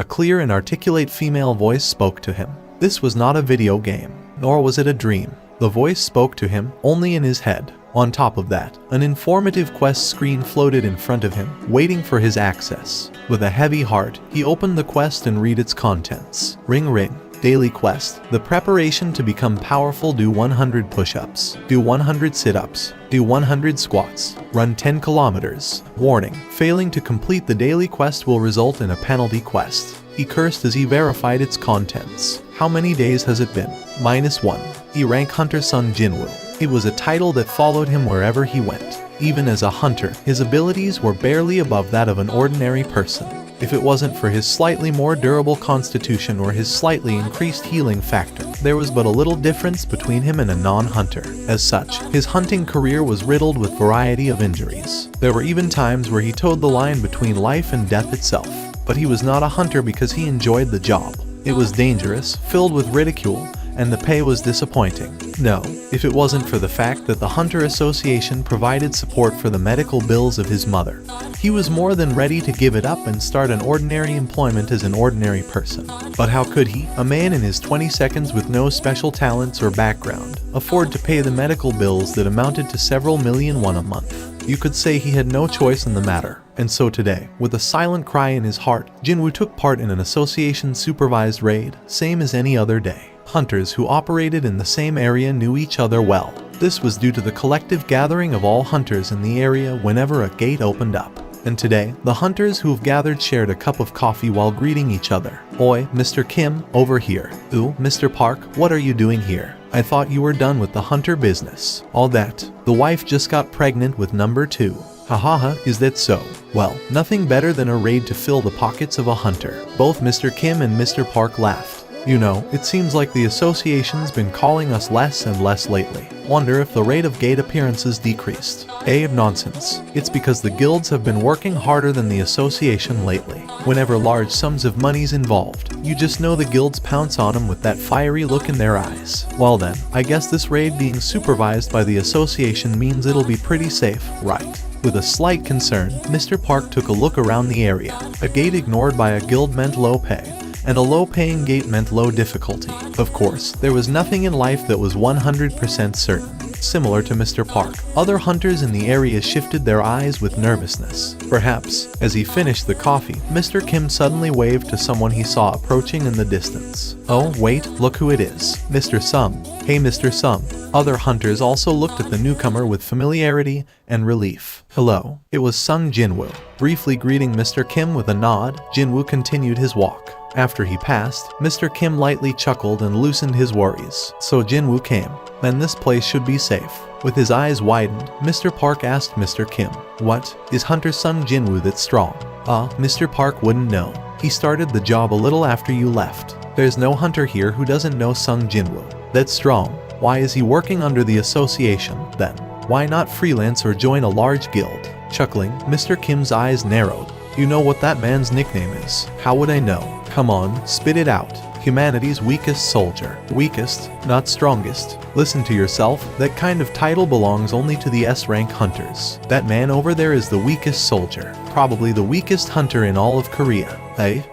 A clear and articulate female voice spoke to him. This was not a video game, nor was it a dream. The voice spoke to him only in his head. On top of that, an informative quest screen floated in front of him, waiting for his access. With a heavy heart, he opened the quest and read its contents. Ring ring. Daily quest. The preparation to become powerful: do 100 push-ups, do 100 sit-ups, do 100 squats, run 10 kilometers. Warning: failing to complete the daily quest will result in a penalty quest. He cursed as he verified its contents. How many days has it been? -1. E-rank Hunter Sung Jinwoo. It was a title that followed him wherever he went. Even as a hunter, his abilities were barely above that of an ordinary person. If it wasn't for his slightly more durable constitution or his slightly increased healing factor, there was but a little difference between him and a non-hunter. As such, his hunting career was riddled with variety of injuries. There were even times where he towed the line between life and death itself. But he was not a hunter because he enjoyed the job. It was dangerous, filled with ridicule, and the pay was disappointing. No, if it wasn't for the fact that the Hunter Association provided support for the medical bills of his mother, he was more than ready to give it up and start an ordinary employment as an ordinary person. But how could he, a man in his 20s with no special talents or background, afford to pay the medical bills that amounted to several million won a month? You could say he had no choice in the matter. And so today, with a silent cry in his heart, Jinwoo took part in an association-supervised raid, same as any other day. Hunters who operated in the same area knew each other well. This was due to the collective gathering of all hunters in the area whenever a gate opened up. And today, the hunters who've gathered shared a cup of coffee while greeting each other. "Oi, Mr. Kim, over here." "Ooh, Mr. Park, what are you doing here? I thought you were done with the hunter business." "All that. The wife just got pregnant with number 2. Hahaha, is that so? Well, nothing better than a raid to fill the pockets of a hunter." Both Mr. Kim and Mr. Park laughed. "You know, it seems like the association's been calling us less and less lately. Wonder if the rate of gate appearances decreased." Nonsense. It's because the guilds have been working harder than the association lately. Whenever large sums of money's involved, you just know the guilds pounce on them with that fiery look in their eyes. Well then, I guess this raid being supervised by the association means it'll be pretty safe, right? With a slight concern, Mr. Park took a look around the area. A gate ignored by a guild meant low pay, and a low-paying gate meant low difficulty. Of course, there was nothing in life that was 100% certain. Similar to Mr. Park, other hunters in the area shifted their eyes with nervousness. Perhaps, as he finished the coffee, Mr. Kim suddenly waved to someone he saw approaching in the distance. "Oh, wait, look who it is. Mr. Sung." "Hey, Mr. Sung." Other hunters also looked at the newcomer with familiarity and relief. "Hello." It was Sung Jinwoo. Briefly greeting Mr. Kim with a nod, Jinwoo continued his walk. After he passed, Mr. Kim lightly chuckled and loosened his worries. So Jinwoo came. Then this place should be safe. With his eyes widened, Mr. Park asked Mr. Kim, "What? Is Hunter Sung Jinwoo that strong?" Mr. Park wouldn't know. He started the job a little after you left. There's no hunter here who doesn't know Sung Jinwoo. That's strong. Why is he working under the association, then? Why not freelance or join a large guild? Chuckling, Mr. Kim's eyes narrowed. "You know what that man's nickname is." "How would I know?" "Come on, spit it out." "Humanity's weakest soldier." Weakest, not strongest. Listen to yourself, that kind of title belongs only to the S-rank hunters. That man over there is the weakest soldier. Probably the weakest hunter in all of Korea.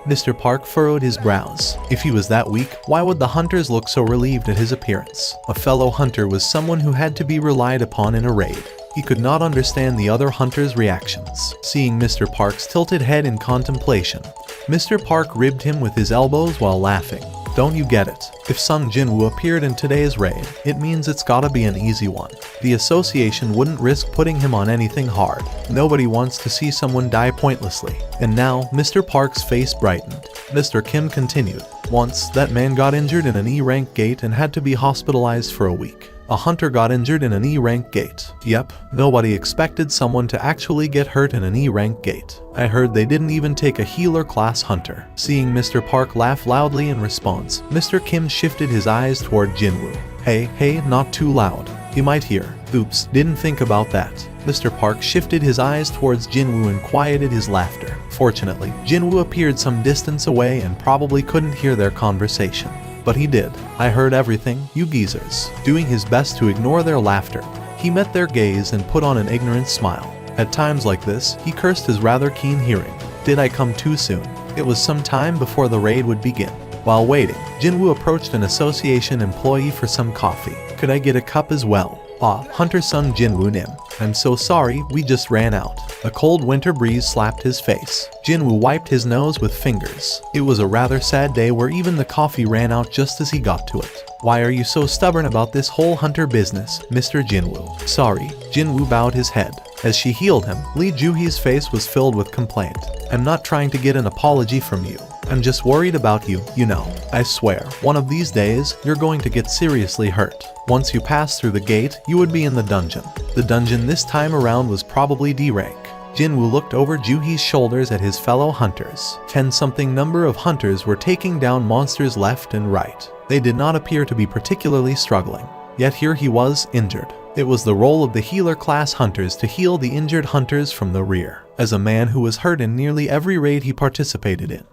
Mr. Park furrowed his brows. If he was that weak, why would the hunters look so relieved at his appearance? A fellow hunter was someone who had to be relied upon in a raid. He could not understand the other hunters' reactions. Seeing Mr. Park's tilted head in contemplation, Mr. Park ribbed him with his elbows while laughing. "Don't you get it? If Sung Jinwoo appeared in today's raid, it means it's gotta be an easy one. The association wouldn't risk putting him on anything hard. Nobody wants to see someone die pointlessly." And now, Mr. Park's face brightened. Mr. Kim continued, "Once, that man got injured in an E-rank gate and had to be hospitalized for a week. A hunter got injured in an E-rank gate. Yep, nobody expected someone to actually get hurt in an E-rank gate. I heard they didn't even take a healer class hunter." Seeing Mr. Park laugh loudly in response, Mr. Kim shifted his eyes toward Jinwoo. Hey, not too loud. He might hear." "Oops, didn't think about that." Mr. Park shifted his eyes towards Jinwoo and quieted his laughter. Fortunately, Jinwoo appeared some distance away and probably couldn't hear their conversation. But he did. "I heard everything, you geezers." Doing his best to ignore their laughter, he met their gaze and put on an ignorant smile. At times like this, he cursed his rather keen hearing. "Did I come too soon? It was some time before the raid would begin. While waiting, Jinwoo approached an association employee for some coffee. "Could I get a cup as well?" "Ah, Hunter Sung Jinwoo Nim. I'm so sorry, we just ran out." A cold winter breeze slapped his face. Jinwoo wiped his nose with fingers. It was a rather sad day where even the coffee ran out just as he got to it. "Why are you so stubborn about this whole hunter business, Mr. Jinwoo?" "Sorry." Jinwoo bowed his head. As she healed him, Lee Juhee's face was filled with complaint. "I'm not trying to get an apology from you. I'm just worried about you, you know. I swear, one of these days, you're going to get seriously hurt. Once you pass through the gate, you would be in the dungeon." The dungeon this time around was probably D rank. Jinwoo looked over Juhee's shoulders at his fellow hunters. 10-something number of hunters were taking down monsters left and right. They did not appear to be particularly struggling. Yet here he was, injured. It was the role of the healer class hunters to heal the injured hunters from the rear. As a man who was hurt in nearly every raid he participated in,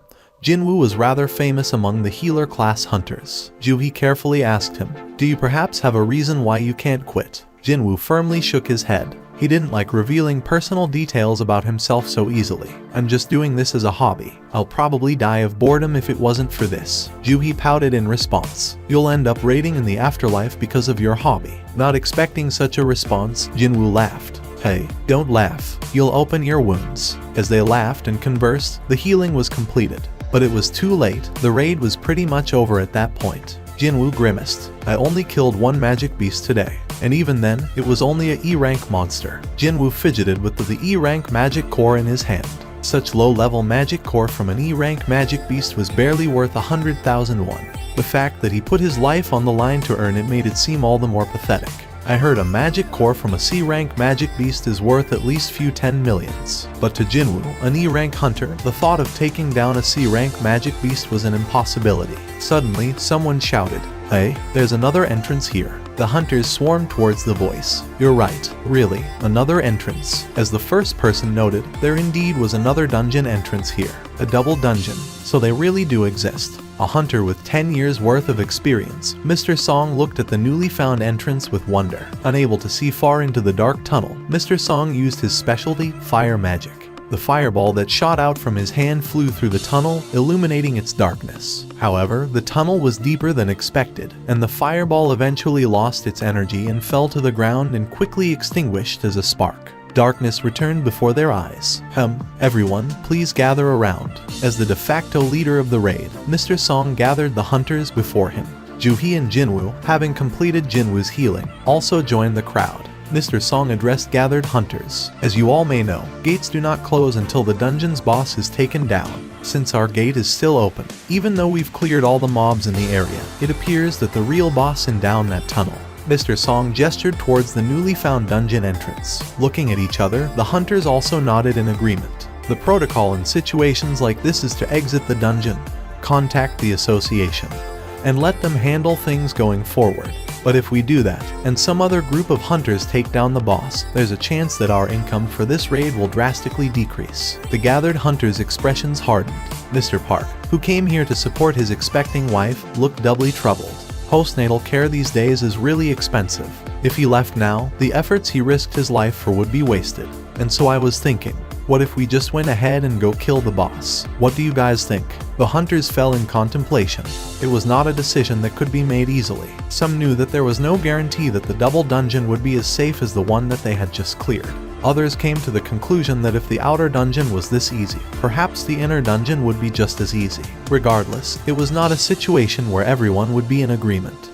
Jinwoo was rather famous among the healer class hunters. Juhee carefully asked him, "Do you perhaps have a reason why you can't quit?" Jinwoo firmly shook his head. He didn't like revealing personal details about himself so easily. "I'm just doing this as a hobby. I'll probably die of boredom if it wasn't for this." Juhee pouted in response. "You'll end up raiding in the afterlife because of your hobby." Not expecting such a response, Jinwoo laughed. "Hey, don't laugh. You'll open your wounds." As they laughed and conversed, the healing was completed. But it was too late. The raid was pretty much over at that point. Jinwoo grimaced. "I only killed one magic beast today. And even then, it was only a E-rank monster." Jinwoo fidgeted with the E-rank magic core in his hand. Such low-level magic core from an E-rank magic beast was barely worth 100,000 won. The fact that he put his life on the line to earn it made it seem all the more pathetic. "I heard a magic core from a C-rank magic beast is worth at least few 10 millions. But to Jinwoo, an E-rank hunter, the thought of taking down a C-rank magic beast was an impossibility. Suddenly, someone shouted, "Hey, there's another entrance here." The hunters swarmed towards the voice. "You're right, really, another entrance." As the first person noted, there indeed was another dungeon entrance here. A double dungeon, so they really do exist. A hunter with 10 years worth of experience, Mr. Song looked at the newly found entrance with wonder. Unable to see far into the dark tunnel, Mr. Song used his specialty, fire magic. The fireball that shot out from his hand flew through the tunnel, illuminating its darkness. However, the tunnel was deeper than expected, and the fireball eventually lost its energy and fell to the ground and quickly extinguished as a spark. Darkness returned before their eyes. Everyone, please gather around." As the de facto leader of the raid, Mr. Song gathered the hunters before him. Juhee and Jinwoo, having completed Jinwoo's healing, also joined the crowd. Mr. Song addressed gathered hunters. "As you all may know, gates do not close until the dungeon's boss is taken down. Since our gate is still open, even though we've cleared all the mobs in the area, it appears that the real boss is down that tunnel." Mr. Song gestured towards the newly found dungeon entrance. Looking at each other, the hunters also nodded in agreement. The protocol in situations like this is to exit the dungeon, contact the association, and let them handle things going forward. But if we do that, and some other group of hunters take down the boss, there's a chance that our income for this raid will drastically decrease. The gathered hunters' expressions hardened. Mr. Park, who came here to support his expecting wife, looked doubly troubled. Postnatal care these days is really expensive. If he left now, the efforts he risked his life for would be wasted. And so I was thinking, what if we just went ahead and go kill the boss? What do you guys think? The hunters fell in contemplation. It was not a decision that could be made easily. Some knew that there was no guarantee that the double dungeon would be as safe as the one that they had just cleared. Others came to the conclusion that if the outer dungeon was this easy, perhaps the inner dungeon would be just as easy. Regardless, it was not a situation where everyone would be in agreement.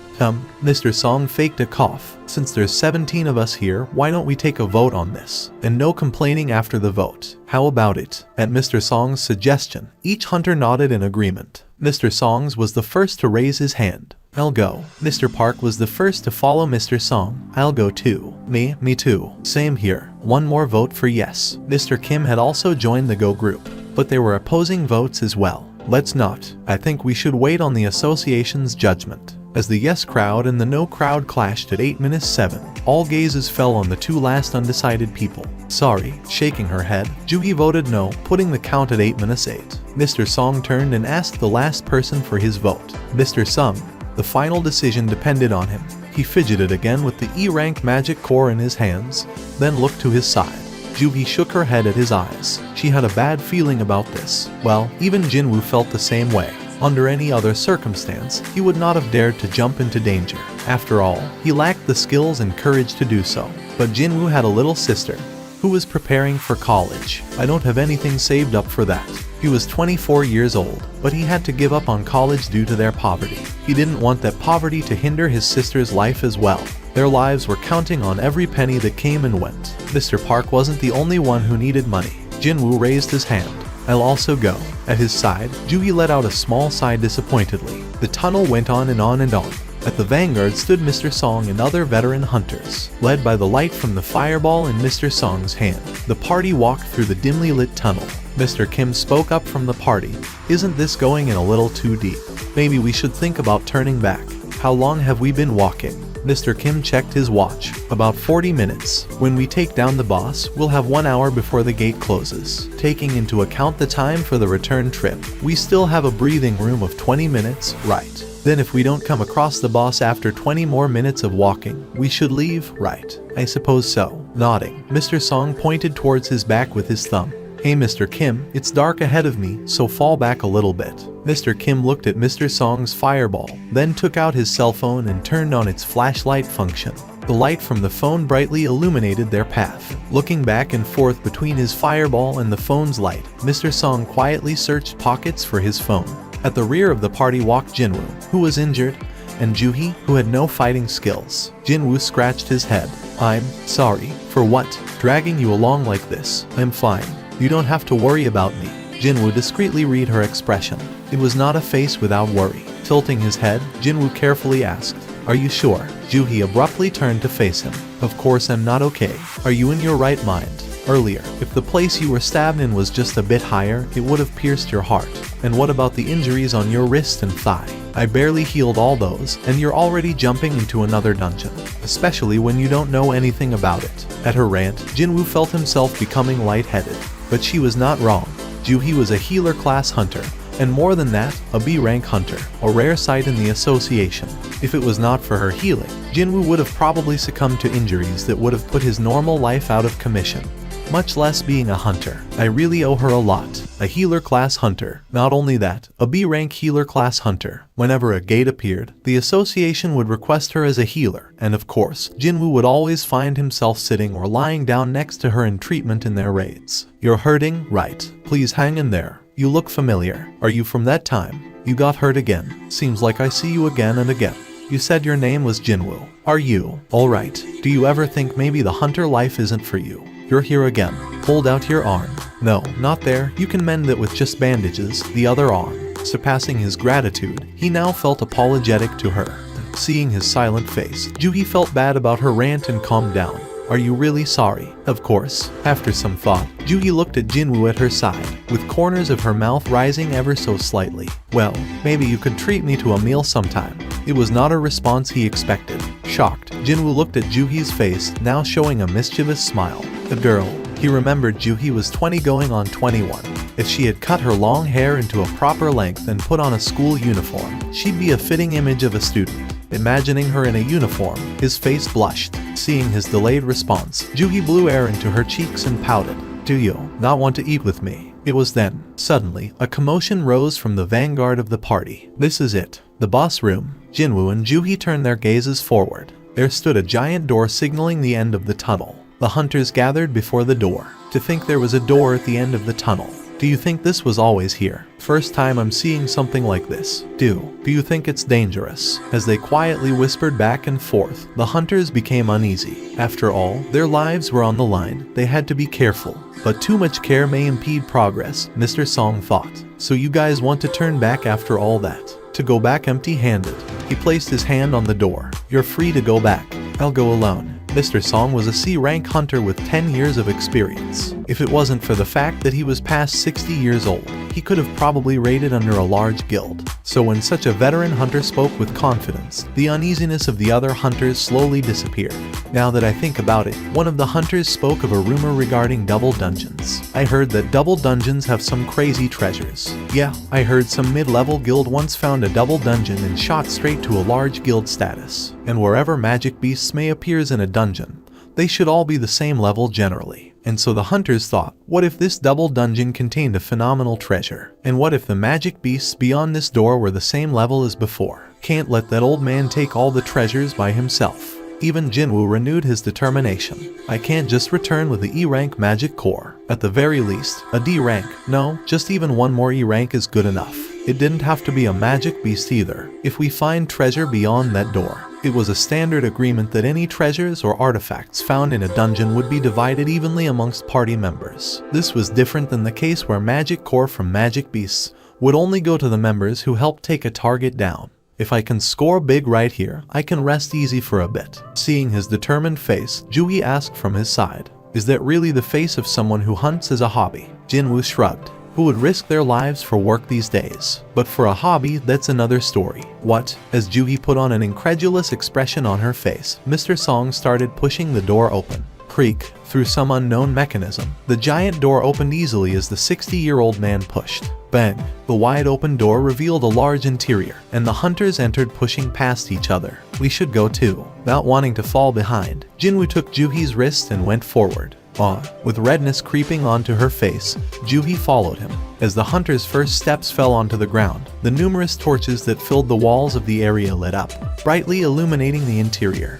Mr. Song faked a cough. "Since there's 17 of us here, why don't we take a vote on this?" And no complaining after the vote. "How about it?" At Mr. Song's suggestion, each hunter nodded in agreement. Mr. Song's was the first to raise his hand. "I'll go." Mr. Park was the first to follow Mr. Song. "I'll go too." Me too." "Same here." One more vote for yes. Mr. Kim had also joined the Go group, but there were opposing votes as well. "Let's not. I think we should wait on the association's judgment." As the yes crowd and the no crowd clashed at 8:07, all gazes fell on the two last undecided people. "Sorry," shaking her head, Juhee voted no, putting the count at 8:08. Mr. Song turned and asked the last person for his vote. Mr. Sung. The final decision depended on him. He fidgeted again with the E-rank magic core in his hands, then looked to his side. Juhi shook her head at his eyes. She had a bad feeling about this. Well, even Jinwoo felt the same way. Under any other circumstance, he would not have dared to jump into danger. After all, he lacked the skills and courage to do so. But Jinwoo had a little sister who was preparing for college. I don't have anything saved up for that. He was 24 years old, but he had to give up on college due to their poverty. He didn't want that poverty to hinder his sister's life as well. Their lives were counting on every penny that came and went. Mr. Park wasn't the only one who needed money. Jinwoo raised his hand. I'll also go. At his side, Juhi let out a small sigh disappointedly. The tunnel went on and on and on. At the vanguard stood Mr. Song and other veteran hunters, led by the light from the fireball in Mr. Song's hand. The party walked through the dimly lit tunnel. Mr. Kim spoke up from the party. Isn't this going in a little too deep? Maybe we should think about turning back. How long have we been walking? Mr. Kim checked his watch. About 40 minutes. When we take down the boss, we'll have 1 hour before the gate closes. Taking into account the time for the return trip, we still have a breathing room of 20 minutes, right? Then if we don't come across the boss after 20 more minutes of walking, we should leave, right? I suppose so. Nodding, Mr. Song pointed towards his back with his thumb. Hey Mr. Kim, it's dark ahead of me, so fall back a little bit. Mr. Kim looked at Mr. Song's fireball, then took out his cell phone and turned on its flashlight function. The light from the phone brightly illuminated their path. Looking back and forth between his fireball and the phone's light, Mr. Song quietly searched pockets for his phone. At the rear of the party walked Jinwoo, who was injured, and Juhi, who had no fighting skills. Jinwoo scratched his head. I'm sorry. For what? Dragging you along like this. I'm fine. You don't have to worry about me. Jinwoo discreetly read her expression. It was not a face without worry. Tilting his head, Jinwoo carefully asked, Are you sure? Juhi abruptly turned to face him. Of course I'm not okay. Are you in your right mind? Earlier, if the place you were stabbed in was just a bit higher, it would have pierced your heart. And what about the injuries on your wrist and thigh? I barely healed all those, and you're already jumping into another dungeon. Especially when you don't know anything about it. At her rant, Jinwoo felt himself becoming lightheaded. But she was not wrong. Juhi was a healer class hunter, and more than that, a B-rank hunter, a rare sight in the association. If it was not for her healing, Jinwoo would have probably succumbed to injuries that would have put his normal life out of commission. Much less being a hunter. I really owe her a lot. A healer class hunter. Not only that, a B-rank healer class hunter. Whenever a gate appeared, the association would request her as a healer, and of course, Jinwoo would always find himself sitting or lying down next to her in treatment in their raids. You're hurting? Right. Please hang in there. You look familiar. Are you from that time? You got hurt again. Seems like I see you again and again. You said your name was Jinwoo. Are you? Alright. Do you ever think maybe the hunter life isn't for you? You're here again. Hold out your arm. No, not there. You can mend it with just bandages. The other arm. Surpassing his gratitude, he now felt apologetic to her. Seeing his silent face, Juhi felt bad about her rant and calmed down. Are you really sorry? Of course. After some thought, Juhi looked at Jinwoo at her side, with corners of her mouth rising ever so slightly. Well, maybe you could treat me to a meal sometime. It was not a response he expected. Shocked, Jinwoo looked at Juhi's face, now showing a mischievous smile. The girl. He remembered Juhi was 20 going on 21. If she had cut her long hair into a proper length and put on a school uniform, she'd be a fitting image of a student. Imagining her in a uniform, his face blushed. Seeing his delayed response, Juhi blew air into her cheeks and pouted. Do you not want to eat with me? It was then, suddenly, a commotion rose from the vanguard of the party. This is it. The boss room. Jinwoo and Juhi turned their gazes forward. There stood a giant door signaling the end of the tunnel. The hunters gathered before the door. To think there was a door at the end of the tunnel. Do you think this was always here? First time I'm seeing something like this. Do you think it's dangerous? As they quietly whispered back and forth, the hunters became uneasy. After all, their lives were on the line. They had to be careful. But too much care may impede progress, Mr. Song thought. So you guys want to turn back after all that? To go back empty-handed? He placed his hand on the door. You're free to go back. I'll go alone. Mr. Song was a C-rank hunter with 10 years of experience. If it wasn't for the fact that he was past 60 years old, he could have probably raided under a large guild. So when such a veteran hunter spoke with confidence, the uneasiness of the other hunters slowly disappeared. Now that I think about it, one of the hunters spoke of a rumor regarding double dungeons. I heard that double dungeons have some crazy treasures. Yeah, I heard some mid-level guild once found a double dungeon and shot straight to a large guild status. And wherever magic beasts may appear in a dungeon, they should all be the same level generally. And so the hunters thought, what if this double dungeon contained a phenomenal treasure? And what if the magic beasts beyond this door were the same level as before? Can't let that old man take all the treasures by himself. Even Jinwoo renewed his determination. I can't just return with the E rank magic core. At the very least, a D rank. No, just even one more E rank is good enough. It didn't have to be a magic beast either. If we find treasure beyond that door. It was a standard agreement that any treasures or artifacts found in a dungeon would be divided evenly amongst party members. This was different than the case where magic core from magic beasts would only go to the members who helped take a target down. If I can score big right here, I can rest easy for a bit. Seeing his determined face, Joohee asked from his side, is that really the face of someone who hunts as a hobby? Jinwoo shrugged. Who would risk their lives for work these days? But for a hobby, that's another story. What? As Joohee put on an incredulous expression on her face, Mr. Song started pushing the door open. Creak, through some unknown mechanism. The giant door opened easily as the 60-year-old man pushed. Bang! The wide open door revealed a large interior, and the hunters entered pushing past each other. We should go too. Not wanting to fall behind, Jinwoo took Joohee's wrist and went forward. With redness creeping onto her face, Joohee followed him. As the hunter's first steps fell onto the ground, the numerous torches that filled the walls of the area lit up, brightly illuminating the interior.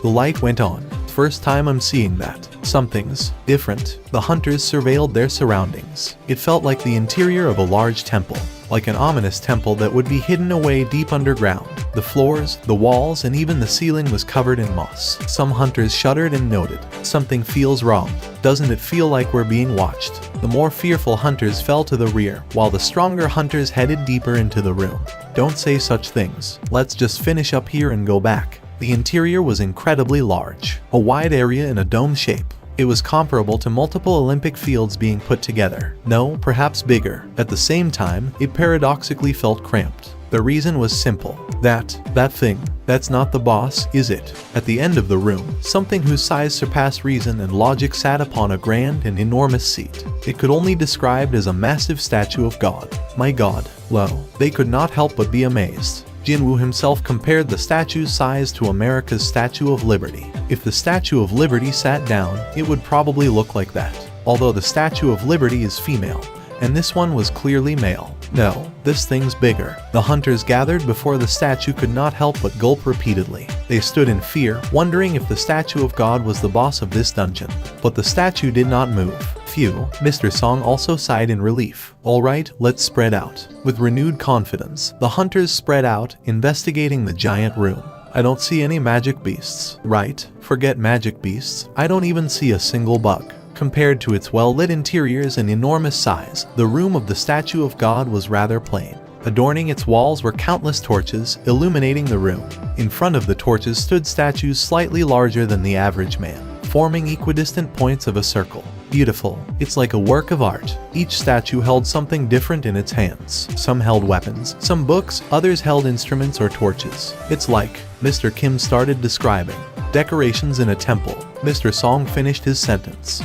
The light went on. First time I'm seeing that. Something's different. The hunters surveilled their surroundings. It felt like the interior of a large temple, like an ominous temple that would be hidden away deep underground. The floors, the walls, and even the ceiling was covered in moss. Some hunters shuddered and noted, something feels wrong. Doesn't it feel like we're being watched? The more fearful hunters fell to the rear, while the stronger hunters headed deeper into the room. Don't say such things. Let's just finish up here and go back. The interior was incredibly large, a wide area in a dome shape. It was comparable to multiple Olympic fields being put together. No, perhaps bigger. At the same time, it paradoxically felt cramped. The reason was simple. That thing, that's not the boss, is it? At the end of the room, something whose size surpassed reason and logic sat upon a grand and enormous seat. It could only be described as a massive statue of God. My God. Lo, they could not help but be amazed. Jinwoo himself compared the statue's size to America's Statue of Liberty. If the Statue of Liberty sat down, it would probably look like that. Although the Statue of Liberty is female, and this one was clearly male. No, this thing's bigger. The hunters gathered before the statue could not help but gulp repeatedly. They stood in fear, wondering if the statue of God was the boss of this dungeon. But the statue did not move. Phew, Mr. Song also sighed in relief. Alright, let's spread out. With renewed confidence, the hunters spread out, investigating the giant room. I don't see any magic beasts. Right, forget magic beasts. I don't even see a single bug. Compared to its well-lit interiors and enormous size, the room of the Statue of God was rather plain. Adorning its walls were countless torches, illuminating the room. In front of the torches stood statues slightly larger than the average man, forming equidistant points of a circle. Beautiful. It's like a work of art. Each statue held something different in its hands. Some held weapons, some books, others held instruments or torches. It's like, Mr. Kim started describing, decorations in a temple. Mr. Song finished his sentence.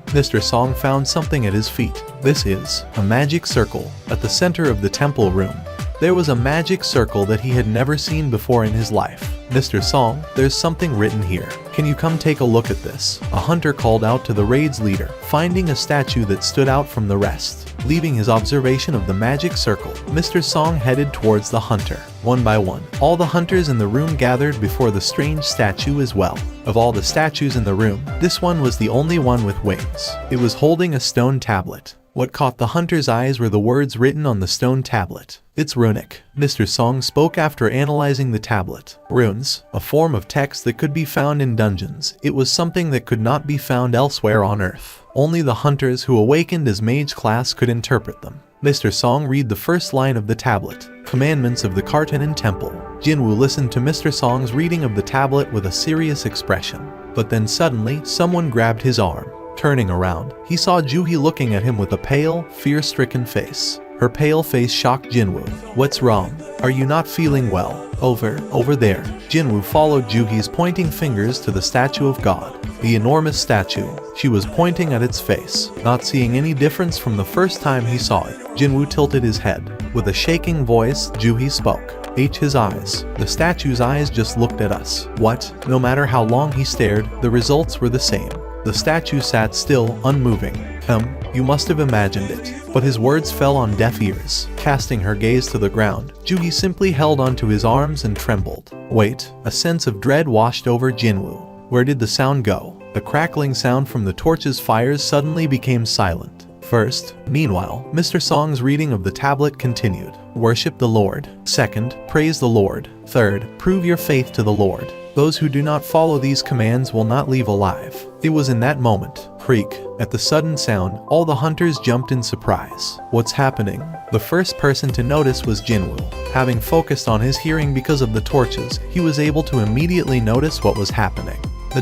Mr. Song found something at his feet. This is a magic circle. At the center of the temple room, there was a magic circle that he had never seen before in his life. Mr. Song, there's something written here. Can you come take a look at this? A hunter called out to the raid's leader, finding a statue that stood out from the rest. Leaving his observation of the magic circle, Mr. Song headed towards the hunter. One by one, all the hunters in the room gathered before the strange statue as well. Of all the statues in the room, this one was the only one with wings. It was holding a stone tablet. What caught the hunter's eyes were the words written on the stone tablet. It's runic. Mr. Song spoke after analyzing the tablet. Runes, a form of text that could be found in dungeons. It was something that could not be found elsewhere on Earth. Only the hunters who awakened as mage class could interpret them. Mr. Song read the first line of the tablet. Commandments of the Kartanen Temple. Jinwoo listened to Mr. Song's reading of the tablet with a serious expression. But then suddenly, someone grabbed his arm. Turning around, he saw Joohee looking at him with a pale, fear-stricken face. Her pale face shocked Jinwoo. What's wrong? Are you not feeling well? Over there. Jinwoo followed Joohee's pointing fingers to the statue of God. The enormous statue. She was pointing at its face. Not seeing any difference from the first time he saw it, Jinwoo tilted his head. With a shaking voice, Joohee spoke. His eyes. The statue's eyes just looked at us. What? No matter how long he stared, the results were the same. The statue sat still, unmoving. You must have imagined it. But his words fell on deaf ears. Casting her gaze to the ground, Juhi simply held onto his arms and trembled. Wait, a sense of dread washed over Jinwoo. Where did the sound go? The crackling sound from the torch's fires suddenly became silent. Meanwhile, Mr. Song's reading of the tablet continued. Worship the Lord. Second, praise the Lord. Third, prove your faith to the Lord. Those who do not follow these commands will not leave alive. It was in that moment, creak, at the sudden sound, all the hunters jumped in surprise. What's happening? The first person to notice was Jinwoo. Having focused on his hearing because of the torches, he was able to immediately notice what was happening. The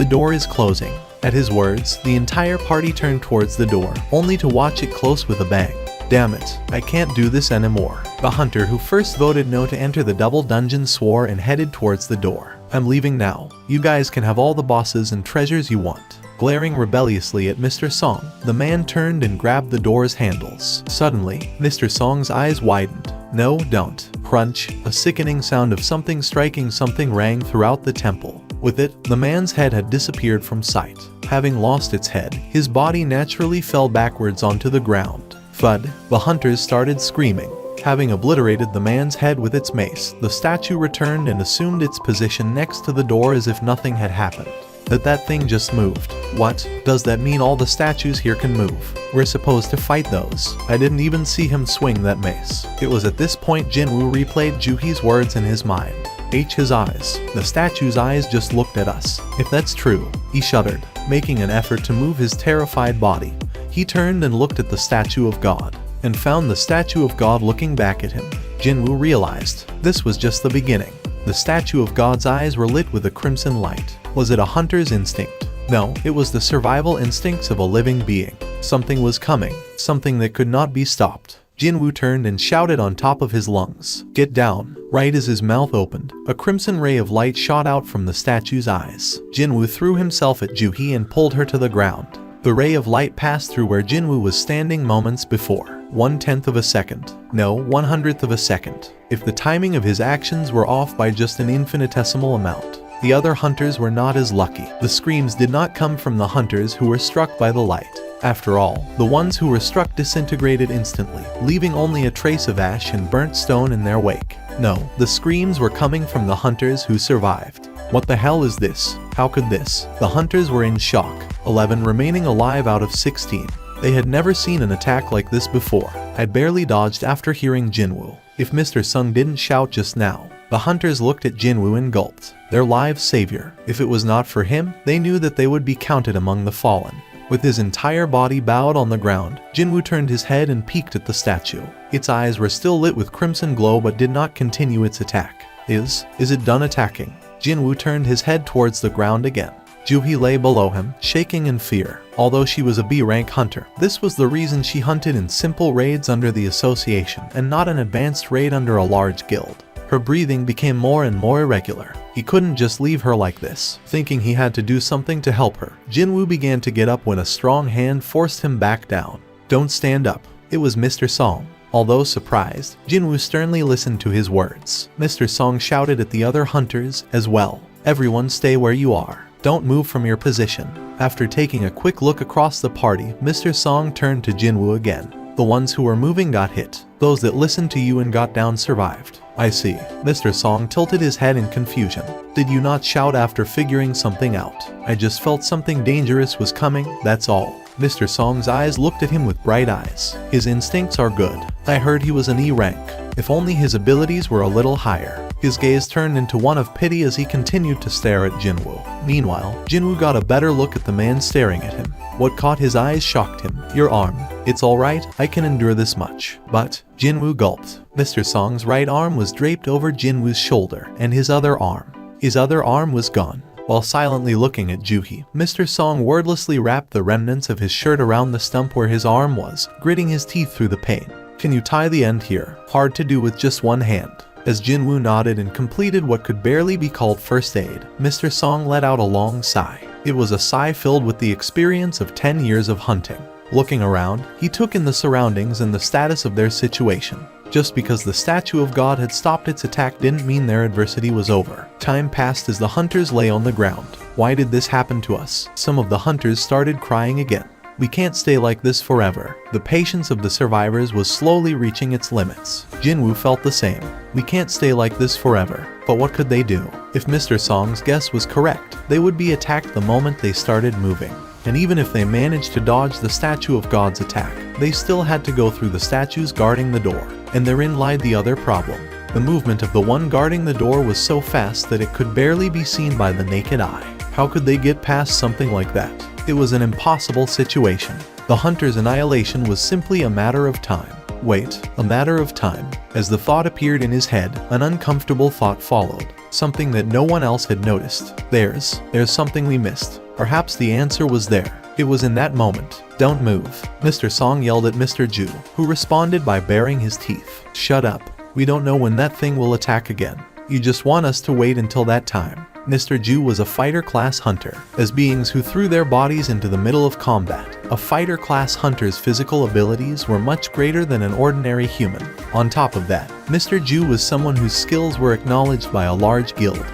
door is closing. At his words, the entire party turned towards the door, only to watch it close with a bang. Damn it, I can't do this anymore. The hunter who first voted no to enter the double dungeon swore and headed towards the door. I'm leaving now. You guys can have all the bosses and treasures you want. Glaring rebelliously at Mr. Song, the man turned and grabbed the door's handles. Suddenly, Mr. Song's eyes widened. No, don't. Crunch, a sickening sound of something striking something rang throughout the temple. With it, the man's head had disappeared from sight. Having lost its head, his body naturally fell backwards onto the ground. Thud, the hunters started screaming. Having obliterated the man's head with its mace, the statue returned and assumed its position next to the door as if nothing had happened. That thing just moved. What? Does that mean all the statues here can move? We're supposed to fight those. I didn't even see him swing that mace. It was at this point Jinwoo replayed Juhi's words in his mind. His eyes. The statue's eyes just looked at us. If that's true, he shuddered, making an effort to move his terrified body. He turned and looked at the statue of God, and found the statue of God looking back at him. Jinwoo realized this was just the beginning. The statue of God's eyes were lit with a crimson light. Was it a hunter's instinct? No, it was the survival instincts of a living being. Something was coming, something that could not be stopped. Jinwoo turned and shouted on top of his lungs, "Get down!" Right as his mouth opened, a crimson ray of light shot out from the statue's eyes. Jinwoo threw himself at Juhi and pulled her to the ground. The ray of light passed through where Jinwoo was standing moments before. 1/10 of a second. No, 1/100th of a second. If the timing of his actions were off by just an infinitesimal amount, the other hunters were not as lucky. The screams did not come from the hunters who were struck by the light. After all, the ones who were struck disintegrated instantly, leaving only a trace of ash and burnt stone in their wake. No, the screams were coming from the hunters who survived. What the hell is this? How could this? The hunters were in shock, 11 remaining alive out of 16. They had never seen an attack like this before. I barely dodged after hearing Jinwoo. If Mr. Sung didn't shout just now. The hunters looked at Jinwoo and gulped. Their lives' savior. If it was not for him, they knew that they would be counted among the fallen. With his entire body bowed on the ground, Jinwoo turned his head and peeked at the statue. Its eyes were still lit with crimson glow but did not continue its attack. Is it done attacking? Jinwoo turned his head towards the ground again. Juhi lay below him, shaking in fear. Although she was a B-rank hunter, this was the reason she hunted in simple raids under the association and not an advanced raid under a large guild. Her breathing became more and more irregular. He couldn't just leave her like this. Thinking he had to do something to help her, Jinwoo began to get up when a strong hand forced him back down. Don't stand up. It was Mr. Song. Although surprised, Jinwoo sternly listened to his words. Mr. Song shouted at the other hunters as well. Everyone stay where you are. Don't move from your position. After taking a quick look across the party, Mr. Song turned to Jinwoo again. The ones who were moving got hit. Those that listened to you and got down survived. I see. Mr. Song tilted his head in confusion. Did you not shout after figuring something out? I just felt something dangerous was coming, that's all. Mr. Song's eyes looked at him with bright eyes. His instincts are good. I heard he was an E rank. If only his abilities were a little higher. His gaze turned into one of pity as he continued to stare at Jinwoo. Meanwhile, Jinwoo got a better look at the man staring at him. What caught his eyes shocked him. Your arm. It's alright, I can endure this much. But, Jinwoo gulped. Mr. Song's right arm was draped over Jinwoo's shoulder, and his other arm was gone. While silently looking at Juhi, Mr. Song wordlessly wrapped the remnants of his shirt around the stump where his arm was, gritting his teeth through the pain. Can you tie the end here? Hard to do with just one hand. As Jinwoo nodded and completed what could barely be called first aid, Mr. Song let out a long sigh. It was a sigh filled with the experience of 10 years of hunting. Looking around, he took in the surroundings and the status of their situation. Just because the statue of God had stopped its attack didn't mean their adversity was over. Time passed as the hunters lay on the ground. Why did this happen to us? Some of the hunters started crying again. We can't stay like this forever. The patience of the survivors was slowly reaching its limits. Jinwoo felt the same. We can't stay like this forever. But what could they do? If Mr. Song's guess was correct, they would be attacked the moment they started moving. And even if they managed to dodge the statue of God's attack, they still had to go through the statues guarding the door. And therein lied the other problem. The movement of the one guarding the door was so fast that it could barely be seen by the naked eye. How could they get past something like that? It was an impossible situation. The hunter's annihilation was simply a matter of time. Wait, a matter of time. As the thought appeared in his head, an uncomfortable thought followed. Something that no one else had noticed. There's something we missed. Perhaps the answer was there. It was in that moment. Don't move. Mr. Song yelled at Mr. Ju, who responded by baring his teeth. Shut up. We don't know when that thing will attack again. You just want us to wait until that time. Mr. Ju was a fighter-class hunter. As beings who threw their bodies into the middle of combat, a fighter-class hunter's physical abilities were much greater than an ordinary human. On top of that, Mr. Ju was someone whose skills were acknowledged by a large guild,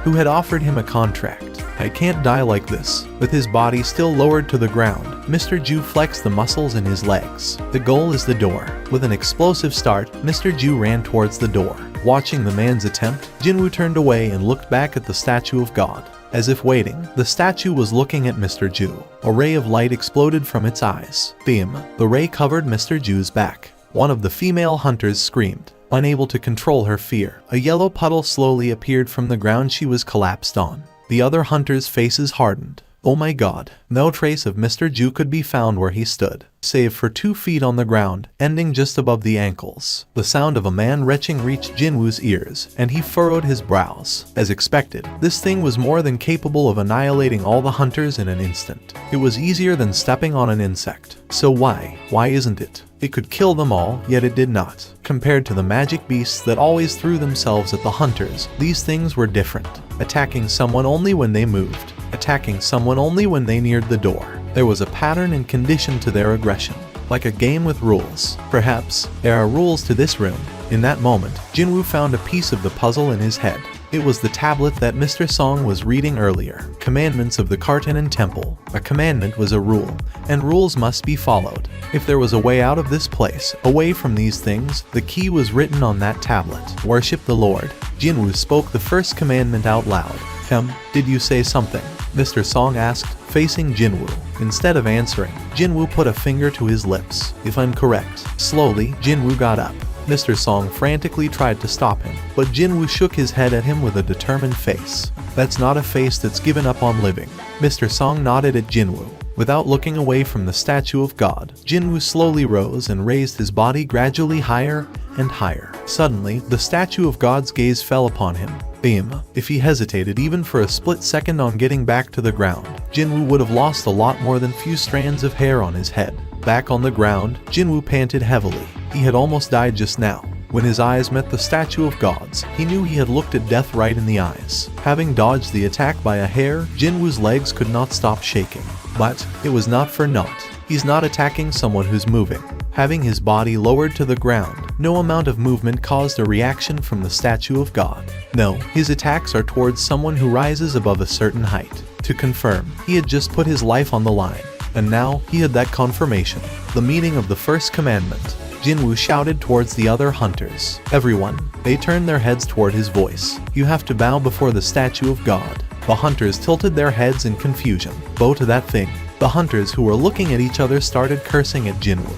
who had offered him a contract. I can't die like this. With his body still lowered to the ground, Mr. Ju flexed the muscles in his legs. The goal is the door. With an explosive start, Mr. Ju ran towards the door. Watching the man's attempt, Jinwoo turned away and looked back at the statue of God. As if waiting, the statue was looking at Mr. Ju. A ray of light exploded from its eyes. Beam. The ray covered Mr. Ju's back. One of the female hunters screamed. Unable to control her fear, a yellow puddle slowly appeared from the ground she was collapsed on. The other hunters' faces hardened. Oh my god. No trace of Mr. Ju could be found where he stood, save for 2 feet on the ground, ending just above the ankles. The sound of a man retching reached Jinwoo's ears, and he furrowed his brows. As expected, this thing was more than capable of annihilating all the hunters in an instant. It was easier than stepping on an insect. So why isn't it? It could kill them all, yet it did not. Compared to the magic beasts that always threw themselves at the hunters, these things were different. Attacking someone only when they moved. Attacking someone only when they neared the door. There was a pattern and condition to their aggression. Like a game with rules. Perhaps there are rules to this room. In that moment, Jinwoo found a piece of the puzzle in his head. It was the tablet that Mr. Song was reading earlier. Commandments of the Kartanen Temple. A commandment was a rule, and rules must be followed. If there was a way out of this place, away from these things, the key was written on that tablet. Worship the Lord. Jinwoo spoke the first commandment out loud. Did you say something? Mr. Song asked, facing Jinwoo. Instead of answering, Jinwoo put a finger to his lips. If I'm correct. Slowly, Jinwoo got up. Mr. Song frantically tried to stop him, but Jinwoo shook his head at him with a determined face. That's not a face that's given up on living. Mr. Song nodded at Jinwoo. Without looking away from the statue of God, Jinwoo slowly rose and raised his body gradually higher and higher. Suddenly, the statue of God's gaze fell upon him. Beam. If he hesitated even for a split second on getting back to the ground, Jinwoo would have lost a lot more than few strands of hair on his head. Back on the ground, Jinwoo panted heavily. He had almost died just now. When his eyes met the statue of God's, he knew he had looked at death right in the eyes. Having dodged the attack by a hair, Jinwoo's legs could not stop shaking. But it was not for naught. He's not attacking someone who's moving. Having his body lowered to the ground, no amount of movement caused a reaction from the statue of God. No, his attacks are towards someone who rises above a certain height. To confirm, he had just put his life on the line. And now, he had that confirmation. The meaning of the first commandment. Jinwoo shouted towards the other hunters. Everyone. They turned their heads toward his voice. You have to bow before the statue of God. The hunters tilted their heads in confusion. Bow to that thing. The hunters who were looking at each other started cursing at Jinwoo.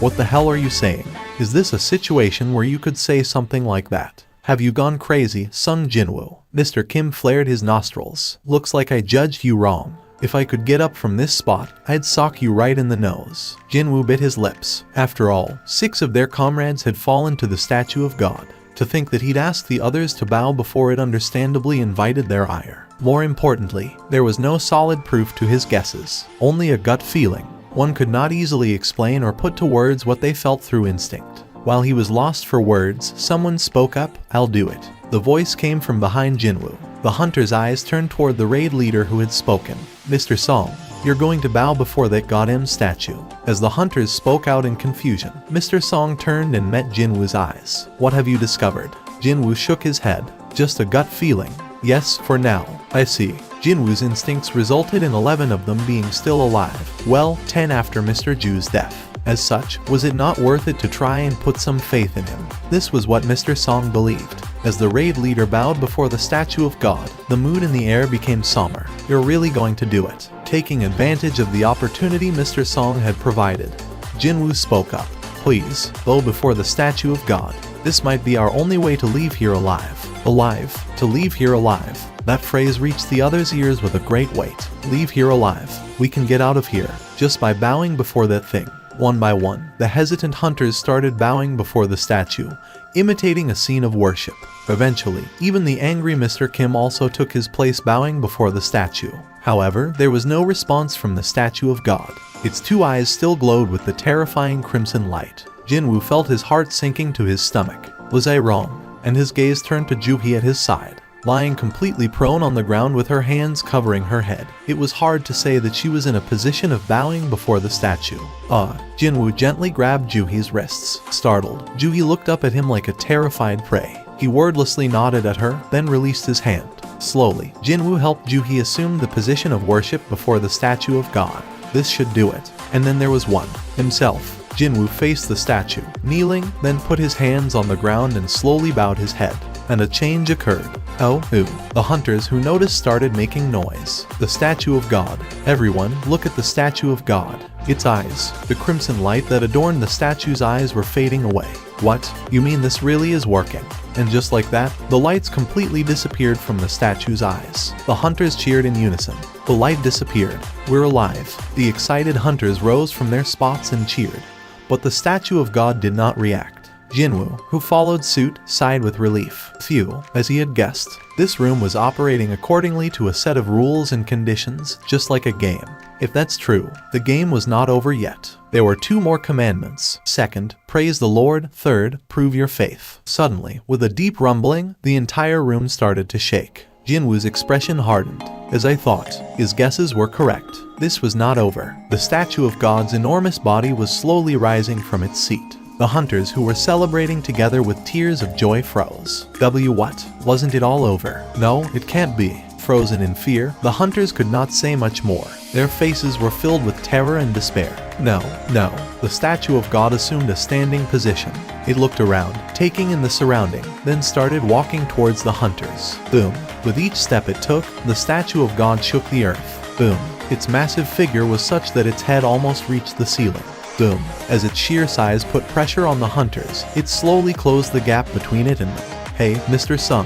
What the hell are you saying? Is this a situation where you could say something like that? Have you gone crazy, Sung Jinwoo? Mr. Kim flared his nostrils. Looks like I judged you wrong. If I could get up from this spot, I'd sock you right in the nose. Jinwoo bit his lips. After all, 6 of their comrades had fallen to the statue of God. To think that he'd asked the others to bow before it understandably invited their ire. More importantly, there was no solid proof to his guesses, only a gut feeling. One could not easily explain or put to words what they felt through instinct. While he was lost for words, someone spoke up, I'll do it. The voice came from behind Jinwoo. The hunter's eyes turned toward the raid leader who had spoken. Mr. Song, You're going to bow before that goddamn statue." As the hunters spoke out in confusion, Mr. Song turned and met Jinwoo's eyes. "What have you discovered?" Jinwoo shook his head. "Just a gut feeling. Yes, for now. I see." Jinwoo's instincts resulted in 11 of them being still alive. Well, 10 after Mr. Ju's death. As such, was it not worth it to try and put some faith in him? This was what Mr. Song believed. As the raid leader bowed before the statue of God, the mood in the air became somber. "You're really going to do it?" Taking advantage of the opportunity Mr. Song had provided, Jinwoo spoke up. "Please, bow before the statue of God. This might be our only way to leave here alive." Alive. To leave here alive. That phrase reached the others' ears with a great weight. Leave here alive. We can get out of here, just by bowing before that thing. One by one, the hesitant hunters started bowing before the statue, imitating a scene of worship. Eventually, even the angry Mr. Kim also took his place bowing before the statue. However, there was no response from the statue of God. Its two eyes still glowed with the terrifying crimson light. Jinwoo felt his heart sinking to his stomach. Was I wrong? And his gaze turned to Juhee at his side, lying completely prone on the ground with her hands covering her head. It was hard to say that she was in a position of bowing before the statue. Jinwoo gently grabbed Juhee's wrists. Startled, Juhee looked up at him like a terrified prey. He wordlessly nodded at her, then released his hand. Slowly, Jinwoo helped Juhee assume the position of worship before the statue of God. This should do it. And then there was one. Himself. Jinwoo faced the statue, kneeling, then put his hands on the ground and slowly bowed his head. And a change occurred. The hunters who noticed started making noise. The statue of God. Everyone, look at the statue of God. Its eyes. The crimson light that adorned the statue's eyes were fading away. What? You mean this really is working? And just like that, the lights completely disappeared from the statue's eyes. The hunters cheered in unison. The light disappeared. We're alive. The excited hunters rose from their spots and cheered. But the statue of God did not react. Jinwoo, who followed suit, sighed with relief. Phew, as he had guessed, this room was operating accordingly to a set of rules and conditions, just like a game. If that's true, the game was not over yet. There were 2 more commandments. Second, praise the Lord. Third, prove your faith. Suddenly, with a deep rumbling, the entire room started to shake. Jinwoo's expression hardened. As I thought, his guesses were correct. This was not over. The statue of God's enormous body was slowly rising from its seat. The hunters who were celebrating together with tears of joy froze. What? Wasn't it all over? No, it can't be. Frozen in fear, the hunters could not say much more. Their faces were filled with terror and despair. No. The statue of God assumed a standing position. It looked around, taking in the surrounding, then started walking towards the hunters. Boom. With each step it took, the statue of God shook the earth. Boom. Its massive figure was such that its head almost reached the ceiling. Boom. As its sheer size put pressure on the hunters, it slowly closed the gap between it and them. Hey, Mr. Sung,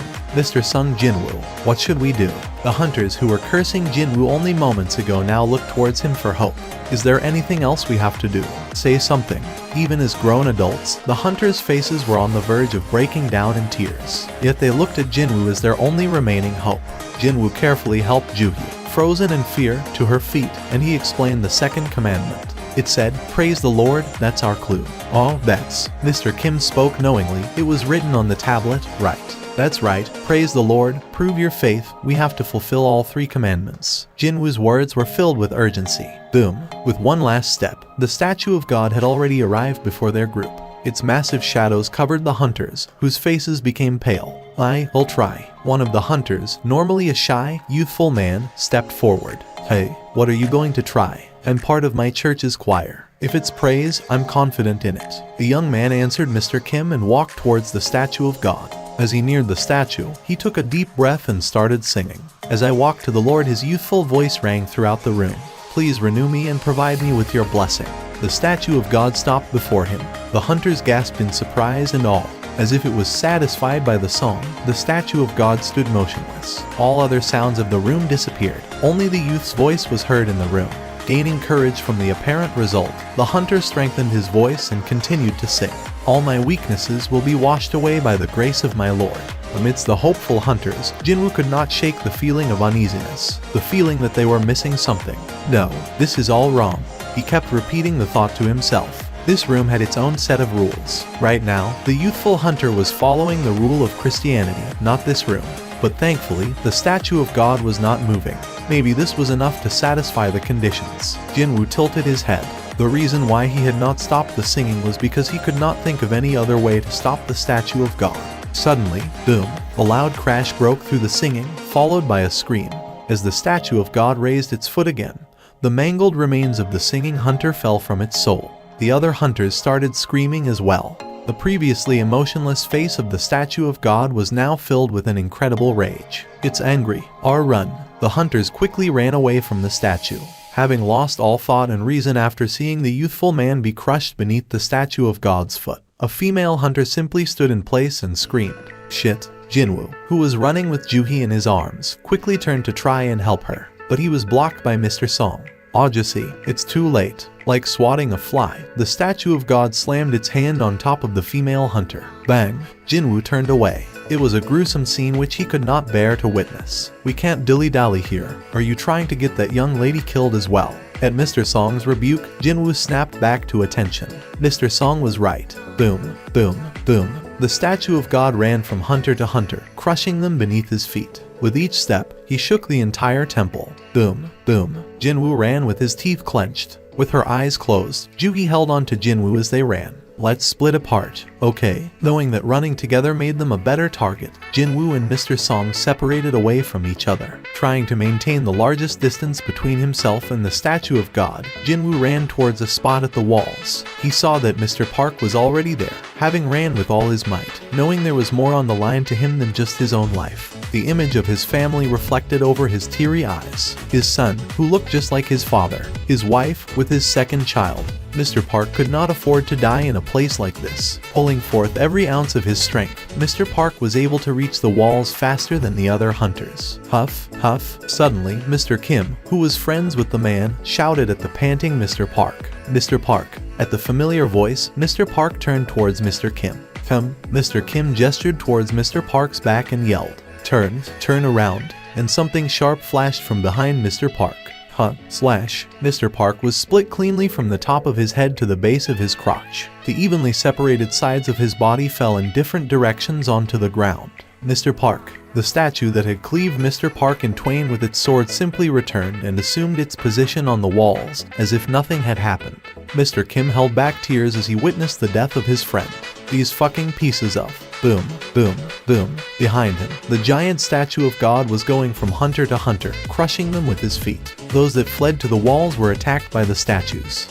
Jinwoo, what should we do? The hunters who were cursing Jinwoo only moments ago now looked towards him for hope. Is there anything else we have to do? Say something. Even as grown adults, the hunters' faces were on the verge of breaking down in tears. Yet they looked at Jinwoo as their only remaining hope. Jinwoo carefully helped Juhee, frozen in fear, to her feet, and he explained the second commandment. It said, praise the Lord, that's our clue. Oh, that's. Mr. Kim spoke knowingly. It was written on the tablet, right. That's right, praise the Lord, prove your faith, we have to fulfill all 3 commandments. Jinwoo's words were filled with urgency. Boom. With one last step, the statue of God had already arrived before their group. Its massive shadows covered the hunters, whose faces became pale. I'll try. One of the hunters, normally a shy, youthful man, stepped forward. Hey, what are you going to try? I'm part of my church's choir. If it's praise, I'm confident in it. The young man answered Mr. Kim and walked towards the statue of God. As he neared the statue, he took a deep breath and started singing. As I walked to the Lord, his youthful voice rang throughout the room. Please renew me and provide me with your blessing. The statue of God stopped before him. The hunters gasped in surprise and awe. As if it was satisfied by the song, the statue of God stood motionless. All other sounds of the room disappeared. Only the youth's voice was heard in the room. Gaining courage from the apparent result, the hunter strengthened his voice and continued to sing. All my weaknesses will be washed away by the grace of my Lord. Amidst the hopeful hunters, Jinwoo could not shake the feeling of uneasiness, the feeling that they were missing something. No, this is all wrong. He kept repeating the thought to himself. This room had its own set of rules. Right now, the youthful hunter was following the rule of Christianity, not this room. But thankfully, the statue of God was not moving. Maybe this was enough to satisfy the conditions. Jinwoo tilted his head. The reason why he had not stopped the singing was because he could not think of any other way to stop the statue of God. Suddenly, boom, a loud crash broke through the singing, followed by a scream. As the statue of God raised its foot again, the mangled remains of the singing hunter fell from its soul. The other hunters started screaming as well. The previously emotionless face of the statue of God was now filled with an incredible rage. "It's angry. Run." The hunters quickly ran away from the statue, having lost all thought and reason after seeing the youthful man be crushed beneath the statue of God's foot. A female hunter simply stood in place and screamed, "Shit!" Jinwoo, who was running with Juhee in his arms, quickly turned to try and help her, but he was blocked by Mr. Song. Obviously, it's too late. Like swatting a fly, the statue of God slammed its hand on top of the female hunter. Bang! Jinwoo turned away. It was a gruesome scene which he could not bear to witness. "We can't dilly-dally here. Are you trying to get that young lady killed as well?" At Mr. Song's rebuke, Jinwoo snapped back to attention. Mr. Song was right. Boom, boom, boom. The statue of God ran from hunter to hunter, crushing them beneath his feet. With each step, he shook the entire temple. Boom, boom. Jinwoo ran with his teeth clenched. With her eyes closed, Juhee held on to Jinwoo as they ran. "Let's split apart." "Okay." Knowing that running together made them a better target, Jinwoo and Mr. Song separated away from each other. Trying to maintain the largest distance between himself and the statue of God, Jinwoo ran towards a spot at the walls. He saw that Mr. Park was already there, having ran with all his might, knowing there was more on the line to him than just his own life. The image of his family reflected over his teary eyes. His son, who looked just like his father. His wife, with his second child. Mr. Park could not afford to die in a place like this. Pulling forth every ounce of his strength, Mr. Park was able to reach the walls faster than the other hunters. Huff, huff. Suddenly, Mr. Kim, who was friends with the man, shouted at the panting Mr. Park. "Mr. Park." At the familiar voice, Mr. Park turned towards Mr. Kim. "Come." Mr. Kim gestured towards Mr. Park's back and yelled, Turn around." And something sharp flashed from behind Mr. Park. Mr. Park was split cleanly from the top of his head to the base of his crotch. The evenly separated sides of his body fell in different directions onto the ground. Mr. Park. The statue that had cleaved Mr. Park in twain with its sword simply returned and assumed its position on the walls, as if nothing had happened. Mr. Kim held back tears as he witnessed the death of his friend. These fucking pieces of... Boom, boom, boom. Behind him, the giant statue of God was going from hunter to hunter, crushing them with his feet. Those that fled to the walls were attacked by the statues.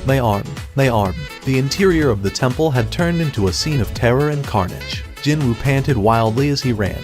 My arm. The interior of the temple had turned into a scene of terror and carnage. Jinwoo panted wildly as he ran,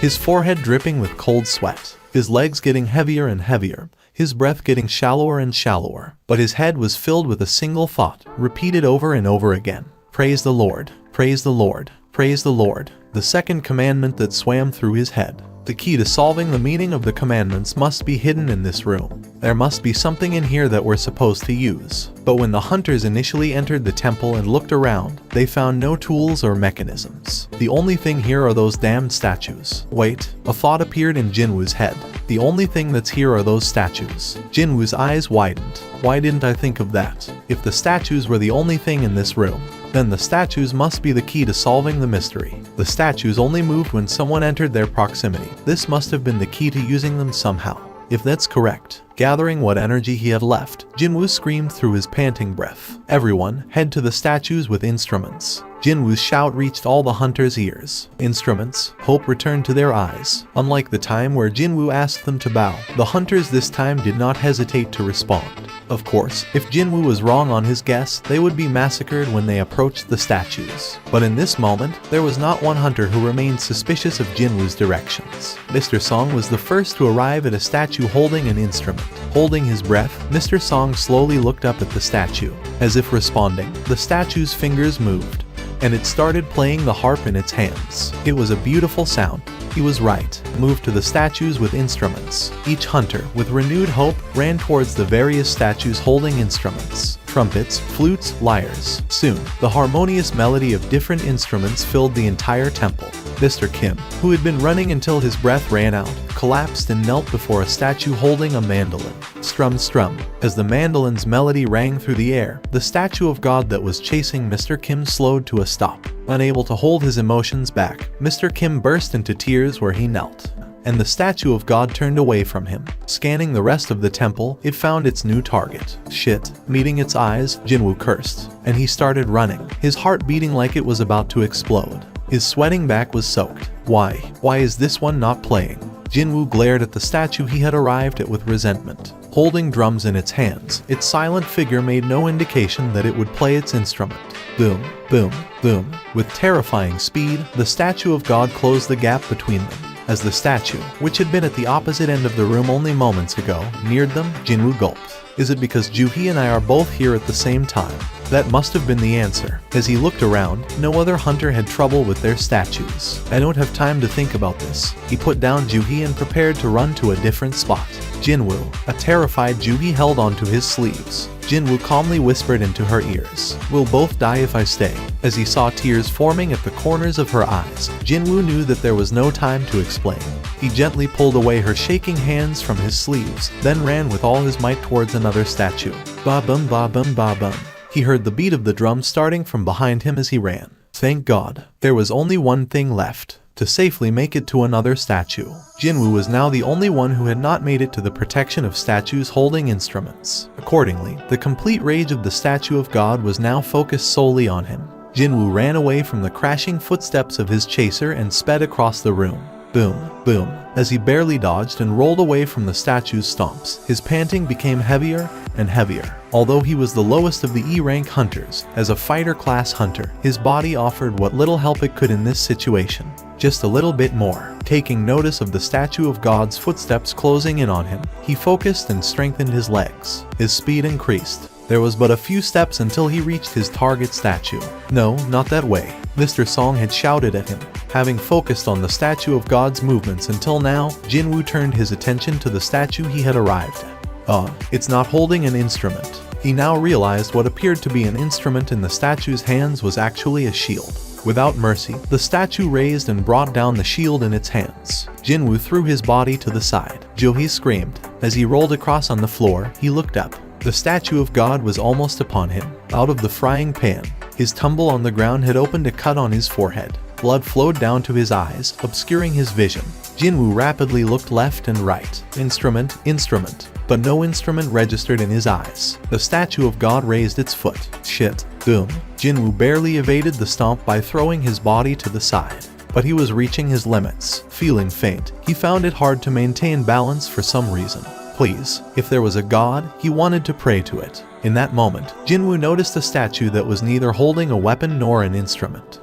his forehead dripping with cold sweat, his legs getting heavier and heavier, his breath getting shallower and shallower. But his head was filled with a single thought, repeated over and over again. Praise the Lord, praise the Lord, praise the Lord. The second commandment that swam through his head. The key to solving the meaning of the commandments must be hidden in this room. There must be something in here that we're supposed to use. But when the hunters initially entered the temple and looked around, they found no tools or mechanisms. The only thing here are those damned statues. Wait, a thought appeared in Jinwoo's head. The only thing that's here are those statues. Jinwoo's eyes widened. Why didn't I think of that? If the statues were the only thing in this room, then the statues must be the key to solving the mystery. The statues only moved when someone entered their proximity. This must have been the key to using them somehow. If that's correct, gathering what energy he had left, Jinwoo screamed through his panting breath. Everyone, head to the statues with instruments. Jinwoo's shout reached all the hunters' ears. Instruments. Hope returned to their eyes. Unlike the time where Jinwoo asked them to bow, the hunters this time did not hesitate to respond. Of course, if Jinwoo was wrong on his guess, they would be massacred when they approached the statues. But in this moment, there was not one hunter who remained suspicious of Jinwoo's directions. Mr. Song was the first to arrive at a statue holding an instrument. Holding his breath, Mr. Song slowly looked up at the statue. As if responding, the statue's fingers moved, and it started playing the harp in its hands. It was a beautiful sound. He was right. Moved to the statues with instruments. Each hunter, with renewed hope, ran towards the various statues holding instruments. Trumpets, flutes, lyres. Soon, the harmonious melody of different instruments filled the entire temple. Mr. Kim, who had been running until his breath ran out, collapsed and knelt before a statue holding a mandolin. Strum, strum. As the mandolin's melody rang through the air, the statue of God that was chasing Mr. Kim slowed to a stop. Unable to hold his emotions back, Mr. Kim burst into tears where he knelt, and the statue of God turned away from him. Scanning the rest of the temple, it found its new target. Shit. Meeting its eyes, Jinwoo cursed, and he started running, his heart beating like it was about to explode. His sweating back was soaked. Why is this one not playing? Jinwoo glared at the statue he had arrived at with resentment. Holding drums in its hands, its silent figure made no indication that it would play its instrument. Boom, boom, boom. With terrifying speed, the statue of God closed the gap between them. As the statue, which had been at the opposite end of the room only moments ago, neared them, Jinwoo gulped. Is it because Juhee and I are both here at the same time? That must have been the answer. As he looked around, no other hunter had trouble with their statues. I don't have time to think about this. He put down Juhee and prepared to run to a different spot. Jinwoo, a terrified Juhee, held onto his sleeves. Jinwoo calmly whispered into her ears, "We'll both die if I stay." As he saw tears forming at the corners of her eyes, Jinwoo knew that there was no time to explain. He gently pulled away her shaking hands from his sleeves, then ran with all his might towards another statue. Ba-bum, ba-bum, ba-bum. He heard the beat of the drum starting from behind him as he ran. Thank God. There was only one thing left: to safely make it to another statue. Jinwoo was now the only one who had not made it to the protection of statues holding instruments. Accordingly, the complete rage of the statue of God was now focused solely on him. Jinwoo ran away from the crashing footsteps of his chaser and sped across the room. Boom, boom. As he barely dodged and rolled away from the statue's stomps, his panting became heavier and heavier. Although he was the lowest of the E-rank hunters, as a fighter-class hunter, his body offered what little help it could in this situation. Just a little bit more. Taking notice of the statue of God's footsteps closing in on him, he focused and strengthened his legs. His speed increased. There was but a few steps until he reached his target statue. No, not that way, Mr. Song had shouted at him. Having focused on the statue of God's movements until now, Jinwoo turned his attention to the statue he had arrived at. It's not holding an instrument. He now realized what appeared to be an instrument in the statue's hands was actually a shield. Without mercy, the statue raised and brought down the shield in its hands. Jinwoo threw his body to the side. Juhee screamed. As he rolled across on the floor, he looked up. The statue of God was almost upon him, out of the frying pan. His tumble on the ground had opened a cut on his forehead. Blood flowed down to his eyes, obscuring his vision. Jinwoo rapidly looked left and right. Instrument, instrument. But no instrument registered in his eyes. The statue of God raised its foot. Shit. Boom. Jinwoo barely evaded the stomp by throwing his body to the side. But he was reaching his limits. Feeling faint, he found it hard to maintain balance for some reason. Please, if there was a god, he wanted to pray to it. In that moment, Jinwoo noticed a statue that was neither holding a weapon nor an instrument.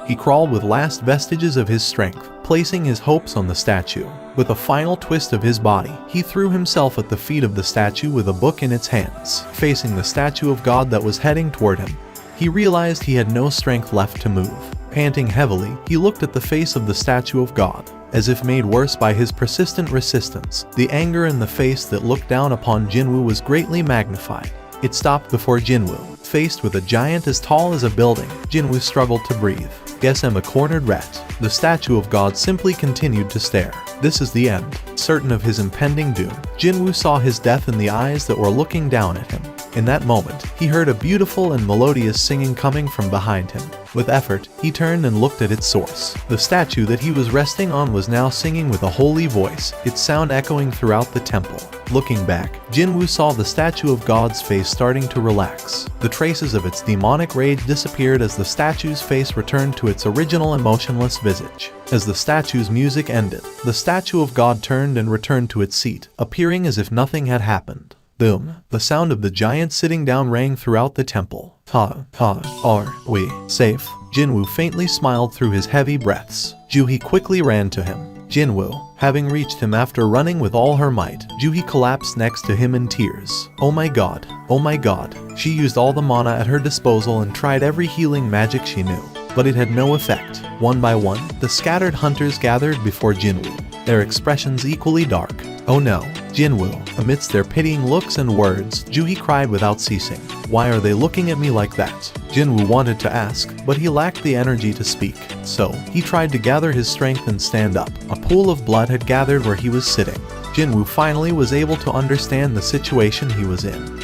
He crawled with last vestiges of his strength, placing his hopes on the statue. With a final twist of his body, he threw himself at the feet of the statue with a book in its hands. Facing the statue of God that was heading toward him, he realized he had no strength left to move. Panting heavily, he looked at the face of the statue of God. As if made worse by his persistent resistance, the anger in the face that looked down upon Jinwoo was greatly magnified. It stopped before Jinwoo. Faced with a giant as tall as a building, Jinwoo struggled to breathe. Guess I'm a cornered rat. The statue of God simply continued to stare. This is the end. Certain of his impending doom, Jinwoo saw his death in the eyes that were looking down at him. In that moment, he heard a beautiful and melodious singing coming from behind him. With effort, he turned and looked at its source. The statue that he was resting on was now singing with a holy voice, its sound echoing throughout the temple. Looking back, Jinwoo saw the statue of God's face starting to relax. The traces of its demonic rage disappeared as the statue's face returned to its original emotionless visage. As the statue's music ended, the statue of God turned and returned to its seat, appearing as if nothing had happened. Boom. The sound of the giant sitting down rang throughout the temple. Are we safe? Jinwoo faintly smiled through his heavy breaths. Juhee quickly ran to him. Jinwoo, having reached him after running with all her might, Juhee collapsed next to him in tears. Oh my god. Oh my god. She used all the mana at her disposal and tried every healing magic she knew, but it had no effect. One by one, the scattered hunters gathered before Jinwoo, their expressions equally dark. Oh no. Jinwoo, amidst their pitying looks and words, Juhee cried without ceasing. Why are they looking at me like that? Jinwoo wanted to ask, but he lacked the energy to speak. So, he tried to gather his strength and stand up. A pool of blood had gathered where he was sitting. Jinwoo finally was able to understand the situation he was in.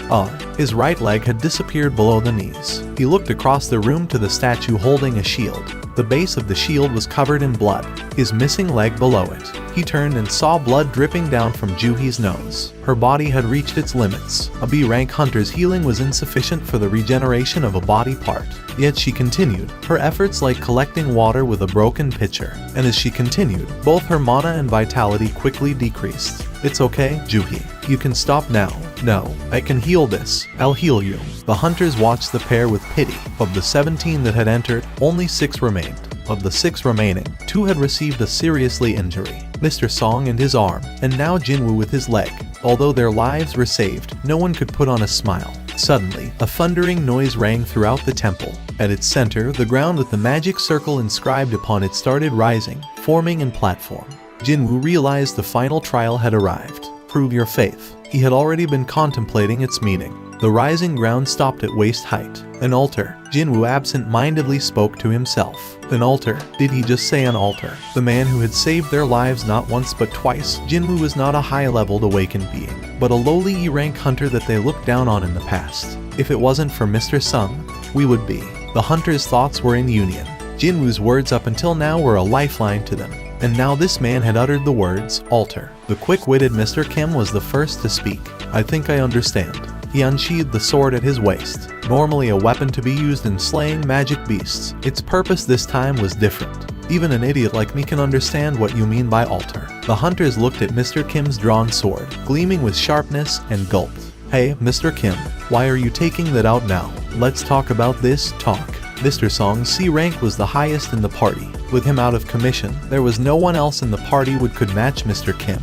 His right leg had disappeared below the knees. He looked across the room to the statue holding a shield. The base of the shield was covered in blood, his missing leg below it. He turned and saw blood dripping down from Juhi's nose. Her body had reached its limits. A B-rank hunter's healing was insufficient for the regeneration of a body part. Yet she continued, her efforts like collecting water with a broken pitcher. And as she continued, both her mana and vitality quickly decreased. It's okay, Juhi. You can stop now. No, I can heal this. I'll heal you. The hunters watched the pair with pity. Of the 17 that had entered, only 6 remained. Of the 6 remaining, 2 had received a seriously injury. Mr. Song and his arm, and now Jinwoo with his leg. Although their lives were saved, no one could put on a smile. Suddenly, a thundering noise rang throughout the temple. At its center, the ground with the magic circle inscribed upon it started rising, forming in platform. Jinwoo realized the final trial had arrived. Prove your faith. He had already been contemplating its meaning. The rising ground stopped at waist height. An altar. Jinwoo absent-mindedly spoke to himself. An altar? Did he just say an altar? The man who had saved their lives not once but twice. Jinwoo was not a high-leveled awakened being, but a lowly E-rank hunter that they looked down on in the past. If it wasn't for Mr. Sung, we would be. The hunter's thoughts were in union. Jinwoo's words up until now were a lifeline to them. And now this man had uttered the words, altar. The quick-witted Mr. Kim was the first to speak. I think I understand. He unsheathed the sword at his waist, normally a weapon to be used in slaying magic beasts. Its purpose this time was different. Even an idiot like me can understand what you mean by altar. The hunters looked at Mr. Kim's drawn sword, gleaming with sharpness, and gulped. Hey, Mr. Kim, why are you taking that out now? Let's talk about this, talk. Mr. Song's C rank was the highest in the party. With him out of commission, there was no one else in the party who could match Mr. Kim,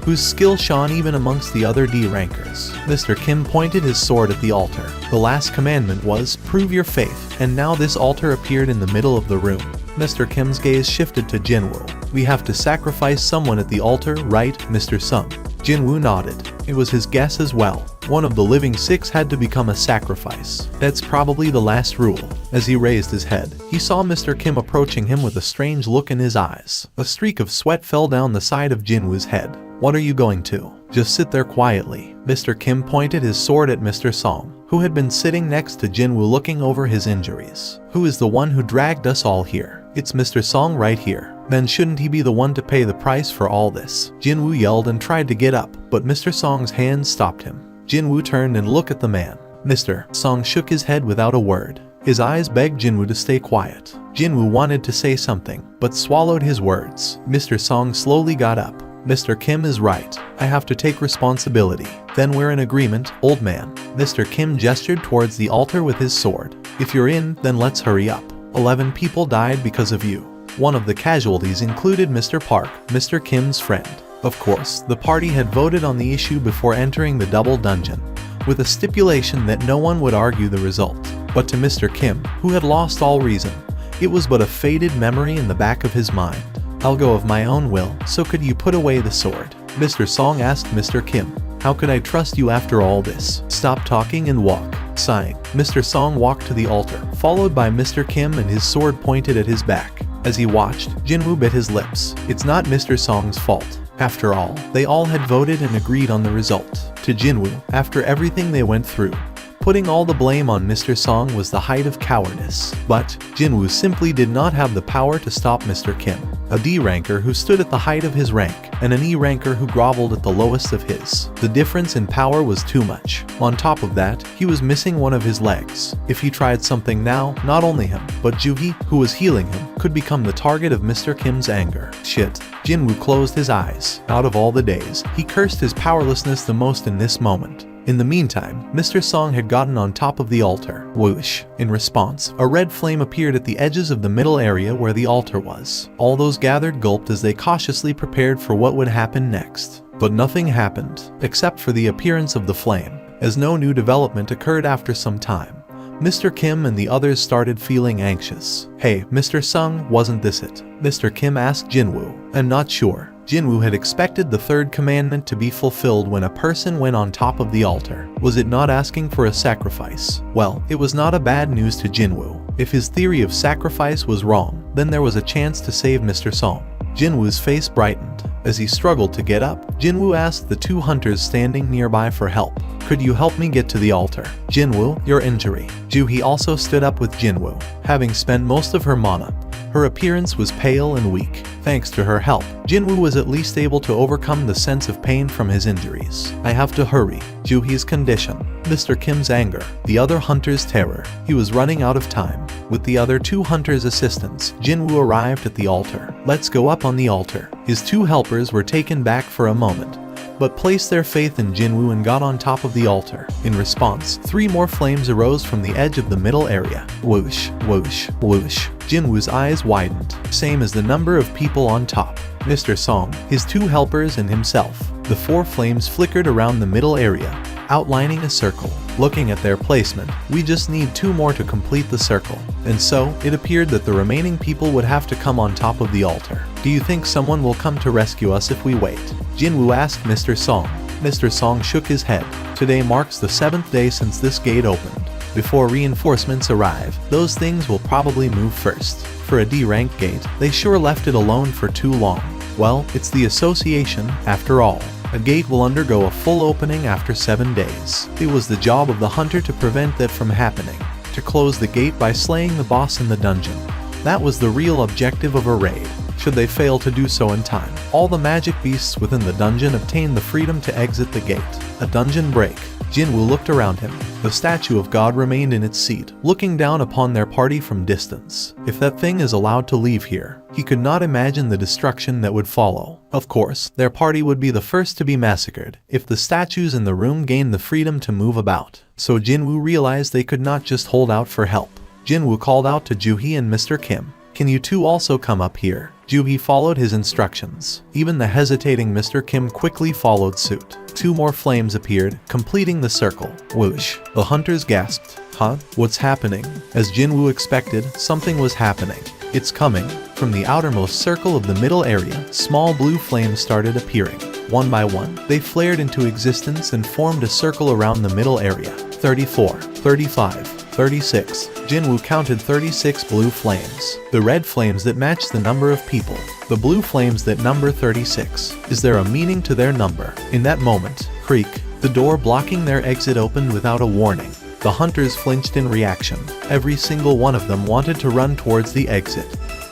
whose skill shone even amongst the other D rankers. Mr. Kim pointed his sword at the altar. The last commandment was, prove your faith, and now this altar appeared in the middle of the room. Mr. Kim's gaze shifted to Jinwoo. We have to sacrifice someone at the altar, right, Mr. Sung? Jinwoo nodded. It was his guess as well. One of the living 6 had to become a sacrifice. That's probably the last rule. As he raised his head, he saw Mr. Kim approaching him with a strange look in his eyes. A streak of sweat fell down the side of Jinwoo's head. What are you going to? Just sit there quietly. Mr. Kim pointed his sword at Mr. Song, who had been sitting next to Jinwoo looking over his injuries. Who is the one who dragged us all here? It's Mr. Song right here. Then shouldn't he be the one to pay the price for all this? Jinwoo yelled and tried to get up, but Mr. Song's hands stopped him. Jinwoo turned and looked at the man. Mr. Song shook his head without a word. His eyes begged Jinwoo to stay quiet. Jinwoo wanted to say something, but swallowed his words. Mr. Song slowly got up. Mr. Kim is right. I have to take responsibility. Then we're in agreement, old man. Mr. Kim gestured towards the altar with his sword. If you're in, then let's hurry up. 11 people died because of you. One of the casualties included Mr. Park, Mr. Kim's friend. Of course, the party had voted on the issue before entering the double dungeon, with a stipulation that no one would argue the result. But to Mr. Kim, who had lost all reason, it was but a faded memory in the back of his mind. I'll go of my own will, so could you put away the sword? Mr. Song asked Mr. Kim. How could I trust you after all this? Stop talking and walk. Sighing, Mr. Song walked to the altar, followed by Mr. Kim and his sword pointed at his back. As he watched, Jinwoo bit his lips. It's not Mr. Song's fault. After all, they all had voted and agreed on the result. To Jinwoo, after everything they went through, putting all the blame on Mr. Song was the height of cowardice. But Jinwoo simply did not have the power to stop Mr. Kim, a D ranker who stood at the height of his rank, and an E ranker who groveled at the lowest of his. The difference in power was too much. On top of that, he was missing one of his legs. If he tried something now, not only him, but Juhi, who was healing him, could become the target of Mr. Kim's anger. Shit. Jinwoo closed his eyes. Out of all the days, he cursed his powerlessness the most in this moment. In the meantime, Mr. Song had gotten on top of the altar. Whoosh. In response, a red flame appeared at the edges of the middle area where the altar was. All those gathered gulped as they cautiously prepared for what would happen next. But nothing happened, except for the appearance of the flame. As no new development occurred after some time, Mr. Kim and the others started feeling anxious. Hey, Mr. Sung, wasn't this it? Mr. Kim asked Jinwoo. I'm not sure. Jinwoo had expected the third commandment to be fulfilled when a person went on top of the altar. Was it not asking for a sacrifice? Well, it was not a bad news to Jinwoo. If his theory of sacrifice was wrong, then there was a chance to save Mr. Song. Jinwoo's face brightened. As he struggled to get up, Jinwoo asked the two hunters standing nearby for help. "Could you help me get to the altar? Jinwoo, your injury." Juhee also stood up with Jinwoo, having spent most of her mana. Her appearance was pale and weak. Thanks to her help, Jinwoo was at least able to overcome the sense of pain from his injuries. "I have to hurry." Juhee's condition, Mr. Kim's anger, the other hunter's terror. He was running out of time. With the other two hunters' assistants, Jinwoo arrived at the altar. "Let's go up on the altar." His two helpers were taken back for a moment, but placed their faith in Jinwoo and got on top of the altar. In response, 3 more flames arose from the edge of the middle area. Whoosh, whoosh, whoosh. Jinwoo's eyes widened, same as the number of people on top. Mr. Song, his 2 helpers and himself. The 4 flames flickered around the middle area, outlining a circle. Looking at their placement, we just need 2 more to complete the circle. And so, it appeared that the remaining people would have to come on top of the altar. "Do you think someone will come to rescue us if we wait?" Jinwoo asked Mr. Song. Mr. Song shook his head. "Today marks the 7th day since this gate opened. Before reinforcements arrive, those things will probably move first. For a D-rank gate, they sure left it alone for too long. Well, it's the association, after all. A gate will undergo a full opening after 7 days. It was the job of the hunter to prevent that from happening, to close the gate by slaying the boss in the dungeon. That was the real objective of a raid. Should they fail to do so in time, all the magic beasts within the dungeon obtain the freedom to exit the gate. A dungeon break. Jinwoo looked around him. The statue of God remained in its seat, looking down upon their party from distance. If that thing is allowed to leave here, he could not imagine the destruction that would follow. Of course, their party would be the first to be massacred if the statues in the room gained the freedom to move about. So Jinwoo realized they could not just hold out for help. Jinwoo called out to Juhee and Mr. Kim. "Can you two also come up here?" Juhee followed his instructions. Even the hesitating Mr. Kim quickly followed suit. 2 more flames appeared, completing the circle. Whoosh. The hunters gasped. "Huh? What's happening?" As Jinwoo expected, something was happening. "It's coming." From the outermost circle of the middle area, small blue flames started appearing. One by one, they flared into existence and formed a circle around the middle area. 34, 35, 36. Jinwoo counted 36 blue flames. The red flames that match the number of people. The blue flames that number 36. Is there a meaning to their number? In that moment, creak, the door blocking their exit opened without a warning. The hunters flinched in reaction. Every single one of them wanted to run towards the exit.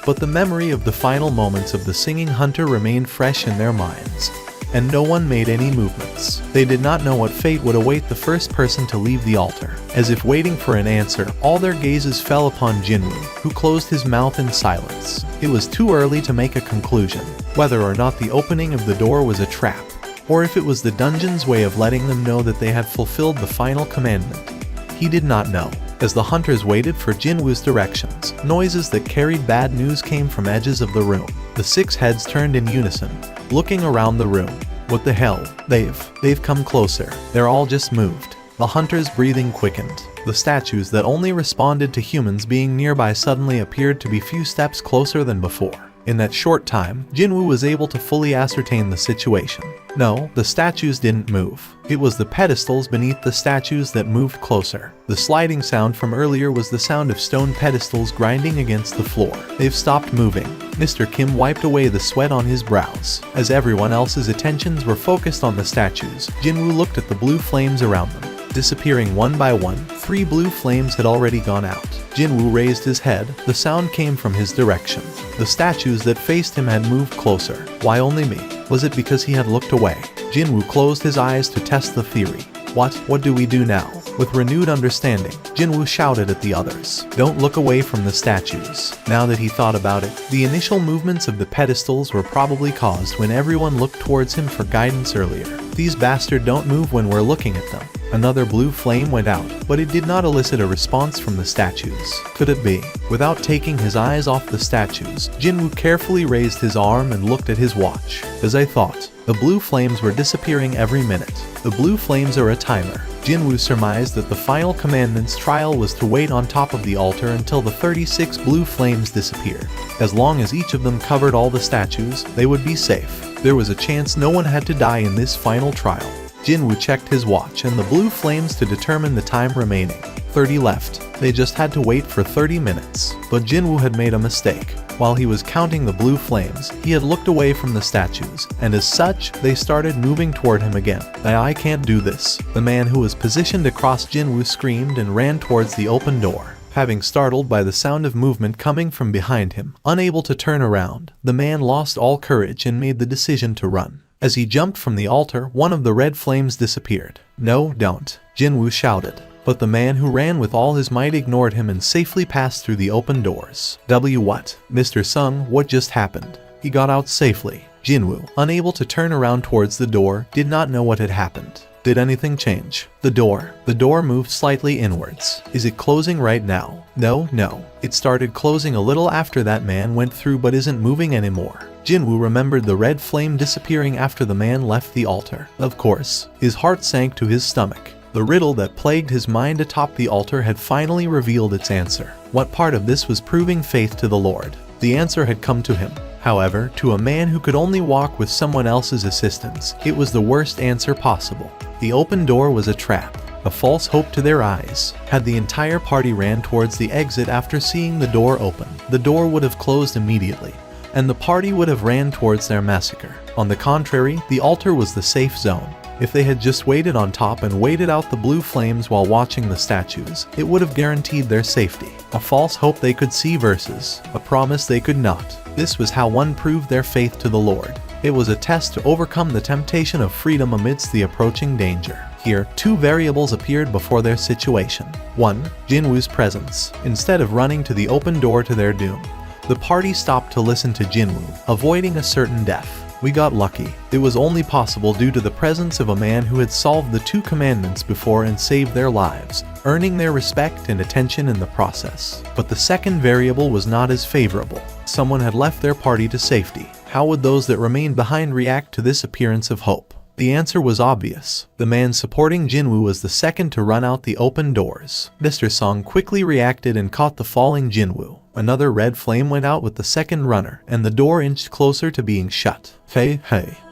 But the memory of the final moments of the singing hunter remained fresh in their minds, and no one made any movements. They did not know what fate would await the first person to leave the altar. As if waiting for an answer, all their gazes fell upon Jinwoo, who closed his mouth in silence. It was too early to make a conclusion, whether or not the opening of the door was a trap, or if it was the dungeon's way of letting them know that they had fulfilled the final commandment. He did not know. As the hunters waited for Jinwoo's directions, noises that carried bad news came from edges of the room. The 6 heads turned in unison, looking around the room. "What the hell? They've come closer. They're all just moved." The hunters' breathing quickened. The statues that only responded to humans being nearby suddenly appeared to be few steps closer than before. In that short time, Jinwoo was able to fully ascertain the situation. No, the statues didn't move. It was the pedestals beneath the statues that moved closer. The sliding sound from earlier was the sound of stone pedestals grinding against the floor. "They've stopped moving." Mr. Kim wiped away the sweat on his brows. As everyone else's attentions were focused on the statues, Jinwoo looked at the blue flames around them. Disappearing one by one, 3 blue flames had already gone out. Jinwoo raised his head. The sound came from his direction. The statues that faced him had moved closer. Why only me? Was it because he had looked away? Jinwoo closed his eyes to test the theory. What do we do now? With renewed understanding, Jinwoo shouted at the others. "Don't look away from the statues." Now that he thought about it, the initial movements of the pedestals were probably caused when everyone looked towards him for guidance earlier. "These bastards don't move when we're looking at them." Another blue flame went out, but it did not elicit a response from the statues. Could it be? Without taking his eyes off the statues, Jinwoo carefully raised his arm and looked at his watch. As I thought, the blue flames were disappearing every minute. The blue flames are a timer. Jinwoo surmised that the final commandment's trial was to wait on top of the altar until the 36 blue flames disappeared. As long as each of them covered all the statues, they would be safe. There was a chance no one had to die in this final trial. Jinwoo checked his watch and the blue flames to determine the time remaining. 30 left. They just had to wait for 30 minutes. But Jinwoo had made a mistake. While he was counting the blue flames, he had looked away from the statues, and as such, they started moving toward him again. I can't do this. The man who was positioned across Jinwoo screamed and ran towards the open door. Having startled by the sound of movement coming from behind him, unable to turn around, the man lost all courage and made the decision to run. As he jumped from the altar, one of the red flames disappeared. "No, don't," Jinwoo shouted. But the man who ran with all his might ignored him and safely passed through the open doors. What? Mr. Sung, what just happened? He got out safely. Jinwoo, unable to turn around towards the door, did not know what had happened. Did anything change? The door moved slightly inwards. Is it closing right now? No. It started closing a little after that man went through but isn't moving anymore. Jinwoo remembered the red flame disappearing after the man left the altar. Of course, his heart sank to his stomach. The riddle that plagued his mind atop the altar had finally revealed its answer. What part of this was proving faith to the Lord? The answer had come to him. However, to a man who could only walk with someone else's assistance, it was the worst answer possible. The open door was a trap, a false hope to their eyes. Had the entire party ran towards the exit after seeing the door open, the door would have closed immediately, and the party would have ran towards their massacre. On the contrary, the altar was the safe zone. If they had just waited on top and waited out the blue flames while watching the statues, it would have guaranteed their safety. A false hope they could see versus a promise they could not. This was how one proved their faith to the Lord. It was a test to overcome the temptation of freedom amidst the approaching danger. Here, two variables appeared before their situation. 1. Jinwoo's presence. Instead of running to the open door to their doom, the party stopped to listen to Jinwoo, avoiding a certain death. We got lucky. It was only possible due to the presence of a man who had solved the 2 commandments before and saved their lives, earning their respect and attention in the process. But the second variable was not as favorable. Someone had left their party to safety. How would those that remained behind react to this appearance of hope? The answer was obvious. The man supporting Jinwoo was the second to run out the open doors. Mr. Song quickly reacted and caught the falling Jinwoo. Another red flame went out with the second runner, and the door inched closer to being shut. Hey.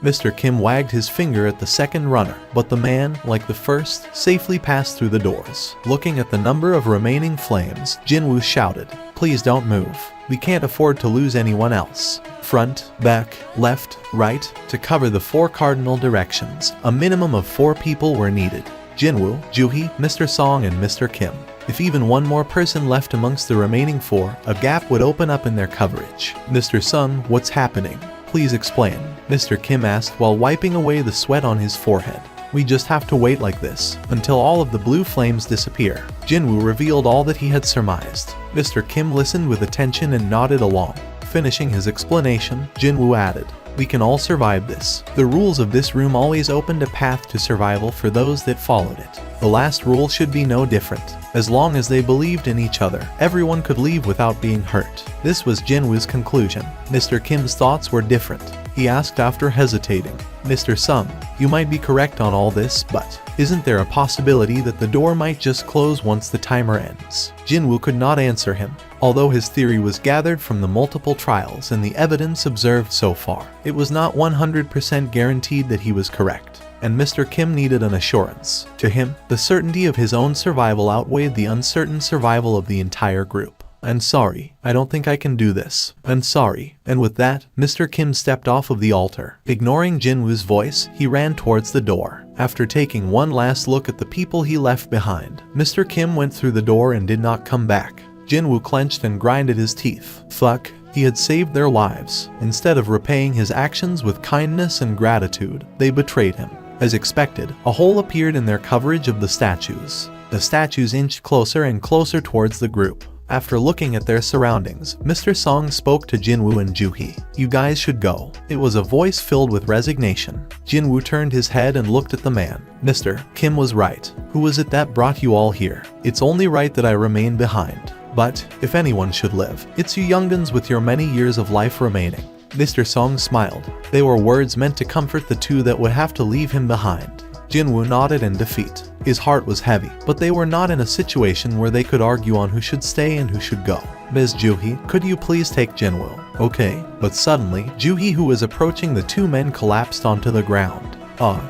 Mr. Kim wagged his finger at the second runner, but the man, like the first, safely passed through the doors. Looking at the number of remaining flames, Jinwoo shouted, "Please don't move. We can't afford to lose anyone else." Front, back, left, right, to cover the 4 cardinal directions, a minimum of 4 people were needed. Jinwoo, Juhee, Mr. Song, and Mr. Kim. If even one more person left amongst the remaining 4, a gap would open up in their coverage. Mr. Sung, what's happening? Please explain, Mr. Kim asked while wiping away the sweat on his forehead. We just have to wait like this, until all of the blue flames disappear. Jinwoo revealed all that he had surmised. Mr. Kim listened with attention and nodded along. Finishing his explanation, Jinwoo added, "We can all survive this. The rules of this room always opened a path to survival for those that followed it. The last rule should be no different. As long as they believed in each other, everyone could leave without being hurt." This was Jinwoo's conclusion. Mr. Kim's thoughts were different. He asked after hesitating, "Mr. Sung, you might be correct on all this, but isn't there a possibility that the door might just close once the timer ends?" Jinwoo could not answer him. Although his theory was gathered from the multiple trials and the evidence observed so far, it was not 100% guaranteed that he was correct, and Mr. Kim needed an assurance. To him, the certainty of his own survival outweighed the uncertain survival of the entire group. "I'm sorry, I don't think I can do this. I'm sorry." And with that, Mr. Kim stepped off of the altar. Ignoring Jinwoo's voice, he ran towards the door. After taking one last look at the people he left behind, Mr. Kim went through the door and did not come back. Jinwoo clenched and grinded his teeth. Fuck. He had saved their lives. Instead of repaying his actions with kindness and gratitude, they betrayed him. As expected, a hole appeared in their coverage of the statues. The statues inched closer and closer towards the group. After looking at their surroundings, Mr. Song spoke to Jinwoo and Juhee. "You guys should go." It was a voice filled with resignation. Jinwoo turned his head and looked at the man. "Mr. Kim was right. Who was it that brought you all here? It's only right that I remain behind. But, if anyone should live, it's you young'uns with your many years of life remaining." Mr. Song smiled. They were words meant to comfort the 2 that would have to leave him behind. Jinwoo nodded in defeat. His heart was heavy, but they were not in a situation where they could argue on who should stay and who should go. "Ms. Juhee, could you please take Jinwoo?" "Okay." But suddenly, Juhee, who was approaching the 2 men, collapsed onto the ground.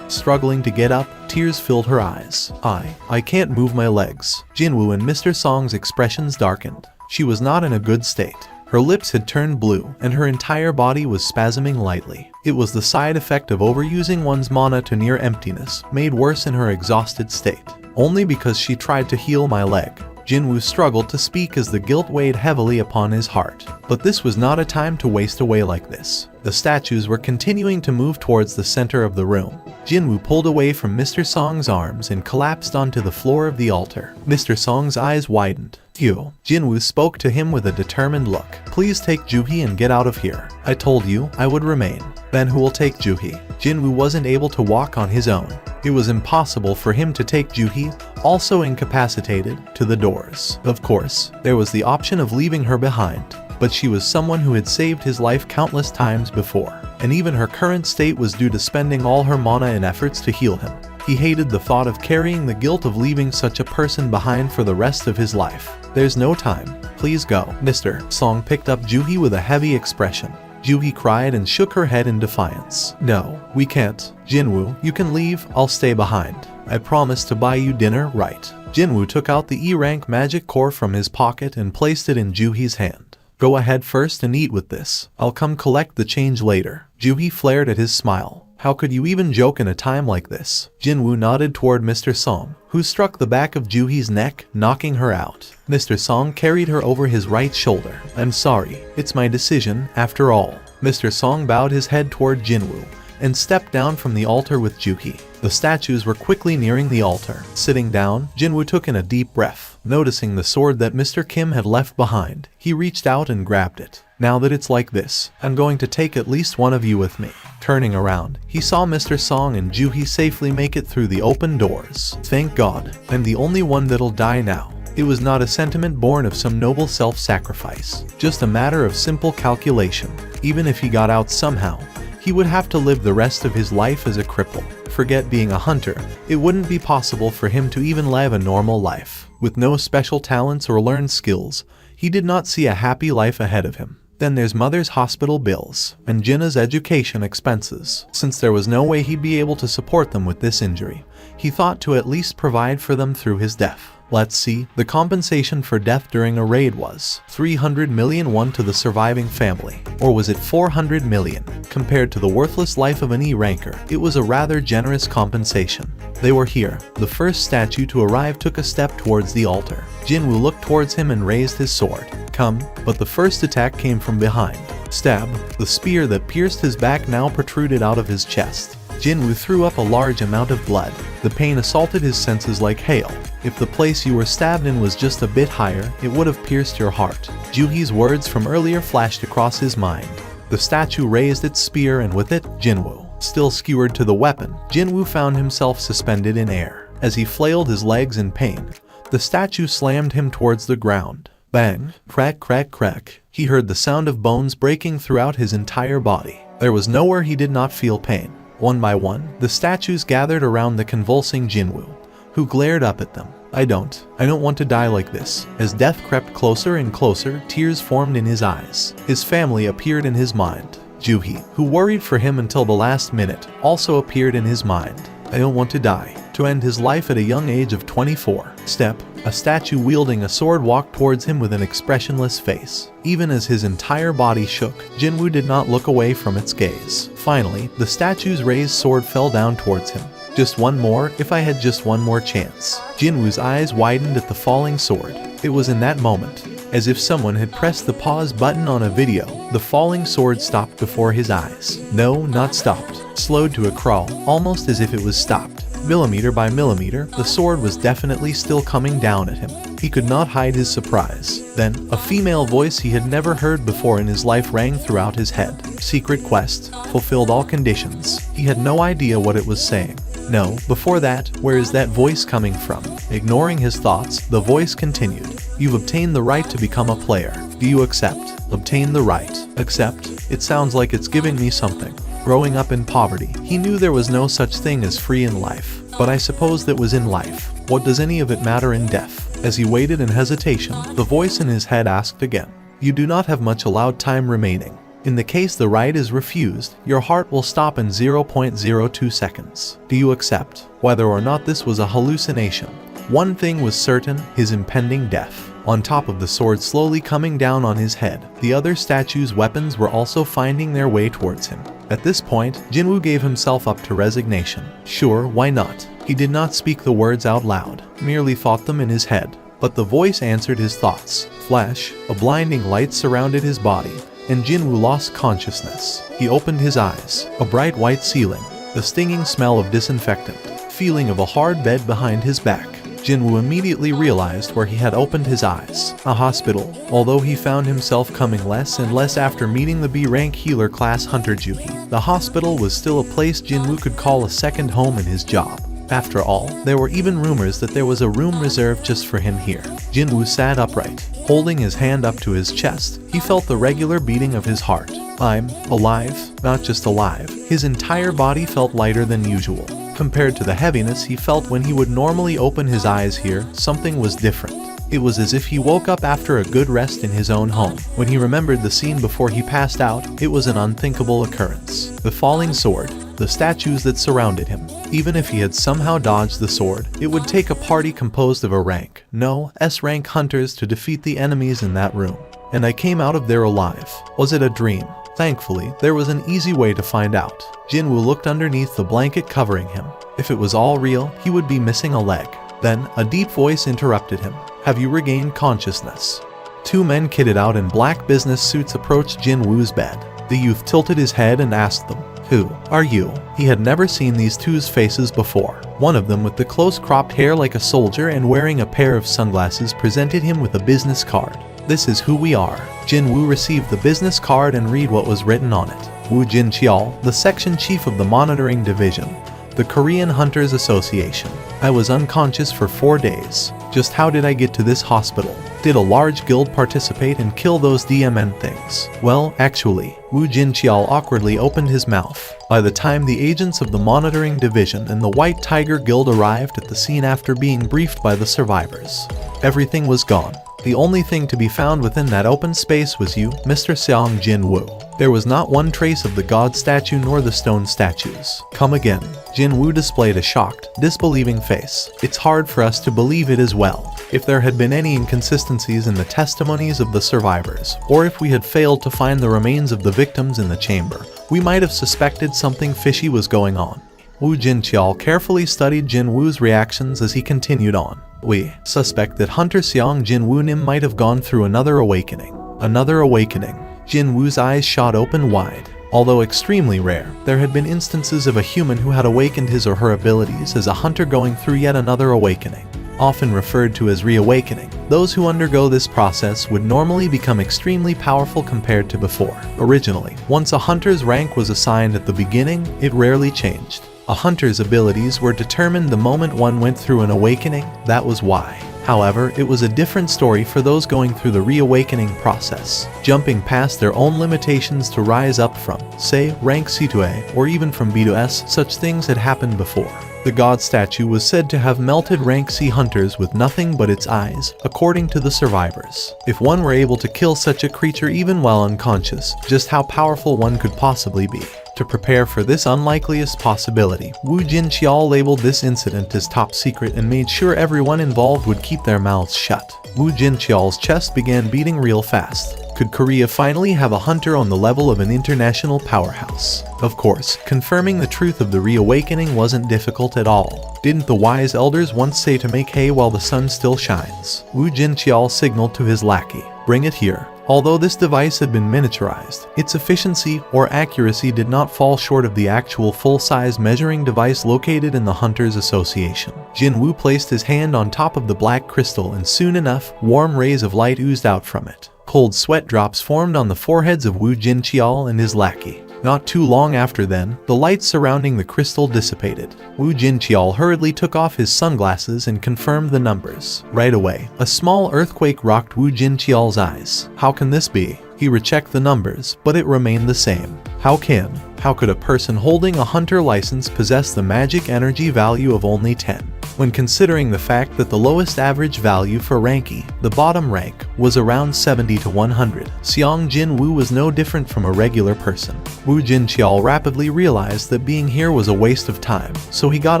Struggling to get up, tears filled her eyes. I can't move my legs. Jinwoo and Mr. Song's expressions darkened. She was not in a good state. Her lips had turned blue, and her entire body was spasming lightly. It was the side effect of overusing one's mana to near emptiness, made worse in her exhausted state. Only because she tried to heal my leg. Jinwoo struggled to speak as the guilt weighed heavily upon his heart. But this was not a time to waste away like this. The statues were continuing to move towards the center of the room. Jinwoo pulled away from Mr. Song's arms and collapsed onto the floor of the altar. Mr. Song's eyes widened. Jinwoo spoke to him with a determined look. Please take Juhi and get out of here. I told you I would remain. Then who will take Juhi? Jinwoo wasn't able to walk on his own. It was impossible for him to take Juhi, also incapacitated, to the doors. Of course, there was the option of leaving her behind, but she was someone who had saved his life countless times before, and even her current state was due to spending all her mana and efforts to heal him. He hated the thought of carrying the guilt of leaving such a person behind for the rest of his life. There's no time. Please go. Mr. Song picked up Juhi with a heavy expression. Juhi cried and shook her head in defiance. No, we can't. Jinwoo, you can leave, I'll stay behind. I promise to buy you dinner, right? Jinwoo took out the E-rank magic core from his pocket and placed it in Juhi's hand. Go ahead first and eat with this. I'll come collect the change later. Juhi flared at his smile. How could you even joke in a time like this? Jinwoo nodded toward Mr. Song, who struck the back of Juhi's neck, knocking her out. Mr. Song carried her over his right shoulder. I'm sorry, it's my decision, after all. Mr. Song bowed his head toward Jinwoo and stepped down from the altar with Juhi. The statues were quickly nearing the altar. Sitting down, Jinwoo took in a deep breath. Noticing the sword that Mr. Kim had left behind, he reached out and grabbed it. Now that it's like this, I'm going to take at least one of you with me. Turning around, he saw Mr. Song and Juhi safely make it through the open doors. Thank God, I'm the only one that'll die now. It was not a sentiment born of some noble self-sacrifice, just a matter of simple calculation. Even if he got out somehow, he would have to live the rest of his life as a cripple. Forget being a hunter, it wouldn't be possible for him to even live a normal life. With no special talents or learned skills, he did not see a happy life ahead of him. Then there's mother's hospital bills, and Jinna's education expenses. Since there was no way he'd be able to support them with this injury, he thought to at least provide for them through his death. Let's see, the compensation for death during a raid was 300 million won to the surviving family, or was it 400 million? Compared to the worthless life of an E-ranker, it was a rather generous compensation. They were here. The first statue to arrive took a step towards the altar. Jinwoo looked towards him and raised his sword. Come, but the first attack came from behind. Stab. The spear that pierced his back now protruded out of his chest. Jinwoo threw up a large amount of blood. The pain assaulted his senses like hail. If the place you were stabbed in was just a bit higher, it would have pierced your heart. Juhi's words from earlier flashed across his mind. The statue raised its spear and with it, Jinwoo. Still skewered to the weapon, Jinwoo found himself suspended in air. As he flailed his legs in pain, the statue slammed him towards the ground. Bang, crack, crack, crack. He heard the sound of bones breaking throughout his entire body. There was nowhere he did not feel pain. One by one, the statues gathered around the convulsing Jinwoo, who glared up at them. I don't want to die like this. As death crept closer and closer, tears formed in his eyes. His family appeared in his mind. Juhi, who worried for him until the last minute, also appeared in his mind. I don't want to die. To end his life at a young age of 24. Step. A statue wielding a sword walked towards him with an expressionless face. Even as his entire body shook, Jinwoo did not look away from its gaze. Finally, the statue's raised sword fell down towards him. Just one more, if I had just one more chance. Jinwoo's eyes widened at the falling sword. It was in that moment, as if someone had pressed the pause button on a video, the falling sword stopped before his eyes. No, not stopped. Slowed to a crawl, almost as if it was stopped. Millimeter by millimeter, the sword was definitely still coming down at him. He could not hide his surprise. Then, a female voice he had never heard before in his life rang throughout his head. Secret quest, fulfilled all conditions. He had no idea what it was saying. No, before that, where is that voice coming from? Ignoring his thoughts, the voice continued. You've obtained the right to become a player. Do you accept? Obtain the right. Accept? It sounds like it's giving me something. Growing up in poverty, he knew there was no such thing as free in life. But I suppose that was in life. What does any of it matter in death? As he waited in hesitation, the voice in his head asked again. You do not have much allowed time remaining. In the case the right is refused, your heart will stop in 0.02 seconds. Do you accept? Whether or not this was a hallucination, one thing was certain: his impending death. On top of the sword slowly coming down on his head, the other statue's weapons were also finding their way towards him. At this point, Jinwoo gave himself up to resignation. Sure, why not? He did not speak the words out loud, merely thought them in his head. But the voice answered his thoughts. Flash, a blinding light surrounded his body, and Jinwoo lost consciousness. He opened his eyes. A bright white ceiling, the stinging smell of disinfectant, feeling of a hard bed behind his back. Jinwoo immediately realized where he had opened his eyes. A hospital. Although he found himself coming less and less after meeting the B-rank healer class hunter Juhi, the hospital was still a place Jinwoo could call a second home in his job. After all, there were even rumors that there was a room reserved just for him here. Jinwoo sat upright, holding his hand up to his chest. He felt the regular beating of his heart. I'm alive, not just alive. His entire body felt lighter than usual. Compared to the heaviness he felt when he would normally open his eyes here, something was different. It was as if he woke up after a good rest in his own home. When he remembered the scene before he passed out, it was an unthinkable occurrence. The falling sword, the statues that surrounded him. Even if he had somehow dodged the sword, it would take a party composed of a rank, no, S-rank hunters to defeat the enemies in that room. And I came out of there alive. Was it a dream? Thankfully, there was an easy way to find out. Jinwoo looked underneath the blanket covering him. If it was all real, he would be missing a leg. Then, a deep voice interrupted him. Have you regained consciousness? Two men kitted out in black business suits approached Jinwoo's bed. The youth tilted his head and asked them, "Who are you?" He had never seen these two's faces before. One of them, with the close-cropped hair like a soldier and wearing a pair of sunglasses, presented him with a business card. "This is who we are." Jinwoo received the business card and read what was written on it. Woo Jin-cheol, the section chief of the monitoring division, the Korean Hunters Association. I was unconscious for 4 days. Just how did I get to this hospital? Did a large guild participate and kill those DMN things? Well, actually, Woo Jin-cheol awkwardly opened his mouth. By the time the agents of the monitoring division and the White Tiger Guild arrived at the scene after being briefed by the survivors, everything was gone. The only thing to be found within that open space was you, Mr. Seong Jin-woo. There was not one trace of the god statue nor the stone statues. Come again. Jin-woo displayed a shocked, disbelieving face. It's hard for us to believe it as well. If there had been any inconsistencies in the testimonies of the survivors, or if we had failed to find the remains of the victims in the chamber, we might have suspected something fishy was going on. Woo Jin-cheol carefully studied Jin-woo's reactions as he continued on. We suspect that Hunter Seong Jin-woo Nim might have gone through another awakening. Another awakening. Jin-woo's eyes shot open wide. Although extremely rare, there had been instances of a human who had awakened his or her abilities as a hunter going through yet another awakening. Often referred to as reawakening, those who undergo this process would normally become extremely powerful compared to before. Originally, once a hunter's rank was assigned at the beginning, it rarely changed. A hunter's abilities were determined the moment one went through an awakening, that was why. However, it was a different story for those going through the reawakening process, jumping past their own limitations to rise up from, say, rank C to A, or even from B to S. Such things had happened before. The god statue was said to have melted rank C hunters with nothing but its eyes, according to the survivors. If one were able to kill such a creature even while unconscious, just how powerful one could possibly be. To prepare for this unlikeliest possibility, Woo Jin-cheol labeled this incident as top secret and made sure everyone involved would keep their mouths shut. Woo Jin-cheol's chest began beating real fast. Could Korea finally have a hunter on the level of an international powerhouse? Of course, confirming the truth of the reawakening wasn't difficult at all. Didn't the wise elders once say to make hay while the sun still shines? Woo Jin-cheol signaled to his lackey, "Bring it here." Although this device had been miniaturized, its efficiency or accuracy did not fall short of the actual full-size measuring device located in the Hunters Association. Jin-woo placed his hand on top of the black crystal and soon enough, warm rays of light oozed out from it. Cold sweat drops formed on the foreheads of Woo Jin-cheol and his lackey. Not too long after then, the light surrounding the crystal dissipated. Woo Jin-cheol hurriedly took off his sunglasses and confirmed the numbers. Right away, a small earthquake rocked Woo Jin-cheol's eyes. How can this be? He rechecked the numbers, but it remained the same. How could a person holding a hunter license possess the magic energy value of only 10? When considering the fact that the lowest average value for ranky, the bottom rank, was around 70 to 100, Seong Jin Woo was no different from a regular person. Woo Jin Cheol rapidly realized that being here was a waste of time, so he got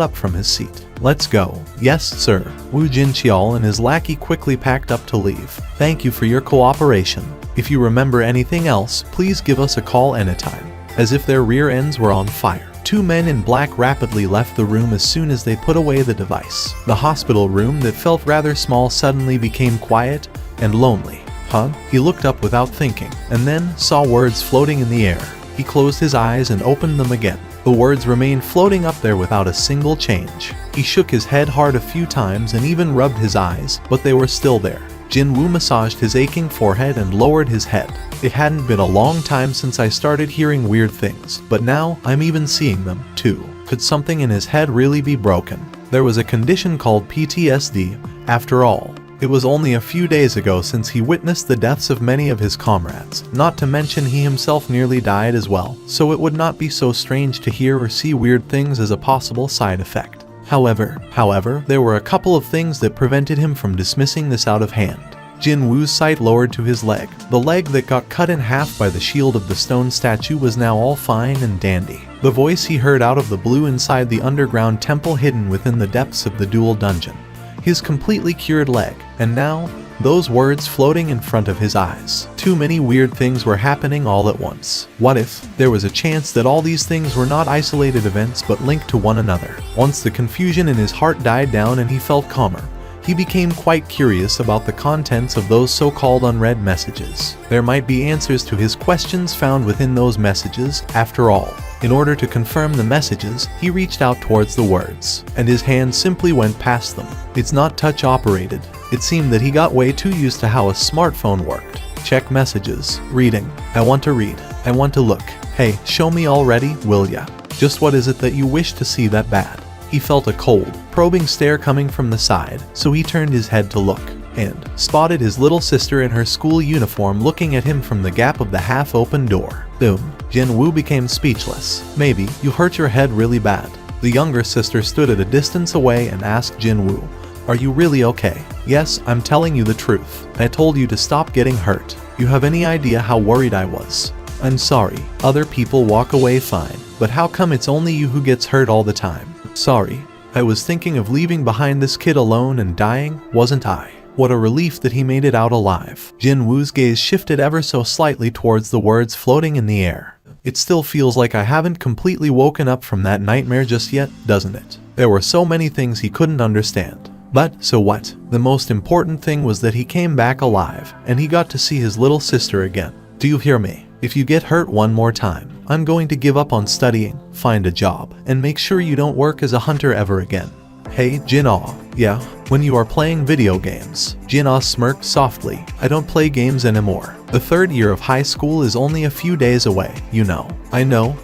up from his seat. "Let's go." "Yes, sir." Woo Jin Cheol and his lackey quickly packed up to leave. "Thank you for your cooperation. If you remember anything else, please give us a call anytime." As if their rear ends were on fire, two men in black rapidly left the room as soon as they put away the device. The hospital room that felt rather small suddenly became quiet and lonely. "Huh?" He looked up without thinking, and then saw words floating in the air. He closed his eyes and opened them again. The words remained floating up there without a single change. He shook his head hard a few times and even rubbed his eyes, but they were still there. Jin Woo massaged his aching forehead and lowered his head. "It hadn't been a long time since I started hearing weird things, but now I'm even seeing them, too." Could something in his head really be broken? There was a condition called PTSD, after all. It was only a few days ago since he witnessed the deaths of many of his comrades, not to mention he himself nearly died as well, so it would not be so strange to hear or see weird things as a possible side effect. However, there were a couple of things that prevented him from dismissing this out of hand. Jin Woo's sight lowered to his leg. The leg that got cut in half by the shield of the stone statue was now all fine and dandy. The voice he heard out of the blue inside the underground temple hidden within the depths of the dual dungeon. His completely cured leg, and now, those words floating in front of his eyes. Too many weird things were happening all at once. What if there was a chance that all these things were not isolated events but linked to one another? Once the confusion in his heart died down and he felt calmer, he became quite curious about the contents of those so-called unread messages. There might be answers to his questions found within those messages, after all. In order to confirm the messages, he reached out towards the words, and his hand simply went past them. It's not touch-operated. It seemed that he got way too used to how a smartphone worked. Check messages. Reading. I want to read. I want to look. Hey, show me already, will ya? Just what is it that you wish to see that bad? He felt a cold, probing stare coming from the side, so he turned his head to look, and spotted his little sister in her school uniform looking at him from the gap of the half-open door. Boom. Jin Woo became speechless. "Maybe you hurt your head really bad." The younger sister stood at a distance away and asked Jin Woo, "Are you really okay?" "Yes, I'm telling you the truth. I told you to stop getting hurt. You have any idea how worried I was?" "I'm sorry. Other people walk away fine, but how come it's only you who gets hurt all the time?" "Sorry. I was thinking of leaving behind this kid alone and dying, wasn't I?" What a relief that he made it out alive. Jin Woo's gaze shifted ever so slightly towards the words floating in the air. "It still feels like I haven't completely woken up from that nightmare just yet, doesn't it?" There were so many things he couldn't understand. But, so what? The most important thing was that he came back alive, and he got to see his little sister again. "Do you hear me? If you get hurt one more time, I'm going to give up on studying, find a job, and make sure you don't work as a hunter ever again." "Hey, Jin-ah." "Yeah? When you are playing video games." Jin-ah smirked softly. "I don't play games anymore. The third year of high school is only a few days away, you know." I know.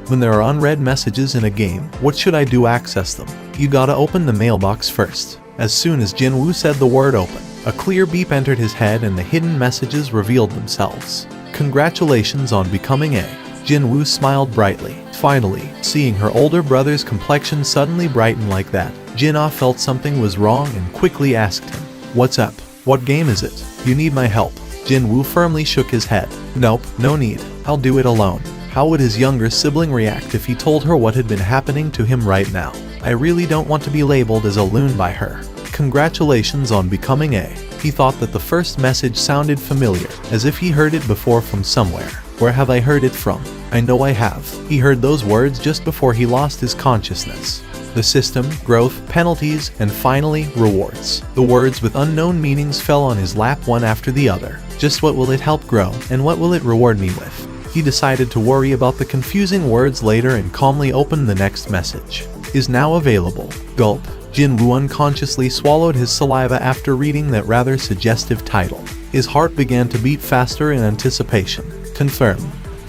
When there are unread messages in a game, what should I do access them?" "You gotta open the mailbox first." As soon as Jin Woo said the word open, a clear beep entered his head and the hidden messages revealed themselves. "Congratulations on becoming a." Jin Woo smiled brightly. Finally, seeing her older brother's complexion suddenly brighten like that, Jin-ah felt something was wrong and quickly asked him, "What's up? What game is it? You need my help?" Jin Woo firmly shook his head. "Nope, no need. I'll do it alone." How would his younger sibling react if he told her what had been happening to him right now? "I really don't want to be labeled as a loon by her." "Congratulations on becoming a." He thought that the first message sounded familiar, as if he heard it before from somewhere. Where have I heard it from? I know I have. He heard those words just before he lost his consciousness. The system, growth, penalties, and finally, rewards. The words with unknown meanings fell on his lap one after the other. Just what will it help grow, and what will it reward me with? He decided to worry about the confusing words later and calmly opened the next message. "Is now available." Gulp. Jin Woo unconsciously swallowed his saliva after reading that rather suggestive title. His heart began to beat faster in anticipation. Confirm.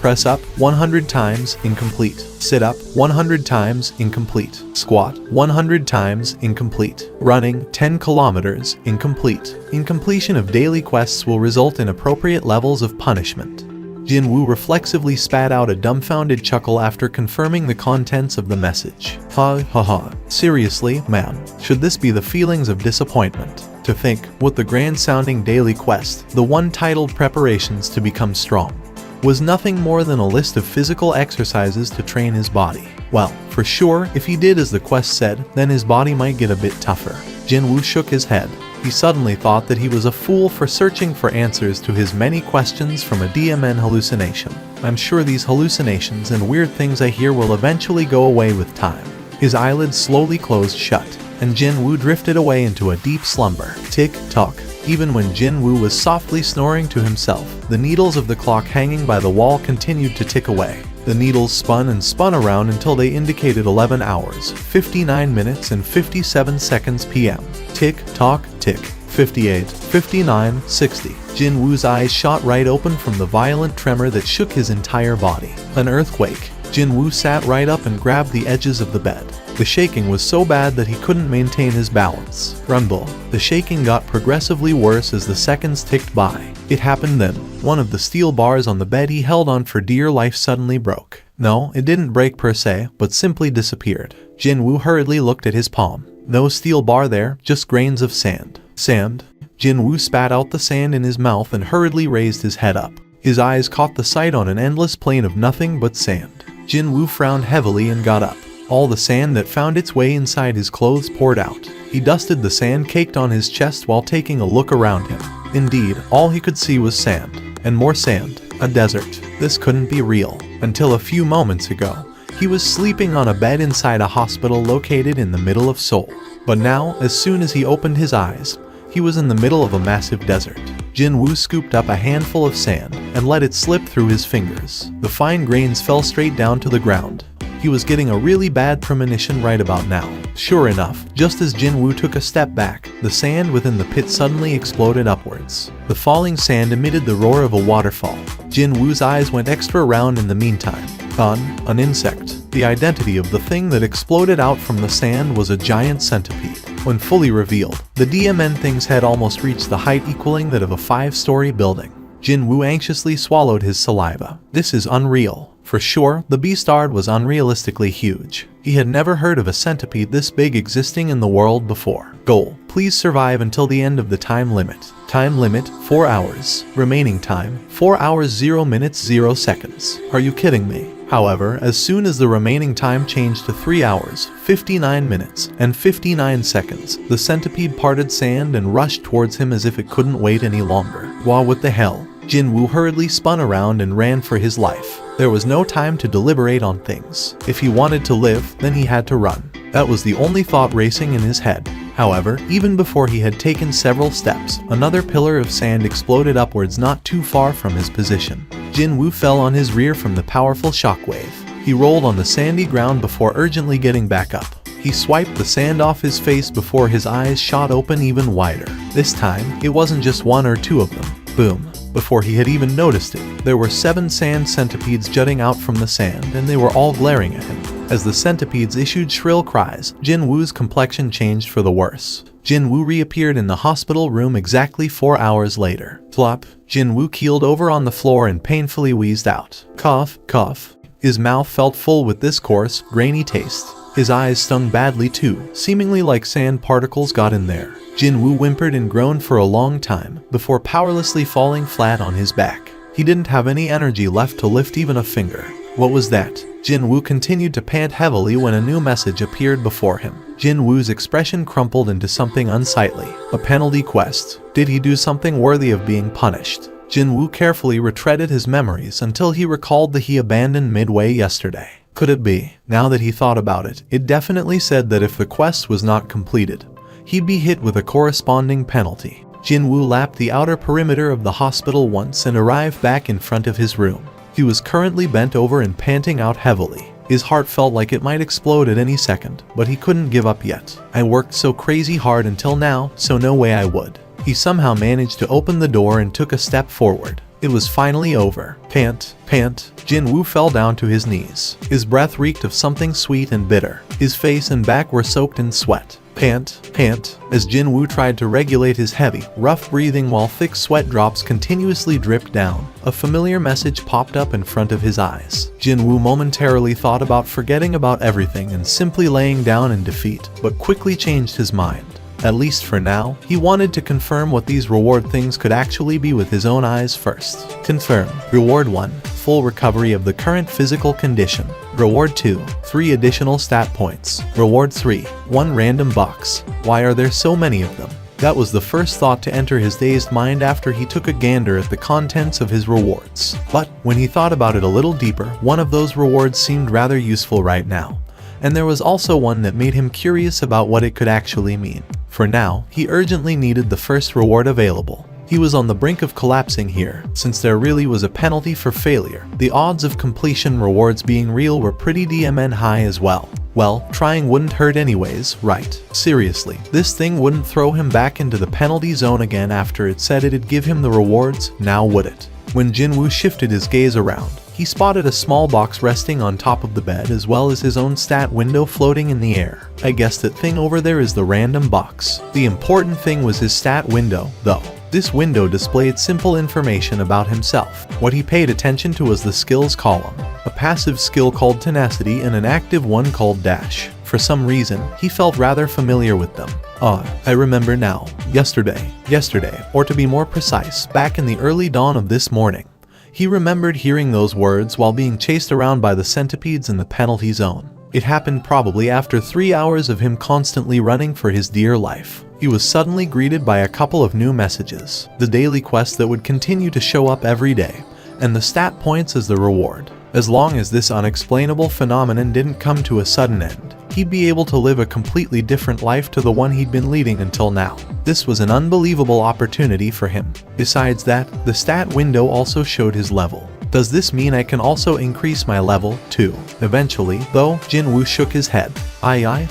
Press up 100 times, incomplete. Sit up 100 times, incomplete. Squat 100 times, incomplete. Running 10 kilometers, incomplete. Incompletion of daily quests will result in appropriate levels of punishment. Jin-woo reflexively spat out a dumbfounded chuckle after confirming the contents of the message. Ha ha ha. Seriously, ma'am, should this be the feelings of disappointment? To think, with the grand-sounding daily quest, the one titled Preparations to Become Strong, was nothing more than a list of physical exercises to train his body. Well, for sure, if he did as the quest said, then his body might get a bit tougher. Jin-woo shook his head. He suddenly thought that he was a fool for searching for answers to his many questions from a DMN hallucination. I'm sure these hallucinations and weird things I hear will eventually go away with time. His eyelids slowly closed shut, and Jin-woo drifted away into a deep slumber. Tick-tock. Even when Jin-woo was softly snoring to himself, the needles of the clock hanging by the wall continued to tick away. The needles spun and spun around until they indicated 11 hours, 59 minutes and 57 seconds p.m. Tick-tock, tick. 58, 59, 60. Jin-woo's eyes shot right open from the violent tremor that shook his entire body. An earthquake. Jin-woo sat right up and grabbed the edges of the bed. The shaking was so bad that he couldn't maintain his balance. Rumble. The shaking got progressively worse as the seconds ticked by. It happened then. One of the steel bars on the bed he held on for dear life suddenly broke. No, it didn't break per se, but simply disappeared. Jin-woo hurriedly looked at his palm. No steel bar there, just grains of sand. Sand? Jin-woo spat out the sand in his mouth and hurriedly raised his head up. His eyes caught the sight on an endless plain of nothing but sand. Jin-woo frowned heavily and got up. All the sand that found its way inside his clothes poured out. He dusted the sand caked on his chest while taking a look around him. Indeed, all he could see was sand. And more sand. A desert. This couldn't be real. Until a few moments ago, he was sleeping on a bed inside a hospital located in the middle of Seoul. But now, as soon as he opened his eyes, he was in the middle of a massive desert. Jin-woo scooped up a handful of sand and let it slip through his fingers. The fine grains fell straight down to the ground. He was getting a really bad premonition right about now. Sure enough, just as Jin-woo took a step back, the sand within the pit suddenly exploded upwards. The falling sand emitted the roar of a waterfall. Jin-woo's eyes went extra round in the meantime. An insect. The identity of the thing that exploded out from the sand was a giant centipede. When fully revealed, the DMN thing's head almost reached the height equaling that of a 5-story building. Jin-woo anxiously swallowed his saliva. This is unreal. For sure, the beastard was unrealistically huge. He had never heard of a centipede this big existing in the world before. Goal: please survive until the end of the time limit. Time limit: 4 hours. Remaining time: 4 hours 0 minutes 0 seconds. Are you kidding me? However, as soon as the remaining time changed to 3 hours, 59 minutes, and 59 seconds, the centipede parted sand and rushed towards him as if it couldn't wait any longer. Wow, what the hell? Jin-woo hurriedly spun around and ran for his life. There was no time to deliberate on things. If he wanted to live, then he had to run. That was the only thought racing in his head. However, even before he had taken several steps, another pillar of sand exploded upwards not too far from his position. Jin-woo fell on his rear from the powerful shockwave. He rolled on the sandy ground before urgently getting back up. He swiped the sand off his face before his eyes shot open even wider. This time, it wasn't just one or two of them. Boom. Before he had even noticed it, there were 7 sand centipedes jutting out from the sand, and they were all glaring at him. As the centipedes issued shrill cries, Jin-woo's complexion changed for the worse. Jin-woo reappeared in the hospital room exactly 4 hours later. Plop. Jin-woo keeled over on the floor and painfully wheezed out. Cough, cough. His mouth felt full with this coarse, grainy taste. His eyes stung badly too, seemingly like sand particles got in there. Jin-woo whimpered and groaned for a long time, before powerlessly falling flat on his back. He didn't have any energy left to lift even a finger. What was that? Jin-woo continued to pant heavily when a new message appeared before him. Jin-woo's expression crumpled into something unsightly. A penalty quest. Did he do something worthy of being punished? Jin-woo carefully retreaded his memories until he recalled that he abandoned midway yesterday. Could it be? Now that he thought about it, it definitely said that if the quest was not completed, he'd be hit with a corresponding penalty. Jin-woo lapped the outer perimeter of the hospital once and arrived back in front of his room. He was currently bent over and panting out heavily. His heart felt like it might explode at any second, but he couldn't give up yet. I worked so crazy hard until now, so no way I would. He somehow managed to open the door and took a step forward. It was finally over. Pant, pant. Jin-woo fell down to his knees. His breath reeked of something sweet and bitter. His face and back were soaked in sweat. Pant, pant, as Jinwoo tried to regulate his heavy, rough breathing while thick sweat drops continuously dripped down. A familiar message popped up in front of his eyes. Jinwoo momentarily thought about forgetting about everything and simply laying down in defeat, but quickly changed his mind. At least for now, he wanted to confirm what these reward things could actually be with his own eyes first. Confirm. Reward 1. Full recovery of the current physical condition. Reward 2. 3 additional stat points. Reward 3. 1 random box. Why are there so many of them? That was the first thought to enter his dazed mind after he took a gander at the contents of his rewards. But when he thought about it a little deeper, one of those rewards seemed rather useful right now. And there was also one that made him curious about what it could actually mean. For now, he urgently needed the first reward available. He was on the brink of collapsing here, since there really was a penalty for failure. The odds of completion rewards being real were pretty damn high as well. Well, trying wouldn't hurt anyways, right? Seriously, this thing wouldn't throw him back into the penalty zone again after it said it'd give him the rewards, now would it? When Jinwoo shifted his gaze around, he spotted a small box resting on top of the bed as well as his own stat window floating in the air. I guess that thing over there is the random box. The important thing was his stat window, though. This window displayed simple information about himself. What he paid attention to was the skills column, a passive skill called tenacity and an active one called dash. For some reason, he felt rather familiar with them. I remember now. Yesterday, or to be more precise, back in the early dawn of this morning. He remembered hearing those words while being chased around by the centipedes in the penalty zone. It happened probably after 3 hours of him constantly running for his dear life. He was suddenly greeted by a couple of new messages, the daily quest that would continue to show up every day, and the stat points as the reward. As long as this unexplainable phenomenon didn't come to a sudden end, he'd be able to live a completely different life to the one he'd been leading until now. This was an unbelievable opportunity for him. Besides that, the stat window also showed his level. Does this mean I can also increase my level, too? Eventually, though, Jinwoo shook his head.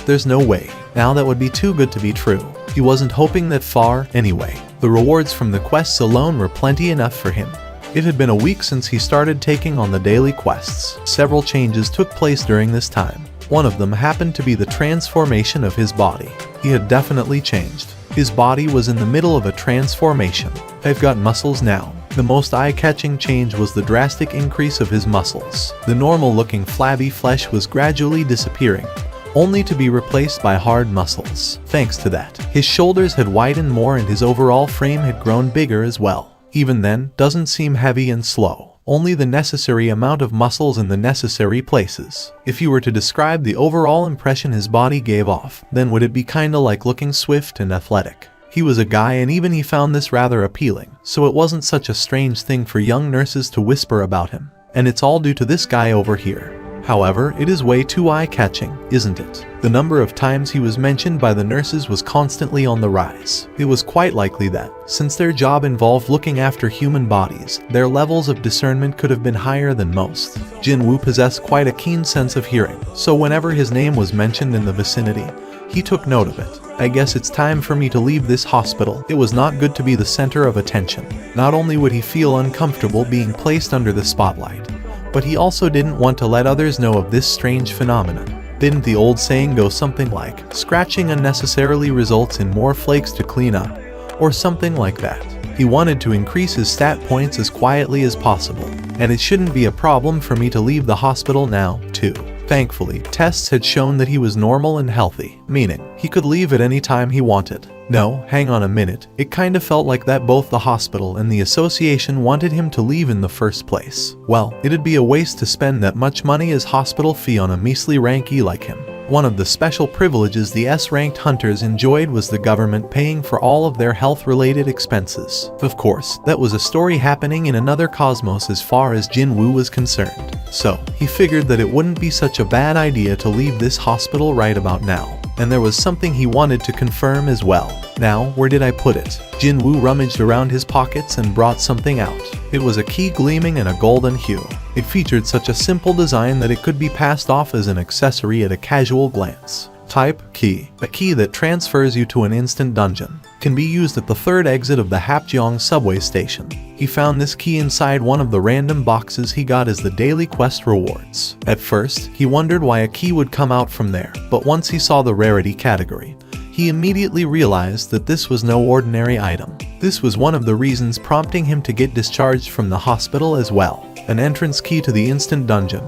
There's no way. Now that would be too good to be true. He wasn't hoping that far, anyway. The rewards from the quests alone were plenty enough for him. It had been a week since he started taking on the daily quests. Several changes took place during this time. One of them happened to be the transformation of his body. He had definitely changed. His body was in the middle of a transformation. I've got muscles now. The most eye-catching change was the drastic increase of his muscles. The normal-looking flabby flesh was gradually disappearing, only to be replaced by hard muscles. Thanks to that, his shoulders had widened more and his overall frame had grown bigger as well. Even then, doesn't seem heavy and slow. Only the necessary amount of muscles in the necessary places. If you were to describe the overall impression his body gave off, then would it be kinda like looking swift and athletic? He was a guy and even he found this rather appealing, so it wasn't such a strange thing for young nurses to whisper about him. And it's all due to this guy over here. However, it is way too eye-catching, isn't it? The number of times he was mentioned by the nurses was constantly on the rise. It was quite likely that, since their job involved looking after human bodies, their levels of discernment could have been higher than most. Jinwoo possessed quite a keen sense of hearing, so whenever his name was mentioned in the vicinity, he took note of it. I guess it's time for me to leave this hospital. It was not good to be the center of attention. Not only would he feel uncomfortable being placed under the spotlight, but he also didn't want to let others know of this strange phenomenon. Didn't the old saying go something like, scratching unnecessarily results in more flakes to clean up, or something like that? He wanted to increase his stat points as quietly as possible, and it shouldn't be a problem for me to leave the hospital now, too. Thankfully, tests had shown that he was normal and healthy, meaning he could leave at any time he wanted. No, hang on a minute, it kinda felt like that both the hospital and the association wanted him to leave in the first place. Well, it'd be a waste to spend that much money as hospital fee on a measly rankie like him. One of the special privileges the S-ranked hunters enjoyed was the government paying for all of their health-related expenses. Of course, that was a story happening in another cosmos as far as Jinwoo was concerned. So, he figured that it wouldn't be such a bad idea to leave this hospital right about now. And there was something he wanted to confirm as well. Now, where did I put it? Jinwoo rummaged around his pockets and brought something out. It was a key gleaming in a golden hue. It featured such a simple design that it could be passed off as an accessory at a casual glance. Type key. A key that transfers you to an instant dungeon. Can be used at the third exit of the Hapjeong subway station. He found this key inside one of the random boxes he got as the daily quest rewards. At first, he wondered why a key would come out from there, but once he saw the rarity category, he immediately realized that this was no ordinary item. This was one of the reasons prompting him to get discharged from the hospital as well. An entrance key to the instant dungeon.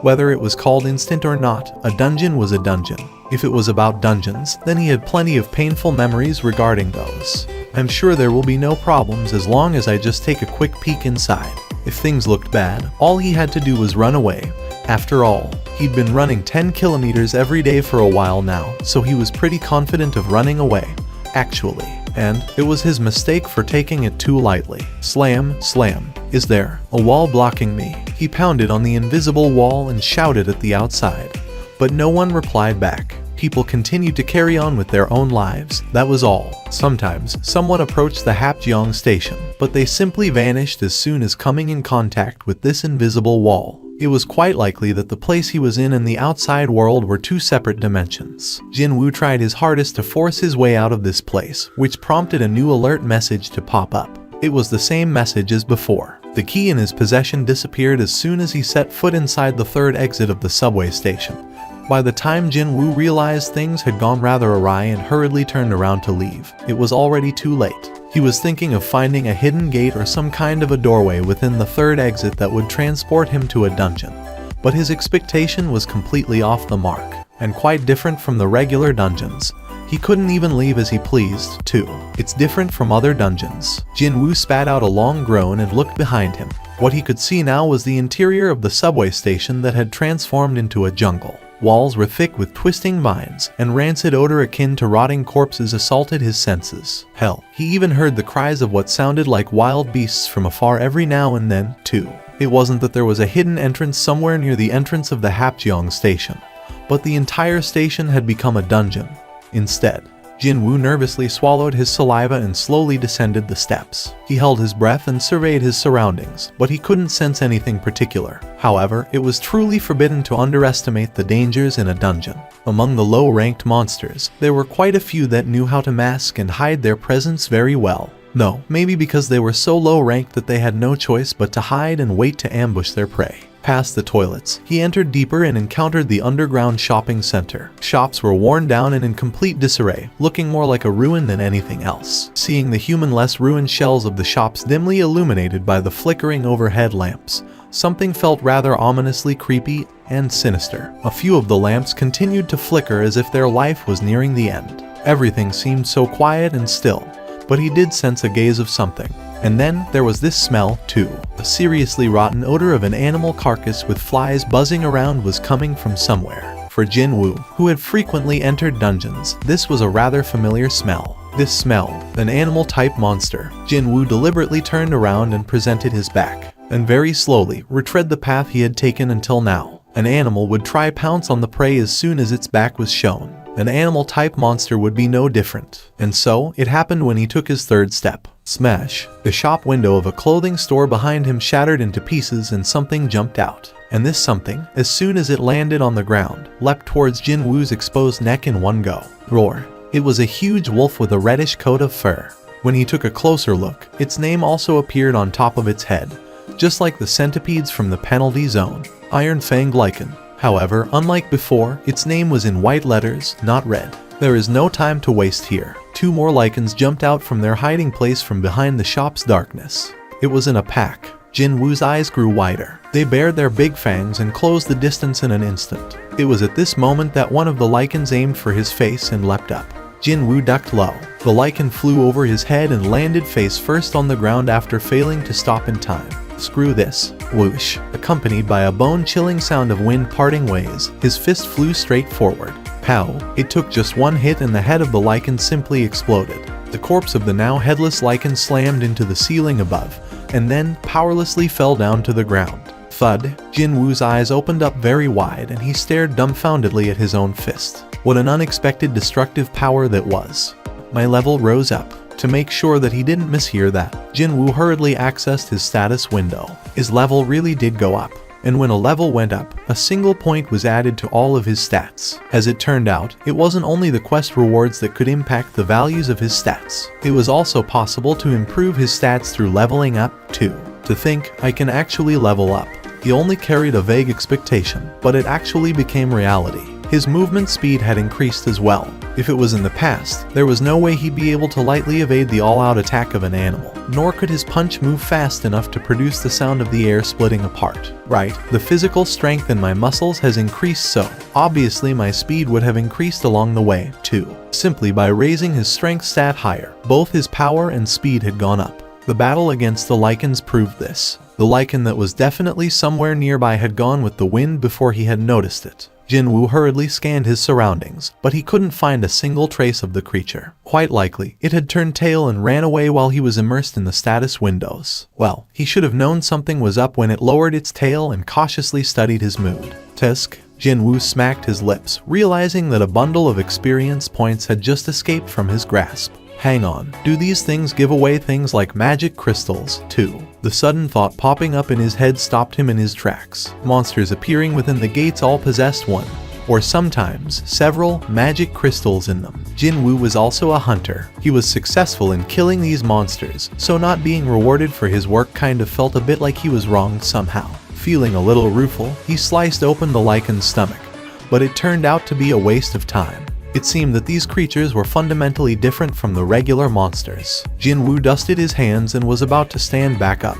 Whether it was called instant or not, a dungeon was a dungeon. If it was about dungeons, then he had plenty of painful memories regarding those. I'm sure there will be no problems as long as I just take a quick peek inside. If things looked bad, all he had to do was run away. After all, he'd been running 10 kilometers every day for a while now, so he was pretty confident of running away, actually. And it was his mistake for taking it too lightly. Slam, slam. Is there a wall blocking me? He pounded on the invisible wall and shouted at the outside. But no one replied back. People continued to carry on with their own lives, that was all. Sometimes, someone approached the Hapjeong station, but they simply vanished as soon as coming in contact with this invisible wall. It was quite likely that the place he was in and the outside world were two separate dimensions. Jinwoo tried his hardest to force his way out of this place, which prompted a new alert message to pop up. It was the same message as before. The key in his possession disappeared as soon as he set foot inside the third exit of the subway station. By the time Jinwoo realized things had gone rather awry and hurriedly turned around to leave, it was already too late. He was thinking of finding a hidden gate or some kind of a doorway within the third exit that would transport him to a dungeon. But his expectation was completely off the mark, and quite different from the regular dungeons. He couldn't even leave as he pleased, too. It's different from other dungeons. Jinwoo spat out a long groan and looked behind him. What he could see now was the interior of the subway station that had transformed into a jungle. Walls were thick with twisting vines, and rancid odor akin to rotting corpses assaulted his senses. Hell, he even heard the cries of what sounded like wild beasts from afar every now and then, too. It wasn't that there was a hidden entrance somewhere near the entrance of the Hapjeong station, but the entire station had become a dungeon. Instead, Jinwoo nervously swallowed his saliva and slowly descended the steps. He held his breath and surveyed his surroundings, but he couldn't sense anything particular. However, it was truly forbidden to underestimate the dangers in a dungeon. Among the low-ranked monsters, there were quite a few that knew how to mask and hide their presence very well. No, maybe because they were so low-ranked that they had no choice but to hide and wait to ambush their prey. Past the toilets, he entered deeper and encountered the underground shopping center. Shops were worn down and in complete disarray, looking more like a ruin than anything else. Seeing the human-less ruined shells of the shops dimly illuminated by the flickering overhead lamps, something felt rather ominously creepy and sinister. A few of the lamps continued to flicker as if their life was nearing the end. Everything seemed so quiet and still, but he did sense a gaze of something. And then there was this smell, too. A seriously rotten odor of an animal carcass with flies buzzing around was coming from somewhere. For Jinwoo, who had frequently entered dungeons, this was a rather familiar smell. This smelled an animal-type monster. Jinwoo deliberately turned around and presented his back, and very slowly retread the path he had taken until now. An animal would try pounce on the prey as soon as its back was shown. An animal-type monster would be no different. And so, it happened when he took his third step. Smash! The shop window of a clothing store behind him shattered into pieces and something jumped out. And this something, as soon as it landed on the ground, leapt towards Jinwoo's exposed neck in one go. Roar! It was a huge wolf with a reddish coat of fur. When he took a closer look, its name also appeared on top of its head, just like the centipedes from the penalty zone. Iron Fang Lichen. However, unlike before, its name was in white letters, not red. There is no time to waste here. Two more lichens jumped out from their hiding place from behind the shop's darkness. It was in a pack. Jinwoo's eyes grew wider. They bared their big fangs and closed the distance in an instant. It was at this moment that one of the lichens aimed for his face and leapt up. Jinwoo ducked low. The lichen flew over his head and landed face first on the ground after failing to stop in time. Screw this. Whoosh. Accompanied by a bone-chilling sound of wind parting ways, his fist flew straight forward. Pow. It took just one hit and the head of the lichen simply exploded. The corpse of the now headless lichen slammed into the ceiling above, and then powerlessly fell down to the ground. Thud. Jinwoo's eyes opened up very wide and he stared dumbfoundedly at his own fist. What an unexpected destructive power that was. My level rose up. To make sure that he didn't mishear that, Jinwoo hurriedly accessed his status window. His level really did go up. And when a level went up, a single point was added to all of his stats. As it turned out, it wasn't only the quest rewards that could impact the values of his stats. It was also possible to improve his stats through leveling up, too. To think, I can actually level up. He only carried a vague expectation, but it actually became reality. His movement speed had increased as well. If it was in the past, there was no way he'd be able to lightly evade the all-out attack of an animal, nor could his punch move fast enough to produce the sound of the air splitting apart. Right, the physical strength in my muscles has increased, so obviously my speed would have increased along the way, too. Simply by raising his strength stat higher, both his power and speed had gone up. The battle against the lichens proved this. The lichen that was definitely somewhere nearby had gone with the wind before he had noticed it. Jinwoo hurriedly scanned his surroundings, but he couldn't find a single trace of the creature. Quite likely, it had turned tail and ran away while he was immersed in the status windows. Well, he should have known something was up when it lowered its tail and cautiously studied his mood. Tisk. Jinwoo smacked his lips, realizing that a bundle of experience points had just escaped from his grasp. Hang on, do these things give away things like magic crystals, too? The sudden thought popping up in his head stopped him in his tracks. Monsters appearing within the gates all possessed one, or sometimes several, magic crystals in them. Jinwoo was also a hunter. He was successful in killing these monsters, so not being rewarded for his work kind of felt a bit like he was wronged somehow. Feeling a little rueful, he sliced open the lichen's stomach, but it turned out to be a waste of time. It seemed that these creatures were fundamentally different from the regular monsters. Jinwoo dusted his hands and was about to stand back up,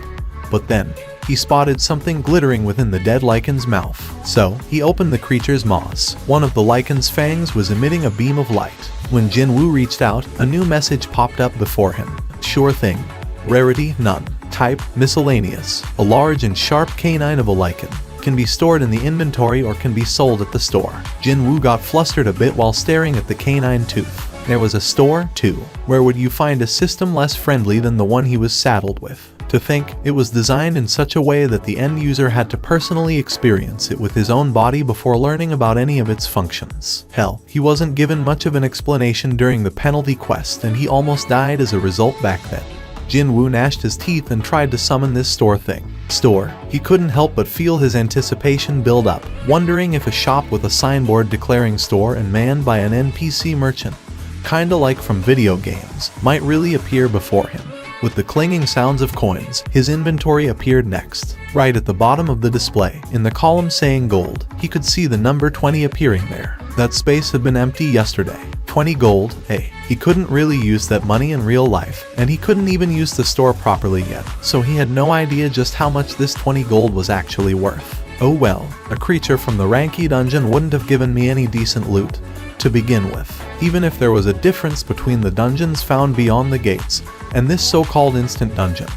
but then he spotted something glittering within the dead lichen's mouth. So he opened the creature's maws. One of the lichen's fangs was emitting a beam of light. When Jinwoo reached out, a new message popped up before him. Sure thing. Rarity none. Type miscellaneous. A large and sharp canine of a lichen. Can be stored in the inventory or can be sold at the store. Jinwoo got flustered a bit while staring at the canine tooth. There was a store, too. Where would you find a system less friendly than the one he was saddled with? To think, it was designed in such a way that the end user had to personally experience it with his own body before learning about any of its functions. Hell, he wasn't given much of an explanation during the penalty quest and he almost died as a result back then. Jinwoo gnashed his teeth and tried to summon this store thing. Store. He couldn't help but feel his anticipation build up, wondering if a shop with a signboard declaring store and manned by an NPC merchant, kinda like from video games, might really appear before him. With the clanging sounds of coins, his inventory appeared next. Right at the bottom of the display, in the column saying gold, he could see the number 20 appearing there. That space had been empty yesterday. 20 gold, hey, he couldn't really use that money in real life, and he couldn't even use the store properly yet, so he had no idea just how much this 20 gold was actually worth. Oh well, a creature from the Ranky dungeon wouldn't have given me any decent loot to begin with, even if there was a difference between the dungeons found beyond the gates and this so-called instant dungeon.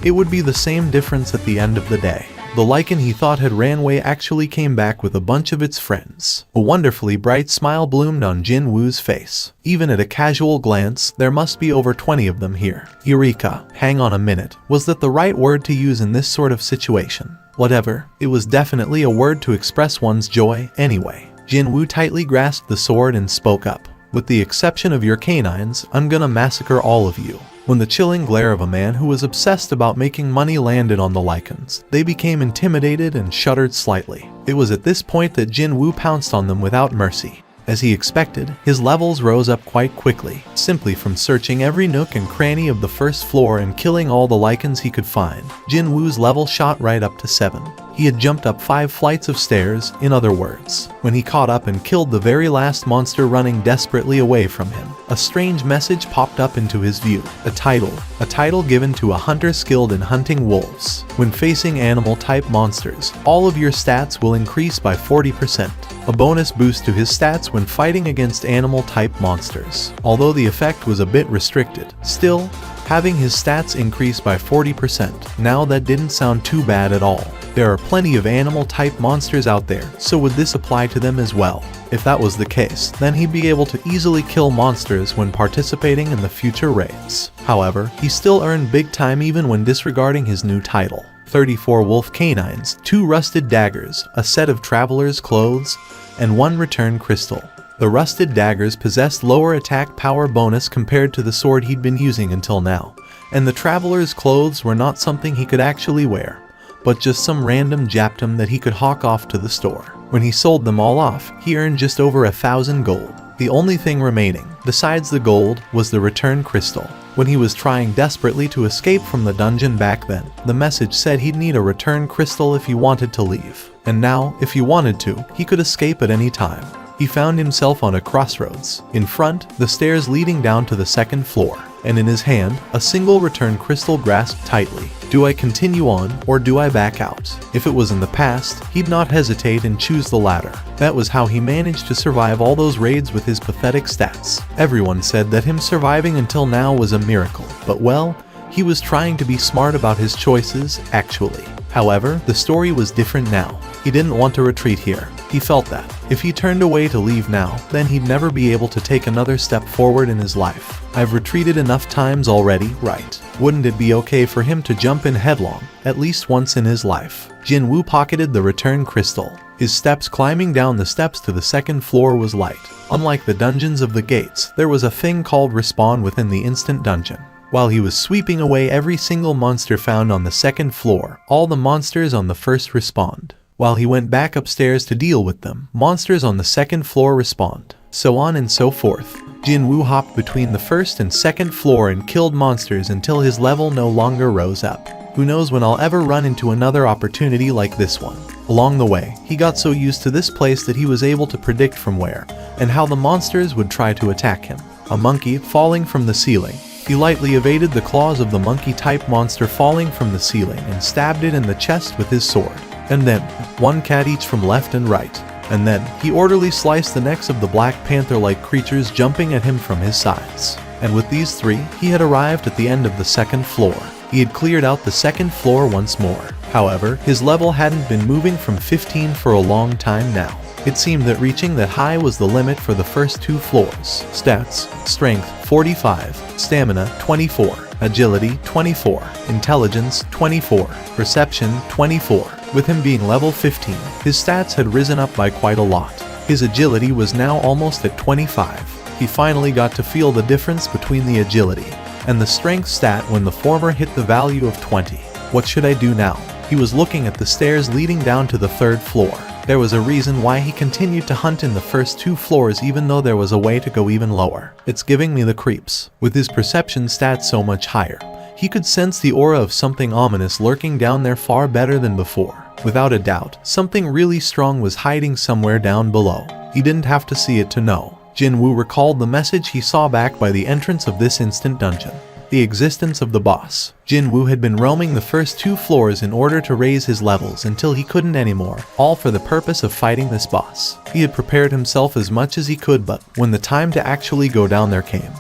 It would be the same difference at the end of the day. The lichen he thought had ran away actually came back with a bunch of its friends. A wonderfully bright smile bloomed on Jinwoo's face. Even at a casual glance, there must be over 20 of them here. Eureka! Hang on a minute. Was that the right word to use in this sort of situation? Whatever, it was definitely a word to express one's joy anyway. Jinwoo tightly grasped the sword and spoke up. With the exception of your canines, I'm gonna massacre all of you. When the chilling glare of a man who was obsessed about making money landed on the lichens, they became intimidated and shuddered slightly. It was at this point that Jinwoo pounced on them without mercy. As he expected, his levels rose up quite quickly, simply from searching every nook and cranny of the first floor and killing all the lichens he could find. Jinwoo's level shot right up to 7. He had jumped up 5 flights of stairs, in other words. When he caught up and killed the very last monster running desperately away from him, a strange message popped up into his view. A title given to a hunter skilled in hunting wolves. When facing animal-type monsters, all of your stats will increase by 40%. A bonus boost to his stats when fighting against animal-type monsters. Although the effect was a bit restricted, still, having his stats increase by 40%, now that didn't sound too bad at all. There are plenty of animal-type monsters out there, so would this apply to them as well? If that was the case, then he'd be able to easily kill monsters when participating in the future raids. However, he still earned big time even when disregarding his new title. 34 wolf canines, 2 rusted daggers, a set of traveler's clothes, and 1 return crystal. The rusted daggers possessed lower attack power bonus compared to the sword he'd been using until now, and the traveler's clothes were not something he could actually wear, but just some random japtum that he could hawk off to the store. When he sold them all off, he earned just over 1,000 gold. The only thing remaining, besides the gold, was the return crystal. When he was trying desperately to escape from the dungeon back then, the message said he'd need a return crystal if he wanted to leave. And now, if he wanted to, he could escape at any time. He found himself on a crossroads. In front, the stairs leading down to the second floor, and in his hand, a single return crystal grasped tightly. Do I continue on, or do I back out? If it was in the past, he'd not hesitate and choose the latter. That was how he managed to survive all those raids with his pathetic stats. Everyone said that him surviving until now was a miracle, but well, he was trying to be smart about his choices, actually. However, the story was different now. He didn't want to retreat here. He felt that if he turned away to leave now, then he'd never be able to take another step forward in his life. I've retreated enough times already, right? Wouldn't it be okay for him to jump in headlong, at least once in his life? Jinwoo pocketed the return crystal. His steps climbing down the steps to the second floor was light. Unlike the dungeons of the gates, there was a thing called respawn within the instant dungeon. While he was sweeping away every single monster found on the second floor, all the monsters on the first respawned. While he went back upstairs to deal with them, monsters on the second floor respawned. So on and so forth. Jinwoo hopped between the first and second floor and killed monsters until his level no longer rose up. Who knows when I'll ever run into another opportunity like this one. Along the way, he got so used to this place that he was able to predict from where and how the monsters would try to attack him. A monkey falling from the ceiling. He lightly evaded the claws of the monkey-type monster falling from the ceiling and stabbed it in the chest with his sword. And then, one cat each from left and right. And then, he orderly sliced the necks of the Black Panther-like creatures jumping at him from his sides. And with these three, he had arrived at the end of the second floor. He had cleared out the second floor once more. However, his level hadn't been moving from 15 for a long time now. It seemed that reaching that high was the limit for the first two floors. Stats: Strength 45, Stamina 24, Agility 24, Intelligence 24, Perception 24. With him being level 15, his stats had risen up by quite a lot. His agility was now almost at 25. He finally got to feel the difference between the agility and the strength stat when the former hit the value of 20. What should I do now? He was looking at the stairs leading down to the third floor. There was a reason why he continued to hunt in the first two floors even though there was a way to go even lower. It's giving me the creeps. With his perception stats so much higher, he could sense the aura of something ominous lurking down there far better than before. Without a doubt, something really strong was hiding somewhere down below. He didn't have to see it to know. Jinwoo recalled the message he saw back by the entrance of this instant dungeon. The existence of the boss. Jinwoo had been roaming the first two floors in order to raise his levels until he couldn't anymore, all for the purpose of fighting this boss. He had prepared himself as much as he could, but when the time to actually go down there came,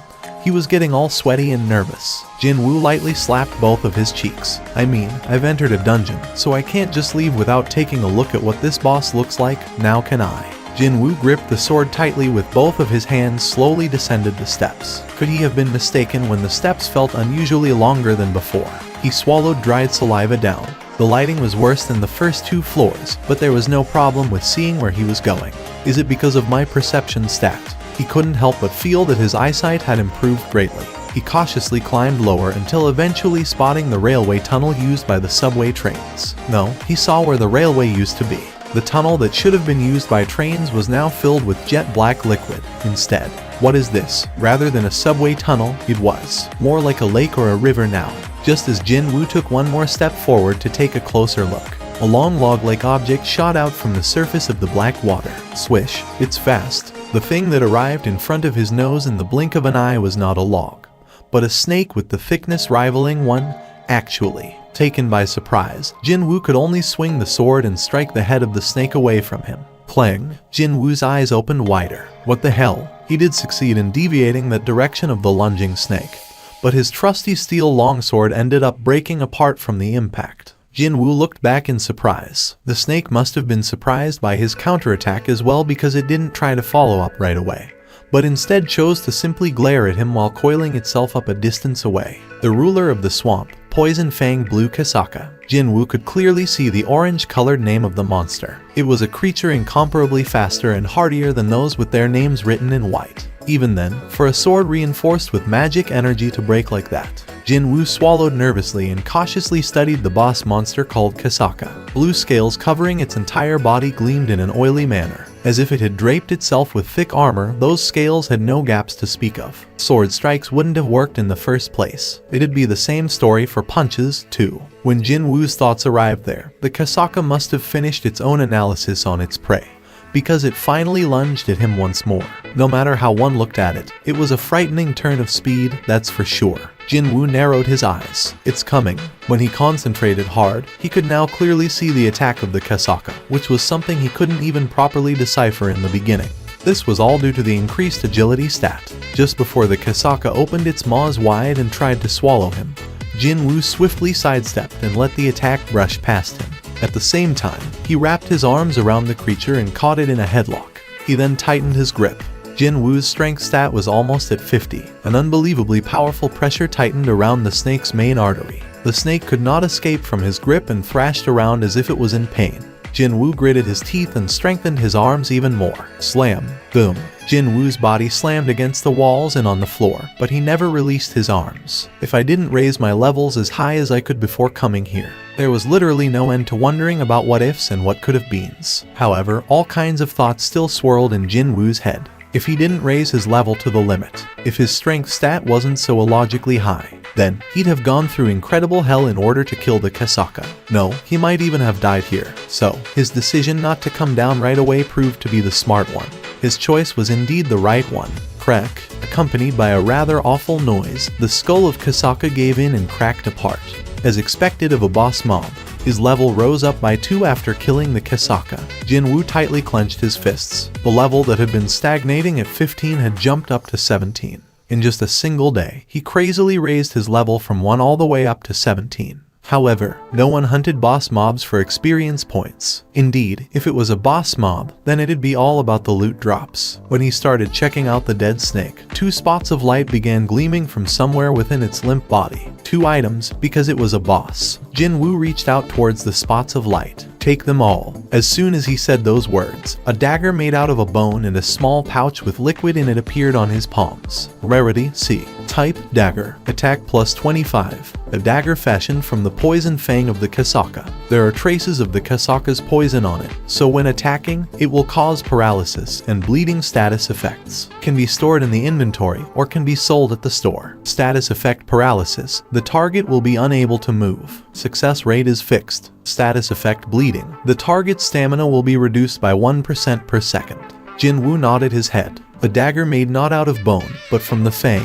he was getting all sweaty and nervous. Jinwoo lightly slapped both of his cheeks. I mean, I've entered a dungeon, so I can't just leave without taking a look at what this boss looks like, now can I? Jinwoo gripped the sword tightly with both of his hands, slowly descended the steps. Could he have been mistaken when the steps felt unusually longer than before? He swallowed dried saliva down. The lighting was worse than the first two floors, but there was no problem with seeing where he was going. Is it because of my perception stat? He couldn't help but feel that his eyesight had improved greatly. He cautiously climbed lower until eventually spotting the railway tunnel used by the subway trains. No, he saw where the railway used to be. The tunnel that should have been used by trains was now filled with jet black liquid. Instead, what is this? Rather than a subway tunnel, it was more like a lake or a river now. Just as Jinwoo took one more step forward to take a closer look, a long log-like object shot out from the surface of the black water. Swish, it's fast. The thing that arrived in front of his nose in the blink of an eye was not a log, but a snake with the thickness rivaling one, actually. Taken by surprise, Jinwoo could only swing the sword and strike the head of the snake away from him. Clang! Jinwoo's eyes opened wider. What the hell? He did succeed in deviating that direction of the lunging snake, but his trusty steel longsword ended up breaking apart from the impact. Jinwoo looked back in surprise. The snake must have been surprised by his counterattack as well, because it didn't try to follow up right away, but instead chose to simply glare at him while coiling itself up a distance away. The ruler of the swamp, Poison Fang Blue Kasaka. Jinwoo could clearly see the orange-colored name of the monster. It was a creature incomparably faster and hardier than those with their names written in white. Even then, for a sword reinforced with magic energy to break like that, Jinwoo swallowed nervously and cautiously studied the boss monster called Kasaka. Blue scales covering its entire body gleamed in an oily manner. As if it had draped itself with thick armor, those scales had no gaps to speak of. Sword strikes wouldn't have worked in the first place. It'd be the same story for punches, too. When Jinwoo's thoughts arrived there, the Kasaka must have finished its own analysis on its prey. because it finally lunged at him once more. No matter how one looked at it, it was a frightening turn of speed, that's for sure. Jinwoo narrowed his eyes. It's coming. When he concentrated hard, he could now clearly see the attack of the Kasaka, which was something he couldn't even properly decipher in the beginning. This was all due to the increased agility stat. Just before the Kasaka opened its maws wide and tried to swallow him, Jinwoo swiftly sidestepped and let the attack brush past him. At the same time, he wrapped his arms around the creature and caught it in a headlock. He then tightened his grip. Jinwoo's strength stat was almost at 50. An unbelievably powerful pressure tightened around the snake's main artery. The snake could not escape from his grip and thrashed around as if it was in pain. Jinwoo gritted his teeth and strengthened his arms even more. Slam. Boom. Jinwoo's body slammed against the walls and on the floor, but he never released his arms. If I didn't raise my levels as high as I could before coming here. There was literally no end to wondering about what ifs and what could have beens. However, all kinds of thoughts still swirled in Jinwoo's head. If he didn't raise his level to the limit, if his strength stat wasn't so illogically high, then he'd have gone through incredible hell in order to kill the Kasaka. No, he might even have died here. So, his decision not to come down right away proved to be the smart one. His choice was indeed the right one. Crack, accompanied by a rather awful noise, the skull of Kasaka gave in and cracked apart. As expected of a boss mob, his level rose up by 2 after killing the Kasaka. Jinwoo tightly clenched his fists. The level that had been stagnating at 15 had jumped up to 17. In just a single day, he crazily raised his level from 1 all the way up to 17. However, no one hunted boss mobs for experience points. Indeed, if it was a boss mob, then it'd be all about the loot drops. When he started checking out the dead snake, 2 spots of light began gleaming from somewhere within its limp body. 2 items, because it was a boss. Jinwoo reached out towards the spots of light. Take them all. As soon as he said those words, a dagger made out of a bone and a small pouch with liquid in it appeared on his palms. Rarity C. Type dagger. Attack plus 25. A dagger fashioned from the poison fang of the Kasaka. There are traces of the Kasaka's poison on it, so when attacking, it will cause paralysis and bleeding status effects. Can be stored in the inventory or can be sold at the store. Status effect paralysis. The target will be unable to move. Success rate is fixed. Status effect bleeding. The target's stamina will be reduced by 1% per second. Jinwoo nodded his head. A dagger made not out of bone, but from the fang.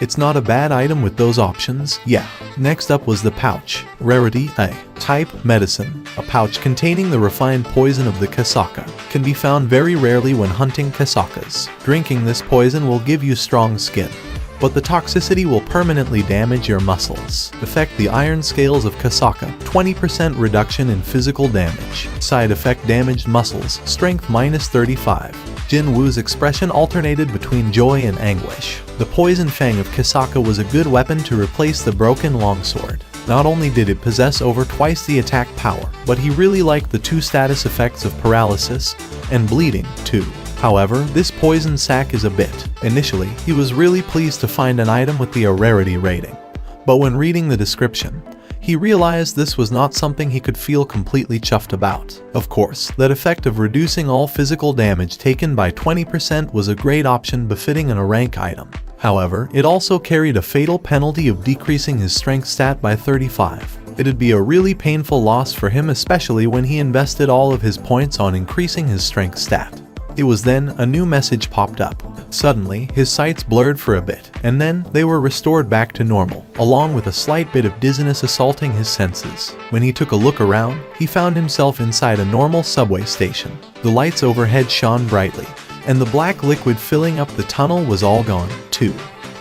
It's not a bad item with those options, yeah. Next up was the pouch. Rarity A. Type medicine. A pouch containing the refined poison of the Kasaka. Can be found very rarely when hunting Kasakas. Drinking this poison will give you strong skin, but the toxicity will permanently damage your muscles. Affect the iron scales of Kasaka. 20% reduction in physical damage. Side effect damaged muscles. Strength minus 35. Jinwoo's expression alternated between joy and anguish. The poison fang of Kasaka was a good weapon to replace the broken longsword. Not only did it possess over twice the attack power, but he really liked the 2 status effects of paralysis and bleeding, too. However, this poison sac is a bit. Initially, he was really pleased to find an item with the rarity rating. But when reading the description, he realized this was not something he could feel completely chuffed about. Of course, that effect of reducing all physical damage taken by 20% was a great option befitting a rank item. However, it also carried a fatal penalty of decreasing his strength stat by 35. It'd be a really painful loss for him, especially when he invested all of his points on increasing his strength stat. It was then a new message popped up. Suddenly, his sights blurred for a bit, and then they were restored back to normal, along with a slight bit of dizziness assaulting his senses. When he took a look around, he found himself inside a normal subway station. The lights overhead shone brightly, and the black liquid filling up the tunnel was all gone, too.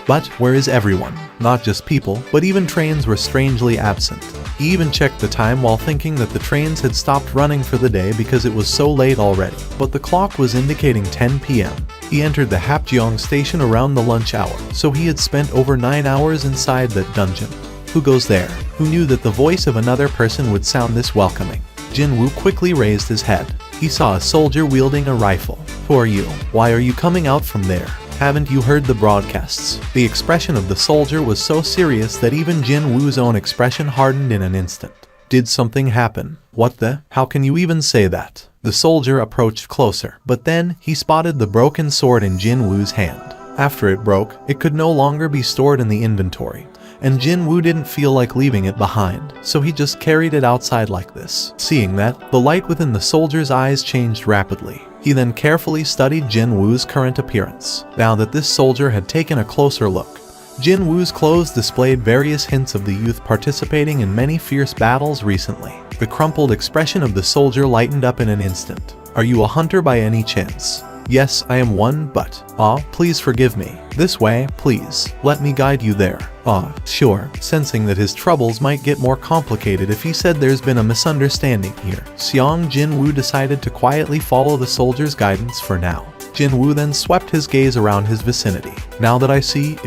But where is everyone? Not just people, but even trains were strangely absent. He even checked the time while thinking that the trains had stopped running for the day because it was so late already. But the clock was indicating 10 p.m. He entered the Hapjeong station around the lunch hour, so he had spent over 9 hours inside that dungeon. Who goes there? Who knew that the voice of another person would sound this welcoming? Jinwoo quickly raised his head. He saw a soldier wielding a rifle. Who are you? Why are you coming out from there? Haven't you heard the broadcasts? The expression of the soldier was so serious that even Jinwoo's own expression hardened in an instant. Did something happen? What the? How can you even say that? The soldier approached closer, but then he spotted the broken sword in Jinwoo's hand. After it broke, it could no longer be stored in the inventory, and Jinwoo didn't feel like leaving it behind, so he just carried it outside like this. Seeing that, the light within the soldier's eyes changed rapidly. He then carefully studied Jin Woo's current appearance. Now that this soldier had taken a closer look, Jin Woo's clothes displayed various hints of the youth participating in many fierce battles recently. The crumpled expression of the soldier lightened up in an instant. "Are you a hunter by any chance?" "Yes, I am one, but, please forgive me. This way, please. Let me guide you there." Sure. Sensing that his troubles might get more complicated if he said there's been a misunderstanding here, Xiang Jin Woo decided to quietly follow the soldier's guidance for now. Jin Woo then swept his gaze around his vicinity. "Now that I see,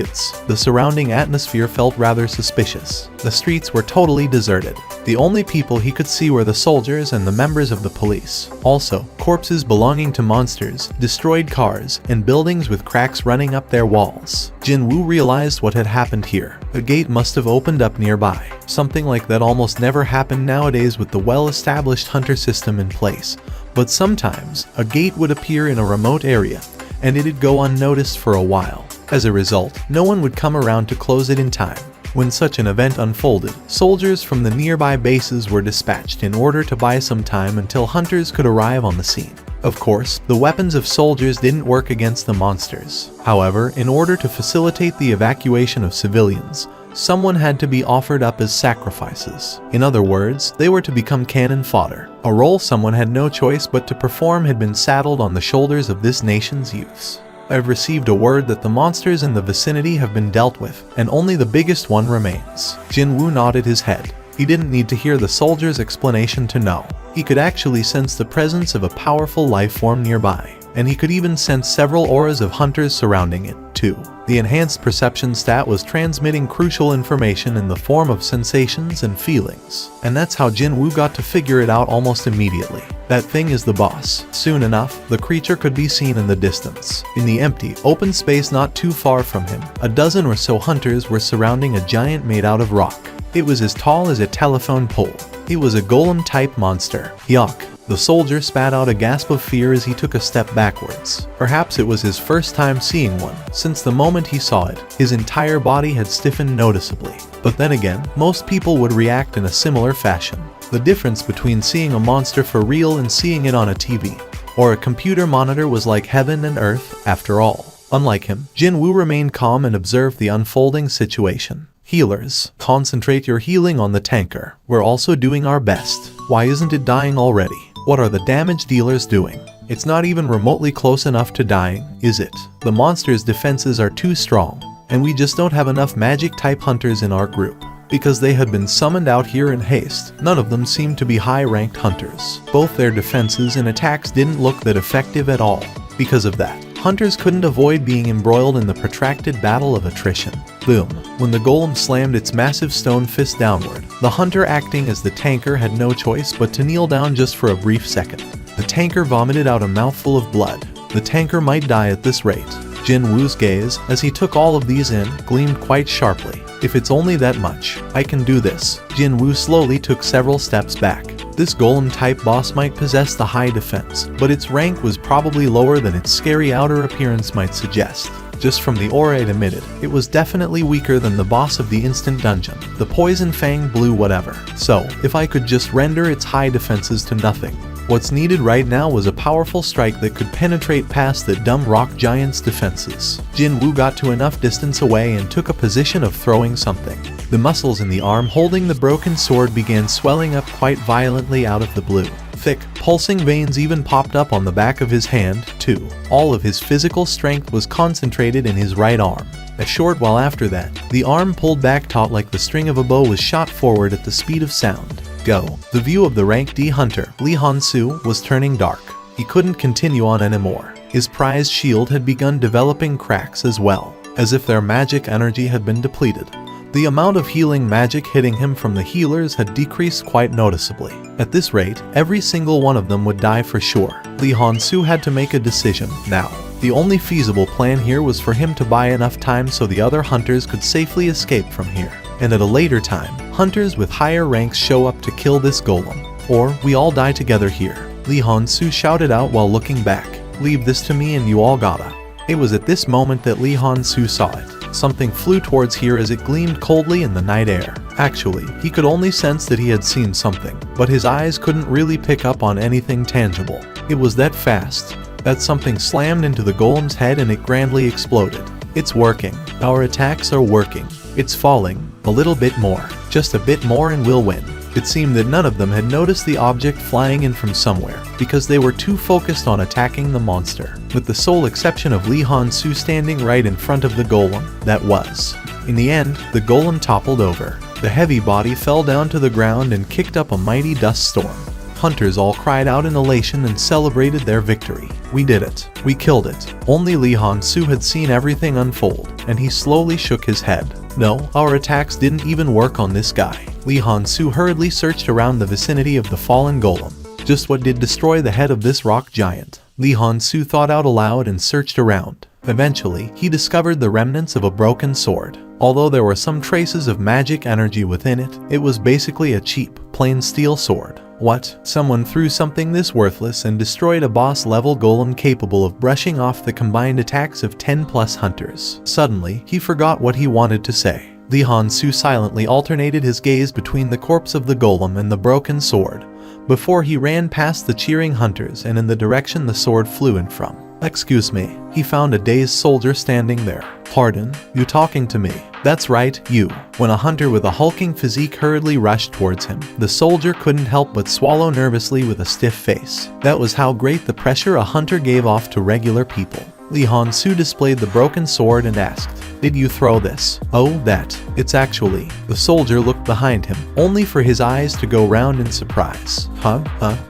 the surrounding atmosphere felt rather suspicious. The streets were totally deserted. The only people he could see were the soldiers and the members of the police. Also, corpses belonging to monsters, destroyed cars, and buildings with cracks running up their walls." Jin Woo realized what had happened here. A gate must have opened up nearby. Something like that almost never happened nowadays with the well-established hunter system in place. But sometimes, a gate would appear in a remote area, and it'd go unnoticed for a while. As a result, no one would come around to close it in time. When such an event unfolded, soldiers from the nearby bases were dispatched in order to buy some time until hunters could arrive on the scene. Of course, the weapons of soldiers didn't work against the monsters. However, in order to facilitate the evacuation of civilians, someone had to be offered up as sacrifices. In other words, they were to become cannon fodder. A role someone had no choice but to perform had been saddled on the shoulders of this nation's youths. "I've received a word that the monsters in the vicinity have been dealt with, and only the biggest one remains." Jin Woo nodded his head. He didn't need to hear the soldier's explanation to know. He could actually sense the presence of a powerful life form nearby, and he could even sense several auras of hunters surrounding it, too. The enhanced perception stat was transmitting crucial information in the form of sensations and feelings, and that's how Jin Woo got to figure it out almost immediately. That thing is the boss. Soon enough, the creature could be seen in the distance. In the empty, open space not too far from him, a dozen or so hunters were surrounding a giant made out of rock. It was as tall as a telephone pole. It was a golem-type monster. Yuck. The soldier spat out a gasp of fear as he took a step backwards. Perhaps it was his first time seeing one. Since the moment he saw it, his entire body had stiffened noticeably. But then again, most people would react in a similar fashion. The difference between seeing a monster for real and seeing it on a TV or a computer monitor was like heaven and earth, after all. Unlike him, Jin Woo remained calm and observed the unfolding situation. "Healers, concentrate your healing on the tanker. We're also doing our best. Why isn't it dying already? What are the damage dealers doing? It's not even remotely close enough to dying, is it? The monster's defenses are too strong, and we just don't have enough magic-type hunters in our group." Because they had been summoned out here in haste, none of them seemed to be high-ranked hunters. Both their defenses and attacks didn't look that effective at all. Because of that, hunters couldn't avoid being embroiled in the protracted battle of attrition. Boom. When the golem slammed its massive stone fist downward, the hunter acting as the tanker had no choice but to kneel down just for a brief second. The tanker vomited out a mouthful of blood. The tanker might die at this rate. Jin Woo's gaze, as he took all of these in, gleamed quite sharply. "If it's only that much, I can do this." Jin Woo slowly took several steps back. This golem-type boss might possess the high defense, but its rank was probably lower than its scary outer appearance might suggest. Just from the aura it emitted, it was definitely weaker than the boss of the instant dungeon, the poison fang blue whatever. So, if I could just render its high defenses to nothing. What's needed right now was a powerful strike that could penetrate past the dumb rock giant's defenses. Jin Woo got to enough distance away and took a position of throwing something. The muscles in the arm holding the broken sword began swelling up quite violently out of the blue. Thick, pulsing veins even popped up on the back of his hand, too. All of his physical strength was concentrated in his right arm. A short while after that, the arm pulled back taut like the string of a bow was shot forward at the speed of sound. Go. The view of the rank D hunter, Lee Han-soo, was turning dark. He couldn't continue on anymore. His prized shield had begun developing cracks as well, as if their magic energy had been depleted. The amount of healing magic hitting him from the healers had decreased quite noticeably. At this rate, every single one of them would die for sure. Lee Han-soo had to make a decision now. The only feasible plan here was for him to buy enough time so the other hunters could safely escape from here. And at a later time, hunters with higher ranks show up to kill this golem. Or we all die together here. Lee Han-soo shouted out while looking back. "Leave this to me and you all gotta." It was at this moment that Lee Han-soo saw it. Something flew towards here as it gleamed coldly in the night air. Actually, he could only sense that he had seen something, but his eyes couldn't really pick up on anything tangible. It was that fast that something slammed into the golem's head and it grandly exploded. It's working. Our attacks are working. It's falling. A little bit more. Just a bit more and we'll win. It seemed that none of them had noticed the object flying in from somewhere, because they were too focused on attacking the monster, with the sole exception of Lee Han-soo standing right in front of the golem. That was. In the end, the golem toppled over. The heavy body fell down to the ground and kicked up a mighty dust storm. Hunters all cried out in elation and celebrated their victory. We did it. We killed it. Only Lee Han-soo had seen everything unfold, and he slowly shook his head. No, our attacks didn't even work on this guy. Lee Han-soo hurriedly searched around the vicinity of the fallen golem. Just what did destroy the head of this rock giant? Lee Han-soo thought out aloud and searched around. Eventually, he discovered the remnants of a broken sword. Although there were some traces of magic energy within it, it was basically a cheap, plain steel sword. What? Someone threw something this worthless and destroyed a boss-level golem capable of brushing off the combined attacks of 10+ hunters. Suddenly, he forgot what he wanted to say. Lee Han-soo silently alternated his gaze between the corpse of the golem and the broken sword, before he ran past the cheering hunters and in the direction the sword flew in from. Excuse me, he found a dazed soldier standing there. Pardon, you talking to me? That's right, you. When a hunter with a hulking physique hurriedly rushed towards him, the soldier couldn't help but swallow nervously with a stiff face. That was how great the pressure a hunter gave off to regular people. Lee Han-soo displayed the broken sword and asked, "Did you throw this?" "Oh, that. It's actually." The soldier looked behind him, only for his eyes to go round in surprise. Huh?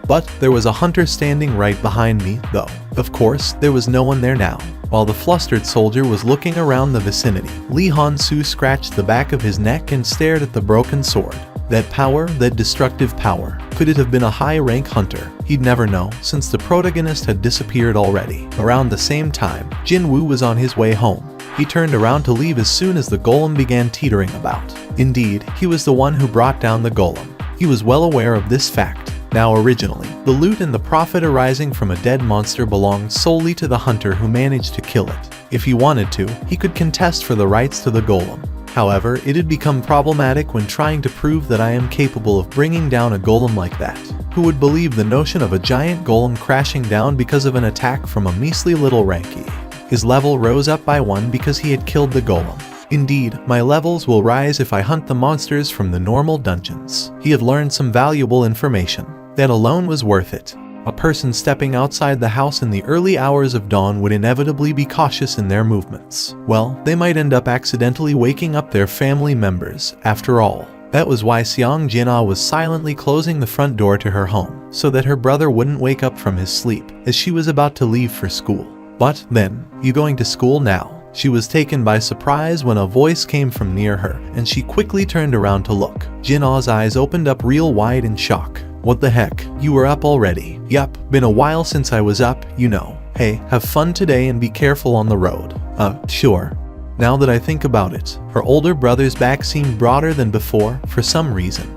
But there was a hunter standing right behind me, though. Of course, there was no one there now. While the flustered soldier was looking around the vicinity, Lee Han-soo scratched the back of his neck and stared at the broken sword. That power, that destructive power. Could it have been a high-rank hunter? He'd never know, since the protagonist had disappeared already. Around the same time, Jin-woo was on his way home. He turned around to leave as soon as the golem began teetering about. Indeed, he was the one who brought down the golem. He was well aware of this fact. Now originally, the loot and the profit arising from a dead monster belonged solely to the hunter who managed to kill it. If he wanted to, he could contest for the rights to the golem. However, it had become problematic when trying to prove that I am capable of bringing down a golem like that. Who would believe the notion of a giant golem crashing down because of an attack from a measly little rankie? His level rose up by 1 because he had killed the golem. Indeed, my levels will rise if I hunt the monsters from the normal dungeons. He had learned some valuable information. That alone was worth it. A person stepping outside the house in the early hours of dawn would inevitably be cautious in their movements. Well, they might end up accidentally waking up their family members, after all. That was why Seong Jin-ah was silently closing the front door to her home, so that her brother wouldn't wake up from his sleep, as she was about to leave for school. But then, you going to school now? She was taken by surprise when a voice came from near her, and she quickly turned around to look. Jin-ah's eyes opened up real wide in shock. What the heck? You were up already? Yup, been a while since I was up, you know. Hey, have fun today and be careful on the road. Sure. Now that I think about it, her older brother's back seemed broader than before, for some reason.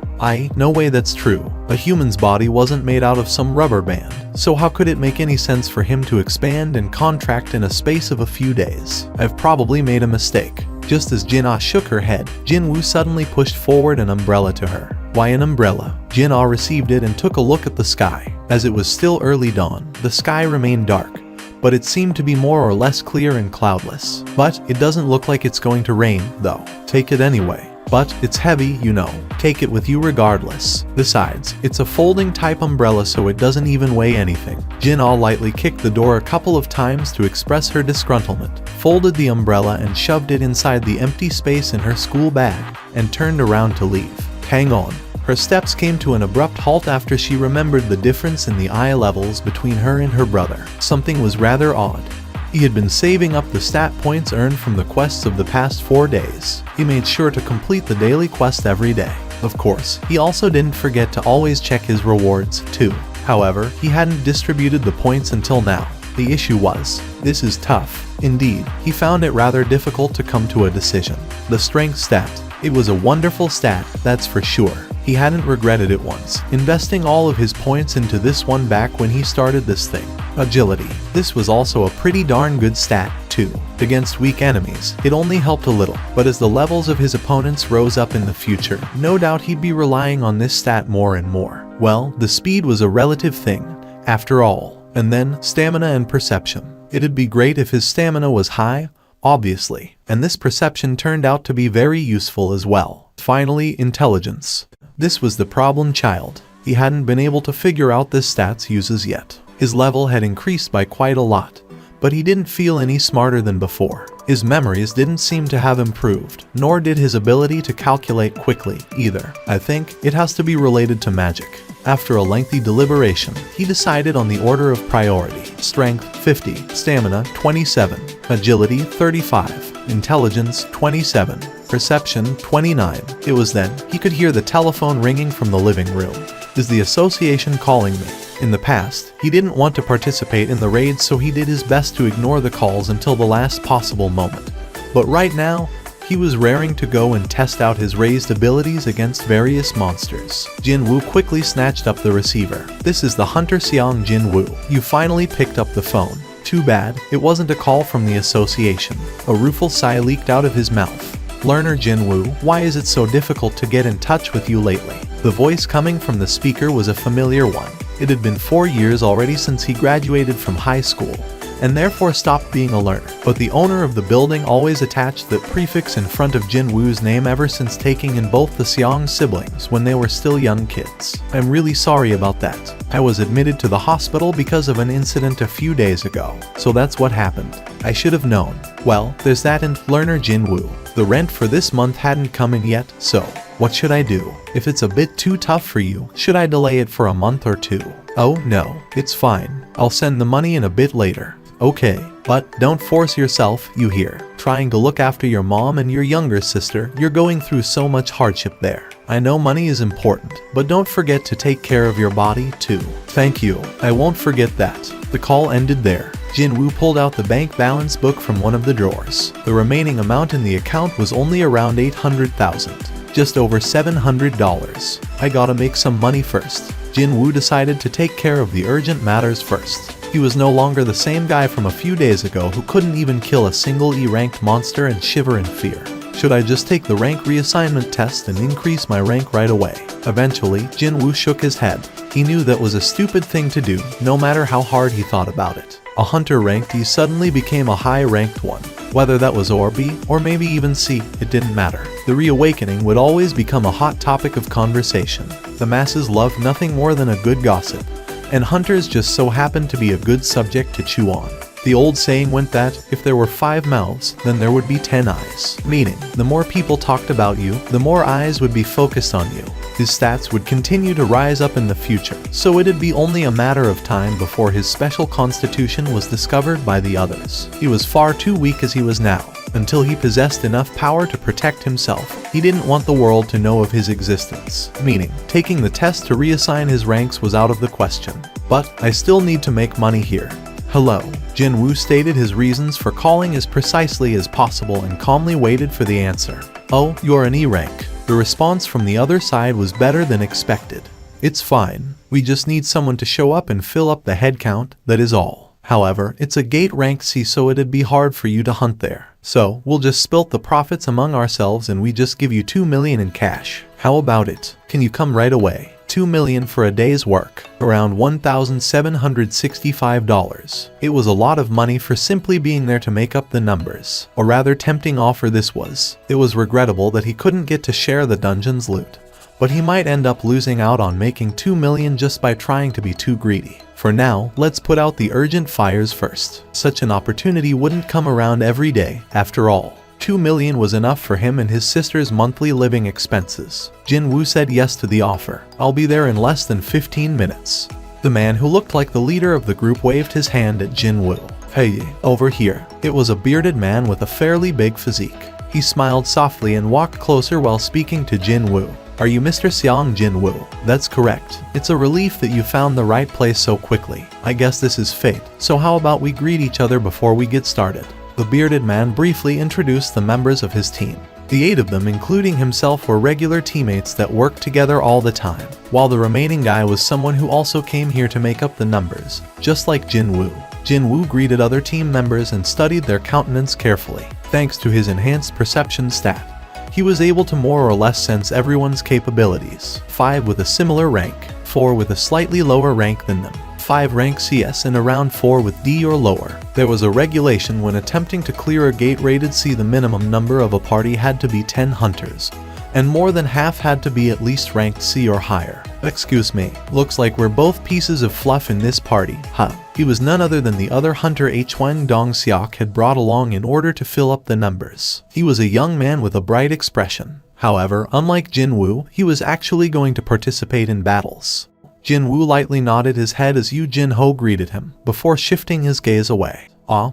No way that's true. A human's body wasn't made out of some rubber band, so how could it make any sense for him to expand and contract in a space of a few days? I've probably made a mistake. Just as Jin-ah shook her head, Jin-woo suddenly pushed forward an umbrella to her. Why an umbrella? Jin-ah received it and took a look at the sky. As it was still early dawn, the sky remained dark, but it seemed to be more or less clear and cloudless. But it doesn't look like it's going to rain, though. Take it anyway. But it's heavy, you know. Take it with you regardless. Besides, it's a folding type umbrella, so it doesn't even weigh anything. Jin-ah lightly kicked the door a couple of times to express her disgruntlement, folded the umbrella and shoved it inside the empty space in her school bag, and turned around to leave. Hang on. Her steps came to an abrupt halt after she remembered the difference in the eye levels between her and her brother. Something was rather odd. He had been saving up the stat points earned from the quests of the past 4 days. He made sure to complete the daily quest every day. Of course, he also didn't forget to always check his rewards, too. However, he hadn't distributed the points until now. The issue was, this is tough. Indeed, he found it rather difficult to come to a decision. The strength stat. It was a wonderful stat, that's for sure. He hadn't regretted it once, investing all of his points into this one back when he started this thing. Agility. This was also a pretty darn good stat, too. Against weak enemies, it only helped a little, but as the levels of his opponents rose up in the future, no doubt he'd be relying on this stat more and more. Well, the speed was a relative thing, after all. And then, stamina and perception. It'd be great if his stamina was high, obviously, and this perception turned out to be very useful as well. Finally, intelligence. This was the problem child. He hadn't been able to figure out this stats uses yet. His level had increased by quite a lot, but he didn't feel any smarter than before. His memories didn't seem to have improved, nor did his ability to calculate quickly either. I think it has to be related to magic. After a lengthy deliberation, he decided on the order of priority. Strength 50, stamina 27, agility 35, intelligence 27, perception 29. It was then he could hear the telephone ringing from the living room. Is the association calling me? In the past, he didn't want to participate in the raids, so he did his best to ignore the calls until the last possible moment. But right now, he was raring to go and test out his raised abilities against various monsters. Jin-woo quickly snatched up the receiver. This is the hunter Seong Jin-woo. You finally picked up the phone. Too bad, it wasn't a call from the association. A rueful sigh leaked out of his mouth. Learner Jin-woo, why is it so difficult to get in touch with you lately? The voice coming from the speaker was a familiar one. It had been 4 years already since he graduated from high school, and therefore stopped being a learner. But the owner of the building always attached that prefix in front of Jin-woo's name ever since taking in both the Seong siblings when they were still young kids. I'm really sorry about that. I was admitted to the hospital because of an incident a few days ago, so that's what happened. I should have known. Well, there's that, and learner Jin-woo. The rent for this month hadn't come in yet, so what should I do? If it's a bit too tough for you, should I delay it for a month or two? Oh no, it's fine. I'll send the money in a bit later. Okay, but don't force yourself, you hear. Trying to look after your mom and your younger sister, you're going through so much hardship there. I know money is important, but don't forget to take care of your body too. Thank you, I won't forget that. The call ended there. Jin-woo pulled out the bank balance book from one of the drawers. The remaining amount in the account was only around 800,000. Just over $700. I gotta make some money first. Jin-woo decided to take care of the urgent matters first. He was no longer the same guy from a few days ago who couldn't even kill a single E-ranked monster and shiver in fear. Should I just take the rank reassignment test and increase my rank right away? Eventually, Jin-woo shook his head. He knew that was a stupid thing to do, no matter how hard he thought about it. A hunter ranked E suddenly became a high-ranked one. Whether that was or B, or maybe even C, it didn't matter. The reawakening would always become a hot topic of conversation. The masses loved nothing more than a good gossip, and hunters just so happened to be a good subject to chew on. The old saying went that, if there were 5 mouths, then there would be 10 eyes. Meaning, the more people talked about you, the more eyes would be focused on you. His stats would continue to rise up in the future, so it'd be only a matter of time before his special constitution was discovered by the others. He was far too weak as he was now. Until he possessed enough power to protect himself, he didn't want the world to know of his existence. Meaning, taking the test to reassign his ranks was out of the question. But, I still need to make money here. Hello. Jin-woo stated his reasons for calling as precisely as possible and calmly waited for the answer. Oh, you're an E rank. The response from the other side was better than expected. It's fine. We just need someone to show up and fill up the head count, that is all. However, it's a gate rank C, so it'd be hard for you to hunt there. So, we'll just split the profits among ourselves and we just give you 2 million in cash. How about it? Can you come right away? 2 million for a day's work, around $1,765. It was a lot of money for simply being there to make up the numbers. A rather tempting offer this was. It was regrettable that he couldn't get to share the dungeon's loot, but he might end up losing out on making 2 million just by trying to be too greedy. For now, let's put out the urgent fires first. Such an opportunity wouldn't come around every day, after all. 2 million was enough for him and his sister's monthly living expenses. Jin-woo said yes to the offer. I'll be there in less than 15 minutes. The man who looked like the leader of the group waved his hand at Jin-woo. Hey, over here. It was a bearded man with a fairly big physique. He smiled softly and walked closer while speaking to Jin-woo. Are you Mr. Seong Jin-woo? That's correct. It's a relief that you found the right place so quickly. I guess this is fate. So how about we greet each other before we get started? The bearded man briefly introduced the members of his team. The 8 of them, including himself, were regular teammates that worked together all the time, while the remaining guy was someone who also came here to make up the numbers, just like Jin-woo. Jin-woo greeted other team members and studied their countenance carefully. Thanks to his enhanced perception stat, he was able to more or less sense everyone's capabilities. 5 with a similar rank, 4 with a slightly lower rank than them, 5 rank CS and around 4 with D or lower. There was a regulation when attempting to clear a gate rated C. The minimum number of a party had to be 10 hunters, and more than half had to be at least ranked C or higher. Excuse me, looks like we're both pieces of fluff in this party, huh? He was none other than the other hunter Hwang Dong-seok had brought along in order to fill up the numbers. He was a young man with a bright expression. However, unlike Jin-woo, he was actually going to participate in battles. Jin-woo lightly nodded his head as Yoo Jin-ho greeted him, before shifting his gaze away.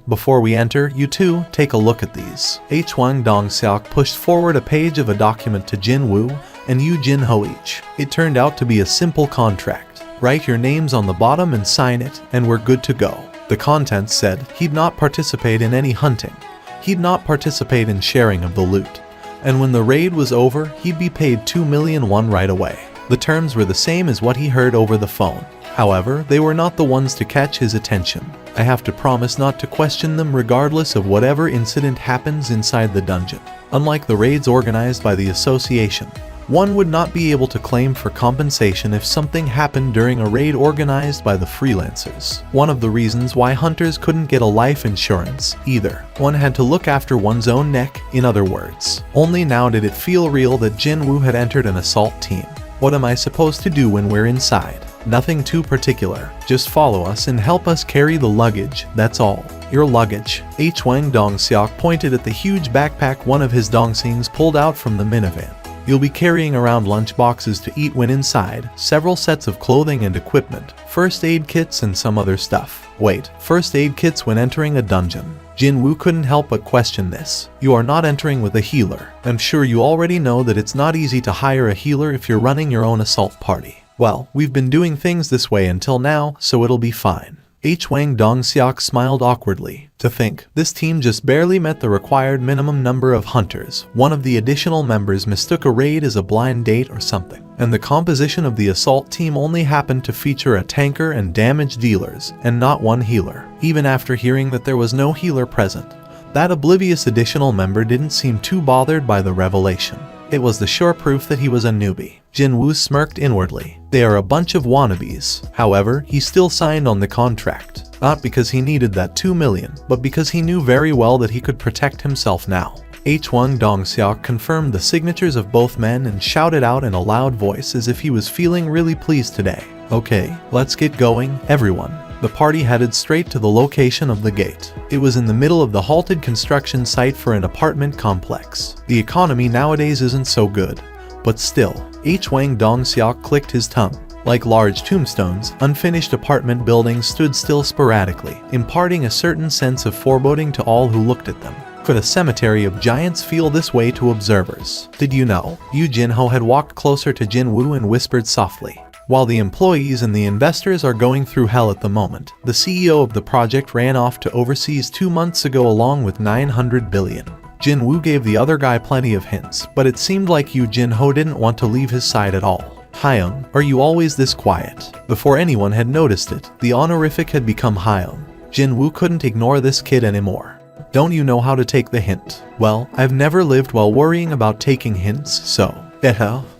Before we enter, you two, take a look at these. Hwang Dong-seok pushed forward a page of a document to Jin-woo and Yoo Jin-ho each. It turned out to be a simple contract. Write your names on the bottom and sign it, and we're good to go. The contents said he'd not participate in any hunting. He'd not participate in sharing of the loot. And when the raid was over, he'd be paid 2 million won right away. The terms were the same as what he heard over the phone. However, they were not the ones to catch his attention. I have to promise not to question them regardless of whatever incident happens inside the dungeon. Unlike the raids organized by the association, one would not be able to claim for compensation if something happened during a raid organized by the freelancers. One of the reasons why hunters couldn't get a life insurance either. One had to look after one's own neck, in other words. Only now did it feel real that Jin-woo had entered an assault team. What am I supposed to do when we're inside? Nothing too particular. Just follow us and help us carry the luggage, that's all. Your luggage. Hwang Dong-seok pointed at the huge backpack one of his dongsings pulled out from the minivan. You'll be carrying around lunch boxes to eat when inside, several sets of clothing and equipment, first aid kits and some other stuff. Wait, first aid kits when entering a dungeon? Jin-woo couldn't help but question this. You are not entering with a healer. I'm sure you already know that it's not easy to hire a healer if you're running your own assault party. Well, we've been doing things this way until now, so it'll be fine. Hwang Dong-seok smiled awkwardly. To think, this team just barely met the required minimum number of hunters. One of the additional members mistook a raid as a blind date or something. And the composition of the assault team only happened to feature a tanker and damage dealers, and not one healer. Even after hearing that there was no healer present, that oblivious additional member didn't seem too bothered by the revelation. It was the sure proof that he was a newbie. Jin-woo smirked inwardly. They are a bunch of wannabes. However, he still signed on the contract. Not because he needed that 2 million, but because he knew very well that he could protect himself now. Hwang Dong-seok confirmed the signatures of both men and shouted out in a loud voice as if he was feeling really pleased today. Okay, let's get going, everyone. The party headed straight to the location of the gate. It was in the middle of the halted construction site for an apartment complex. The economy nowadays isn't so good, but still, Hwang Dong-seok clicked his tongue. Like large tombstones, unfinished apartment buildings stood still sporadically, imparting a certain sense of foreboding to all who looked at them. Could a cemetery of giants feel this way to observers? Did you know? Yoo Jin-ho had walked closer to Jin-woo and whispered softly. While the employees and the investors are going through hell at the moment, the CEO of the project ran off to overseas 2 months ago along with 900 billion. Jin-woo gave the other guy plenty of hints, but it seemed like Yoo Jin-ho didn't want to leave his side at all. Hyun, are you always this quiet? Before anyone had noticed it, the honorific had become Hyun. Jin-woo couldn't ignore this kid anymore. Don't you know how to take the hint? Well, I've never lived while worrying about taking hints, so.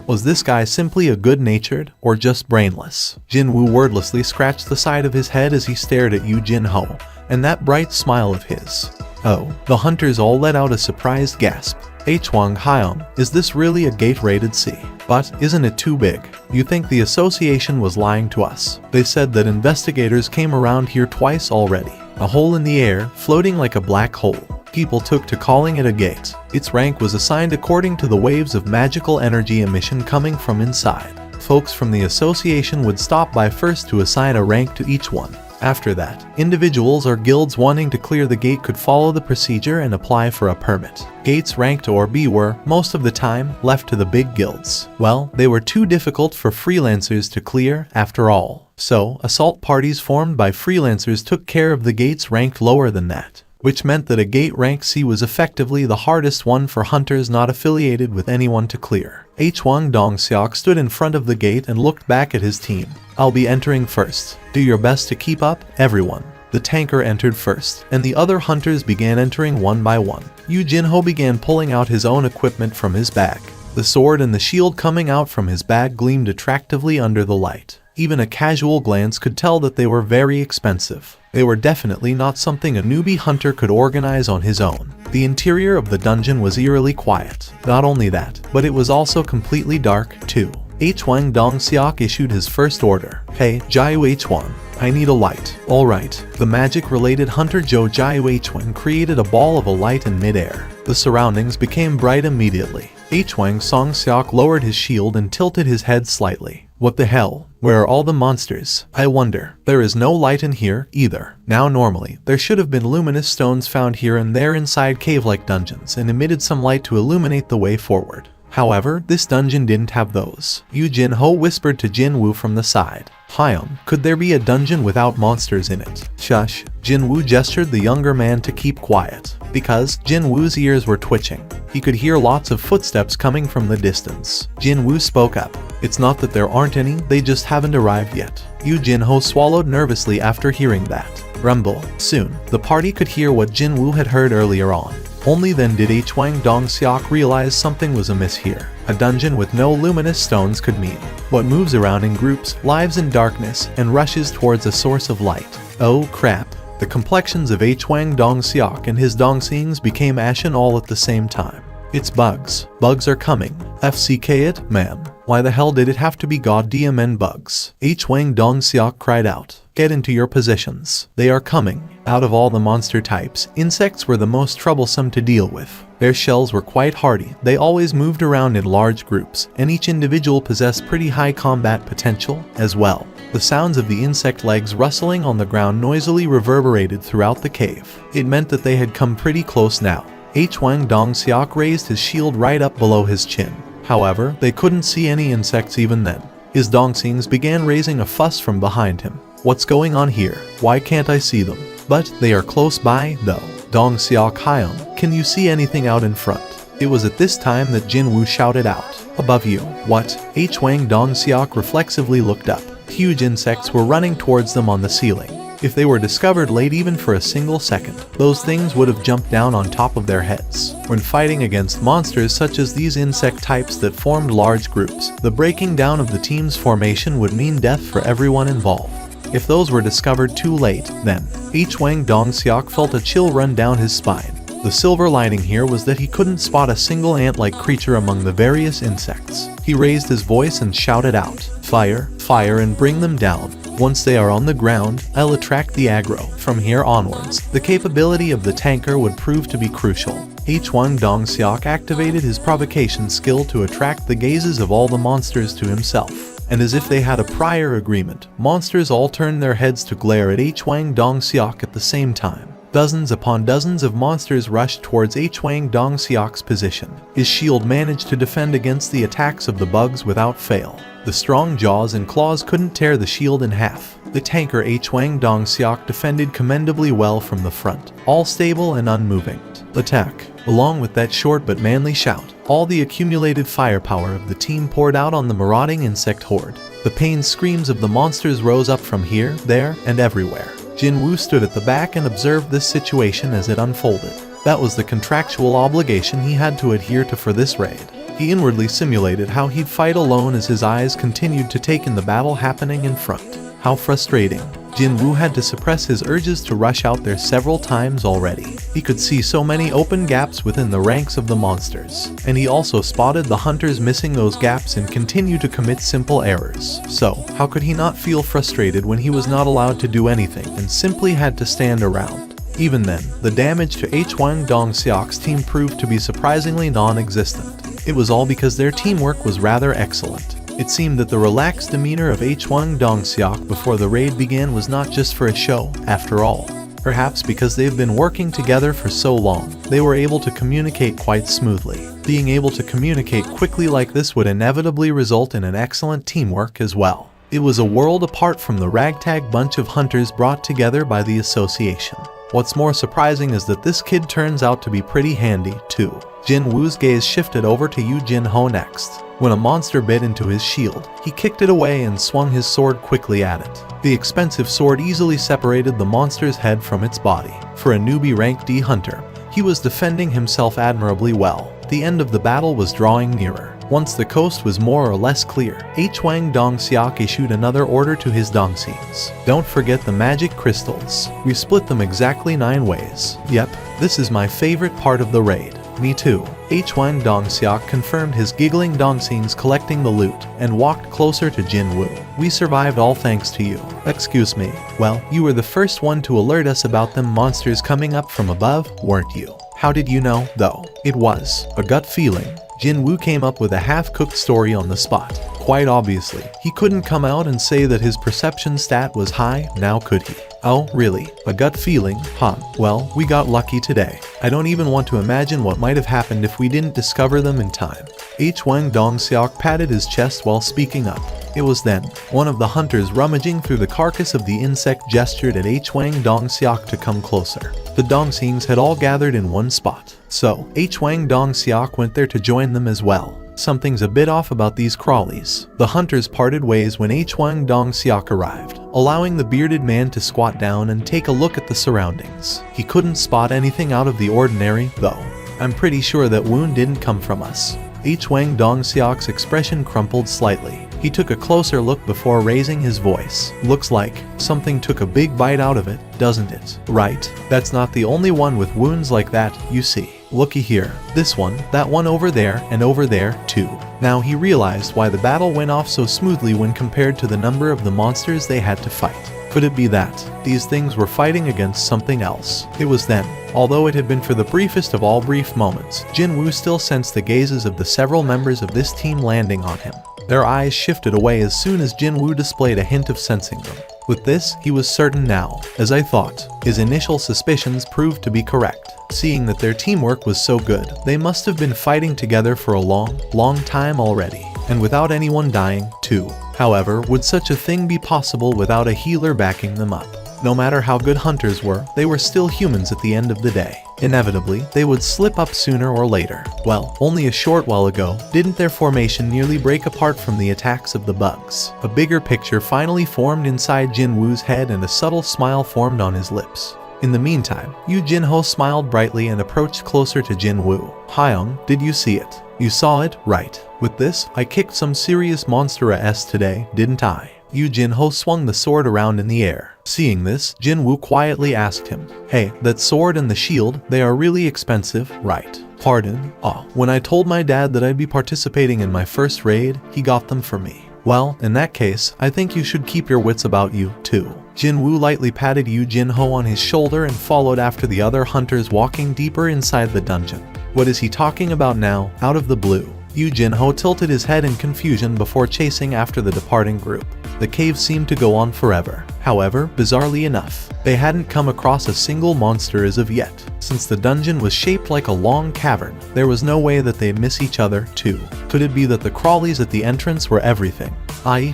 Was this guy simply a good-natured, or just brainless? Jin-woo wordlessly scratched the side of his head as he stared at Yoo Jin-ho, and that bright smile of his. Oh, the hunters all let out a surprised gasp. Hwang Hyun, is this really a gate-rated C? But isn't it too big? You think the association was lying to us? They said that investigators came around here twice already. A hole in the air, floating like a black hole. People took to calling it a gate. Its rank was assigned according to the waves of magical energy emission coming from inside. Folks from the association would stop by first to assign a rank to each one. After that, individuals or guilds wanting to clear the gate could follow the procedure and apply for a permit. Gates ranked or B were, most of the time, left to the big guilds. Well, they were too difficult for freelancers to clear, after all. So, assault parties formed by freelancers took care of the gates ranked lower than that, which meant that a gate rank C was effectively the hardest one for hunters not affiliated with anyone to clear. Hwang Dong-seok stood in front of the gate and looked back at his team. I'll be entering first. Do your best to keep up, everyone. The tanker entered first, and the other hunters began entering one by one. Yoo Jin-ho began pulling out his own equipment from his bag. The sword and the shield coming out from his bag gleamed attractively under the light. Even a casual glance could tell that they were very expensive. They were definitely not something a newbie hunter could organize on his own. The interior of the dungeon was eerily quiet. Not only that, but it was also completely dark, too. H1 Dong-seok issued his first order. Hey, Jiu H1. I need a light. Alright. The magic-related hunter Jiu H1 created a ball of a light in midair. The surroundings became bright immediately. H1 Song-seok lowered his shield and tilted his head slightly. What the hell? Where are all the monsters? I wonder. There is no light in here, either. Now normally, there should have been luminous stones found here and there inside cave-like dungeons and emitted some light to illuminate the way forward. However, this dungeon didn't have those. Yu Jin-ho whispered to Jin-woo from the side. Hyun, could there be a dungeon without monsters in it? Shush. Jin-woo gestured the younger man to keep quiet. Because Jin-woo's ears were twitching. He could hear lots of footsteps coming from the distance. Jin-woo spoke up. It's not that there aren't any, they just haven't arrived yet. Yu Jin-ho swallowed nervously after hearing that. Rumble. Soon, the party could hear what Jin-woo had heard earlier on. Only then did H1 Dong-seok realize something was amiss here. A dungeon with no luminous stones could mean what moves around in groups, lives in darkness, and rushes towards a source of light. Oh crap. The complexions of H1 Dong-seok and his Dong-seings became ashen all at the same time. It's bugs. Bugs are coming. FCK it, ma'am. Why the hell did it have to be goddamn bugs? H1 Dong-seok cried out. Get into your positions. They are coming. Out of all the monster types, insects were the most troublesome to deal with. Their shells were quite hardy, they always moved around in large groups, and each individual possessed pretty high combat potential as well. The sounds of the insect legs rustling on the ground noisily reverberated throughout the cave. It meant that they had come pretty close now. H1 Dong-seok raised his shield right up below his chin. However, they couldn't see any insects even then. His Dong-seings began raising a fuss from behind him. What's going on here? Why can't I see them? But they are close by, though. Dong-seok Hyun, can you see anything out in front? It was at this time that Jin-woo shouted out. Above you. What? H1 Dong-seok reflexively looked up. Huge insects were running towards them on the ceiling. If they were discovered late even for a single second, those things would have jumped down on top of their heads. When fighting against monsters such as these insect types that formed large groups, the breaking down of the team's formation would mean death for everyone involved. If those were discovered too late, then H1 Dong-seok felt a chill run down his spine. The silver lining here was that he couldn't spot a single ant-like creature among the various insects. He raised his voice and shouted out, "Fire, fire and bring them down. Once they are on the ground, I'll attract the aggro." From here onwards, the capability of the tanker would prove to be crucial. H1 Dong-seok activated his provocation skill to attract the gazes of all the monsters to himself. And as if they had a prior agreement, monsters all turned their heads to glare at H1 Dong-seok at the same time. Dozens upon dozens of monsters rushed towards H1 Dong-seok's position. His shield managed to defend against the attacks of the bugs without fail. The strong jaws and claws couldn't tear the shield in half. The tanker H1 Dong-seok defended commendably well from the front, all stable and unmoving. Attack. Along with that short but manly shout, all the accumulated firepower of the team poured out on the marauding insect horde. The pained screams of the monsters rose up from here, there, and everywhere. Jin-woo stood at the back and observed this situation as it unfolded. That was the contractual obligation he had to adhere to for this raid. He inwardly simulated how he'd fight alone as his eyes continued to take in the battle happening in front. How frustrating. Jin-woo had to suppress his urges to rush out there several times already. He could see so many open gaps within the ranks of the monsters, and he also spotted the hunters missing those gaps and continue to commit simple errors. So, how could he not feel frustrated when he was not allowed to do anything and simply had to stand around? Even then, the damage to H1 Dong-seok's team proved to be surprisingly non-existent. It was all because their teamwork was rather excellent. It seemed that the relaxed demeanor of H1 Dong-seok before the raid began was not just for a show, after all. Perhaps because they've been working together for so long, they were able to communicate quite smoothly. Being able to communicate quickly like this would inevitably result in an excellent teamwork as well. It was a world apart from the ragtag bunch of hunters brought together by the association. What's more surprising is that this kid turns out to be pretty handy, too. Jin-woo's gaze shifted over to Yu Jin-ho next. When a monster bit into his shield, he kicked it away and swung his sword quickly at it. The expensive sword easily separated the monster's head from its body. For a newbie rank D hunter, he was defending himself admirably well. The end of the battle was drawing nearer. Once the coast was more or less clear, Hwang Dong-seok issued another order to his Dongseens. Don't forget the magic crystals. We split them exactly 9 ways. Yep, this is my favorite part of the raid. Me too. Hwang Dong-seok confirmed his giggling Dongseens collecting the loot and walked closer to Jin-woo. We survived all thanks to you. Excuse me. Well, you were the first one to alert us about them monsters coming up from above, weren't you? How did you know, though? It was a gut feeling. Jin-woo came up with a half-cooked story on the spot. Quite obviously, he couldn't come out and say that his perception stat was high, now could he? Oh, really? A gut feeling, huh? Well, we got lucky today. I don't even want to imagine what might have happened if we didn't discover them in time. Hwang Dong-seok patted his chest while speaking up. It was then, one of the hunters rummaging through the carcass of the insect gestured at Hwang Dong-seok to come closer. The Dongseens had all gathered in one spot, so Hwang Dong-seok went there to join them as well. Something's a bit off about these crawlies. The hunters parted ways when Hwang Dong-seok arrived, allowing the bearded man to squat down and take a look at the surroundings. He couldn't spot anything out of the ordinary, though. I'm pretty sure that wound didn't come from us. Hwang Dong-seok's expression crumpled slightly. He took a closer look before raising his voice. Looks like something took a big bite out of it, doesn't it? Right. That's not the only one with wounds like that, you see. Looky here. This one, that one over there, and over there, too. Now he realized why the battle went off so smoothly when compared to the number of the monsters they had to fight. Could it be that these things were fighting against something else? It was then. Although it had been for the briefest of all brief moments, Jin-woo still sensed the gazes of the several members of this team landing on him. Their eyes shifted away as soon as Jin-woo displayed a hint of sensing them. With this, he was certain now. As I thought, his initial suspicions proved to be correct. Seeing that their teamwork was so good, they must have been fighting together for a long time already. And without anyone dying, too. However, would such a thing be possible without a healer backing them up? No matter how good hunters were, they were still humans at the end of the day. Inevitably, they would slip up sooner or later. Well, only a short while ago, didn't their formation nearly break apart from the attacks of the bugs? A bigger picture finally formed inside Jin-woo's head and a subtle smile formed on his lips. In the meantime, Yu Jin-ho smiled brightly and approached closer to Jin-woo. Hyung, did you see it? You saw it, right? With this, I kicked some serious monster ass today, didn't I? Yu Jin-ho swung the sword around in the air. Seeing this, Jin-woo quietly asked him, "Hey, that sword and the shield, they are really expensive, right?" "Pardon? When I told my dad that I'd be participating in my first raid, he got them for me." "Well, in that case, I think you should keep your wits about you, too." Jin-woo lightly patted Yu Jin-ho on his shoulder and followed after the other hunters walking deeper inside the dungeon. What is he talking about now, out of the blue? Yu Jin-ho tilted his head in confusion before chasing after the departing group. The cave seemed to go on forever. However, bizarrely enough, they hadn't come across a single monster as of yet. Since the dungeon was shaped like a long cavern, there was no way that they'd miss each other, too. Could it be that the crawlies at the entrance were everything?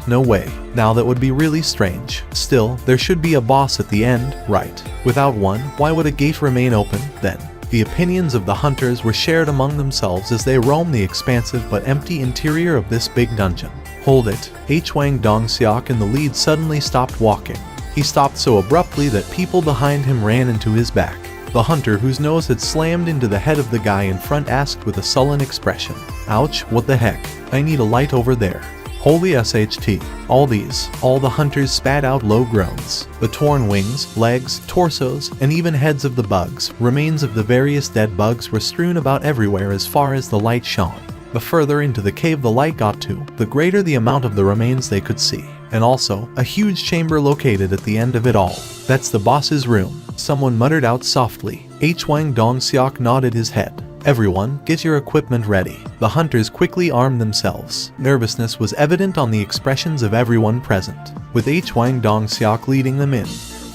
No way. Now that would be really strange. Still, there should be a boss at the end, right? Without one, why would a gate remain open, then? The opinions of the hunters were shared among themselves as they roamed the expansive but empty interior of this big dungeon. Hold it. Hwang Dong-seok in the lead suddenly stopped walking. He stopped so abruptly that people behind him ran into his back. The hunter whose nose had slammed into the head of the guy in front asked with a sullen expression, "Ouch, what the heck? I need a light over there." Holy SHT. All the hunters spat out low groans. The torn wings, legs, torsos, and even heads of the bugs, remains of the various dead bugs were strewn about everywhere as far as the light shone. The further into the cave the light got to, the greater the amount of the remains they could see. And also, a huge chamber located at the end of it all. "That's the boss's room," someone muttered out softly. Hwang Dong-seok nodded his head. "Everyone, get your equipment ready." The hunters quickly armed themselves. Nervousness was evident on the expressions of everyone present, with Hwang Dong-seok leading them in.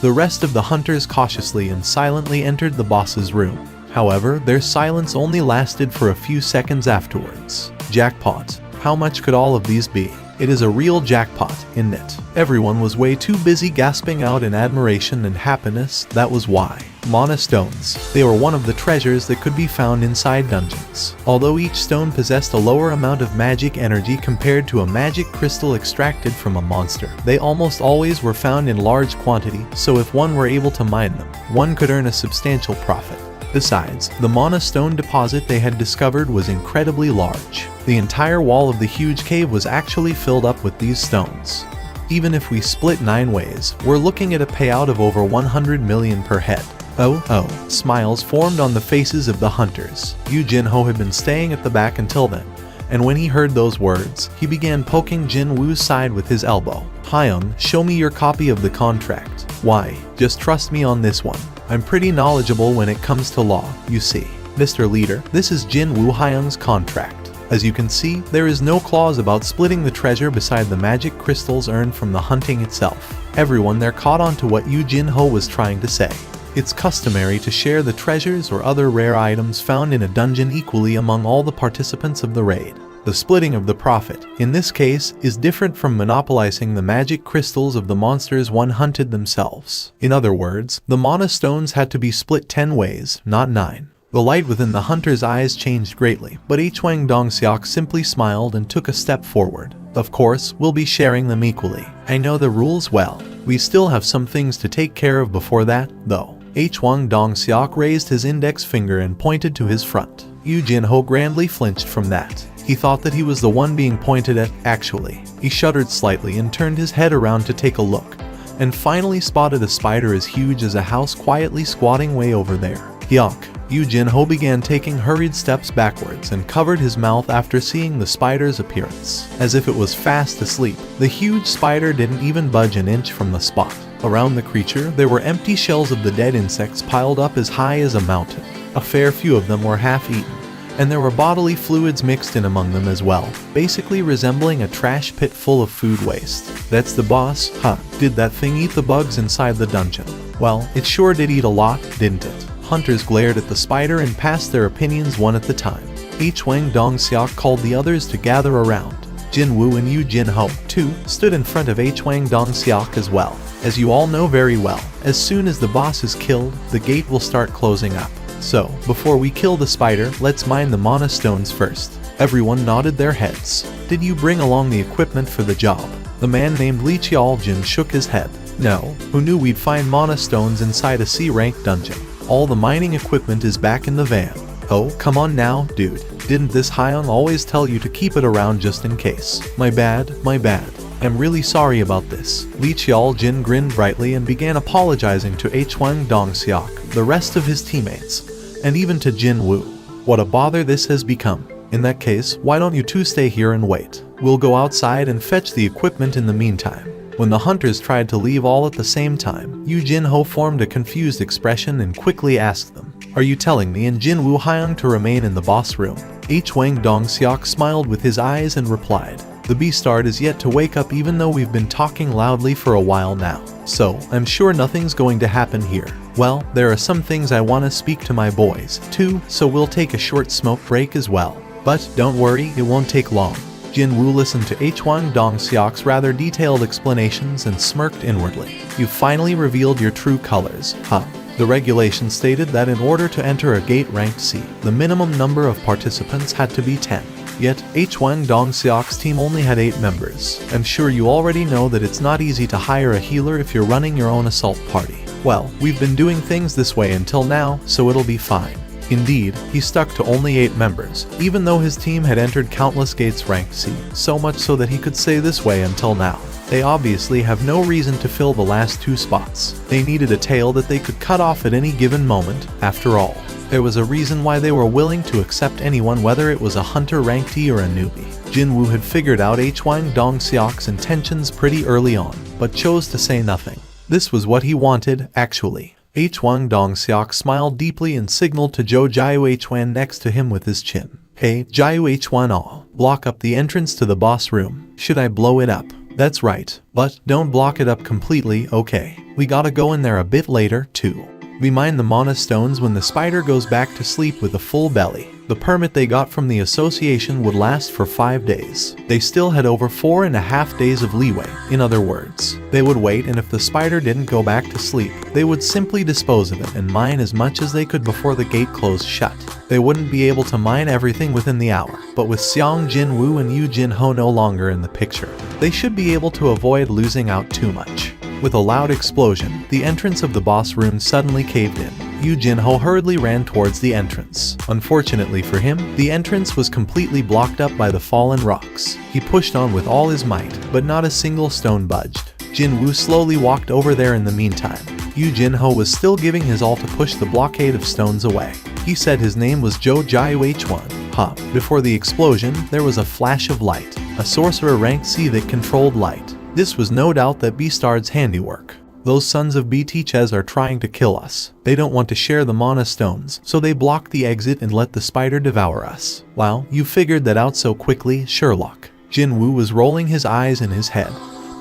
The rest of the hunters cautiously and silently entered the boss's room. However, their silence only lasted for a few seconds afterwards. Jackpot. How much could all of these be? It is a real jackpot, isn't it? Everyone was way too busy gasping out in admiration and happiness, that was why. Mana stones. They were one of the treasures that could be found inside dungeons. Although each stone possessed a lower amount of magic energy compared to a magic crystal extracted from a monster, they almost always were found in large quantity, so if one were able to mine them, one could earn a substantial profit. Besides, the mana stone deposit they had discovered was incredibly large. The entire wall of the huge cave was actually filled up with these stones. Even if we split 9 ways, we're looking at a payout of over 100 million per head. Oh, smiles formed on the faces of the hunters. Yu Jinho had been staying at the back until then, and when he heard those words, he began poking Jin Woo's side with his elbow. Hyung, show me your copy of the contract. Why? Just trust me on this one. I'm pretty knowledgeable when it comes to law, you see. Mr. Leader, this is Jin Woo Hyung's contract. As you can see, there is no clause about splitting the treasure beside the magic crystals earned from the hunting itself. Everyone there caught on to what Yu Jinho was trying to say. It's customary to share the treasures or other rare items found in a dungeon equally among all the participants of the raid. The splitting of the profit, in this case, is different from monopolizing the magic crystals of the monsters one hunted themselves. In other words, the mana stones had to be split 10 ways, not 9. The light within the hunter's eyes changed greatly, but Hwang Dongseok simply smiled and took a step forward. Of course, we'll be sharing them equally. I know the rules well. We still have some things to take care of before that, though. Hwang Dongseok raised his index finger and pointed to his front. Yu Jinho grandly flinched from that. He thought that he was the one being pointed at, actually. He shuddered slightly and turned his head around to take a look, and finally spotted a spider as huge as a house quietly squatting way over there. Yuck. Yu Jinho began taking hurried steps backwards and covered his mouth after seeing the spider's appearance. As if it was fast asleep, the huge spider didn't even budge an inch from the spot. Around the creature, there were empty shells of the dead insects piled up as high as a mountain. A fair few of them were half-eaten, and there were bodily fluids mixed in among them as well, basically resembling a trash pit full of food waste. That's the boss, huh? Did that thing eat the bugs inside the dungeon? Well, it sure did eat a lot, didn't it? Hunters glared at the spider and passed their opinions one at a time. Hwang Dongseok called the others to gather around. Jin Woo and Yu Jinho, too, stood in front of Hwang Dongseok as well. As you all know very well, as soon as the boss is killed, the gate will start closing up. So, before we kill the spider, let's mine the mana stones first. Everyone nodded their heads. Did you bring along the equipment for the job? The man named Lee Cheol-jin shook his head. No, who knew we'd find mana stones inside a C-rank dungeon? All the mining equipment is back in the van. Oh, come on now, dude. Didn't this Hyung always tell you to keep it around just in case? My bad. I'm really sorry about this. Lee Cheol-jin grinned brightly and began apologizing to Hwang Dongseok, the rest of his teammates, and even to Jin Woo. What a bother this has become. In that case, why don't you two stay here and wait? We'll go outside and fetch the equipment in the meantime. When the hunters tried to leave all at the same time, Yu Jinho formed a confused expression and quickly asked them, "Are you telling me and Jin Woo Hyung to remain in the boss room?" Hwang Dongseok smiled with his eyes and replied, "The Beastard is yet to wake up even though we've been talking loudly for a while now. So, I'm sure nothing's going to happen here. Well, there are some things I want to speak to my boys, too, so we'll take a short smoke break as well. But don't worry, it won't take long." Jin Woo listened to Hwang Dongseok's rather detailed explanations and smirked inwardly. "You've finally revealed your true colors, huh?" The regulation stated that in order to enter a gate ranked C, the minimum number of participants had to be 10. Yet, Hwang Dongseok's team only had 8 members. I'm sure you already know that it's not easy to hire a healer if you're running your own assault party. Well, we've been doing things this way until now, so it'll be fine. Indeed, he stuck to only 8 members, even though his team had entered countless gates ranked C, so much so that he could say this way until now. They obviously have no reason to fill the last 2 spots. They needed a tail that they could cut off at any given moment, after all. There was a reason why they were willing to accept anyone, whether it was a hunter ranked E or a newbie. Jin Woo had figured out Hwang Dongseok's intentions pretty early on, but chose to say nothing. This was what he wanted, actually. Hwang Dongseok smiled deeply and signaled to Zhou Jiuhuan next to him with his chin. "Hey, Jiuhuan, block up the entrance to the boss room. Should I blow it up?" "That's right, but don't block it up completely, okay? We gotta go in there a bit later, too. We mine the mana stones when the spider goes back to sleep with a full belly." The permit they got from the association would last for 5 days. They still had over 4.5 days of leeway. In other words, they would wait, and if the spider didn't go back to sleep, they would simply dispose of it and mine as much as they could before the gate closed shut. They wouldn't be able to mine everything within the hour, but with Seong Jin Woo and Yu Jinho no longer in the picture, they should be able to avoid losing out too much. With a loud explosion, the entrance of the boss room suddenly caved in. Yu Jinho hurriedly ran towards the entrance. Unfortunately for him, the entrance was completely blocked up by the fallen rocks. He pushed on with all his might, but not a single stone budged. Jinwoo slowly walked over there in the meantime. Yu Jinho was still giving his all to push the blockade of stones away. He said his name was Zhou H1. Before the explosion, there was a flash of light, a sorcerer rank C that controlled light. This was no doubt that Beastard's handiwork. Those sons of BTChes are trying to kill us. They don't want to share the mana stones, so they block the exit and let the spider devour us. Wow, you figured that out so quickly, Sherlock. Jinwoo was rolling his eyes in his head,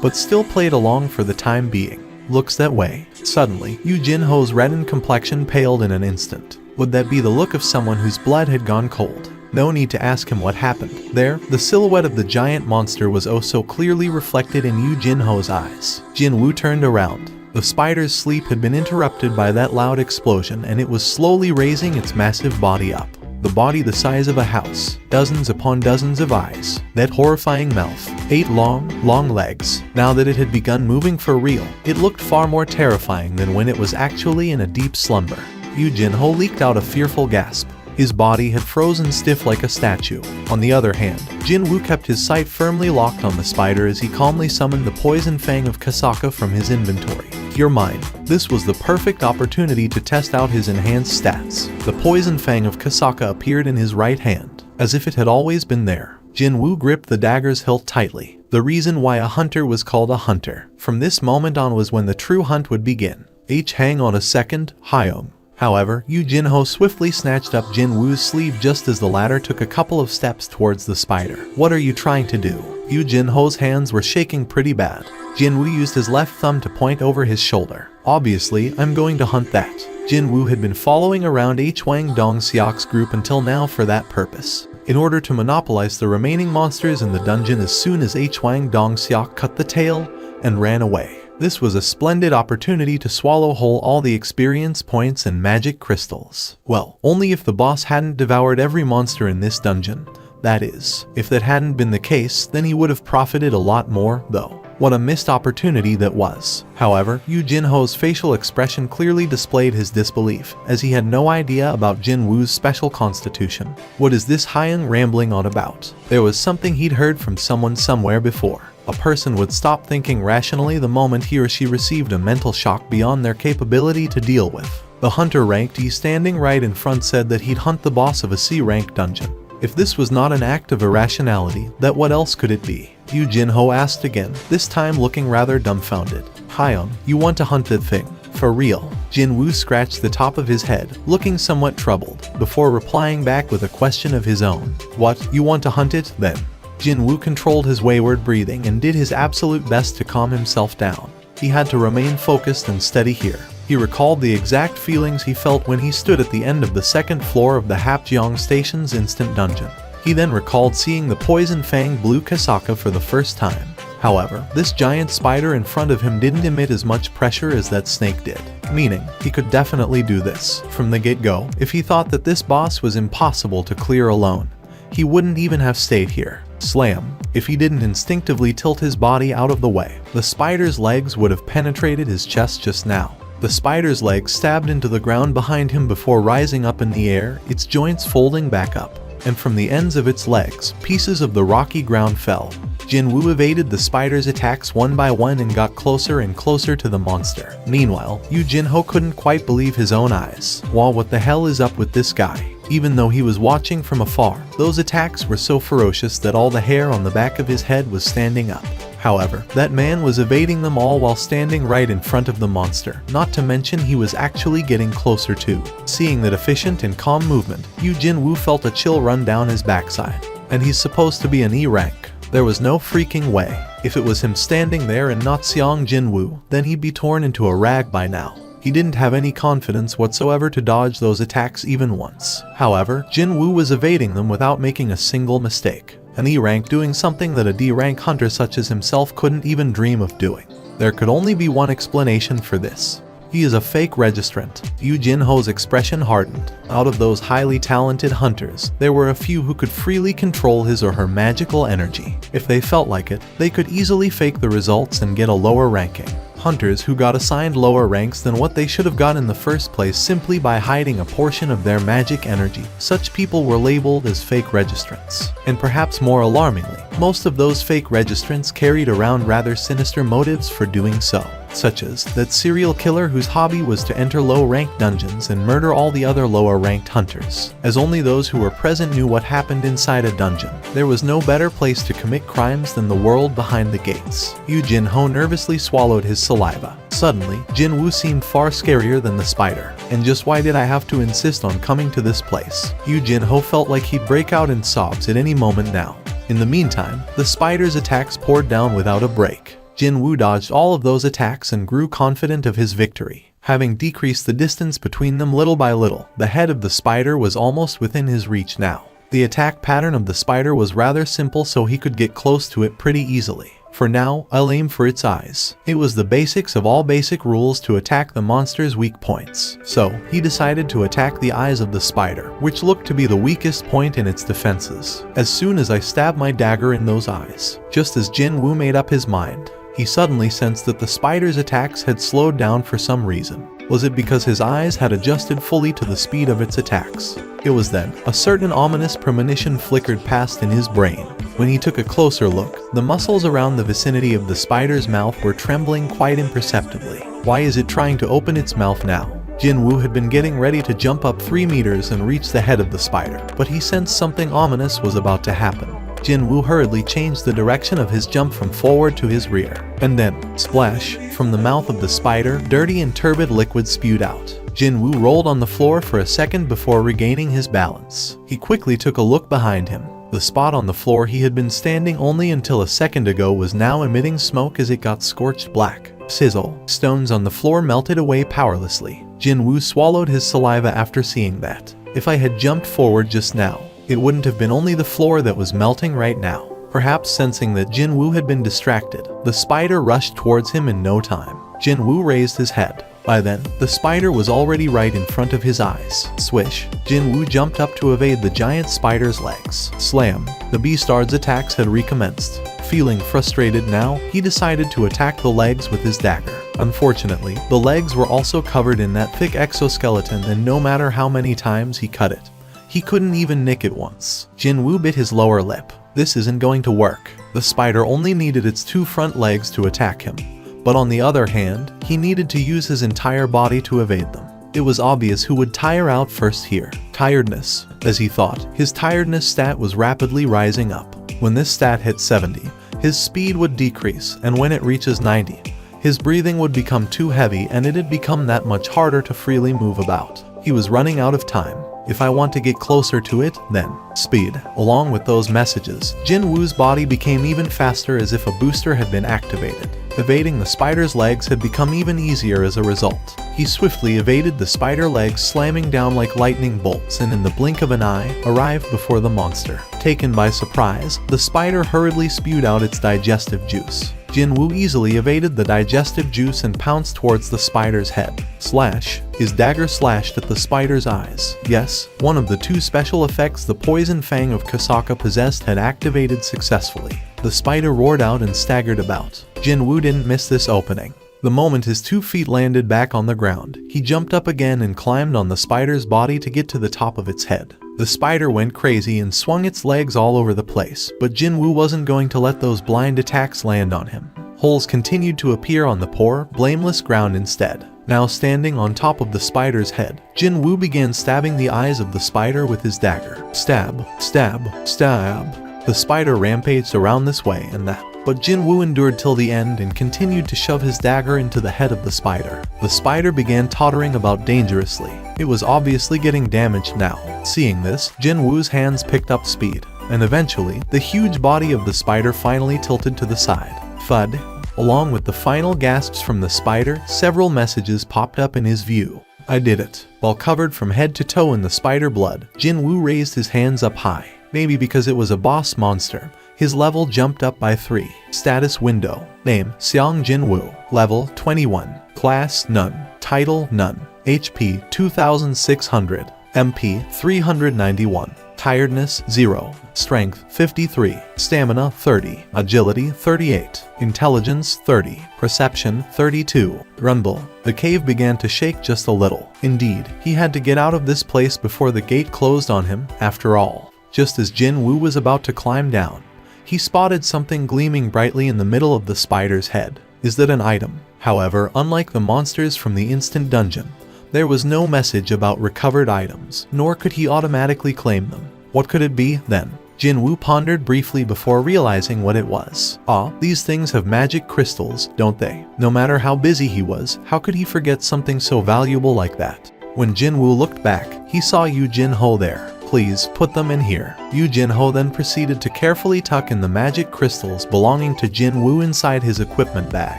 but still played along for the time being. Looks that way. Suddenly, Yu Jinho's reddened complexion paled in an instant. Would that be the look of someone whose blood had gone cold? No need to ask him what happened. There, the silhouette of the giant monster was oh so clearly reflected in Yu Jinho's eyes. Jinwoo turned around. The spider's sleep had been interrupted by that loud explosion, and it was slowly raising its massive body up. The body the size of a house, dozens upon dozens of eyes, that horrifying mouth, 8 long legs. Now that it had begun moving for real, it looked far more terrifying than when it was actually in a deep slumber. Yu Jinho leaked out a fearful gasp. His body had frozen stiff like a statue. On the other hand, Jinwoo kept his sight firmly locked on the spider as he calmly summoned the poison fang of Kasaka from his inventory. Your mind. This was the perfect opportunity to test out his enhanced stats. The poison fang of Kasaka appeared in his right hand, as if it had always been there. Jinwoo gripped the dagger's hilt tightly. The reason why a hunter was called a hunter. From this moment on was when the true hunt would begin. Hang on a second, Hyung. However, Yu Jinho swiftly snatched up Jinwoo's sleeve just as the latter took a couple of steps towards the spider. What are you trying to do? Yu Jinho's hands were shaking pretty bad. Jinwoo used his left thumb to point over his shoulder. Obviously, I'm going to hunt that. Jinwoo had been following around Hwang Dongseok's group until now for that purpose, in order to monopolize the remaining monsters in the dungeon as soon as Hwang Dongseok cut the tail and ran away. This was a splendid opportunity to swallow whole all the experience points and magic crystals. Well, only if the boss hadn't devoured every monster in this dungeon. That is, if that hadn't been the case, then he would have profited a lot more, though. What a missed opportunity that was. However, Yu Jinho's facial expression clearly displayed his disbelief, as he had no idea about Jinwoo's special constitution. What is this Hyung rambling on about? There was something he'd heard from someone somewhere before. A person would stop thinking rationally the moment he or she received a mental shock beyond their capability to deal with. The hunter ranked E standing right in front said that he'd hunt the boss of a C-rank dungeon. If this was not an act of irrationality, then what else could it be? Yu Jinho asked again, this time looking rather dumbfounded. Hyung, you want to hunt that thing? For real? Jinwoo scratched the top of his head, looking somewhat troubled, before replying back with a question of his own. What, you want to hunt it, then? Jinwoo controlled his wayward breathing and did his absolute best to calm himself down. He had to remain focused and steady here. He recalled the exact feelings he felt when he stood at the end of the second floor of the Hapjeong Station's instant dungeon. He then recalled seeing the poison fang blue Kasaka for the first time. However, this giant spider in front of him didn't emit as much pressure as that snake did, meaning he could definitely do this. From the get-go, if he thought that this boss was impossible to clear alone, he wouldn't even have stayed here. Slam. If he didn't instinctively tilt his body out of the way, the spider's legs would have penetrated his chest just now. The spider's legs stabbed into the ground behind him before rising up in the air, its joints folding back up, and from the ends of its legs, pieces of the rocky ground fell. Jinwoo evaded the spider's attacks one by one and got closer and closer to the monster. Meanwhile, Yu Jinho couldn't quite believe his own eyes. Wow, what the hell is up with this guy? Even though he was watching from afar, those attacks were so ferocious that all the hair on the back of his head was standing up. However, that man was evading them all while standing right in front of the monster, not to mention he was actually getting closer too. Seeing that efficient and calm movement, Yu Jinwoo felt a chill run down his backside. And he's supposed to be an E rank. There was no freaking way. If it was him standing there and not Seong Jinwoo, then he'd be torn into a rag by now. He didn't have any confidence whatsoever to dodge those attacks even once. However, Jinwoo was evading them without making a single mistake. An E rank doing something that a D rank hunter such as himself couldn't even dream of doing. There could only be one explanation for this. He is a fake registrant. Yu Jinho's expression hardened. Out of those highly talented hunters, there were a few who could freely control his or her magical energy. If they felt like it, they could easily fake the results and get a lower ranking. hunters who got assigned lower ranks than what they should have got in the first place simply by hiding a portion of their magic energy. Such people were labeled as fake registrants. And perhaps more alarmingly, most of those fake registrants carried around rather sinister motives for doing so, such as that serial killer whose hobby was to enter low-ranked dungeons and murder all the other lower-ranked hunters, as only those who were present knew what happened inside a dungeon. There was no better place to commit crimes than the world behind the gates. Yu Jin-ho nervously swallowed his saliva. Suddenly, Jin-woo seemed far scarier than the spider. And just why did I have to insist on coming to this place? Yu Jin-ho felt like he'd break out in sobs at any moment now. In the meantime, the spider's attacks poured down without a break. Jin-woo dodged all of those attacks and grew confident of his victory. Having decreased the distance between them little by little, the head of the spider was almost within his reach now. The attack pattern of the spider was rather simple, so he could get close to it pretty easily. For now, I'll aim for its eyes. It was the basics of all basic rules to attack the monster's weak points. So, he decided to attack the eyes of the spider, which looked to be the weakest point in its defenses. As soon as I stabbed my dagger in those eyes, just as Jin-woo made up his mind, he suddenly sensed that the spider's attacks had slowed down for some reason. Was it because his eyes had adjusted fully to the speed of its attacks? It was then a certain ominous premonition flickered past in his brain. When he took a closer look, the muscles around the vicinity of the spider's mouth were trembling quite imperceptibly. Why is it trying to open its mouth now? Jin-woo had been getting ready to jump up 3 meters and reach the head of the spider, but he sensed something ominous was about to happen. Jin-woo hurriedly changed the direction of his jump from forward to his rear. And then, splash, from the mouth of the spider, dirty and turbid liquid spewed out. Jin-woo rolled on the floor for a second before regaining his balance. He quickly took a look behind him. The spot on the floor he had been standing only until a second ago was now emitting smoke as it got scorched black. Sizzle. Stones on the floor melted away powerlessly. Jin-woo swallowed his saliva after seeing that. If I had jumped forward just now, it wouldn't have been only the floor that was melting right now. Perhaps sensing that Jin-woo had been distracted, the spider rushed towards him in no time. Jin-woo raised his head. By then, the spider was already right in front of his eyes. Swish. Jin-woo jumped up to evade the giant spider's legs. Slam. The beastard's attacks had recommenced. Feeling frustrated now, he decided to attack the legs with his dagger. Unfortunately, the legs were also covered in that thick exoskeleton, and no matter how many times he cut it, he couldn't even nick it once. Jin-woo bit his lower lip. This isn't going to work. The spider only needed its 2 front legs to attack him. But on the other hand, he needed to use his entire body to evade them. It was obvious who would tire out first here. Tiredness. As he thought, his tiredness stat was rapidly rising up. When this stat hit 70, his speed would decrease, and when it reaches 90, his breathing would become too heavy and it'd become that much harder to freely move about. He was running out of time. If I want to get closer to it, then speed. Along with those messages, Jin-woo's body became even faster, as if a booster had been activated. Evading the spider's legs had become even easier as a result. He swiftly evaded the spider legs, slamming down like lightning bolts, and in the blink of an eye, arrived before the monster. Taken by surprise, the spider hurriedly spewed out its digestive juice. Jin-woo easily evaded the digestive juice and pounced towards the spider's head. Slash. His dagger slashed at the spider's eyes. Yes, one of the 2 special effects the poison fang of Kasaka possessed had activated successfully. The spider roared out and staggered about. Jin-woo didn't miss this opening. The moment his 2 feet landed back on the ground, he jumped up again and climbed on the spider's body to get to the top of its head. The spider went crazy and swung its legs all over the place, but Jin-woo wasn't going to let those blind attacks land on him. Holes continued to appear on the poor, blameless ground instead. Now standing on top of the spider's head, Jin-woo began stabbing the eyes of the spider with his dagger. Stab, stab, stab. The spider rampaged around this way and that, but Jin-woo endured till the end and continued to shove his dagger into the head of the spider. The spider began tottering about dangerously. It was obviously getting damaged now. Seeing this, Jin-woo's hands picked up speed, and eventually, the huge body of the spider finally tilted to the side. Thud. Along with the final gasps from the spider, several messages popped up in his view. I did it. While covered from head to toe in the spider blood, Jin-woo raised his hands up high. Maybe because it was a boss monster, his level jumped up by 3. Status window. Name, Seong Jin-woo. Level, 21. Class, None. Title, None. HP, 2600. MP, 391. Tiredness 0, Strength 53, Stamina 30, Agility 38, Intelligence 30, Perception 32. Rumble. The cave began to shake just a little. Indeed, he had to get out of this place before the gate closed on him, after all. Just as Jin Woo was about to climb down, he spotted something gleaming brightly in the middle of the spider's head. Is that an item? However, unlike the monsters from the instant dungeon, there was no message about recovered items, nor could he automatically claim them. What could it be, then? Jin Woo pondered briefly before realizing what it was. These things have magic crystals, don't they? No matter how busy he was, how could he forget something so valuable like that? When Jin Woo looked back, he saw Yu Jin Ho there. Please, put them in here. Yu Jin Ho then proceeded to carefully tuck in the magic crystals belonging to Jin Woo inside his equipment bag.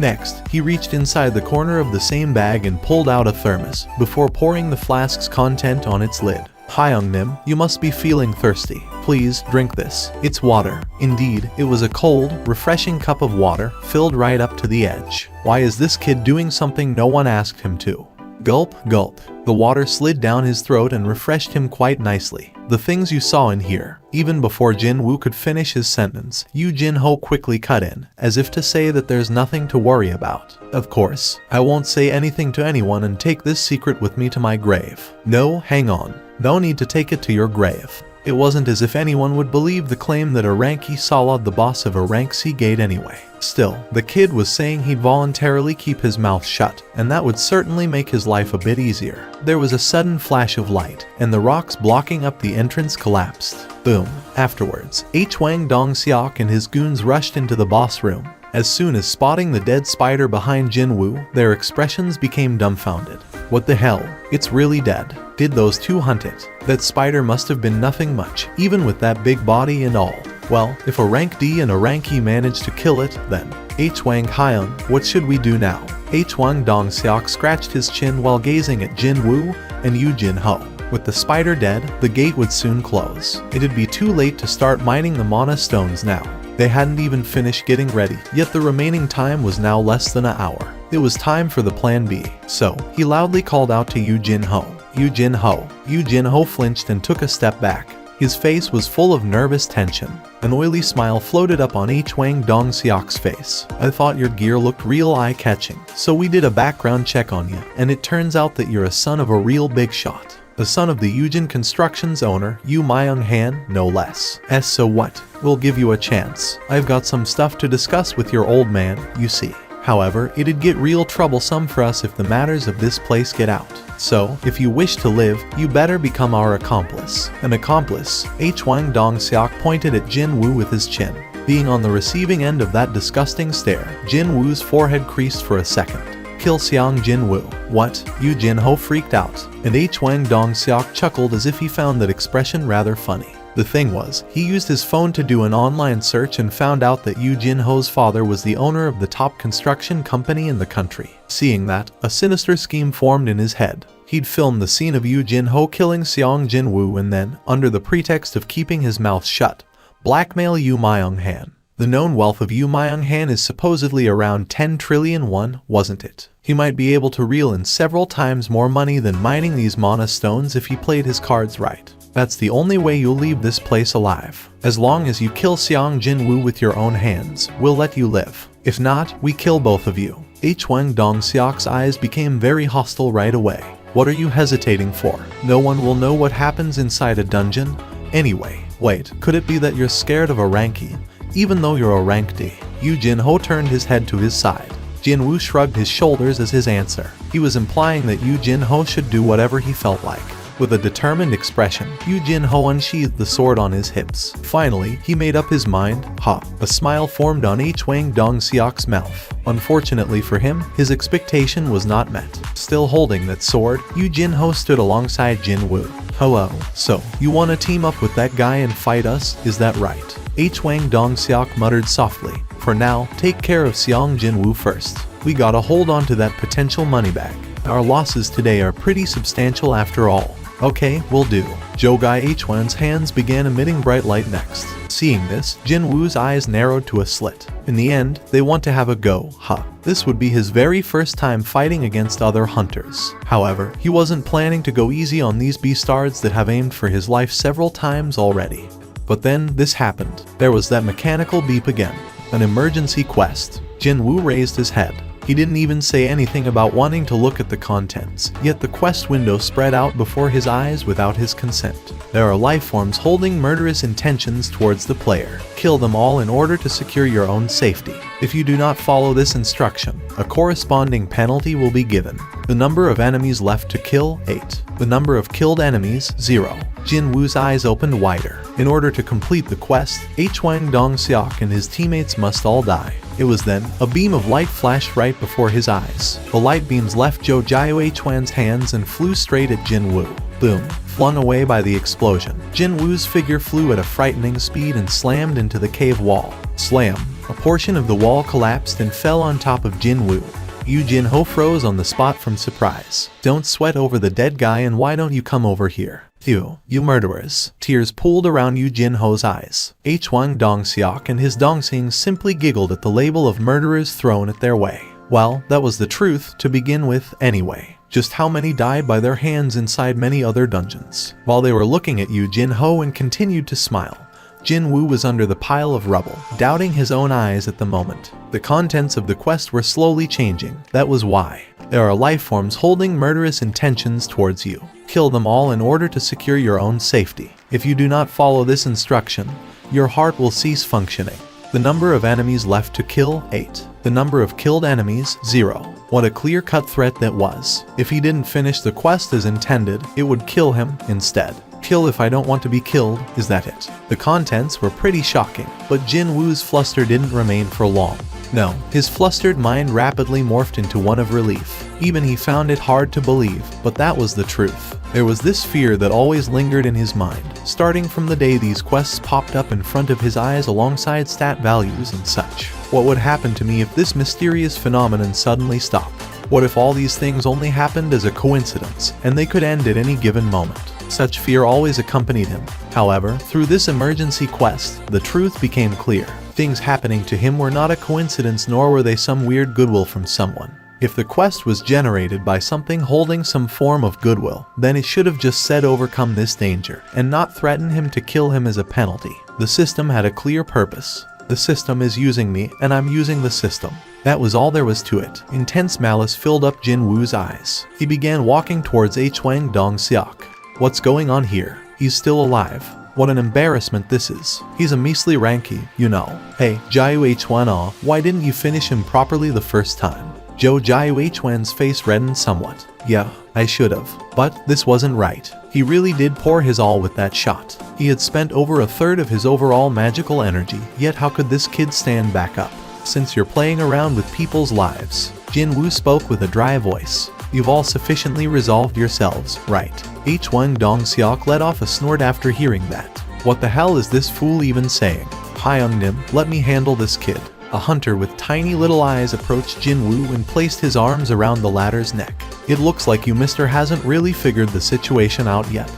Next, he reached inside the corner of the same bag and pulled out a thermos, before pouring the flask's content on its lid. Hyungnim, you must be feeling thirsty. Please, drink this. It's water. Indeed, it was a cold, refreshing cup of water, filled right up to the edge. Why is this kid doing something no one asked him to? Gulp, gulp. The water slid down his throat and refreshed him quite nicely. The things you saw in here. Even before Jin Woo could finish his sentence, Yu Jin Ho quickly cut in, as if to say that there's nothing to worry about. Of course, I won't say anything to anyone and take this secret with me to my grave. No, hang on. No need to take it to your grave. It wasn't as if anyone would believe the claim that a rank E saw the boss of a rank C gate anyway. Still, the kid was saying he'd voluntarily keep his mouth shut, and that would certainly make his life a bit easier. There was a sudden flash of light, and the rocks blocking up the entrance collapsed. Boom. Afterwards, Hwang Dong-seok and his goons rushed into the boss room. As soon as spotting the dead spider behind Jin Woo, their expressions became dumbfounded. What the hell? It's really dead. Did those two hunt it? That spider must have been nothing much, even with that big body and all. Well, if a rank D and a rank E managed to kill it, then Hwang Hyun, what should we do now? Hwang Dong-seok scratched his chin while gazing at Jin Woo and Yu Jin Ho. With the spider dead, the gate would soon close. It'd be too late to start mining the mana stones now. They hadn't even finished getting ready, yet the remaining time was now less than an hour. It was time for the plan B. So, he loudly called out to Yu Jin Ho. Yu Jin Ho. Yu Jin Ho flinched and took a step back. His face was full of nervous tension. An oily smile floated up on Hwang Dong-seok's face. I thought your gear looked real eye-catching, so we did a background check on you, and it turns out that you're a son of a real big shot. The son of the Yujin Constructions owner, Yu Myung-han, no less. So what? We'll give you a chance. I've got some stuff to discuss with your old man, you see. However, it'd get real troublesome for us if the matters of this place get out. So, if you wish to live, you better become our accomplice. An accomplice? Hwang Dong-seok pointed at Jin Woo with his chin. Being on the receiving end of that disgusting stare, Jin Woo's forehead creased for a second. Kill Seong Jin Woo. What? Yu Jin Ho freaked out, and Hwang Dong-seok chuckled as if he found that expression rather funny. The thing was, he used his phone to do an online search and found out that Yu Jin Ho's father was the owner of the top construction company in the country. Seeing that, a sinister scheme formed in his head. He'd filmed the scene of Yu Jin Ho killing Seong Jin Woo and then, under the pretext of keeping his mouth shut, blackmail Yu Myung-han. The known wealth of Yu Myung-han is supposedly around 10 trillion won, wasn't it? He might be able to reel in several times more money than mining these mana stones if he played his cards right. That's the only way you'll leave this place alive. As long as you kill Seong Jin Woo with your own hands, we'll let you live. If not, we kill both of you. Hwang Dong-seok's eyes became very hostile right away. What are you hesitating for? No one will know what happens inside a dungeon. Anyway, wait, could it be that you're scared of a rank E? Even though you're a rank D. Yu Jin Ho turned his head to his side. Jin Woo shrugged his shoulders as his answer. He was implying that Yu Jin Ho should do whatever he felt like. With a determined expression, Yu Jin Ho unsheathed the sword on his hips. Finally, he made up his mind. A smile formed on Hwang Dong-seok's mouth. Unfortunately for him, his expectation was not met. Still holding that sword, Yu Jin Ho stood alongside Jin Woo. Hello. So, you want to team up with that guy and fight us, is that right? Hwang Dong-seok muttered softly. For now, take care of Seong Jin Woo first. We gotta hold on to that potential money bag. Our losses today are pretty substantial after all. Okay, will do. Zhou Gai Hwan's hands began emitting bright light next. Seeing this, Jin Woo's eyes narrowed to a slit. In the end, they want to have a go, huh? This would be his very first time fighting against other hunters. However, he wasn't planning to go easy on these beastards that have aimed for his life several times already. But then, this happened. There was that mechanical beep again. An emergency quest. Jin Woo raised his head. He didn't even say anything about wanting to look at the contents, yet the quest window spread out before his eyes without his consent. There are life forms holding murderous intentions towards the player. Kill them all in order to secure your own safety. If you do not follow this instruction, a corresponding penalty will be given. The number of enemies left to kill, 8. The number of killed enemies, 0. Jin Woo's eyes opened wider. In order to complete the quest, Hwang Dong-seok and his teammates must all die. It was then, a beam of light flashed right before his eyes. The light beams left Zhou Gai Hwan's hands and flew straight at Jin Woo. Boom. Flung away by the explosion, Jin Woo's figure flew at a frightening speed and slammed into the cave wall. Slam. A portion of the wall collapsed and fell on top of Jin Woo. Yu Jin-ho froze on the spot from surprise. Don't sweat over the dead guy, and why don't you come over here? You murderers. Tears pooled around Yu Jin-ho's eyes. Hwang Dong-seok and his Dong-sing simply giggled at the label of murderers thrown at their way. Well, that was the truth to begin with anyway. Just how many died by their hands inside many other dungeons? While they were looking at Yu Jin-ho and continued to smile, Jin Woo was under the pile of rubble, doubting his own eyes at the moment. The contents of the quest were slowly changing. That was why. There are life forms holding murderous intentions towards you. Kill them all in order to secure your own safety. If you do not follow this instruction, your heart will cease functioning. The number of enemies left to kill, 8. The number of killed enemies, 0. What a clear-cut threat that was. If he didn't finish the quest as intended, it would kill him instead. Kill if I don't want to be killed, is that it? The contents were pretty shocking, but Jin Woo's fluster didn't remain for long. No, his flustered mind rapidly morphed into one of relief. Even he found it hard to believe, but that was the truth. There was this fear that always lingered in his mind, starting from the day these quests popped up in front of his eyes alongside stat values and such. What would happen to me if this mysterious phenomenon suddenly stopped? What if all these things only happened as a coincidence, and they could end at any given moment? Such fear always accompanied him. However, through this emergency quest, the truth became clear. Things happening to him were not a coincidence, nor were they some weird goodwill from someone. If the quest was generated by something holding some form of goodwill, then it should have just said overcome this danger, and not threaten him to kill him as a penalty. The system had a clear purpose. The system is using me, and I'm using the system. That was all there was to it. Intense malice filled up Jin Woo's eyes. He began walking towards Hwang Dong-seok. What's going on here? He's still alive. What an embarrassment this is. He's a measly ranky, you know. Hey, Jiu Hwan, why didn't you finish him properly the first time? Jiu Hwan's face reddened somewhat. Yeah, I should have. But this wasn't right. He really did pour his all with that shot. He had spent over a third of his overall magical energy, yet how could this kid stand back up? Since you're playing around with people's lives. Jin Woo spoke with a dry voice. You've all sufficiently resolved yourselves, right? Hwang Dong-seok let off a snort after hearing that. What the hell is this fool even saying? Hyung-nim, let me handle this kid. A hunter with tiny little eyes approached Jin Woo and placed his arms around the latter's neck. It looks like you mister hasn't really figured the situation out yet.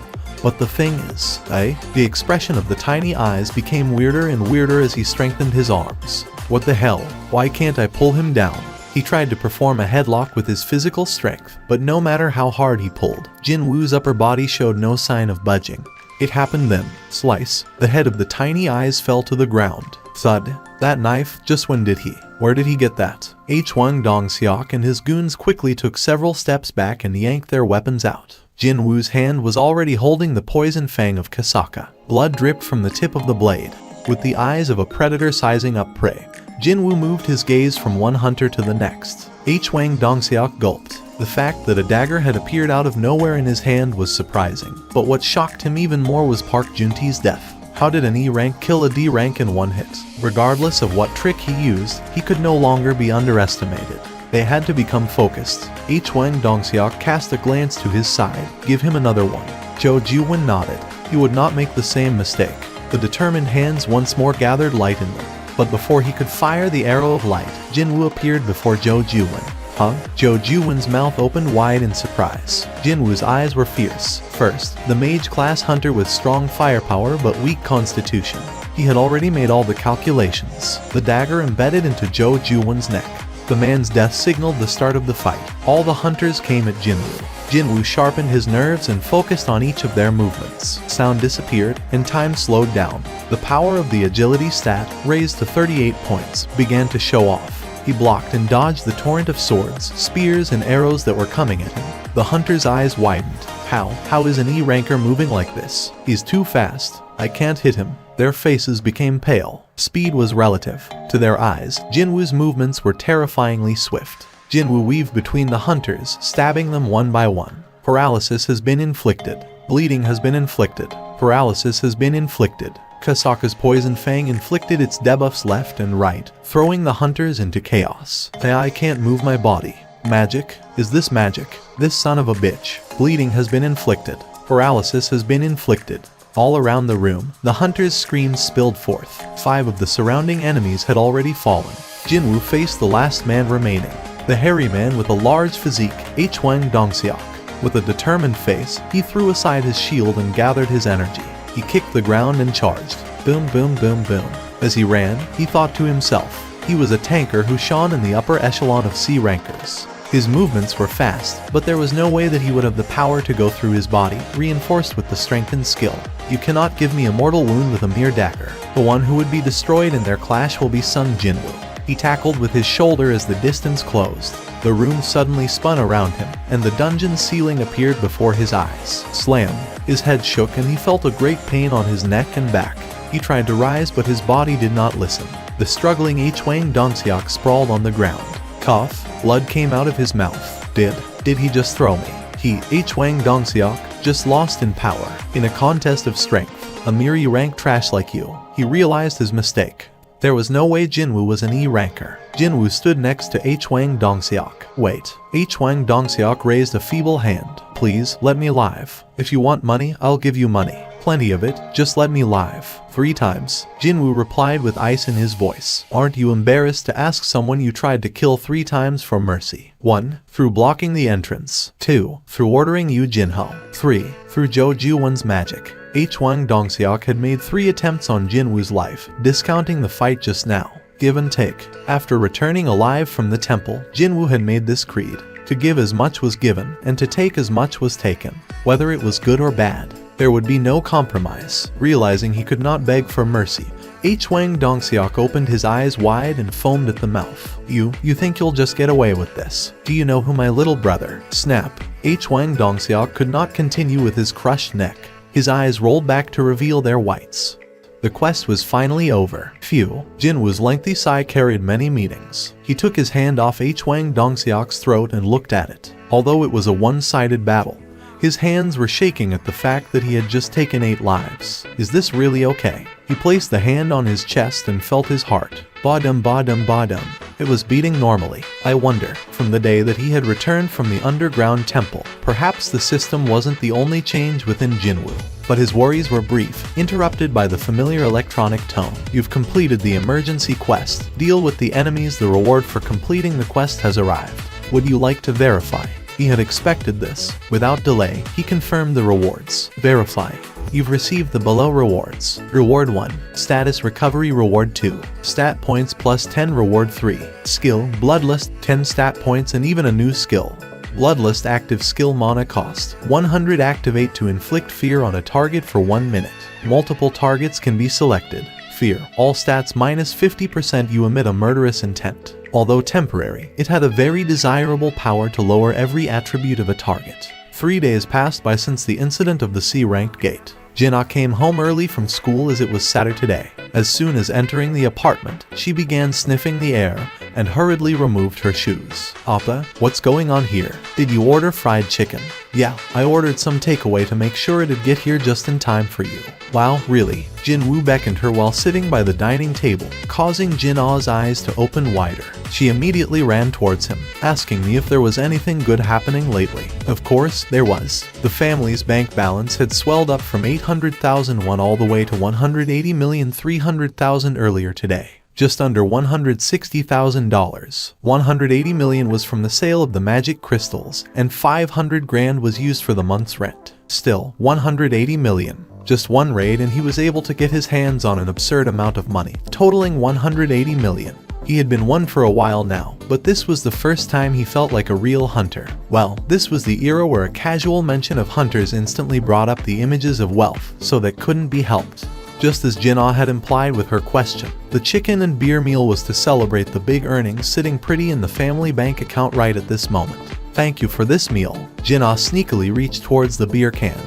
But the thing is, the expression of the tiny eyes became weirder and weirder as he strengthened his arms. What the hell? Why can't I pull him down? He tried to perform a headlock with his physical strength, but no matter how hard he pulled, Jin Woo's upper body showed no sign of budging. It happened then. Slice. The head of the tiny eyes fell to the ground. Thud. That knife, just when did he? Where did he get that? Hwang Dong-seok and his goons quickly took several steps back and yanked their weapons out. Jin Woo's hand was already holding the poison fang of Kasaka. Blood dripped from the tip of the blade. With the eyes of a predator sizing up prey, Jin Woo moved his gaze from one hunter to the next. Hwang Dong-seok gulped. The fact that a dagger had appeared out of nowhere in his hand was surprising, but what shocked him even more was Park Junti's death. How did an E rank kill a D rank in one hit? Regardless of what trick he used, he could no longer be underestimated. They had to become focused. Hwang Dong-seok cast a glance to his side. Give him another one. Zhou Jiwen nodded. He would not make the same mistake. The determined hands once more gathered light in them. But before he could fire the arrow of light, Jin Woo appeared before Zhou Jiwen. Huh? Zhou Juwen's mouth opened wide in surprise. Jinwoo's eyes were fierce. First, the mage-class hunter with strong firepower but weak constitution. He had already made all the calculations. The dagger embedded into Zhou Juwen's neck. The man's death signaled the start of the fight. All the hunters came at Jinwoo. Jinwoo sharpened his nerves and focused on each of their movements. Sound disappeared, and time slowed down. The power of the agility stat, raised to 38 points, began to show off. He blocked and dodged the torrent of swords, spears, and arrows that were coming at him. The hunter's eyes widened. How is an E-ranker moving like this? He's too fast. I can't hit him. Their faces became pale. Speed was relative. To their eyes, Jinwoo's movements were terrifyingly swift. Jinwoo weaved between the hunters, stabbing them one by one. Paralysis has been inflicted. Bleeding has been inflicted. Paralysis has been inflicted. Kasaka's poison fang inflicted its debuffs left and right, throwing the hunters into chaos. I can't move my body. Magic? Is this magic? This son of a bitch. Bleeding has been inflicted. Paralysis has been inflicted. All around the room, the hunters' screams spilled forth. 5 of the surrounding enemies had already fallen. Jinwoo faced the last man remaining. The hairy man with a large physique, Hwang Dongseok. With a determined face, he threw aside his shield and gathered his energy. He kicked the ground and charged. Boom, boom, boom, boom. As he ran, he thought to himself. He was a tanker who shone in the upper echelon of C-rankers. His movements were fast, but there was no way that he would have the power to go through his body, reinforced with the strength and skill. You cannot give me a mortal wound with a mere dagger. The one who would be destroyed in their clash will be Sung Jinwoo. He tackled with his shoulder as the distance closed. The room suddenly spun around him, and the dungeon ceiling appeared before his eyes. Slam! His head shook and he felt a great pain on his neck and back. He tried to rise, but his body did not listen. The struggling Hwang Dongseok sprawled on the ground. Cough. Blood came out of his mouth. Did he just throw me? Hwang Dongseok, just lost in power. In a contest of strength. A mere E-rank trash like you. He realized his mistake. There was no way Jinwoo was an E-ranker. Jinwoo stood next to Hwang Dongseok. Wait. Hwang Dongseok raised a feeble hand. Please, let me live. If you want money, I'll give you money. Plenty of it, just let me live. 3 times. Jinwoo replied with ice in his voice. Aren't you embarrassed to ask someone you tried to kill 3 times for mercy? 1. Through blocking the entrance. 2. Through ordering Yu Jinho. 3. Through Zhou Juwen's magic. Hwang Dongseok had made 3 attempts on Jinwoo's life, discounting the fight just now. Give and take. After returning alive from the temple, Jinwoo had made this creed. To give as much was given, and to take as much was taken. Whether it was good or bad, there would be no compromise. Realizing he could not beg for mercy, Hwang Dongseok opened his eyes wide and foamed at the mouth. You think you'll just get away with this? Do you know who my little brother? Snap. Hwang Dongseok could not continue with his crushed neck. His eyes rolled back to reveal their whites. The quest was finally over. Phew. Jinwoo's lengthy sigh carried many meanings. He took his hand off Hwang Dongseok's throat and looked at it. Although it was a one-sided battle, his hands were shaking at the fact that he had just taken 8 lives. Is this really okay? He placed the hand on his chest and felt his heart. Ba-dum ba-dum ba-dum. It was beating normally. I wonder, from the day that he had returned from the underground temple, perhaps the system wasn't the only change within Jinwoo. But his worries were brief, interrupted by the familiar electronic tone. You've completed the emergency quest. Deal with the enemies. The reward for completing the quest has arrived. Would you like to verify? He had expected this. Without delay, he confirmed the rewards. Verify. You've received the below rewards. Reward 1. Status Recovery. Reward 2. Stat points plus 10. Reward 3. Skill Bloodlust 10 stat points and even a new skill. Bloodlust active skill. Mana cost 100. Activate to inflict fear on a target for 1 minute. Multiple targets can be selected. Fear. All stats minus 50%. You emit a murderous intent. Although temporary, it had a very desirable power to lower every attribute of a target. 3 days passed by since the incident of the C-ranked gate. Jinna came home early from school as it was Saturday. As soon as entering the apartment, she began sniffing the air and hurriedly removed her shoes. Appa, what's going on here? Did you order fried chicken? Yeah, I ordered some takeaway to make sure it'd get here just in time for you. Wow, really? Jinwoo beckoned her while sitting by the dining table, causing Jinna's eyes to open wider. She immediately ran towards him, asking me if there was anything good happening lately. Of course, there was. The family's bank balance had swelled up from 800,000 won all the way to 180,300,000 earlier today. just under $160,000. 180 million was from the sale of the magic crystals, and 500 grand was used for the month's rent. Still, 180 million. Just one raid and he was able to get his hands on an absurd amount of money, totaling 180 million. He had been one for a while now, but this was the first time he felt like a real hunter. Well, this was the era where a casual mention of hunters instantly brought up the images of wealth, so that couldn't be helped. Just as Jinna had implied with her question, the chicken and beer meal was to celebrate the big earnings sitting pretty in the family bank account right at this moment. Thank you for this meal. Jinna sneakily reached towards the beer can,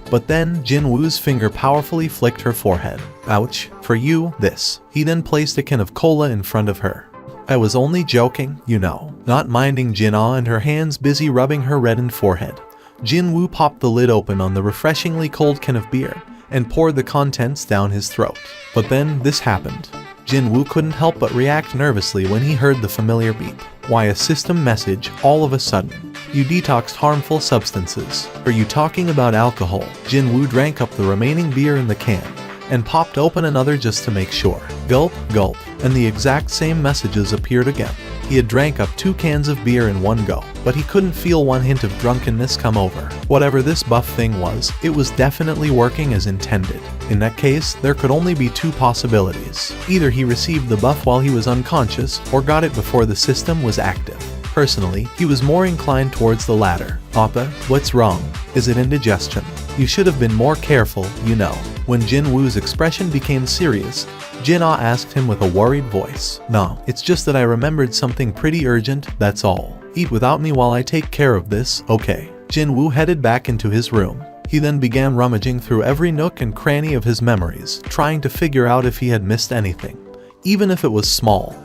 but then Jin Woo's finger powerfully flicked her forehead. Ouch, for you, this. He then placed a can of cola in front of her. I was only joking, you know. Not minding Jinna and her hands busy rubbing her reddened forehead, Jin Woo popped the lid open on the refreshingly cold can of beer and poured the contents down his throat. But then this happened. Jin Woo couldn't help but react nervously when he heard the familiar beep. Why, a system message all of a sudden. You detoxed harmful substances. Are you talking about alcohol? Jin Woo drank up the remaining beer in the can and popped open another just to make sure. Gulp, gulp, and the exact same messages appeared again. He had drank up 2 cans of beer in one go, but he couldn't feel one hint of drunkenness come over. Whatever this buff thing was, it was definitely working as intended. In that case, there could only be 2 possibilities. Either he received the buff while he was unconscious, or got it before the system was active. Personally, he was more inclined towards the latter. Appa, what's wrong? Is it indigestion? You should have been more careful, you know. When Jin Woo's expression became serious, Jinna asked him with a worried voice. No, it's just that I remembered something pretty urgent, that's all. Eat without me while I take care of this, okay? Jin Woo headed back into his room. He then began rummaging through every nook and cranny of his memories, trying to figure out if he had missed anything, even if it was small.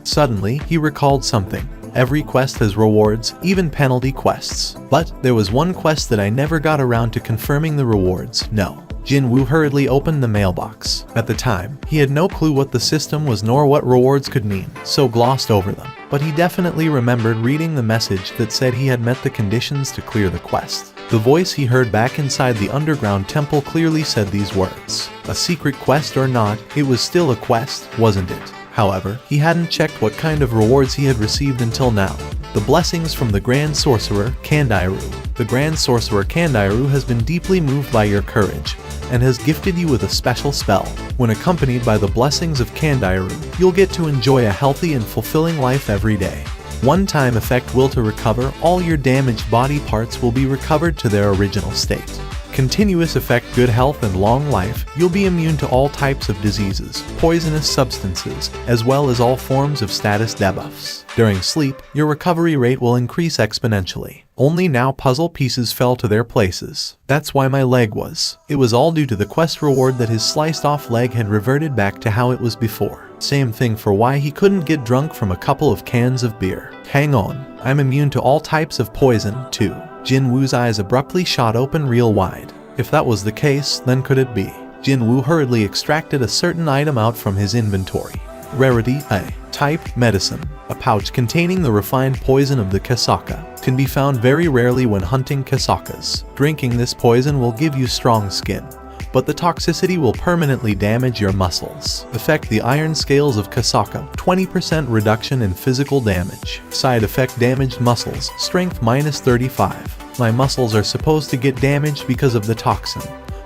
Suddenly, he recalled something. Every quest has rewards, even penalty quests. But there was one quest that I never got around to confirming the rewards. No. Jin Woo hurriedly opened the mailbox. At the time, he had no clue what the system was nor what rewards could mean, so glossed over them. But he definitely remembered reading the message that said he had met the conditions to clear the quest. The voice he heard back inside the underground temple clearly said these words. A secret quest or not, it was still a quest, wasn't it? However, he hadn't checked what kind of rewards he had received until now. The blessings from the Grand Sorcerer, Kandairu. The Grand Sorcerer Kandairu has been deeply moved by your courage, and has gifted you with a special spell. When accompanied by the blessings of Kandairu, you'll get to enjoy a healthy and fulfilling life every day. One-time effect will to recover all your damaged body parts will be recovered to their original state. Continuous effect good health and long life, you'll be immune to all types of diseases, poisonous substances, as well as all forms of status debuffs. During sleep, your recovery rate will increase exponentially. Only now puzzle pieces fell to their places. That's why my leg was. It was all due to the quest reward that his sliced off leg had reverted back to how it was before. Same thing for why he couldn't get drunk from a couple of cans of beer. Hang on, I'm immune to all types of poison, too. Jin Woo's eyes abruptly shot open real wide. If that was the case, then could it be? Jin Woo hurriedly extracted a certain item out from his inventory. Rarity A. Type Medicine. A pouch containing the refined poison of the Kasaka. Can be found very rarely when hunting Kasakas. Drinking this poison will give you strong skin, but the toxicity will permanently damage your muscles. Affect the iron scales of Kasaka, 20% reduction in physical damage. Side effect damaged muscles, strength -35. My muscles are supposed to get damaged because of the toxin,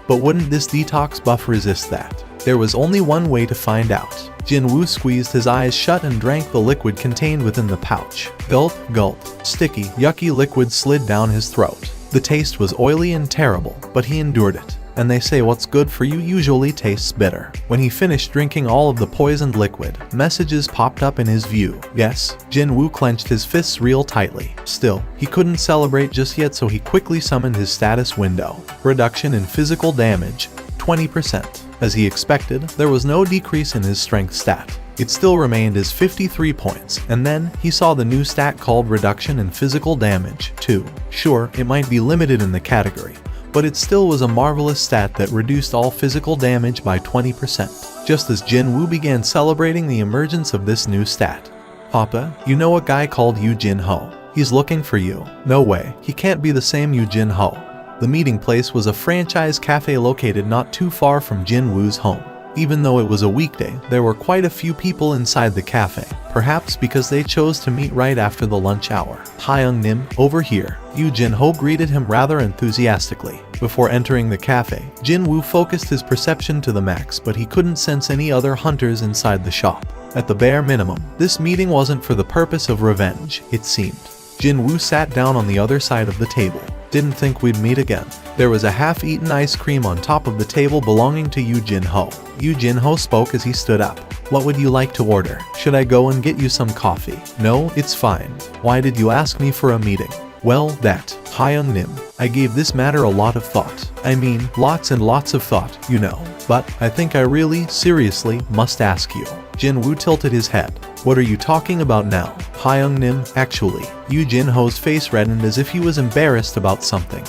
but wouldn't this detox buff resist that? There was only one way to find out. Jin Woo squeezed his eyes shut and drank the liquid contained within the pouch. Gulp, gulp. Sticky, yucky liquid slid down his throat. The taste was oily and terrible, but he endured it. And they say what's good for you usually tastes bitter. When he finished drinking all of the poisoned liquid, messages popped up in his view. Yes, Jin Woo clenched his fists real tightly. Still, he couldn't celebrate just yet, so he quickly summoned his status window. Reduction in physical damage, 20%. As he expected, there was no decrease in his strength stat. It still remained as 53 points, and then he saw the new stat called Reduction in Physical Damage, 2. Sure, it might be limited in the category, but it still was a marvelous stat that reduced all physical damage by 20%. Just as Jin Woo began celebrating the emergence of this new stat. Papa, you know a guy called Yu Jin Ho. He's looking for you. No way, he can't be the same Yu Jin Ho. The meeting place was a franchise cafe located not too far from Jin Woo's home. Even though it was a weekday, there were quite a few people inside the cafe, perhaps because they chose to meet right after the lunch hour. Hyung-nim, over here. Yoo Jin-ho greeted him rather enthusiastically. Before entering the cafe, Jin-woo focused his perception to the max, but he couldn't sense any other hunters inside the shop. At the bare minimum, this meeting wasn't for the purpose of revenge, it seemed. Jin-woo sat down on the other side of the table. Didn't think we'd meet again. There was a half-eaten ice cream on top of the table belonging to Yoo Jin-ho. Yoo Jin-ho spoke as he stood up. What would you like to order? Should I go and get you some coffee? No, it's fine. Why did you ask me for a meeting? Well, that. Hyung-nim. I gave this matter a lot of thought. I mean, lots and lots of thought, you know. But I think I really, seriously, must ask you. Jin-woo tilted his head. What are you talking about now? Hyung-nim, actually. Yoo Jin-ho's face reddened as if he was embarrassed about something.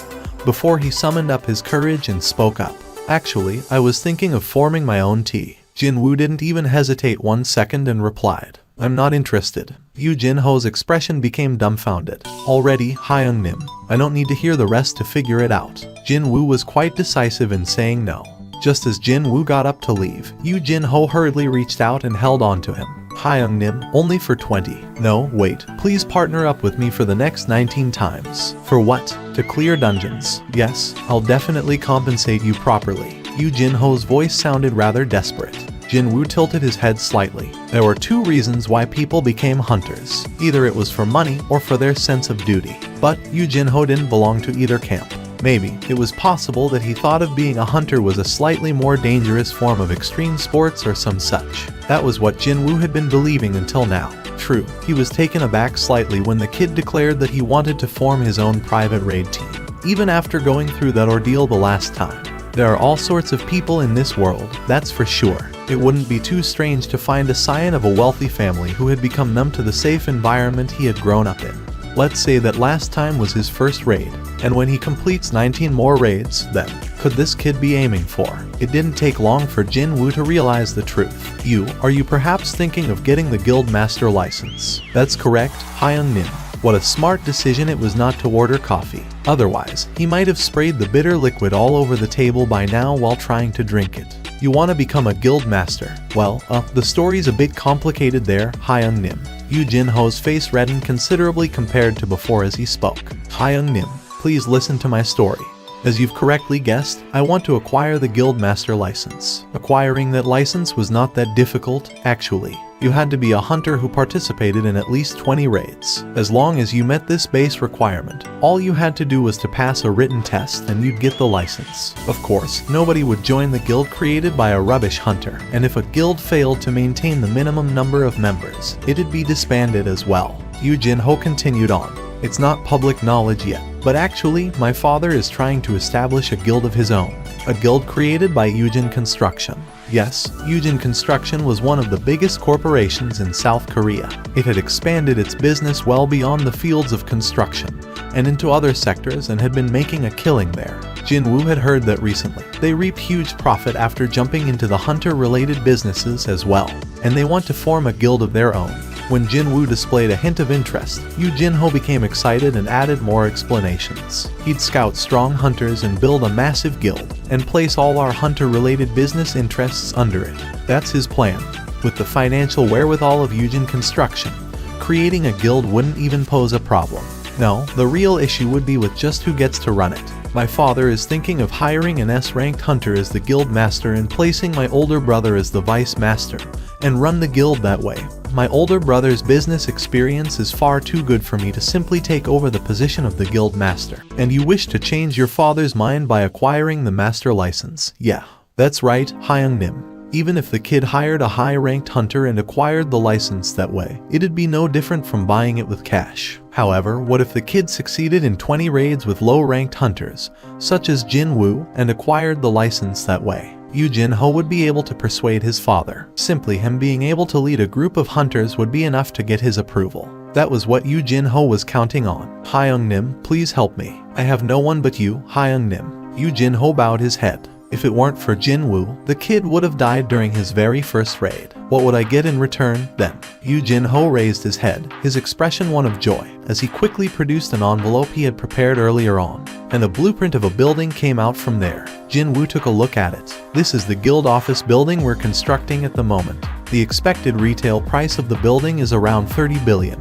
Before he summoned up his courage and spoke up. Actually, I was thinking of forming my own tea. Jin-woo didn't even hesitate 1 second and replied. I'm not interested. Yoo Jin-ho's expression became dumbfounded. Already, Hyung-nim. I don't need to hear the rest to figure it out. Jin-woo was quite decisive in saying no. Just as Jin-woo got up to leave, Yoo Jin-ho hurriedly reached out and held on to him. Hyung-nim, only for 20. No, wait, please partner up with me for the next 19 times. For what? To clear dungeons. Yes, I'll definitely compensate you properly. Yoo Jin-ho's voice sounded rather desperate. Jin-woo tilted his head slightly. There were 2 reasons why people became hunters. Either it was for money or for their sense of duty. But Yoo Jin-ho didn't belong to either camp. Maybe it was possible that he thought of being a hunter was a slightly more dangerous form of extreme sports or some such. That was what Jin-woo had been believing until now. True, he was taken aback slightly when the kid declared that he wanted to form his own private raid team, even after going through that ordeal the last time. There are all sorts of people in this world, that's for sure. It wouldn't be too strange to find a scion of a wealthy family who had become numb to the safe environment he had grown up in. Let's say that last time was his first raid, and when he completes 19 more raids, then, could this kid be aiming for? It didn't take long for Jin-woo to realize the truth. Are you perhaps thinking of getting the guild master license? That's correct, Hyung-nim. What a smart decision it was not to order coffee. Otherwise, he might have sprayed the bitter liquid all over the table by now while trying to drink it. You want to become a guild master? Well, the story's a bit complicated there, Hyung-nim. Yoo Jin-ho's face reddened considerably compared to before as he spoke. Hyung-nim, please listen to my story. As you've correctly guessed, I want to acquire the guild master license. Acquiring that license was not that difficult, actually. You had to be a hunter who participated in at least 20 raids. As long as you met this base requirement, all you had to do was to pass a written test and you'd get the license. Of course, nobody would join the guild created by a rubbish hunter, and if a guild failed to maintain the minimum number of members, it'd be disbanded as well. Yoo Jin-ho continued on. It's not public knowledge yet, but actually, my father is trying to establish a guild of his own. A guild created by Yujin Construction. Yes, Yujin Construction was one of the biggest corporations in South Korea. It had expanded its business well beyond the fields of construction, and into other sectors and had been making a killing there. Jin-woo had heard that recently. They reap huge profit after jumping into the hunter-related businesses as well, and they want to form a guild of their own. When Jin-woo displayed a hint of interest, Yoo Jin-ho became excited and added more explanations. He'd scout strong hunters and build a massive guild, and place all our hunter-related business interests under it. That's his plan. With the financial wherewithal of Yujin Construction, creating a guild wouldn't even pose a problem. No, the real issue would be with just who gets to run it. My father is thinking of hiring an S-ranked hunter as the guild master and placing my older brother as the vice master, and run the guild that way. My older brother's business experience is far too good for me to simply take over the position of the guild master. And you wish to change your father's mind by acquiring the master license? Yeah, that's right, Hyung-nim. Even if the kid hired a high-ranked hunter and acquired the license that way, it'd be no different from buying it with cash. However, what if the kid succeeded in 20 raids with low-ranked hunters, such as Jin-woo, and acquired the license that way? Yoo Jin-ho would be able to persuade his father. Simply him being able to lead a group of hunters would be enough to get his approval. That was what Yoo Jin-ho was counting on. Hyung-nim, please help me. I have no one but you, Hyung-nim. Yoo Jin-ho bowed his head. If it weren't for Jin-woo, the kid would have died during his very first raid. What would I get in return, then? Yu Jin-ho raised his head, his expression one of joy, as he quickly produced an envelope he had prepared earlier on, and a blueprint of a building came out from there. Jin-woo took a look at it. This is the guild office building we're constructing at the moment. The expected retail price of the building is around 30 billion.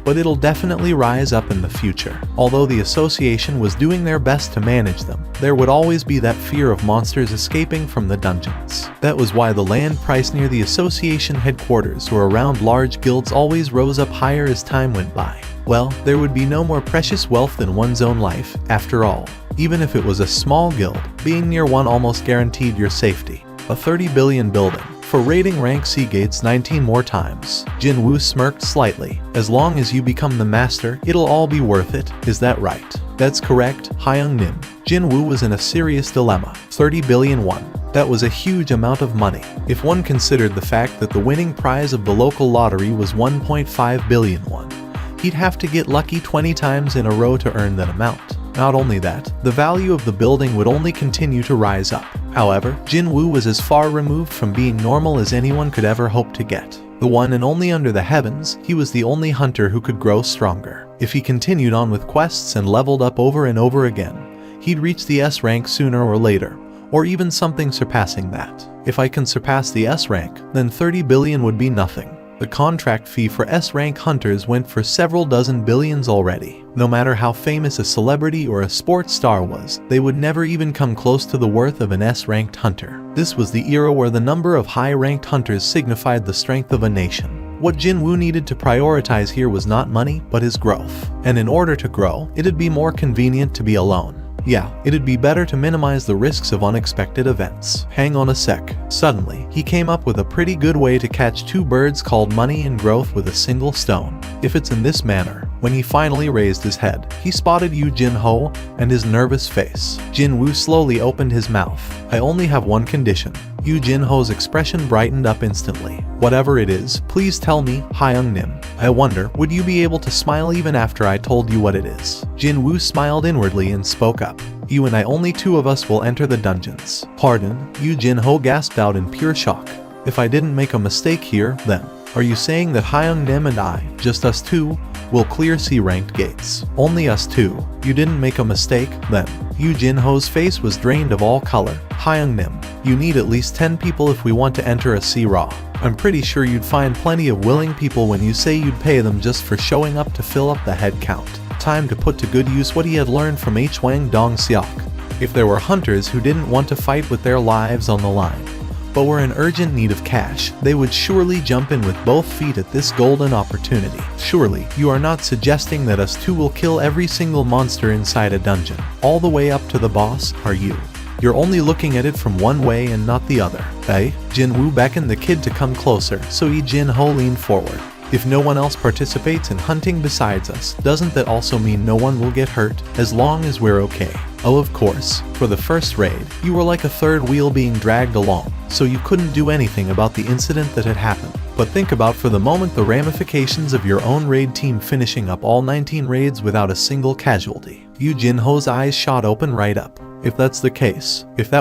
But it'll definitely rise up in the future. Although the association was doing their best to manage them, there would always be that fear of monsters escaping from the dungeons. That was why the land price near the association headquarters or around large guilds always rose up higher as time went by. Well, there would be no more precious wealth than one's own life, after all. Even if it was a small guild, being near one almost guaranteed your safety. A 30 billion building. For raiding rank C gates 19 more times. Jin-woo smirked slightly. As long as you become the master, it'll all be worth it, is that right? That's correct, Hyung-nim. Jin-woo was in a serious dilemma. 30 billion won. That was a huge amount of money. If one considered the fact that the winning prize of the local lottery was 1.5 billion won, he'd have to get lucky 20 times in a row to earn that amount. Not only that, the value of the building would only continue to rise up. However, Jin-woo was as far removed from being normal as anyone could ever hope to get. The one and only under the heavens, he was the only hunter who could grow stronger. If he continued on with quests and leveled up over and over again, he'd reach the S rank sooner or later, or even something surpassing that. If I can surpass the S rank, then 30 billion would be nothing. The contract fee for S-rank hunters went for several dozen billions already. No matter how famous a celebrity or a sports star was, they would never even come close to the worth of an S-ranked hunter. This was the era where the number of high-ranked hunters signified the strength of a nation. What Jin-woo needed to prioritize here was not money, but his growth. And in order to grow, it'd be more convenient to be alone. Yeah, it'd be better to minimize the risks of unexpected events. Hang on a sec. Suddenly, he came up with a pretty good way to catch two birds called money and growth with a single stone. If it's in this manner. When he finally raised his head, he spotted Yu Jin-ho and his nervous face. Jin-woo slowly opened his mouth. I only have one condition. Yu Jin-ho's expression brightened up instantly. Whatever it is, please tell me, Hyung-nim. I wonder, would you be able to smile even after I told you what it is? Jin-woo smiled inwardly and spoke up. You and I, only two of us will enter the dungeons. Pardon? Yu Jin-ho gasped out in pure shock. If I didn't make a mistake here, then, are you saying that Hyung-nim and I, just us two, will clear C-ranked gates? Only us two. You didn't make a mistake, then. Yu Jin-ho's face was drained of all color. Hyung-nim, you need at least 10 people if we want to enter a C-raw. I'm pretty sure you'd find plenty of willing people when you say you'd pay them just for showing up to fill up the head count. Time to put to good use what he had learned from Hwang Dong-seok. If there were hunters who didn't want to fight with their lives on the line, but were in urgent need of cash, they would surely jump in with both feet at this golden opportunity. Surely, you are not suggesting that us two will kill every single monster inside a dungeon, all the way up to the boss, are you? You're only looking at it from one way and not the other. Eh? Jin-woo beckoned the kid to come closer, so Yu Jin-ho leaned forward. If no one else participates in hunting besides us, doesn't that also mean no one will get hurt, as long as we're okay? Oh, of course. For the first raid, you were like a third wheel being dragged along, so you couldn't do anything about the incident that had happened. But think about for the moment the ramifications of your own raid team finishing up all 19 raids without a single casualty. Yu Jin-ho's eyes shot open right up. If that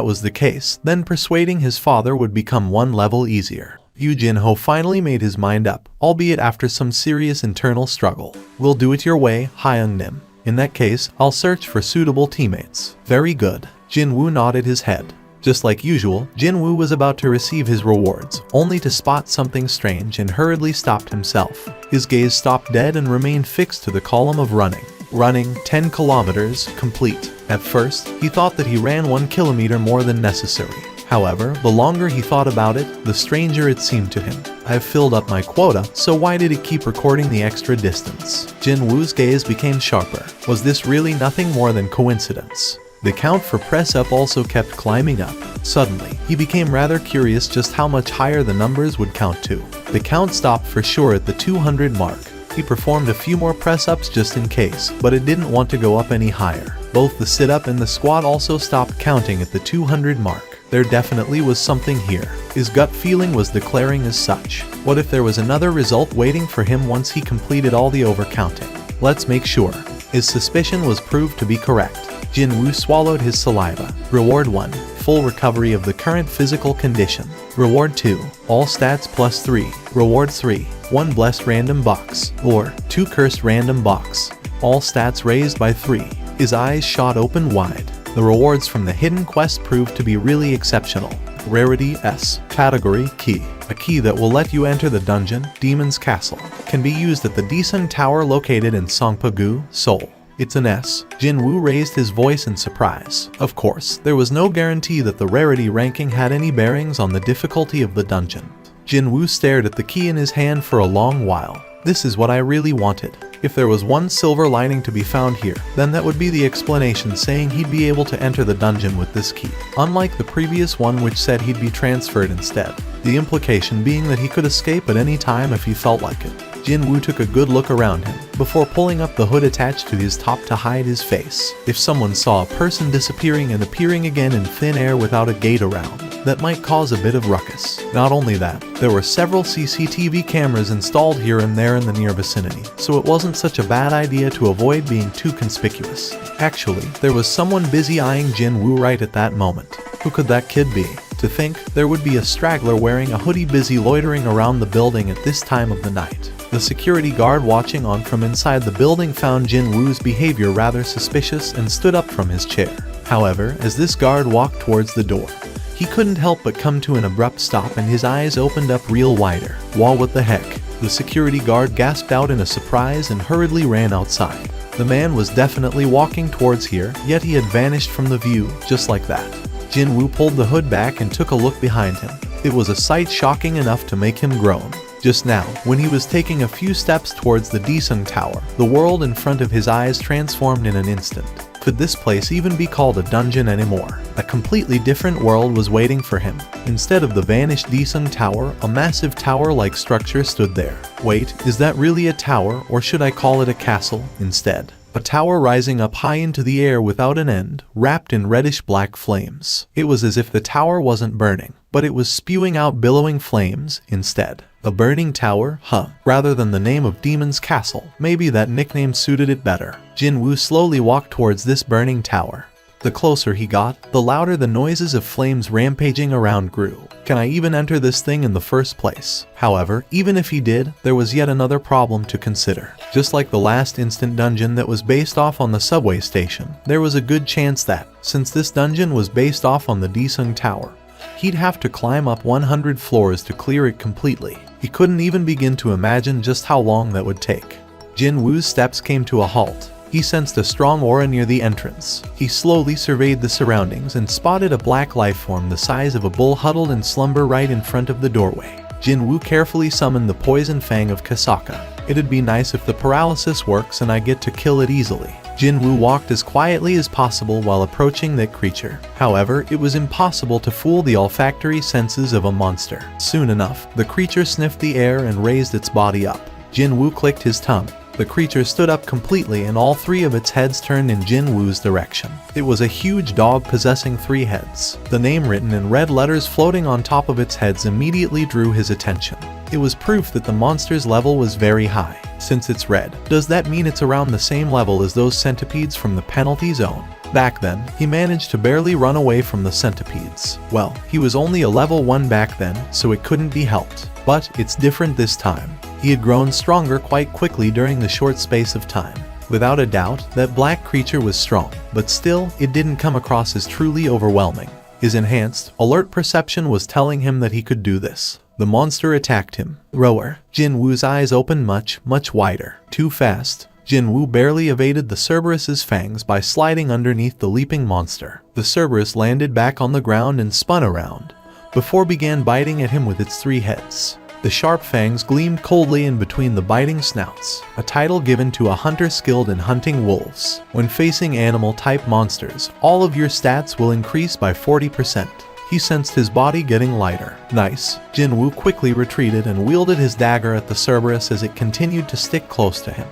was the case, then persuading his father would become one level easier. Yu Jin-ho finally made his mind up, albeit after some serious internal struggle. We'll do it your way, Hyung-nim. In that case, I'll search for suitable teammates. Very good. Jin-woo nodded his head. Just like usual, Jin-woo was about to receive his rewards, only to spot something strange and hurriedly stopped himself. His gaze stopped dead and remained fixed to the column of running. Running 10 kilometers, complete. At first, he thought that he ran 1 kilometer more than necessary. However, the longer he thought about it, the stranger it seemed to him. I've filled up my quota, so why did it keep recording the extra distance? Jin-woo's gaze became sharper. Was this really nothing more than coincidence? The count for press-up also kept climbing up. Suddenly, he became rather curious just how much higher the numbers would count to. The count stopped for sure at the 200 mark. He performed a few more press-ups just in case, but it didn't want to go up any higher. Both the sit-up and the squat also stopped counting at the 200 mark. There definitely was something here. His gut feeling was declaring as such. What if there was another result waiting for him once he completed all the overcounting? Let's make sure. His suspicion was proved to be correct. Jin-woo swallowed his saliva. Reward 1. full recovery of the current physical condition. Reward 2. All stats plus 3. Reward 3. 1 blessed random box, or 2 cursed random box. All stats raised by 3. His eyes shot open wide. The rewards from the hidden quest proved to be really exceptional. Rarity S. Category Key. A key that will let you enter the dungeon, Demon's Castle. Can be used at the Desun Tower located in Songpa-gu, Seoul. It's an S. Jin-woo raised his voice in surprise. Of course, there was no guarantee that the rarity ranking had any bearings on the difficulty of the dungeon. Jin-woo stared at the key in his hand for a long while. This is what I really wanted. If there was one silver lining to be found here, then that would be the explanation saying he'd be able to enter the dungeon with this key, unlike the previous one which said he'd be transferred instead. The implication being that he could escape at any time if he felt like it. Jin-woo took a good look around him, before pulling up the hood attached to his top to hide his face. If someone saw a person disappearing and appearing again in thin air without a gate around, that might cause a bit of ruckus. Not only that, there were several CCTV cameras installed here and there in the near vicinity, so it wasn't such a bad idea to avoid being too conspicuous. Actually, there was someone busy eyeing Jin-woo right at that moment. Who could that kid be? To think there would be a straggler wearing a hoodie busy loitering around the building at this time of the night. The security guard watching on from inside the building found Jin-woo's behavior rather suspicious and stood up from his chair. However, as this guard walked towards the door, he couldn't help but come to an abrupt stop and his eyes opened up real wider. Whoa, what the heck? The security guard gasped out in a surprise and hurriedly ran outside. The man was definitely walking towards here, yet he had vanished from the view, just like that. Jin-woo pulled the hood back and took a look behind him. It was a sight shocking enough to make him groan. Just now, when he was taking a few steps towards the Desun Tower, the world in front of his eyes transformed in an instant. Could this place even be called a dungeon anymore? A completely different world was waiting for him. Instead of the vanished Desun Tower, a massive tower-like structure stood there. Wait, is that really a tower, or should I call it a castle instead? A tower rising up high into the air without an end, wrapped in reddish-black flames. It was as if the tower wasn't burning, but it was spewing out billowing flames instead. A burning tower? Huh. Rather than the name of Demon's Castle, maybe that nickname suited it better. Jin-woo slowly walked towards this burning tower. The closer he got, the louder the noises of flames rampaging around grew. Can I even enter this thing in the first place? However, even if he did, there was yet another problem to consider. Just like the last instant dungeon that was based off on the subway station, there was a good chance that, since this dungeon was based off on the Desun Tower, he'd have to climb up 100 floors to clear it completely. He couldn't even begin to imagine just how long that would take. Jin-woo's steps came to a halt. He sensed a strong aura near the entrance. He slowly surveyed the surroundings and spotted a black lifeform the size of a bull huddled in slumber right in front of the doorway. Jin-woo carefully summoned the poison fang of Kasaka. It'd be nice if the paralysis works and I get to kill it easily. Jin-woo walked as quietly as possible while approaching that creature. However, it was impossible to fool the olfactory senses of a monster. Soon enough, the creature sniffed the air and raised its body up. Jin-woo clicked his tongue. The creature stood up completely and all 3 of its heads turned in Jin-woo's direction. It was a huge dog possessing 3 heads. The name written in red letters floating on top of its heads immediately drew his attention. It was proof that the monster's level was very high. Since it's red, does that mean it's around the same level as those centipedes from the penalty zone? Back then, he managed to barely run away from the centipedes. Well, he was only a level 1 back then, so it couldn't be helped. But it's different this time. He had grown stronger quite quickly during the short space of time. Without a doubt, that black creature was strong, but still, it didn't come across as truly overwhelming. His enhanced, alert perception was telling him that he could do this. The monster attacked him. Roar. Jin-woo's eyes opened much wider. Too fast. Jin-woo barely evaded the Cerberus's fangs by sliding underneath the leaping monster. The Cerberus landed back on the ground and spun around, before began biting at him with its 3 heads. The sharp fangs gleamed coldly in between the biting snouts, a title given to a hunter skilled in hunting wolves. When facing animal-type monsters, all of your stats will increase by 40%. He sensed his body getting lighter. Nice. Jin-woo quickly retreated and wielded his dagger at the Cerberus as it continued to stick close to him.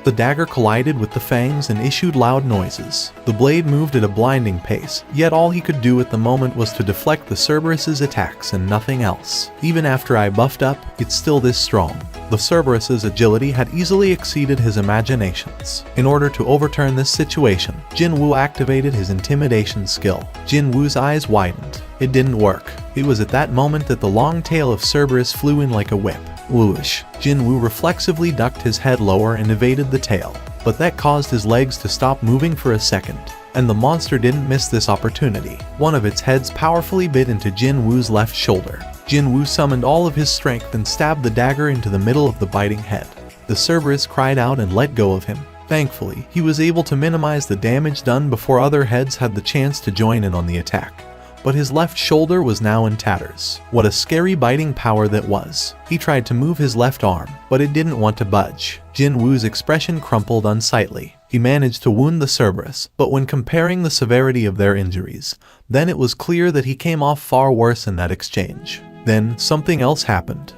The dagger collided with the fangs and issued loud noises. The blade moved at a blinding pace, yet all he could do at the moment was to deflect the Cerberus's attacks and nothing else. Even after I buffed up, it's still this strong. The Cerberus's agility had easily exceeded his imaginations. In order to overturn this situation, Jin Woo activated his intimidation skill. Jin Woo's eyes widened. It didn't work. It was at that moment that the long tail of Cerberus flew in like a whip. Whoosh. Jin Woo reflexively ducked his head lower and evaded the tail, but that caused his legs to stop moving for a second. And the monster didn't miss this opportunity. One of its heads powerfully bit into Jin Woo's left shoulder. Jin Woo summoned all of his strength and stabbed the dagger into the middle of the biting head. The Cerberus cried out and let go of him. Thankfully, he was able to minimize the damage done before other heads had the chance to join in on the attack. But his left shoulder was now in tatters. What a scary biting power that was. He tried to move his left arm, but it didn't want to budge. Jin Woo's expression crumpled unsightly. He managed to wound the Cerberus, but when comparing the severity of their injuries, then it was clear that he came off far worse in that exchange. Then, something else happened.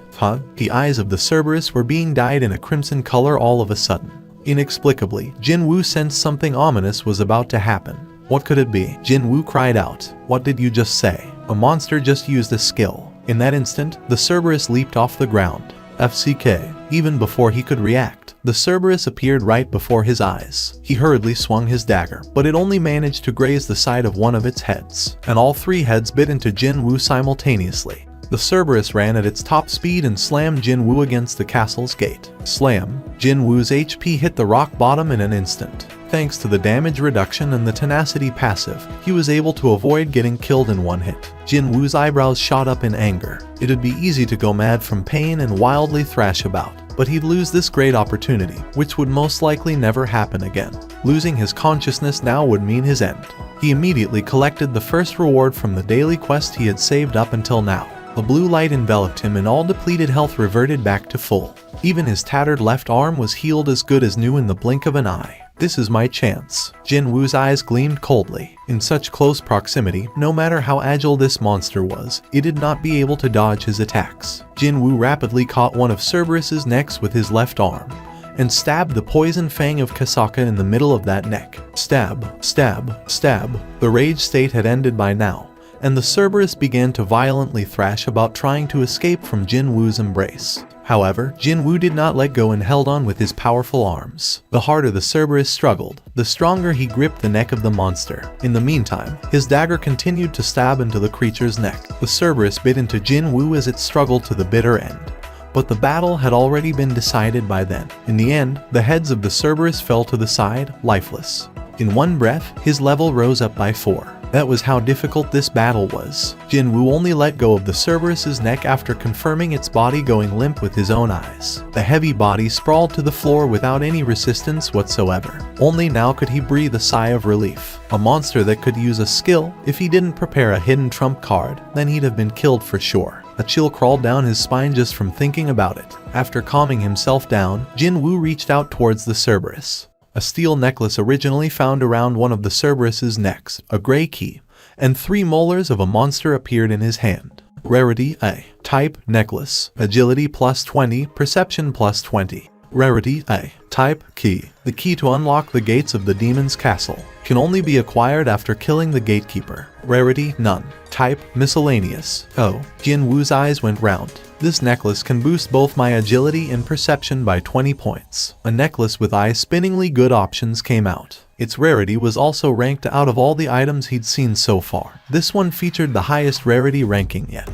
The eyes of the Cerberus were being dyed in a crimson color all of a sudden. Inexplicably, Jin Woo sensed something ominous was about to happen. What could it be? Jin Woo cried out. What did you just say? A monster just used a skill. In that instant, the Cerberus leaped off the ground. FCK. Even before he could react, the Cerberus appeared right before his eyes. He hurriedly swung his dagger, but it only managed to graze the side of one of its heads, and all three heads bit into Jin Woo simultaneously. The Cerberus ran at its top speed and slammed Jin Woo against the castle's gate. Slam. Jin Woo's HP hit the rock bottom in an instant. Thanks to the damage reduction and the tenacity passive, he was able to avoid getting killed in one hit. Jin Woo's eyebrows shot up in anger. It'd be easy to go mad from pain and wildly thrash about, but he'd lose this great opportunity, which would most likely never happen again. Losing his consciousness now would mean his end. He immediately collected the first reward from the daily quest he had saved up until now. The blue light enveloped him and all depleted health reverted back to full. Even his tattered left arm was healed as good as new in the blink of an eye. This is my chance. Jin Woo's eyes gleamed coldly. In such close proximity, no matter how agile this monster was, it did not be able to dodge his attacks. Jin Woo rapidly caught one of Cerberus's necks with his left arm, and stabbed the poison fang of Kasaka in the middle of that neck. Stab, stab, stab. The rage state had ended by now, and the Cerberus began to violently thrash about trying to escape from Jin Woo's embrace. However, Jin Woo did not let go and held on with his powerful arms. The harder the Cerberus struggled, the stronger he gripped the neck of the monster. In the meantime, his dagger continued to stab into the creature's neck. The Cerberus bit into Jin Woo as it struggled to the bitter end. But the battle had already been decided by then. In the end, the heads of the Cerberus fell to the side, lifeless. In one breath, his level rose up by 4. That was how difficult this battle was. Jin Woo only let go of the Cerberus's neck after confirming its body going limp with his own eyes. The heavy body sprawled to the floor without any resistance whatsoever. Only now could he breathe a sigh of relief. A monster that could use a skill, if he didn't prepare a hidden trump card, then he'd have been killed for sure. A chill crawled down his spine just from thinking about it. After calming himself down, Jin Woo reached out towards the Cerberus. A steel necklace originally found around one of the Cerberus's necks, a gray key, and 3 molars of a monster appeared in his hand. Rarity A. Type necklace. Agility +20, perception +20. Rarity A. Type key. The key to unlock the gates of the demon's castle. Can only be acquired after killing the gatekeeper. Rarity none. Type miscellaneous. Oh, Jin Woo's eyes went round. This necklace can boost both my agility and perception by 20 points. A necklace with eye-spinningly good options came out. Its rarity was also ranked out of all the items he'd seen so far. This one featured the highest rarity ranking yet.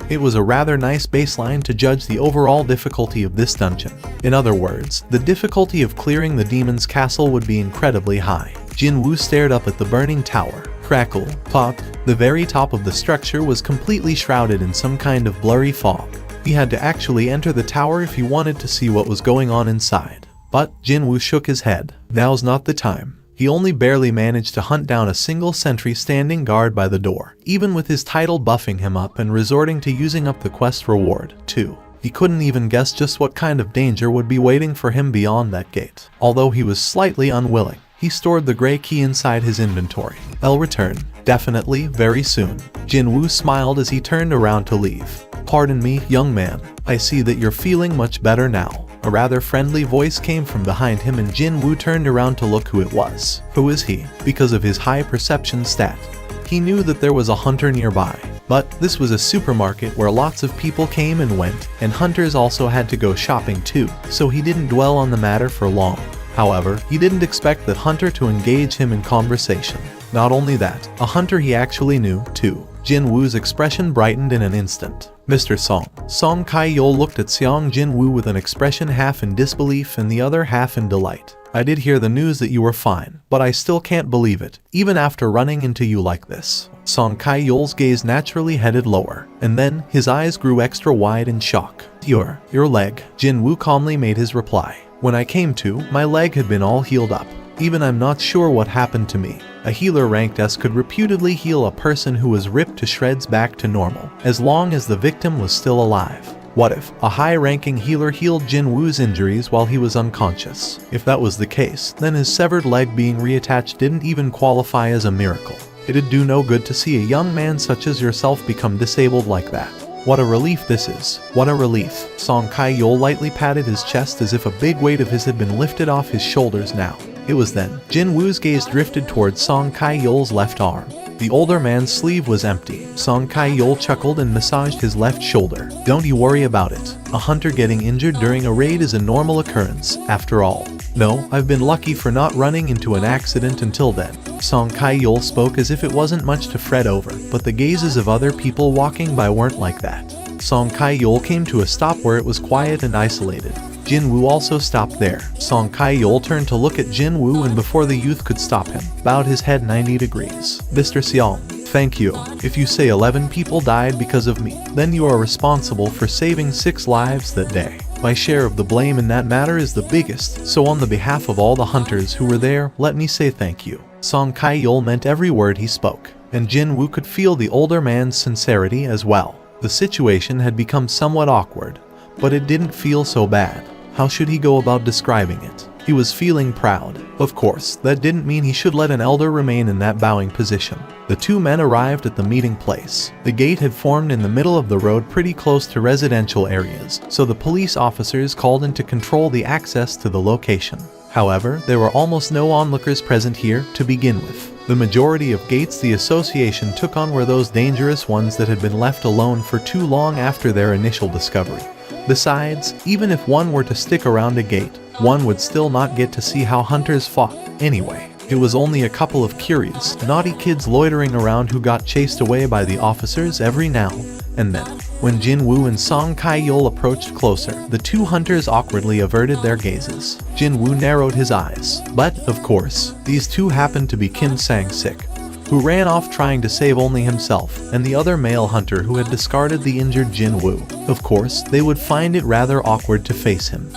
It was a rather nice baseline to judge the overall difficulty of this dungeon. In other words, the difficulty of clearing the demon's castle would be incredibly high. Jin Woo stared up at the burning tower. Crackle, pop. The very top of the structure was completely shrouded in some kind of blurry fog. He had to actually enter the tower if he wanted to see what was going on inside. But Jin Woo shook his head. Now's not the time. He only barely managed to hunt down a single sentry standing guard by the door, even with his title buffing him up and resorting to using up the quest reward, too. He couldn't even guess just what kind of danger would be waiting for him beyond that gate. Although he was slightly unwilling, he stored the gray key inside his inventory. I'll return. Definitely, very soon. Jin Woo smiled as he turned around to leave. Pardon me, young man. I see that you're feeling much better now. A rather friendly voice came from behind him and Jin Woo turned around to look who it was. Who is he? Because of his high perception stat, he knew that there was a hunter nearby. But this was a supermarket where lots of people came and went, and hunters also had to go shopping too, so he didn't dwell on the matter for long. However, he didn't expect that hunter to engage him in conversation. Not only that, a hunter he actually knew, too. Jin Woo's expression brightened in an instant. Mr. Song. Song Kai-yol looked at Seong Jin Woo with an expression half in disbelief and the other half in delight. I did hear the news that you were fine, but I still can't believe it, even after running into you like this. Song Kai-yol's gaze naturally headed lower, and then his eyes grew extra wide in shock. Your leg. Jin Woo calmly made his reply. When I came to, my leg had been all healed up. Even I'm not sure what happened to me. A healer ranked S could reputedly heal a person who was ripped to shreds back to normal, as long as the victim was still alive. What if a high-ranking healer healed Jin Woo's injuries while he was unconscious? If that was the case, then his severed leg being reattached didn't even qualify as a miracle. It'd do no good to see a young man such as yourself become disabled like that. What a relief this is. What a relief. Song Kai-yol lightly patted his chest as if a big weight of his had been lifted off his shoulders now. It was then Jin Woo's gaze drifted towards Song Kai-yol's left arm. The older man's sleeve was empty. Song Kai-yol chuckled and massaged his left shoulder. Don't you worry about it. A hunter getting injured during a raid is a normal occurrence, after all. No, I've been lucky for not running into an accident until then. Song Kai-yol spoke as if it wasn't much to fret over, but the gazes of other people walking by weren't like that. Song Kai-yol came to a stop where it was quiet and isolated. Jin Woo also stopped there. Song Kai-yol turned to look at Jin Woo and before the youth could stop him, bowed his head 90 degrees. Mr. Seong, thank you. If you say 11 people died because of me, then you are responsible for saving 6 lives that day. My share of the blame in that matter is the biggest, so on the behalf of all the hunters who were there, let me say thank you. Song Kai-yol meant every word he spoke, and Jin Woo could feel the older man's sincerity as well. The situation had become somewhat awkward, but it didn't feel so bad. How should he go about describing it? He was feeling proud. Of course, that didn't mean he should let an elder remain in that bowing position. The two men arrived at the meeting place. The gate had formed in the middle of the road pretty close to residential areas, so the police officers called in to control the access to the location. However, there were almost no onlookers present here to begin with. The majority of gates the association took on were those dangerous ones that had been left alone for too long after their initial discovery. Besides, even if one were to stick around a gate, one would still not get to see how hunters fought. Anyway, it was only a couple of curious, naughty kids loitering around who got chased away by the officers every now and then. When Jin Woo and Song Kai-yol approached closer, the two hunters awkwardly averted their gazes. Jin Woo narrowed his eyes. But, of course, these two happened to be Kim Sang-sik, who ran off trying to save only himself, and the other male hunter who had discarded the injured Jin Woo. Of course, they would find it rather awkward to face him.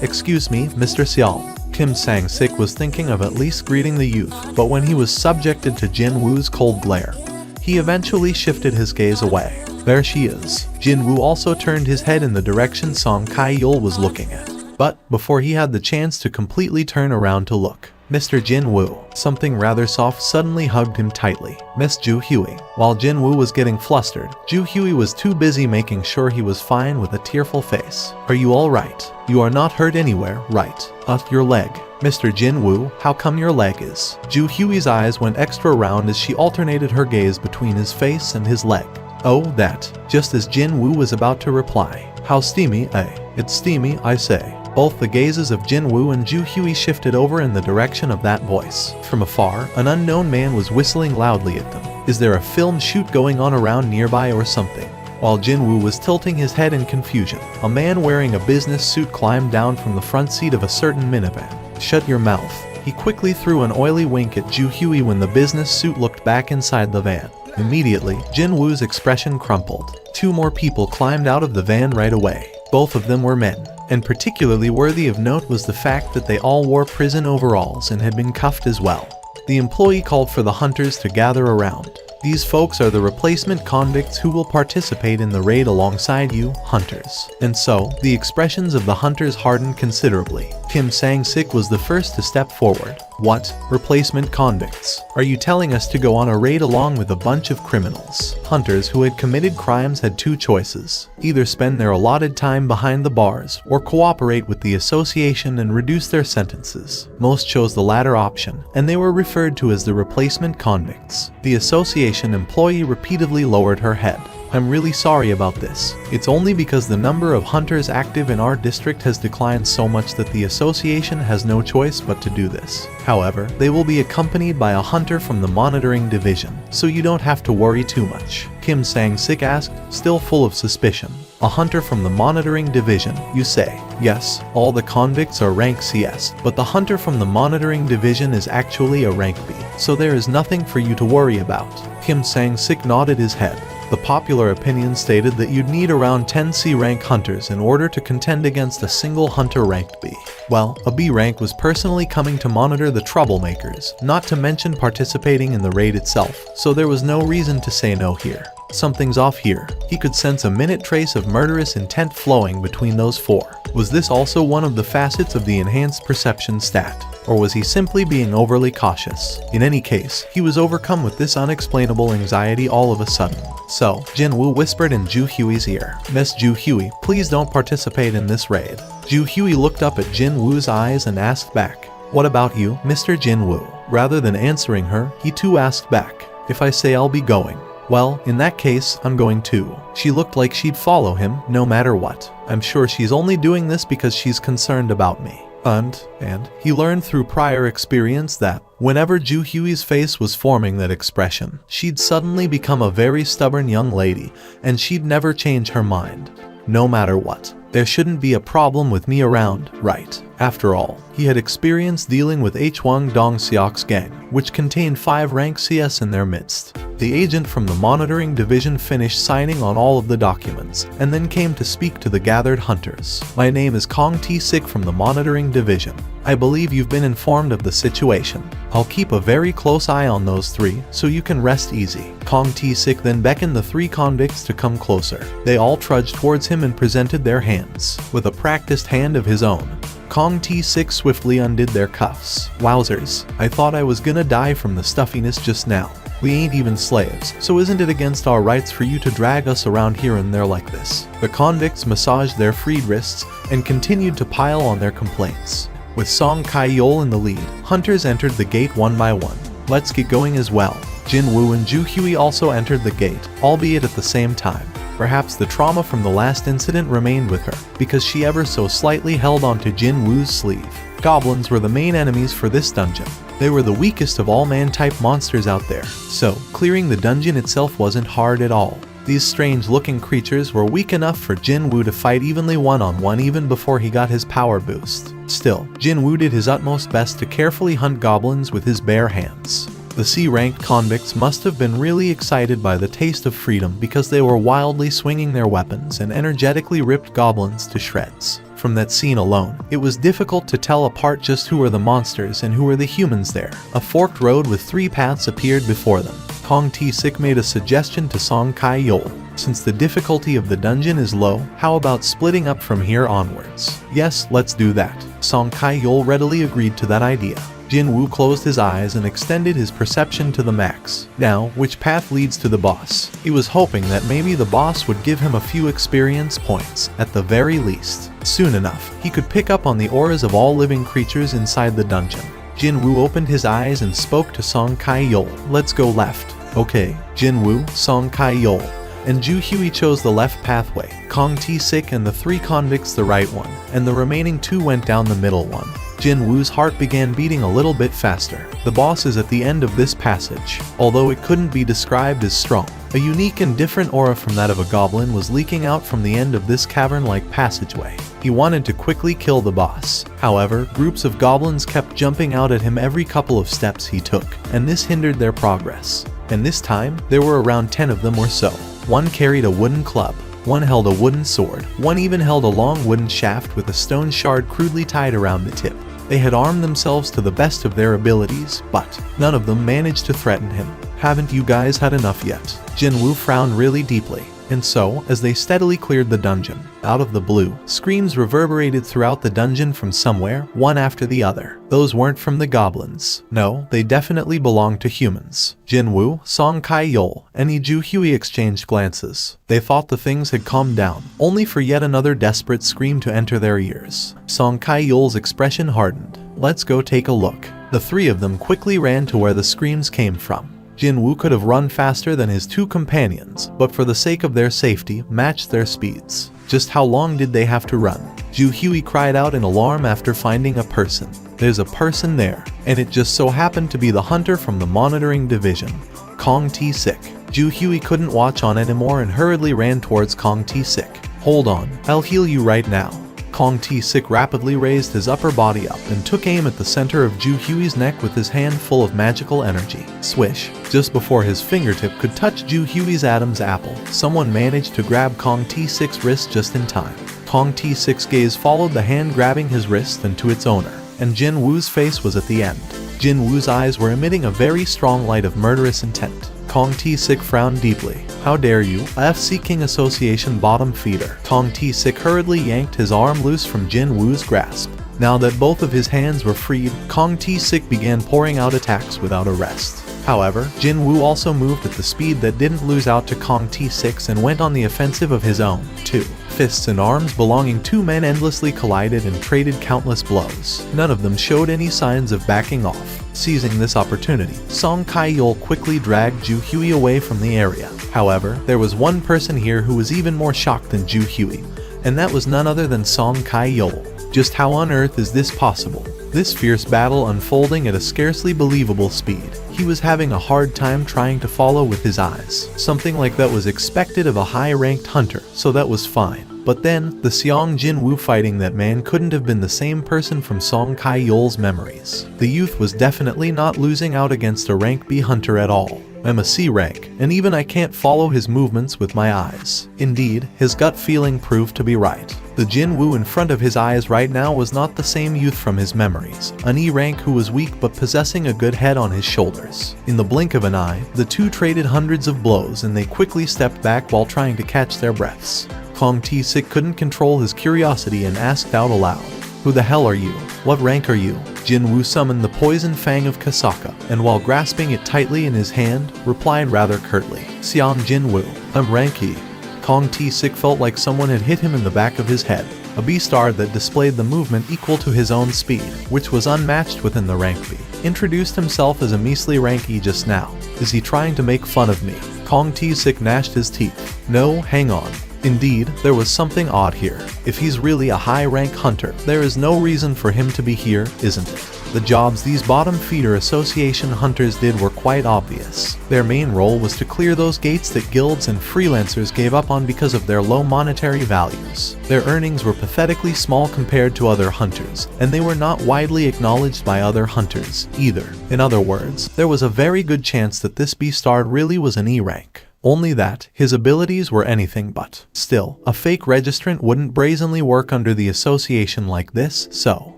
Excuse me, Mr. Seong. Kim Sang-sik was thinking of at least greeting the youth, but when he was subjected to Jin Woo's cold glare, he eventually shifted his gaze away. There she is. Jin Woo also turned his head in the direction Song Kai-yol was looking at. But, before he had the chance to completely turn around to look, Mr. Jin Woo, something rather soft suddenly hugged him tightly. Miss Ju Hui. While Jin Woo was getting flustered, Ju Hui was too busy making sure he was fine with a tearful face. Are you alright? You are not hurt anywhere, right? Your leg. Mr. Jin Woo, how come your leg is? Ju Hui's eyes went extra round as she alternated her gaze between his face and his leg. Oh, that. Just as Jin Woo was about to reply. How steamy, eh? It's steamy, I say. Both the gazes of Jin Woo and Ju Hui shifted over in the direction of that voice. From afar, an unknown man was whistling loudly at them. Is there a film shoot going on around nearby or something? While Jin Woo was tilting his head in confusion, a man wearing a business suit climbed down from the front seat of a certain minivan. Shut your mouth. He quickly threw an oily wink at Ju Hui when the business suit looked back inside the van. Immediately, Jin Woo's expression crumpled. 2 more people climbed out of the van right away. Both of them were men. And particularly worthy of note was the fact that they all wore prison overalls and had been cuffed as well. The employee called for the hunters to gather around. These folks are the replacement convicts who will participate in the raid alongside you, hunters. And so, the expressions of the hunters hardened considerably. Kim Sang-sik was the first to step forward. What? Replacement convicts? Are you telling us to go on a raid along with a bunch of criminals? Hunters who had committed crimes had two choices. Either spend their allotted time behind the bars, or cooperate with the association and reduce their sentences. Most chose the latter option, and they were referred to as the replacement convicts. The association employee repeatedly lowered her head. I'm really sorry about this. It's only because the number of hunters active in our district has declined so much that the association has no choice but to do this. However, they will be accompanied by a hunter from the monitoring division, so you don't have to worry too much. Kim Sang-sik asked, still full of suspicion. A hunter from the monitoring division, you say? Yes, all the convicts are rank CS, but the hunter from the monitoring division is actually a rank B, so there is nothing for you to worry about. Kim Sang-sik nodded his head. The popular opinion stated that you'd need around 10 C rank hunters in order to contend against a single hunter ranked B. Well, a B rank was personally coming to monitor the troublemakers, not to mention participating in the raid itself, so there was no reason to say no here. Something's off here. He could sense a minute trace of murderous intent flowing between those four. Was this also one of the facets of the enhanced perception stat? Or was he simply being overly cautious? In any case, he was overcome with this unexplainable anxiety all of a sudden. So, Jin-woo whispered in Ju Hui's ear, Miss Ju Hui, please don't participate in this raid. Ju Hui looked up at Jin-woo's eyes and asked back, what about you, Mr. Jin-woo? Rather than answering her, he too asked back, if I say I'll be going, well, in that case, I'm going too. She looked like she'd follow him, no matter what. I'm sure she's only doing this because she's concerned about me. And he learned through prior experience that whenever Ju Hui's face was forming that expression, she'd suddenly become a very stubborn young lady, and she'd never change her mind. No matter what. There shouldn't be a problem with me around, right? After all, he had experience dealing with Hwang Dong-seok's gang, which contained 5 rank CS in their midst. The agent from the monitoring division finished signing on all of the documents, and then came to speak to the gathered hunters. My name is Kong T-sik from the monitoring division. I believe you've been informed of the situation. I'll keep a very close eye on those 3, so you can rest easy. Kong T-sik then beckoned the 3 convicts to come closer. They all trudged towards him and presented their hands. With a practiced hand of his own, Kong T-sik swiftly undid their cuffs. Wowzers, I thought I was gonna die from the stuffiness just now. We ain't even slaves, so isn't it against our rights for you to drag us around here and there like this? The convicts massaged their freed wrists and continued to pile on their complaints. With Song Kai-yeol in the lead, hunters entered the gate one by one. Let's get going as well. Jin-woo and Ju Hui also entered the gate, albeit at the same time. Perhaps the trauma from the last incident remained with her, because she ever so slightly held onto Jin-woo's sleeve. Goblins were the main enemies for this dungeon. They were the weakest of all man-type monsters out there, so clearing the dungeon itself wasn't hard at all. These strange-looking creatures were weak enough for Jin-woo to fight evenly one-on-one even before he got his power boost. Still, Jin-woo did his utmost best to carefully hunt goblins with his bare hands. The C-ranked convicts must have been really excited by the taste of freedom because they were wildly swinging their weapons and energetically ripped goblins to shreds. From that scene alone, it was difficult to tell apart just who were the monsters and who were the humans there. A forked road with 3 paths appeared before them. Kong T-sik made a suggestion to Song Kai-yeol. Since the difficulty of the dungeon is low, how about splitting up from here onwards? Yes, let's do that. Song Kai-yeol readily agreed to that idea. Jin-woo closed his eyes and extended his perception to the max. Now, which path leads to the boss? He was hoping that maybe the boss would give him a few experience points, at the very least. Soon enough, he could pick up on the auras of all living creatures inside the dungeon. Jin-woo opened his eyes and spoke to Song Kai-yeol. Let's go left. Okay, Jin-woo, Song Kai-yeol, and Ju Hui chose the left pathway, Kong T-sik and the 3 convicts the right one, and the remaining 2 went down the middle one. Jin-woo's heart began beating a little bit faster. The boss is at the end of this passage. Although it couldn't be described as strong, a unique and different aura from that of a goblin was leaking out from the end of this cavern-like passageway. He wanted to quickly kill the boss. However, groups of goblins kept jumping out at him every couple of steps he took, and this hindered their progress. And this time, there were around 10 of them or so. One carried a wooden club. One held a wooden sword. One even held a long wooden shaft with a stone shard crudely tied around the tip. They had armed themselves to the best of their abilities, but none of them managed to threaten him. Haven't you guys had enough yet? Jin-woo frowned really deeply. And so, as they steadily cleared the dungeon, out of the blue, screams reverberated throughout the dungeon from somewhere, one after the other. Those weren't from the goblins. No, they definitely belonged to humans. Jinwoo, Song Kai-yeol, and Lee Ju-hui exchanged glances. They thought the things had calmed down, only for yet another desperate scream to enter their ears. Song Kai-yeol's expression hardened. "Let's go take a look." The three of them quickly ran to where the screams came from. Jinwoo could have run faster than his two companions, but for the sake of their safety, matched their speeds. Just how long did they have to run? Ju-hui cried out in alarm after finding a person. There's a person there, and it just so happened to be the hunter from the monitoring division, Kong T-sik. Ju-hui couldn't watch on anymore and hurriedly ran towards Kong T-sik. "Hold on, I'll heal you right now." Kong T-sik rapidly raised his upper body up and took aim at the center of Ju-hui's neck with his hand full of magical energy. Swish! Just before his fingertip could touch Ju-hui's Adam's apple, someone managed to grab Kong T-sik's wrist just in time. Kong T-sik's gaze followed the hand grabbing his wrist and to its owner, and Jin Woo's face was at the end. Jin Woo's eyes were emitting a very strong light of murderous intent. Kong T-sik frowned deeply. "How dare you, FC King Association bottom feeder." Kong T-sik hurriedly yanked his arm loose from Jin Woo's grasp. Now that both of his hands were freed, Kong T-sik began pouring out attacks without a rest. However, Jin Woo also moved at the speed that didn't lose out to Kong T-sik and went on the offensive of his own, too. Fists and arms belonging to men endlessly collided and traded countless blows. None of them showed any signs of backing off. Seizing this opportunity, Song Kai-yeol quickly dragged Ju-hui away from the area. However, there was one person here who was even more shocked than Ju-hui, and that was none other than Song Kai-yeol. Just how on earth is this possible? This fierce battle unfolding at a scarcely believable speed. He was having a hard time trying to follow with his eyes. Something like that was expected of a high-ranked hunter, so that was fine. But then, the Seong Jin Woo fighting that man couldn't have been the same person from Song Kai-yeol's memories. The youth was definitely not losing out against a rank B hunter at all. I'm a C rank, and even I can't follow his movements with my eyes. Indeed, his gut feeling proved to be right. The Jin Woo in front of his eyes right now was not the same youth from his memories, an E rank who was weak but possessing a good head on his shoulders. In the blink of an eye, the two traded hundreds of blows and they quickly stepped back while trying to catch their breaths. Kong T-sik couldn't control his curiosity and asked out aloud, "Who the hell are you? What rank are you?" Jin Woo summoned the poison fang of Kasaka, and while grasping it tightly in his hand, replied rather curtly, "Seong Jin Woo, I'm rank E." Kong T-sik felt like someone had hit him in the back of his head. A B-star that displayed the movement equal to his own speed, which was unmatched within the rank B, introduced himself as a measly rank E just now. Is he trying to make fun of me? Kong T-sik gnashed his teeth. No, hang on. Indeed, there was something odd here. If he's really a high-rank hunter, there is no reason for him to be here, isn't it? The jobs these bottom feeder association hunters did were quite obvious. Their main role was to clear those gates that guilds and freelancers gave up on because of their low monetary values. Their earnings were pathetically small compared to other hunters, and they were not widely acknowledged by other hunters, either. In other words, there was a very good chance that this B-star really was an E rank. Only that, his abilities were anything but. Still, a fake registrant wouldn't brazenly work under the association like this, so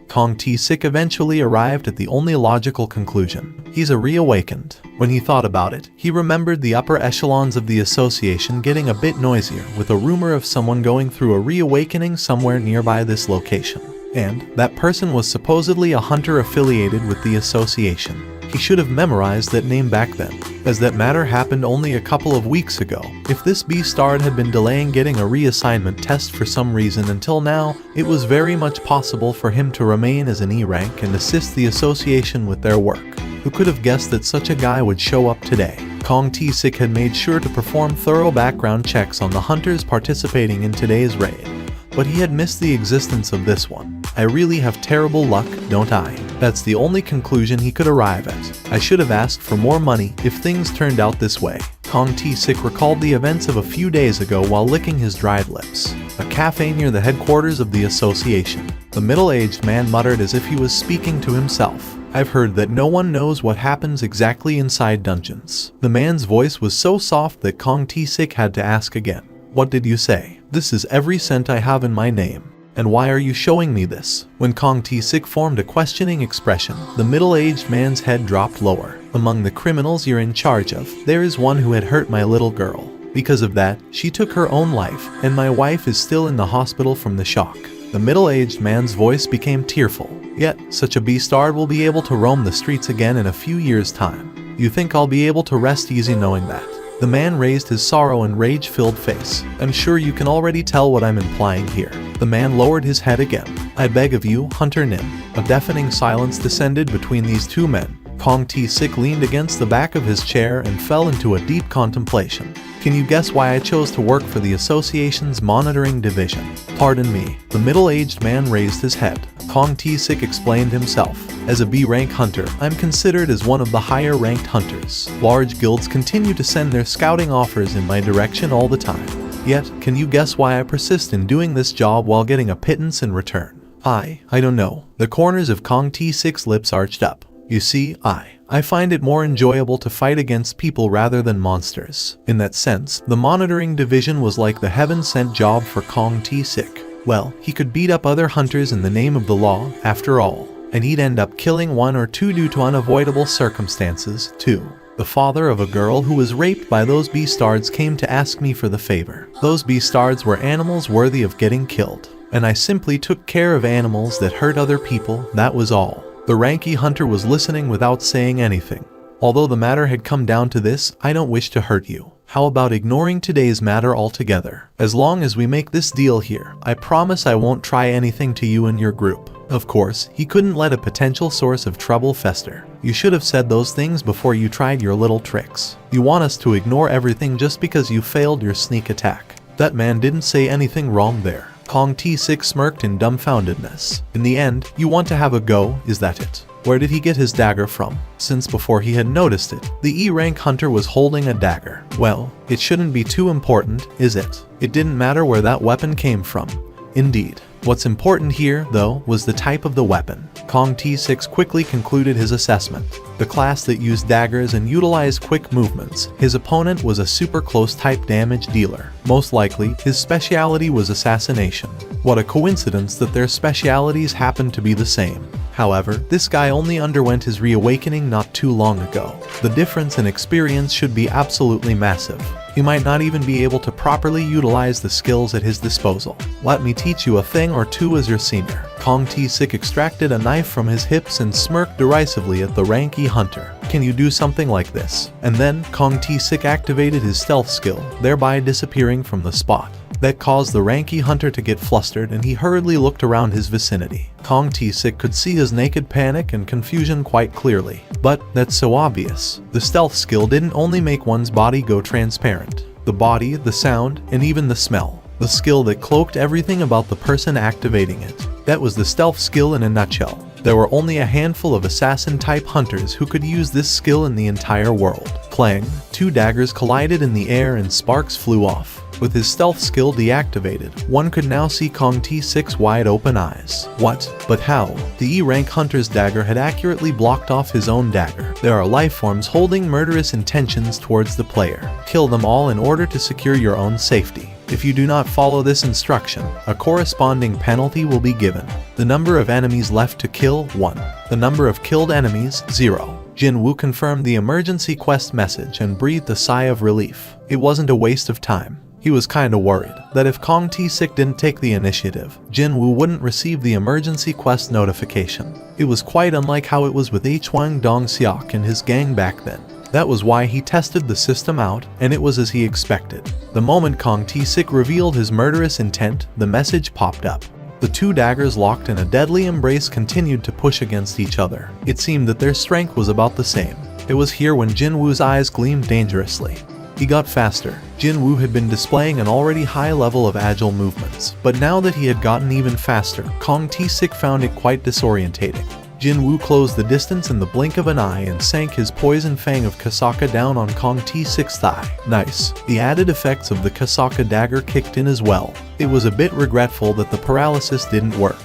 Kong T-sik eventually arrived at the only logical conclusion. He's a reawakened. When he thought about it, he remembered the upper echelons of the association getting a bit noisier with a rumor of someone going through a reawakening somewhere nearby this location. And that person was supposedly a hunter affiliated with the association. He should have memorized that name back then, as that matter happened only a couple of weeks ago. If this B-star had been delaying getting a reassignment test for some reason until now, it was very much possible for him to remain as an E rank and assist the association with their work. Who could have guessed that such a guy would show up today? Kong T-sik had made sure to perform thorough background checks on the hunters participating in today's raid, but he had missed the existence of this one. I really have terrible luck, don't I? That's the only conclusion he could arrive at. I should have asked for more money if things turned out this way. Kong T-sik recalled the events of a few days ago while licking his dried lips. A cafe near the headquarters of the association. The middle-aged man muttered as if he was speaking to himself. I've heard that no one knows what happens exactly inside dungeons. The man's voice was so soft that Kong T-sik had to ask again. What did you say? This is every cent I have in my name. And why are you showing me this? When Kong T-sik formed a questioning expression, the middle-aged man's head dropped lower. Among the criminals you're in charge of, there is one who had hurt my little girl. Because of that, she took her own life, and my wife is still in the hospital from the shock. The middle-aged man's voice became tearful. Yet, such a beastard will be able to roam the streets again in a few years' time. You think I'll be able to rest easy knowing that? The man raised his sorrow and rage-filled face. I'm sure you can already tell what I'm implying here. The man lowered his head again. I beg of you, Hunter Nim. A deafening silence descended between these two men. Kong T-Sik leaned against the back of his chair and fell into a deep contemplation. Can you guess why I chose to work for the association's monitoring division? Pardon me. The middle-aged man raised his head. Kong T-Sik explained himself. As a B-rank hunter, I'm considered as one of the higher-ranked hunters. Large guilds continue to send their scouting offers in my direction all the time. Yet, can you guess why I persist in doing this job while getting a pittance in return? I don't know. The corners of Kong T-Sik's lips arched up. You see, I find it more enjoyable to fight against people rather than monsters. In that sense, the monitoring division was like the heaven-sent job for Kong T-Sik. Well, he could beat up other hunters in the name of the law, after all, and he'd end up killing one or two due to unavoidable circumstances, too. The father of a girl who was raped by those beastards came to ask me for the favor. Those beastards were animals worthy of getting killed, and I simply took care of animals that hurt other people, that was all. The ranky hunter was listening without saying anything. Although the matter had come down to this, I don't wish to hurt you. How about ignoring today's matter altogether? As long as we make this deal here, I promise I won't try anything to you and your group. Of course, he couldn't let a potential source of trouble fester. You should have said those things before you tried your little tricks. You want us to ignore everything just because you failed your sneak attack. That man didn't say anything wrong there. Kong T-Sik smirked in dumbfoundedness. In the end, you want to have a go, is that it? Where did he get his dagger from? Since before he had noticed it, the E-rank hunter was holding a dagger. Well, it shouldn't be too important, is it? It didn't matter where that weapon came from. Indeed. What's important here, though, was the type of the weapon. Kong T-Sik quickly concluded his assessment. The class that used daggers and utilized quick movements. His opponent was a super close type damage dealer. Most likely, his speciality was assassination. What a coincidence that their specialities happened to be the same. However, this guy only underwent his reawakening not too long ago. The difference in experience should be absolutely massive. He might not even be able to properly utilize the skills at his disposal. Let me teach you a thing or two as your senior. Kong T-Sik extracted a knife from his hips and smirked derisively at the ranky hunter. Can you do something like this? And then, Kong T-Sik activated his stealth skill, thereby disappearing from the spot. That caused the ranky hunter to get flustered and he hurriedly looked around his vicinity. Kong T-Sik could see his naked panic and confusion quite clearly. But that's so obvious. The stealth skill didn't only make one's body go transparent. The body, the sound, and even the smell. The skill that cloaked everything about the person activating it. That was the stealth skill in a nutshell. There were only a handful of assassin-type hunters who could use this skill in the entire world. Clang, two daggers collided in the air and sparks flew off. With his stealth skill deactivated, one could now see Kong T-Sik's wide-open eyes. What? But how? The E-rank hunter's dagger had accurately blocked off his own dagger. There are life forms holding murderous intentions towards the player. Kill them all in order to secure your own safety. If you do not follow this instruction, a corresponding penalty will be given. The number of enemies left to kill, 1. The number of killed enemies, 0. Jin-Woo confirmed the emergency quest message and breathed a sigh of relief. It wasn't a waste of time. He was kinda worried that if Kong T-Sik didn't take the initiative, Jin-Woo wouldn't receive the emergency quest notification. It was quite unlike how it was with Hwang Dong-seok and his gang back then. That was why he tested the system out, and it was as he expected. The moment Kong T-Sik revealed his murderous intent, the message popped up. The two daggers locked in a deadly embrace continued to push against each other. It seemed that their strength was about the same. It was here when Jin-Woo's eyes gleamed dangerously. He got faster. Jin-Woo had been displaying an already high level of agile movements, but now that he had gotten even faster, Kong T-Sik found it quite disorientating. Jin-Woo closed the distance in the blink of an eye and sank his poison fang of Kasaka down on Kong T-Sik's thigh. Nice. The added effects of the Kasaka dagger kicked in as well. It was a bit regretful that the paralysis didn't work.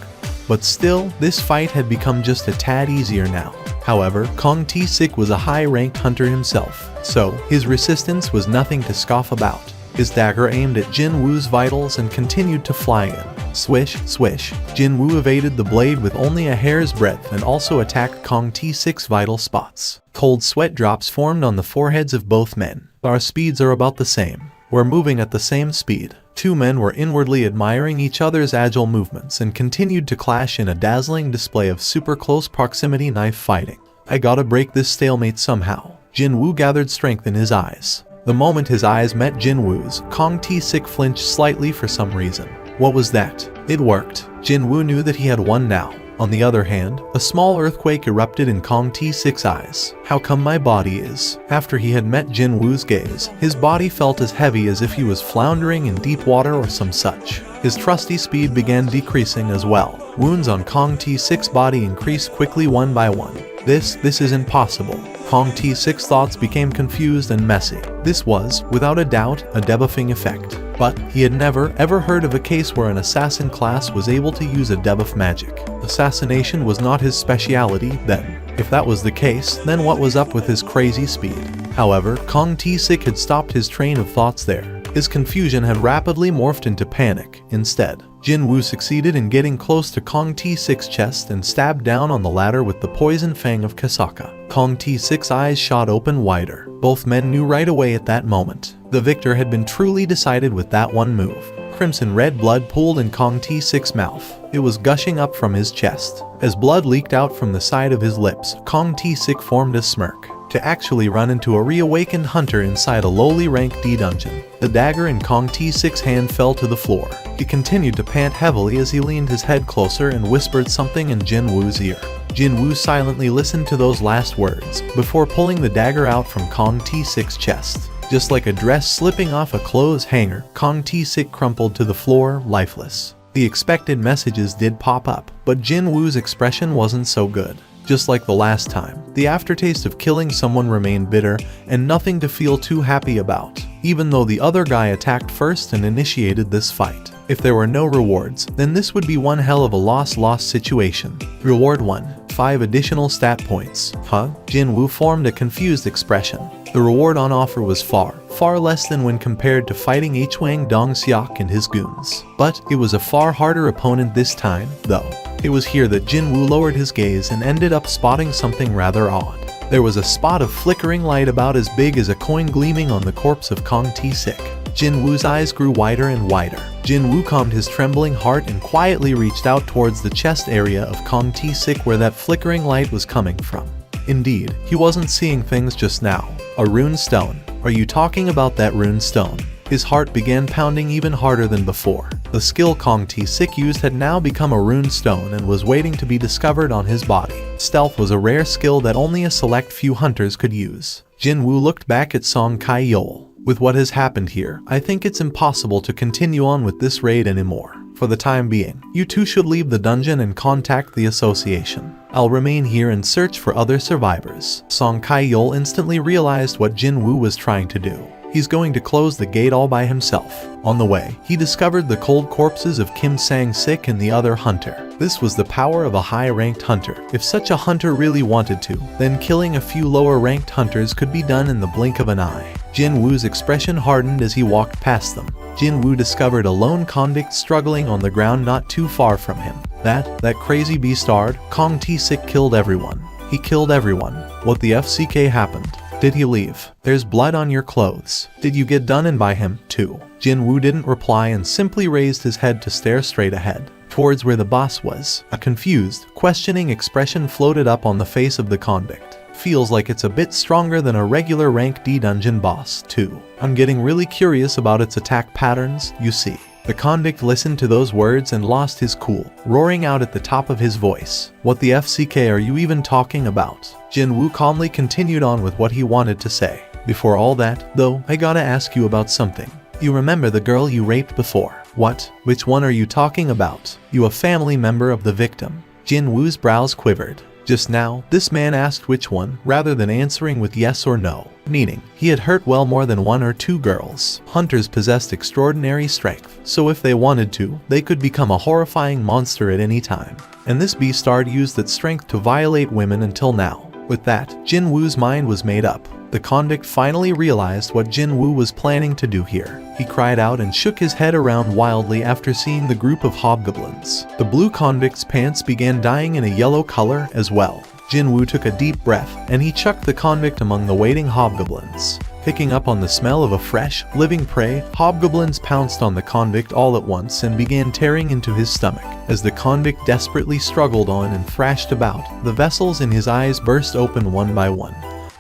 But still, this fight had become just a tad easier now. However, Kong T-Sik was a high-ranked hunter himself, so his resistance was nothing to scoff about. His dagger aimed at Jin-Woo's vitals and continued to fly in. Swish, swish. Jin-Woo evaded the blade with only a hair's breadth and also attacked Kong T-Sik's vital spots. Cold sweat drops formed on the foreheads of both men. Our speeds are about the same. were moving at the same speed. Two men were inwardly admiring each other's agile movements and continued to clash in a dazzling display of super close proximity knife fighting. I gotta break this stalemate somehow. Jinwoo gathered strength in his eyes. The moment his eyes met Jinwoo's, Kong T-sik flinched slightly for some reason. What was that? It worked. Jinwoo knew that he had won now. On the other hand, a small earthquake erupted in Kong T-sik's eyes. How come my body is? After he had met Jinwoo's gaze, his body felt as heavy as if he was floundering in deep water or some such. His trusty speed began decreasing as well. Wounds on Kong T-sik's body increased quickly one by one. This isn't possible. Kong T-sik's thoughts became confused and messy. This was, without a doubt, a debuffing effect. But he had never, ever heard of a case where an assassin class was able to use a debuff magic. Assassination was not his speciality then. If that was the case, then what was up with his crazy speed? However, Kong T-sik had stopped his train of thoughts there. His confusion had rapidly morphed into panic. Instead, Jinwoo succeeded in getting close to Kong T-sik's chest and stabbed down on the latter with the poison fang of Kasaka. Kong T-sik's eyes shot open wider. Both men knew right away at that moment. The victor had been truly decided with that one move. Crimson red blood pooled in Kong T-sik's mouth. It was gushing up from his chest. As blood leaked out from the side of his lips, Kong T-sik formed a smirk. To actually run into a reawakened hunter inside a lowly rank D dungeon. The dagger in Kong T-sik's hand fell to the floor. He continued to pant heavily as he leaned his head closer and whispered something in Jinwoo's ear. Jinwoo silently listened to those last words before pulling the dagger out from Kong T-sik's chest. Just like a dress slipping off a clothes hanger, Kong T-sik crumpled to the floor, lifeless. The expected messages did pop up, but Jinwoo's expression wasn't so good. Just like the last time, the aftertaste of killing someone remained bitter and nothing to feel too happy about, even though the other guy attacked first and initiated this fight. If there were no rewards, then this would be one hell of a loss-loss situation. Reward 1. 5 additional stat points. Huh? Jinwoo formed a confused expression. The reward on offer was far less than when compared to fighting Ichwang Dongseok and his goons. But it was a far harder opponent this time, though. It was here that Jinwoo lowered his gaze and ended up spotting something rather odd. There was a spot of flickering light about as big as a coin gleaming on the corpse of Kong T-sik. Jinwoo's eyes grew wider and wider. Jinwoo calmed his trembling heart and quietly reached out towards the chest area of Kong T-sik where that flickering light was coming from. Indeed, he wasn't seeing things just now. A rune stone. Are you talking about that rune stone? His heart began pounding even harder than before. The skill Kong T-sik used had now become a rune stone and was waiting to be discovered on his body. Stealth was a rare skill that only a select few hunters could use. Jinwoo looked back at Song Kai-yeol. With what has happened here, I think it's impossible to continue on with this raid anymore. For the time being, you two should leave the dungeon and contact the association. I'll remain here and search for other survivors. Song Kai-yeol instantly realized what Jinwoo was trying to do. He's going to close the gate all by himself. On the way, he discovered the cold corpses of Kim Sang-sik and the other hunter. This was the power of a high-ranked hunter. If such a hunter really wanted to, then killing a few lower-ranked hunters could be done in the blink of an eye. Jinwoo's expression hardened as he walked past them. Jinwoo discovered a lone convict struggling on the ground not too far from him. That crazy beastard, Kong T-sik killed everyone. He killed everyone. What the FCK happened? Did he leave? There's blood on your clothes. Did you get done in by him, too? Jinwoo didn't reply and simply raised his head to stare straight ahead, towards where the boss was. A confused, questioning expression floated up on the face of the convict. Feels like it's a bit stronger than a regular rank D dungeon boss, too. I'm getting really curious about its attack patterns, you see. The convict listened to those words and lost his cool, roaring out at the top of his voice. What the FCK are you even talking about? Jinwoo calmly continued on with what he wanted to say. Before all that, though, I gotta ask you about something. You remember the girl you raped before? What? Which one are you talking about? You a family member of the victim? Jinwoo's brows quivered. Just now, this man asked which one, rather than answering with yes or no. Meaning, he had hurt well more than 1 or 2 girls. Hunters possessed extraordinary strength, so if they wanted to, they could become a horrifying monster at any time. And this beastard used that strength to violate women until now. With that, Jinwoo's mind was made up. The convict finally realized what Jinwoo was planning to do here. He cried out and shook his head around wildly after seeing the group of hobgoblins. The blue convict's pants began dyeing in a yellow color as well. Jinwoo took a deep breath, and he chucked the convict among the waiting hobgoblins. Picking up on the smell of a fresh, living prey, hobgoblins pounced on the convict all at once and began tearing into his stomach. As the convict desperately struggled on and thrashed about, the vessels in his eyes burst open one by one,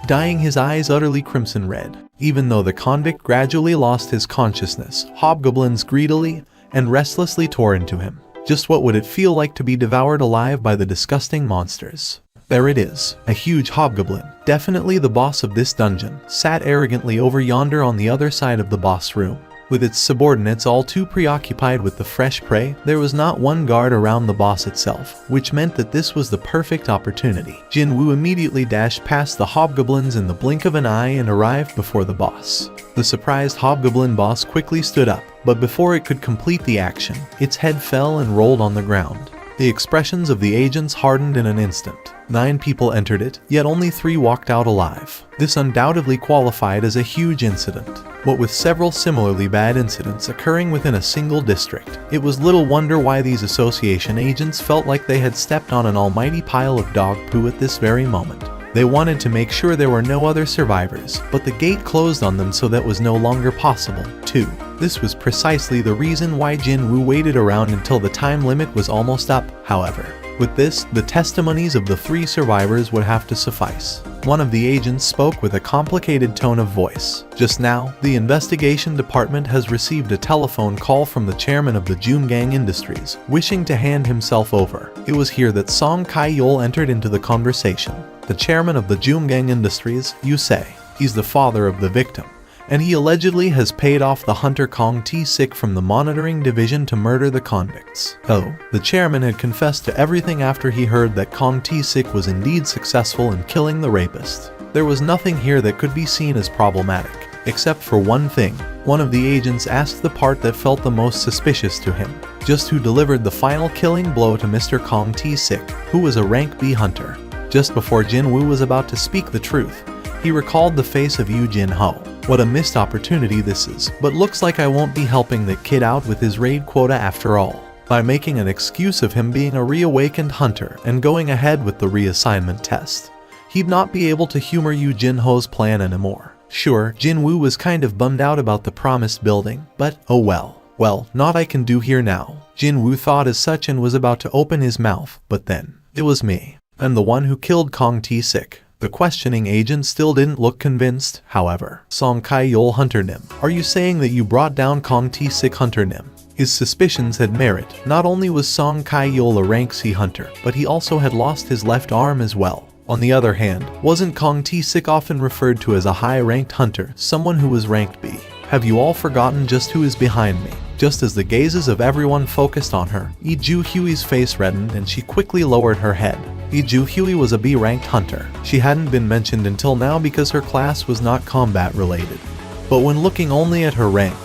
dyeing his eyes utterly crimson red. Even though the convict gradually lost his consciousness, hobgoblins greedily and restlessly tore into him. Just what would it feel like to be devoured alive by the disgusting monsters? There it is, a huge hobgoblin, definitely the boss of this dungeon, sat arrogantly over yonder on the other side of the boss room. With its subordinates all too preoccupied with the fresh prey, there was not one guard around the boss itself, which meant that this was the perfect opportunity. Jinwoo immediately dashed past the hobgoblins in the blink of an eye and arrived before the boss. The surprised hobgoblin boss quickly stood up, but before it could complete the action, its head fell and rolled on the ground. The expressions of the agents hardened in an instant. 9 people entered it, yet only 3 walked out alive. This undoubtedly qualified as a huge incident. What with several similarly bad incidents occurring within a single district, it was little wonder why these association agents felt like they had stepped on an almighty pile of dog poo at this very moment. They wanted to make sure there were no other survivors, but the gate closed on them, so that was no longer possible, too. This was precisely the reason why Jinwoo waited around until the time limit was almost up, however. With this, the testimonies of the 3 survivors would have to suffice. One of the agents spoke with a complicated tone of voice. Just now, the investigation department has received a telephone call from the chairman of the Joomgang Industries, wishing to hand himself over. It was here that Song Kai-yeol entered into the conversation. The chairman of the Joomgang Industries, you say. He's the father of the victim, and he allegedly has paid off the hunter Kong T-Sik from the monitoring division to murder the convicts. Oh, the chairman had confessed to everything after he heard that Kong T-Sik was indeed successful in killing the rapist. There was nothing here that could be seen as problematic, except for one thing. One of the agents asked the part that felt the most suspicious to him. Just who delivered the final killing blow to Mr. Kong T-Sik, who was a rank B hunter. Just before Jinwoo was about to speak the truth, he recalled the face of Yu Jin-ho. What a missed opportunity this is, but looks like I won't be helping the kid out with his raid quota after all, by making an excuse of him being a reawakened hunter and going ahead with the reassignment test. He'd not be able to humor Yu Jin-ho's plan anymore. Sure, Jinwoo was kind of bummed out about the promised building, but oh well. Well, naught I can do here now. Jinwoo thought as such and was about to open his mouth, but then, it was me. I'm the one who killed Kong T-Sik. The questioning agent still didn't look convinced, however. Song Kai-yeol Hunter Nim. Are you saying that you brought down Kong T-Sik Hunter Nim? His suspicions had merit. Not only was Song Kai-yeol a rank C hunter, but he also had lost his left arm as well. On the other hand, wasn't Kong T-Sik often referred to as a high-ranked hunter, someone who was ranked B? Have you all forgotten just who is behind me? Just as the gazes of everyone focused on her, Lee Ju-hui's face reddened and she quickly lowered her head. Lee Ju-hui was a B-ranked hunter. She hadn't been mentioned until now because her class was not combat related. But when looking only at her rank,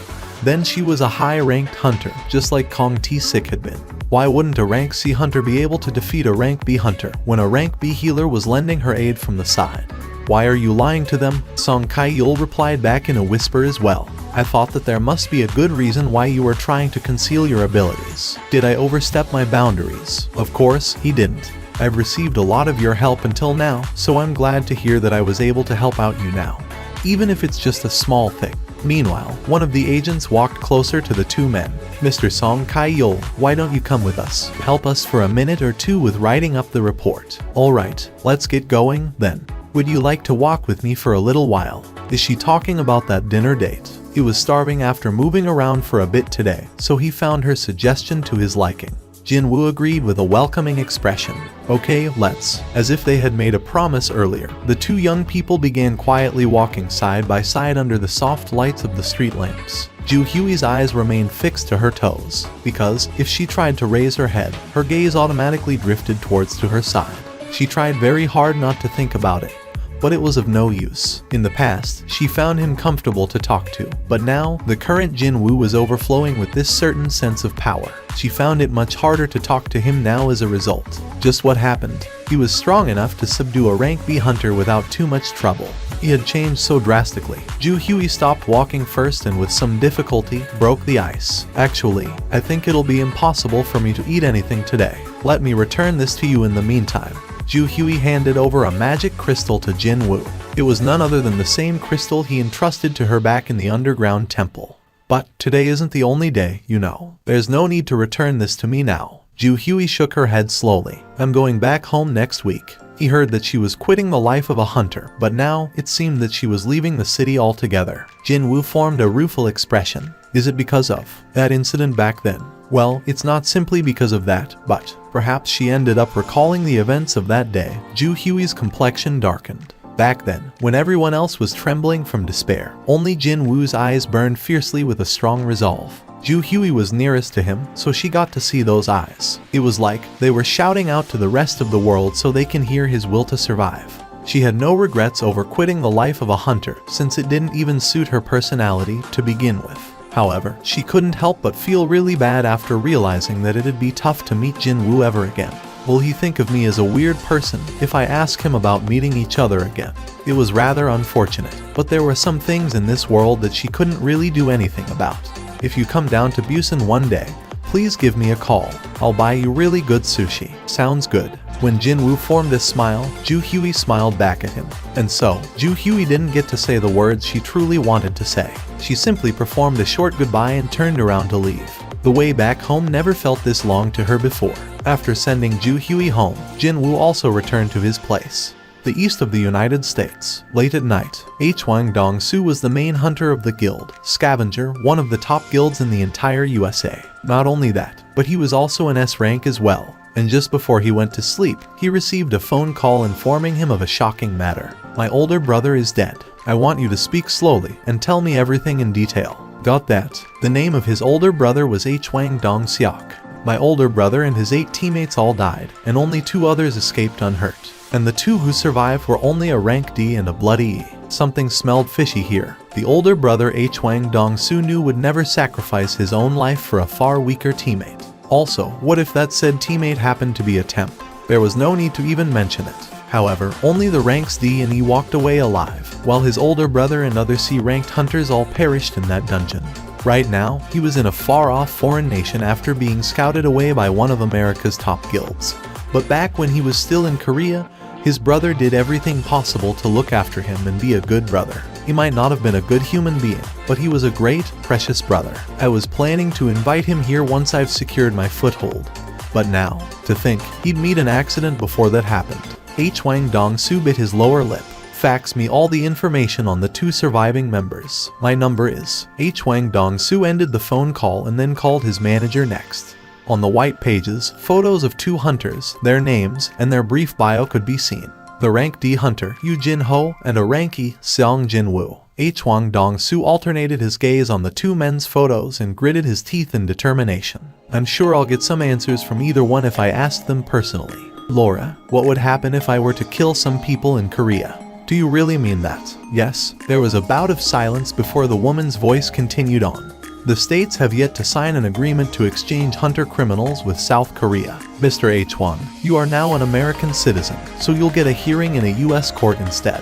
then she was a high-ranked hunter, just like Kong T-Sik had been. Why wouldn't a rank C hunter be able to defeat a rank B hunter when a rank B healer was lending her aid from the side? Why are you lying to them? Song Kai-yeol replied back in a whisper as well. I thought that there must be a good reason why you were trying to conceal your abilities. Did I overstep my boundaries? Of course, he didn't. I've received a lot of your help until now, so I'm glad to hear that I was able to help out you now, even if it's just a small thing. Meanwhile, one of the agents walked closer to the 2 men. Mr. Song Kai-yeol, why don't you come with us? Help us for a minute or two with writing up the report. Alright, let's get going, then. Would you like to walk with me for a little while? Is she talking about that dinner date? He was starving after moving around for a bit today, so he found her suggestion to his liking. Jinwoo agreed with a welcoming expression. Okay, let's. As if they had made a promise earlier, the 2 young people began quietly walking side by side under the soft lights of the street lamps. Ju-hui's eyes remained fixed to her toes, because, if she tried to raise her head, her gaze automatically drifted towards to her side. She tried very hard not to think about it, but it was of no use. In the past, she found him comfortable to talk to, but now, the current Jinwoo was overflowing with this certain sense of power. She found it much harder to talk to him now as a result. Just what happened? He was strong enough to subdue a rank B hunter without too much trouble. He had changed so drastically. Ju-hui stopped walking first and with some difficulty, broke the ice. Actually, I think it'll be impossible for me to eat anything today. Let me return this to you in the meantime. Ju-hui handed over a magic crystal to Jinwoo. It was none other than the same crystal he entrusted to her back in the underground temple. But today isn't the only day, you know. There's no need to return this to me now. Ju Hui shook her head slowly. I'm going back home next week. He heard that she was quitting the life of a hunter, but now it seemed that she was leaving the city altogether. Jin Woo formed a rueful expression. Is it because of that incident back then? Well, it's not simply because of that, but perhaps she ended up recalling the events of that day. Ju Hui's complexion darkened. Back then, when everyone else was trembling from despair, only Jin Woo's eyes burned fiercely with a strong resolve. Ju Hui was nearest to him, so she got to see those eyes. It was like they were shouting out to the rest of the world so they can hear his will to survive. She had no regrets over quitting the life of a hunter, since it didn't even suit her personality to begin with. However, she couldn't help but feel really bad after realizing that it'd be tough to meet Jin Woo ever again. Will he think of me as a weird person if I ask him about meeting each other again? It was rather unfortunate, but there were some things in this world that she couldn't really do anything about. If you come down to Busan one day, please give me a call. I'll buy you really good sushi. Sounds good. When Jin Woo formed this smile, Ju Hui smiled back at him. And so, Ju Hui didn't get to say the words she truly wanted to say. She simply performed a short goodbye and turned around to leave. The way back home never felt this long to her before. After sending Ju Hui home, Jin Woo also returned to his place. The east of the United States. Late at night, Hwang Dong-soo was the main hunter of the guild, Scavenger, one of the top guilds in the entire USA. Not only that, but he was also an S rank as well. And just before he went to sleep, he received a phone call informing him of a shocking matter. My older brother is dead. I want you to speak slowly and tell me everything in detail. Got that? The name of his older brother was Hwang Dong-seok. My older brother and his 8 teammates all died, and only 2 others escaped unhurt. And the 2 who survived were only a rank D and a bloody E. Something smelled fishy here. The older brother Hwang Dong-soo knew would never sacrifice his own life for a far weaker teammate. Also, what if that said teammate happened to be a temp? There was no need to even mention it. However, only the ranks D and E walked away alive, while his older brother and other C-ranked hunters all perished in that dungeon. Right now, he was in a far-off foreign nation after being scouted away by one of America's top guilds. But back when he was still in Korea, his brother did everything possible to look after him and be a good brother. He might not have been a good human being, but he was a great, precious brother. I was planning to invite him here once I've secured my foothold. But now, to think he'd meet an accident before that happened. Hwang Dong-soo bit his lower lip. Fax me all the information on the 2 surviving members. My number is. Hwang Dong-soo ended the phone call and then called his manager next. On the white pages, photos of 2 hunters, their names, and their brief bio could be seen. The rank D hunter, Yu Jin-ho, and a rank E, Seong Jin-woo. Hwang Dong-soo alternated his gaze on the 2 men's photos and gritted his teeth in determination. I'm sure I'll get some answers from either one if I asked them personally. Laura, what would happen if I were to kill some people in Korea? Do you really mean that? Yes. There was a bout of silence before the woman's voice continued on. The states have yet to sign an agreement to exchange hunter criminals with South Korea. Mr. Hwang, you are now an American citizen, so you'll get a hearing in a US court instead.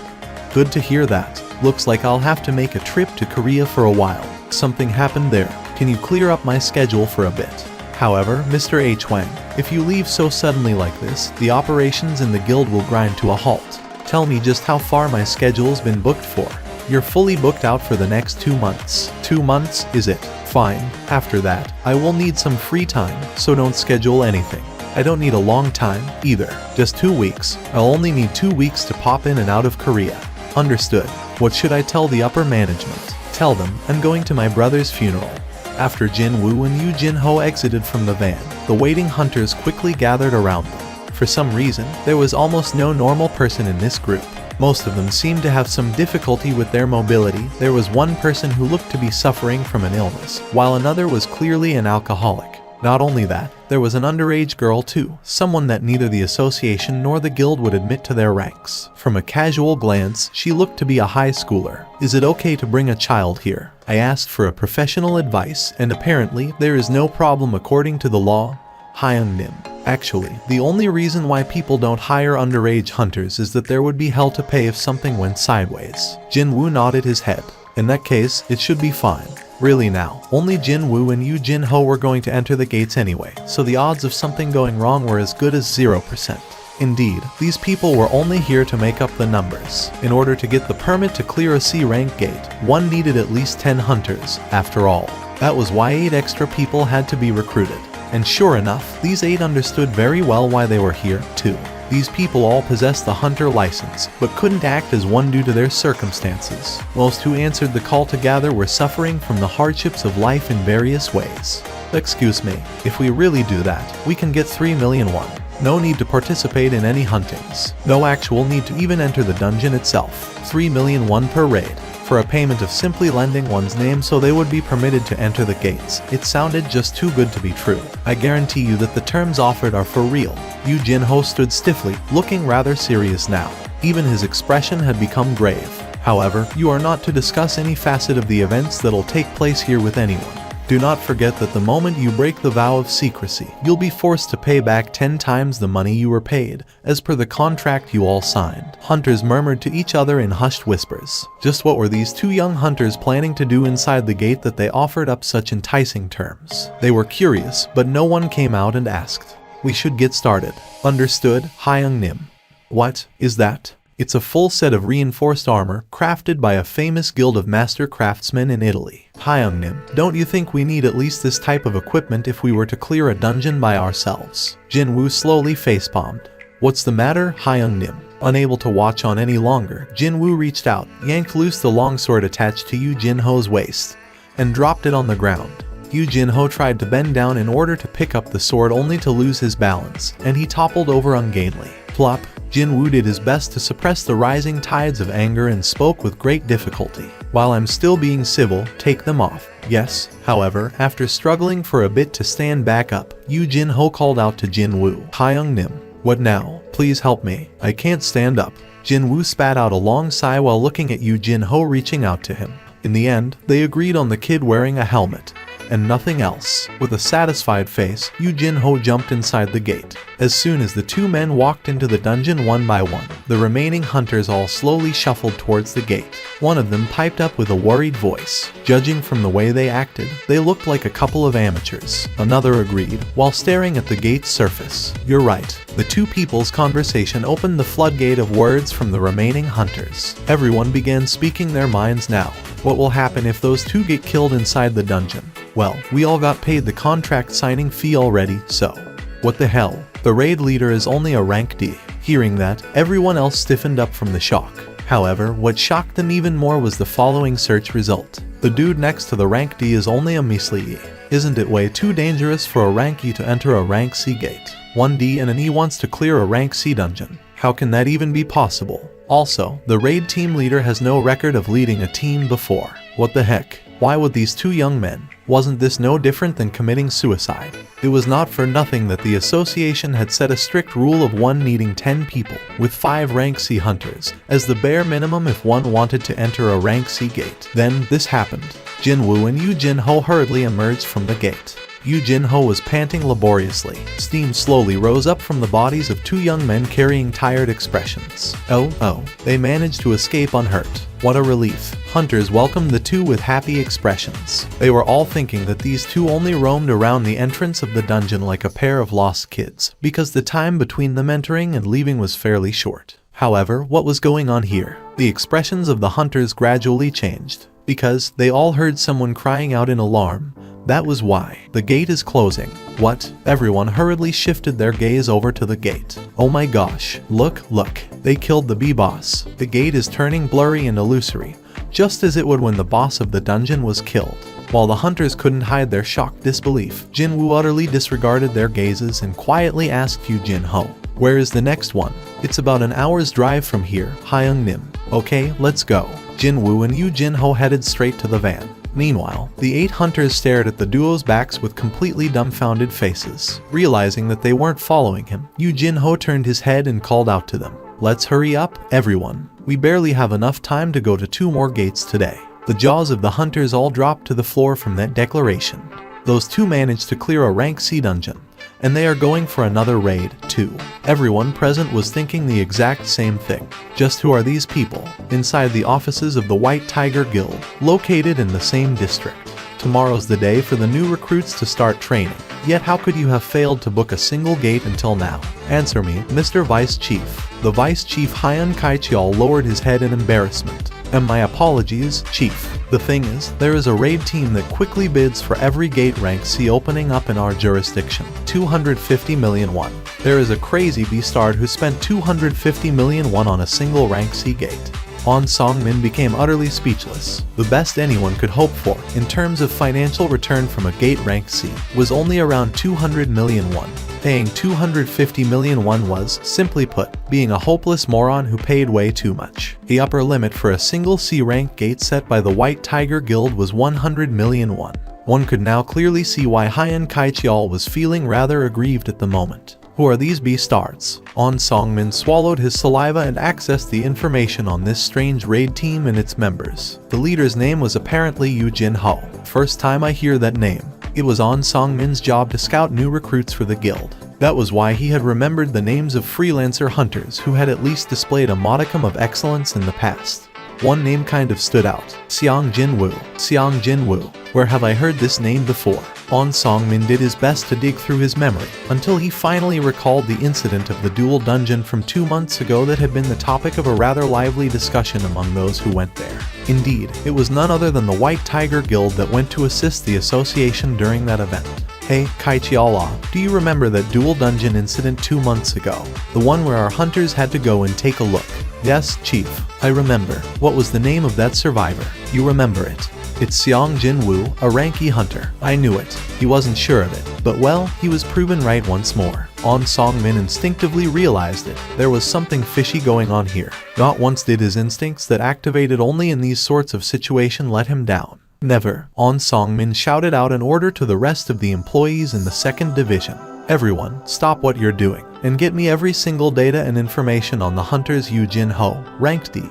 Good to hear that. Looks like I'll have to make a trip to Korea for a while. Something happened there. Can you clear up my schedule for a bit? However, Mr. Hwang, if you leave so suddenly like this, the operations in the guild will grind to a halt. Tell me just how far my schedule's been booked for. You're fully booked out for the next 2 months. 2 months, is it? Fine. After that, I will need some free time, so don't schedule anything. I don't need a long time, either. Just 2 weeks. I'll only need 2 weeks to pop in and out of Korea. Understood. What should I tell the upper management? Tell them I'm going to my brother's funeral. After Jin Woo and Yu Jin-ho exited from the van, the waiting hunters quickly gathered around them. For some reason, there was almost no normal person in this group. Most of them seemed to have some difficulty with their mobility. There was one person who looked to be suffering from an illness, while another was clearly an alcoholic. Not only that, there was an underage girl too, someone that neither the association nor the guild would admit to their ranks. From a casual glance, she looked to be a high schooler. Is it okay to bring a child here? I asked for a professional advice, and apparently there is no problem according to the law. Hyung-nim. Actually, the only reason why people don't hire underage hunters is that there would be hell to pay if something went sideways. Jin Woo nodded his head. In that case, it should be fine. Really now, only Jin Woo and Yu Jin-ho were going to enter the gates anyway, so the odds of something going wrong were as good as 0%. Indeed, these people were only here to make up the numbers. In order to get the permit to clear a C rank gate, one needed at least 10 hunters, after all. That was why 8 extra people had to be recruited. And sure enough, these 8 understood very well why they were here, too. These people all possessed the hunter license, but couldn't act as one due to their circumstances. Most who answered the call to gather were suffering from the hardships of life in various ways. Excuse me, if we really do that, we can get 3 million won. No need to participate in any huntings. No actual need to even enter the dungeon itself. 3 million won per raid. For a payment of simply lending one's name so they would be permitted to enter the gates. It sounded just too good to be true. I guarantee you that the terms offered are for real. Yu Jinho stood stiffly, looking rather serious now. Even his expression had become grave. However, you are not to discuss any facet of the events that'll take place here with anyone. Do not forget that the moment you break the vow of secrecy, you'll be forced to pay back 10 times the money you were paid, as per the contract you all signed. Hunters murmured to each other in hushed whispers. Just what were these 2 young hunters planning to do inside the gate that they offered up such enticing terms? They were curious, but no one came out and asked. We should get started. Understood, Hyung Nim. What is that? It's a full set of reinforced armor, crafted by a famous guild of master craftsmen in Italy. Hyung Nim, don't you think we need at least this type of equipment if we were to clear a dungeon by ourselves? Jinwoo slowly facepalmed. What's the matter, Hyung Nim? Unable to watch on any longer, Jinwoo reached out, yanked loose the longsword attached to Yu Jinho's waist, and dropped it on the ground. Yu Jinho tried to bend down in order to pick up the sword only to lose his balance, and he toppled over ungainly. Plop. Jinwoo did his best to suppress the rising tides of anger and spoke with great difficulty. While I'm still being civil, take them off. Yes, however, after struggling for a bit to stand back up, Yu Jinho called out to Jinwoo. Hyung Nim. What now? Please help me. I can't stand up. Jinwoo spat out a long sigh while looking at Yu Jinho reaching out to him. In the end, they agreed on the kid wearing a helmet, and nothing else. With a satisfied face, Yu Jinho jumped inside the gate. As soon as the 2 men walked into the dungeon one by one, the remaining hunters all slowly shuffled towards the gate. One of them piped up with a worried voice. Judging from the way they acted, they looked like a couple of amateurs. Another agreed, while staring at the gate's surface. You're right. The 2 people's conversation opened the floodgate of words from the remaining hunters. Everyone began speaking their minds now. What will happen if those 2 get killed inside the dungeon? Well, we all got paid the contract signing fee already, so. What the hell? The raid leader is only a rank D. Hearing that, everyone else stiffened up from the shock. However, what shocked them even more was the following search result. The dude next to the rank D is only a measly E. Isn't it way too dangerous for a rank E to enter a rank C gate? 1 D and an E wants to clear a rank C dungeon. How can that even be possible? Also, the raid team leader has no record of leading a team before. What the heck? Why would these 2 young men? Wasn't this no different than committing suicide? It was not for nothing that the association had set a strict rule of 1 needing 10 people, with 5 rank C hunters, as the bare minimum if one wanted to enter a rank C gate. Then, this happened. Jinwoo and Yu Jinho hurriedly emerged from the gate. Yu Jinho was panting laboriously. Steam slowly rose up from the bodies of 2 young men carrying tired expressions. Oh, they managed to escape unhurt. What a relief. Hunters welcomed the 2 with happy expressions. They were all thinking that these 2 only roamed around the entrance of the dungeon like a pair of lost kids, because the time between them entering and leaving was fairly short. However, what was going on here? The expressions of the hunters gradually changed, because they all heard someone crying out in alarm. That was why. The gate is closing. What? Everyone hurriedly shifted their gaze over to the gate. Oh my gosh, look. They killed the B-boss. The gate is turning blurry and illusory, just as it would when the boss of the dungeon was killed. While the hunters couldn't hide their shocked disbelief, Jinwoo utterly disregarded their gazes and quietly asked Yu Jinho, where is the next one? It's about an hour's drive from here, Hyung Nim. Okay, let's go. Jinwoo and Yu Jinho headed straight to the van. Meanwhile, the 8 hunters stared at the duo's backs with completely dumbfounded faces. Realizing that they weren't following him, Yu Jinho turned his head and called out to them. Let's hurry up, everyone. We barely have enough time to go to 2 more gates today. The jaws of the hunters all dropped to the floor from that declaration. Those 2 managed to clear a rank C dungeon, and they are going for another raid, too. Everyone present was thinking the exact same thing. Just who are these people? Inside the offices of the White Tiger Guild, located in the same district. Tomorrow's the day for the new recruits to start training. Yet how could you have failed to book a single gate until now? Answer me, Mr. Vice Chief. The Vice Chief Hyan Kaichial lowered his head in embarrassment. And my apologies, Chief. The thing is, there is a raid team that quickly bids for every gate rank C opening up in our jurisdiction. 250 million won. There is a crazy beastard who spent 250 million won on a single rank C gate. On Song-min became utterly speechless. The best anyone could hope for, in terms of financial return from a gate rank C, was only around 200 million won. Paying 250 million won was, simply put, being a hopeless moron who paid way too much. The upper limit for a single C rank gate set by the White Tiger Guild was 100 million won. One could now clearly see why Hyan Kaichial was feeling rather aggrieved at the moment. Who are these beastards? On Song-min swallowed his saliva and accessed the information on this strange raid team and its members. The leader's name was apparently Yu Jin-ho. First time I hear that name. It was On Song-min's job to scout new recruits for the guild. That was why he had remembered the names of freelancer hunters who had at least displayed a modicum of excellence in the past. One name kind of stood out. Seong Jin-woo. Seong Jin-woo. Where have I heard this name before? On Song-min did his best to dig through his memory, until he finally recalled the incident of the dual dungeon from 2 months ago that had been the topic of a rather lively discussion among those who went there. Indeed, it was none other than the White Tiger Guild that went to assist the association during that event. Hey, Kaichiala, do you remember that dual dungeon incident 2 months ago? The one where our hunters had to go and take a look. Yes, Chief, I remember. What was the name of that survivor? You remember it. It's Seong Jin-woo, a ranky hunter. I knew it. He wasn't sure of it. But well, he was proven right once more. On Song-min instinctively realized it. There was something fishy going on here. Not once did his instincts that activated only in these sorts of situations let him down. Never. On Song-min shouted out an order to the rest of the employees in the second division. Everyone, stop what you're doing, and get me every single data and information on the hunters Yu Jin-ho, ranked D,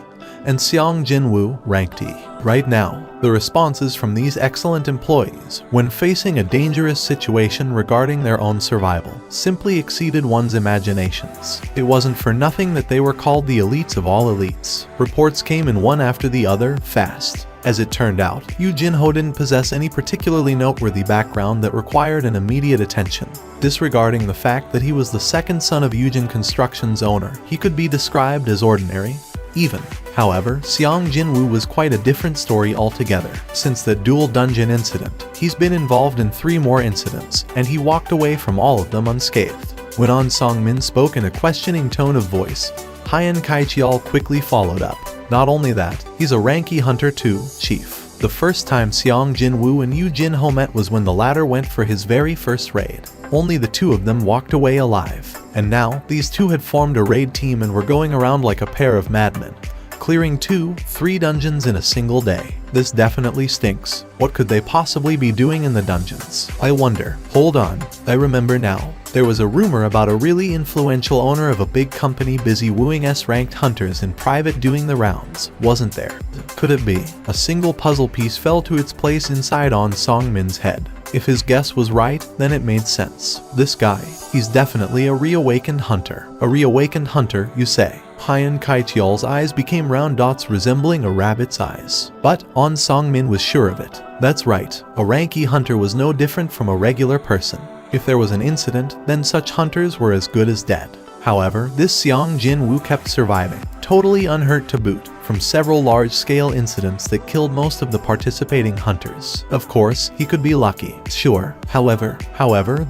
and Seong Jin-woo, ranked E. Right now. The responses from these excellent employees, when facing a dangerous situation regarding their own survival, simply exceeded one's imaginations. It wasn't for nothing that they were called the elites of all elites. Reports came in one after the other, fast. As it turned out, Yu Jin-ho didn't possess any particularly noteworthy background that required an immediate attention. Disregarding the fact that he was the second son of Yujin Construction's owner, he could be described as ordinary. Even. However, Seong Jin-woo was quite a different story altogether. Since the dual dungeon incident, he's been involved in 3 more incidents, and he walked away from all of them unscathed. When On Song-min spoke in a questioning tone of voice, Hyan Kaichial quickly followed up. Not only that, he's a ranky hunter too, Chief. The first time Seong Jin-woo and Yu Jin-ho met was when the latter went for his very first raid. Only the 2 of them walked away alive. And now, these 2 had formed a raid team and were going around like a pair of madmen, clearing 2-3 dungeons in a single day. This definitely stinks. What could they possibly be doing in the dungeons? I wonder. Hold on, I remember now. There was a rumor about a really influential owner of a big company busy wooing S-ranked hunters in private doing the rounds, wasn't there? Could it be? A single puzzle piece fell to its place inside On Song-min's head. If his guess was right, then it made sense. This guy, he's definitely a reawakened hunter. A reawakened hunter, you say? Hyan Kaichial's eyes became round dots resembling a rabbit's eyes. But On Song-min was sure of it. That's right, a ranky hunter was no different from a regular person. If there was an incident, then such hunters were as good as dead. However, this Seong Jin-woo kept surviving, totally unhurt to boot, from several large-scale incidents that killed most of the participating hunters. Of course, he could be lucky, sure. However,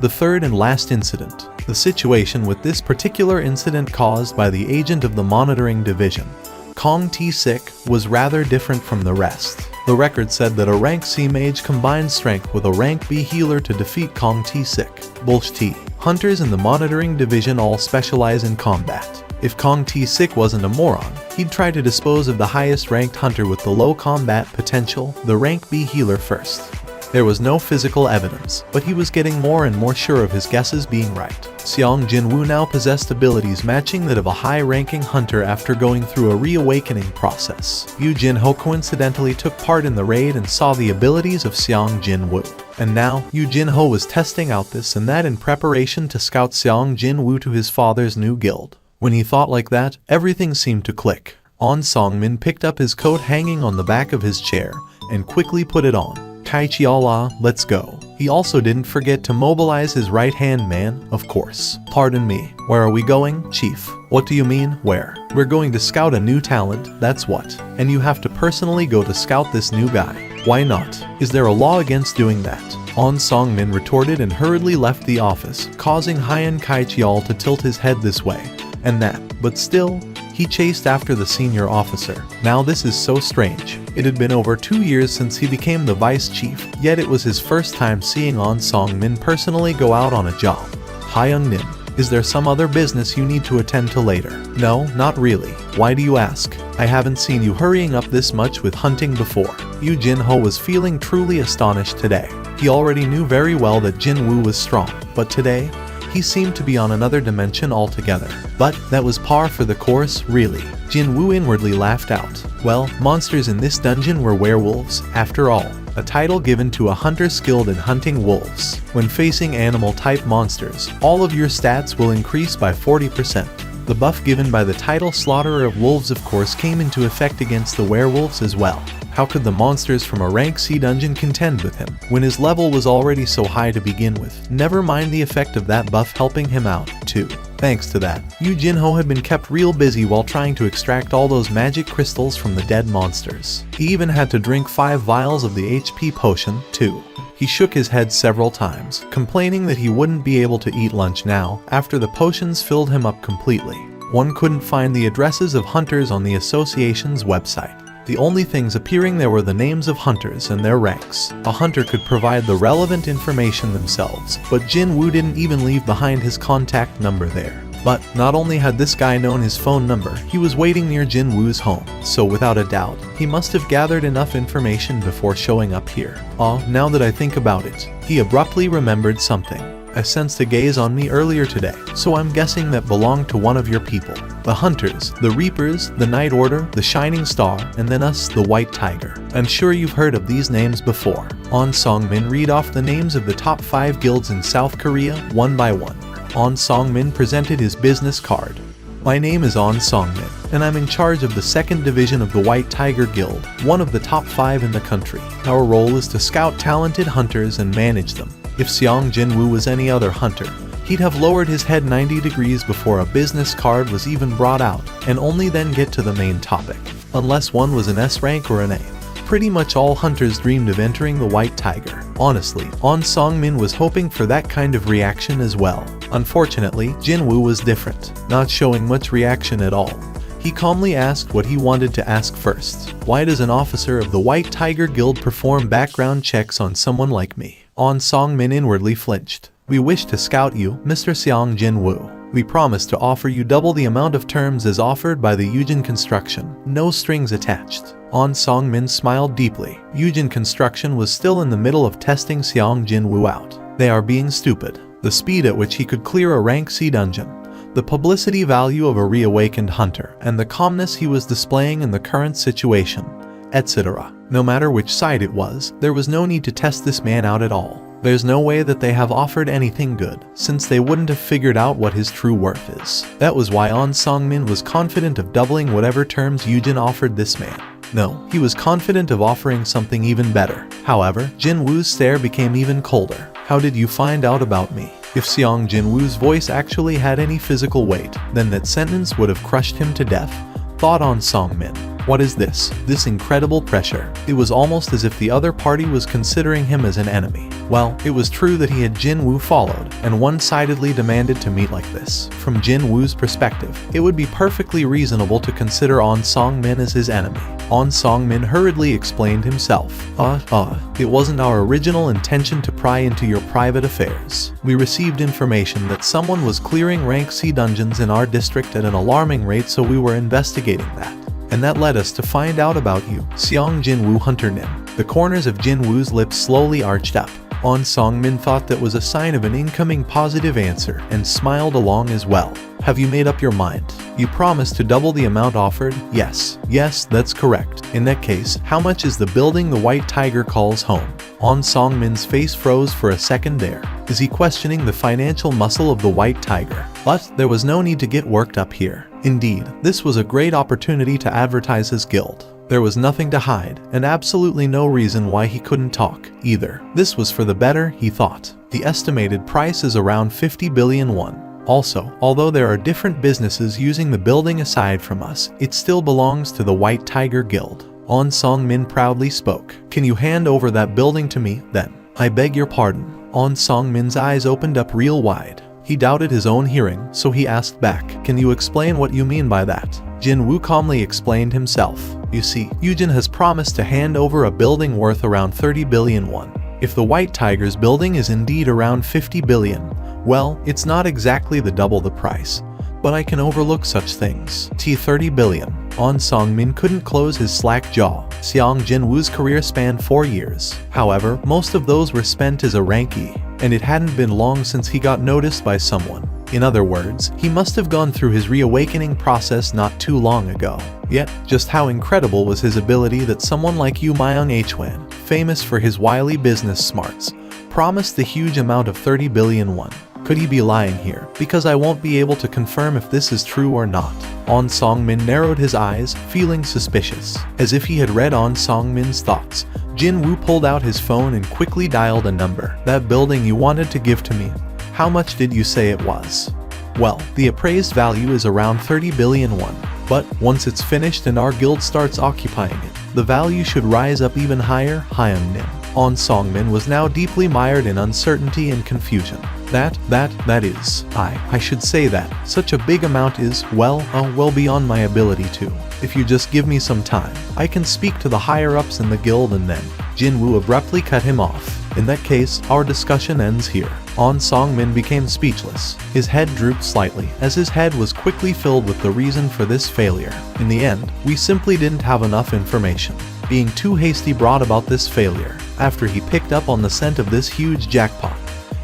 the third and last incident. The situation with this particular incident caused by the agent of the monitoring division, Kong T-Sik, was rather different from the rest. The record said that a rank C mage combined strength with a rank B healer to defeat Kong T-Sik. Bullshit. Hunters in the monitoring division all specialize in combat. If Kong T-Sik wasn't a moron, he'd try to dispose of the highest ranked hunter with the low combat potential, the rank B healer first. There was no physical evidence, but he was getting more and more sure of his guesses being right. Seong Jin-woo now possessed abilities matching that of a high-ranking hunter after going through a reawakening process. Yu Jin-ho coincidentally took part in the raid and saw the abilities of Seong Jin-woo. And now, Yu Jin-ho was testing out this and that in preparation to scout Seong Jin-woo to his father's new guild. When he thought like that, everything seemed to click. On Song-min picked up his coat hanging on the back of his chair and quickly put it on. Kaichi Allah, let's go. He also didn't forget to mobilize his right-hand man, of course. Pardon me, where are we going, Chief? What do you mean, where? We're going to scout a new talent, that's what. And you have to personally go to scout this new guy. Why not? Is there a law against doing that? On Song-min retorted and hurriedly left the office, causing Hien Kaichial to tilt his head this way and that, but still, he chased after the senior officer. Now this is so strange. It had been over 2 years since he became the vice chief, yet it was his first time seeing On Song-min personally go out on a job. Hyung-nim, is there some other business you need to attend to later? No, not really. Why do you ask? I haven't seen you hurrying up this much with hunting before. Yu Jin-ho was feeling truly astonished today. He already knew very well that Jin-woo was strong, but today, he seemed to be on another dimension altogether. But that was par for the course, really. Jin-woo inwardly laughed out. Well, monsters in this dungeon were werewolves, after all. A title given to a hunter skilled in hunting wolves. When facing animal-type monsters, all of your stats will increase by 40%. The buff given by the title Slaughterer of Wolves of course came into effect against the werewolves as well. How could the monsters from a rank C dungeon contend with him, when his level was already so high to begin with? Never mind the effect of that buff helping him out, too. Thanks to that, Yu Jin-ho had been kept real busy while trying to extract all those magic crystals from the dead monsters. He even had to drink 5 vials of the HP potion, too. He shook his head several times, complaining that he wouldn't be able to eat lunch now, after the potions filled him up completely. One couldn't find the addresses of hunters on the association's website. The only things appearing there were the names of hunters and their ranks. A hunter could provide the relevant information themselves, but Jin-woo didn't even leave behind his contact number there. But not only had this guy known his phone number, he was waiting near Jin-woo's home, so without a doubt, he must have gathered enough information before showing up here. Now that I think about it, he abruptly remembered something. I sensed a gaze on me earlier today, so I'm guessing that belonged to one of your people. The Hunters, the Reapers, the Night Order, the Shining Star, and then us, the White Tiger. I'm sure you've heard of these names before. On Song-min read off the names of the top 5 guilds in South Korea, one by one. On Song-min presented his business card. My name is On Song-min, and I'm in charge of the 2nd Division of the White Tiger Guild, one of the top 5 in the country. Our role is to scout talented hunters and manage them. If Seong Jin-woo was any other hunter, he'd have lowered his head 90 degrees before a business card was even brought out, and only then get to the main topic. Unless one was an S rank or an A. Pretty much all hunters dreamed of entering the White Tiger. Honestly, On Song-min was hoping for that kind of reaction as well. Unfortunately, Jin-woo was different, not showing much reaction at all. He calmly asked what he wanted to ask first. Why does an officer of the White Tiger Guild perform background checks on someone like me? On Song-min inwardly flinched. We wish to scout you, Mr. Seong Jin-woo. We promise to offer you double the amount of terms as offered by the Yujin Construction, no strings attached. On Song-min smiled deeply. Yujin Construction was still in the middle of testing Seong Jin-woo out. They are being stupid. The speed at which he could clear a rank C dungeon, the publicity value of a reawakened hunter, and the calmness he was displaying in the current situation, etc. No matter which side it was, there was no need to test this man out at all. There's no way that they have offered anything good, since they wouldn't have figured out what his true worth is. That was why On Song-min was confident of doubling whatever terms Yujin offered this man. No, he was confident of offering something even better. However, Jin-woo's stare became even colder. How did you find out about me? If Seong Jin-woo's voice actually had any physical weight, then that sentence would have crushed him to death, thought On Song-min. What is this? This incredible pressure. It was almost as if the other party was considering him as an enemy. Well, it was true that he had Jin-woo followed, and one-sidedly demanded to meet like this. From Jin-woo's perspective, it would be perfectly reasonable to consider On Song-min as his enemy. On Song-min hurriedly explained himself. It wasn't our original intention to pry into your private affairs. We received information that someone was clearing rank C dungeons in our district at an alarming rate, so we were investigating that. And that led us to find out about you, Seong Jin-woo Hunter-nim. The corners of Jin-woo's lips slowly arched up. On Song-min thought that was a sign of an incoming positive answer and smiled along as well. Have you made up your mind? You promised to double the amount offered? Yes, that's correct. In that case, how much is the building the White Tiger calls home? On Song-min's face froze for a second there. Is he questioning the financial muscle of the White Tiger? But there was no need to get worked up here. Indeed, this was a great opportunity to advertise his guild. There was nothing to hide, and absolutely no reason why he couldn't talk, either. This was for the better, he thought. The estimated price is around 50 billion won. Also, although there are different businesses using the building aside from us, it still belongs to the White Tiger Guild. On Song-min proudly spoke. Can you hand over that building to me, then? I beg your pardon. On Song-min's eyes opened up real wide. He doubted his own hearing, so he asked back, can you explain what you mean by that? Jin-woo calmly explained himself. You see, Yujin has promised to hand over a building worth around 30 billion won. If the White Tiger's building is indeed around 50 billion, well, it's not exactly the double the price, but I can overlook such things. 30 billion. On Song-min couldn't close his slack jaw. Seong Jin-woo's career spanned 4 years. However, most of those were spent as a rankie, and it hadn't been long since he got noticed by someone. In other words, he must have gone through his reawakening process not too long ago. Yet, just how incredible was his ability that someone like Yu Myung-hwan, famous for his wily business smarts, promised the huge amount of 30 billion won. Could he be lying here? Because I won't be able to confirm if this is true or not. On Song-min narrowed his eyes, feeling suspicious. As if he had read On Song-min's thoughts, Jin-woo pulled out his phone and quickly dialed a number. That building you wanted to give to me, how much did you say it was? Well, the appraised value is around 30 billion won. But once it's finished and our guild starts occupying it, the value should rise up even higher. Hyun-nim. On Song-min was now deeply mired in uncertainty and confusion. That is, I should say that such a big amount is, well beyond my ability to. If you just give me some time, I can speak to the higher-ups in the guild and then. Jin-woo abruptly cut him off. In that case, our discussion ends here. On Song-min became speechless. His head drooped slightly, as his head was quickly filled with the reason for this failure. In the end, we simply didn't have enough information. Being too hasty brought about this failure. After he picked up on the scent of this huge jackpot,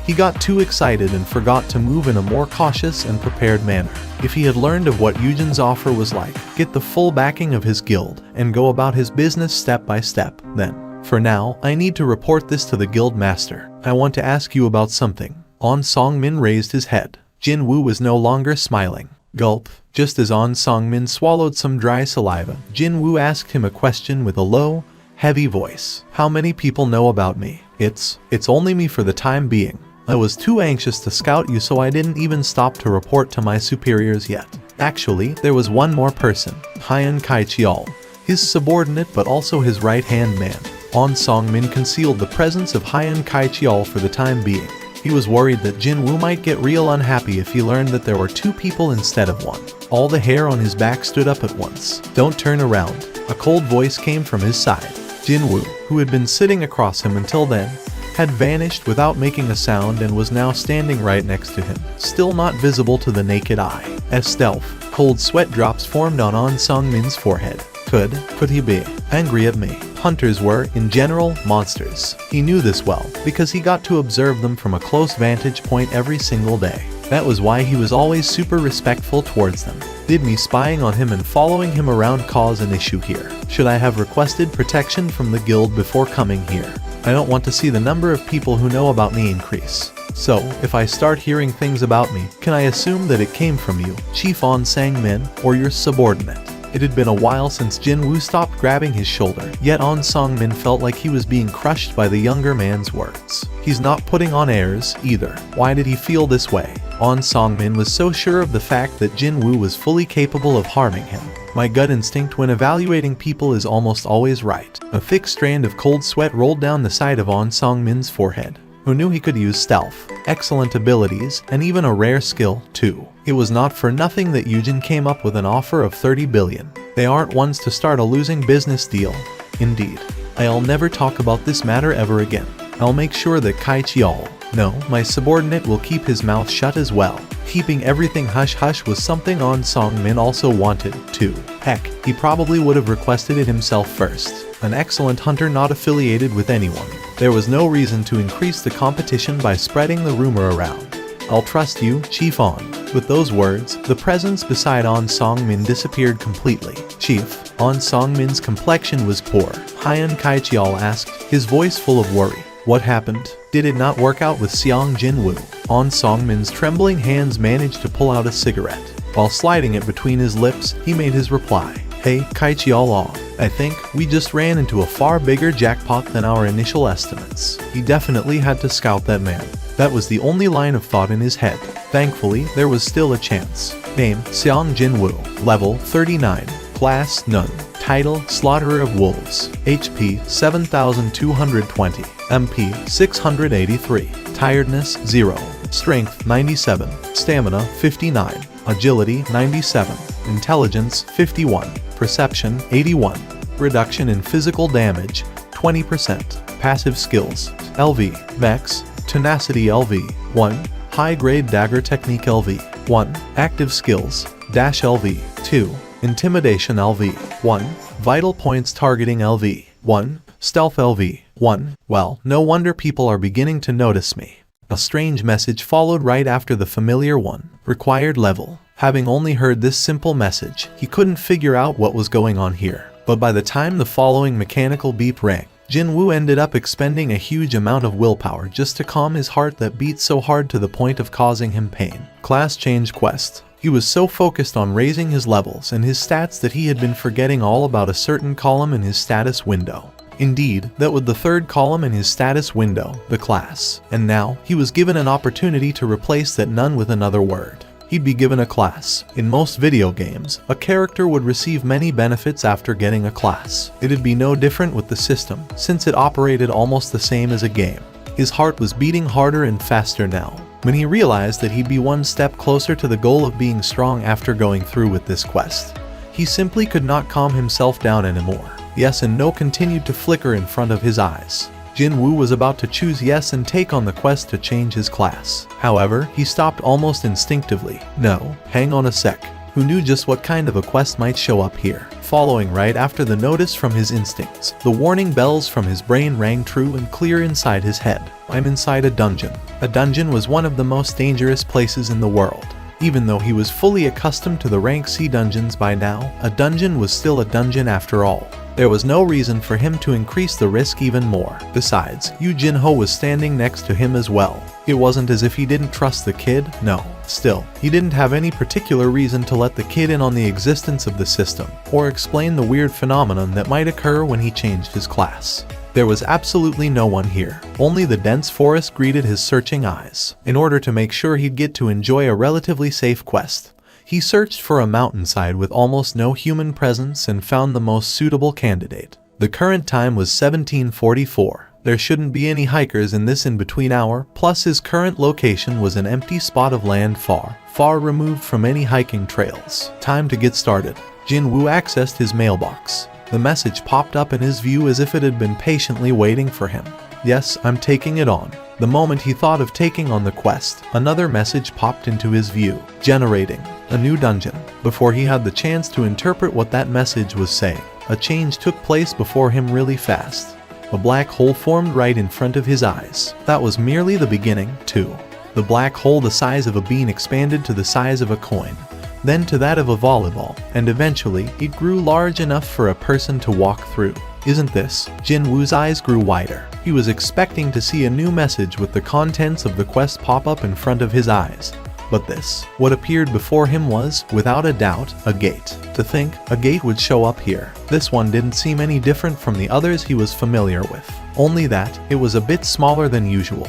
he got too excited and forgot to move in a more cautious and prepared manner. If he had learned of what Yujin's offer was like, get the full backing of his guild, and go about his business step by step, then. For now, I need to report this to the guild master. I want to ask you about something. On Song-min raised his head. Jin-woo was no longer smiling. Gulp. Just as On Song-min swallowed some dry saliva, Jin-woo asked him a question with a low, heavy voice. How many people know about me? It's only me for the time being. I was too anxious to scout you, so I didn't even stop to report to my superiors yet. Actually, there was one more person. Hyun Kai-cheol. His subordinate but also his right-hand man. On Song-min concealed the presence of Hyun Kai-cheol for the time being. He was worried that Jin-woo might get real unhappy if he learned that there were 2 people instead of 1. All the hair on his back stood up at once. Don't turn around. A cold voice came from his side. Jin-woo, who had been sitting across him until then, had vanished without making a sound and was now standing right next to him, still not visible to the naked eye. As stealth, cold sweat drops formed on Song-min's forehead. Could he be angry at me? Hunters were, in general, monsters. He knew this well, because he got to observe them from a close vantage point every single day. That was why he was always super respectful towards them. Did me spying on him and following him around cause an issue here? Should I have requested protection from the guild before coming here? I don't want to see the number of people who know about me increase. So, if I start hearing things about me, can I assume that it came from you, Chief On Sang-min, or your subordinate? It had been a while since Jin-woo stopped grabbing his shoulder, yet On Song-min felt like he was being crushed by the younger man's words. He's not putting on airs, either. Why did he feel this way? On Song-min was so sure of the fact that Jin-woo was fully capable of harming him. My gut instinct when evaluating people is almost always right. A thick strand of cold sweat rolled down the side of On Song-min's forehead. Who knew he could use stealth, excellent abilities, and even a rare skill, too. It was not for nothing that Yujin came up with an offer of 30 billion. They aren't ones to start a losing business deal. Indeed. I'll never talk about this matter ever again. I'll make sure that Kai-cheol, no, my subordinate, will keep his mouth shut as well. Keeping everything hush-hush was something On Song-min also wanted, too. Heck, he probably would have requested it himself first. An excellent hunter not affiliated with anyone. There was no reason to increase the competition by spreading the rumor around. I'll trust you, Chief On. With those words, the presence beside On Song-min disappeared completely. Chief, On Song-min's complexion was poor. Hyun Kai-cheol asked, his voice full of worry. What happened? Did it not work out with Seong Jin-woo? On Song-min's trembling hands managed to pull out a cigarette. While sliding it between his lips, he made his reply. Hey, Kaichi all. I think we just ran into a far bigger jackpot than our initial estimates. He definitely had to scout that man. That was the only line of thought in his head. Thankfully, there was still a chance. Name, Seong Jinwoo. Level, 39. Class, None. Title, Slaughterer of Wolves. HP, 7220. MP, 683. Tiredness, 0. Strength, 97. Stamina, 59. Agility, 97. Intelligence, 51. Perception, 81. Reduction in physical damage, 20%. Passive skills, LV, Vex, Tenacity LV, 1. High-grade dagger technique LV, 1. Active skills, Dash LV, 2. Intimidation LV, 1. Vital points targeting LV, 1. Stealth LV, 1. Well, no wonder people are beginning to notice me. A strange message followed right after the familiar one. Required level. Having only heard this simple message, he couldn't figure out what was going on here. But by the time the following mechanical beep rang, Jinwoo ended up expending a huge amount of willpower just to calm his heart that beat so hard to the point of causing him pain. Class change quest. He was so focused on raising his levels and his stats that he had been forgetting all about a certain column in his status window. Indeed, that was the third column in his status window, the class. And now, he was given an opportunity to replace that none with another word. He'd be given a class. In most video games, a character would receive many benefits after getting a class. It'd be no different with the system, since it operated almost the same as a game. His heart was beating harder and faster now, when he realized that he'd be one step closer to the goal of being strong after going through with this quest. He simply could not calm himself down anymore. Yes and no continued to flicker in front of his eyes. Jinwoo was about to choose yes and take on the quest to change his class. However, he stopped almost instinctively. No, hang on a sec. Who knew just what kind of a quest might show up here? Following right after the notice from his instincts, the warning bells from his brain rang true and clear inside his head. I'm inside a dungeon. A dungeon was one of the most dangerous places in the world. Even though he was fully accustomed to the rank C dungeons by now, a dungeon was still a dungeon after all. There was no reason for him to increase the risk even more. Besides, Yu Jinho was standing next to him as well. It wasn't as if he didn't trust the kid, no. Still, he didn't have any particular reason to let the kid in on the existence of the system, or explain the weird phenomenon that might occur when he changed his class. There was absolutely no one here. Only the dense forest greeted his searching eyes. In order to make sure he'd get to enjoy a relatively safe quest, he searched for a mountainside with almost no human presence and found the most suitable candidate. The current time was 1744. There shouldn't be any hikers in this in-between hour, plus his current location was an empty spot of land far, far removed from any hiking trails. Time to get started. Jinwoo accessed his mailbox. The message popped up in his view as if it had been patiently waiting for him. Yes, I'm taking it on. The moment he thought of taking on the quest, another message popped into his view. Generating a new dungeon. Before he had the chance to interpret what that message was saying, a change took place before him really fast. A black hole formed right in front of his eyes. That was merely the beginning, too. The black hole the size of a bean expanded to the size of a coin, then to that of a volleyball, and eventually it grew large enough for a person to walk through. Isn't this? Jinwoo's eyes grew wider. He was expecting to see a new message with the contents of the quest pop up in front of his eyes. But this, what appeared before him was, without a doubt, a gate. To think a gate would show up here. This one didn't seem any different from the others he was familiar with. Only that, it was a bit smaller than usual.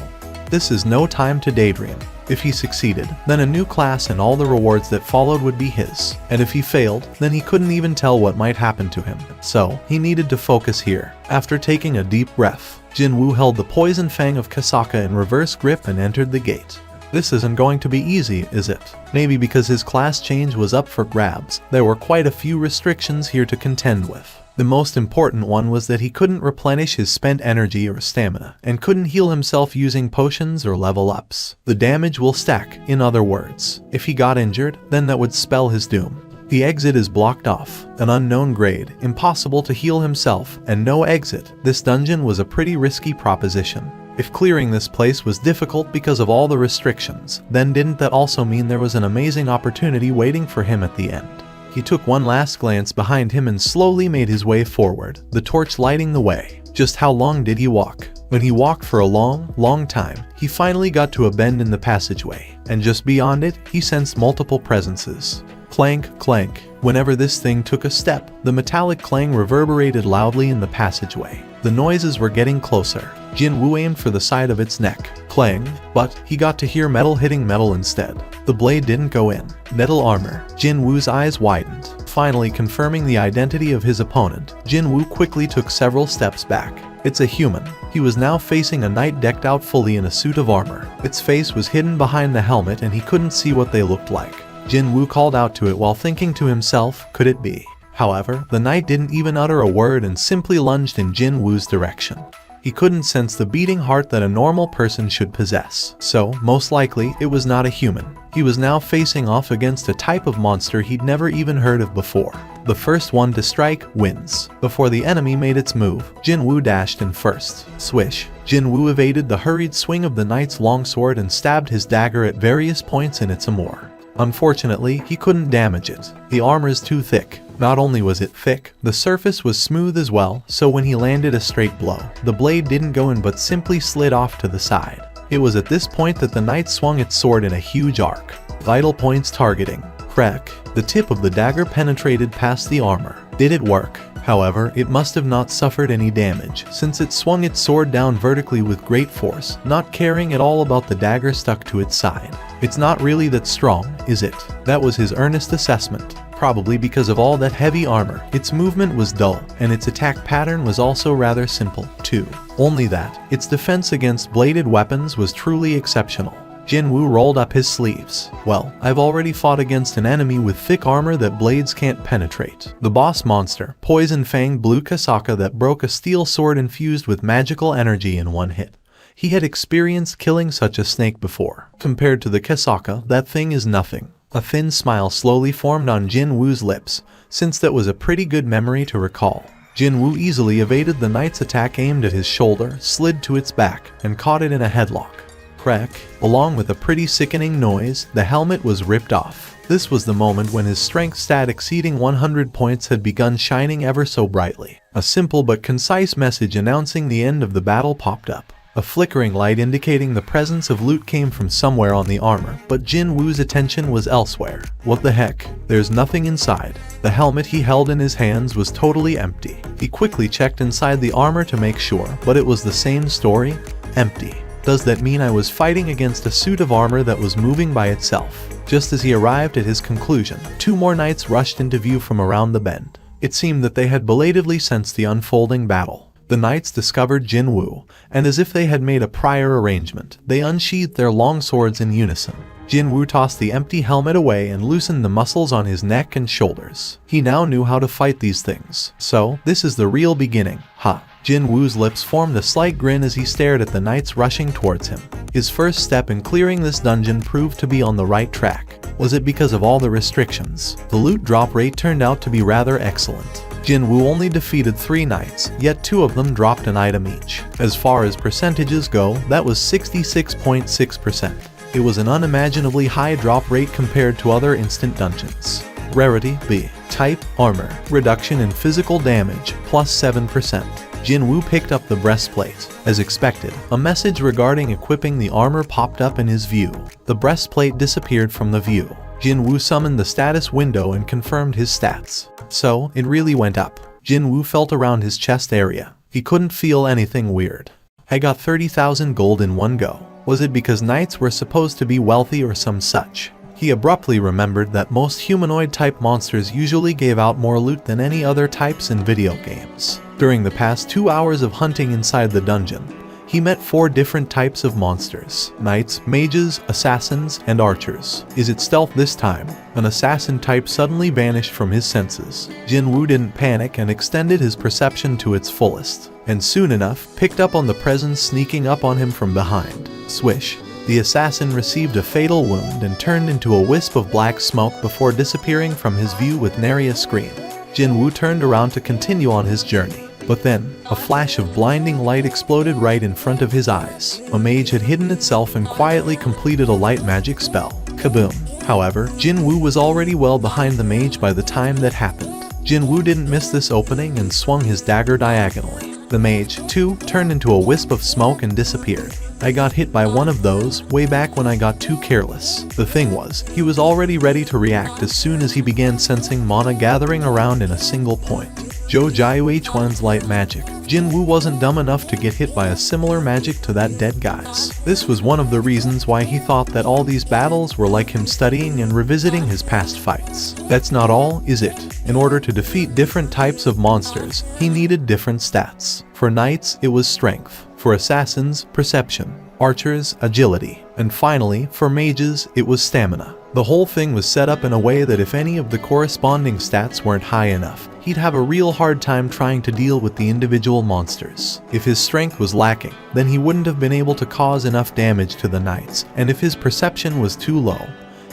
This is no time to daydream. If he succeeded, then a new class and all the rewards that followed would be his. And if he failed, then he couldn't even tell what might happen to him. So, he needed to focus here. After taking a deep breath, Jinwoo held the poison fang of Kasaka in reverse grip and entered the gate. This isn't going to be easy, is it? Maybe because his class change was up for grabs, there were quite a few restrictions here to contend with. The most important one was that he couldn't replenish his spent energy or stamina, and couldn't heal himself using potions or level ups. The damage will stack, in other words. If he got injured, then that would spell his doom. The exit is blocked off, an unknown grade, impossible to heal himself, and no exit. This dungeon was a pretty risky proposition. If clearing this place was difficult because of all the restrictions, then didn't that also mean there was an amazing opportunity waiting for him at the end? He took one last glance behind him and slowly made his way forward, the torch lighting the way. Just how long did he walk? When he walked for a long time, he finally got to a bend in the passageway, and just beyond it, he sensed multiple presences. Clank, clank. Whenever this thing took a step, the metallic clang reverberated loudly in the passageway. The noises were getting closer. Jinwoo aimed for the side of its neck. Clang, but he got to hear metal hitting metal instead. The blade didn't go in. Metal armor. Jinwoo's eyes widened. Finally confirming the identity of his opponent, Jinwoo quickly took several steps back. It's a human. He was now facing a knight decked out fully in a suit of armor. Its face was hidden behind the helmet and he couldn't see what they looked like. Jinwoo called out to it while thinking to himself, could it be? However, the knight didn't even utter a word and simply lunged in Jinwoo's direction. He couldn't sense the beating heart that a normal person should possess, so most likely it was not a human. He was now facing off against a type of monster he'd never even heard of before. The first one to strike wins. Before the enemy made its move, Jinwoo dashed in first. Swish. Jinwoo evaded the hurried swing of the knight's longsword and stabbed his dagger at various points in its armor. Unfortunately, he couldn't damage it. The armor is too thick. Not only was it thick, the surface was smooth as well, so when he landed a straight blow, the blade didn't go in but simply slid off to the side. It was at this point that the knight swung its sword in a huge arc. Vital points targeting. Crack. The tip of the dagger penetrated past the armor. Did it work? However, it must have not suffered any damage, since it swung its sword down vertically with great force, not caring at all about the dagger stuck to its side. It's not really that strong, is it? That was his earnest assessment. Probably because of all that heavy armor, its movement was dull, and its attack pattern was also rather simple, too. Only that, its defense against bladed weapons was truly exceptional. Jinwoo rolled up his sleeves. Well, I've already fought against an enemy with thick armor that blades can't penetrate. The boss monster, Poison Fang Blue Kasaka that broke a steel sword infused with magical energy in one hit. He had experienced killing such a snake before. Compared to the Kasaka, that thing is nothing. A thin smile slowly formed on Jinwoo's lips, since that was a pretty good memory to recall. Jinwoo easily evaded the knight's attack aimed at his shoulder, slid to its back, and caught it in a headlock. Crack. Along with a pretty sickening noise, the helmet was ripped off. This was the moment when his strength stat exceeding 100 points had begun shining ever so brightly. A simple but concise message announcing the end of the battle popped up. A flickering light indicating the presence of loot came from somewhere on the armor, but Jinwoo's attention was elsewhere. What the heck? There's nothing inside. The helmet he held in his hands was totally empty. He quickly checked inside the armor to make sure, but it was the same story, empty. Does that mean I was fighting against a suit of armor that was moving by itself? Just as he arrived at his conclusion, two more knights rushed into view from around the bend. It seemed that they had belatedly sensed the unfolding battle. The knights discovered Jinwoo, and as if they had made a prior arrangement, they unsheathed their long swords in unison. Jinwoo tossed the empty helmet away and loosened the muscles on his neck and shoulders. He now knew how to fight these things. So, this is the real beginning, huh? Jinwoo's lips formed a slight grin as he stared at the knights rushing towards him. His first step in clearing this dungeon proved to be on the right track. Was it because of all the restrictions? The loot drop rate turned out to be rather excellent. Jinwoo only defeated 3 knights, yet 2 of them dropped an item each. As far as percentages go, that was 66.6%. It was an unimaginably high drop rate compared to other instant dungeons. Rarity B. Type Armor. Reduction in physical damage, plus 7%. Jinwoo picked up the breastplate. As expected, a message regarding equipping the armor popped up in his view. The breastplate disappeared from the view. Jinwoo summoned the status window and confirmed his stats. So, it really went up. Jinwoo felt around his chest area. He couldn't feel anything weird. I got 30,000 gold in one go. Was it because knights were supposed to be wealthy or some such? He abruptly remembered that most humanoid-type monsters usually gave out more loot than any other types in video games. During the past 2 hours of hunting inside the dungeon, he met 4 different types of monsters: knights, mages, assassins, and archers. Is it stealth this time? An assassin type suddenly vanished from his senses. Jinwoo didn't panic and extended his perception to its fullest, and soon enough picked up on the presence sneaking up on him from behind. Swish. The assassin received a fatal wound and turned into a wisp of black smoke before disappearing from his view with nary a scream. Jinwoo turned around to continue on his journey. But then, a flash of blinding light exploded right in front of his eyes. A mage had hidden itself and quietly completed a light magic spell. Kaboom! However, Jinwoo was already well behind the mage by the time that happened. Jinwoo didn't miss this opening and swung his dagger diagonally. The mage, too, turned into a wisp of smoke and disappeared. I got hit by one of those way back when I got too careless. The thing was, he was already ready to react as soon as he began sensing mana gathering around in a single point. Jojiu H1's light magic. Jinwoo wasn't dumb enough to get hit by a similar magic to that dead guy's. This was one of the reasons why he thought that all these battles were like him studying and revisiting his past fights. That's not all, is it? In order to defeat different types of monsters, he needed different stats. For knights, it was strength. For assassins, perception. Archers, agility. And finally, for mages, it was stamina. The whole thing was set up in a way that if any of the corresponding stats weren't high enough, he'd have a real hard time trying to deal with the individual monsters. If his strength was lacking, then he wouldn't have been able to cause enough damage to the knights, and if his perception was too low,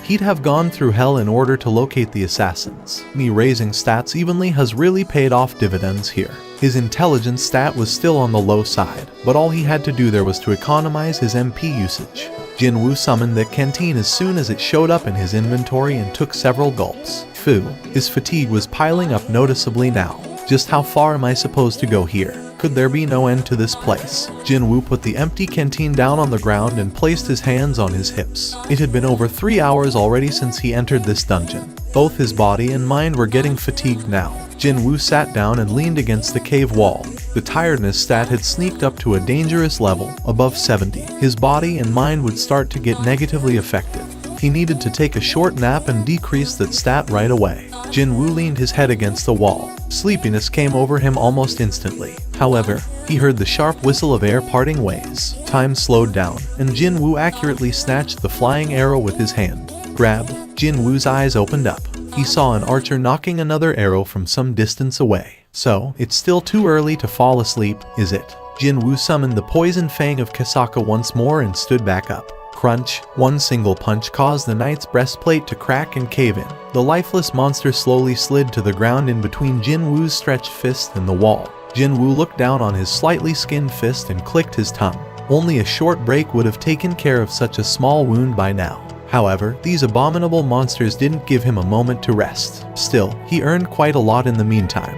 he'd have gone through hell in order to locate the assassins. Me raising stats evenly has really paid off dividends here. His intelligence stat was still on the low side, but all he had to do there was to economize his MP usage. Jinwoo summoned the canteen as soon as it showed up in his inventory and took several gulps. Phew, his fatigue was piling up noticeably now. Just how far am I supposed to go here? Could there be no end to this place? Jinwoo put the empty canteen down on the ground and placed his hands on his hips. It had been over 3 hours already since he entered this dungeon. Both his body and mind were getting fatigued now. Jinwoo sat down and leaned against the cave wall. The tiredness stat had sneaked up to a dangerous level, above 70. His body and mind would start to get negatively affected. He needed to take a short nap and decrease that stat right away. Jinwoo leaned his head against the wall. Sleepiness came over him almost instantly. However, he heard the sharp whistle of air parting ways. Time slowed down, and Jinwoo accurately snatched the flying arrow with his hand. Grab. Jinwoo's eyes opened up. He saw an archer knocking another arrow from some distance away. So, it's still too early to fall asleep, is it? Jinwoo summoned the poison fang of Kasaka once more and stood back up. Crunch. One single punch caused the knight's breastplate to crack and cave in. The lifeless monster slowly slid to the ground in between Jinwoo's stretched fist and the wall. Jinwoo looked down on his slightly skinned fist and clicked his tongue. Only a short break would have taken care of such a small wound by now. However, these abominable monsters didn't give him a moment to rest. Still, he earned quite a lot in the meantime.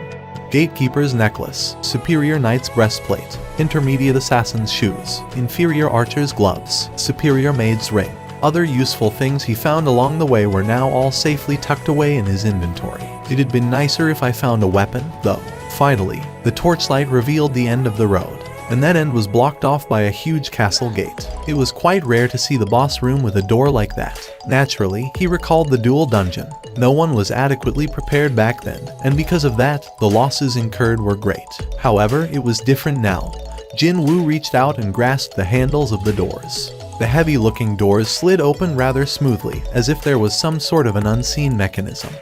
Gatekeeper's necklace, superior knight's breastplate, intermediate assassin's shoes, inferior archer's gloves, superior maid's ring. Other useful things he found along the way were now all safely tucked away in his inventory. It had been nicer if I found a weapon, though. Finally, the torchlight revealed the end of the road, and that end was blocked off by a huge castle gate. It was quite rare to see the boss room with a door like that. Naturally, he recalled the dual dungeon. No one was adequately prepared back then, and because of that, the losses incurred were great. However, it was different now. Jinwoo reached out and grasped the handles of the doors. The heavy-looking doors slid open rather smoothly, as if there was some sort of an unseen mechanism.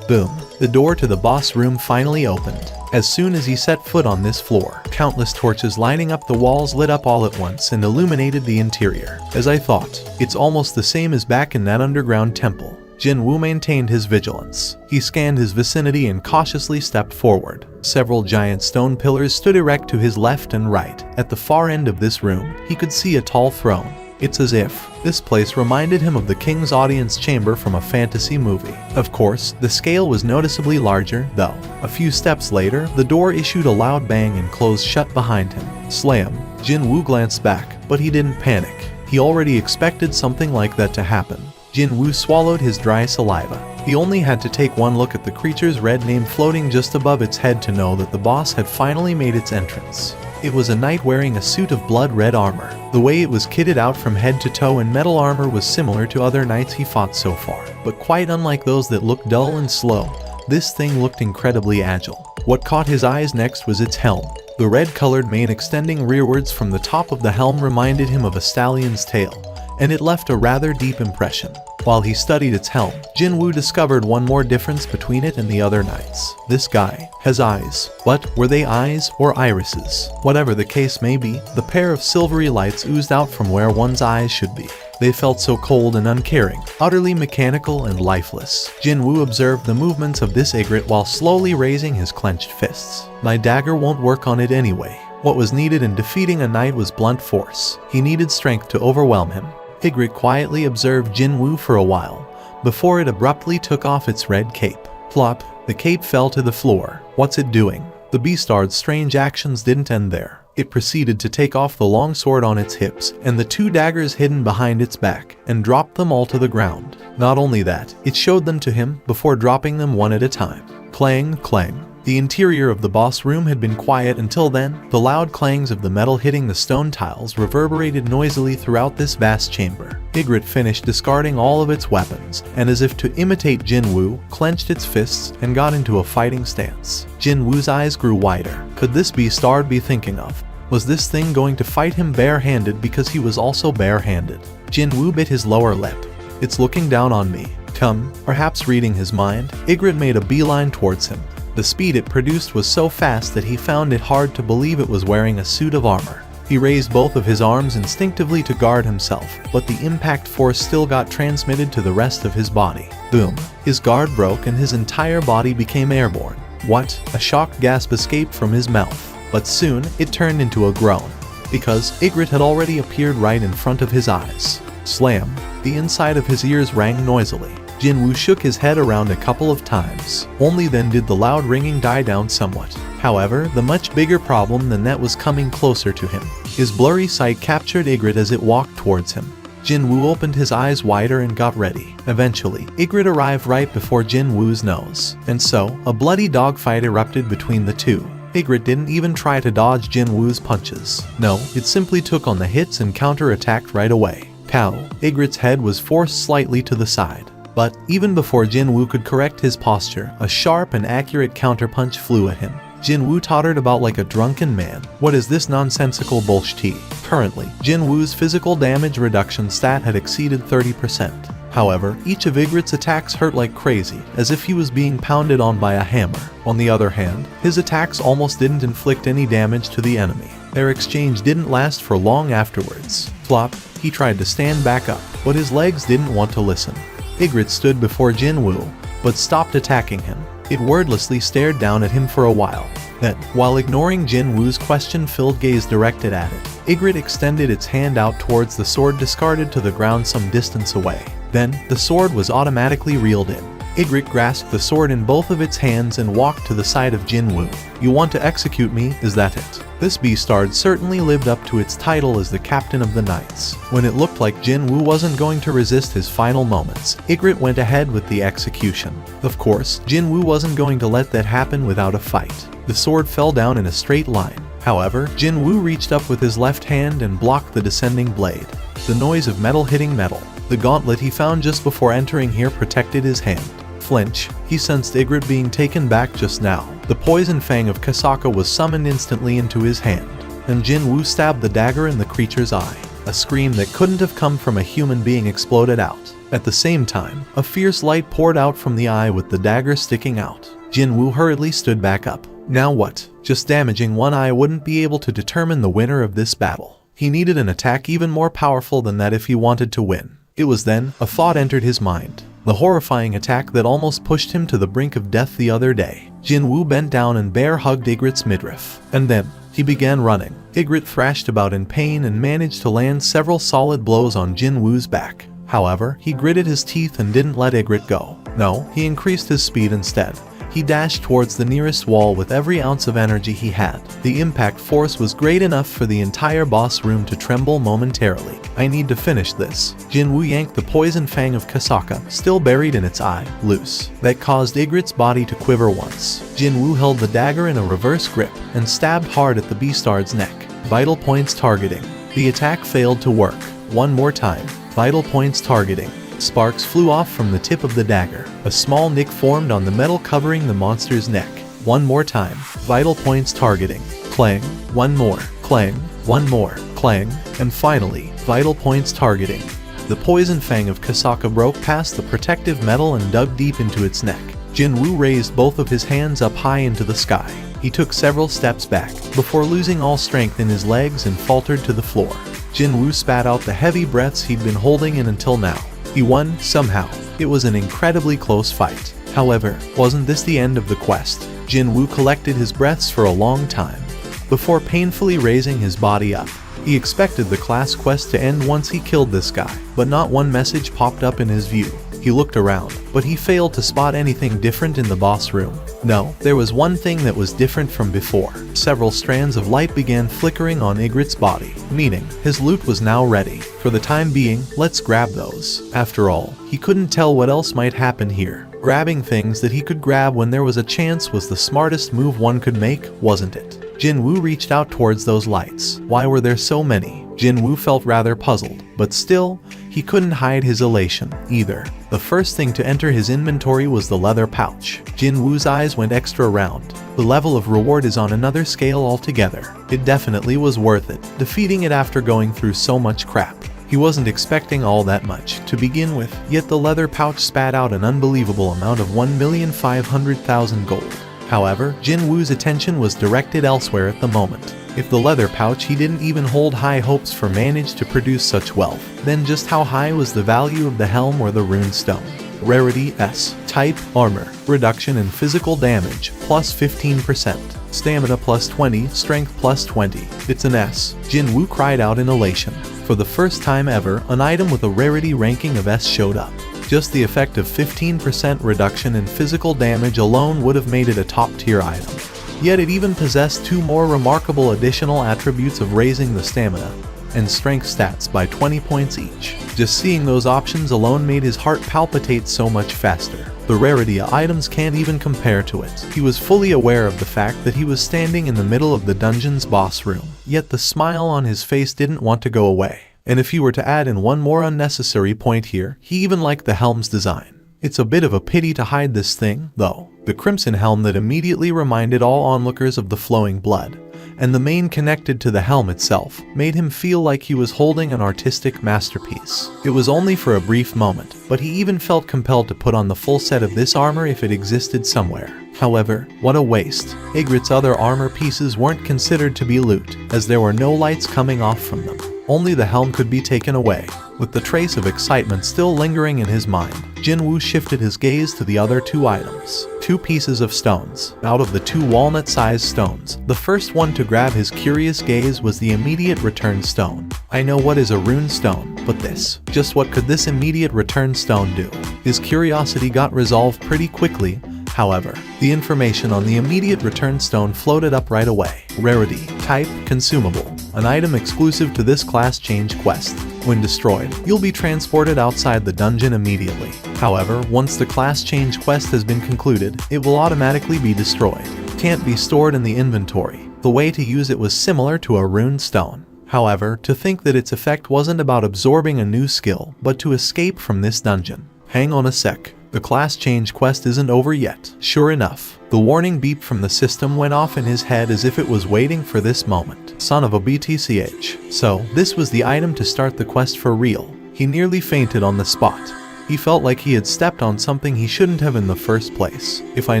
Boom. The door to the boss room finally opened. As soon as he set foot on this floor, countless torches lining up the walls lit up all at once and illuminated the interior. As I thought, it's almost the same as back in that underground temple. Jinwoo maintained his vigilance. He scanned his vicinity and cautiously stepped forward. Several giant stone pillars stood erect to his left and right. At the far end of this room, he could see a tall throne. It's as if this place reminded him of the king's audience chamber from a fantasy movie. Of course, the scale was noticeably larger, though. A few steps later, the door issued a loud bang and closed shut behind him. Slam. Jinwoo glanced back, but he didn't panic. He already expected something like that to happen. Jinwoo swallowed his dry saliva. He only had to take one look at the creature's red name floating just above its head to know that the boss had finally made its entrance. It was a knight wearing a suit of blood-red armor. The way it was kitted out from head to toe in metal armor was similar to other knights he fought so far, but quite unlike those that looked dull and slow. This thing looked incredibly agile. What caught his eyes next was its helm. The red-colored mane extending rearwards from the top of the helm reminded him of a stallion's tail, and it left a rather deep impression. While he studied its helm, Jinwoo discovered one more difference between it and the other knights. This guy has eyes. But were they eyes or irises? Whatever the case may be, the pair of silvery lights oozed out from where one's eyes should be. They felt so cold and uncaring, utterly mechanical and lifeless. Jinwoo observed the movements of this egret while slowly raising his clenched fists. My dagger won't work on it anyway. What was needed in defeating a knight was blunt force. He needed strength to overwhelm him. Ygritte quietly observed Jinwoo for a while, before it abruptly took off its red cape. Plop, the cape fell to the floor. What's it doing? The beastard's strange actions didn't end there. It proceeded to take off the long sword on its hips and the 2 daggers hidden behind its back and dropped them all to the ground. Not only that, it showed them to him before dropping them one at a time. Clang, clang. The interior of the boss room had been quiet until then. The loud clangs of the metal hitting the stone tiles reverberated noisily throughout this vast chamber. Ygritte finished discarding all of its weapons, and as if to imitate Jinwoo, clenched its fists and got into a fighting stance. Jinwoo's eyes grew wider. Could this be Stard be thinking of? Was this thing going to fight him bare-handed because he was also bare-handed? Jinwoo bit his lower lip. It's looking down on me. Come, perhaps reading his mind, Ygritte made a beeline towards him. The speed it produced was so fast that he found it hard to believe it was wearing a suit of armor. He raised both of his arms instinctively to guard himself, but the impact force still got transmitted to the rest of his body. Boom. His guard broke and his entire body became airborne. What? A shocked gasp escaped from his mouth. But soon, it turned into a groan, because Ygritte had already appeared right in front of his eyes. Slam. The inside of his ears rang noisily. Jinwoo shook his head around a couple of times. Only then did the loud ringing die down somewhat. However, the much bigger problem than that was coming closer to him. His blurry sight captured Ygritte as it walked towards him. Jinwoo opened his eyes wider and got ready. Eventually, Ygritte arrived right before Jinwoo's nose. And so, a bloody dogfight erupted between the two. Ygritte didn't even try to dodge Jinwoo's punches. No, it simply took on the hits and counter-attacked right away. Pow! Ygritte's head was forced slightly to the side. But even before Jinwoo could correct his posture, a sharp and accurate counterpunch flew at him. Jinwoo tottered about like a drunken man. What is this nonsensical bullshit? Currently, Jinwoo's physical damage reduction stat had exceeded 30%. However, each of Ygritte's attacks hurt like crazy, as if he was being pounded on by a hammer. On the other hand, his attacks almost didn't inflict any damage to the enemy. Their exchange didn't last for long afterwards. Flop, he tried to stand back up, but his legs didn't want to listen. Ygritte stood before Jinwoo, but stopped attacking him. It wordlessly stared down at him for a while. Then, while ignoring Jinwoo's question-filled gaze directed at it, Ygritte extended its hand out towards the sword discarded to the ground some distance away. Then, the sword was automatically reeled in. Ygritte grasped the sword in both of its hands and walked to the side of Jinwoo. You want to execute me, is that it? This Beastard certainly lived up to its title as the captain of the knights. When it looked like Jinwoo wasn't going to resist his final moments, Ygritte went ahead with the execution. Of course, Jinwoo wasn't going to let that happen without a fight. The sword fell down in a straight line. However, Jinwoo reached up with his left hand and blocked the descending blade. The noise of metal hitting metal. The gauntlet he found just before entering here protected his hand. Flinch, he sensed Ygritte being taken back just now. The poison fang of Kasaka was summoned instantly into his hand, and Jinwoo stabbed the dagger in the creature's eye. A scream that couldn't have come from a human being exploded out. At the same time, a fierce light poured out from the eye with the dagger sticking out. Jinwoo hurriedly stood back up. Now what? Just damaging one eye wouldn't be able to determine the winner of this battle. He needed an attack even more powerful than that if he wanted to win. It was then, a thought entered his mind. The horrifying attack that almost pushed him to the brink of death the other day. Jinwoo bent down and bear-hugged Ygritte's midriff. And then, he began running. Ygritte thrashed about in pain and managed to land several solid blows on Jinwoo's back. However, he gritted his teeth and didn't let Ygritte go. No, he increased his speed instead. He dashed towards the nearest wall with every ounce of energy he had. The impact force was great enough for the entire boss room to tremble momentarily. I need to finish this. Jinwoo yanked the poison fang of Kasaka, still buried in its eye, loose. That caused Ygritte's body to quiver once. Jinwoo held the dagger in a reverse grip and stabbed hard at the Beastard's neck. Vital points targeting. The attack failed to work. One more time. Vital points targeting. Sparks flew off from the tip of the dagger. A small nick formed on the metal covering the monster's neck. One more time. Vital points targeting. Clang. One more. Clang. One more. Clang. And finally, vital points targeting. The poison fang of Kasaka broke past the protective metal and dug deep into its neck. Jinwoo raised both of his hands up high into the sky. He took several steps back, before losing all strength in his legs and faltered to the floor. Jinwoo spat out the heavy breaths he'd been holding in until now. He won, somehow. It was an incredibly close fight. However, wasn't this the end of the quest? Jinwoo collected his breaths for a long time, before painfully raising his body up. He expected the class quest to end once he killed this guy, but not one message popped up in his view. He looked around, but he failed to spot anything different in the boss room. No, there was one thing that was different from before. Several strands of light began flickering on Ygritte's body, meaning his loot was now ready. For the time being, let's grab those. After all, he couldn't tell what else might happen here. Grabbing things that he could grab when there was a chance was the smartest move one could make, wasn't it? Jinwoo reached out towards those lights. Why were there so many? Jinwoo felt rather puzzled, but still, he couldn't hide his elation either. The first thing to enter his inventory was the leather pouch. Jinwoo's eyes went extra round. The level of reward is on another scale altogether. It definitely was worth it, defeating it after going through so much crap. He wasn't expecting all that much to begin with, yet the leather pouch spat out an unbelievable amount of 1,500,000 gold. However, Jinwoo's attention was directed elsewhere at the moment. If the leather pouch he didn't even hold high hopes for managed to produce such wealth, then just how high was the value of the helm or the rune stone? Rarity S. Type Armor. Reduction in physical damage plus 15%. Stamina plus 20. Strength plus 20. It's an S. Jinwoo cried out in elation. For the first time ever, an item with a rarity ranking of S showed up. Just the effect of 15% reduction in physical damage alone would have made it a top-tier item. Yet it even possessed two more remarkable additional attributes of raising the stamina and strength stats by 20 points each. Just seeing those options alone made his heart palpitate so much faster. The rarity items can't even compare to it. He was fully aware of the fact that he was standing in the middle of the dungeon's boss room, yet the smile on his face didn't want to go away. And if you were to add in one more unnecessary point here, he even liked the helm's design. It's a bit of a pity to hide this thing, though. The crimson helm that immediately reminded all onlookers of the flowing blood, and the mane connected to the helm itself, made him feel like he was holding an artistic masterpiece. It was only for a brief moment, but he even felt compelled to put on the full set of this armor if it existed somewhere. However, what a waste. Ygritte's other armor pieces weren't considered to be loot, as there were no lights coming off from them. Only the helm could be taken away. With the trace of excitement still lingering in his mind, Jinwoo shifted his gaze to the other two items. Two pieces of stones. Out of the two walnut-sized stones, the first one to grab his curious gaze was the immediate return stone. I know what is a rune stone, but this. Just what could this immediate return stone do? His curiosity got resolved pretty quickly. However, the information on the immediate return stone floated up right away. Rarity. Type. Consumable. An item exclusive to this class change quest. When destroyed, you'll be transported outside the dungeon immediately. However, once the class change quest has been concluded, it will automatically be destroyed. Can't be stored in the inventory. The way to use it was similar to a rune stone. However, to think that its effect wasn't about absorbing a new skill, but to escape from this dungeon. Hang on a sec. The class change quest isn't over yet. Sure enough, the warning beep from the system went off in his head as if it was waiting for this moment. Son of a BTCH. So, this was the item to start the quest for real. He nearly fainted on the spot. He felt like he had stepped on something he shouldn't have in the first place. If I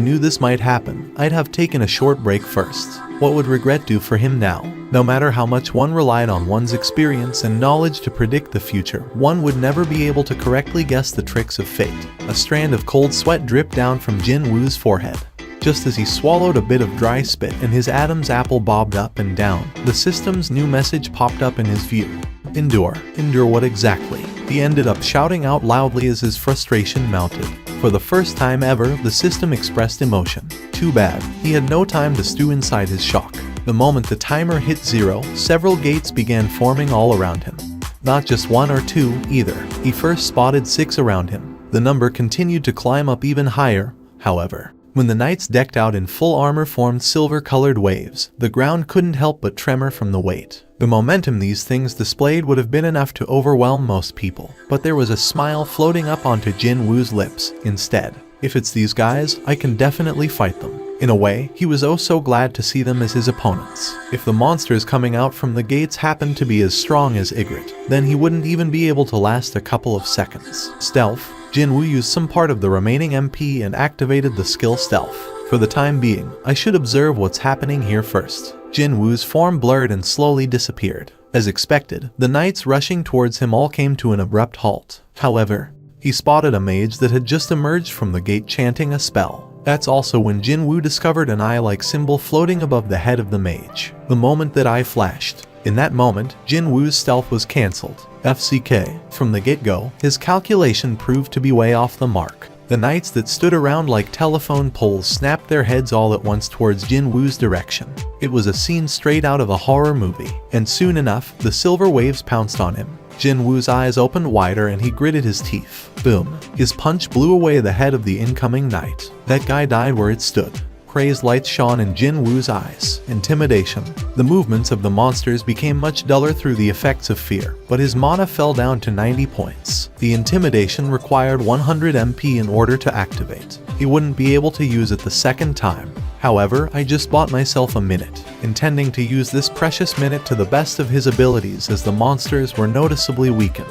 knew this might happen, I'd have taken a short break first. What would regret do for him now? No matter how much one relied on one's experience and knowledge to predict the future, one would never be able to correctly guess the tricks of fate. A strand of cold sweat dripped down from Jinwoo's forehead. Just as he swallowed a bit of dry spit and his Adam's apple bobbed up and down, the system's new message popped up in his view. Endure. Endure what exactly? He ended up shouting out loudly as his frustration mounted. For the first time ever, the system expressed emotion. Too bad. He had no time to stew inside his shock. The moment the timer hit 0, several gates began forming all around him. Not just one or two, either. He first spotted 6 around him. The number continued to climb up even higher, however. When the knights decked out in full armor formed silver-colored waves, the ground couldn't help but tremor from the weight. The momentum these things displayed would have been enough to overwhelm most people, but there was a smile floating up onto Jinwoo's lips instead. If it's these guys, I can definitely fight them. In a way, he was oh so glad to see them as his opponents. If the monsters coming out from the gates happened to be as strong as Ygritte, then he wouldn't even be able to last a couple of seconds. Stealth. Jinwoo used some part of the remaining MP and activated the skill Stealth. For the time being, I should observe what's happening here first. Jinwoo's form blurred and slowly disappeared. As expected, the knights rushing towards him all came to an abrupt halt. However, he spotted a mage that had just emerged from the gate chanting a spell. That's also when Jinwoo discovered an eye-like symbol floating above the head of the mage. The moment that eye flashed, In that moment, Jin Woo's stealth was cancelled. FCK. From the get-go, his calculation proved to be way off the mark. The knights that stood around like telephone poles snapped their heads all at once towards Jin Woo's direction. It was a scene straight out of a horror movie, and soon enough, the silver waves pounced on him. Jin Woo's eyes opened wider and he gritted his teeth. Boom. His punch blew away the head of the incoming knight. That guy died where it stood. Crazed lights shone in Jin Woo's eyes. Intimidation. The movements of the monsters became much duller through the effects of fear, but his mana fell down to 90 points. The intimidation required 100 MP in order to activate. He wouldn't be able to use it the second time. However, I just bought myself a minute, intending to use this precious minute to the best of his abilities as the monsters were noticeably weakened.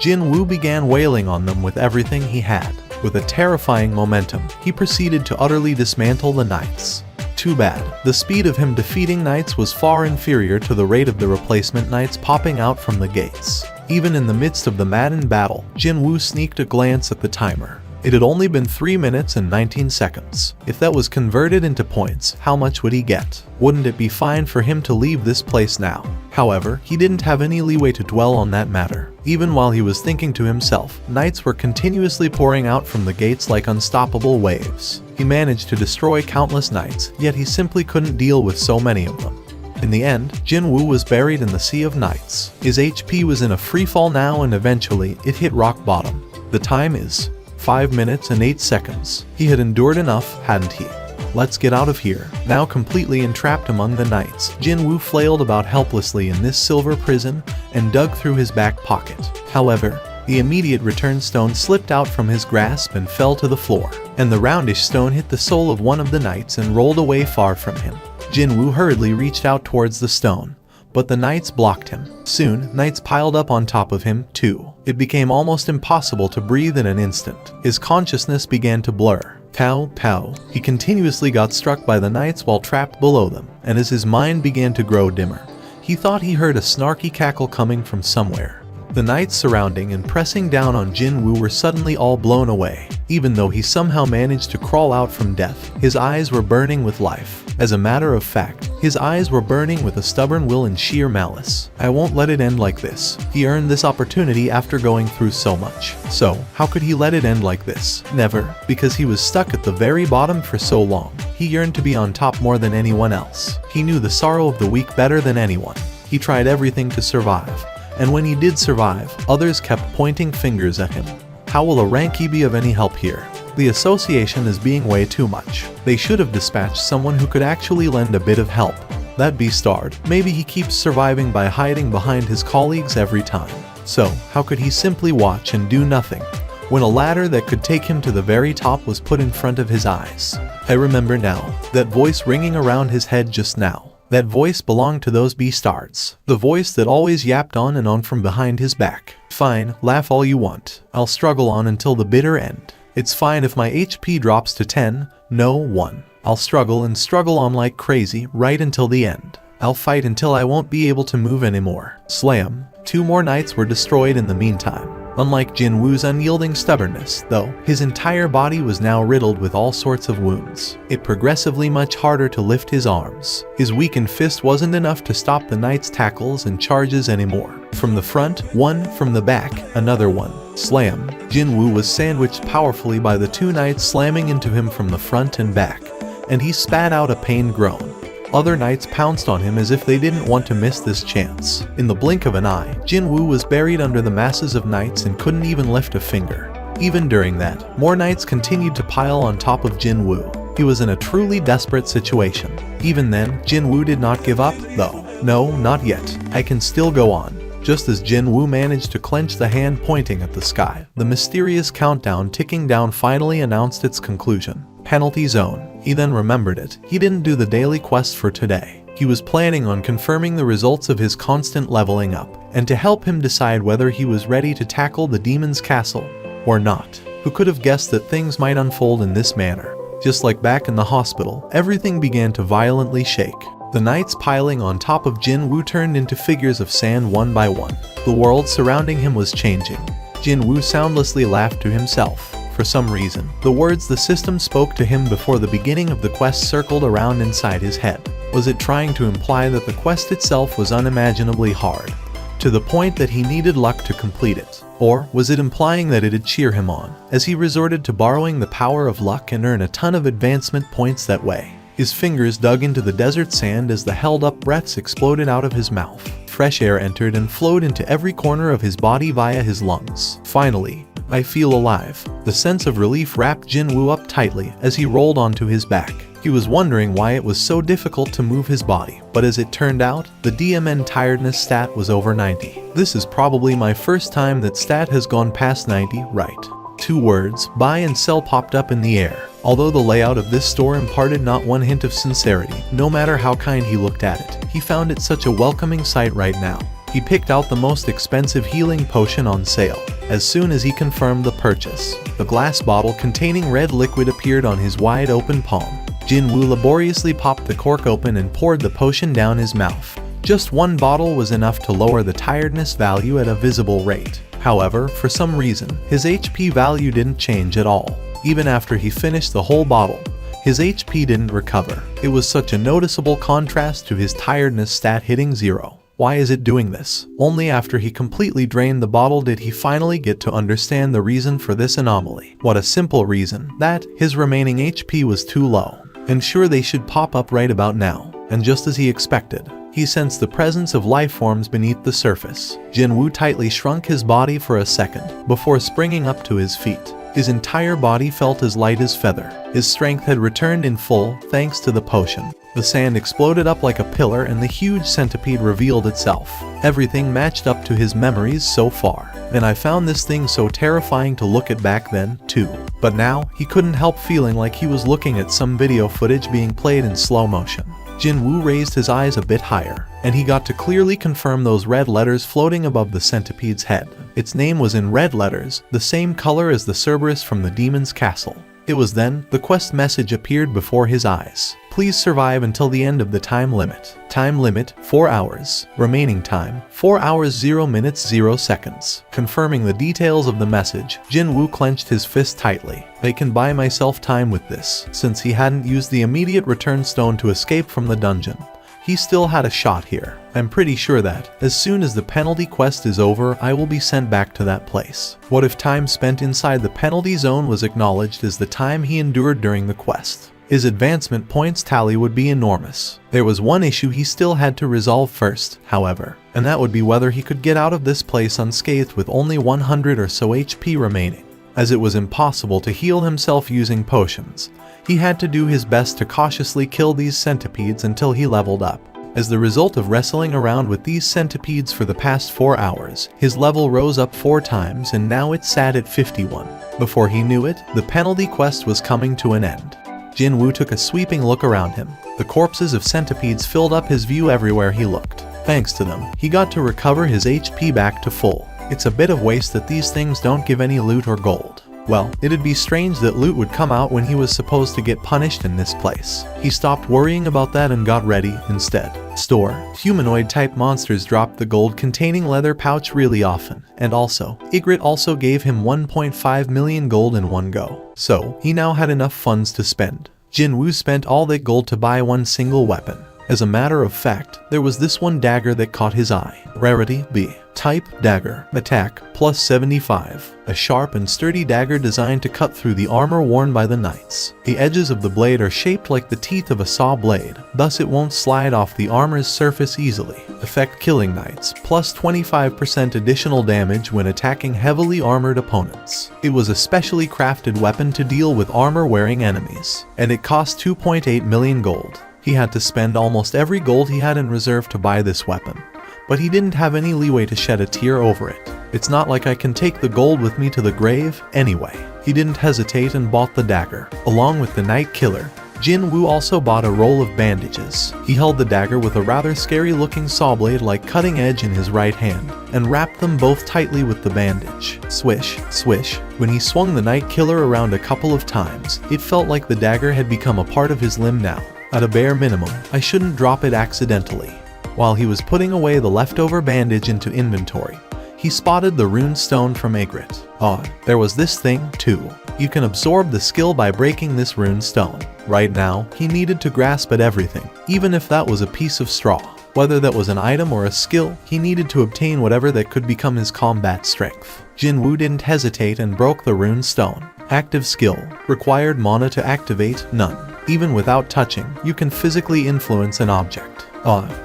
Jin Woo began wailing on them with everything he had. With a terrifying momentum, he proceeded to utterly dismantle the knights. Too bad. The speed of him defeating knights was far inferior to the rate of the replacement knights popping out from the gates. Even in the midst of the maddened battle, Jin Woo sneaked a glance at the timer. It had only been 3 minutes and 19 seconds. If that was converted into points, how much would he get? Wouldn't it be fine for him to leave this place now? However, he didn't have any leeway to dwell on that matter. Even while he was thinking to himself, knights were continuously pouring out from the gates like unstoppable waves. He managed to destroy countless knights, yet he simply couldn't deal with so many of them. In the end, Jin Woo was buried in the sea of knights. His HP was in a freefall now and eventually it hit rock bottom. The time is 5 minutes and 8 seconds. He had endured enough, hadn't he? Let's get out of here. Now completely entrapped among the knights, Jin Woo flailed about helplessly in this silver prison and dug through his back pocket. However, the immediate return stone slipped out from his grasp and fell to the floor, and the roundish stone hit the soul of one of the knights and rolled away far from him. Jin Woo hurriedly reached out towards the stone, but the knights blocked him. Soon, knights piled up on top of him, too. It became almost impossible to breathe in an instant. His consciousness began to blur. Pow, pow. He continuously got struck by the knights while trapped below them, and as his mind began to grow dimmer, he thought he heard a snarky cackle coming from somewhere. The knights surrounding and pressing down on Jin Woo were suddenly all blown away. Even though he somehow managed to crawl out from death, his eyes were burning with life. As a matter of fact, his eyes were burning with a stubborn will and sheer malice. I won't let it end like this. He earned this opportunity after going through so much. So, how could he let it end like this? Never, because he was stuck at the very bottom for so long. He yearned to be on top more than anyone else. He knew the sorrow of the weak better than anyone. He tried everything to survive. And when he did survive, others kept pointing fingers at him. How will a rankie be of any help here? The association is being way too much. They should have dispatched someone who could actually lend a bit of help. That beastard, maybe he keeps surviving by hiding behind his colleagues every time. So, how could he simply watch and do nothing when a ladder that could take him to the very top was put in front of his eyes? I remember now, that voice ringing around his head just now. That voice belonged to those beastards. The voice that always yapped on and on from behind his back. Fine, laugh all you want. I'll struggle on until the bitter end. It's fine if my HP drops to 10, no 1. I'll struggle and struggle on like crazy right until the end. I'll fight until I won't be able to move anymore. Slam. 2 more knights were destroyed in the meantime. Unlike Jin Woo's unyielding stubbornness, though, his entire body was now riddled with all sorts of wounds. It progressively much harder to lift his arms. His weakened fist wasn't enough to stop the knight's tackles and charges anymore. From the front, one, from the back, another one. Slam. Jin Woo was sandwiched powerfully by the 2 knights slamming into him from the front and back, and he spat out a pained groan. Other knights pounced on him as if they didn't want to miss this chance. In the blink of an eye, Jin Woo was buried under the masses of knights and couldn't even lift a finger. Even during that, more knights continued to pile on top of Jin Woo. He was in a truly desperate situation. Even then, Jin Woo did not give up, though. No, not yet. I can still go on. Just as Jin Woo managed to clench the hand pointing at the sky, the mysterious countdown ticking down finally announced its conclusion. Penalty zone. He then remembered it. He didn't do the daily quest for today. He was planning on confirming the results of his constant leveling up, and to help him decide whether he was ready to tackle the demon's castle or not. Who could have guessed that things might unfold in this manner? Just like back in the hospital, everything began to violently shake. The knights piling on top of Jin Woo turned into figures of sand one by one. The world surrounding him was changing. Jin Woo soundlessly laughed to himself. For some reason, the words the system spoke to him before the beginning of the quest circled around inside his head. Was it trying to imply that the quest itself was unimaginably hard, to the point that he needed luck to complete it? Or was it implying that it'd cheer him on, as he resorted to borrowing the power of luck and earn a ton of advancement points that way? His fingers dug into the desert sand as the held-up breaths exploded out of his mouth. Fresh air entered and flowed into every corner of his body via his lungs. Finally, I feel alive. The sense of relief wrapped Jinwoo up tightly as he rolled onto his back. He was wondering why it was so difficult to move his body, but as it turned out, the DMN tiredness stat was over 90. This is probably my first time that stat has gone past 90, right? 2 words, buy and sell, popped up in the air. Although the layout of this store imparted not one hint of sincerity, no matter how kind he looked at it, he found it such a welcoming sight right now. He picked out the most expensive healing potion on sale. As soon as he confirmed the purchase, the glass bottle containing red liquid appeared on his wide open palm. Jinwoo laboriously popped the cork open and poured the potion down his mouth. Just 1 bottle was enough to lower the tiredness value at a visible rate. However, for some reason, his HP value didn't change at all. Even after he finished the whole bottle, his HP didn't recover. It was such a noticeable contrast to his tiredness stat hitting 0. Why is it doing this? Only after he completely drained the bottle did he finally get to understand the reason for this anomaly. What a simple reason, that his remaining HP was too low. And sure, they should pop up right about now. And just as he expected, he sensed the presence of life forms beneath the surface. Jinwoo tightly shrunk his body for a second before springing up to his feet. His entire body felt as light as feather. His strength had returned in full thanks to the potion. The sand exploded up like a pillar and the huge centipede revealed itself. Everything matched up to his memories so far. And I found this thing so terrifying to look at back then, too. But now, he couldn't help feeling like he was looking at some video footage being played in slow motion. Jinwoo raised his eyes a bit higher, and he got to clearly confirm those red letters floating above the centipede's head. Its name was in red letters, the same color as the Cerberus from the demon's castle. It was then the quest message appeared before his eyes. Please survive until the end of the time limit. Time limit, 4 hours. Remaining time, 4 hours 0 minutes 0 seconds. Confirming the details of the message, Jinwoo clenched his fist tightly. I can buy myself time with this, since he hadn't used the immediate return stone to escape from the dungeon. He still had a shot here. I'm pretty sure that, as soon as the penalty quest is over, I will be sent back to that place. What if time spent inside the penalty zone was acknowledged as the time he endured during the quest? His advancement points tally would be enormous. There was one issue he still had to resolve first, however, and that would be whether he could get out of this place unscathed with only 100 or so HP remaining. As it was impossible to heal himself using potions, he had to do his best to cautiously kill these centipedes until he leveled up. As the result of wrestling around with these centipedes for the past 4 hours, his level rose up 4 times and now it sat at 51. Before he knew it, the penalty quest was coming to an end. Jinwoo took a sweeping look around him. The corpses of centipedes filled up his view everywhere he looked. Thanks to them, he got to recover his HP back to full. It's a bit of waste that these things don't give any loot or gold. Well, it'd be strange that loot would come out when he was supposed to get punished in this place. He stopped worrying about that and got ready instead. Store. Humanoid-type monsters dropped the gold-containing leather pouch really often, and also, Ygritte also gave him 1.5 million gold in one go. So, he now had enough funds to spend. Jinwoo spent all that gold to buy one single weapon. As a matter of fact, there was this one dagger that caught his eye. Rarity B. Type dagger. Attack plus 75. A sharp and sturdy dagger designed to cut through the armor worn by the knights. The edges of the blade are shaped like the teeth of a saw blade, thus it won't slide off the armor's surface easily. Effect killing knights, plus 25% additional damage when attacking heavily armored opponents. It was a specially crafted weapon to deal with armor-wearing enemies, and it cost 2.8 million gold. He had to spend almost every gold he had in reserve to buy this weapon, but he didn't have any leeway to shed a tear over it. It's not like I can take the gold with me to the grave, anyway. He didn't hesitate and bought the dagger. Along with the Night Killer, Jinwoo also bought a roll of bandages. He held the dagger with a rather scary looking saw blade like cutting edge in his right hand, and wrapped them both tightly with the bandage. Swish, swish. When he swung the Night Killer around a couple of times, it felt like the dagger had become a part of his limb now. At a bare minimum, I shouldn't drop it accidentally. While he was putting away the leftover bandage into inventory, he spotted the rune stone from Ygritte. Odd, there was this thing, too. You can absorb the skill by breaking this rune stone. Right now, he needed to grasp at everything, even if that was a piece of straw. Whether that was an item or a skill, he needed to obtain whatever that could become his combat strength. Jinwoo didn't hesitate and broke the rune stone. Active skill. Required mana to activate, none. Even without touching, you can physically influence an object.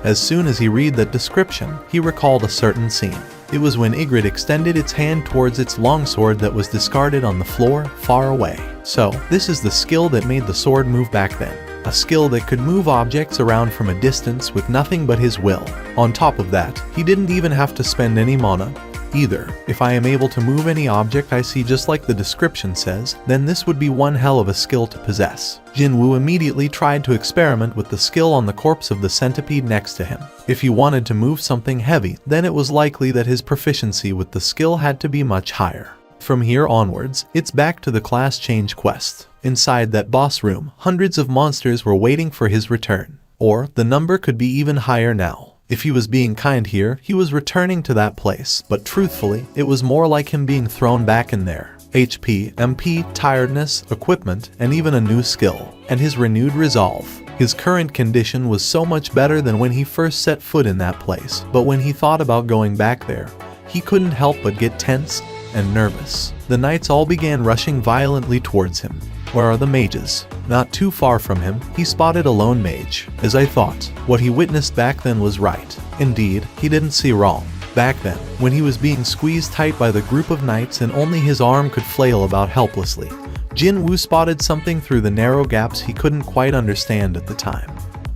As soon as he read that description, he recalled a certain scene. It was when Ygritte extended its hand towards its longsword that was discarded on the floor, far away. So, this is the skill that made the sword move back then. A skill that could move objects around from a distance with nothing but his will. On top of that, he didn't even have to spend any mana either. If I am able to move any object I see just like the description says, then this would be one hell of a skill to possess. Jinwoo immediately tried to experiment with the skill on the corpse of the centipede next to him. If he wanted to move something heavy, then it was likely that his proficiency with the skill had to be much higher. From here onwards, it's back to the class change quest. Inside that boss room, hundreds of monsters were waiting for his return. Or, the number could be even higher now. If he was being kind here, he was returning to that place, but truthfully, it was more like him being thrown back in there. HP, MP, tiredness, equipment, and even a new skill. And his renewed resolve. His current condition was so much better than when he first set foot in that place, but when he thought about going back there, he couldn't help but get tense and nervous. The knights all began rushing violently towards him. Where are the mages? Not too far from him, he spotted a lone mage. As I thought, what he witnessed back then was right. Indeed, he didn't see wrong. Back then, when he was being squeezed tight by the group of knights and only his arm could flail about helplessly, Jinwoo spotted something through the narrow gaps he couldn't quite understand at the time.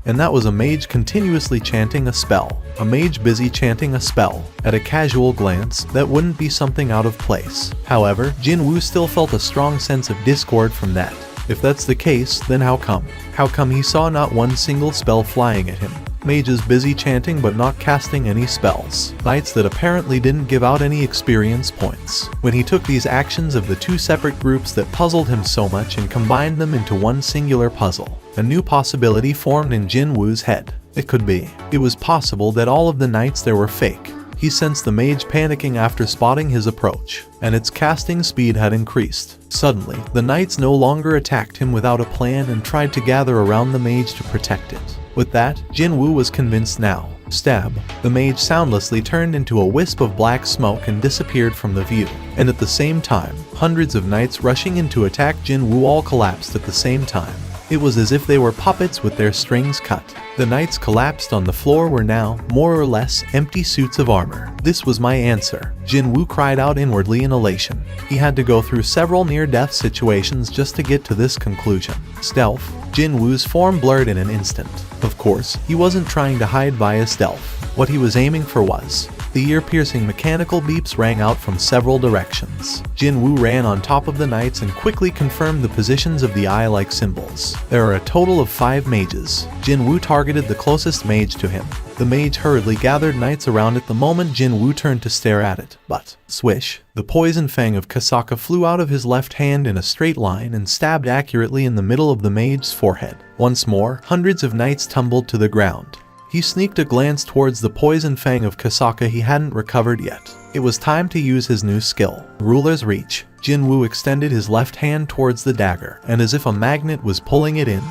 And that was a mage continuously chanting a spell. A mage busy chanting a spell. At a casual glance, that wouldn't be something out of place. However, Jinwoo still felt a strong sense of discord from that. If that's the case, then how come? How come he saw not one single spell flying at him? Mages busy chanting but not casting any spells. Knights that apparently didn't give out any experience points. When he took these actions of the two separate groups that puzzled him so much and combined them into one singular puzzle, a new possibility formed in Jinwoo's head. It could be. It was possible that all of the knights there were fake. He sensed the mage panicking after spotting his approach, and its casting speed had increased. Suddenly, the knights no longer attacked him without a plan and tried to gather around the mage to protect it. With that, Jinwoo was convinced now. Stab. The mage soundlessly turned into a wisp of black smoke and disappeared from the view. And at the same time, hundreds of knights rushing in to attack Jinwoo all collapsed at the same time. It was as if they were puppets with their strings cut. The knights collapsed on the floor were now, more or less, empty suits of armor. This was my answer. Jinwoo cried out inwardly in elation. He had to go through several near-death situations just to get to this conclusion. Stealth. Jinwoo's form blurred in an instant. Of course, he wasn't trying to hide via stealth. What he was aiming for was. The ear-piercing mechanical beeps rang out from several directions. Jinwoo ran on top of the knights and quickly confirmed the positions of the eye-like symbols. There are a total of 5 mages. Jinwoo targeted the closest mage to him. The mage hurriedly gathered knights around it the moment Jinwoo turned to stare at it. But, swish, the poison fang of Kasaka flew out of his left hand in a straight line and stabbed accurately in the middle of the mage's forehead. Once more, hundreds of knights tumbled to the ground. He sneaked a glance towards the poison fang of Kasaka he hadn't recovered yet. It was time to use his new skill. Ruler's Reach. Jinwoo extended his left hand towards the dagger, and as if a magnet was pulling it in,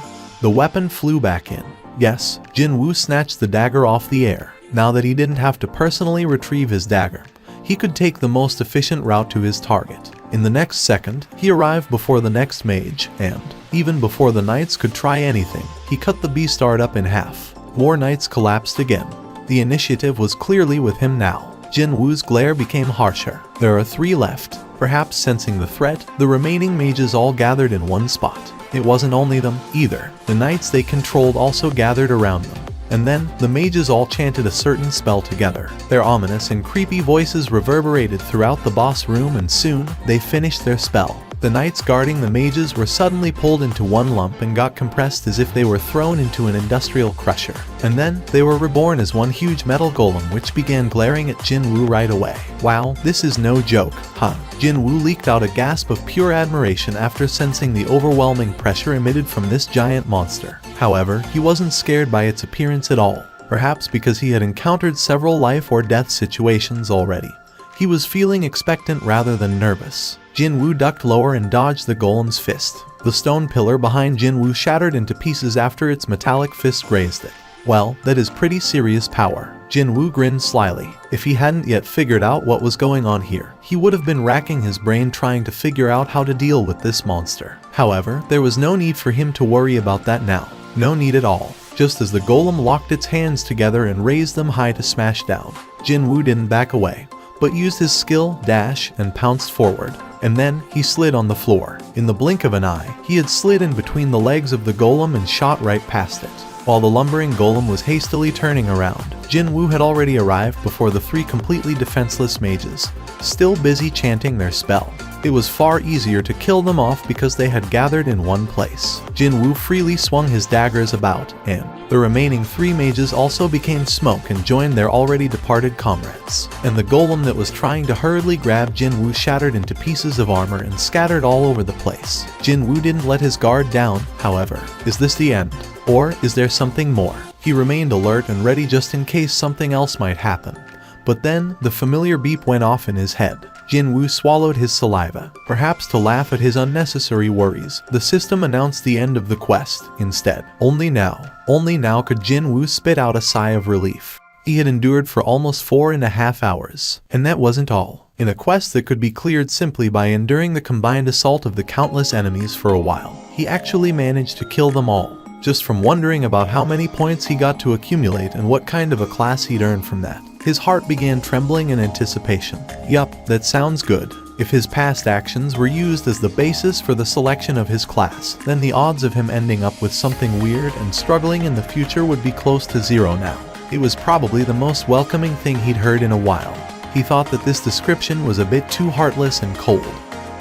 the weapon flew back in. Yes, Jinwoo snatched the dagger off the air. Now that he didn't have to personally retrieve his dagger, he could take the most efficient route to his target. In the next second, he arrived before the next mage, and, even before the knights could try anything, he cut the beastard up in half. More knights collapsed again. The initiative was clearly with him now. Jinwoo's glare became harsher. There are 3 left. Perhaps sensing the threat, the remaining mages all gathered in one spot. It wasn't only them, either. The knights they controlled also gathered around them. And then, the mages all chanted a certain spell together. Their ominous and creepy voices reverberated throughout the boss room and soon, they finished their spell. The knights guarding the mages were suddenly pulled into one lump and got compressed as if they were thrown into an industrial crusher. And then, they were reborn as one huge metal golem which began glaring at Jinwoo right away. Wow, this is no joke, huh? Jinwoo leaked out a gasp of pure admiration after sensing the overwhelming pressure emitted from this giant monster. However, he wasn't scared by its appearance at all, perhaps because he had encountered several life or death situations already. He was feeling expectant rather than nervous. Jinwoo ducked lower and dodged the golem's fist. The stone pillar behind Jinwoo shattered into pieces after its metallic fist grazed it. Well, that is pretty serious power. Jinwoo grinned slyly. If he hadn't yet figured out what was going on here, he would have been racking his brain trying to figure out how to deal with this monster. However, there was no need for him to worry about that now. No need at all. Just as the golem locked its hands together and raised them high to smash down, Jinwoo didn't back away, but used his skill, dash, and pounced forward. And then, he slid on the floor. In the blink of an eye, he had slid in between the legs of the golem and shot right past it. While the lumbering golem was hastily turning around, Jinwoo had already arrived before the three completely defenseless mages, still busy chanting their spell. It was far easier to kill them off because they had gathered in one place. Jinwoo freely swung his daggers about, and the remaining three mages also became smoke and joined their already departed comrades. And the golem that was trying to hurriedly grab Jinwoo shattered into pieces of armor and scattered all over the place. Jinwoo didn't let his guard down, however. Is this the end? Or is there something more? He remained alert and ready just in case something else might happen. But then, the familiar beep went off in his head. Jinwoo swallowed his saliva, perhaps to laugh at his unnecessary worries. The system announced the end of the quest, instead. Only now could Jinwoo spit out a sigh of relief. He had endured for almost 4.5 hours. And that wasn't all. In a quest that could be cleared simply by enduring the combined assault of the countless enemies for a while, he actually managed to kill them all. Just from wondering about how many points he got to accumulate and what kind of a class he'd earn from that. His heart began trembling in anticipation. Yup, that sounds good. If his past actions were used as the basis for the selection of his class, then the odds of him ending up with something weird and struggling in the future would be close to zero now. It was probably the most welcoming thing he'd heard in a while. He thought that this description was a bit too heartless and cold.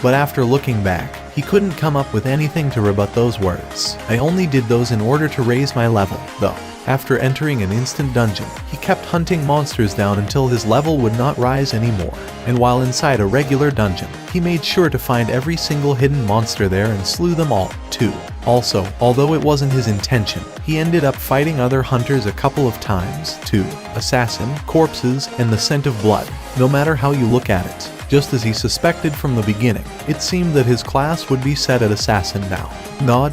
But after looking back, he couldn't come up with anything to rebut those words. I only did those in order to raise my level, though. After entering an instant dungeon, he kept hunting monsters down until his level would not rise anymore. And while inside a regular dungeon, he made sure to find every single hidden monster there and slew them all, too. Also, although it wasn't his intention, he ended up fighting other hunters a couple of times, too. Assassin, corpses, and the scent of blood. No matter how you look at it. Just as he suspected from the beginning, it seemed that his class would be set at assassin now. Nod.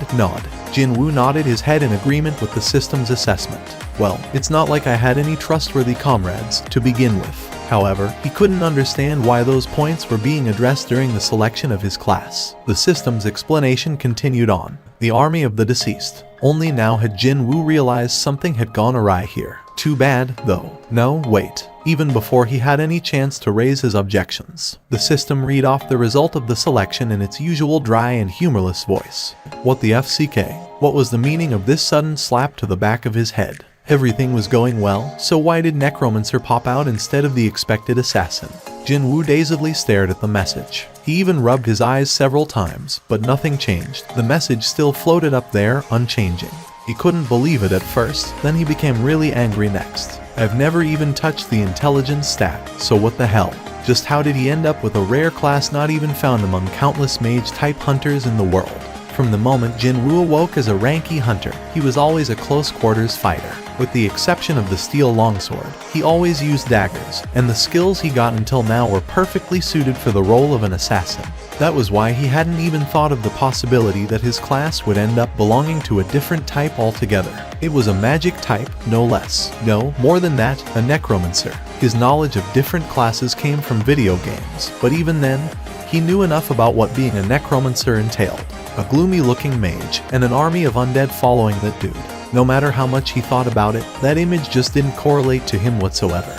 Jinwoo nodded his head in agreement with the system's assessment. Well, it's not like I had any trustworthy comrades to begin with. However, he couldn't understand why those points were being addressed during the selection of his class. The system's explanation continued on. The army of the deceased. Only now had Jinwoo realized something had gone awry here. Too bad, though. No, wait. Even before he had any chance to raise his objections, the system read off the result of the selection in its usual dry and humorless voice. What the FCK? What was the meaning of this sudden slap to the back of his head? Everything was going well, so why did Necromancer pop out instead of the expected assassin? Jinwoo dazedly stared at the message. He even rubbed his eyes several times, but nothing changed. The message still floated up there, unchanging. He couldn't believe it at first, then he became really angry next. I've never even touched the intelligence stat, so what the hell? Just how did he end up with a rare class not even found among countless mage-type hunters in the world? From the moment Jinwoo awoke as a ranky hunter, he was always a close-quarters fighter. With the exception of the steel longsword, he always used daggers, and the skills he got until now were perfectly suited for the role of an assassin. That was why he hadn't even thought of the possibility that his class would end up belonging to a different type altogether. It was a magic type, no less. No, more than that, a necromancer. His knowledge of different classes came from video games, but even then, he knew enough about what being a necromancer entailed. A gloomy-looking mage, and an army of undead following that dude. No matter how much he thought about it, that image just didn't correlate to him whatsoever.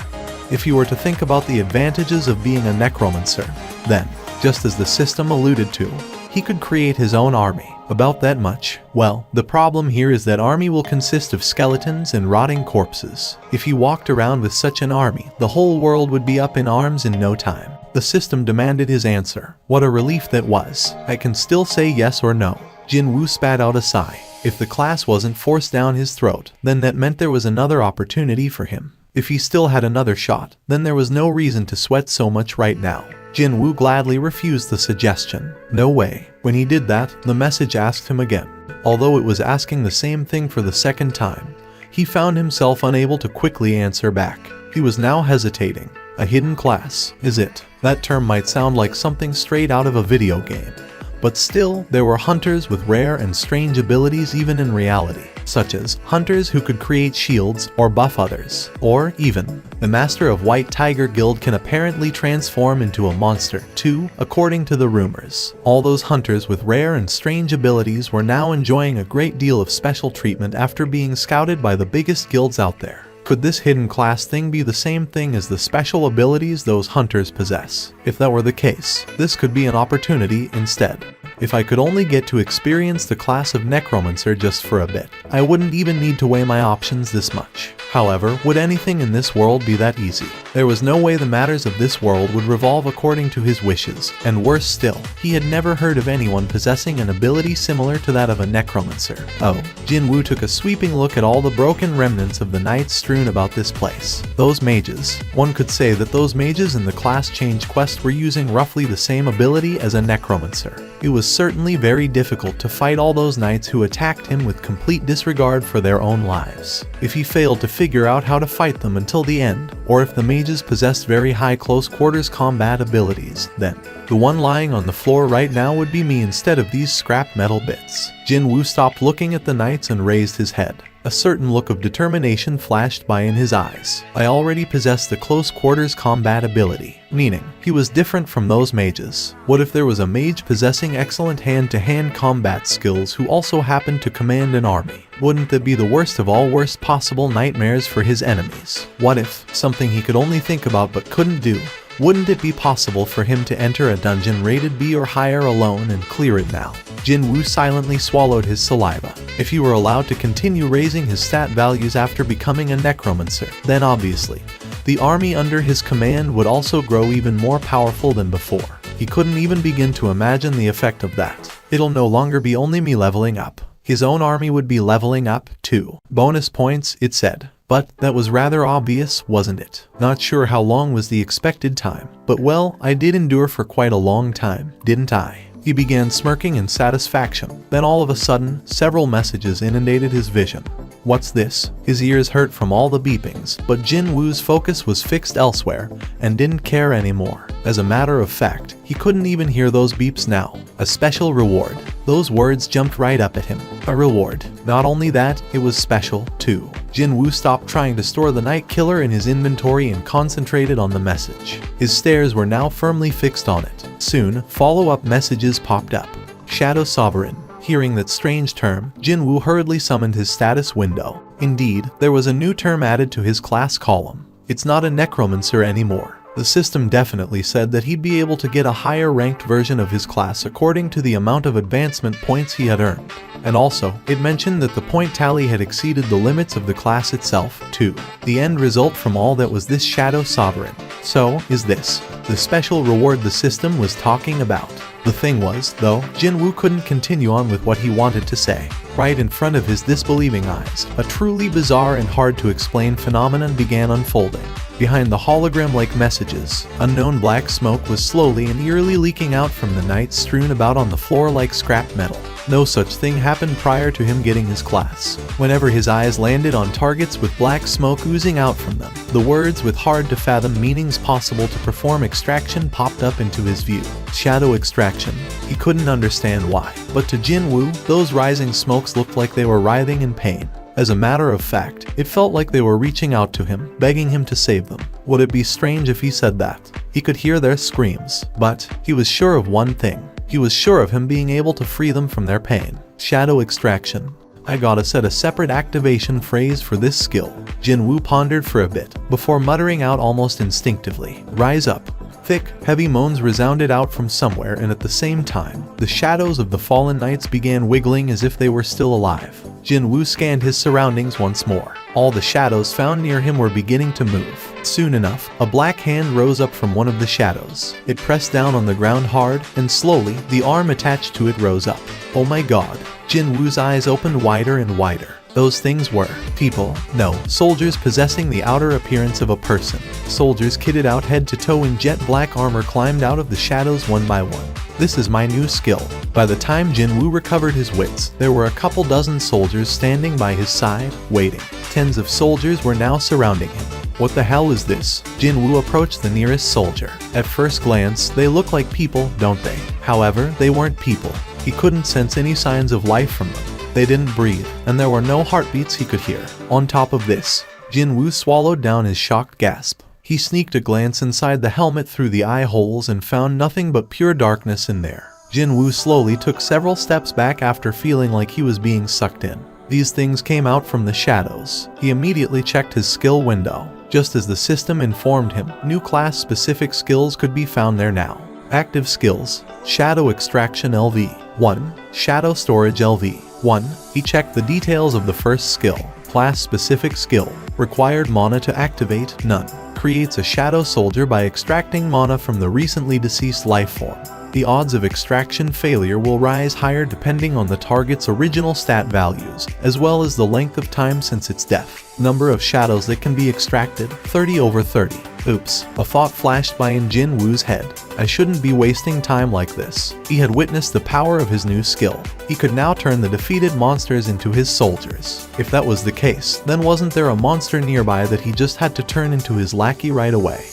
If you were to think about the advantages of being a necromancer, then, just as the system alluded to, he could create his own army. About that much. Well, the problem here is that army will consist of skeletons and rotting corpses. If he walked around with such an army, the whole world would be up in arms in no time. The system demanded his answer. What a relief that was. I can still say yes or no. Jinwoo spat out a sigh. If the class wasn't forced down his throat, then that meant there was another opportunity for him. If he still had another shot, then there was no reason to sweat so much right now. Jinwoo gladly refused the suggestion. No way. When he did that, the message asked him again. Although it was asking the same thing for the second time, he found himself unable to quickly answer back. He was now hesitating. A hidden class, is it? That term might sound like something straight out of a video game. But still, there were hunters with rare and strange abilities even in reality, such as hunters who could create shields or buff others, or even, the master of White Tiger Guild can apparently transform into a monster, too, according to the rumors. All those hunters with rare and strange abilities were now enjoying a great deal of special treatment after being scouted by the biggest guilds out there. Could this hidden class thing be the same thing as the special abilities those hunters possess? If that were the case, this could be an opportunity instead. If I could only get to experience the class of necromancer just for a bit, I wouldn't even need to weigh my options this much. However, would anything in this world be that easy? There was no way the matters of this world would revolve according to his wishes, and worse still, he had never heard of anyone possessing an ability similar to that of a necromancer. Oh, Jinwoo took a sweeping look at all the broken remnants of the knights strewn about this place. Those mages. One could say that those mages in the class change quest were using roughly the same ability as a necromancer. It was certainly very difficult to fight all those knights who attacked him with complete disregard for their own lives. If he failed to figure out how to fight them until the end, or if the mages possessed very high close quarters combat abilities, then the one lying on the floor right now would be me instead of these scrap metal bits. Jinwoo stopped looking at the knights and raised his head. A certain look of determination flashed by in his eyes. I already possessed the close quarters combat ability, meaning he was different from those mages. What if there was a mage possessing excellent hand-to-hand combat skills who also happened to command an army? Wouldn't that be the worst of all worst possible nightmares for his enemies? What if, something he could only think about but couldn't do, wouldn't it be possible for him to enter a dungeon rated B or higher alone and clear it now? Jinwoo silently swallowed his saliva. If he were allowed to continue raising his stat values after becoming a necromancer, then obviously, the army under his command would also grow even more powerful than before. He couldn't even begin to imagine the effect of that. It'll no longer be only me leveling up. His own army would be leveling up, too. Bonus points, it said. But that was rather obvious, wasn't it? Not sure how long was the expected time, but well, I did endure for quite a long time, didn't I? He began smirking in satisfaction. Then all of a sudden, several messages inundated his vision. What's this? His ears hurt from all the beepings, but Jinwoo's focus was fixed elsewhere and didn't care anymore. As a matter of fact, he couldn't even hear those beeps now. A special reward. Those words jumped right up at him. A reward. Not only that, it was special, too. Jinwoo stopped trying to store the night killer in his inventory and concentrated on the message. His stares were now firmly fixed on it. Soon, follow-up messages popped up. Shadow Sovereign. Hearing that strange term, Jinwoo hurriedly summoned his status window. Indeed, there was a new term added to his class column. It's not a necromancer anymore. The system definitely said that he'd be able to get a higher ranked version of his class according to the amount of advancement points he had earned. And also, it mentioned that the point tally had exceeded the limits of the class itself, too. The end result from all that was this Shadow Sovereign. So, is this the special reward the system was talking about? The thing was, though, Jinwoo couldn't continue on with what he wanted to say. Right in front of his disbelieving eyes, a truly bizarre and hard-to-explain phenomenon began unfolding. Behind the hologram-like messages, unknown black smoke was slowly and eerily leaking out from the knights strewn about on the floor like scrap metal. No such thing happened prior to him getting his class. Whenever his eyes landed on targets with black smoke oozing out from them, the words with hard-to-fathom meanings possible to perform extraction popped up into his view. Shadow extraction. He couldn't understand why, but to Jinwoo, those rising smokes looked like they were writhing in pain. As a matter of fact, it felt like they were reaching out to him, begging him to save them. Would it be strange if he said that? He could hear their screams, but he was sure of one thing. He was sure of him being able to free them from their pain. Shadow extraction. I gotta set a separate activation phrase for this skill. Jinwoo pondered for a bit, before muttering out almost instinctively, "Rise up." Thick, heavy moans resounded out from somewhere, and at the same time, the shadows of the fallen knights began wiggling as if they were still alive. Jinwoo scanned his surroundings once more. All the shadows found near him were beginning to move. Soon enough, a black hand rose up from one of the shadows. It pressed down on the ground hard, and slowly, the arm attached to it rose up. Oh my god. Jinwoo's eyes opened wider and wider. Those things were people, no, soldiers possessing the outer appearance of a person. Soldiers kitted out head to toe in jet black armor climbed out of the shadows one by one. This is my new skill. By the time Jinwoo recovered his wits, there were a couple dozen soldiers standing by his side, waiting. Tens of soldiers were now surrounding him. What the hell is this? Jin Woo approached the nearest soldier. At first glance, they look like people, don't they? However, they weren't people. He couldn't sense any signs of life from them. They didn't breathe, and there were no heartbeats he could hear. On top of this, Jin Woo swallowed down his shocked gasp. He sneaked a glance inside the helmet through the eye holes and found nothing but pure darkness in there. Jin Woo slowly took several steps back after feeling like he was being sucked in. These things came out from the shadows. He immediately checked his skill window. Just as the system informed him, new class-specific skills could be found there now. Active skills: Shadow Extraction LV 1, Shadow Storage LV 1. He checked the details of the first skill. Class-specific skill: Required mana to activate, none. Creates a shadow soldier by extracting mana from the recently deceased life form. The odds of extraction failure will rise higher depending on the target's original stat values, as well as the length of time since its death. Number of shadows that can be extracted: 30/30. Oops, a thought flashed by in Jin Woo's head. I shouldn't be wasting time like this. He had witnessed the power of his new skill. He could now turn the defeated monsters into his soldiers. If that was the case, then wasn't there a monster nearby that he just had to turn into his lackey right away?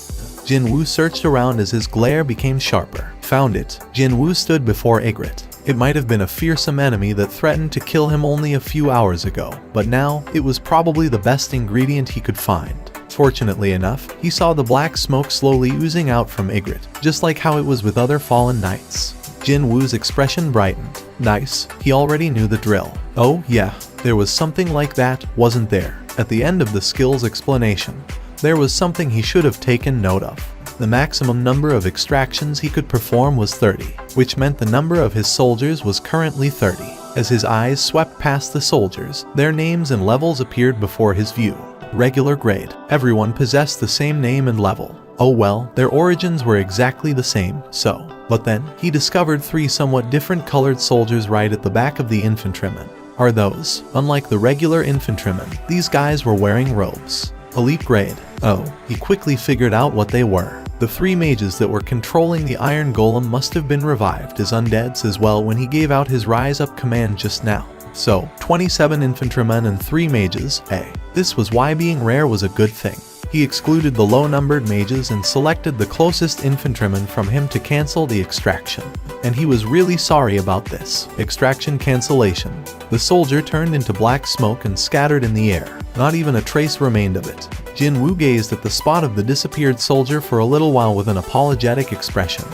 Jin Woo searched around as his glare became sharper. Found it. Jin Woo stood before Ygritte. It might have been a fearsome enemy that threatened to kill him only a few hours ago, but now it was probably the best ingredient he could find. Fortunately enough, he saw the black smoke slowly oozing out from Ygritte, just like how it was with other fallen knights. Jin Woo's expression brightened. Nice, he already knew the drill. Oh yeah, there was something like that, wasn't there? At the end of the skill's explanation, there was something he should have taken note of. The maximum number of extractions he could perform was 30, which meant the number of his soldiers was currently 30. As his eyes swept past the soldiers, their names and levels appeared before his view. Regular grade. Everyone possessed the same name and level. Oh well, their origins were exactly the same, so. But then, he discovered 3 somewhat different colored soldiers right at the back of the infantrymen. Are those? Unlike the regular infantrymen, these guys were wearing robes. Elite grade. Oh, he quickly figured out what they were. The 3 mages that were controlling the Iron Golem must have been revived as undeads as well when he gave out his Rise Up command just now. So, 27 infantrymen and 3 mages, this was why being rare was a good thing. He excluded the low-numbered mages and selected the closest infantryman from him to cancel the extraction. And he was really sorry about this. Extraction cancellation. The soldier turned into black smoke and scattered in the air. Not even a trace remained of it. Jin Woo gazed at the spot of the disappeared soldier for a little while with an apologetic expression,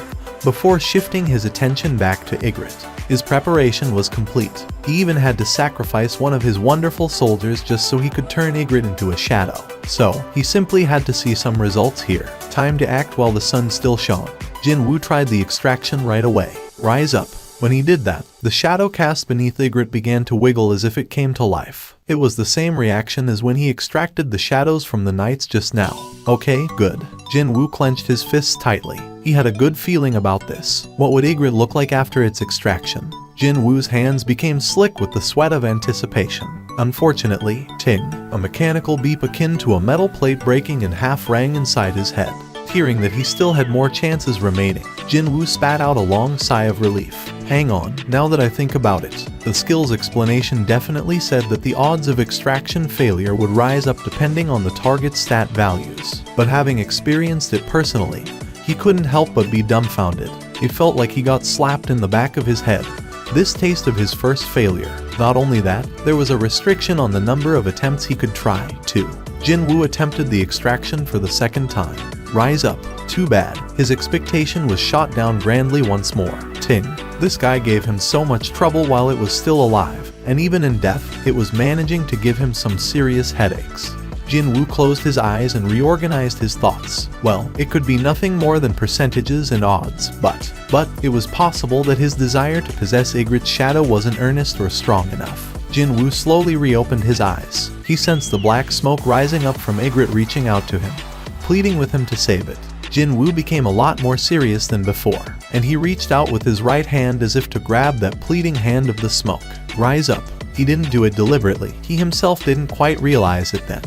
before shifting his attention back to Ygritte. His preparation was complete. He even had to sacrifice one of his wonderful soldiers just so he could turn Ygritte into a shadow. So, he simply had to see some results here. Time to act while the sun still shone. Jin Woo tried the extraction right away. Rise up. When he did that, the shadow cast beneath Ygritte began to wiggle as if it came to life. It was the same reaction as when he extracted the shadows from the knights just now. Okay, good. Jin Woo clenched his fists tightly. He had a good feeling about this. What would Ygritte look like after its extraction? Jin Woo's hands became slick with the sweat of anticipation. Unfortunately, ting, a mechanical beep akin to a metal plate breaking in half rang inside his head. Hearing that he still had more chances remaining, Jin Woo spat out a long sigh of relief. Hang on, now that I think about it, the skill's explanation definitely said that the odds of extraction failure would rise up depending on the target's stat values. But having experienced it personally, he couldn't help but be dumbfounded. It felt like he got slapped in the back of his head. This taste of his first failure. Not only that, there was a restriction on the number of attempts he could try, too. Jin Woo attempted the extraction for the second time. Rise up. Too bad. His expectation was shot down grandly once more. Ting. This guy gave him so much trouble while it was still alive, and even in death, it was managing to give him some serious headaches. Jin Woo closed his eyes and reorganized his thoughts. Well, it could be nothing more than percentages and odds, but it was possible that his desire to possess Ygritte's shadow wasn't earnest or strong enough. Jin Woo slowly reopened his eyes. He sensed the black smoke rising up from Ygritte reaching out to him, pleading with him to save it. Jin Woo became a lot more serious than before, and he reached out with his right hand as if to grab that pleading hand of the smoke. Rise up. He didn't do it deliberately. He himself didn't quite realize it then.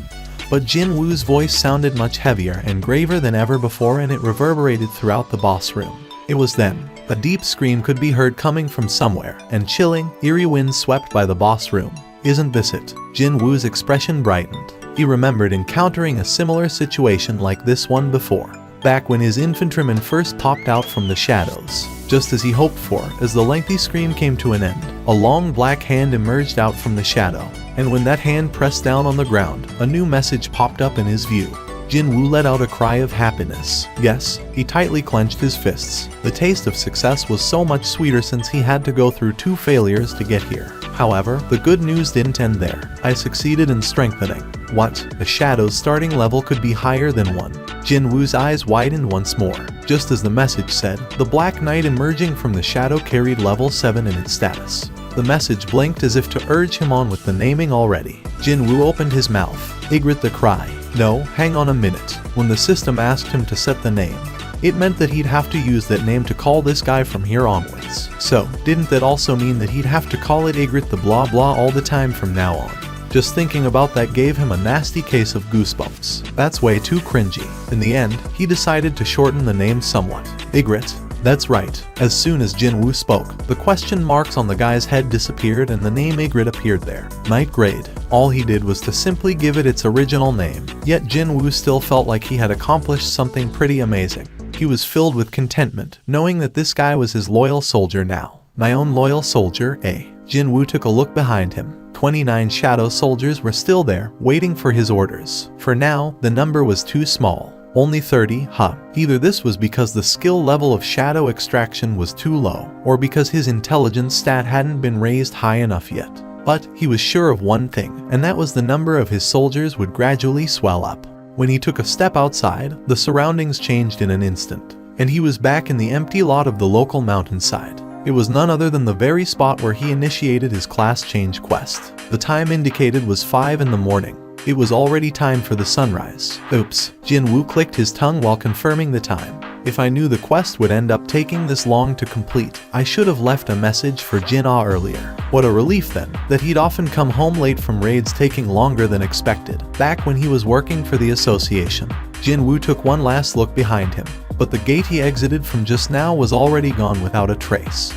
But Jin Woo's voice sounded much heavier and graver than ever before, and it reverberated throughout the boss room. It was then. A deep scream could be heard coming from somewhere, and chilling, eerie winds swept by the boss room. Isn't this it? Jin Woo's expression brightened. He remembered encountering a similar situation like this one before, back when his infantryman first popped out from the shadows. Just as he hoped for, as the lengthy scream came to an end, a long black hand emerged out from the shadow, and when that hand pressed down on the ground, a new message popped up in his view. Jinwoo let out a cry of happiness. Yes, he tightly clenched his fists. The taste of success was so much sweeter since he had to go through 2 failures to get here. However, the good news didn't end there. I succeeded in strengthening. What? The shadow's starting level could be higher than 1. Jinwoo's eyes widened once more. Just as the message said, the Black Knight emerging from the shadow carried level 7 in its status. The message blinked as if to urge him on with the naming already. Jinwoo opened his mouth. Igrit the cry. No, hang on a minute. When the system asked him to set the name, it meant that he'd have to use that name to call this guy from here onwards. So, didn't that also mean that he'd have to call it Igrit the blah blah all the time from now on? Just thinking about that gave him a nasty case of goosebumps. That's way too cringy. In the end, he decided to shorten the name somewhat. Igrit. That's right. As soon as Jinwoo spoke, the question marks on the guy's head disappeared and the name Igrit appeared there. Night grade. All he did was to simply give it its original name. Yet Jinwoo still felt like he had accomplished something pretty amazing. He was filled with contentment, knowing that this guy was his loyal soldier now. My own loyal soldier, eh? Jinwoo took a look behind him. 29 shadow soldiers were still there, waiting for his orders. For now, the number was too small. Only 30, Either this was because the skill level of shadow extraction was too low, or because his intelligence stat hadn't been raised high enough yet. But he was sure of one thing, and that was the number of his soldiers would gradually swell up. When he took a step outside, the surroundings changed in an instant, and he was back in the empty lot of the local mountainside. It was none other than the very spot where he initiated his class change quest. The time indicated was 5 in the morning. It was already time for the sunrise. Oops. Jinwoo clicked his tongue while confirming the time. If I knew the quest would end up taking this long to complete, I should have left a message for Jin-ah earlier. What a relief then, that he'd often come home late from raids taking longer than expected, back when he was working for the association. Jinwoo took one last look behind him, but the gate he exited from just now was already gone without a trace.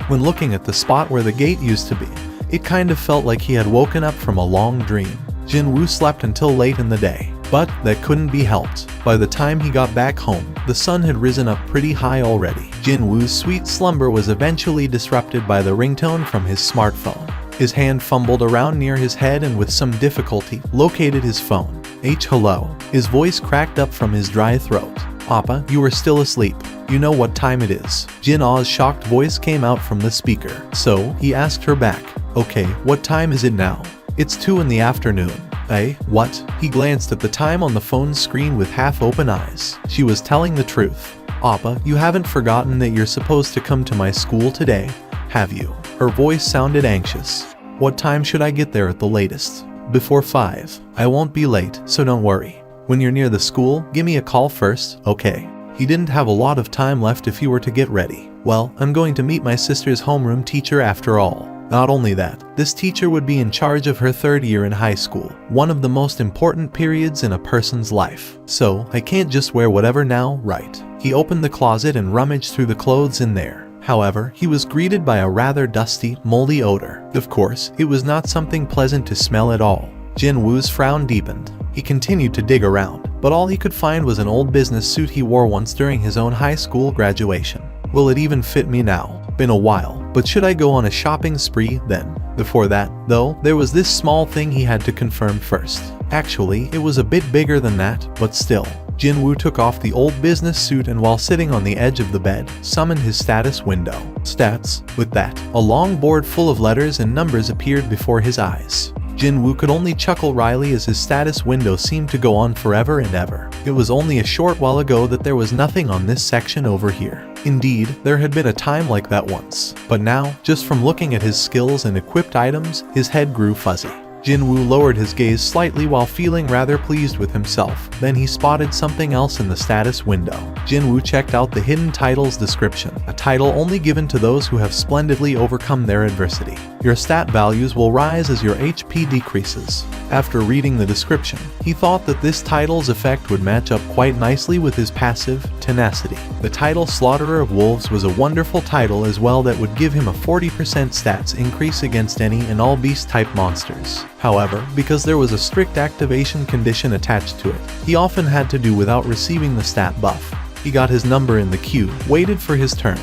When looking at the spot where the gate used to be, it kind of felt like he had woken up from a long dream. Jinwoo slept until late in the day, but that couldn't be helped. By the time he got back home, the sun had risen up pretty high already. Jinwoo's sweet slumber was eventually disrupted by the ringtone from his smartphone. His hand fumbled around near his head and with some difficulty located his phone. Hello. His voice cracked up from his dry throat. Appa, you are still asleep. You know what time it is. Jin-ah's shocked voice came out from the speaker. So, he asked her back. Okay, what time is it now? It's 2 in the afternoon. What? He glanced at the time on the phone screen with half-open eyes. She was telling the truth. Appa, you haven't forgotten that you're supposed to come to my school today, have you? Her voice sounded anxious. What time should I get there at the latest? Before 5. I won't be late, so don't worry. When you're near the school, give me a call first, okay? He didn't have a lot of time left if he were to get ready. Well, I'm going to meet my sister's homeroom teacher after all. Not only that, this teacher would be in charge of her 3rd year in high school, one of the most important periods in a person's life. So, I can't just wear whatever now, right? He opened the closet and rummaged through the clothes in there. However, he was greeted by a rather dusty, moldy odor. Of course, it was not something pleasant to smell at all. Jinwoo's frown deepened. He continued to dig around, but all he could find was an old business suit he wore once during his own high school graduation. Will it even fit me now? Been a while, but should I go on a shopping spree then? Before that, though, there was this small thing he had to confirm first. Actually, it was a bit bigger than that, but still. Jinwoo took off the old business suit and while sitting on the edge of the bed, summoned his status window. Stats. With that, a long board full of letters and numbers appeared before his eyes. Jinwoo could only chuckle wryly as his status window seemed to go on forever and ever. It was only a short while ago that there was nothing on this section over here. Indeed, there had been a time like that once. But now, just from looking at his skills and equipped items, his head grew fuzzy. Jinwoo lowered his gaze slightly while feeling rather pleased with himself. Then he spotted something else in the status window. Jinwoo checked out the hidden title's description, a title only given to those who have splendidly overcome their adversity. Your stat values will rise as your HP decreases. After reading the description, he thought that this title's effect would match up quite nicely with his passive, tenacity. The title Slaughterer of Wolves was a wonderful title as well that would give him a 40% stats increase against any and all beast-type monsters. However, because there was a strict activation condition attached to it, he often had to do without receiving the stat buff. He got his number in the queue, waited for his turn,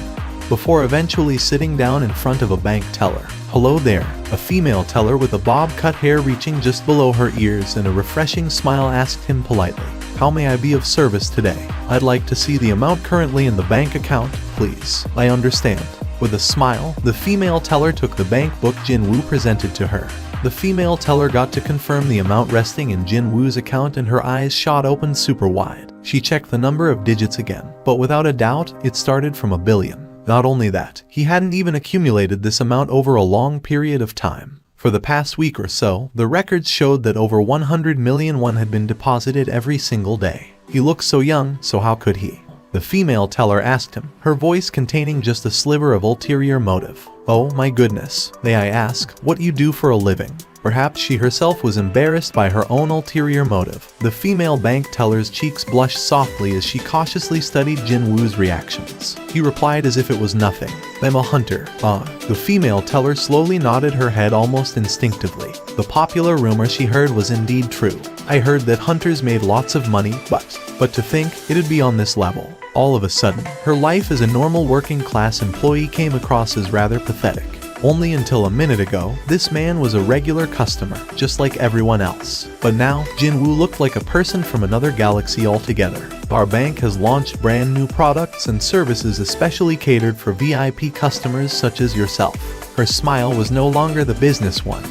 before eventually sitting down in front of a bank teller. "Hello there," a female teller with a bob-cut hair reaching just below her ears and a refreshing smile asked him politely. "How may I be of service today? I'd like to see the amount currently in the bank account, please." "I understand." With a smile, the female teller took the bank book Jin Woo presented to her. The female teller got to confirm the amount resting in Jin Woo's account and her eyes shot open super wide. She checked the number of digits again, but without a doubt, it started from 1,000,000,000. Not only that, he hadn't even accumulated this amount over a long period of time. For the past week or so, the records showed that over 100 million won had been deposited every single day. He looked so young, so how could he? The female teller asked him, her voice containing just a sliver of ulterior motive. "Oh my goodness, may I ask what you do for a living?" Perhaps she herself was embarrassed by her own ulterior motive. The female bank teller's cheeks blushed softly as she cautiously studied Jin Woo's reactions. He replied as if it was nothing. "I'm a hunter." "Ah." The female teller slowly nodded her head almost instinctively. The popular rumor she heard was indeed true. "I heard that hunters made lots of money, but to think it'd be on this level." All of a sudden, her life as a normal working-class employee came across as rather pathetic. Only until a minute ago, this man was a regular customer, just like everyone else. But now, Jin Woo looked like a person from another galaxy altogether. "Our bank has launched brand new products and services especially catered for VIP customers such as yourself." Her smile was no longer the business one,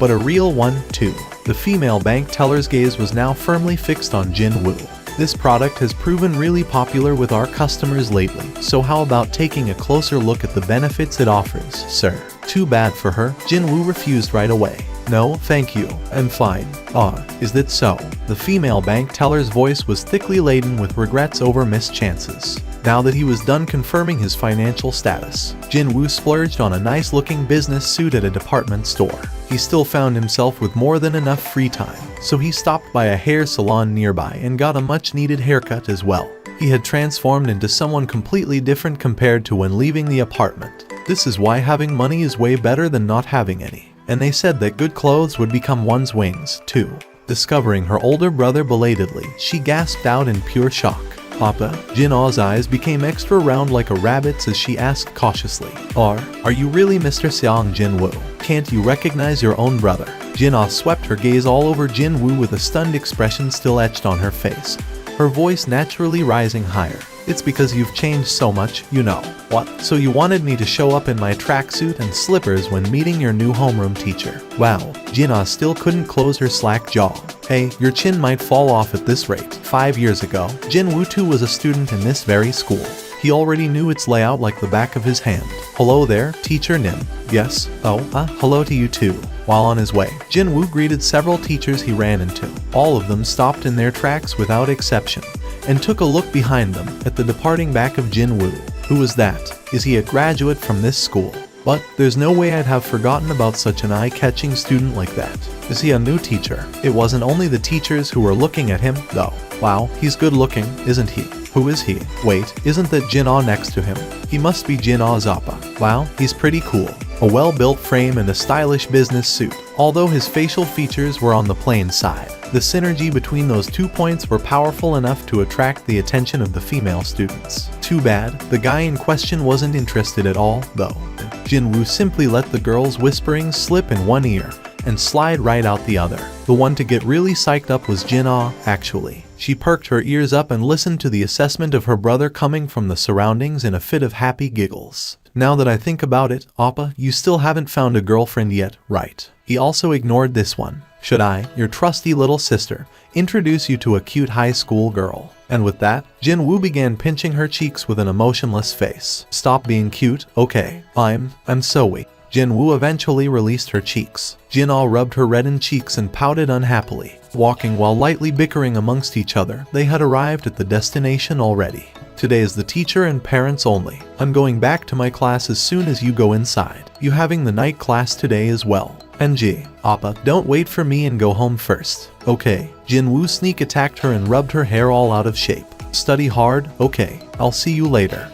but a real one too. The female bank teller's gaze was now firmly fixed on Jin Woo. "This product has proven really popular with our customers lately, so how about taking a closer look at the benefits it offers, sir?" Too bad for her, Jin Woo refused right away. "No, thank you, I'm fine." "Ah, is that so?" The female bank teller's voice was thickly laden with regrets over missed chances. Now that he was done confirming his financial status, Jin Woo splurged on a nice-looking business suit at a department store. He still found himself with more than enough free time, so he stopped by a hair salon nearby and got a much-needed haircut as well. He had transformed into someone completely different compared to when leaving the apartment. This is why having money is way better than not having any. And they said that good clothes would become one's wings, too. Discovering her older brother belatedly, she gasped out in pure shock. "Papa?" Jin-ah's eyes became extra round like a rabbit's as she asked cautiously. Are you really Mr. Seong Jin-woo? Can't you recognize your own brother?" Jin-ah swept her gaze all over Jin-woo with a stunned expression still etched on her face, her voice naturally rising higher. "It's because you've changed so much, you know." "What? So you wanted me to show up in my tracksuit and slippers when meeting your new homeroom teacher?" Wow, Jin-ah still couldn't close her slack jaw. "Hey, your chin might fall off at this rate." 5 years ago, Jin-woo too was a student in this very school. He already knew its layout like the back of his hand. "Hello there, Teacher Nim." "Yes? Oh, hello to you too." While on his way, Jin-woo greeted several teachers he ran into. All of them stopped in their tracks without exception, and took a look behind them at the departing back of Jin-woo. Who was that? Is he a graduate from this school? But there's no way I'd have forgotten about such an eye-catching student like that. Is he a new teacher? It wasn't only the teachers who were looking at him, though. Wow, he's good looking, isn't he? Who is he? Wait, isn't that Jin-ah next to him? He must be Jin-ah's appa. Wow, he's pretty cool. A well-built frame and a stylish business suit. Although his facial features were on the plain side, the synergy between those 2 points were powerful enough to attract the attention of the female students. Too bad, the guy in question wasn't interested at all, though. Jin-woo simply let the girl's whisperings slip in one ear and slide right out the other. The one to get really psyched up was Jin-ah, actually. She perked her ears up and listened to the assessment of her brother coming from the surroundings in a fit of happy giggles. "Now that I think about it, Appa, you still haven't found a girlfriend yet, right?" He also ignored this one. "Should I, your trusty little sister, introduce you to a cute high school girl?" And with that, Jin-woo began pinching her cheeks with an emotionless face. "Stop being cute, okay? I'm so weak." Jin-woo eventually released her cheeks. Jin-ah rubbed her reddened cheeks and pouted unhappily. Walking while lightly bickering amongst each other, they had arrived at the destination already. "Today is the teacher and parents only. I'm going back to my class as soon as you go inside. You having the night class today as well? NG, Appa, don't wait for me and go home first." "Okay." Jin-woo sneak attacked her and rubbed her hair all out of shape. "Study hard, okay? I'll see you later."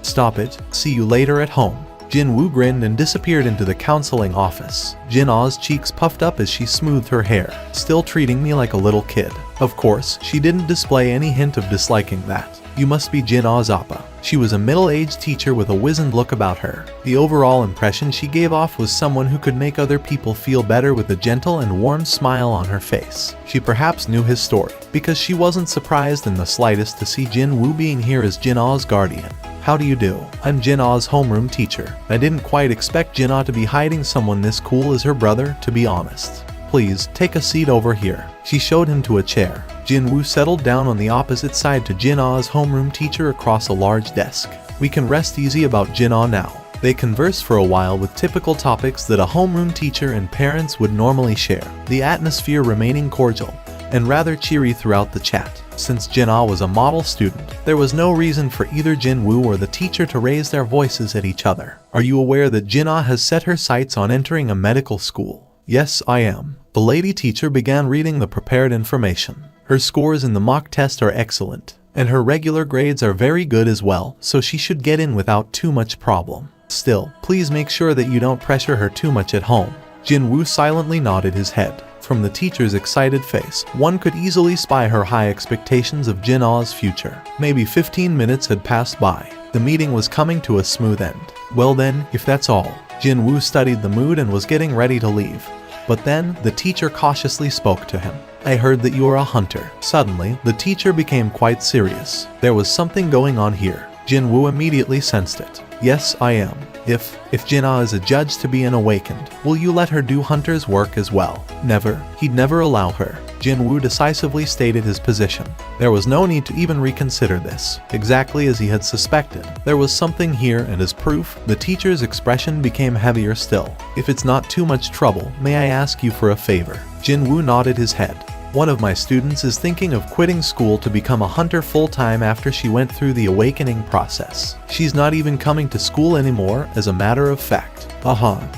Stop it. See you later at home." Jin-woo grinned and disappeared into the counseling office. Jin-ah's cheeks puffed up as she smoothed her hair, still treating me like a little kid. Of course, she didn't display any hint of disliking that. You must be Jin-ah's appa. She was a middle-aged teacher with a wizened look about her. The overall impression she gave off was someone who could make other people feel better with a gentle and warm smile on her face. She perhaps knew his story, because she wasn't surprised in the slightest to see Jin-woo being here as Jin-ah's guardian. How do you do? I'm Jin-ah's homeroom teacher. I didn't quite expect Jin-ah to be hiding someone this cool as her brother, to be honest. Please, take a seat over here. She showed him to a chair. Jin-woo settled down on the opposite side to Jin-ah's homeroom teacher across a large desk. We can rest easy about Jin-ah now. They conversed for a while with typical topics that a homeroom teacher and parents would normally share, the atmosphere remaining cordial and rather cheery throughout the chat. Since Jin-ah was a model student, there was no reason for either Jin-woo or the teacher to raise their voices at each other. Are you aware that Jin-ah has set her sights on entering a medical school? Yes, I am. The lady teacher began reading the prepared information. Her scores in the mock test are excellent, and her regular grades are very good as well, so she should get in without too much problem. Still, please make sure that you don't pressure her too much at home. Jin-woo silently nodded his head. From the teacher's excited face, one could easily spy her high expectations of Jin-ah's future. Maybe 15 minutes had passed by. The meeting was coming to a smooth end. Well then, if that's all. Jin-woo studied the mood and was getting ready to leave. But then, the teacher cautiously spoke to him. I heard that you are a hunter. Suddenly, the teacher became quite serious. There was something going on here. Jin-woo immediately sensed it. Yes, I am. If Jin-ah is adjudged to be an awakened, will you let her do hunter's work as well? Never. He'd never allow her. Jin-woo decisively stated his position. There was no need to even reconsider this. Exactly as he had suspected. There was something here, and as proof, the teacher's expression became heavier still. If it's not too much trouble, may I ask you for a favor? Jin-woo nodded his head. One of my students is thinking of quitting school to become a hunter full-time after she went through the awakening process. She's not even coming to school anymore, as a matter of fact.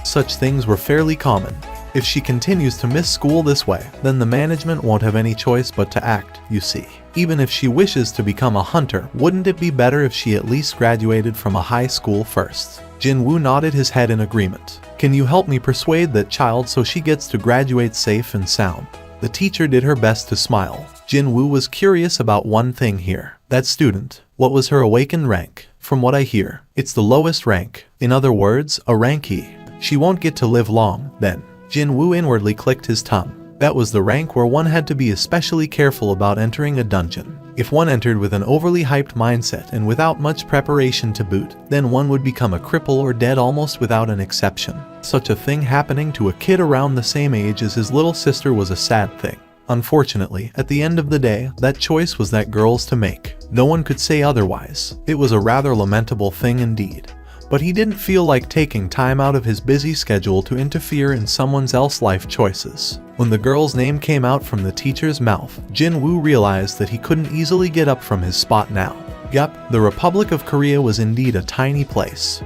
Such things were fairly common. If she continues to miss school this way, then the management won't have any choice but to act, you see. Even if she wishes to become a hunter, wouldn't it be better if she at least graduated from a high school first? Jin-woo nodded his head in agreement. Can you help me persuade that child so she gets to graduate safe and sound? The teacher did her best to smile. Jin-woo was curious about one thing here. That student, what was her awakened rank? From what I hear, it's the lowest rank. In other words, a rank E. She won't get to live long, then. Jin-woo inwardly clicked his tongue. That was the rank where one had to be especially careful about entering a dungeon. If one entered with an overly hyped mindset and without much preparation to boot, then one would become a cripple or dead almost without an exception. Such a thing happening to a kid around the same age as his little sister was a sad thing. Unfortunately, at the end of the day, that choice was that girl's to make. No one could say otherwise. It was a rather lamentable thing indeed. But he didn't feel like taking time out of his busy schedule to interfere in someone else's life choices. When the girl's name came out from the teacher's mouth, Jin-woo realized that he couldn't easily get up from his spot now. Yup, the Republic of Korea was indeed a tiny place.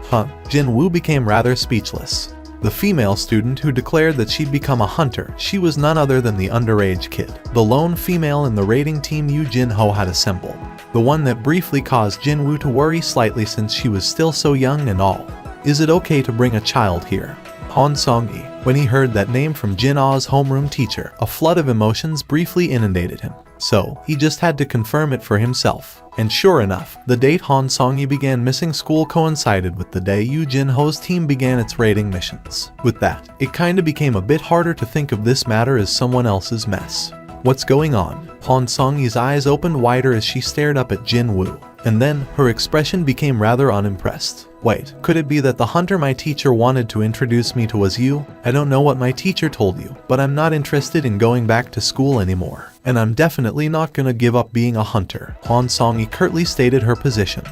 Jin-woo became rather speechless. The female student who declared that she'd become a hunter, she was none other than the underage kid, the lone female in the raiding team Yoo Jin-ho had assembled. The one that briefly caused Jin-woo to worry slightly since she was still so young and all. Is it okay to bring a child here? Han Song-gi. When he heard that name from Jin-ah's homeroom teacher, a flood of emotions briefly inundated him. So, he just had to confirm it for himself. And sure enough, the date Han Song-gi began missing school coincided with the day Yoo Jin-ho's team began its raiding missions. With that, it kinda became a bit harder to think of this matter as someone else's mess. What's going on? Han Song-gi's eyes opened wider as she stared up at Jin-woo. And then, her expression became rather unimpressed. Wait, could it be that the hunter my teacher wanted to introduce me to was you? I don't know what my teacher told you, but I'm not interested in going back to school anymore. And I'm definitely not gonna give up being a hunter. Han Song-gi curtly stated her position.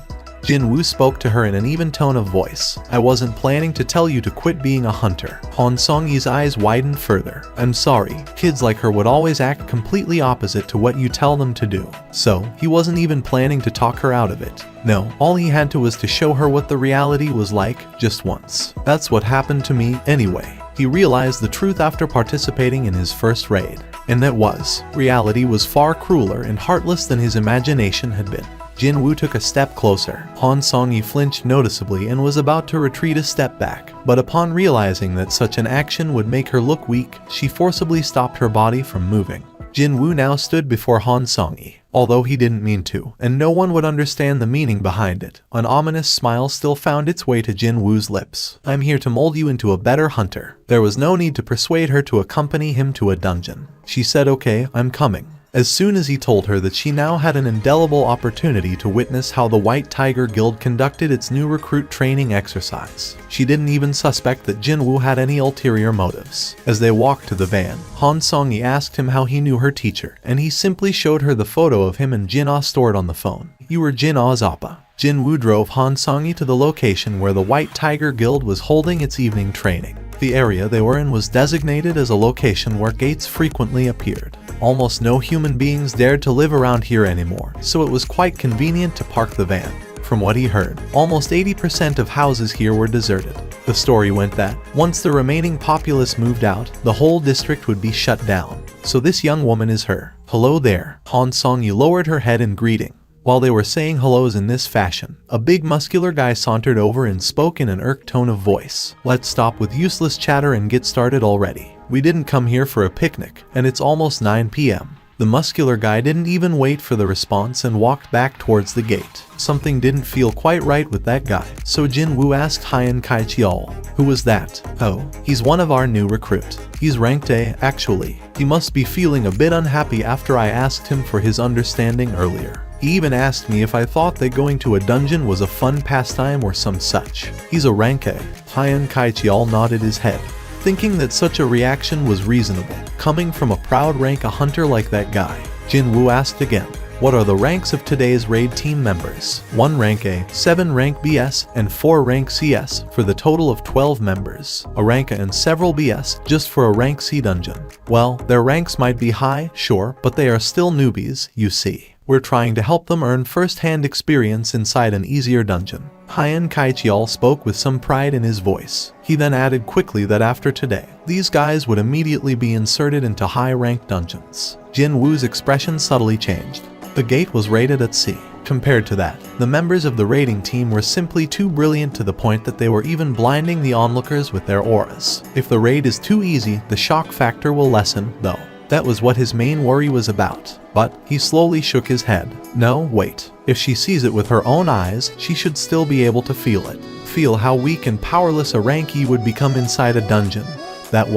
Jin-woo spoke to her in an even tone of voice. I wasn't planning to tell you to quit being a hunter. Han Song-gi's eyes widened further. I'm sorry, kids like her would always act completely opposite to what you tell them to do. So, he wasn't even planning to talk her out of it. No, all he had to was to show her what the reality was like, just once. That's what happened to me, anyway. He realized the truth after participating in his first raid. And that was, reality was far crueler and heartless than his imagination had been. Jin-woo took a step closer. Han Song-yi flinched noticeably and was about to retreat a step back, but upon realizing that such an action would make her look weak, she forcibly stopped her body from moving. Jin-woo now stood before Han Song-yi, although he didn't mean to, and no one would understand the meaning behind it. An ominous smile still found its way to Jin-woo's lips. "I'm here to mold you into a better hunter." There was no need to persuade her to accompany him to a dungeon. She said, "Okay, I'm coming." As soon as he told her that she now had an indelible opportunity to witness how the White Tiger Guild conducted its new recruit training exercise, she didn't even suspect that Jin-woo had any ulterior motives. As they walked to the van, Han Song-yi asked him how he knew her teacher, and he simply showed her the photo of him and Jin-ah stored on the phone. "You were Jin-ah's appa." Jin-woo drove Han Song-yi to the location where the White Tiger Guild was holding its evening training. The area they were in was designated as a location where gates frequently appeared. Almost no human beings dared to live around here anymore, so it was quite convenient to park the van. From what he heard, almost 80% of houses here were deserted. The story went that, once the remaining populace moved out, the whole district would be shut down. So this young woman is her. "Hello there." Han Song-yi lowered her head in greeting. While they were saying hellos in this fashion, a big muscular guy sauntered over and spoke in an irked tone of voice. "Let's stop with useless chatter and get started already. We didn't come here for a picnic, and it's almost 9 p.m. The muscular guy didn't even wait for the response and walked back towards the gate. Something didn't feel quite right with that guy, so Jin-woo asked Hyan Kai-cheol, "Who was that?" "Oh, he's one of our new recruit. He's ranked A, actually. He must be feeling a bit unhappy after I asked him for his understanding earlier. He even asked me if I thought that going to a dungeon was a fun pastime or some such. He's a rank A." Hyan Kai-cheol nodded his head, thinking that such a reaction was reasonable, coming from a proud rank A hunter like that guy. Jin-woo asked again, "What are the ranks of today's raid team members?" 1 rank A, 7 rank BS, and 4 rank CS, for the total of 12 members. A rank A and several BS, just for a rank C dungeon. "Well, their ranks might be high, sure, but they are still newbies, you see. We're trying to help them earn first-hand experience inside an easier dungeon." Hyan Kai-cheol spoke with some pride in his voice. He then added quickly that after today, these guys would immediately be inserted into high-ranked dungeons. Jin-woo's expression subtly changed. The gate was rated at C. Compared to that, the members of the raiding team were simply too brilliant to the point that they were even blinding the onlookers with their auras. If the raid is too easy, the shock factor will lessen, though. That was what his main worry was about. But he slowly shook his head. "No, wait. If she sees it with her own eyes, she should still be able to feel it. Feel how weak and powerless a rank E would become inside a dungeon. That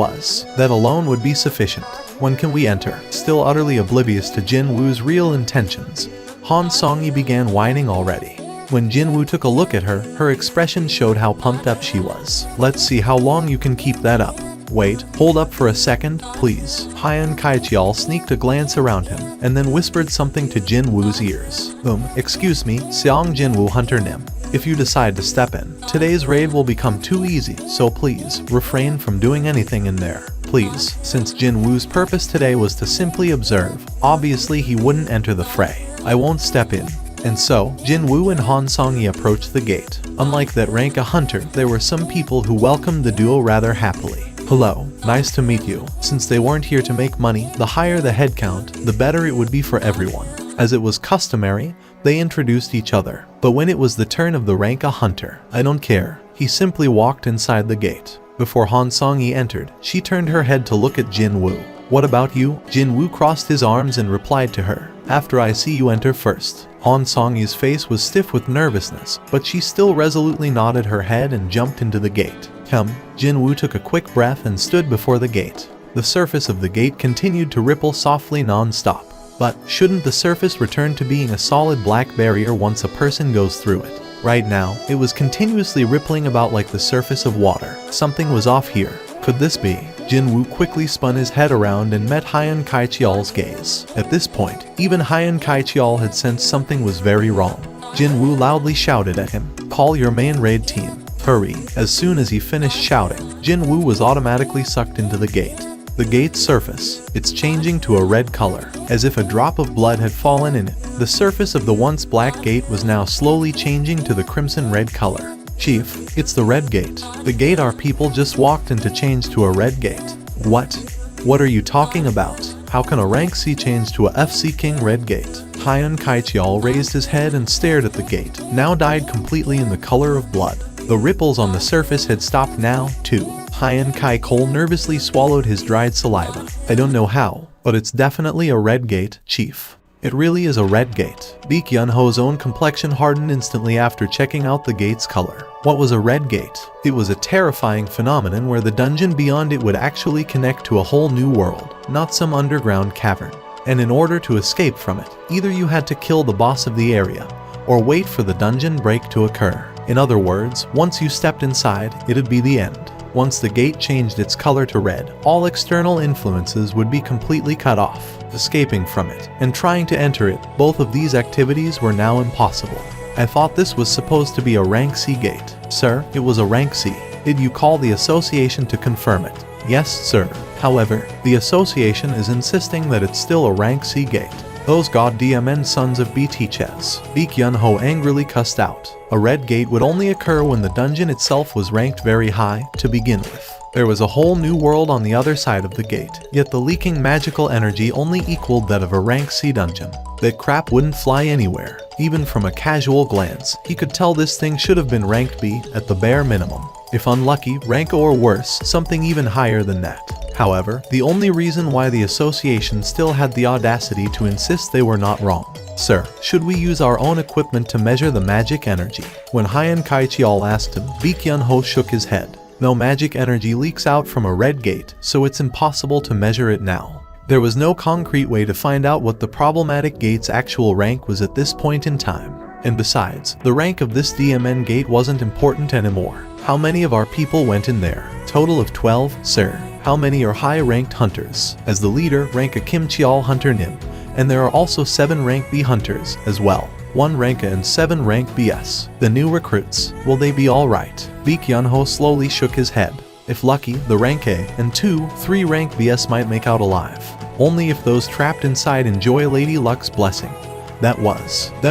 alone would be sufficient. When can we enter?" Still utterly oblivious to Jin-woo's real intentions, Han Song-yi began whining already. When Jin-woo took a look at her, her expression showed how pumped up she was. "Let's see how long you can keep that up." "Wait, hold up for a second, please." Hyan Kai-cheol sneaked a glance around him, and then whispered something to Jin-woo's ears. Excuse me, Seong Jin-woo Hunter Nim. If you decide to step in, today's raid will become too easy, so please, refrain from doing anything in there. Please." Since Jin-woo's purpose today was to simply observe, obviously he wouldn't enter the fray. "I won't step in." And so, Jin-woo and Han Song-yi approached the gate. Unlike that rank A hunter, there were some people who welcomed the duo rather happily. "Hello, nice to meet you." Since they weren't here to make money, the higher the head count, the better it would be for everyone. As it was customary, they introduced each other. But when it was the turn of the rank A hunter, "I don't care." He simply walked inside the gate. Before Han Song-yi entered, she turned her head to look at Jin-woo. "What about you?" Jin-woo crossed his arms and replied to her, "After I see you enter first." Han Song-yi's face was stiff with nervousness, but she still resolutely nodded her head and jumped into the gate. "Come." Jin-woo took a quick breath and stood before the gate. The surface of the gate continued to ripple softly non-stop. But shouldn't the surface return to being a solid black barrier once a person goes through it? Right now, it was continuously rippling about like the surface of water. Something was off here. Could this be? Jin-woo quickly spun his head around and met Hyan Kai-cheol's gaze. At this point, even Hyan Kai-cheol had sensed something was very wrong. Jin-woo loudly shouted at him, "Call your main raid team. Hurry." As soon as he finished shouting, Jin-woo was automatically sucked into the gate. The gate's surface, it's changing to a red color, as if a drop of blood had fallen in it. The surface of the once black gate was now slowly changing to the crimson red color. "Chief, it's the red gate. The gate our people just walked into changed to a red gate." "What? What are you talking about? How can a rank C change to a FC King red gate?" Hyun Kaichial raised his head and stared at the gate, now dyed completely in the color of blood. The ripples on the surface had stopped now, too. Hyun Kai Cole nervously swallowed his dried saliva. I don't know how, but it's definitely a red gate, Chief. It really is a red gate. Baek Yun-ho's own complexion hardened instantly after checking out the gate's color. What was a red gate? It was a terrifying phenomenon where the dungeon beyond it would actually connect to a whole new world, not some underground cavern. And in order to escape from it, either you had to kill the boss of the area, or wait for the dungeon break to occur. In other words, once you stepped inside, it'd be the end. Once the gate changed its color to red, all external influences would be completely cut off. Escaping from it and trying to enter it, both of these activities were now impossible. I thought this was supposed to be a rank C gate. Sir, it was a rank C. Did you call the association to confirm it? Yes, sir. However, the association is insisting that it's still a rank C gate. Those goddamn sons of BTChess. Baek Yun-ho angrily cussed out. A red gate would only occur when the dungeon itself was ranked very high, to begin with. There was a whole new world on the other side of the gate, yet the leaking magical energy only equaled that of a rank C dungeon. That crap wouldn't fly anywhere. Even from a casual glance, he could tell this thing should have been ranked B at the bare minimum. If unlucky, rank O or worse, something even higher than that. However, the only reason why the association still had the audacity to insist they were not wrong. Sir, should we use our own equipment to measure the magic energy? When Hyun Kaichial asked him, Baek Yun-ho shook his head. No magic energy leaks out from a red gate, so it's impossible to measure it now. There was no concrete way to find out what the problematic gate's actual rank was at this point in time. And besides, the rank of this DMN gate wasn't important anymore. How many of our people went in there? Total of 12, sir. How many are high-ranked hunters? As the leader, rank a Kim Chial Hunter Nim, and there are also 7 rank B hunters as well. 1 rank A and 7 rank BS. The new recruits, will they be alright? Baek Yun-ho slowly shook his head. If lucky, the rank A and 3 rank BS might make out alive. Only if those trapped inside enjoy Lady Luck's blessing. That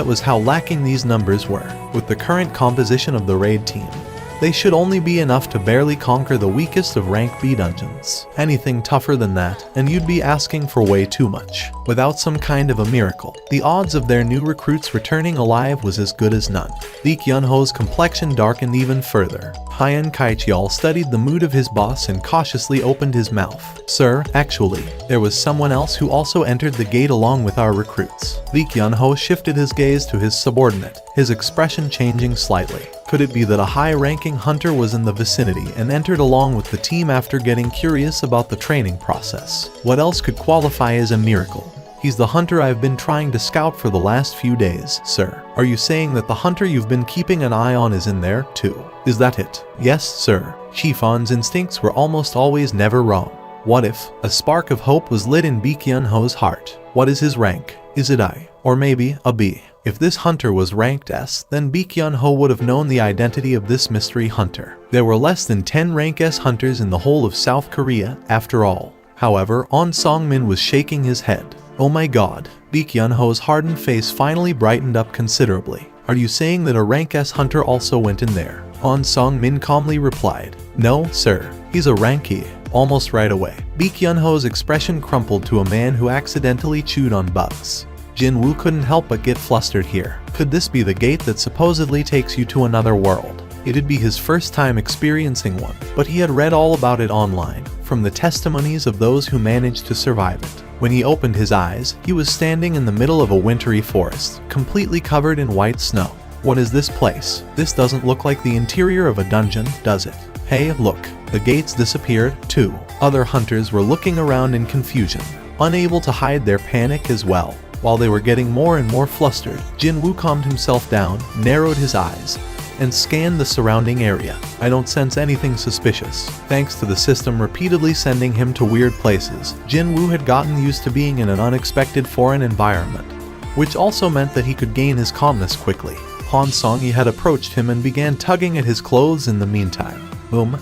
was how lacking these numbers were. With the current composition of the raid team, they should only be enough to barely conquer the weakest of rank B dungeons. Anything tougher than that, and you'd be asking for way too much. Without some kind of a miracle, the odds of their new recruits returning alive was as good as none. Baek Yun-ho's complexion darkened even further. Hyun Kaichial studied the mood of his boss and cautiously opened his mouth. Sir, actually, there was someone else who also entered the gate along with our recruits. Baek Yun-ho shifted his gaze to his subordinate, his expression changing slightly. Could it be that a high-ranking hunter was in the vicinity and entered along with the team after getting curious about the training process? What else could qualify as a miracle? He's the hunter I've been trying to scout for the last few days, sir. Are you saying that the hunter you've been keeping an eye on is in there, too? Is that it? Yes, sir. Chifon's instincts were almost always never wrong. What if a spark of hope was lit in Baek Yun-ho's heart? What is his rank? Is it I? Or maybe a B? If this hunter was ranked S, then Baek Yun-ho would have known the identity of this mystery hunter. There were less than 10 rank S hunters in the whole of South Korea, after all. However, On Song-min was shaking his head. Oh my god. Baek Yun-ho's hardened face finally brightened up considerably. Are you saying that a rank S hunter also went in there? On Song-min calmly replied. No, sir. He's a rank E. Almost right away. Baek Yun-ho's expression crumpled to a man who accidentally chewed on bugs. Jin-woo couldn't help but get flustered here. Could this be the gate that supposedly takes you to another world? It'd be his first time experiencing one, but he had read all about it online, from the testimonies of those who managed to survive it. When he opened his eyes, he was standing in the middle of a wintry forest, completely covered in white snow. What is this place? This doesn't look like the interior of a dungeon, does it? Hey, look, the gates disappeared, too. Other hunters were looking around in confusion, unable to hide their panic as well. While they were getting more and more flustered, Jin-woo calmed himself down, narrowed his eyes, and scanned the surrounding area. I don't sense anything suspicious. Thanks to the system repeatedly sending him to weird places, Jin-woo had gotten used to being in an unexpected foreign environment, which also meant that he could gain his calmness quickly. Han Song-yi had approached him and began tugging at his clothes in the meantime.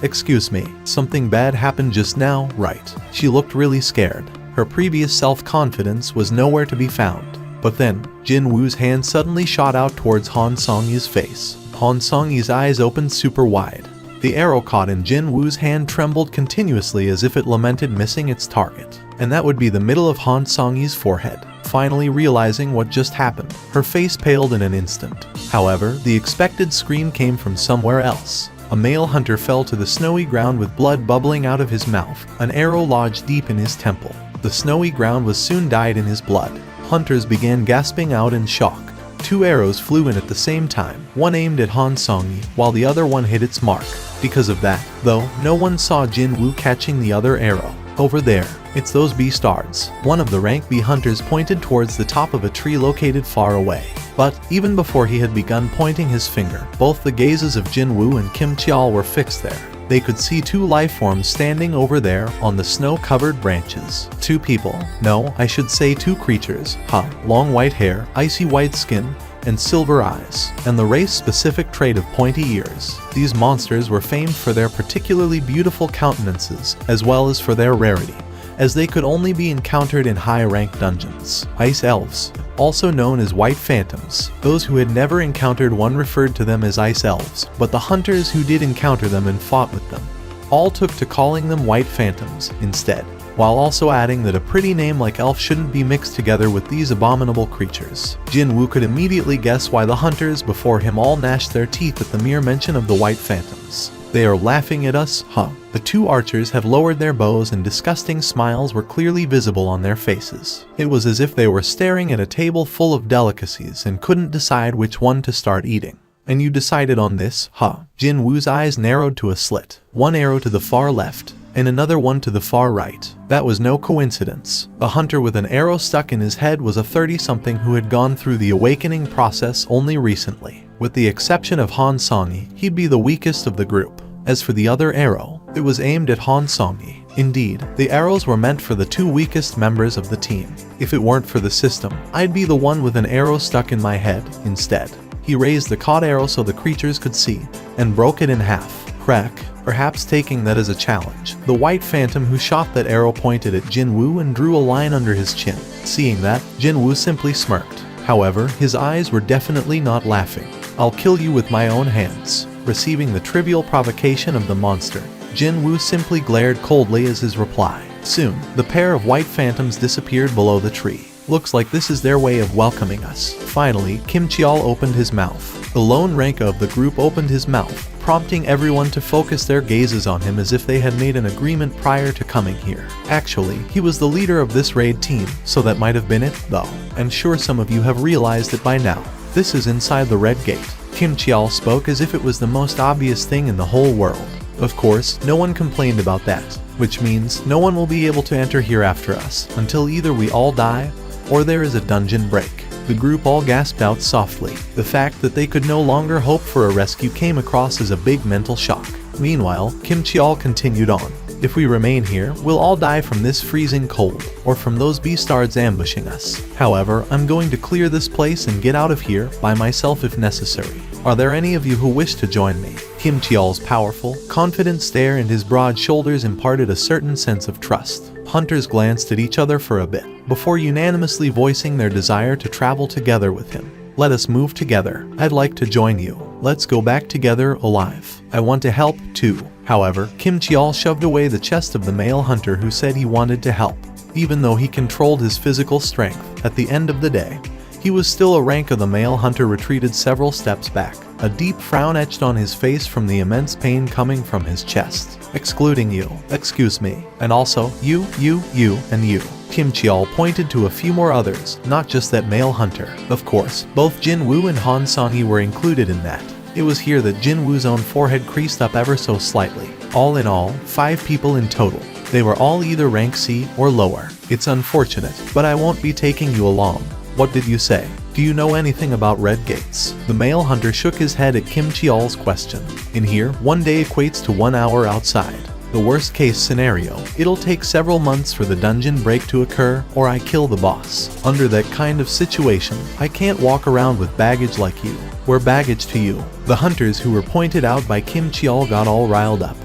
Excuse me, something bad happened just now, right? She looked really scared. Her previous self-confidence was nowhere to be found. But then, Jin-woo's hand suddenly shot out towards Han Song-yi's face. Han Song-yi's eyes opened super wide. The arrow caught in Jin-woo's hand trembled continuously as if it lamented missing its target. And that would be the middle of Han Song-yi's forehead. finally realizing what just happened. Her face paled in an instant. However, the expected scream came from somewhere else. A male hunter fell to the snowy ground with blood bubbling out of his mouth, an arrow lodged deep in his temple. The snowy ground was soon dyed in his blood. Hunters began gasping out in shock. 2 arrows flew in at the same time, one aimed at Han Song-yi, while the other one hit its mark. Because of that, though, no one saw Jin Woo catching the other arrow. Over there, it's those beastards. One of the rank B hunters pointed towards the top of a tree located far away. But, even before he had begun pointing his finger, both the gazes of Jin Woo and Kim Cheol were fixed there. They could see 2 life forms standing over there on the snow-covered branches. 2 people. No, I should say 2 creatures. Long white hair, icy white skin, and silver eyes, and the race-specific trait of pointy ears. These monsters were famed for their particularly beautiful countenances, as well as for their rarity, as they could only be encountered in high-ranked dungeons. Ice elves, also known as white phantoms. Those who had never encountered one referred to them as ice elves, but the hunters who did encounter them and fought with them all took to calling them white phantoms instead, while also adding that a pretty name like elf shouldn't be mixed together with these abominable creatures. Jin Woo could immediately guess why the hunters before him all gnashed their teeth at the mere mention of the white phantoms. They are laughing at us, huh? The 2 archers had lowered their bows and disgusting smiles were clearly visible on their faces. It was as if they were staring at a table full of delicacies and couldn't decide which one to start eating. And you decided on this, huh? Jin Woo's eyes narrowed to a slit. 1 arrow to the far left, and another one to the far right. That was no coincidence. The hunter with an arrow stuck in his head was a 30-something who had gone through the awakening process only recently. With the exception of Han Song-yi, he'd be the weakest of the group. As for the other arrow, it was aimed at Han Song-yi. Indeed, the arrows were meant for the 2 weakest members of the team. If it weren't for the system, I'd be the one with an arrow stuck in my head instead. He raised the caught arrow so the creatures could see, and broke it in half. Crack, perhaps taking that as a challenge. The white phantom who shot that arrow pointed at Jin Woo and drew a line under his chin. Seeing that, Jin Woo simply smirked. However, his eyes were definitely not laughing. I'll kill you with my own hands. Receiving the trivial provocation of the monster, Jin Woo simply glared coldly as his reply. Soon, the pair of white phantoms disappeared below the tree. Looks like this is their way of welcoming us. Finally, Kim Cheol opened his mouth. The lone rank of the group opened his mouth, prompting everyone to focus their gazes on him as if they had made an agreement prior to coming here. Actually, he was the leader of this raid team, so that might have been it, though. I'm sure some of you have realized it by now. This is inside the red gate. Kim Cheol spoke as if it was the most obvious thing in the whole world. Of course, no one complained about that, which means no one will be able to enter here after us, until either we all die, or there is a dungeon break. The group all gasped out softly. The fact that they could no longer hope for a rescue came across as a big mental shock. Meanwhile, Kim Cheol continued on. If we remain here, we'll all die from this freezing cold, or from those beastards ambushing us. However, I'm going to clear this place and get out of here by myself if necessary. Are there any of you who wish to join me? Kim Cheol's powerful, confident stare and his broad shoulders imparted a certain sense of trust. Hunters glanced at each other for a bit, before unanimously voicing their desire to travel together with him. Let us move together. I'd like to join you. Let's go back together alive. I want to help too. However, Kim Cheol shoved away the chest of the male hunter who said he wanted to help. Even though he controlled his physical strength, at the end of the day, he was still a rank of the male hunter retreated several steps back, a deep frown etched on his face from the immense pain coming from his chest. Excluding you, excuse me, and also you, and you. Kim Cheol pointed to a few more others, not just that male hunter. Of course, both Jin Woo and Han Song-yi were included in that. It was here that Jin Woo's own forehead creased up ever so slightly. All in all, 5 people in total. They were all either rank C or lower. It's unfortunate, but I won't be taking you along. What did you say? Do you know anything about red gates? The male hunter shook his head at Kim Cheol's question. In here, 1 day equates to 1 hour outside. The worst case scenario, it'll take several months for the dungeon break to occur, or I kill the boss. Under that kind of situation, I can't walk around with baggage like you. We're baggage to you. The hunters who were pointed out by Kim Cheol got all riled up.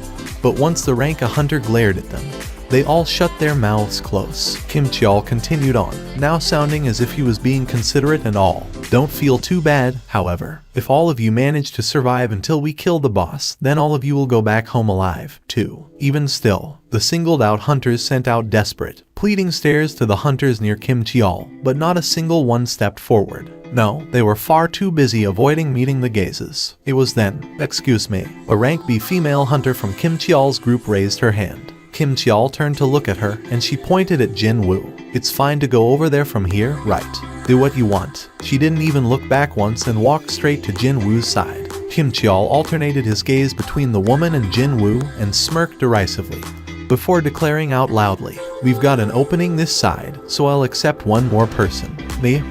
But once the rank a hunter glared at them, they all shut their mouths close. Kim Cheol continued on, now sounding as if he was being considerate and all. Don't feel too bad, however. If all of you manage to survive until we kill the boss, then all of you will go back home alive, too. Even still, the singled-out hunters sent out desperate, pleading stares to the hunters near Kim Cheol, but not a single one stepped forward. No, they were far too busy avoiding meeting the gazes. It was then, excuse me, a rank B female hunter from Kim Cheol's group raised her hand. Kim Cheol turned to look at her, and she pointed at Jin Woo. It's fine to go over there from here, right? Do what you want. She didn't even look back once and walked straight to Jin Woo's side. Kim Cheol alternated his gaze between the woman and Jin Woo and smirked derisively, before declaring out loudly, "We've got an opening this side, so I'll accept one more person." Me.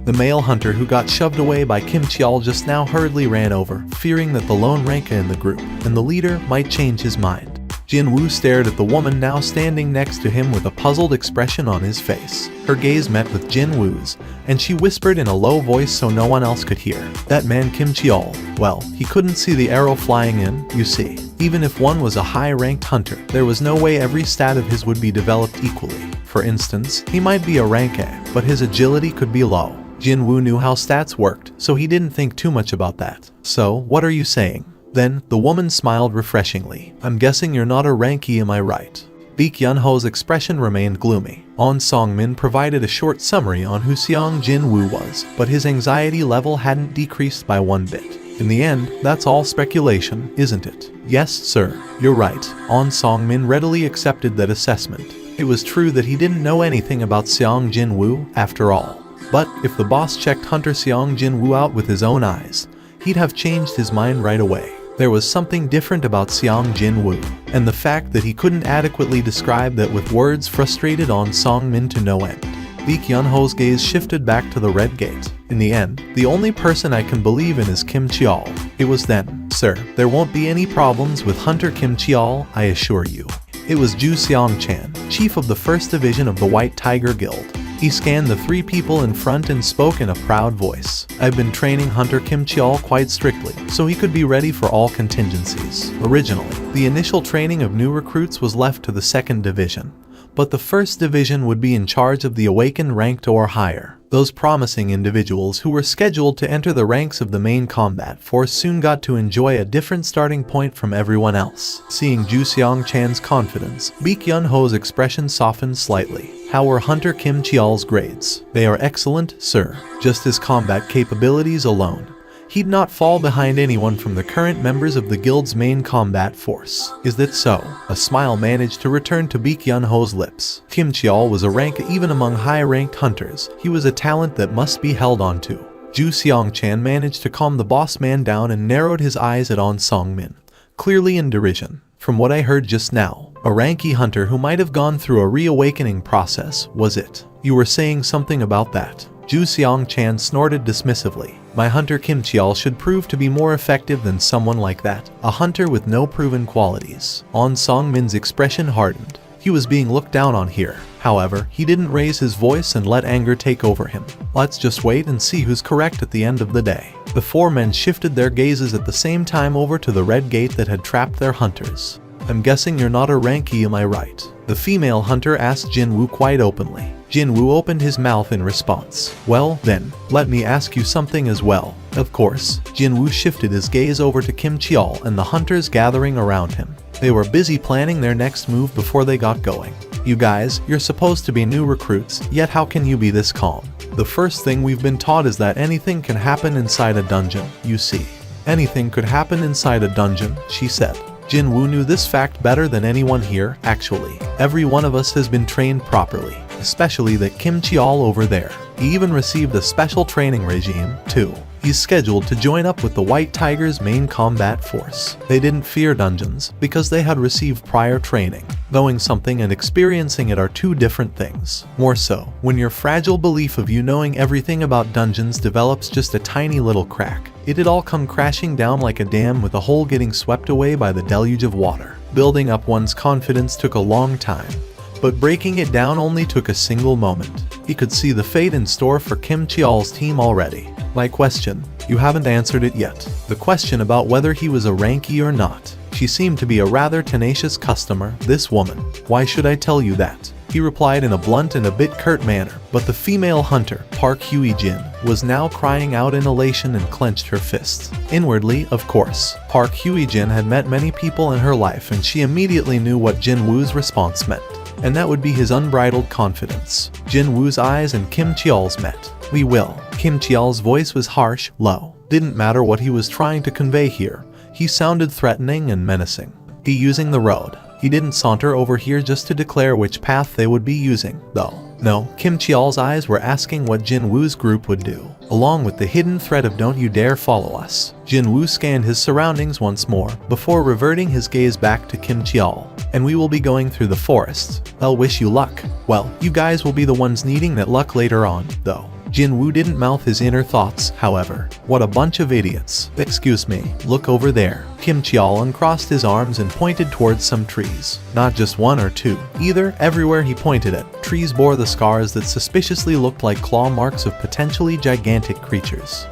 The male hunter who got shoved away by Kim Cheol just now hurriedly ran over, fearing that the lone ranka in the group and the leader might change his mind. Jin Woo stared at the woman now standing next to him with a puzzled expression on his face. Her gaze met with Jin Woo's, and she whispered in a low voice so no one else could hear. That man Kim Cheol, well, he couldn't see the arrow flying in, you see. Even if one was a high-ranked hunter, there was no way every stat of his would be developed equally. For instance, he might be a rank A, but his agility could be low. Jin Woo knew how stats worked, so he didn't think too much about that. So, what are you saying? Then, the woman smiled refreshingly. I'm guessing you're not a ranky, am I right? Baek Yun-ho's expression remained gloomy. On Song-min provided a short summary on who Seong Jin Woo was, but his anxiety level hadn't decreased by one bit. In the end, that's all speculation, isn't it? Yes, sir, you're right. On Song-min readily accepted that assessment. It was true that he didn't know anything about Seong Jin Woo, after all. But, if the boss checked Hunter Seong Jin Woo out with his own eyes, he'd have changed his mind right away. There was something different about Seong Jin Woo, and the fact that he couldn't adequately describe that with words frustrated On Song-min to no end. Baek Yun-ho's gaze shifted back to the red gate. In the end, the only person I can believe in is Kim Cheol. It was then, sir, there won't be any problems with Hunter Kim Cheol, I assure you. It was Ju Seong-chan, chief of the 1st Division of the White Tiger Guild. He scanned the 3 people in front and spoke in a proud voice. I've been training Hunter Kim Cheol quite strictly, so he could be ready for all contingencies. Originally, the initial training of new recruits was left to the 2nd Division, but the 1st Division would be in charge of the awakened ranked or higher. Those promising individuals who were scheduled to enter the ranks of the main combat force soon got to enjoy a different starting point from everyone else. Seeing Ju Seong-chan's confidence, Baek Yun-ho's expression softened slightly. How were Hunter Kim Cheol's grades? They are excellent, sir. Just his combat capabilities alone, he'd not fall behind anyone from the current members of the guild's main combat force. Is that so? A smile managed to return to Baek Yun-ho's lips. Kim Cheol was a rank even among high-ranked hunters. He was a talent that must be held onto. Ju Seong-chan managed to calm the boss man down and narrowed his eyes at On Song-min, clearly in derision. From what I heard just now, a ranky hunter who might have gone through a reawakening process, was it? You were saying something about that. Ju Seong-chan snorted dismissively. My Hunter Kim Cheol should prove to be more effective than someone like that, a hunter with no proven qualities. On Song-min's expression hardened. He was being looked down on here. However, he didn't raise his voice and let anger take over him. Let's just wait and see who's correct at the end of the day. The 4 men shifted their gazes at the same time over to the red gate that had trapped their hunters. I'm guessing you're not a ranky, am I right? The female hunter asked Jin Woo quite openly. Jin Woo opened his mouth in response. Well, then, let me ask you something as well. Of course, Jin Woo shifted his gaze over to Kim Cheol and the hunters gathering around him. They were busy planning their next move before they got going. You guys, you're supposed to be new recruits, yet how can you be this calm? The first thing we've been taught is that anything can happen inside a dungeon, you see. Anything could happen inside a dungeon, she said. Jin Woo knew this fact better than anyone here, actually. Every one of us has been trained properly, especially that Kim Cheol over there. He even received a special training regime, too. He's scheduled to join up with the White Tiger's main combat force. They didn't fear dungeons, because they had received prior training. Knowing something and experiencing it are 2 different things. More so, when your fragile belief of you knowing everything about dungeons develops just a tiny little crack, it'd all come crashing down like a dam with a hole getting swept away by the deluge of water. Building up one's confidence took a long time, but breaking it down only took a single moment. He could see the fate in store for Kim Cheol's team already. My question, you haven't answered it yet. The question about whether he was a ranky or not. She seemed to be a rather tenacious customer, this woman. Why should I tell you that? he replied in a blunt and a bit curt manner, but the female hunter, Park Hye-jin, was now crying out in elation and clenched her fists. Inwardly, of course, Park Hye-jin had met many people in her life and she immediately knew what Jin Woo's response meant, and that would be his unbridled confidence. Jin Woo's eyes and Kim Cheol's met. "We will." Kim Cheol's voice was harsh, low. Didn't matter what he was trying to convey here. He sounded threatening and menacing. He using the road. He didn't saunter over here just to declare which path they would be using, though. No, Kim Cheol's eyes were asking what Jin Woo's group would do, along with the hidden threat of "don't you dare follow us." Jin Woo scanned his surroundings once more, before reverting his gaze back to Kim Cheol. "And we will be going through the forest. I'll wish you luck." Well, you guys will be the ones needing that luck later on, though. Jin Woo didn't mouth his inner thoughts, however. What a bunch of idiots. "Excuse me, look over there." Kim Cheol uncrossed his arms and pointed towards some trees. Not just one or two, either. Everywhere he pointed at, trees bore the scars that suspiciously looked like claw marks of potentially gigantic creatures.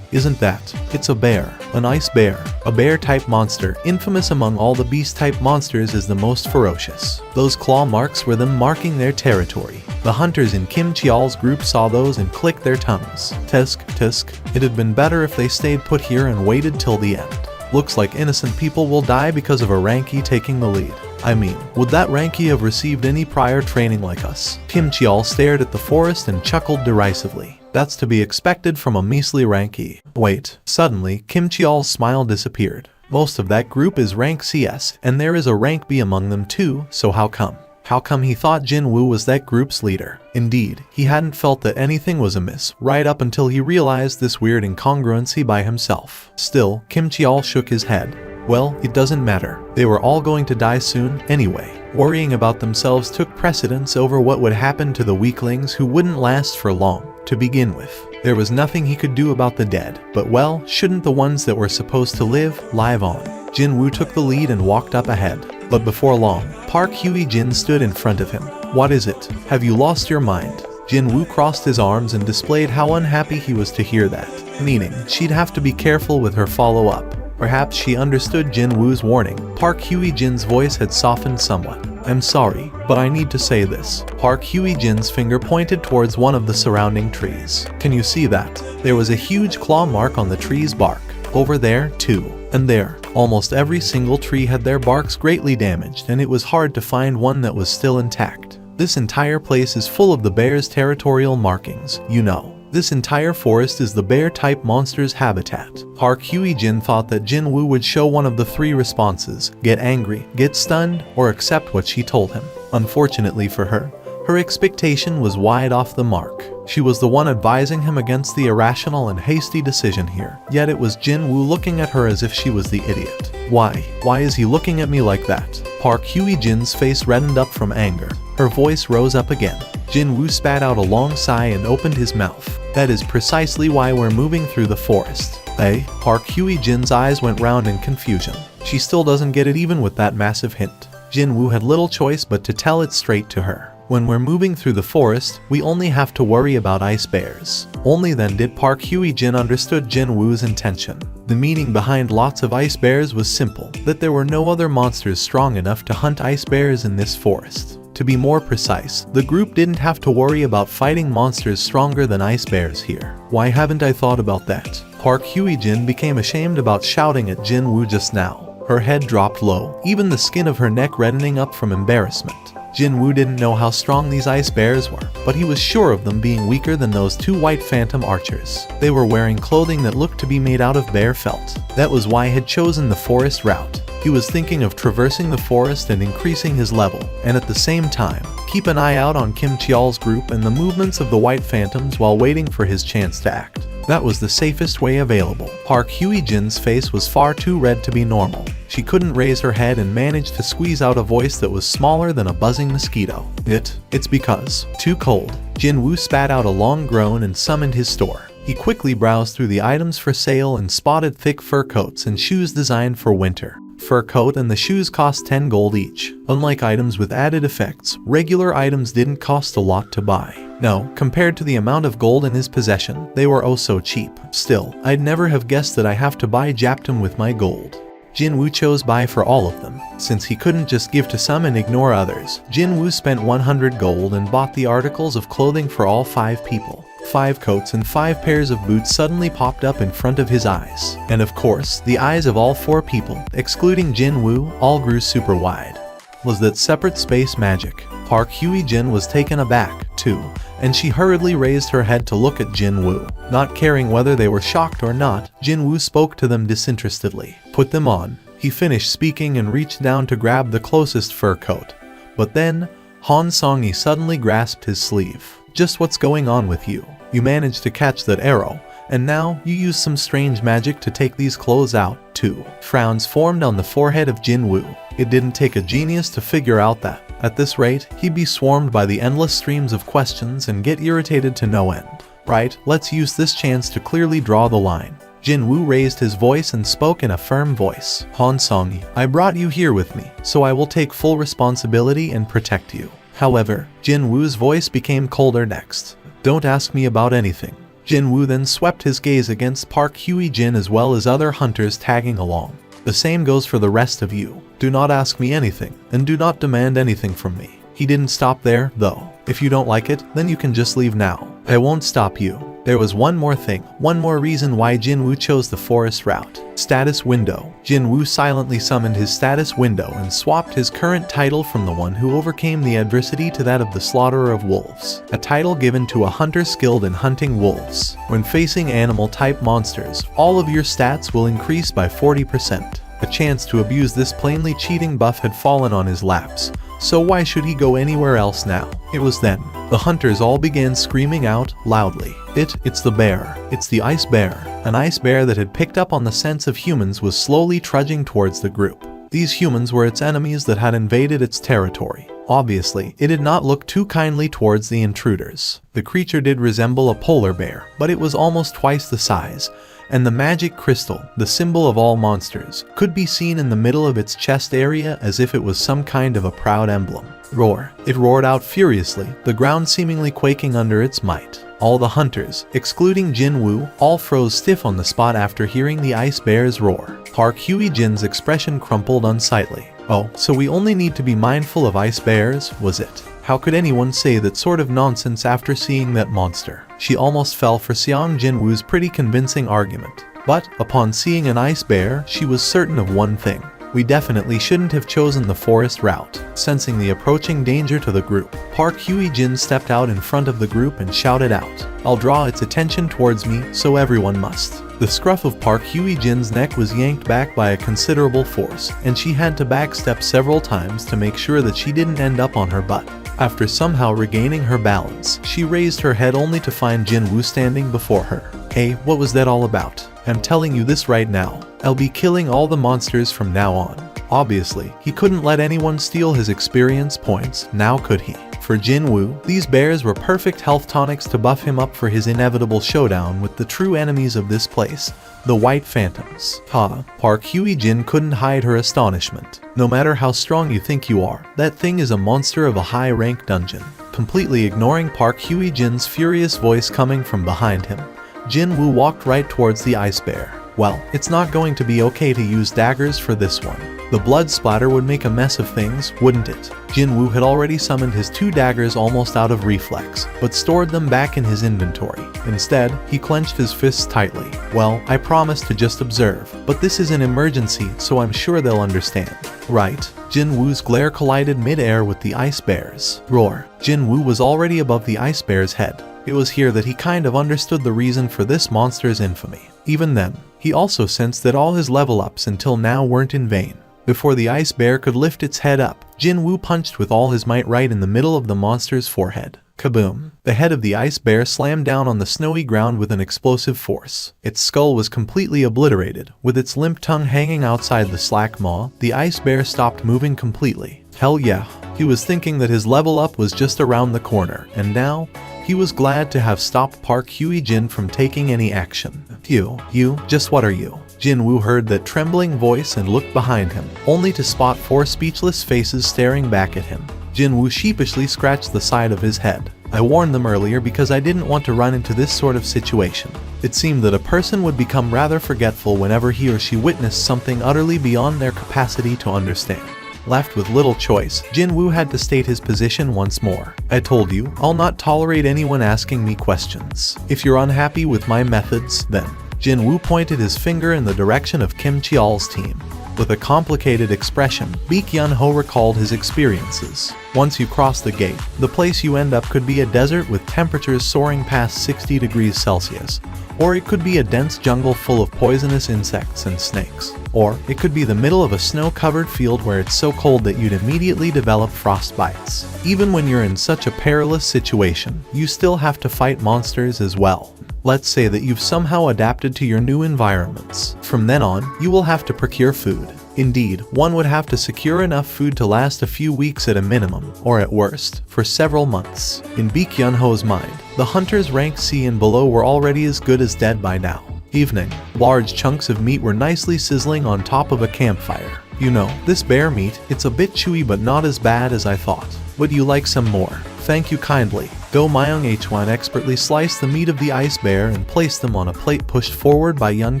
Isn't that? It's a bear. An ice bear. A bear-type monster, infamous among all the beast-type monsters as the most ferocious. Those claw marks were them marking their territory. The hunters in Kim Cheol's group saw those and clicked their tongues. Tisk, tisk. It had been better if they stayed put here and waited till the end. Looks like innocent people will die because of a Ranky taking the lead. I mean, would that Ranky have received any prior training like us? Kim Cheol stared at the forest and chuckled derisively. That's to be expected from a measly Ranky. Wait. Suddenly, Kim Cheol's smile disappeared. Most of that group is rank CS, and there is a rank B among them too, so how come? How come he thought Jin Woo was that group's leader? Indeed, he hadn't felt that anything was amiss, right up until he realized this weird incongruency by himself. Still, Kim Cheol shook his head. Well, it doesn't matter. They were all going to die soon, anyway. Worrying about themselves took precedence over what would happen to the weaklings who wouldn't last for long. To begin with, there was nothing he could do about the dead, but well, shouldn't the ones that were supposed to live on? Jin Woo took the lead and walked up ahead. But before long, Park Hye-jin stood in front of him. "What is it? Have you lost your mind?" Jin Woo crossed his arms and displayed how unhappy he was to hear that, meaning she'd have to be careful with her follow-up. Perhaps she understood Jin Woo's warning. Park Hye-jin's voice had softened somewhat. "I'm sorry, but I need to say this." Park Hye-jin's finger pointed towards one of the surrounding trees. "Can you see that? There was a huge claw mark on the tree's bark. Over there, too. And there. Almost every single tree had their barks greatly damaged, and it was hard to find one that was still intact. This entire place is full of the bear's territorial markings, you know. This entire forest is the bear-type monster's habitat." Park Hye-jin thought that Jin Woo would show one of the three responses: get angry, get stunned, or accept what she told him. Unfortunately for her, her expectation was wide off the mark. She was the one advising him against the irrational and hasty decision here. Yet it was Jin Woo looking at her as if she was the idiot. Why is he looking at me like that? Park Hye-jin's face reddened up from anger. Her voice rose up again. Jin Woo spat out a long sigh and opened his mouth. "That is precisely why we're moving through the forest." Eh? Park Hye-jin's eyes went round in confusion. She still doesn't get it even with that massive hint. Jin Woo had little choice but to tell it straight to her. "When we're moving through the forest, we only have to worry about ice bears." Only then did Park Hye-jin understood Jin Woo's intention. The meaning behind lots of ice bears was simple, that there were no other monsters strong enough to hunt ice bears in this forest. To be more precise, the group didn't have to worry about fighting monsters stronger than ice bears here. Why haven't I thought about that? Park Hye-jin became ashamed about shouting at Jin Woo just now. Her head dropped low, even the skin of her neck reddening up from embarrassment. Jin Woo didn't know how strong these ice bears were, but he was sure of them being weaker than those two white phantom archers. They were wearing clothing that looked to be made out of bear felt. That was why he had chosen the forest route. He was thinking of traversing the forest and increasing his level, and at the same time, keep an eye out on Kim Cheol's group and the movements of the white phantoms while waiting for his chance to act. That was the safest way available. Park Hye-jin's face was far too red to be normal. She couldn't raise her head and managed to squeeze out a voice that was smaller than a buzzing mosquito. It's because. Too cold. Jin Woo spat out a long groan and summoned his store. He quickly browsed through the items for sale and spotted thick fur coats and shoes designed for winter. Fur coat and the shoes cost 10 gold each. Unlike items with added effects, regular items didn't cost a lot to buy. No, compared to the amount of gold in his possession, they were oh so cheap. Still, I'd never have guessed that I have to buy Japtum with my gold. Jinwoo chose buy for all of them. Since he couldn't just give to some and ignore others, Jinwoo spent 100 gold and bought the articles of clothing for all 5 people. 5 coats and 5 pairs of boots suddenly popped up in front of his eyes. And of course, the eyes of all 4 people, excluding Jinwoo, all grew super wide. Was that separate space magic? Park Hye-jin was taken aback, too, and she hurriedly raised her head to look at Jinwoo. Not caring whether they were shocked or not, Jinwoo spoke to them disinterestedly. Put them on. He finished speaking and reached down to grab the closest fur coat. But then, Han Song-yi suddenly grasped his sleeve. Just what's going on with you? You managed to catch that arrow, and now you use some strange magic to take these clothes out, too. Frowns formed on the forehead of Jinwoo. It didn't take a genius to figure out that, at this rate, he'd be swarmed by the endless streams of questions and get irritated to no end. Right, let's use this chance to clearly draw the line. Jinwoo raised his voice and spoke in a firm voice. Han Song-yi, I brought you here with me, so I will take full responsibility and protect you. However, Jinwoo's voice became colder next. Don't ask me about anything. Jinwoo then swept his gaze against Park Hye-jin as well as other hunters tagging along. The same goes for the rest of you. Do not ask me anything, and do not demand anything from me. He didn't stop there, though. If you don't like it, then you can just leave now. I won't stop you. There was one more thing, one more reason why Jinwoo chose the forest route. Status window. Jinwoo silently summoned his status window and swapped his current title from the one who overcame the adversity to that of the slaughterer of wolves, a title given to a hunter skilled in hunting wolves. When facing animal-type monsters, all of your stats will increase by 40%. A chance to abuse this plainly cheating buff had fallen on his laps, so why should he go anywhere else now? It was then. The hunters all began screaming out loudly. It's the bear. It's the ice bear. An ice bear that had picked up on the sense of humans was slowly trudging towards the group. These humans were its enemies that had invaded its territory. Obviously, it did not look too kindly towards the intruders. The creature did resemble a polar bear, but it was almost twice the size, and the magic crystal, the symbol of all monsters, could be seen in the middle of its chest area as if it was some kind of a proud emblem. Roar. It roared out furiously, the ground seemingly quaking under its might. All the hunters, excluding Jinwoo, all froze stiff on the spot after hearing the ice bear's roar. Park Hye-jin's expression crumpled unsightly. Oh, so we only need to be mindful of ice bears, was it? How could anyone say that sort of nonsense after seeing that monster? She almost fell for Seong Jinwoo's pretty convincing argument. But, upon seeing an ice bear, she was certain of one thing. We definitely shouldn't have chosen the forest route. Sensing the approaching danger to the group, Park Hye-jin stepped out in front of the group and shouted out, I'll draw its attention towards me, so everyone must. The scruff of Park Hye-jin's neck was yanked back by a considerable force, and she had to backstep several times to make sure that she didn't end up on her butt. After somehow regaining her balance, she raised her head only to find Jinwoo standing before her. Hey, what was that all about? I'm telling you this right now. I'll be killing all the monsters from now on. Obviously, he couldn't let anyone steal his experience points, now could he? For Jinwoo, these bears were perfect health tonics to buff him up for his inevitable showdown with the true enemies of this place, the White Phantoms. Park Hye-jin couldn't hide her astonishment. No matter how strong you think you are, that thing is a monster of a high-rank dungeon. Completely ignoring Park Hye-jin's furious voice coming from behind him, Jinwoo walked right towards the ice bear. Well, it's not going to be okay to use daggers for this one. The blood splatter would make a mess of things, wouldn't it? Jinwoo had already summoned his 2 daggers almost out of reflex, but stored them back in his inventory. Instead, he clenched his fists tightly. Well, I promised to just observe, but this is an emergency, so I'm sure they'll understand. Right? Jinwoo's glare collided mid-air with the ice bear's roar. Jinwoo was already above the ice bear's head. It was here that he kind of understood the reason for this monster's infamy. Even then, he also sensed that all his level ups until now weren't in vain. Before the ice bear could lift its head up, Jinwoo punched with all his might right in the middle of the monster's forehead. Kaboom! The head of the ice bear slammed down on the snowy ground with an explosive force. Its skull was completely obliterated. With its limp tongue hanging outside the slack maw, the ice bear stopped moving completely. Hell yeah, he was thinking that his level up was just around the corner, and now, he was glad to have stopped Park Hye-jin from taking any action. You, just what are you? Jinwoo heard that trembling voice and looked behind him, only to spot 4 speechless faces staring back at him. Jinwoo sheepishly scratched the side of his head. I warned them earlier because I didn't want to run into this sort of situation. It seemed that a person would become rather forgetful whenever he or she witnessed something utterly beyond their capacity to understand. Left with little choice, Jinwoo had to state his position once more. I told you, I'll not tolerate anyone asking me questions. If you're unhappy with my methods, then. Jinwoo pointed his finger in the direction of Kim Cheol's team. With a complicated expression, Baek Yun-ho recalled his experiences. Once you cross the gate, the place you end up could be a desert with temperatures soaring past 60 degrees Celsius. Or it could be a dense jungle full of poisonous insects and snakes. Or it could be the middle of a snow-covered field where it's so cold that you'd immediately develop frostbites. Even when you're in such a perilous situation, you still have to fight monsters as well. Let's say that you've somehow adapted to your new environments. From then on, you will have to procure food. Indeed, one would have to secure enough food to last a few weeks at a minimum, or at worst, for several months. In Baek Yun-ho's mind, the hunters ranked C and below were already as good as dead by now. Evening. Large chunks of meat were nicely sizzling on top of a campfire. You know, this bear meat, it's a bit chewy but not as bad as I thought. Would you like some more? Thank you kindly. Go Myung Hwan expertly sliced the meat of the ice bear and placed them on a plate pushed forward by Yun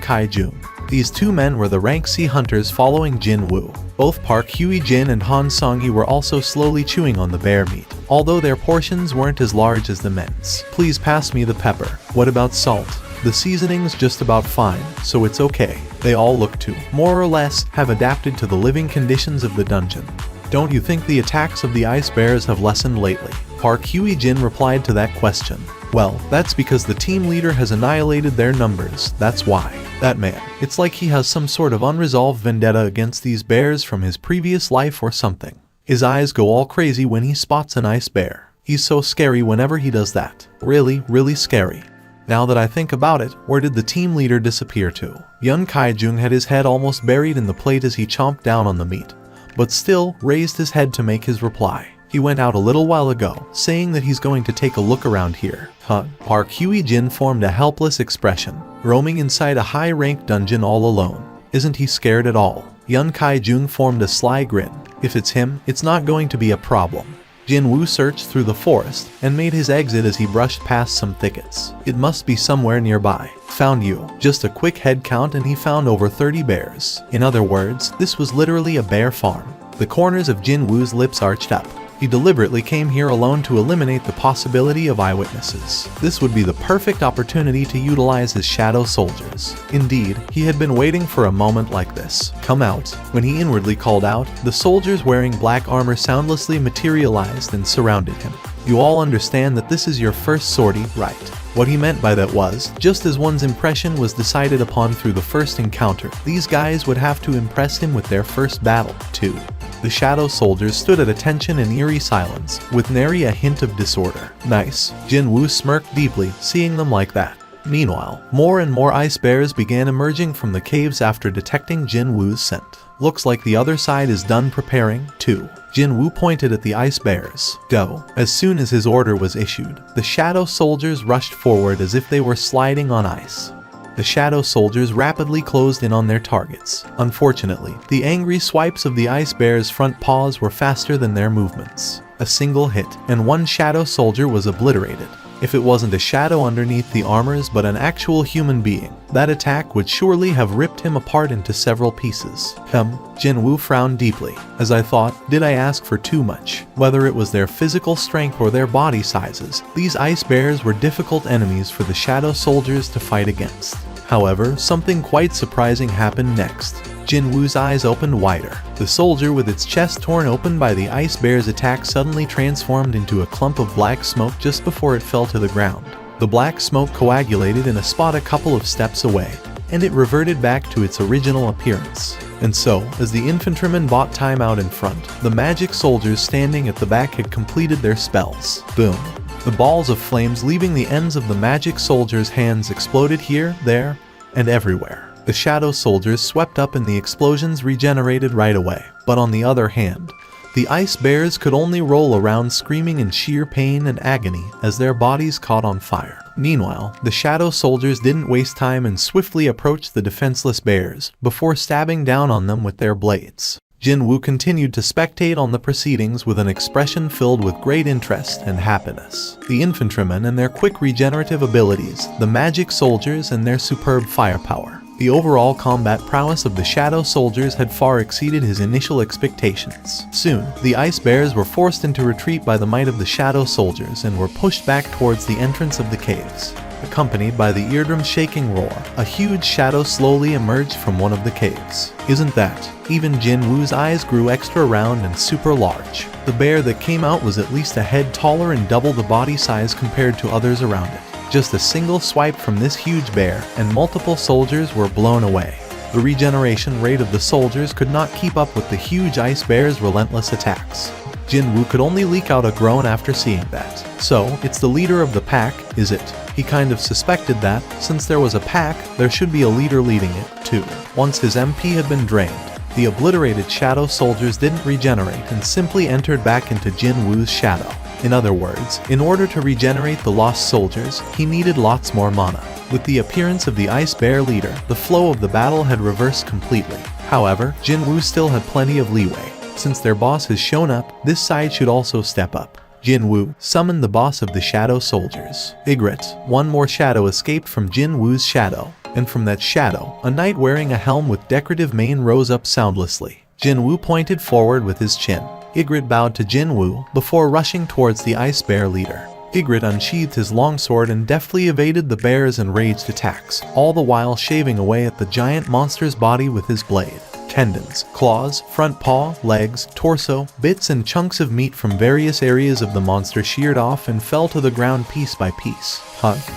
Kai-jung. These two men were the rank C hunters following Jinwoo. Both Park Hye-jin and Han Song-hee were also slowly chewing on the bear meat, although their portions weren't as large as the men's. Please pass me the pepper. What about salt? The seasoning's just about fine, so it's okay. They all look to, more or less, have adapted to the living conditions of the dungeon. Don't you think the attacks of the ice bears have lessened lately? Park Hye-jin replied to that question. Well, that's because the team leader has annihilated their numbers, that's why. That man, it's like he has some sort of unresolved vendetta against these bears from his previous life or something. His eyes go all crazy when he spots an ice bear. He's so scary whenever he does that. Really, really scary. Now that I think about it, where did the team leader disappear to? Yun Kai-jung had his head almost buried in the plate as he chomped down on the meat, but still raised his head to make his reply. He went out a little while ago, saying that he's going to take a look around here. Park Hye-jin formed a helpless expression, roaming inside a high-ranked dungeon all alone. Isn't he scared at all? Yun Kai-jung formed a sly grin. If it's him, it's not going to be a problem. Jinwoo searched through the forest and made his exit as he brushed past some thickets. It must be somewhere nearby. Found you. Just a quick head count and he found over 30 bears. In other words, this was literally a bear farm. The corners of Jinwoo's lips arched up. He deliberately came here alone to eliminate the possibility of eyewitnesses. This would be the perfect opportunity to utilize his shadow soldiers. Indeed, he had been waiting for a moment like this. Come out. When he inwardly called out, the soldiers wearing black armor soundlessly materialized and surrounded him. You all understand that this is your first sortie, right? What he meant by that was, just as one's impression was decided upon through the first encounter, these guys would have to impress him with their first battle, too. The shadow soldiers stood at attention in eerie silence, with nary a hint of disorder. Nice. Jinwoo smirked deeply, seeing them like that. Meanwhile, more and more ice bears began emerging from the caves after detecting Jinwoo's scent. Looks like the other side is done preparing, too. Jinwoo pointed at the ice bears. Go. As soon as his order was issued, the shadow soldiers rushed forward as if they were sliding on ice. The shadow soldiers rapidly closed in on their targets. Unfortunately, the angry swipes of the ice bear's front paws were faster than their movements. A single hit, and one shadow soldier was obliterated. If it wasn't a shadow underneath the armors but an actual human being, that attack would surely have ripped him apart into several pieces. Jinwoo frowned deeply. As I thought, did I ask for too much? Whether it was their physical strength or their body sizes, these ice bears were difficult enemies for the shadow soldiers to fight against. However, something quite surprising happened next. Jinwoo's eyes opened wider. The soldier with its chest torn open by the ice bear's attack suddenly transformed into a clump of black smoke just before it fell to the ground. The black smoke coagulated in a spot a couple of steps away, and it reverted back to its original appearance. And so, as the infantrymen bought time out in front, the magic soldiers standing at the back had completed their spells. Boom. The balls of flames leaving the ends of the magic soldiers' hands exploded here, there, and everywhere. The shadow soldiers swept up and the explosions regenerated right away. But on the other hand, the ice bears could only roll around screaming in sheer pain and agony as their bodies caught on fire. Meanwhile, the shadow soldiers didn't waste time and swiftly approached the defenseless bears before stabbing down on them with their blades. Jinwoo continued to spectate on the proceedings with an expression filled with great interest and happiness. The infantrymen and their quick regenerative abilities, the magic soldiers and their superb firepower. The overall combat prowess of the shadow soldiers had far exceeded his initial expectations. Soon, the ice bears were forced into retreat by the might of the shadow soldiers and were pushed back towards the entrance of the caves. Accompanied by the eardrum-shaking roar, a huge shadow slowly emerged from one of the caves. Isn't that? Even Jinwoo's eyes grew extra round and super large. The bear that came out was at least a head taller and double the body size compared to others around it. Just a single swipe from this huge bear, and multiple soldiers were blown away. The regeneration rate of the soldiers could not keep up with the huge ice bear's relentless attacks. Jinwoo could only leak out a groan after seeing that. So, it's the leader of the pack, is it? He kind of suspected that, since there was a pack, there should be a leader leading it, too. Once his MP had been drained, the obliterated shadow soldiers didn't regenerate and simply entered back into Jinwoo's shadow. In other words, in order to regenerate the lost soldiers, he needed lots more mana. With the appearance of the ice bear leader, the flow of the battle had reversed completely. However, Jinwoo still had plenty of leeway. Since their boss has shown up, this side should also step up. Jinwoo summoned the boss of the shadow soldiers, Ygritte. One more shadow escaped from Jinwoo's shadow, and from that shadow, a knight wearing a helm with decorative mane rose up soundlessly. Jinwoo pointed forward with his chin. Ygritte bowed to Jinwoo before rushing towards the ice bear leader. Ygritte unsheathed his longsword and deftly evaded the bear's enraged attacks, all the while shaving away at the giant monster's body with his blade. Tendons, claws, front paw, legs, torso, bits and chunks of meat from various areas of the monster sheared off and fell to the ground piece by piece.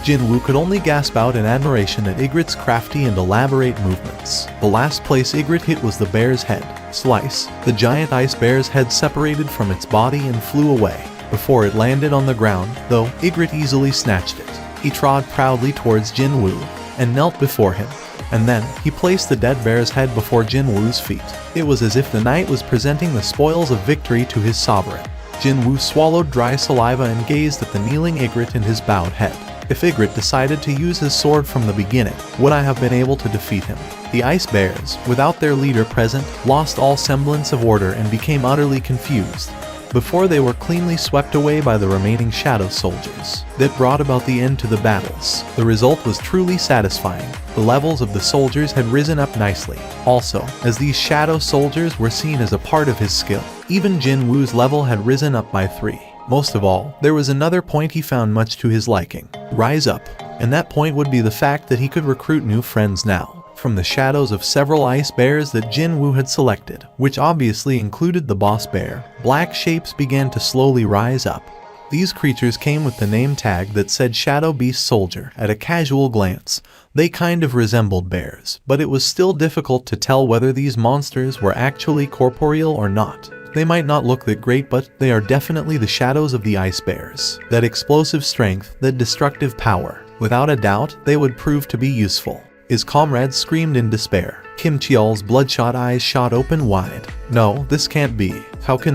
Jinwoo could only gasp out in admiration at Ygritte's crafty and elaborate movements. The last place Ygritte hit was the bear's head. Slice. The giant ice bear's head separated from its body and flew away. Before it landed on the ground, though, Ygritte easily snatched it. He trod proudly towards Jinwoo and knelt before him. And then, he placed the dead bear's head before Jinwoo's feet. It was as if the knight was presenting the spoils of victory to his sovereign. Jinwoo swallowed dry saliva and gazed at the kneeling Ygritte and his bowed head. If Ygritte decided to use his sword from the beginning, would I have been able to defeat him? The ice bears, without their leader present, lost all semblance of order and became utterly confused, before they were cleanly swept away by the remaining shadow soldiers. That brought about the end to the battles. The result was truly satisfying. The levels of the soldiers had risen up nicely. Also, as these shadow soldiers were seen as a part of his skill, even Jinwoo's level had risen up by 3. Most of all, there was another point he found much to his liking. Rise up. And that point would be the fact that he could recruit new friends now from the shadows of several ice bears that Jinwoo had selected, which obviously included the boss bear. Black shapes began to slowly rise up. These creatures came with the name tag that said Shadow Beast Soldier. At a casual glance, they kind of resembled bears, but it was still difficult to tell whether these monsters were actually corporeal or not. They might not look that great, but they are definitely the shadows of the ice bears. That explosive strength, that destructive power. Without a doubt, they would prove to be useful. His comrades screamed in despair. Kim Cheol's bloodshot eyes shot open wide. No, this can't be. How can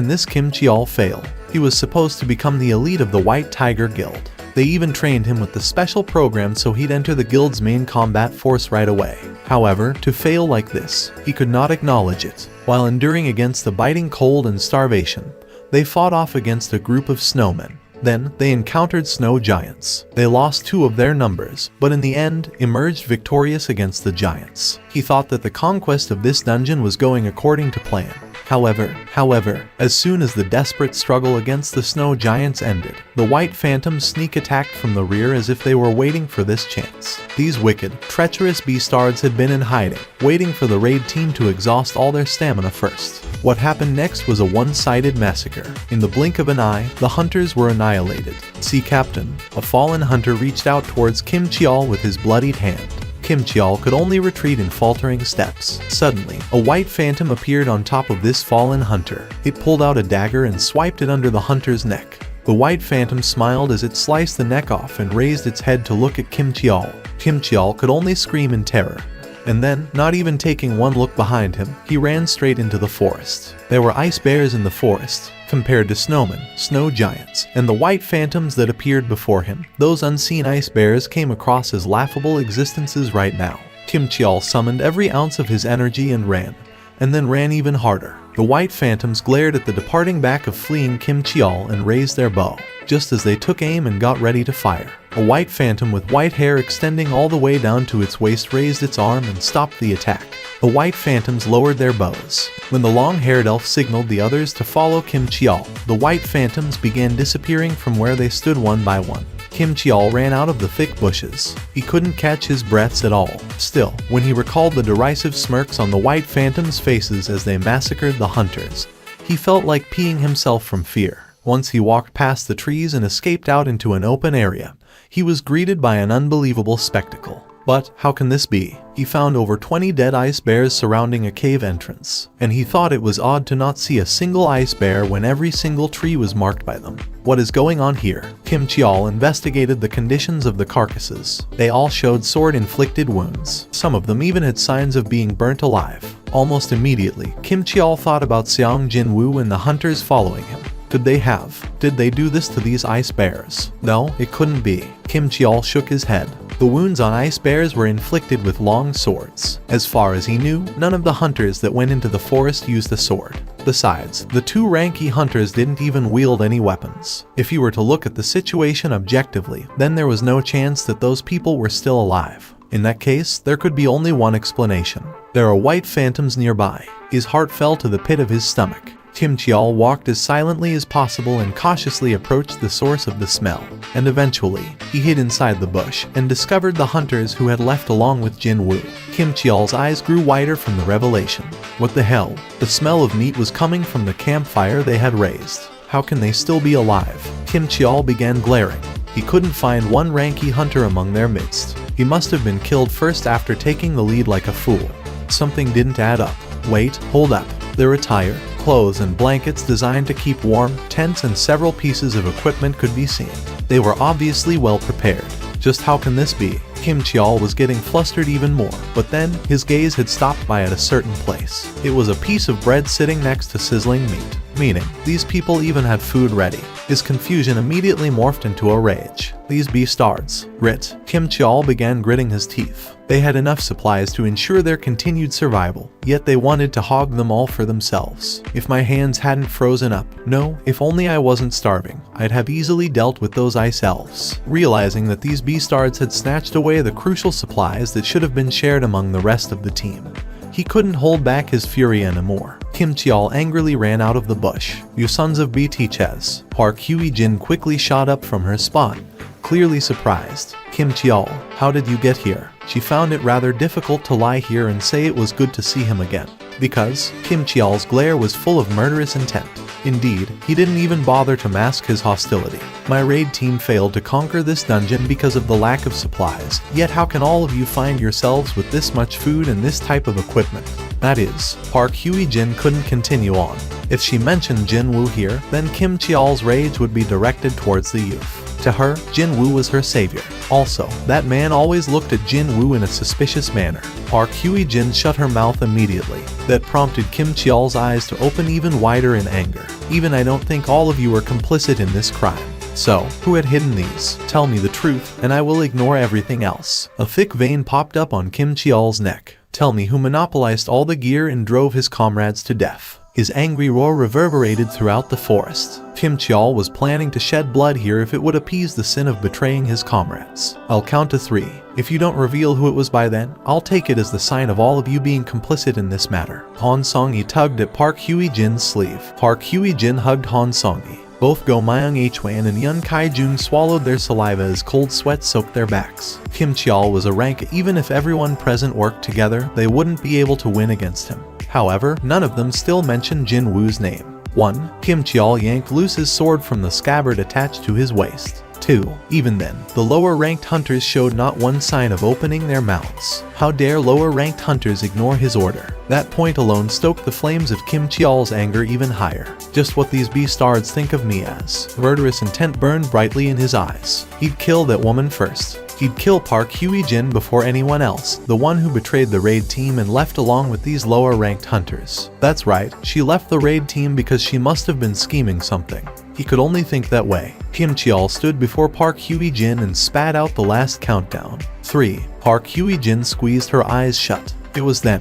this Kim Cheol fail? He was supposed to become the elite of the White Tiger Guild. They even trained him with the special program so he'd enter the guild's main combat force right away. However, to fail like this, he could not acknowledge it. While enduring against the biting cold and starvation, they fought off against a group of snowmen. Then, they encountered snow giants. They lost 2 of their numbers, but in the end, emerged victorious against the giants. He thought that the conquest of this dungeon was going according to plan. However, as soon as the desperate struggle against the snow giants ended, the white phantoms sneak attacked from the rear as if they were waiting for this chance. These wicked, treacherous beastards had been in hiding, waiting for the raid team to exhaust all their stamina first. What happened next was a one-sided massacre. In the blink of an eye, the hunters were annihilated. See Captain, a fallen hunter reached out towards Kim Cheol with his bloodied hand. Kim Cheol could only retreat in faltering steps. Suddenly, a white phantom appeared on top of this fallen hunter. It pulled out a dagger and swiped it under the hunter's neck. The white phantom smiled as it sliced the neck off and raised its head to look at Kim Cheol. Kim Cheol could only scream in terror. And then, not even taking one look behind him, he ran straight into the forest. There were ice bears in the forest, compared to snowmen, snow giants, and the white phantoms that appeared before him. Those unseen ice bears came across as laughable existences right now. Kim Cheol summoned every ounce of his energy and ran. and then ran even harder. The white phantoms glared at the departing back of fleeing Kim Cheol and raised their bow. Just as they took aim and got ready to fire, a white phantom with white hair extending all the way down to its waist raised its arm and stopped the attack. The white phantoms lowered their bows. When the long-haired elf signaled the others to follow Kim Cheol, the white phantoms began disappearing from where they stood one by one. Kim Cheol ran out of the thick bushes. He couldn't catch his breaths at all. Still, when he recalled the derisive smirks on the white phantoms' faces as they massacred the hunters, he felt like peeing himself from fear. Once he walked past the trees and escaped out into an open area, he was greeted by an unbelievable spectacle. But how can this be? He found over 20 dead ice bears surrounding a cave entrance, and he thought it was odd to not see a single ice bear when every single tree was marked by them. What is going on here? Kim Cheol investigated the conditions of the carcasses. They all showed sword-inflicted wounds. Some of them even had signs of being burnt alive. Almost immediately, Kim Cheol thought about Seong Jin-woo and the hunters following him. Did they do this to these ice bears? No, it couldn't be. Kim Cheol shook his head. The wounds on ice bears were inflicted with long swords. As far as he knew, none of the hunters that went into the forest used a sword. Besides, the two ranky hunters didn't even wield any weapons. If you were to look at the situation objectively, then there was no chance that those people were still alive. In that case, there could be only one explanation. There are white phantoms nearby. His heart fell to the pit of his stomach. Kim Cheol walked as silently as possible and cautiously approached the source of the smell. And eventually, he hid inside the bush and discovered the hunters who had left along with Jin-woo. Kim Cheol's eyes grew wider from the revelation. What the hell? The smell of meat was coming from the campfire they had raised. How can they still be alive? Kim Cheol began glaring. He couldn't find one ranky hunter among their midst. He must have been killed first after taking the lead like a fool. Something didn't add up. Wait, hold up. Their attire, clothes and blankets designed to keep warm, tents and several pieces of equipment could be seen. They were obviously well prepared. Just how can this be? Kim Cheol was getting flustered even more, but then his gaze had stopped by at a certain place. It was a piece of bread sitting next to sizzling meat, meaning these people even had food ready. His confusion immediately morphed into a rage. These beastards. Grit. Kim Cheol began gritting his teeth. They had enough supplies to ensure their continued survival, yet they wanted to hog them all for themselves. If my hands hadn't frozen up, no, if only I wasn't starving, I'd have easily dealt with those ice elves. Realizing that these beastards had snatched away the crucial supplies that should have been shared among the rest of the team, he couldn't hold back his fury anymore. Kim Cheol angrily ran out of the bush. "You sons of bitches!" Park Hye-jin quickly shot up from her spot, clearly surprised. "Kim Cheol, how did you get here?" She found it rather difficult to lie here and say it was good to see him again, because Kim Cheol's glare was full of murderous intent. Indeed, he didn't even bother to mask his hostility. "My raid team failed to conquer this dungeon because of the lack of supplies, yet how can all of you find yourselves with this much food and this type of equipment?" That is, Park Hye-jin couldn't continue on. If she mentioned Jin-woo here, then Kim Cheol's rage would be directed towards the youth. To her, Jin-woo was her savior. Also, that man always looked at Jin-woo in a suspicious manner. Park Hye-jin shut her mouth immediately. That prompted Kim Cheol's eyes to open even wider in anger. "Even I don't think all of you are complicit in this crime. So, who had hidden these? Tell me the truth, and I will ignore everything else." A thick vein popped up on Kim Cheol's neck. "Tell me who monopolized all the gear and drove his comrades to death." His angry roar reverberated throughout the forest. Kim Cheol was planning to shed blood here if it would appease the sin of betraying his comrades. "I'll count to 3. If you don't reveal who it was by then, I'll take it as the sign of all of you being complicit in this matter." Han Song-hee tugged at Park Hye-jin's sleeve. Park Hye-jin hugged Han Song-hee. Both Go Myung-hwan and Yun Kai-jun swallowed their saliva as cold sweat soaked their backs. Kim Cheol was a rank. Even if everyone present worked together, they wouldn't be able to win against him. However, none of them still mentioned Jin-woo's name. 1. Kim Cheol yanked loose his sword from the scabbard attached to his waist. 2. Even then, the lower-ranked hunters showed not one sign of opening their mouths. How dare lower-ranked hunters ignore his order? That point alone stoked the flames of Kim Cheol's anger even higher. Just what these beastards think of me as. Murderous intent burned brightly in his eyes. He'd kill that woman first. He'd kill Park Hye-jin before anyone else, the one who betrayed the raid team and left along with these lower-ranked hunters. That's right, she left the raid team because she must have been scheming something. He could only think that way. Kim Cheol stood before Park Hye-jin and spat out the last countdown. 3. Park Hye-jin squeezed her eyes shut. It was then.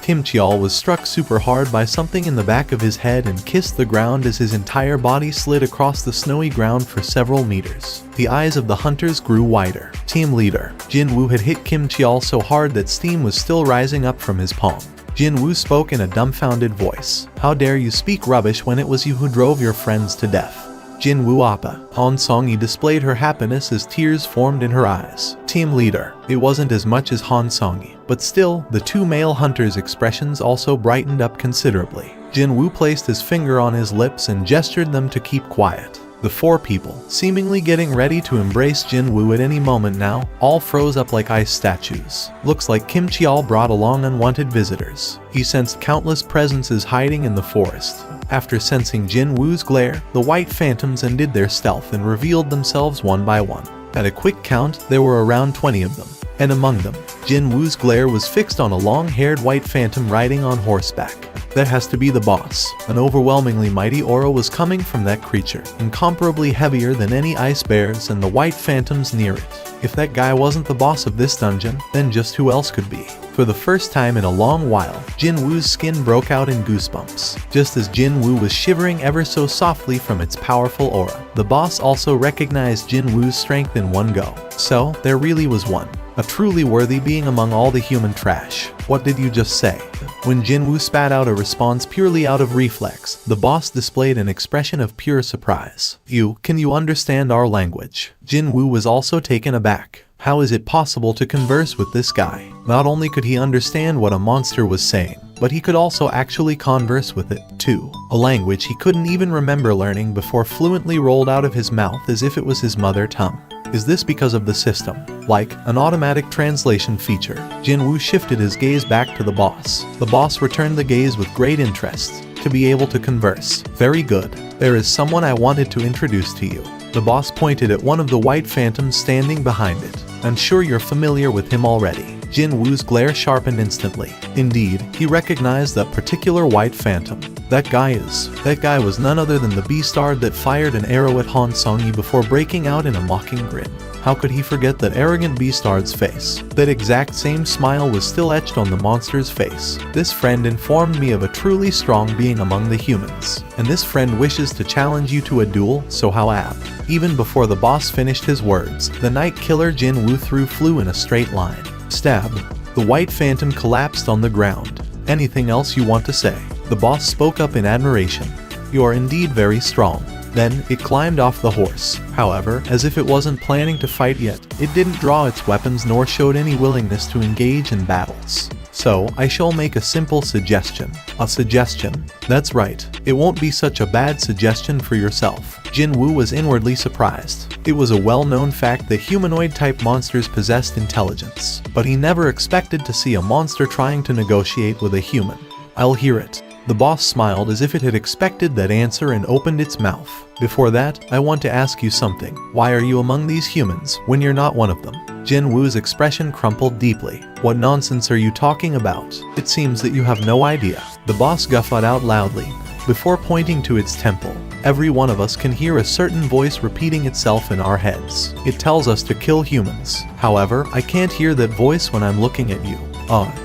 Kim Cheol was struck super hard by something in the back of his head and kissed the ground as his entire body slid across the snowy ground for several meters. The eyes of the hunters grew wider. Team leader Jin Woo had hit Kim Cheol so hard that steam was still rising up from his palm. Jin Woo spoke in a dumbfounded voice. How dare you speak rubbish when it was you who drove your friends to death? Jin Woo Appa. Han Song-yi displayed her happiness as tears formed in her eyes. Team leader. It wasn't as much as Han Song-yi, but still, the two male hunters' expressions also brightened up considerably. Jin Woo placed his finger on his lips and gestured them to keep quiet. The four people, seemingly getting ready to embrace Jin Woo at any moment now, all froze up like ice statues. Looks like Kim Cheol brought along unwanted visitors. He sensed countless presences hiding in the forest. After sensing Jin Woo's glare, the white phantoms undid their stealth and revealed themselves one by one. At a quick count, there were around 20 of them, and among them, Jin Woo's glare was fixed on a long-haired white phantom riding on horseback. That has to be the boss. An overwhelmingly mighty aura was coming from that creature, incomparably heavier than any ice bears and the white phantoms near it. If that guy wasn't the boss of this dungeon, then just who else could be? For the first time in a long while, Jin Woo's skin broke out in goosebumps. Just as Jin Woo was shivering ever so softly from its powerful aura, the boss also recognized Jin Woo's strength in one go. So, there really was one. A truly worthy being among all the human trash. What did you just say? When Jin Woo spat out a response purely out of reflex, the boss displayed an expression of pure surprise. Can you understand our language? Jin Woo was also taken aback. How is it possible to converse with this guy? Not only could he understand what a monster was saying, but he could also actually converse with it, too. A language he couldn't even remember learning before fluently rolled out of his mouth as if it was his mother tongue. Is this because of the system? Like an automatic translation feature, Jin Woo shifted his gaze back to the boss. The boss returned the gaze with great interest. To be able to converse. Very good. There is someone I wanted to introduce to you. The boss pointed at one of the white phantoms standing behind it. I'm sure you're familiar with him already. Jin Woo's glare sharpened instantly. Indeed, he recognized that particular white phantom. That guy was none other than the beastard that fired an arrow at Han Song-yi before breaking out in a mocking grin. How could he forget that arrogant beastard's face? That exact same smile was still etched on the monster's face. This friend informed me of a truly strong being among the humans. And this friend wishes to challenge you to a duel, so how apt. Even before the boss finished his words, the night killer Jin Woo flew in a straight line. Stab. The white phantom collapsed on the ground. Anything else you want to say? The boss spoke up in admiration. You are indeed very strong. Then, it climbed off the horse. However, as if it wasn't planning to fight yet, it didn't draw its weapons nor showed any willingness to engage in battles. So, I shall make a simple suggestion. A suggestion. That's right. It won't be such a bad suggestion for yourself. Jin Woo was inwardly surprised. It was a well-known fact that humanoid-type monsters possessed intelligence. But he never expected to see a monster trying to negotiate with a human. I'll hear it. The boss smiled as if it had expected that answer and opened its mouth. Before that, I want to ask you something. Why are you among these humans when you're not one of them? Jin Woo's expression crumpled deeply. What nonsense are you talking about? It seems that you have no idea. The boss guffawed out loudly, before pointing to its temple. Every one of us can hear a certain voice repeating itself in our heads. It tells us to kill humans. However, I can't hear that voice when I'm looking at you.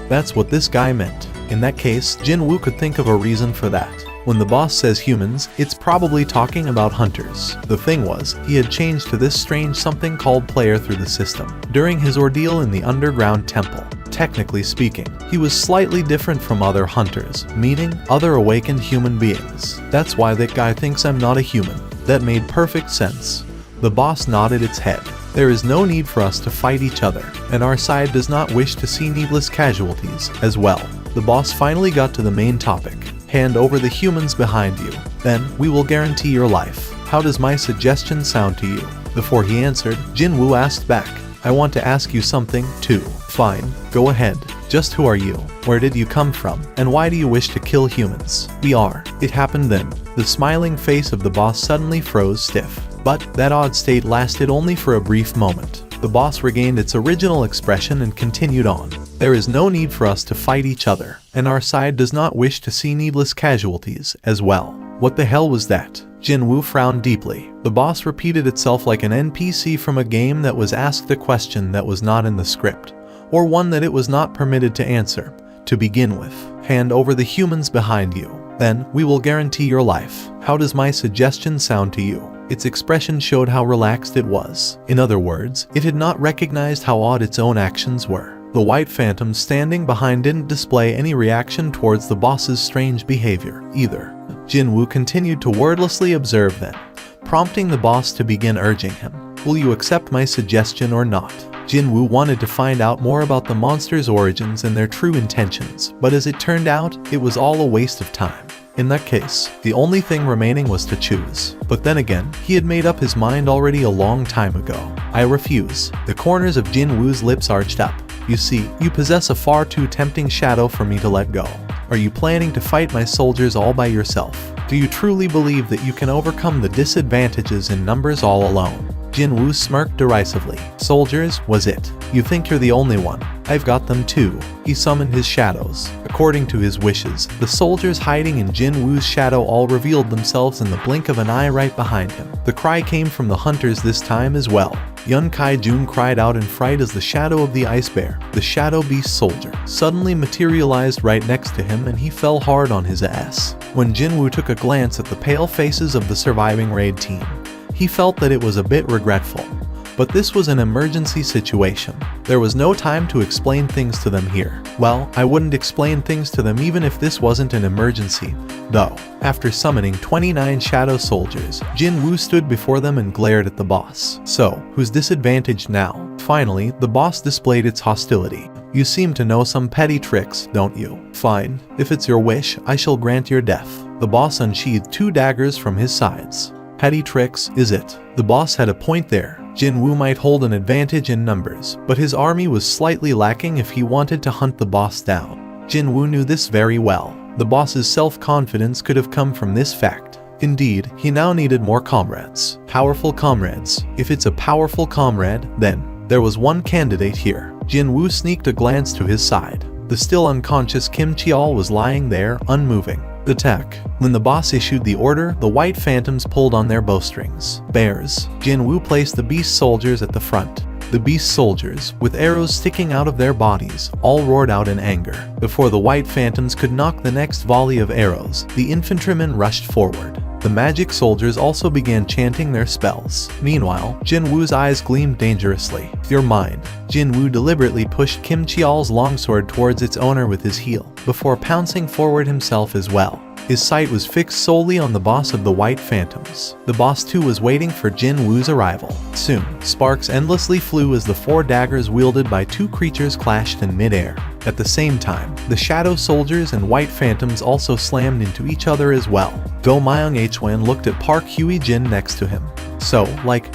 That's what this guy meant. In that case, Jin Woo could think of a reason for that. When the boss says humans, it's probably talking about hunters. The thing was, he had changed to this strange something called player through the system. During his ordeal in the underground temple, technically speaking, he was slightly different from other hunters, meaning other awakened human beings. That's why that guy thinks I'm not a human. That made perfect sense. The boss nodded its head. There is no need for us to fight each other, and our side does not wish to see needless casualties as well. The boss finally got to the main topic. Hand over the humans behind you. Then, we will guarantee your life. How does my suggestion sound to you? Before he answered, Jin Woo asked back. I want to ask you something, too. Fine, go ahead. Just who are you? Where did you come from? And why do you wish to kill humans? It happened then. The smiling face of the boss suddenly froze stiff. But that odd state lasted only for a brief moment. The boss regained its original expression and continued on. There is no need for us to fight each other, and our side does not wish to see needless casualties as well. What the hell was that? Jin Woo frowned deeply. The boss repeated itself like an NPC from a game that was asked a question that was not in the script. or one that it was not permitted to answer. To begin with, hand over the humans behind you. Then, we will guarantee your life. How does my suggestion sound to you? Its expression showed how relaxed it was. In other words, it had not recognized how odd its own actions were. The white phantom standing behind didn't display any reaction towards the boss's strange behavior, either. Jinwoo continued to wordlessly observe them, prompting the boss to begin urging him. Will you accept my suggestion or not? Jinwoo wanted to find out more about the monster's origins and their true intentions, but as it turned out, it was all a waste of time. In that case, the only thing remaining was to choose. But then again, he had made up his mind already a long time ago. I refuse. The corners of Jinwoo's lips arched up. You see, you possess a far too tempting shadow for me to let go. Are you planning to fight my soldiers all by yourself? Do you truly believe that you can overcome the disadvantages in numbers all alone? Jinwoo smirked derisively. Soldiers, was it? You think you're the only one? I've got them too. He summoned his shadows. According to his wishes, the soldiers hiding in Jinwoo's shadow all revealed themselves in the blink of an eye right behind him. The cry came from the hunters this time as well. Yun Kai-jun cried out in fright as the shadow of the ice bear, the shadow beast soldier, suddenly materialized right next to him, and he fell hard on his ass. When Jinwoo took a glance at the pale faces of the surviving raid team, he felt that it was a bit regretful. But this was an emergency situation. There was no time to explain things to them here. Well, I wouldn't explain things to them even if this wasn't an emergency, though. After summoning 29 shadow soldiers, Jinwoo stood before them and glared at the boss. So, who's disadvantaged now? Finally, the boss displayed its hostility. You seem to know some petty tricks, don't you? Fine. If it's your wish, I shall grant your death. The boss unsheathed 2 daggers from his sides. Petty tricks, is it? The boss had a point there. Jinwoo might hold an advantage in numbers, but his army was slightly lacking if he wanted to hunt the boss down. Jinwoo knew this very well. The boss's self-confidence could have come from this fact. Indeed, he now needed more comrades. Powerful comrades. If it's a powerful comrade, then there was one candidate here. Jinwoo sneaked a glance to his side. The still unconscious Kim Cheol was lying there, unmoving. Attack. When the boss issued the order, the white phantoms pulled on their bowstrings. Bears. Jinwoo placed the beast soldiers at the front. The beast soldiers, with arrows sticking out of their bodies, all roared out in anger. Before the white phantoms could knock the next volley of arrows, the infantrymen rushed forward. The magic soldiers also began chanting their spells. Meanwhile, Jinwoo's eyes gleamed dangerously. You're mine. Jinwoo deliberately pushed Kim Cheol's longsword towards its owner with his heel, before pouncing forward himself as well. His sight was fixed solely on the boss of the White Phantoms. The boss too was waiting for Jinwoo's arrival. Soon, sparks endlessly flew as the 4 daggers wielded by 2 creatures clashed in midair. At the same time, the Shadow Soldiers and White Phantoms also slammed into each other as well. Do Myung Hwan looked at Park Hye-jin next to him. So,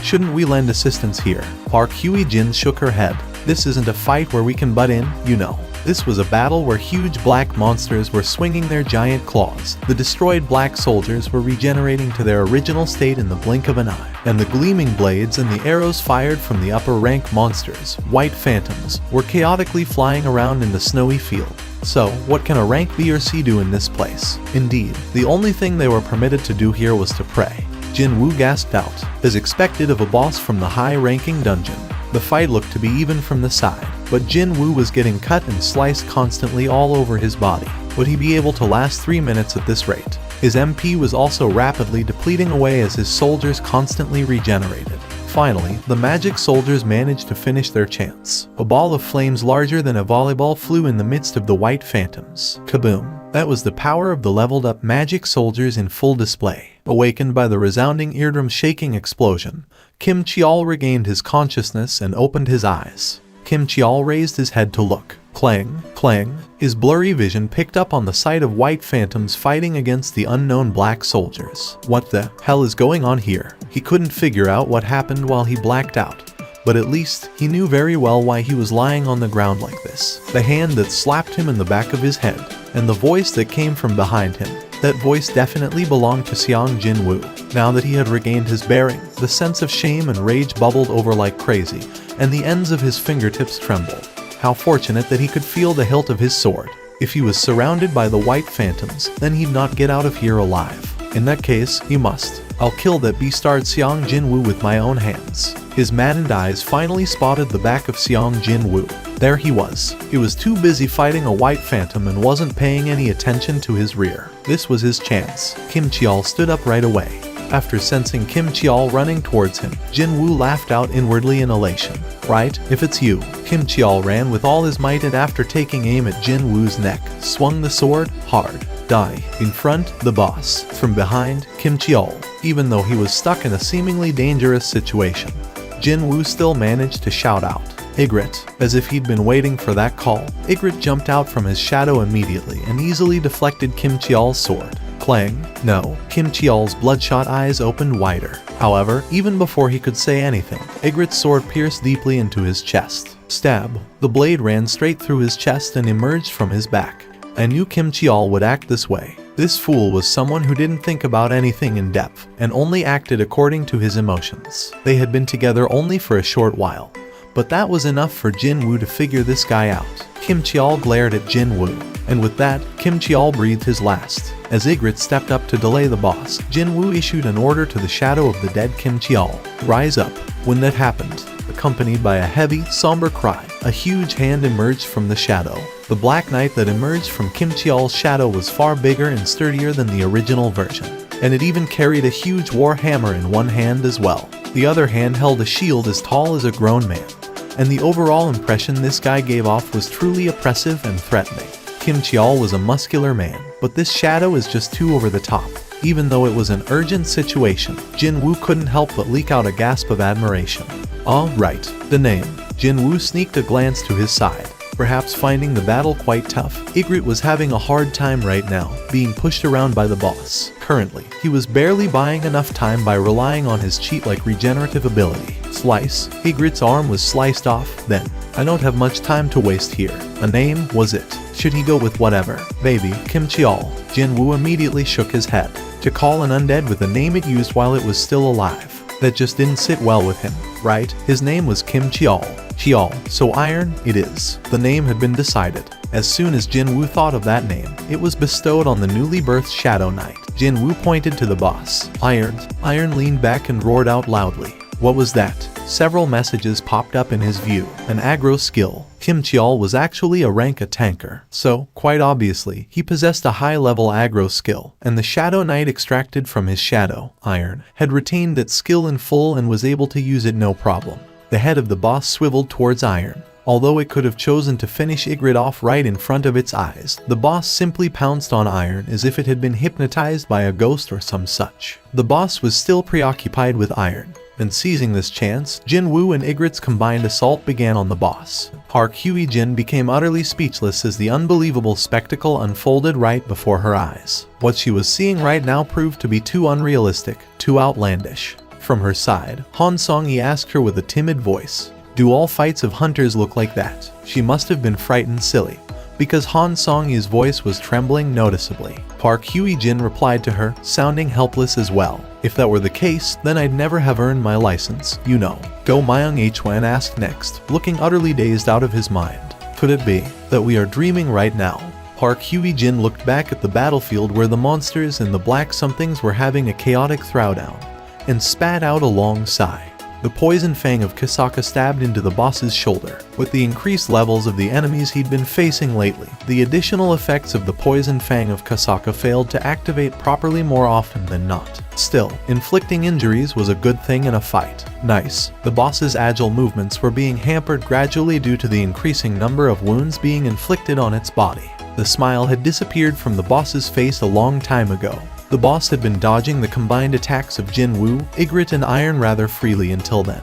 shouldn't we lend assistance here? Park Hye-jin shook her head. This isn't a fight where we can butt in, you know. This was a battle where huge black monsters were swinging their giant claws. The destroyed black soldiers were regenerating to their original state in the blink of an eye, and the gleaming blades and the arrows fired from the upper rank monsters, White Phantoms, were chaotically flying around in the snowy field. So, what can a rank B or C do in this place? Indeed, the only thing they were permitted to do here was to pray. Jinwoo gasped out, as expected of a boss from the high-ranking dungeon. The fight looked to be even from the side, but Jinwoo was getting cut and sliced constantly all over his body. Would he be able to last 3 minutes at this rate? His MP was also rapidly depleting away as his soldiers constantly regenerated. Finally, the magic soldiers managed to finish their chants. A ball of flames larger than a volleyball flew in the midst of the White Phantoms. Kaboom! That was the power of the leveled-up magic soldiers in full display. Awakened by the resounding eardrum-shaking explosion, Kim Cheol regained his consciousness and opened his eyes. Kim Cheol raised his head to look. Clang, clang. His blurry vision picked up on the sight of White Phantoms fighting against the unknown black soldiers. What the hell is going on here? He couldn't figure out what happened while he blacked out, but at least he knew very well why he was lying on the ground like this. The hand that slapped him in the back of his head, and the voice that came from behind him. That voice definitely belonged to Seong Jinwoo. Now that he had regained his bearing, the sense of shame and rage bubbled over like crazy, and the ends of his fingertips trembled. How fortunate that he could feel the hilt of his sword. If he was surrounded by the White Phantoms, then he'd not get out of here alive. In that case, he must. I'll kill that beast-starred Seong Jinwoo with my own hands. His maddened eyes finally spotted the back of Seong Jinwoo. there he was. He was too busy fighting a white phantom and wasn't paying any attention to his rear. This was his chance. Kim Cheol stood up right away. After sensing Kim Cheol running towards him, Jin Woo laughed out inwardly in elation. Right, if it's you. Kim Cheol ran with all his might and after taking aim at Jin Woo's neck, swung the sword hard. Die. In front, the boss. From behind, Kim Cheol. Even though he was stuck in a seemingly dangerous situation, Jin Woo still managed to shout out, "Ygritte," as if he'd been waiting for that call. Ygritte jumped out from his shadow immediately and easily deflected Kim Cheol's sword. Clang. No. Kim Cheol's bloodshot eyes opened wider. However, even before he could say anything, Ygritte's sword pierced deeply into his chest. Stab. The blade ran straight through his chest and emerged from his back. I knew Kim Cheol would act this way. This fool was someone who didn't think about anything in depth, and only acted according to his emotions. They had been together only for a short while, but that was enough for Jin Woo to figure this guy out. Kim Cheol glared at Jin Woo, and with that, Kim Cheol breathed his last. As Ygritte stepped up to delay the boss, Jin Woo issued an order to the shadow of the dead Kim Cheol. Rise up. When that happened, accompanied by a heavy, somber cry, a huge hand emerged from the shadow. The Black Knight that emerged from Kim Cheol's shadow was far bigger and sturdier than the original version, and it even carried a huge war hammer in one hand as well. The other hand held a shield as tall as a grown man, and the overall impression this guy gave off was truly oppressive and threatening. Kim Cheol was a muscular man, but this shadow is just too over the top. Even though it was an urgent situation, Jin Woo couldn't help but leak out a gasp of admiration. All right, the name. Jin Woo sneaked a glance to his side. Perhaps finding the battle quite tough, Ygritte was having a hard time right now, being pushed around by the boss. Currently, he was barely buying enough time by relying on his cheat-like regenerative ability. Slice. Ygritte's arm was sliced off, then. I don't have much time to waste here. A name was it. Should he go with whatever? Baby, Kim Cheol. Jin Woo immediately shook his head. To call an undead with a name it used while it was still alive, that just didn't sit well with him, right? His name was Kim Cheol. Cheol, so iron it is. The name had been decided. As soon as Jin Woo thought of that name, it was bestowed on the newly birthed Shadow Knight. Jin Woo pointed to the boss. Iron. Iron leaned back and roared out loudly. What was that? Several messages popped up in his view. An aggro skill. Kim Cheol was actually a rank tanker, so, quite obviously, he possessed a high-level aggro skill, and the Shadow Knight extracted from his shadow, Iron, had retained that skill in full and was able to use it no problem. The head of the boss swiveled towards Iron. Although it could have chosen to finish Ygritte off right in front of its eyes, the boss simply pounced on Iron as if it had been hypnotized by a ghost or some such. The boss was still preoccupied with Iron, and seizing this chance, Jin Woo and Ygritte's combined assault began on the boss. Park Hwee-jin became utterly speechless as the unbelievable spectacle unfolded right before her eyes. What she was seeing right now proved to be too unrealistic, too outlandish. From her side, Han Song-yi asked her with a timid voice, "Do all fights of hunters look like that?" She must have been frightened silly, because Han Song-yi's voice was trembling noticeably. Park Hwee-jin replied to her, sounding helpless as well. "If that were the case, then I'd never have earned my license, you know." Go Myung Hwan asked next, looking utterly dazed out of his mind. "Could it be that we are dreaming right now?" Park Hwee-jin looked back at the battlefield where the monsters and the black somethings were having a chaotic throwdown, and spat out a long sigh. The poison fang of Kasaka stabbed into the boss's shoulder. With the increased levels of the enemies he'd been facing lately, the additional effects of the poison fang of Kasaka failed to activate properly more often than not. Still, inflicting injuries was a good thing in a fight. Nice. The boss's agile movements were being hampered gradually due to the increasing number of wounds being inflicted on its body. The smile had disappeared from the boss's face a long time ago. The boss had been dodging the combined attacks of Jin Woo, Ygritte and Iron rather freely until then.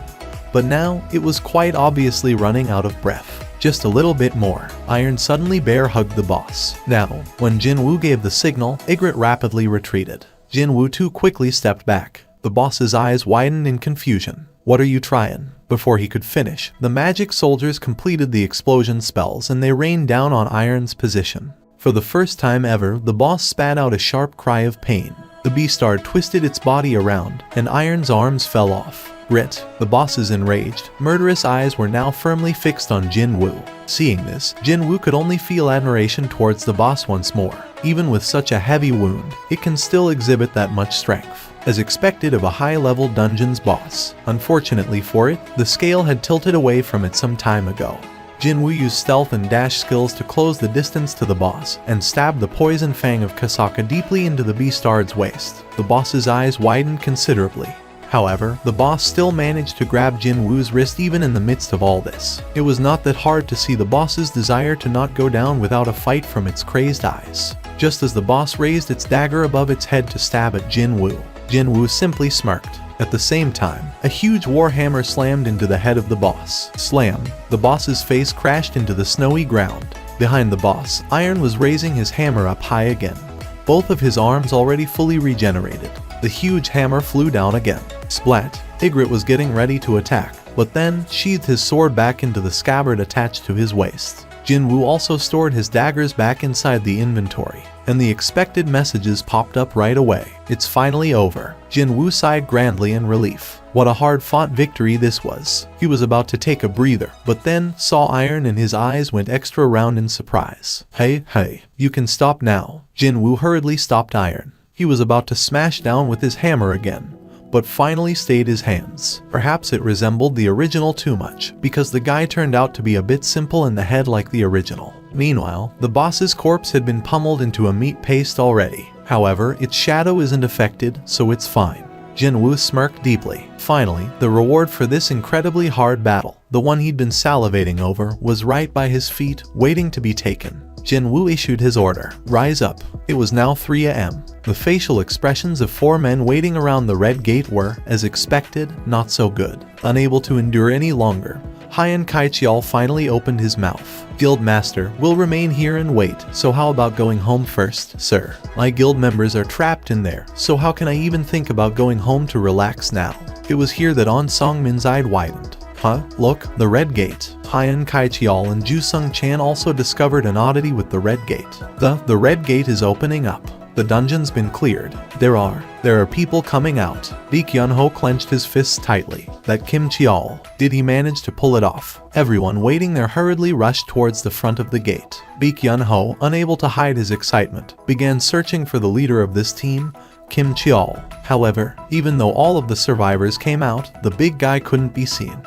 But now, it was quite obviously running out of breath. Just a little bit more. Iron suddenly bear-hugged the boss. Now, when Jin Woo gave the signal, Ygritte rapidly retreated. Jin Woo too quickly stepped back. The boss's eyes widened in confusion. "What are you trying?" Before he could finish, the magic soldiers completed the explosion spells and they rained down on Iron's position. For the first time ever, the boss spat out a sharp cry of pain. The beastard twisted its body around, and Iron's arms fell off. Grit. The boss's enraged, murderous eyes were now firmly fixed on Jin Woo. Seeing this, Jin Woo could only feel admiration towards the boss once more. Even with such a heavy wound, it can still exhibit that much strength, as expected of a high-level dungeon's boss. Unfortunately for it, the scale had tilted away from it some time ago. Jinwoo used stealth and dash skills to close the distance to the boss and stabbed the poison fang of Kasaka deeply into the beastard's waist. The boss's eyes widened considerably. However, the boss still managed to grab Jinwoo's wrist even in the midst of all this. It was not that hard to see the boss's desire to not go down without a fight from its crazed eyes. Just as the boss raised its dagger above its head to stab at Jinwoo, Jinwoo simply smirked. At the same time, a huge warhammer slammed into the head of the boss. Slam! The boss's face crashed into the snowy ground. Behind the boss, Iron was raising his hammer up high again. Both of his arms already fully regenerated. The huge hammer flew down again. Splat! Ygritte was getting ready to attack, but then sheathed his sword back into the scabbard attached to his waist. Jinwoo also stored his daggers back inside the inventory, and the expected messages popped up right away. It's finally over. Jinwoo sighed grandly in relief. What a hard-fought victory this was. He was about to take a breather, but then saw Iron and his eyes went extra round in surprise. Hey, you can stop now. Jinwoo hurriedly stopped Iron. He was about to smash down with his hammer again, but finally stayed his hands. Perhaps it resembled the original too much, because the guy turned out to be a bit simple in the head like the original. Meanwhile, the boss's corpse had been pummeled into a meat paste already. However, its shadow isn't affected, so it's fine. Jinwoo smirked deeply. Finally, the reward for this incredibly hard battle, the one he'd been salivating over, was right by his feet, waiting to be taken. Jinwoo issued his order. Rise up. It was now 3 a.m. The facial expressions of 4 men waiting around the red gate were, as expected, not so good. Unable to endure any longer, Heian Kaichial finally opened his mouth. Guildmaster, we'll remain here and wait, so how about going home first, sir? My guild members are trapped in there, so how can I even think about going home to relax now? It was here that On Songmin's eye widened. Huh? Look, the red gate. Heian Kaichial and Ju Sung Chan also discovered an oddity with the red gate. The red gate is opening up. The dungeon's been cleared. There are people coming out. Baek Yun-ho clenched his fists tightly. That Kim Chial. Did he manage to pull it off? Everyone waiting there hurriedly rushed towards the front of the gate. Baek Yun-ho, unable to hide his excitement, began searching for the leader of this team, Kim Chial. However, even though all of the survivors came out, the big guy couldn't be seen.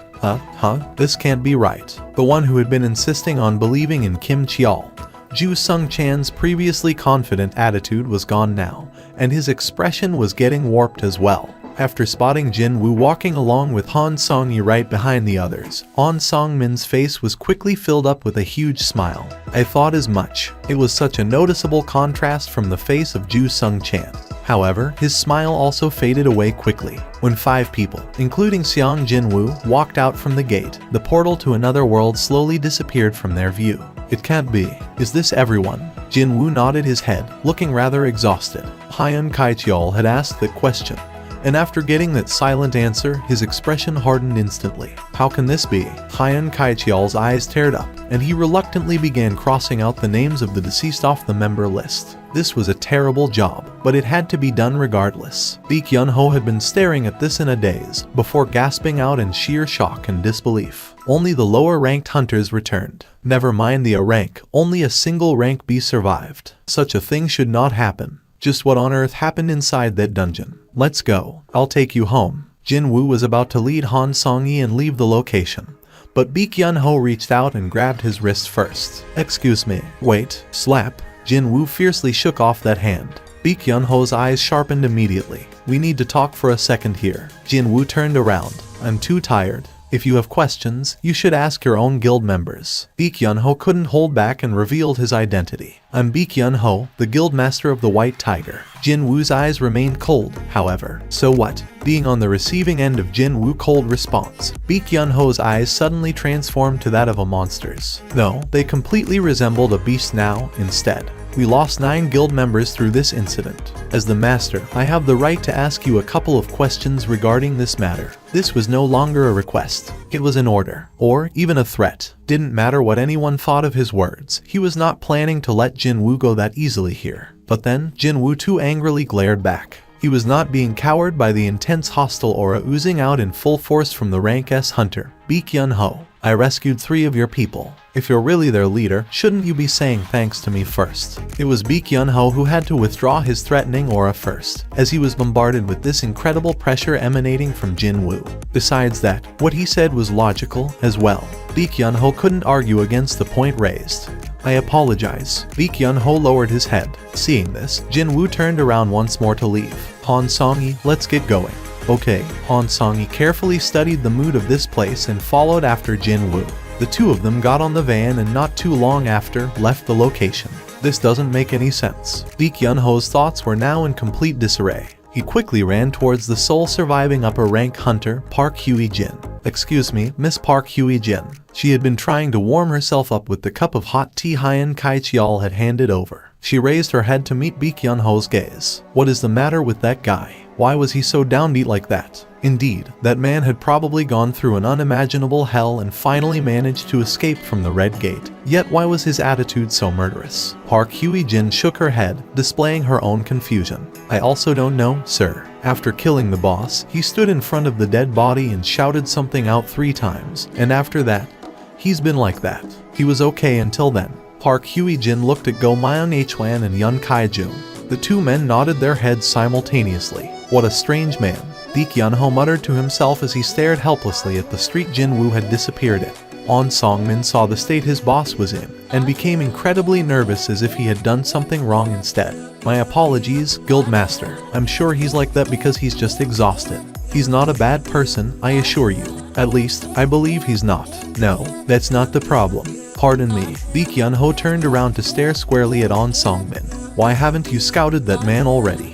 This can't be right. The one who had been insisting on believing in Kim Chial. Ju Sung Chan's previously confident attitude was gone now, and his expression was getting warped as well. After spotting Jinwoo walking along with Han Song-yi right behind the others, On Song-min's face was quickly filled up with a huge smile. I thought as much. It was such a noticeable contrast from the face of Ju Sung Chan. However, his smile also faded away quickly. When 5 people, including Seong Jinwoo, walked out from the gate, the portal to another world slowly disappeared from their view. It can't be. Is this everyone? Jinwoo nodded his head, looking rather exhausted. Heian Kaichial had asked that question, and after getting that silent answer, his expression hardened instantly. How can this be? Heian Kaichial's eyes teared up, and he reluctantly began crossing out the names of the deceased off the member list. This was a terrible job, but it had to be done regardless. Baek Yun-ho had been staring at this in a daze, before gasping out in sheer shock and disbelief. Only the lower-ranked hunters returned. Never mind the A rank, only a single rank B survived. Such a thing should not happen. Just what on earth happened inside that dungeon? Let's go. I'll take you home. Jinwoo was about to lead Han Song-yi and leave the location, but Baek Yun-ho reached out and grabbed his wrist first. Excuse me. Wait. Slap. Jinwoo fiercely shook off that hand. Baek Yun-ho's eyes sharpened immediately. We need to talk for a second here. Jinwoo turned around. I'm too tired. If you have questions, you should ask your own guild members. Baek Yun-ho couldn't hold back and revealed his identity. I'm Baek Yun-ho, the guild master of the White Tiger. Jinwoo's eyes remained cold, however. So what? Being on the receiving end of Jinwoo's cold response, Baek Yun-ho's eyes suddenly transformed to that of a monster's. No, they completely resembled a beast now, instead. We lost 9 guild members through this incident. As the master, I have the right to ask you a couple of questions regarding this matter. This was no longer a request. It was an order, or even a threat. Didn't matter what anyone thought of his words. He was not planning to let Jinwoo go that easily here. But then, Jinwoo too angrily glared back. He was not being cowered by the intense hostile aura oozing out in full force from the rank S hunter, Baek Yun-ho. I rescued 3 of your people. If you're really their leader, shouldn't you be saying thanks to me first? It was Baek Yun-ho who had to withdraw his threatening aura first, as he was bombarded with this incredible pressure emanating from Jin-woo. Besides that, what he said was logical as well. Baek Yun-ho couldn't argue against the point raised. I apologize. Baek Yun-ho lowered his head. Seeing this, Jin-woo turned around once more to leave. Han Song-yi, let's get going. Okay, Han Song-yi carefully studied the mood of this place and followed after Jin-woo. The 2 of them got on the van and not too long after, left the location. This doesn't make any sense. Baek Yun-ho's thoughts were now in complete disarray. He quickly ran towards the sole surviving upper rank hunter, Park Hye-jin. Excuse me, Miss Park Hye-jin. She had been trying to warm herself up with the cup of hot tea Hyen Kai-cheol had handed over. She raised her head to meet Baek Yun-ho's gaze. What is the matter with that guy? Why was he so downbeat like that? Indeed, that man had probably gone through an unimaginable hell and finally managed to escape from the Red Gate. Yet why was his attitude so murderous? Park Hye-jin shook her head, displaying her own confusion. I also don't know, sir. After killing the boss, he stood in front of the dead body and shouted something out 3 times, and after that, he's been like that. He was okay until then. Park Hye-jin looked at Go Myung-hwan and Yun Kai-jun. The 2 men nodded their heads simultaneously. What a strange man. Baek Yun-ho muttered to himself as he stared helplessly at the street Jin-woo had disappeared in. On Song-min saw the state his boss was in, and became incredibly nervous as if he had done something wrong instead. My apologies, Guildmaster. I'm sure he's like that because he's just exhausted. He's not a bad person, I assure you. At least, I believe he's not. No, that's not the problem. Pardon me. Baek Yun-ho turned around to stare squarely at On Song-min. Why haven't you scouted that man already?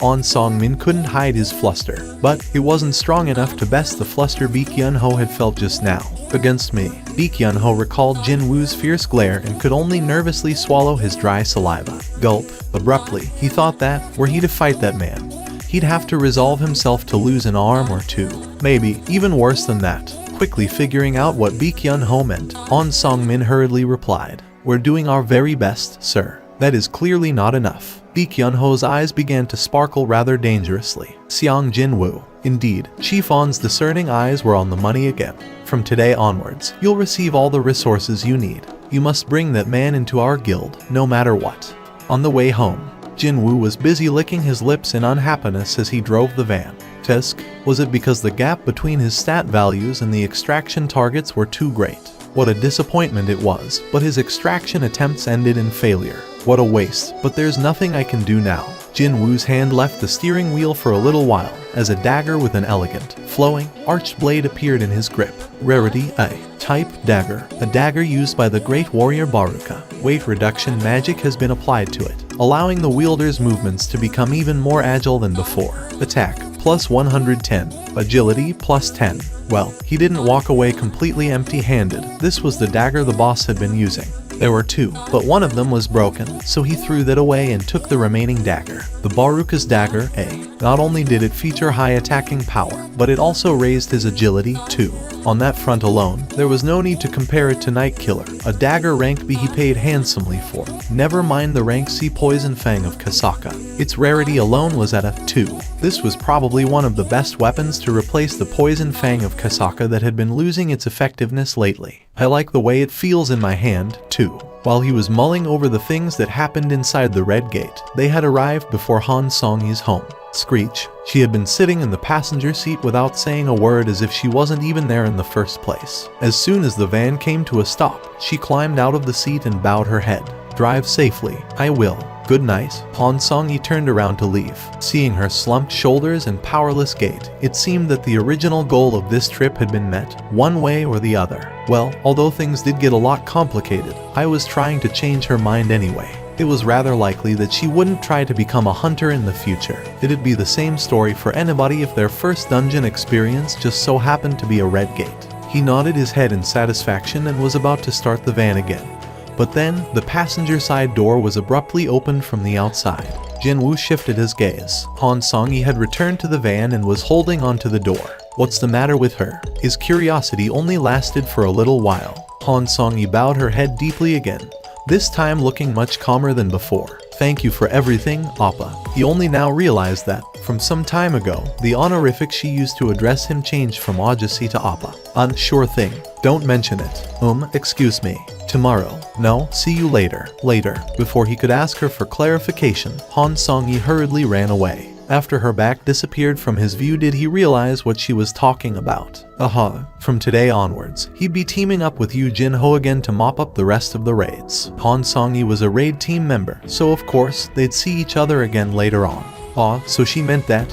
On Song-min couldn't hide his fluster, but it wasn't strong enough to best the fluster Baek Yun-ho had felt just now. Against me. Baek Yun-ho recalled Jin-woo's fierce glare and could only nervously swallow his dry saliva. Gulp. Abruptly, he thought that, were he to fight that man, he'd have to resolve himself to lose an arm or 2. Maybe, even worse than that. Quickly figuring out what Baek Yun-ho meant, On Song-min hurriedly replied, "We're doing our very best, sir. That is clearly not enough." Baek Yun-ho's eyes began to sparkle rather dangerously. Seong Jin-woo. Indeed, Chief On's discerning eyes were on the money again. From today onwards, you'll receive all the resources you need. You must bring that man into our guild, no matter what. On the way home, Jin-woo was busy licking his lips in unhappiness as he drove the van. Tisk, was it because the gap between his stat values and the extraction targets were too great? What a disappointment it was, but his extraction attempts ended in failure. What a waste, but there's nothing I can do now. Jin-woo's hand left the steering wheel for a little while, as a dagger with an elegant, flowing, arched blade appeared in his grip. Rarity A. Type Dagger. A dagger used by the great warrior Baruka. Weight reduction magic has been applied to it, allowing the wielder's movements to become even more agile than before. Attack, plus 110. Agility, plus 10. Well, he didn't walk away completely empty-handed. This was the dagger the boss had been using. There were 2, but one of them was broken, so he threw that away and took the remaining dagger. The Baruka's dagger, A. Not only did it feature high attacking power, but it also raised his agility, too. On that front alone, there was no need to compare it to Nightkiller, a dagger rank B he paid handsomely for. Never mind the rank C Poison Fang of Kasaka. Its rarity alone was at a 2. This was probably one of the best weapons to replace the Poison Fang of Kasaka that had been losing its effectiveness lately. I like the way it feels in my hand, too. While he was mulling over the things that happened inside the Red Gate, they had arrived before Han Song-yi's home. Screech. She had been sitting in the passenger seat without saying a word, as if she wasn't even there in the first place. As soon as the van came to a stop, she climbed out of the seat and bowed her head. Drive safely. I will. Good night. Han Song-yi turned around to leave. Seeing her slumped shoulders and powerless gait, it seemed that the original goal of this trip had been met, one way or the other. Well, although things did get a lot complicated, I was trying to change her mind anyway. It was rather likely that she wouldn't try to become a hunter in the future. It'd be the same story for anybody if their first dungeon experience just so happened to be a Red Gate. He nodded his head in satisfaction and was about to start the van again. But then, the passenger side door was abruptly opened from the outside. Jin-woo shifted his gaze. Han Song-yi had returned to the van and was holding onto the door. What's the matter with her? His curiosity only lasted for a little while. Han Song-yi bowed her head deeply again, this time looking much calmer than before. Thank you for everything, Appa. He only now realized that, From some time ago, the honorific she used to address him changed from Ajasi to Appa. Sure thing. Don't mention it. Excuse me. Tomorrow. No, see you later. Later. Before he could ask her for clarification, Han Song-yi hurriedly ran away. After her back disappeared from his view did he realize what she was talking about. From today onwards, he'd be teaming up with Yoo Jin-ho again to mop up the rest of the raids. Han Song-yi was a raid team member, so of course, they'd see each other again later on. So she meant that?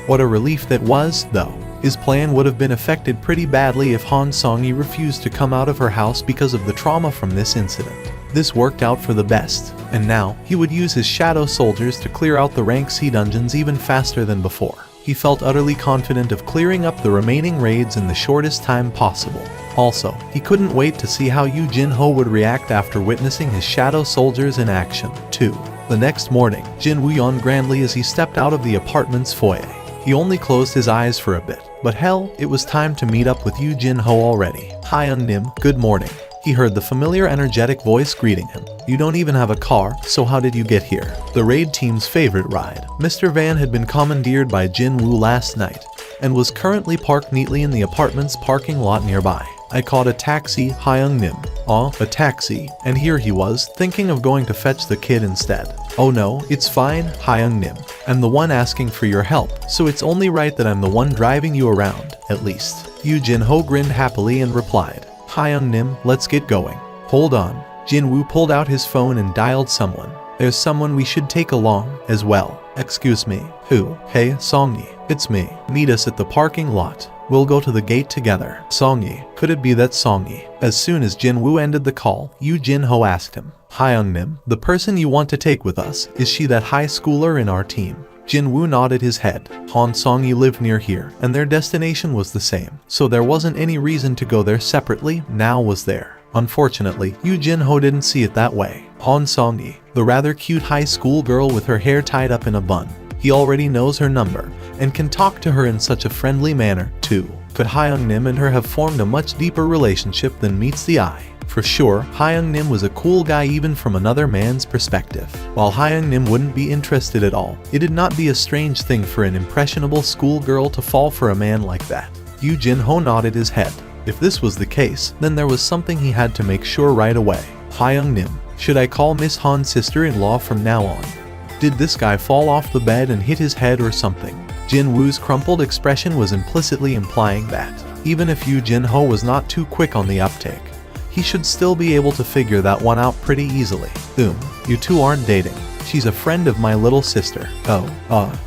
What a relief that was, though. His plan would have been affected pretty badly if Han Song-yi refused to come out of her house because of the trauma from this incident. This worked out for the best, and now he would use his shadow soldiers to clear out the rank C dungeons even faster than before. He felt utterly confident of clearing up the remaining raids in the shortest time possible. Also, he couldn't wait to see how Yoo Jin-ho would react after witnessing his shadow soldiers in action, too. The next morning, Jin-woo yawned grandly as he stepped out of the apartment's foyer. He only closed his eyes for a bit, but hell, it was time to meet up with Yoo Jin-ho already. Hi Nim, good morning. He heard the familiar energetic voice greeting him. You don't even have a car, so how did you get here? The raid team's favorite ride. Mr. Van had been commandeered by Jin-woo last night, and was currently parked neatly in the apartment's parking lot nearby. I caught a taxi, Hyung Nim. A taxi, and here he was, thinking of going to fetch the kid instead. Oh no, it's fine, Hyung Nim. I'm the one asking for your help, so it's only right that I'm the one driving you around, at least. Yoo Jin-ho grinned happily and replied, Hyung Nim, let's get going. Hold on. Jin-woo pulled out his phone and dialed someone. There's someone we should take along, as well. Excuse me. Who? Hey, Song-yi. It's me. Meet us at the parking lot. We'll go to the gate together. Song-yi. Could it be that Song-yi? As soon as Jin-woo ended the call, Yoo Jin-ho asked him, Hyung Nim, the person you want to take with us, is she that high schooler in our team? Jin-woo nodded his head. Han Song-yi lived near here, and their destination was the same, so there wasn't any reason to go there separately, now was there. Unfortunately, Yoo Jin-ho didn't see it that way. Han Song-yi, the rather cute high school girl with her hair tied up in a bun. He already knows her number, and can talk to her in such a friendly manner, too. Could Hyung Nim and her have formed a much deeper relationship than meets the eye? For sure, Hyung Nim was a cool guy even from another man's perspective. While Hyung Nim wouldn't be interested at all, it'd not be a strange thing for an impressionable schoolgirl to fall for a man like that. Yoo Jin-ho nodded his head. If this was the case, then there was something he had to make sure right away. Hyung Nim, should I call Miss Han's sister-in-law from now on? Did this guy fall off the bed and hit his head or something? Jin-woo's crumpled expression was implicitly implying that, even if Yoo Jin-ho was not too quick on the uptake, he should still be able to figure that one out pretty easily. You two aren't dating. She's a friend of my little sister.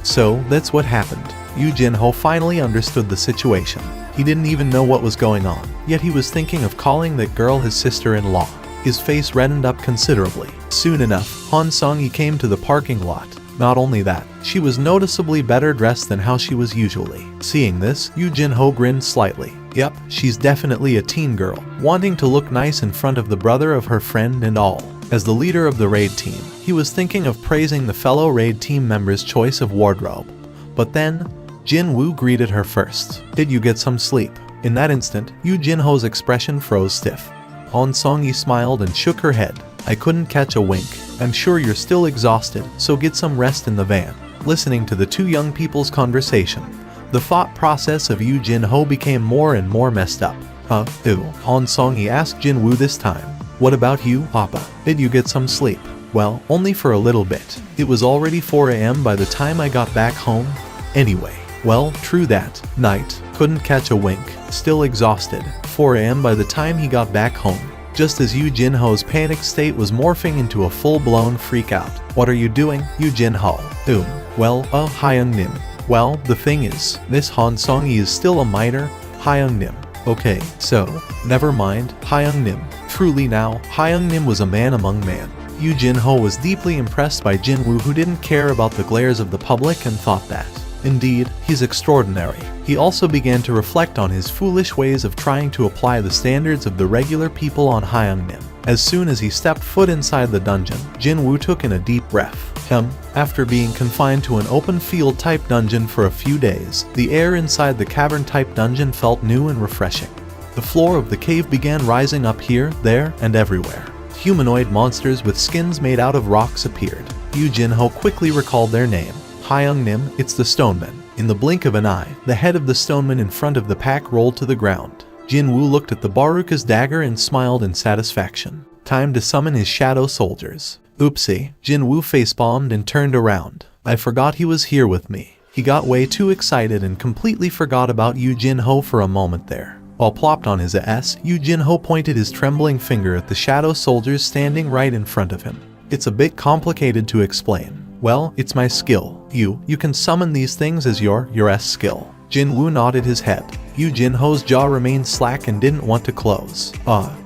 So that's what happened. Yoo Jin-ho finally understood the situation. He didn't even know what was going on, yet he was thinking of calling that girl his sister-in-law. His face reddened up considerably. Soon enough, Han Song-yi came to the parking lot. Not only that, she was noticeably better dressed than how she was usually. Seeing this, Yoo Jin-ho grinned slightly. Yep, she's definitely a teen girl, wanting to look nice in front of the brother of her friend and all. As the leader of the raid team, he was thinking of praising the fellow raid team member's choice of wardrobe. But then, Jin-woo greeted her first. Did you get some sleep? In that instant, Yoo Jin-ho's expression froze stiff. Han Song-yi smiled and shook her head. I couldn't catch a wink. I'm sure you're still exhausted, so get some rest in the van. Listening to the two young people's conversation, the thought process of Yoo Jin-ho became more and more messed up. Han Song-yi asked Jin-woo this time. What about you, Papa? Did you get some sleep? Well, only for a little bit. It was already 4 a.m. by the time I got back home. Anyway, well, true that. Night. Couldn't catch a wink. Still exhausted. 4 a.m. by the time he got back home. Just as Yoo Jin-ho's panic state was morphing into a full-blown freak-out. What are you doing, Yoo Jin-ho? Well, Hyung Nim. Well, the thing is, this Han Song-yi is still a minor, Hyung Nim. Okay, so, never mind, Hyung Nim. Truly now, Hyung Nim was a man among men. Yoo Jin-ho was deeply impressed by Jin-woo, who didn't care about the glares of the public and thought that, indeed, he's extraordinary. He also began to reflect on his foolish ways of trying to apply the standards of the regular people on Hyung Nim. As soon as he stepped foot inside the dungeon, Jin-woo took in a deep breath. After being confined to an open field type dungeon for a few days, the air inside the cavern type dungeon felt new and refreshing. The floor of the cave began rising up here, there, and everywhere. Humanoid monsters with skins made out of rocks appeared. Yoo Jin-ho quickly recalled their name. Hyung-nim, it's the stoneman. In the blink of an eye, the head of the stoneman in front of the pack rolled to the ground. Jin-woo looked at the Baruka's dagger and smiled in satisfaction. Time to summon his shadow soldiers. Oopsie, Jin-woo facepalmed and turned around. I forgot he was here with me. He got way too excited and completely forgot about Yu Jin-ho for a moment there. While plopped on his ass, Yu Jin-ho pointed his trembling finger at the shadow soldiers standing right in front of him. It's a bit complicated to explain. Well, it's my skill. You can summon these things as your skill. Jin-woo nodded his head. Yu Jin-ho's jaw remained slack and didn't want to close.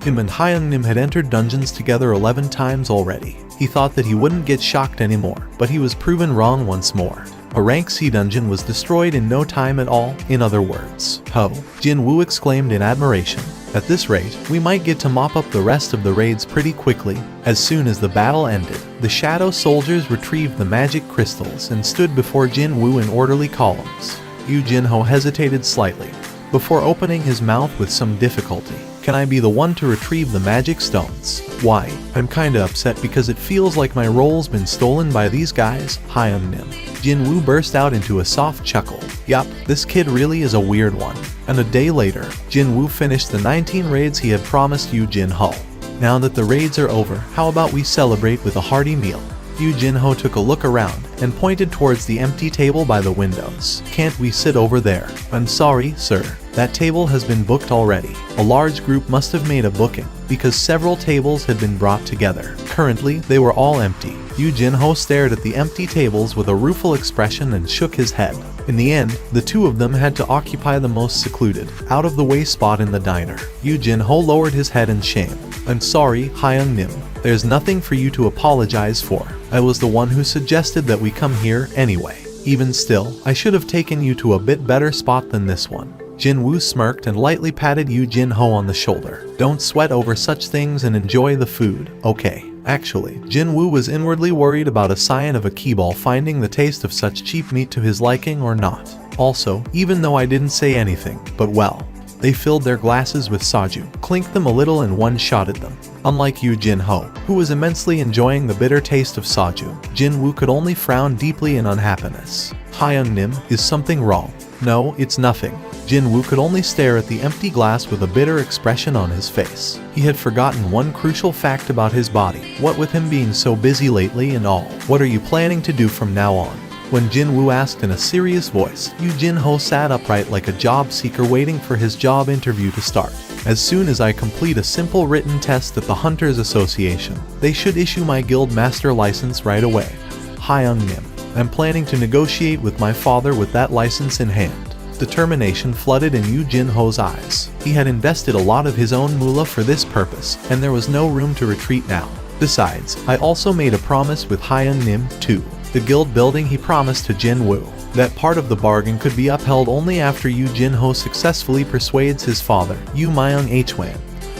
Him and Hyung-nim had entered dungeons together 11 times already. He thought that he wouldn't get shocked anymore, but he was proven wrong once more. A rank C dungeon was destroyed in no time at all, in other words. Ho! Jin-woo exclaimed in admiration. At this rate, we might get to mop up the rest of the raids pretty quickly. As soon as the battle ended, the shadow soldiers retrieved the magic crystals and stood before Jin-woo in orderly columns. Yu Jin-ho hesitated slightly, before opening his mouth with some difficulty. Can I be the one to retrieve the magic stones? Why, I'm kinda upset because it feels like my role's been stolen by these guys, Hyung-nim. Jin-woo burst out into a soft chuckle. Yup, this kid really is a weird one. And a day later, Jin-woo finished the 19 raids he had promised Yu Jin-ho. Now that the raids are over, how about we celebrate with a hearty meal? Yu Jin-ho took a look around and pointed towards the empty table by the windows. Can't we sit over there? I'm sorry, sir. That table has been booked already. A large group must have made a booking, because several tables had been brought together. Currently, they were all empty. Yu Jin-ho stared at the empty tables with a rueful expression and shook his head. In the end, the two of them had to occupy the most secluded, out-of-the-way spot in the diner. Yu Jin-ho lowered his head in shame. I'm sorry, Hyung-nim. There's nothing for you to apologize for. I was the one who suggested that we come here anyway. Even still, I should have taken you to a bit better spot than this one. Jin-woo smirked and lightly patted Yu Jin-ho on the shoulder. Don't sweat over such things and enjoy the food, okay? Actually, Jin-woo was inwardly worried about a scion of a keyball finding the taste of such cheap meat to his liking or not. Also, even though I didn't say anything, but well, they filled their glasses with soju, clinked them a little and one-shotted them. Unlike Yu Jin-ho, who was immensely enjoying the bitter taste of soju, Jin-woo could only frown deeply in unhappiness. Hyung-nim, is something wrong? No, it's nothing. Jin-woo could only stare at the empty glass with a bitter expression on his face. He had forgotten one crucial fact about his body. What with him being so busy lately and all. What are you planning to do from now on? When Jin-woo asked in a serious voice, Yu Jin-ho sat upright like a job seeker waiting for his job interview to start. As soon as I complete a simple written test at the Hunters Association, they should issue my guild master license right away. Hyung-nim, I'm planning to negotiate with my father with that license in hand. Determination flooded in Yu Jin-ho's eyes. He had invested a lot of his own moolah for this purpose, and there was no room to retreat now. Besides, I also made a promise with Hyung-nim, too. The guild building he promised to Jin-woo. That part of the bargain could be upheld only after Yu Jin-ho successfully persuades his father, Yu Myung-hwan,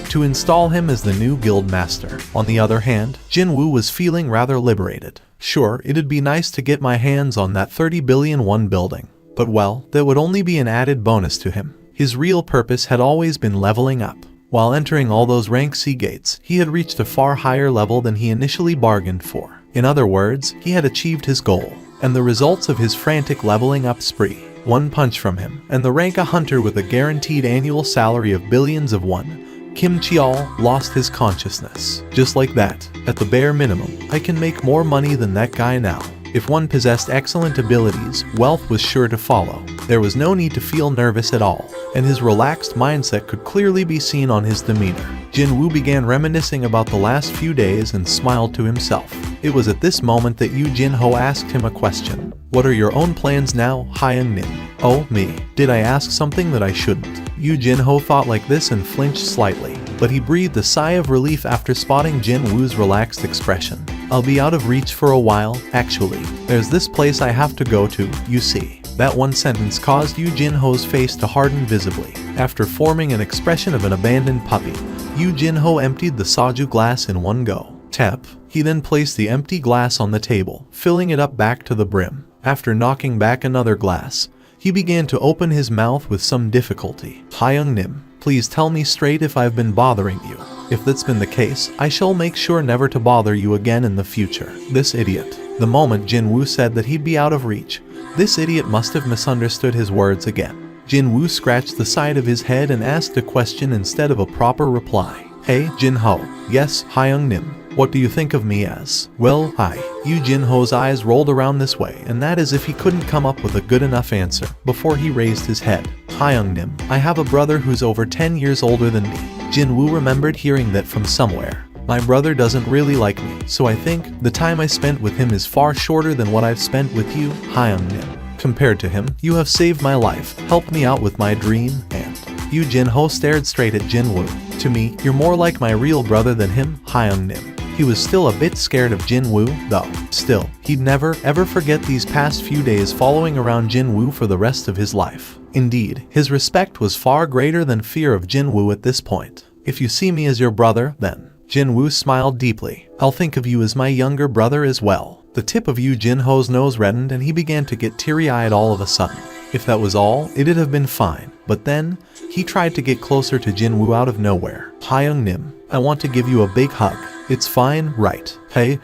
to install him as the new guild master. On the other hand, Jin-woo was feeling rather liberated. Sure, it'd be nice to get my hands on that 30 billion won building. But well, that would only be an added bonus to him. His real purpose had always been leveling up. While entering all those rank C gates, he had reached a far higher level than he initially bargained for. In other words, he had achieved his goal. And the results of his frantic leveling up spree. One punch from him, and the rank a hunter with a guaranteed annual salary of billions of won, Kim Cheol lost his consciousness. Just like that, at the bare minimum, I can make more money than that guy now. If one possessed excellent abilities, wealth was sure to follow. There was no need to feel nervous at all, and his relaxed mindset could clearly be seen on his demeanor. Jin-woo began reminiscing about the last few days and smiled to himself. It was at this moment that Yu Jin-ho asked him a question. What are your own plans now, Hyung-nim? Oh, me. Did I ask something that I shouldn't? Yu Jin-ho thought like this and flinched slightly, but he breathed a sigh of relief after spotting Jin-woo's relaxed expression. I'll be out of reach for a while, actually. There's this place I have to go to, you see. That one sentence caused Yu Jin-ho's face to harden visibly. After forming an expression of an abandoned puppy, Yu Jin-ho emptied the soju glass in one go. Tap. He then placed the empty glass on the table, filling it up back to the brim. After knocking back another glass, he began to open his mouth with some difficulty. Hyung-nim, please tell me straight if I've been bothering you. If that's been the case, I shall make sure never to bother you again in the future. This idiot. The moment Jinwoo said that he'd be out of reach, this idiot must have misunderstood his words again. Jinwoo scratched the side of his head and asked a question instead of a proper reply. Hey, Jinho. Yes, Hyung Nim. What do you think of me as? Well, hi. Yu Jinho's eyes rolled around this way, and that as if he couldn't come up with a good enough answer before he raised his head. Hyung Nim, I have a brother who's over 10 years older than me. Jinwoo remembered hearing that from somewhere. My brother doesn't really like me, so I think the time I spent with him is far shorter than what I've spent with you, Hyung Nim. Compared to him, you have saved my life, helped me out with my dream, and Yu Jinho stared straight at Jinwoo. To me, you're more like my real brother than him, Hyung Nim. He was still a bit scared of Jinwoo, though. Still, he'd never, ever forget these past few days following around Jinwoo for the rest of his life. Indeed, his respect was far greater than fear of Jinwoo at this point. If you see me as your brother, then Jinwoo smiled deeply. I'll think of you as my younger brother as well. The tip of Yu Jinho's nose reddened and he began to get teary-eyed all of a sudden. If that was all, it'd have been fine. But then, he tried to get closer to Jinwoo out of nowhere. Hyung Nim, I want to give you a big hug. It's fine, right? Hey,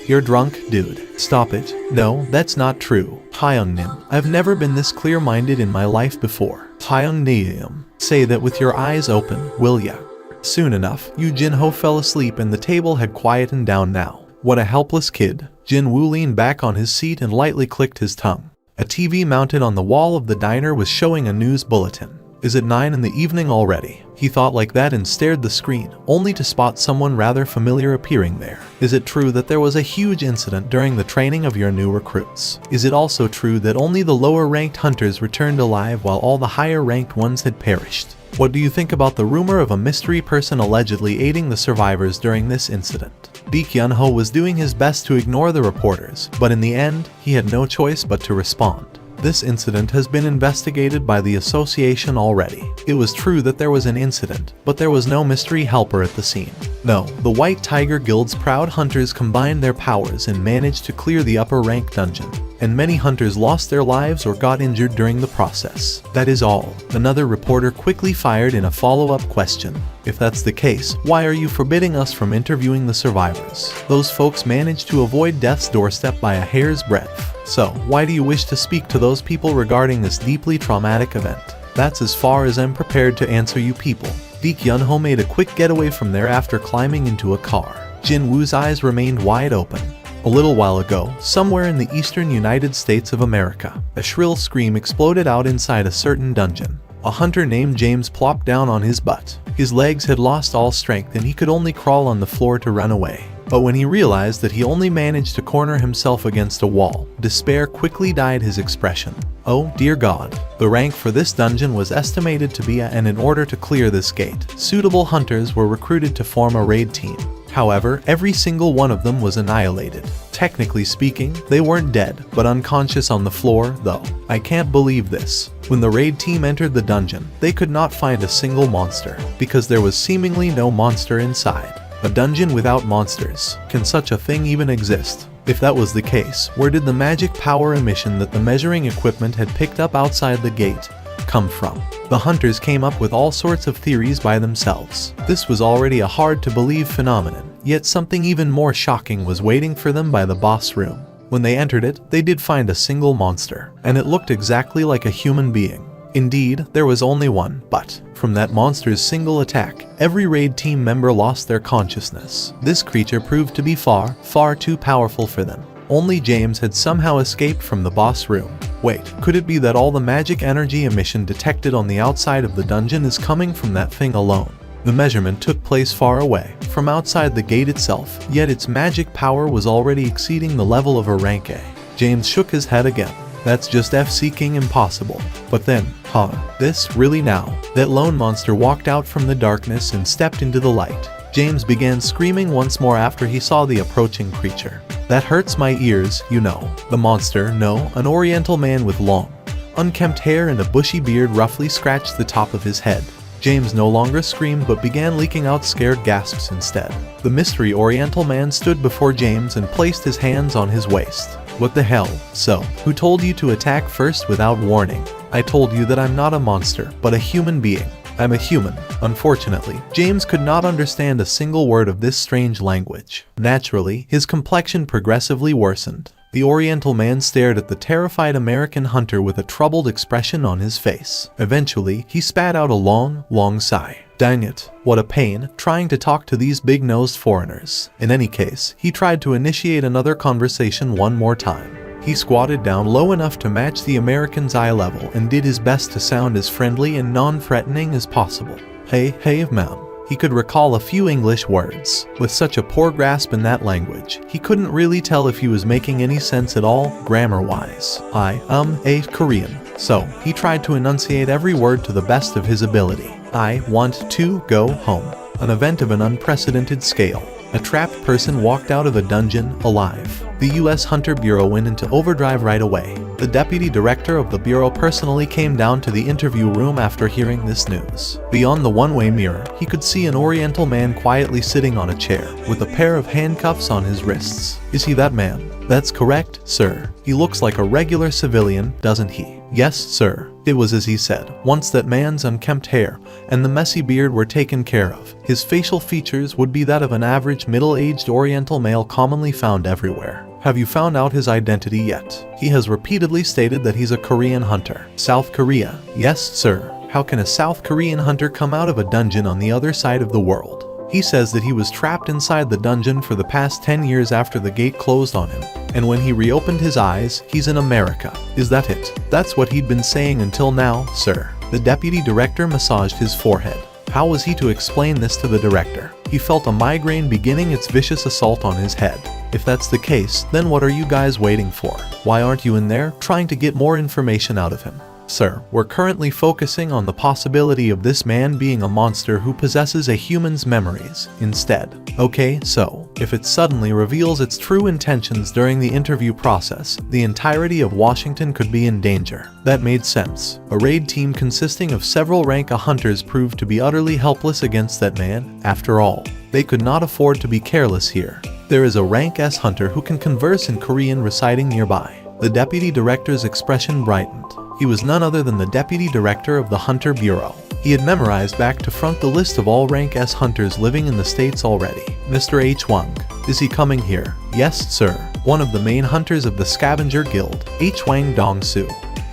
you're drunk, dude. Stop it. No, that's not true. Hyung Nim, I've never been this clear-minded in my life before. Hyung Nim, say that with your eyes open, will ya? Soon enough, Yu Jinho fell asleep and the table had quietened down now. What a helpless kid. Jinwoo leaned back on his seat and lightly clicked his tongue. A TV mounted on the wall of the diner was showing a news bulletin. Is it 9 in the evening already? He thought like that and stared the screen, only to spot someone rather familiar appearing there. Is it true that there was a huge incident during the training of your new recruits? Is it also true that only the lower-ranked hunters returned alive while all the higher-ranked ones had perished? What do you think about the rumor of a mystery person allegedly aiding the survivors during this incident? Baek Yunho was doing his best to ignore the reporters, but in the end, he had no choice but to respond. This incident has been investigated by the association already. It was true that there was an incident, but there was no mystery helper at the scene. No, the White Tiger Guild's proud hunters combined their powers and managed to clear the upper rank dungeon, and many hunters lost their lives or got injured during the process. That is all. Another reporter quickly fired in a follow-up question. If that's the case, why are you forbidding us from interviewing the survivors? Those folks managed to avoid death's doorstep by a hair's breadth. So, why do you wish to speak to those people regarding this deeply traumatic event? That's as far as I'm prepared to answer you people. Baek Yunho made a quick getaway from there after climbing into a car. Jinwoo's eyes remained wide open. A little while ago, somewhere in the eastern United States of America, a shrill scream exploded out inside a certain dungeon. A hunter named James plopped down on his butt. His legs had lost all strength and he could only crawl on the floor to run away. But when he realized that he only managed to corner himself against a wall, despair quickly dyed his expression. Oh dear God. The rank for this dungeon was estimated to be and in order to clear this gate, suitable hunters were recruited to form a raid team. However, every single one of them was annihilated. Technically speaking, they weren't dead, but unconscious on the floor, though. I can't believe this. When the raid team entered the dungeon, they could not find a single monster, because there was seemingly no monster inside. A dungeon without monsters. Can such a thing even exist? If that was the case, where did the magic power emission that the measuring equipment had picked up outside the gate come from? The hunters came up with all sorts of theories by themselves. This was already a hard-to-believe phenomenon, yet something even more shocking was waiting for them by the boss room. When they entered it, they did find a single monster, and it looked exactly like a human being. Indeed, there was only one, but from that monster's single attack, every raid team member lost their consciousness. This creature proved to be far, far too powerful for them. Only James had somehow escaped from the boss room. Wait, could it be that all the magic energy emission detected on the outside of the dungeon is coming from that thing alone? The measurement took place far away, from outside the gate itself, yet its magic power was already exceeding the level of a rank A. James shook his head again. That's just F-seeking impossible. But then, this, really now? That lone monster walked out from the darkness and stepped into the light. James began screaming once more after he saw the approaching creature. That hurts my ears, you know. The monster, no, an oriental man with long, unkempt hair and a bushy beard roughly scratched the top of his head. James no longer screamed but began leaking out scared gasps instead. The mystery oriental man stood before James and placed his hands on his waist. What the hell? So, who told you to attack first without warning? I told you that I'm not a monster, but a human being. I'm a human. Unfortunately, James could not understand a single word of this strange language. Naturally, his complexion progressively worsened. The Oriental man stared at the terrified American hunter with a troubled expression on his face. Eventually, he spat out a long, long sigh. Dang it, what a pain, trying to talk to these big-nosed foreigners. In any case, he tried to initiate another conversation one more time. He squatted down low enough to match the American's eye level and did his best to sound as friendly and non-threatening as possible. Hey, ma'am. He could recall a few English words. With such a poor grasp in that language, he couldn't really tell if he was making any sense at all, grammar-wise. I am a Korean. So, he tried to enunciate every word to the best of his ability. I want to go home. An event of an unprecedented scale. A trapped person walked out of a dungeon, alive. The U.S. Hunter Bureau went into overdrive right away. The deputy director of the bureau personally came down to the interview room after hearing this news. Beyond the one-way mirror, he could see an Oriental man quietly sitting on a chair, with a pair of handcuffs on his wrists. Is he that man? That's correct, sir. He looks like a regular civilian, doesn't he? Yes, sir. It was as he said. Once that man's unkempt hair and the messy beard were taken care of, his facial features would be that of an average middle-aged Oriental male commonly found everywhere. Have you found out his identity yet? He has repeatedly stated that he's a Korean hunter. South Korea. Yes, sir. How can a South Korean hunter come out of a dungeon on the other side of the world? He says that he was trapped inside the dungeon for the past 10 years after the gate closed on him. And when he reopened his eyes, he's in America. Is that it? That's what he'd been saying until now, sir. The deputy director massaged his forehead. How was he to explain this to the director? He felt a migraine beginning its vicious assault on his head. If that's the case, then what are you guys waiting for? Why aren't you in there trying to get more information out of him? Sir, we're currently focusing on the possibility of this man being a monster who possesses a human's memories instead. Okay, so, if it suddenly reveals its true intentions during the interview process, the entirety of Washington could be in danger. That made sense. A raid team consisting of several rank A hunters proved to be utterly helpless against that man. After all, they could not afford to be careless here. There is a rank S hunter who can converse in Korean residing nearby. The deputy director's expression brightened. He was none other than the deputy director of the Hunter Bureau. He had memorized back to front the list of all rank S hunters living in the States already. Mr. H. Wang. Is he coming here? Yes, sir. One of the main hunters of the scavenger guild, H. Wang Dong-soo.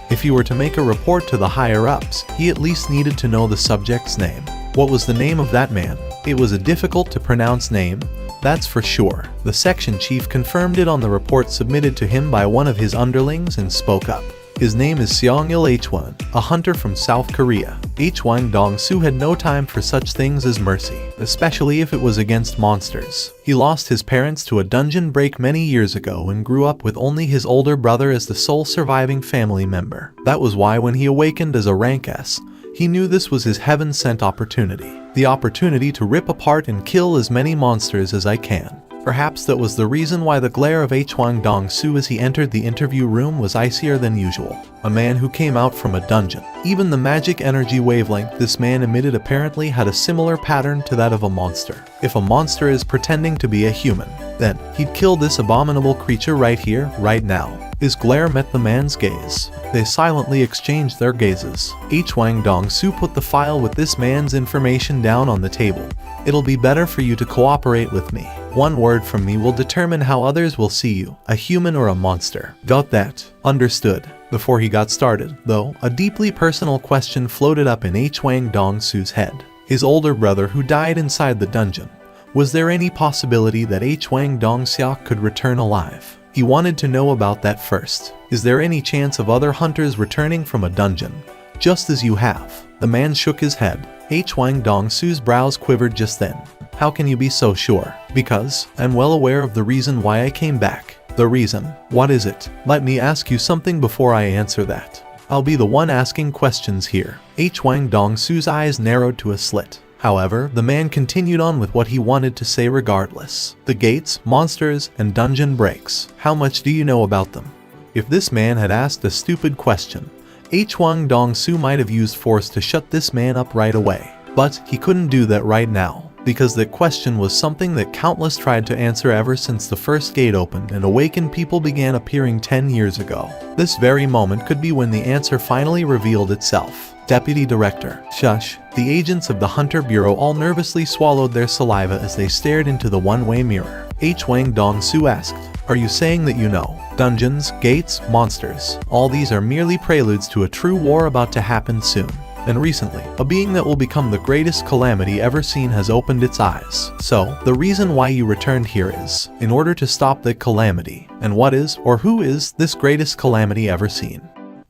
If he were to make a report to the higher-ups, he at least needed to know the subject's name. What was the name of that man? It was a difficult to pronounce name, that's for sure. The section chief confirmed it on the report submitted to him by one of his underlings and spoke up. His name is Seong-il H1, a hunter from South Korea. H. Wang Dong-soo had no time for such things as mercy, especially if it was against monsters. He lost his parents to a dungeon break many years ago and grew up with only his older brother as the sole surviving family member. That was why when he awakened as a rank S, he knew this was his heaven-sent opportunity. The opportunity to rip apart and kill as many monsters as I can. Perhaps that was the reason why the glare of H. Wang Dong-soo as he entered the interview room was icier than usual. A man who came out from a dungeon. Even the magic energy wavelength this man emitted apparently had a similar pattern to that of a monster. If a monster is pretending to be a human, then he'd kill this abominable creature right here, right now. His glare met the man's gaze. They silently exchanged their gazes. H. Wang Dong-soo put the file with this man's information down on the table. It'll be better for you to cooperate with me. One word from me will determine how others will see you, a human or a monster. Got that? Understood. Before he got started, though, a deeply personal question floated up in H. Wang Dong-soo's head. His older brother who died inside the dungeon. Was there any possibility that H. Wang Dong-seok could return alive? He wanted to know about that first. Is there any chance of other hunters returning from a dungeon? Just as you have. The man shook his head. H. Wang Dong-soo's brows quivered just then. How can you be so sure? Because I'm well aware of the reason why I came back. The reason? What is it? Let me ask you something before I answer that. I'll be the one asking questions here. H. Wang Dong-soo's eyes narrowed to a slit. However, the man continued on with what he wanted to say regardless. The gates, monsters, and dungeon breaks. How much do you know about them? If this man had asked a stupid question, H. Wang Dong-soo might have used force to shut this man up right away. But he couldn't do that right now. because that question was something that countless tried to answer ever since the first gate opened and awakened people began appearing 10 years ago. This very moment could be when the answer finally revealed itself. Deputy Director. Shush. The agents of the Hunter Bureau all nervously swallowed their saliva as they stared into the one-way mirror. H. Wang Dong-su asked, "Are you saying that you know? Dungeons, gates, monsters. All these are merely preludes to a true war about to happen soon. And recently, a being that will become the greatest calamity ever seen has opened its eyes. So, the reason why you returned here is, in order to stop the calamity. And what is, or who is, this greatest calamity ever seen?"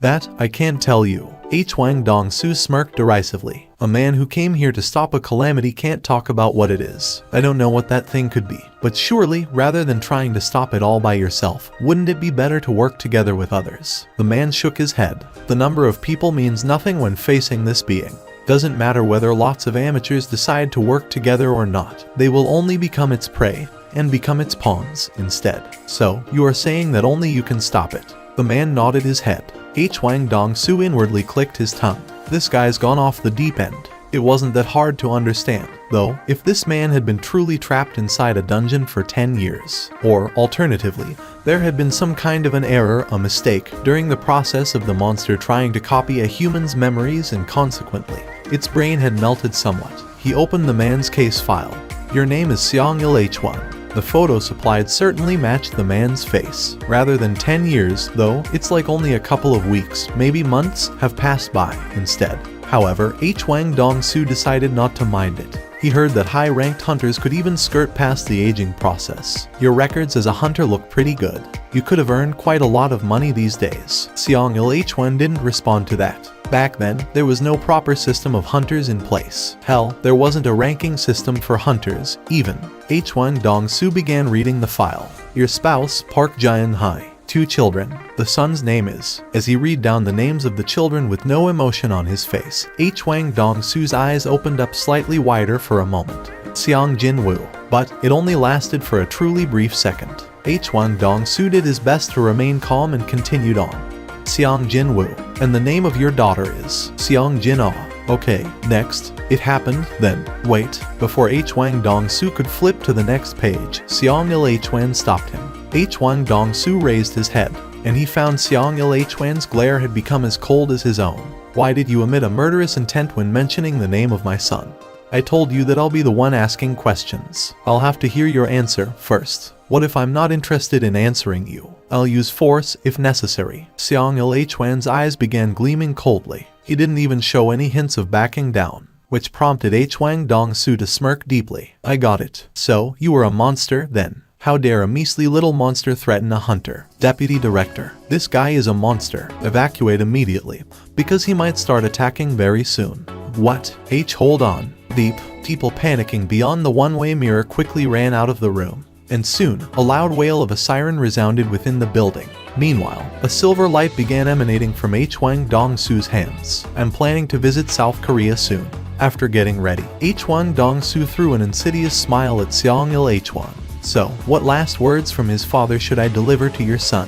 "That, I can't tell you." H. Wang Dong-su smirked derisively. "A man who came here to stop a calamity can't talk about what it is. I don't know what that thing could be. But surely, rather than trying to stop it all by yourself, wouldn't it be better to work together with others?" The man shook his head. "The number of people means nothing when facing this being. Doesn't matter whether lots of amateurs decide to work together or not. They will only become its prey, and become its pawns instead. So, you are saying that only you can stop it?" The man nodded his head. H. Wang Dong-su inwardly clicked his tongue. This guy's gone off the deep end. It wasn't that hard to understand, though, if this man had been truly trapped inside a dungeon for 10 years. Or, alternatively, there had been some kind of an error, a mistake, during the process of the monster trying to copy a human's memories and consequently, its brain had melted somewhat. He opened the man's case file. "Your name is Seong-il H1. The photo supplied certainly matched the man's face. Rather than 10 years, though, it's like only a couple of weeks, maybe months, have passed by instead. However, H. Wang Dong-su decided not to mind it. He heard that high-ranked hunters could even skirt past the aging process. Your records as a hunter look pretty good. You could have earned quite a lot of money these days." Seong-il H1 didn't respond to that. Back then, there was no proper system of hunters in place. Hell, there wasn't a ranking system for hunters, even. H. Wang Dong-su began reading the file. "Your spouse, Park Jae-hai. 2 children. The son's name is..." As he read down the names of the children with no emotion on his face, H. Wang Dong-su's eyes opened up slightly wider for a moment. Seong Jin-woo. But it only lasted for a truly brief second. H. Wang Dong-su did his best to remain calm and continued on. "Seong Jin-woo. And the name of your daughter is Seong Jin-ah. Okay, next. It happened, then. Wait." Before H. Wang Dong-su could flip to the next page, Seong-il H1 stopped him. H. Wang Dong-su raised his head, and he found Seong-il H1's glare had become as cold as his own. "Why did you emit a murderous intent when mentioning the name of my son? I told you that I'll be the one asking questions. I'll have to hear your answer first. What if I'm not interested in answering you? I'll use force if necessary." Seong-il H1's eyes began gleaming coldly. He didn't even show any hints of backing down, which prompted H. Wang Dong-su to smirk deeply. "I got it. So, you were a monster, then? How dare a measly little monster threaten a hunter?" Deputy Director. "This guy is a monster. Evacuate immediately, because he might start attacking very soon." "What? Hold on." Deep, people panicking beyond the one-way mirror quickly ran out of the room. And soon, a loud wail of a siren resounded within the building. Meanwhile, a silver light began emanating from H. Wang Dong-su's hands. "I'm planning to visit South Korea soon." After getting ready, H. Wang Dong-su threw an insidious smile at Seong-il H1. "So, what last words from his father should I deliver to your son?"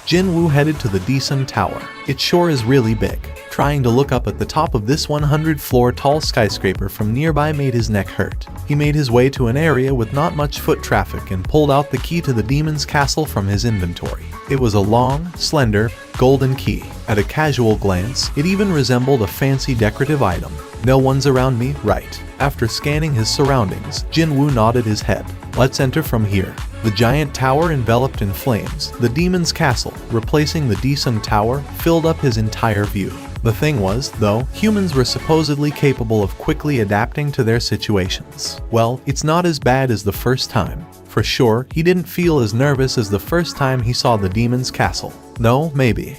Jin-woo headed to the Daesun Tower. It sure is really big. Trying to look up at the top of this 100-floor tall skyscraper from nearby made his neck hurt. He made his way to an area with not much foot traffic and pulled out the key to the demon's castle from his inventory. It was a long, slender, golden key. At a casual glance, it even resembled a fancy decorative item. "No one's around me, right?" After scanning his surroundings, Jin-woo nodded his head. "Let's enter from here." The giant tower enveloped in flames. The demon's castle, replacing the Daesun Tower, filled up his entire view. The thing was, though, humans were supposedly capable of quickly adapting to their situations. Well, it's not as bad as the first time. For sure, he didn't feel as nervous as the first time he saw the demon's castle. No, maybe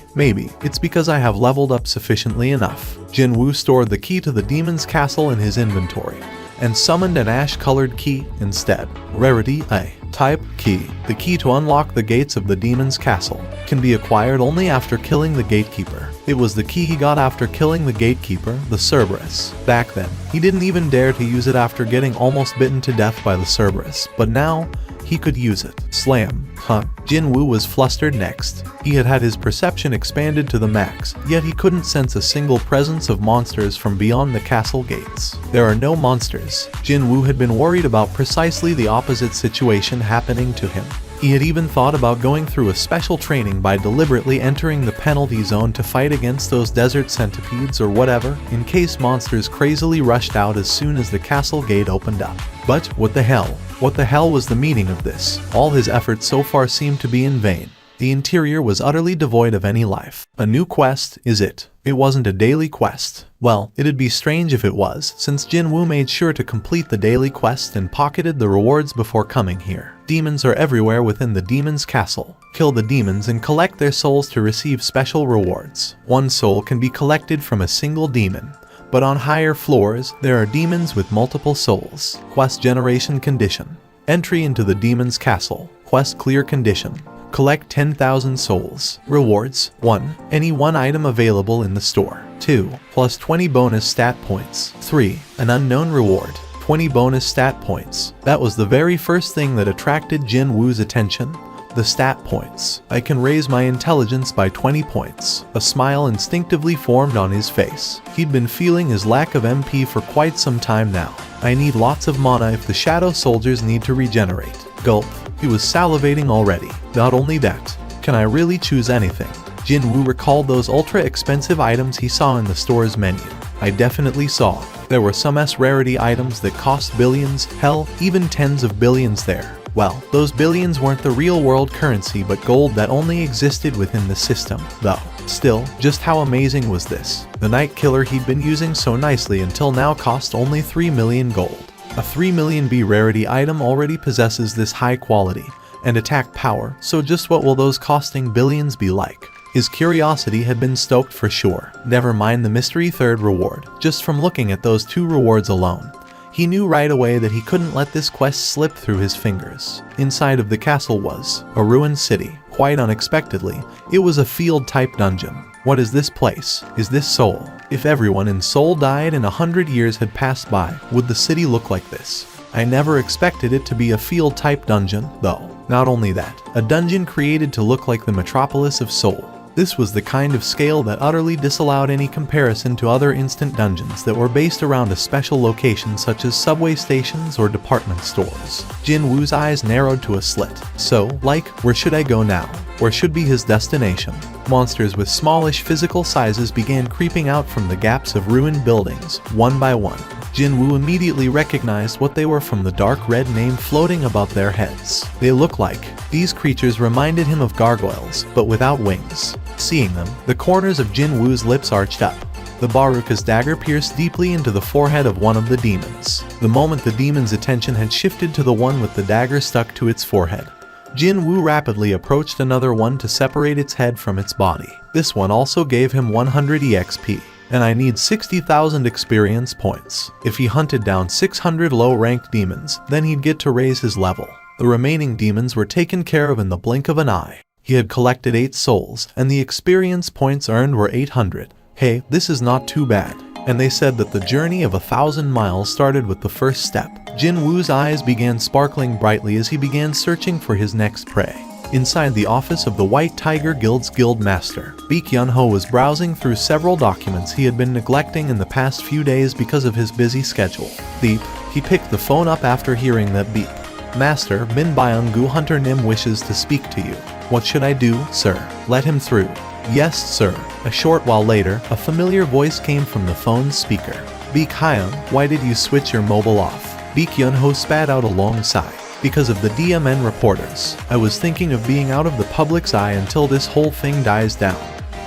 it's because I have leveled up sufficiently enough. Jin-woo stored the key to the demon's castle in his inventory, and summoned an ash-colored key instead. Rarity A. Type Key. The key to unlock the gates of the demon's castle. can be acquired only after killing the gatekeeper. It was the key he got after killing the gatekeeper, the Cerberus. Back then, he didn't even dare to use it after getting almost bitten to death by the Cerberus, but now, he could use it. Slam. Huh. Jinwoo was flustered next. He had had his perception expanded to the max, yet he couldn't sense a single presence of monsters from beyond the castle gates. There are no monsters. Jinwoo had been worried about precisely the opposite situation happening to him. He had even thought about going through a special training by deliberately entering the penalty zone to fight against those desert centipedes or whatever, in case monsters crazily rushed out as soon as the castle gate opened up. But what the hell? What the hell was the meaning of this? All his efforts so far seemed to be in vain. The interior was utterly devoid of any life. A new quest, is it? It wasn't a daily quest. Well, it'd be strange if it was, since Jinwoo made sure to complete the daily quest and pocketed the rewards before coming here. Demons are everywhere within the demon's castle. Kill the demons and collect their souls to receive special rewards. One soul can be collected from a single demon. But on higher floors, there are demons with multiple souls. Quest generation condition. Entry into the demon's castle. Quest clear condition. Collect 10,000 souls. Rewards. 1. Any one item available in the store. 2. Plus 20 bonus stat points. 3. An unknown reward. 20 bonus stat points. That was the very first thing that attracted Jinwoo's attention. The stat points. I can raise my intelligence by 20 points. A smile instinctively formed on his face. He'd been feeling his lack of MP for quite some time now. I need lots of mana if the shadow soldiers need to regenerate. Gulp. He was salivating already. Not only that, can I really choose anything? Jinwoo recalled those ultra-expensive items he saw in the store's menu. I definitely saw. There were some S-rarity items that cost billions, hell, even tens of billions there. Well, those billions weren't the real-world currency but gold that only existed within the system, though. Still, just how amazing was this? The night killer he'd been using so nicely until now cost only 3 million gold. A 3 million B rarity item already possesses this high quality and attack power, so just what will those costing billions be like? His curiosity had been stoked for sure. Never mind the mystery third reward. Just from looking at those 2 rewards alone, he knew right away that he couldn't let this quest slip through his fingers. Inside of the castle was a ruined city. Quite unexpectedly, it was a field-type dungeon. What is this place? Is this Seoul? If everyone in Seoul died and 100 years had passed by, would the city look like this? I never expected it to be a field-type dungeon, though. Not only that, a dungeon created to look like the metropolis of Seoul. This was the kind of scale that utterly disallowed any comparison to other instant dungeons that were based around a special location such as subway stations or department stores. Jinwoo's eyes narrowed to a slit. So, where should I go now? Where should be his destination? Monsters with smallish physical sizes began creeping out from the gaps of ruined buildings, one by one. Jinwoo immediately recognized what they were from the dark red name floating above their heads. They looked like. These creatures reminded him of gargoyles, but without wings. Seeing them, the corners of Jinwoo's lips arched up. The Baruka's dagger pierced deeply into the forehead of one of the demons. The moment the demon's attention had shifted to the one with the dagger stuck to its forehead, Jinwoo rapidly approached another one to separate its head from its body. This one also gave him 100 EXP. And I need 60,000 experience points. If he hunted down 600 low-ranked demons, then he'd get to raise his level. The remaining demons were taken care of in the blink of an eye. He had collected 8 souls, and the experience points earned were 800. Hey, this is not too bad. And they said that the journey of 1,000 miles started with the first step. Jinwoo's eyes began sparkling brightly as he began searching for his next prey. Inside the office of the White Tiger Guild's guild master, Baek Yun-ho was browsing through several documents he had been neglecting in the past few days because of his busy schedule. Beep. He picked the phone up after hearing that beep. Master, Min Byung-gu Hunter Nim wishes to speak to you. What should I do, sir? Let him through. Yes, sir. A short while later, a familiar voice came from the phone's speaker. Baek Hyun, why did you switch your mobile off? Baek Yun-ho spat out a long sigh. Because of the DMN reporters. I was thinking of being out of the public's eye until this whole thing dies down.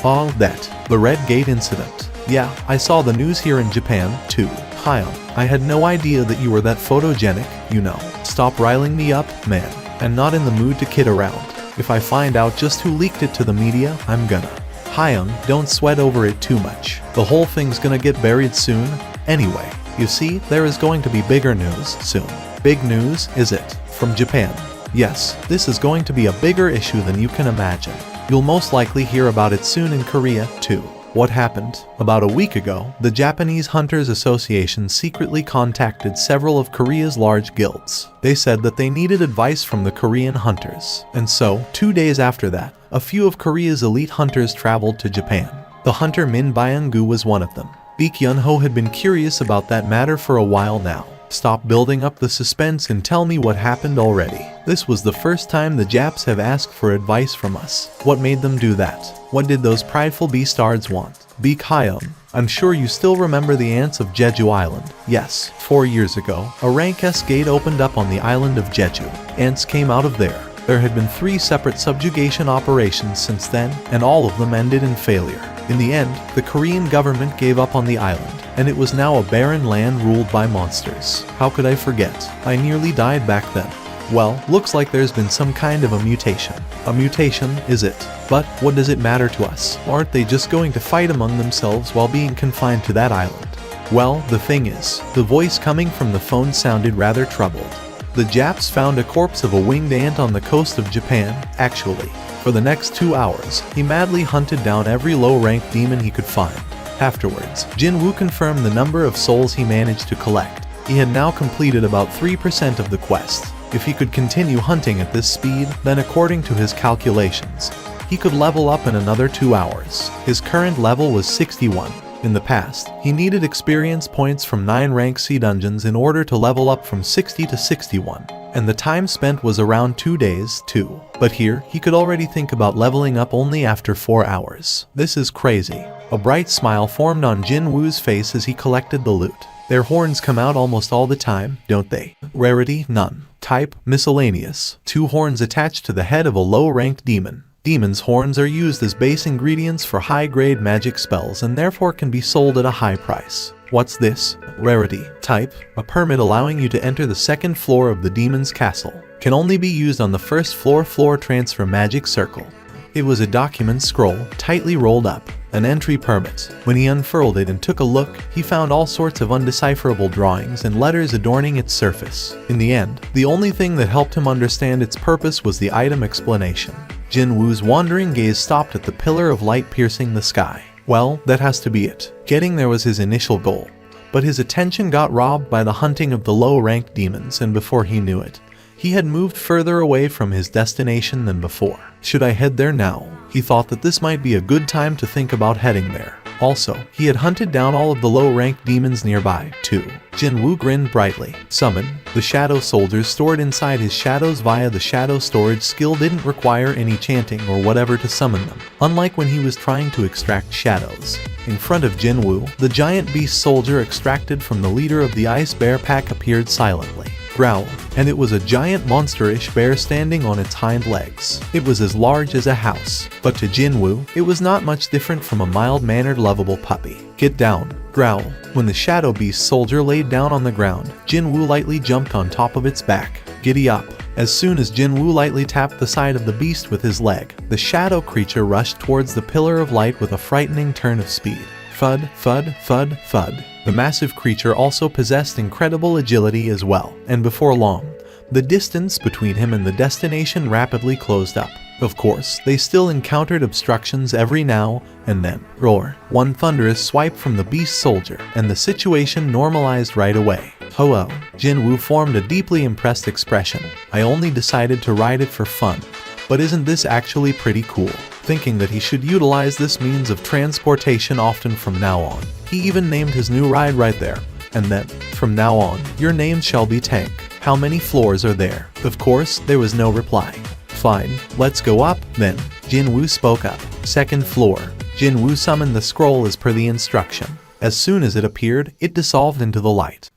All that. The Red Gate incident. Yeah, I saw the news here in Japan, too. Hyun, I had no idea that you were that photogenic, you know. Stop riling me up, man. I'm not in the mood to kid around. If I find out just who leaked it to the media, I'm gonna. Hyun, don't sweat over it too much. The whole thing's gonna get buried soon. Anyway, you see, there is going to be bigger news soon. Big news, is it? From Japan. Yes, this is going to be a bigger issue than you can imagine. You'll most likely hear about it soon in Korea, too. What happened? About a week ago, the Japanese Hunters Association secretly contacted several of Korea's large guilds. They said that they needed advice from the Korean hunters. And so, 2 days after that, a few of Korea's elite hunters traveled to Japan. The hunter Min Byung-gu was one of them. Baek Yun-ho had been curious about that matter for a while now. Stop building up the suspense and tell me what happened already. This was the first time the Japs have asked for advice from us. What made them do that? What did those prideful beastards want? Baek Hyun, I'm sure you still remember the ants of Jeju Island. Yes, 4 years ago, a rank S gate opened up on the island of Jeju. Ants came out of there. There had been 3 separate subjugation operations since then, and all of them ended in failure. In the end, the Korean government gave up on the island, and it was now a barren land ruled by monsters. How could I forget? I nearly died back then. Well, looks like there's been some kind of a mutation. A mutation, is it? But what does it matter to us? Aren't they just going to fight among themselves while being confined to that island? Well, the thing is, the voice coming from the phone sounded rather troubled. The Japs found a corpse of a winged ant on the coast of Japan, actually. For the next 2 hours, he madly hunted down every low-ranked demon he could find. Afterwards, Jin-woo confirmed the number of souls he managed to collect. He had now completed about 3% of the quest. If he could continue hunting at this speed, then according to his calculations, he could level up in another 2 hours. His current level was 61. In the past, he needed experience points from 9 rank C dungeons in order to level up from 60 to 61, and the time spent was around 2 days, too. But here, he could already think about leveling up only after 4 hours. This is crazy. A bright smile formed on Jin-woo's face as he collected the loot. Their horns come out almost all the time, don't they? Rarity, none. Type, miscellaneous. 2 horns attached to the head of a low-ranked demon. Demons' horns are used as base ingredients for high-grade magic spells and therefore can be sold at a high price. What's this? Rarity. Type, a permit allowing you to enter the 2nd floor of the demon's castle. Can only be used on the 1st floor transfer magic circle. It was a document scroll, tightly rolled up. An entry permit. When he unfurled it and took a look, he found all sorts of undecipherable drawings and letters adorning its surface. In the end, the only thing that helped him understand its purpose was the item explanation. Jin-woo's wandering gaze stopped at the pillar of light piercing the sky. Well, that has to be it. Getting there was his initial goal. But his attention got robbed by the hunting of the low-ranked demons, and before he knew it, he had moved further away from his destination than before. Should I head there now? He thought that this might be a good time to think about heading there. Also, he had hunted down all of the low-ranked demons nearby, too. Jin-woo grinned brightly. Summon. The shadow soldiers stored inside his shadows via the shadow storage skill didn't require any chanting or whatever to summon them, unlike when he was trying to extract shadows. In front of Jin-woo, the giant beast soldier extracted from the leader of the ice bear pack appeared silently. Growl, and it was a giant monsterish bear standing on its hind legs. It was as large as a house, but to Jin-woo, it was not much different from a mild-mannered lovable puppy. Get down. Growl. When the shadow beast soldier laid down on the ground, Jin-woo lightly jumped on top of its back. Giddy up. As soon as Jin-woo lightly tapped the side of the beast with his leg, the shadow creature rushed towards the pillar of light with a frightening turn of speed. Thud, thud, thud, thud. The massive creature also possessed incredible agility as well, and before long, the distance between him and the destination rapidly closed up. Of course, they still encountered obstructions every now and then. Roar. One thunderous swipe from the beast soldier, and the situation normalized right away. Ho-oh. Jin-woo formed a deeply impressed expression. I only decided to ride it for fun. But isn't this actually pretty cool? Thinking that he should utilize this means of transportation often from now on. He even named his new ride right there. And then, from now on, your name shall be Tank. How many floors are there? Of course, there was no reply. Fine, let's go up, then. Jin-woo spoke up. 2nd floor. Jin-woo summoned the scroll as per the instruction. As soon as it appeared, it dissolved into the light.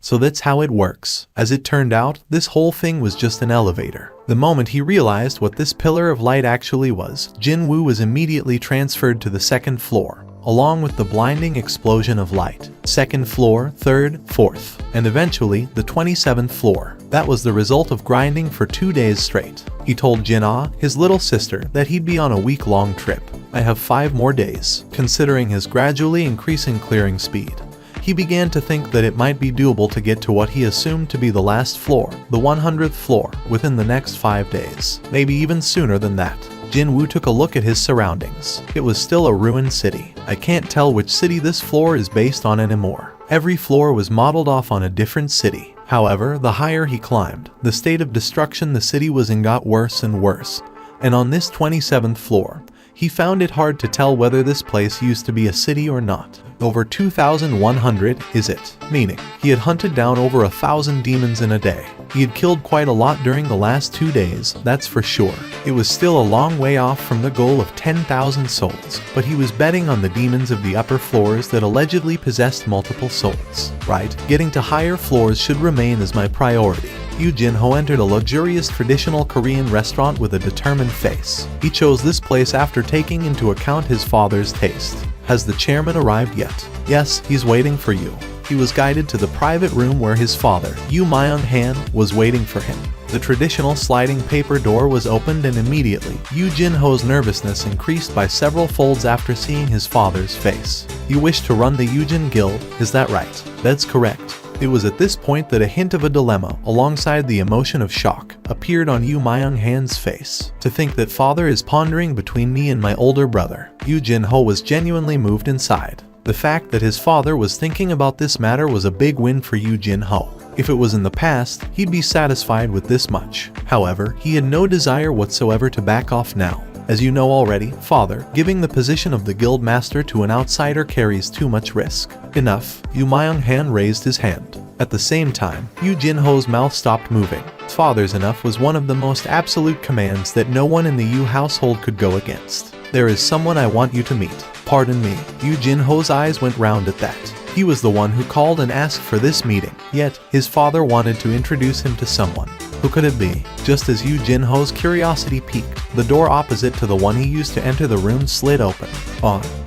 So that's how it works. As it turned out, this whole thing was just an elevator. The moment he realized what this pillar of light actually was, Jin-woo was immediately transferred to the 2nd floor, along with the blinding explosion of light. 2nd floor, 3rd, 4th, and eventually the 27th floor. That was the result of grinding for 2 days straight. He told Jin-ah, his little sister, that he'd be on a week-long trip. I have 5 more days. Considering his gradually increasing clearing speed, he began to think that it might be doable to get to what he assumed to be the last floor, the 100th floor, within the next 5 days. Maybe even sooner than that. Jin-woo took a look at his surroundings. It was still a ruined city. I can't tell which city this floor is based on anymore. Every floor was modeled off on a different city. However, the higher he climbed, the state of destruction the city was in got worse and worse. And on this 27th floor, he found it hard to tell whether this place used to be a city or not. Over 2,100 is it, meaning he had hunted down over 1,000 demons in a day. He had killed quite a lot during the last 2 days, that's for sure. It was still a long way off from the goal of 10,000 souls, but he was betting on the demons of the upper floors that allegedly possessed multiple souls. Right, getting to higher floors should remain as my priority. Yoo Jin-ho entered a luxurious traditional Korean restaurant with a determined face. He chose this place after taking into account his father's taste. Has the chairman arrived yet? Yes, he's waiting for you. He was guided to the private room where his father, Yoo Myung-han, was waiting for him. The traditional sliding paper door was opened and immediately, Yoo Jin-ho's nervousness increased by several folds after seeing his father's face. You wish to run the Yoojin Guild, is that right? That's correct. It was at this point that a hint of a dilemma, alongside the emotion of shock, appeared on Yoo Myung-han's face. To think that father is pondering between me and my older brother. Yoo Jin-ho was genuinely moved inside. The fact that his father was thinking about this matter was a big win for Yoo Jin-ho. If it was in the past, he'd be satisfied with this much. However, he had no desire whatsoever to back off now. As you know already, father, giving the position of the guild master to an outsider carries too much risk. Enough. Yoo Myung-han raised his hand. At the same time, Yoo Jin-ho's mouth stopped moving. Father's enough was one of the most absolute commands that no one in the Yoo household could go against. There is someone I want you to meet. Pardon me. Yoo Jin-ho's eyes went round at that. He was the one who called and asked for this meeting, yet his father wanted to introduce him to someone. Who could it be? Just as Yoo Jin-ho's curiosity peaked, the door opposite to the one he used to enter the room slid open.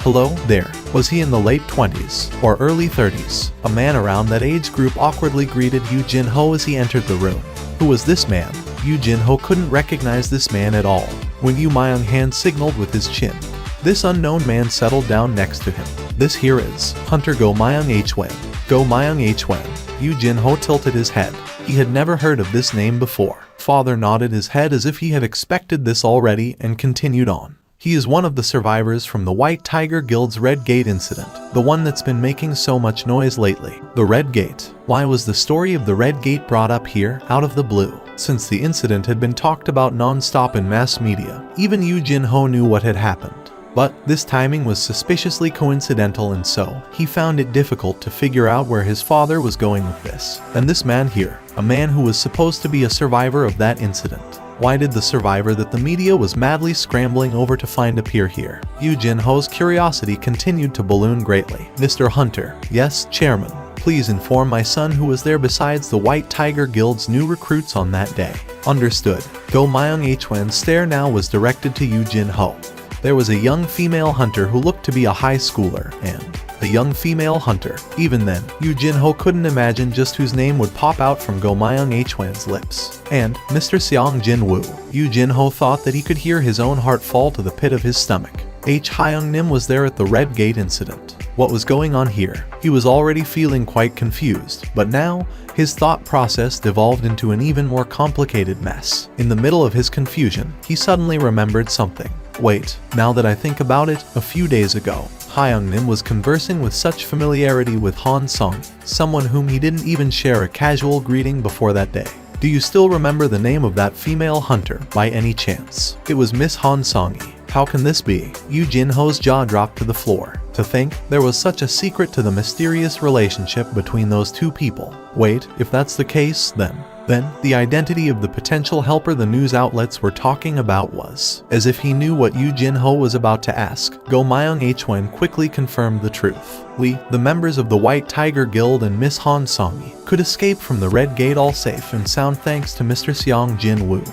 Hello there. Was he in the late 20s or early 30s? A man around that age group awkwardly greeted Yoo Jin-ho as he entered the room. Who was this man? Yoo Jin-ho couldn't recognize this man at all. When Yoo Myung-han signaled with his chin, this unknown man settled down next to him. This here is Hunter Go Myung-hwan. Go Myung-hwan. Yoo Jin-ho tilted his head. He had never heard of this name before. Father nodded his head as if he had expected this already and continued on. He is one of the survivors from the White Tiger Guild's Red Gate incident, the one that's been making so much noise lately. The Red Gate. Why was the story of the Red Gate brought up here, out of the blue? Since the incident had been talked about non-stop in mass media, even Yoo Jin-ho knew what had happened. But this timing was suspiciously coincidental, and so he found it difficult to figure out where his father was going with this. And this man here, a man who was supposed to be a survivor of that incident. Why did the survivor that the media was madly scrambling over to find appear here? Yoo Jin-ho's curiosity continued to balloon greatly. Mr. Hunter. Yes, Chairman. Please inform my son who was there besides the White Tiger Guild's new recruits on that day. Understood. Go Myung-hwan's stare now was directed to Yoo Jin-ho. There was a young female hunter who looked to be a high schooler, and a young female hunter. Even then, Yoo Jin-ho couldn't imagine just whose name would pop out from Go Myung-hwan's lips. And Mr. Seong Jin-woo. Yoo Jin-ho thought that he could hear his own heart fall to the pit of his stomach. Hyung-nim was there at the Red Gate incident. What was going on here? He was already feeling quite confused, but now, his thought process devolved into an even more complicated mess. In the middle of his confusion, he suddenly remembered something. Wait, now that I think about it, a few days ago, Hyung-nim was conversing with such familiarity with Han Sung, someone whom he didn't even share a casual greeting before that day. Do you still remember the name of that female hunter, by any chance? It was Miss Han Sung-yi. How can this be? Yoo Jin-ho's jaw dropped to the floor. To think there was such a secret to the mysterious relationship between those two people. Wait, if that's the case, then the identity of the potential helper the news outlets were talking about was. As if he knew what Yoo Jin-ho was about to ask, Go Myung-hwan quickly confirmed the truth. We, the members of the White Tiger Guild and Miss Han Sung-yi, could escape from the Red Gate all safe and sound thanks to Mr. Seong Jin-woo.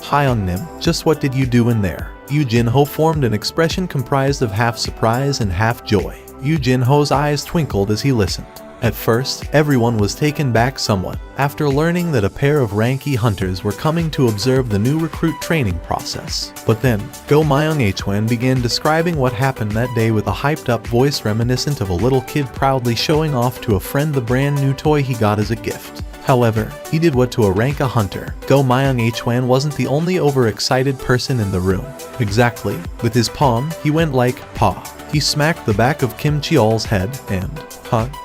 Hyung-nim, just what did you do in there? Yoo Jin-ho formed an expression comprised of half surprise and half joy. Yoo Jin-ho's eyes twinkled as he listened. At first, everyone was taken back somewhat, after learning that a pair of ranky hunters were coming to observe the new recruit training process. But then, Go Myung-hwan began describing what happened that day with a hyped-up voice reminiscent of a little kid proudly showing off to a friend the brand new toy he got as a gift. However, he did what to a rank a hunter. Go Myung Hwan wasn't the only overexcited person in the room. Exactly. With his palm, he went like, paw. He smacked the back of Kim Cheol's head and,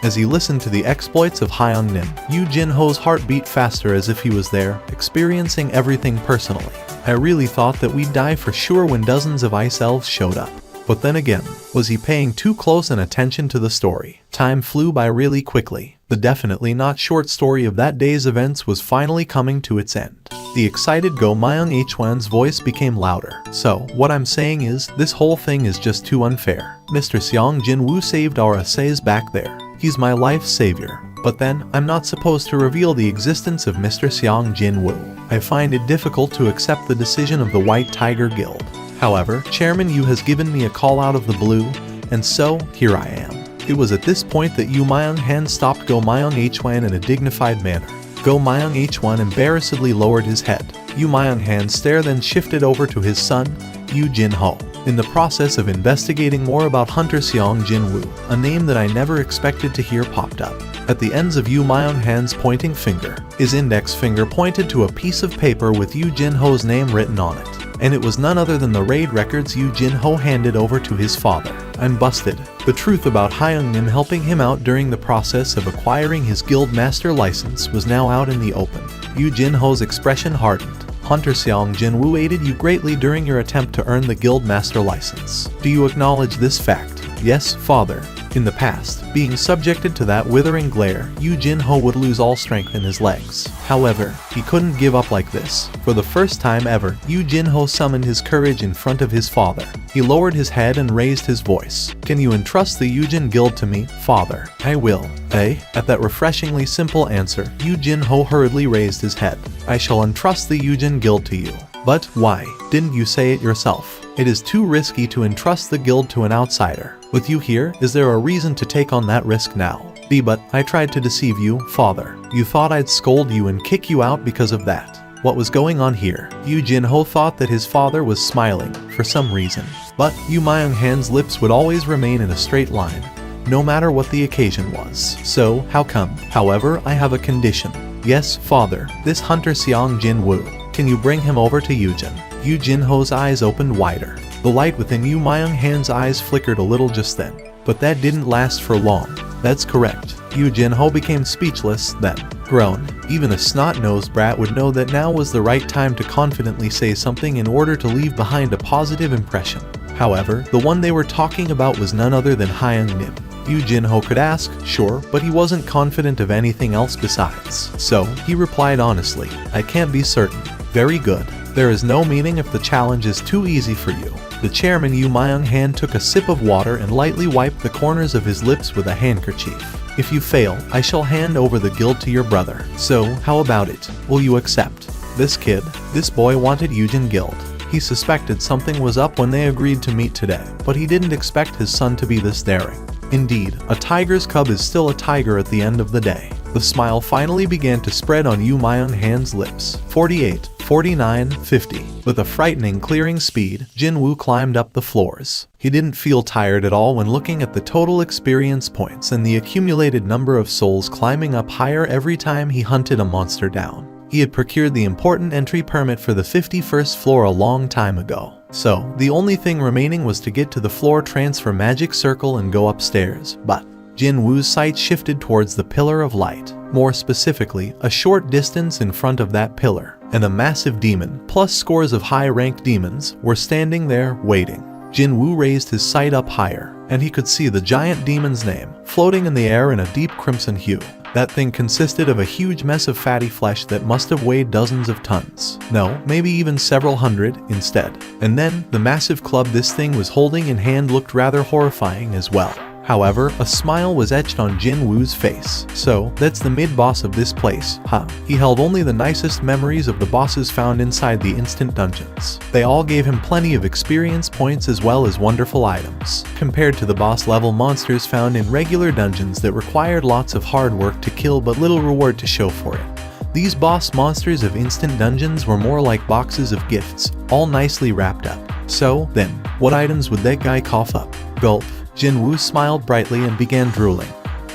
as he listened to the exploits of Hyung Nim, Yoo Jin-ho's heart beat faster as if he was there, experiencing everything personally. I really thought that we'd die for sure when dozens of ice elves showed up. But then again, was he paying too close an attention to the story? Time flew by really quickly. The definitely not short story of that day's events was finally coming to its end. The excited Go Myung Hwan's voice became louder. So, what I'm saying is, this whole thing is just too unfair. Mr. Seong Jin-woo saved our essays back there. He's my life savior. But then, I'm not supposed to reveal the existence of Mr. Seong Jin-woo. I find it difficult to accept the decision of the White Tiger Guild. However, Chairman Yu has given me a call out of the blue, and so, here I am. It was at this point that Yoo Myung-han stopped Go Myung Hwan in a dignified manner. Go Myung Hwan embarrassedly lowered his head. Yoo Myung-han's stare then shifted over to his son, Yoo Jin-ho. In the process of investigating more about Hunter Seong Jin-woo, a name that I never expected to hear popped up. At the ends of Yoo Myung-han's pointing finger, his index finger pointed to a piece of paper with Yoo Jin-ho's name written on it. And it was none other than the raid records Yoo Jin-ho handed over to his father. I'm busted. The truth about Hyung Nim helping him out during the process of acquiring his guild master license was now out in the open. Yoo Jin-ho's expression hardened. Hunter Seong Jin-woo aided you greatly during your attempt to earn the guild master license. Do you acknowledge this fact? Yes, father. In the past, being subjected to that withering glare, Yoo Jin-ho would lose all strength in his legs. However, he couldn't give up like this. For the first time ever, Yoo Jin-ho summoned his courage in front of his father. He lowered his head and raised his voice. Can you entrust the Yoojin Guild to me, father? I will. Eh? At that refreshingly simple answer, Yoo Jin-ho hurriedly raised his head. I shall entrust the Yoojin Guild to you. But why? Didn't you say it yourself? It is too risky to entrust the guild to an outsider. With you here, is there a reason to take on that risk now? But I tried to deceive you, father. You thought I'd scold you and kick you out because of that. What was going on here? Yoo Jin-ho thought that his father was smiling, for some reason. But Yoo Myung-han's lips would always remain in a straight line, no matter what the occasion was. So, how come? However, I have a condition. Yes, father, this Hunter Seong Jin-woo. Can you bring him over to Yoojin? Yoo Jin-ho's eyes opened wider. The light within Yoo Myung-han's eyes flickered a little just then. But that didn't last for long. That's correct. Yoo Jin-ho became speechless, then groaned. Even a snot-nosed brat would know that now was the right time to confidently say something in order to leave behind a positive impression. However, the one they were talking about was none other than Hyung Nim. Yoo Jin-ho could ask, sure, but he wasn't confident of anything else besides. So, he replied honestly, I can't be certain. Very good. There is no meaning if the challenge is too easy for you. The chairman Yoo Myung-han took a sip of water and lightly wiped the corners of his lips with a handkerchief. If you fail, I shall hand over the guild to your brother. So, how about it? Will you accept? This boy wanted Yoojin Guild. He suspected something was up when they agreed to meet today, but he didn't expect his son to be this daring. Indeed, a tiger's cub is still a tiger at the end of the day. The smile finally began to spread on Yoo Myung-han's lips. 48, 49, 50. With a frightening clearing speed, Jin-woo climbed up the floors. He didn't feel tired at all when looking at the total experience points and the accumulated number of souls climbing up higher every time he hunted a monster down. He had procured the important entry permit for the 51st floor a long time ago. So, the only thing remaining was to get to the floor transfer magic circle and go upstairs. But Jin-woo's sight shifted towards the pillar of light. More specifically, a short distance in front of that pillar, and a massive demon, plus scores of high-ranked demons, were standing there, waiting. Jin-woo raised his sight up higher, and he could see the giant demon's name, floating in the air in a deep crimson hue. That thing consisted of a huge mess of fatty flesh that must have weighed dozens of tons. No, maybe even several hundred instead. And then, the massive club this thing was holding in hand looked rather horrifying as well. However, a smile was etched on Jin-woo's face. So, that's the mid-boss of this place, huh? He held only the nicest memories of the bosses found inside the instant dungeons. They all gave him plenty of experience points as well as wonderful items, compared to the boss-level monsters found in regular dungeons that required lots of hard work to kill but little reward to show for it. These boss monsters of instant dungeons were more like boxes of gifts, all nicely wrapped up. So, then, what items would that guy cough up? Gulp. Jin-woo smiled brightly and began drooling.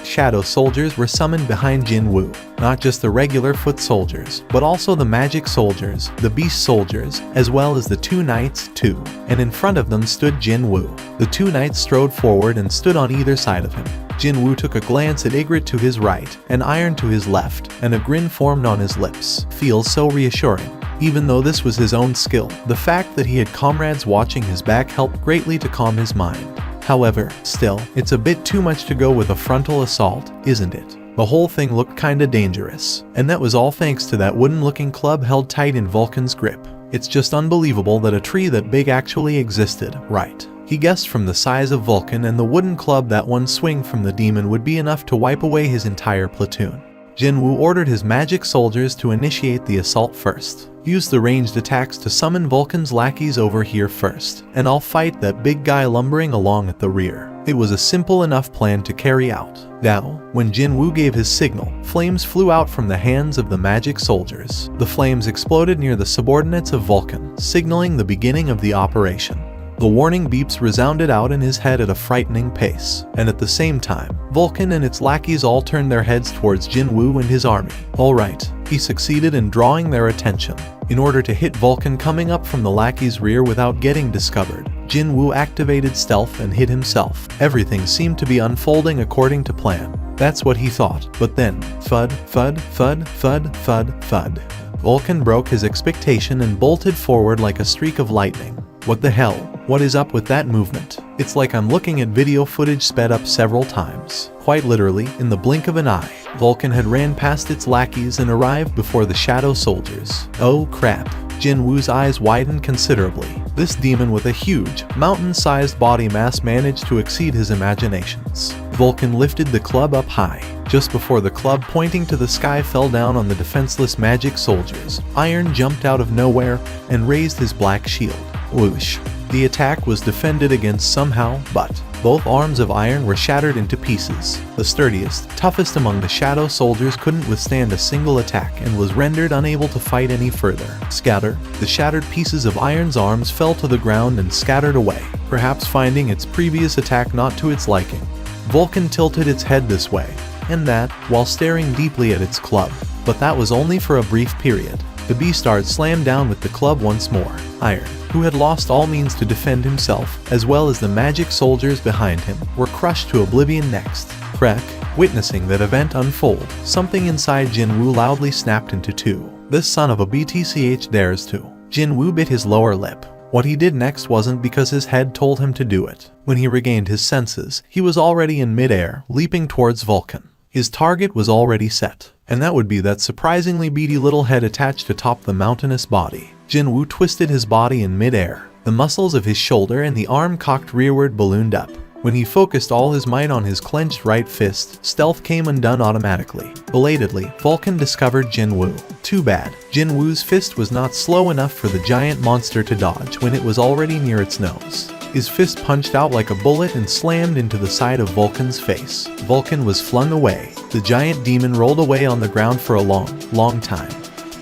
shadow soldiers were summoned behind Jin Woo. Not just the regular foot soldiers, but also the magic soldiers, the beast soldiers, as well as the two knights too. And in front of them stood Jin Woo. The two knights strode forward and stood on either side of him. Jin Woo took a glance at Ygritte to his right, and Iron to his left, and a grin formed on his lips. Feels so reassuring. Even though this was his own skill, the fact that he had comrades watching his back helped greatly to calm his mind. However, still, it's a bit too much to go with a frontal assault, isn't it? The whole thing looked kinda dangerous, and that was all thanks to that wooden-looking club held tight in Vulcan's grip. It's just unbelievable that a tree that big actually existed, right? He guessed from the size of Vulcan and the wooden club that one swing from the demon would be enough to wipe away his entire platoon. Jin Woo ordered his magic soldiers to initiate the assault first. Use the ranged attacks to summon Vulcan's lackeys over here first, and I'll fight that big guy lumbering along at the rear. It was a simple enough plan to carry out. Now, when Jin Woo gave his signal, flames flew out from the hands of the magic soldiers. The flames exploded near the subordinates of Vulcan, signaling the beginning of the operation. The warning beeps resounded out in his head at a frightening pace, and at the same time, Vulcan and its lackeys all turned their heads towards Jin Woo and his army. Alright, he succeeded in drawing their attention. In order to hit Vulcan coming up from the lackey's rear without getting discovered, Jin Woo activated stealth and hid himself. Everything seemed to be unfolding according to plan. That's what he thought, but then, thud, thud, thud, thud, thud, thud. Vulcan broke his expectation and bolted forward like a streak of lightning. What the hell? What is up with that movement? It's like I'm looking at video footage sped up several times. Quite literally, in the blink of an eye, Vulcan had ran past its lackeys and arrived before the shadow soldiers. Oh crap. Jin Woo's eyes widened considerably. This demon with a huge, mountain-sized body mass managed to exceed his imaginations. Vulcan lifted the club up high. Just before the club pointing to the sky fell down on the defenseless magic soldiers, Iron jumped out of nowhere and raised his black shield. Whoosh. The attack was defended against somehow, but both arms of Iron were shattered into pieces. The sturdiest, toughest among the shadow soldiers couldn't withstand a single attack and was rendered unable to fight any further. Scatter. The shattered pieces of Iron's arms fell to the ground and scattered away, perhaps finding its previous attack not to its liking. Vulcan tilted its head this way and that, while staring deeply at its club. But that was only for a brief period. The beastard slammed down with the club once more. Iron, who had lost all means to defend himself, as well as the magic soldiers behind him, were crushed to oblivion next. Crack. Witnessing that event unfold, something inside Jin Woo loudly snapped into two. This son of a BTCH dares to. Jin Woo bit his lower lip. What he did next wasn't because his head told him to do it. When he regained his senses, he was already in midair, leaping towards Vulcan. His target was already set, and that would be that surprisingly beady little head attached atop the mountainous body. Jin Woo twisted his body in midair. The muscles of his shoulder and the arm cocked rearward ballooned up. When he focused all his might on his clenched right fist, stealth came undone automatically. Belatedly, Vulcan discovered Jin Woo. Too bad. Jin Woo's fist was not slow enough for the giant monster to dodge when it was already near its nose. His fist punched out like a bullet and slammed into the side of Vulcan's face. Vulcan was flung away. The giant demon rolled away on the ground for a long time,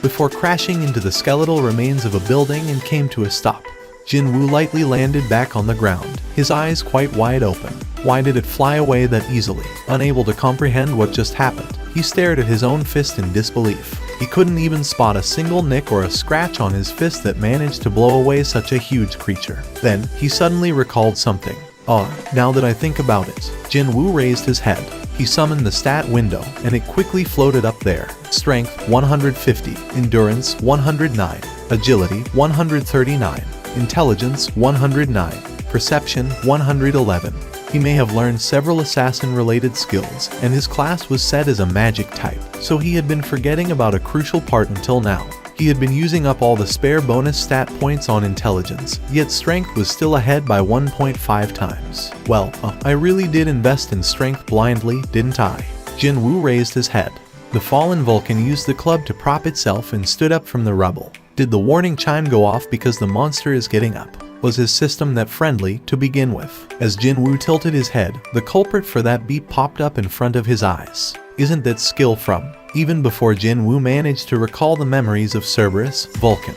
before crashing into the skeletal remains of a building and came to a stop. Jin Woo lightly landed back on the ground, his eyes quite wide open. Why did it fly away that easily? Unable to comprehend what just happened, he stared at his own fist in disbelief. He couldn't even spot a single nick or a scratch on his fist that managed to blow away such a huge creature. Then, he suddenly recalled something. Now that I think about it. Jin Woo raised his head. He summoned the stat window, and it quickly floated up there. Strength 150, Endurance 109, Agility 139, Intelligence 109, Perception 111. He may have learned several assassin-related skills, and his class was set as a magic type, so he had been forgetting about a crucial part until now. He had been using up all the spare bonus stat points on intelligence, yet strength was still ahead by 1.5 times. Well, I really did invest in strength blindly, didn't I? Jin Woo raised his head. The fallen Vulcan used the club to prop itself and stood up from the rubble. Did the warning chime go off because the monster is getting up? Was his system that friendly to begin with? As Jin Woo tilted his head, the culprit for that beep popped up in front of his eyes. Isn't that skill from? Even before Jin Woo managed to recall the memories of Cerberus, Vulcan,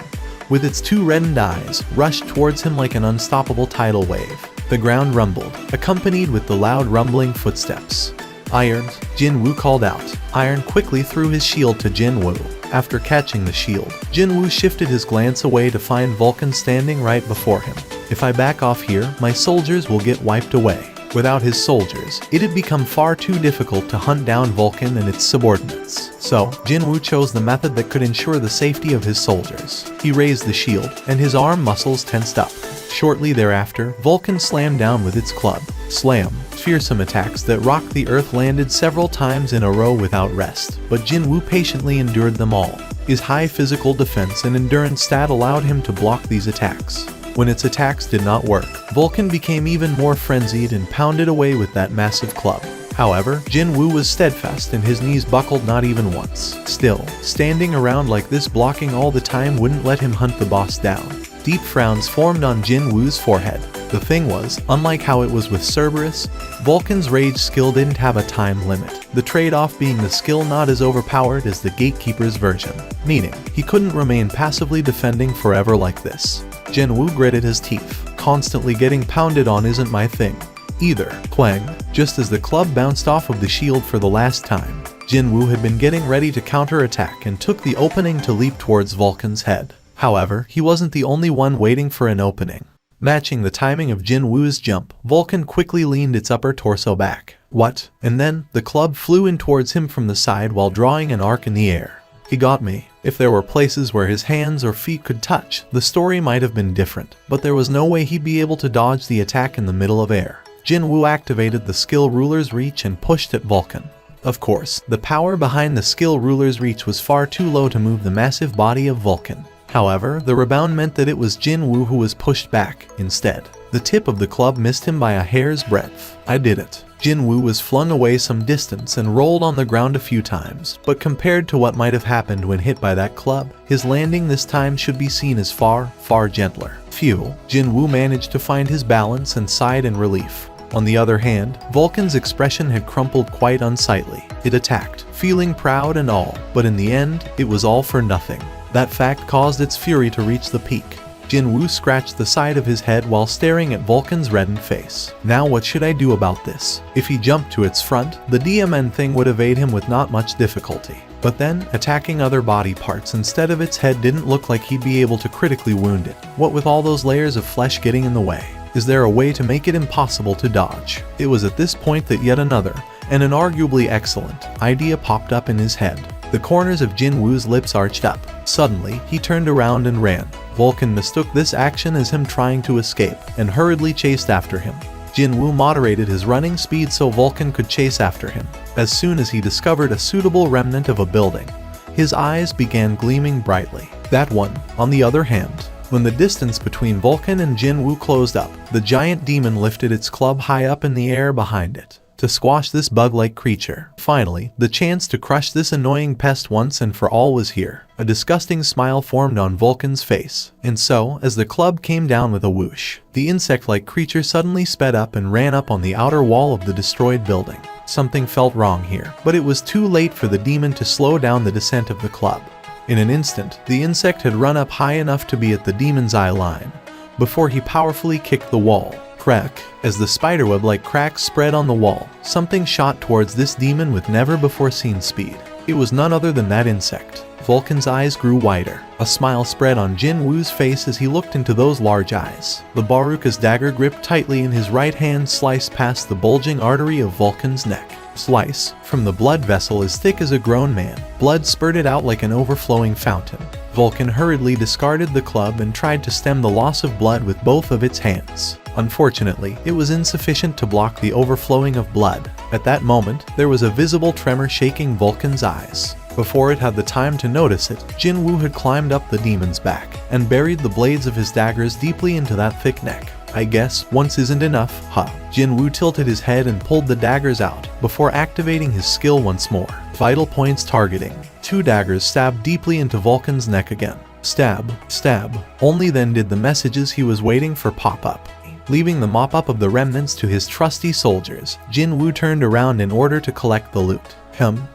with its two reddened eyes, rushed towards him like an unstoppable tidal wave. The ground rumbled, accompanied with the loud rumbling footsteps. Irons, Jinwoo called out. Iron quickly threw his shield to Jinwoo. After catching the shield, Jinwoo shifted his glance away to find Vulcan standing right before him. If I back off here, my soldiers will get wiped away. Without his soldiers, it had become far too difficult to hunt down Vulcan and its subordinates. So, Jinwoo chose the method that could ensure the safety of his soldiers. He raised the shield, and his arm muscles tensed up. Shortly thereafter, Vulcan slammed down with its club. Slam. Fearsome attacks that rocked the earth landed several times in a row without rest, but Jinwoo patiently endured them all. His high physical defense and endurance stat allowed him to block these attacks. When its attacks did not work, Vulcan became even more frenzied and pounded away with that massive club. However, Jinwoo was steadfast and his knees buckled not even once. Still, standing around like this blocking all the time wouldn't let him hunt the boss down. Deep frowns formed on Jinwoo's forehead. The thing was, unlike how it was with Cerberus, Vulcan's rage skill didn't have a time limit, the trade-off being the skill not as overpowered as the Gatekeeper's version, meaning he couldn't remain passively defending forever like this. Jinwoo gritted his teeth. Constantly getting pounded on isn't my thing either. Clang. Just as the club bounced off of the shield for the last time, Jinwoo had been getting ready to counterattack and took the opening to leap towards Vulcan's head. However, he wasn't the only one waiting for an opening. Matching the timing of Jinwoo's jump, Vulcan quickly leaned its upper torso back. What? And then, the club flew in towards him from the side while drawing an arc in the air. He got me. If there were places where his hands or feet could touch, the story might have been different, but there was no way he'd be able to dodge the attack in the middle of air. Jinwoo activated the skill ruler's reach and pushed at Vulcan. Of course, the power behind the skill ruler's reach was far too low to move the massive body of Vulcan. However, the rebound meant that it was Jinwoo who was pushed back, instead. The tip of the club missed him by a hair's breadth. I did it. Jinwoo was flung away some distance and rolled on the ground a few times, but compared to what might have happened when hit by that club, his landing this time should be seen as far, far gentler. Phew, Jinwoo managed to find his balance and sighed in relief. On the other hand, Vulcan's expression had crumpled quite unsightly. It attacked, feeling proud and all, but in the end, it was all for nothing. That fact caused its fury to reach the peak. Jinwoo scratched the side of his head while staring at Vulcan's reddened face. Now what should I do about this? If he jumped to its front, the DMN thing would evade him with not much difficulty. But then, attacking other body parts instead of its head didn't look like he'd be able to critically wound it. What with all those layers of flesh getting in the way? Is there a way to make it impossible to dodge? It was at this point that yet another, and an arguably excellent, idea popped up in his head. The corners of Jinwoo's lips arched up. Suddenly, he turned around and ran. Vulcan mistook this action as him trying to escape, and hurriedly chased after him. Jinwoo moderated his running speed so Vulcan could chase after him. As soon as he discovered a suitable remnant of a building, his eyes began gleaming brightly. That one, on the other hand, when the distance between Vulcan and Jinwoo closed up, the giant demon lifted its club high up in the air behind it, to squash this bug-like creature. Finally, the chance to crush this annoying pest once and for all was here. A disgusting smile formed on Vulcan's face, and so, as the club came down with a whoosh, the insect-like creature suddenly sped up and ran up on the outer wall of the destroyed building. Something felt wrong here, but it was too late for the demon to slow down the descent of the club. In an instant, the insect had run up high enough to be at the demon's eye line, before he powerfully kicked the wall. Crack. As the spiderweb-like cracks spread on the wall, something shot towards this demon with never-before-seen speed. It was none other than that insect. Vulcan's eyes grew wider. A smile spread on Jinwoo's face as he looked into those large eyes. The Baruka's dagger gripped tightly in his right hand sliced past the bulging artery of Vulcan's neck. Slice. From the blood vessel as thick as a grown man, blood spurted out like an overflowing fountain. Vulcan hurriedly discarded the club and tried to stem the loss of blood with both of its hands. Unfortunately, it was insufficient to block the overflowing of blood. At that moment, there was a visible tremor shaking Vulcan's eyes. Before it had the time to notice it, Jinwoo had climbed up the demon's back and buried the blades of his daggers deeply into that thick neck. I guess once isn't enough, huh? Jinwoo tilted his head and pulled the daggers out before activating his skill once more. Vital points targeting. 2 daggers stabbed deeply into Vulcan's neck again. Stab, stab. Only then did the messages he was waiting for pop up. Leaving the mop-up of the remnants to his trusty soldiers, Jinwoo turned around in order to collect the loot.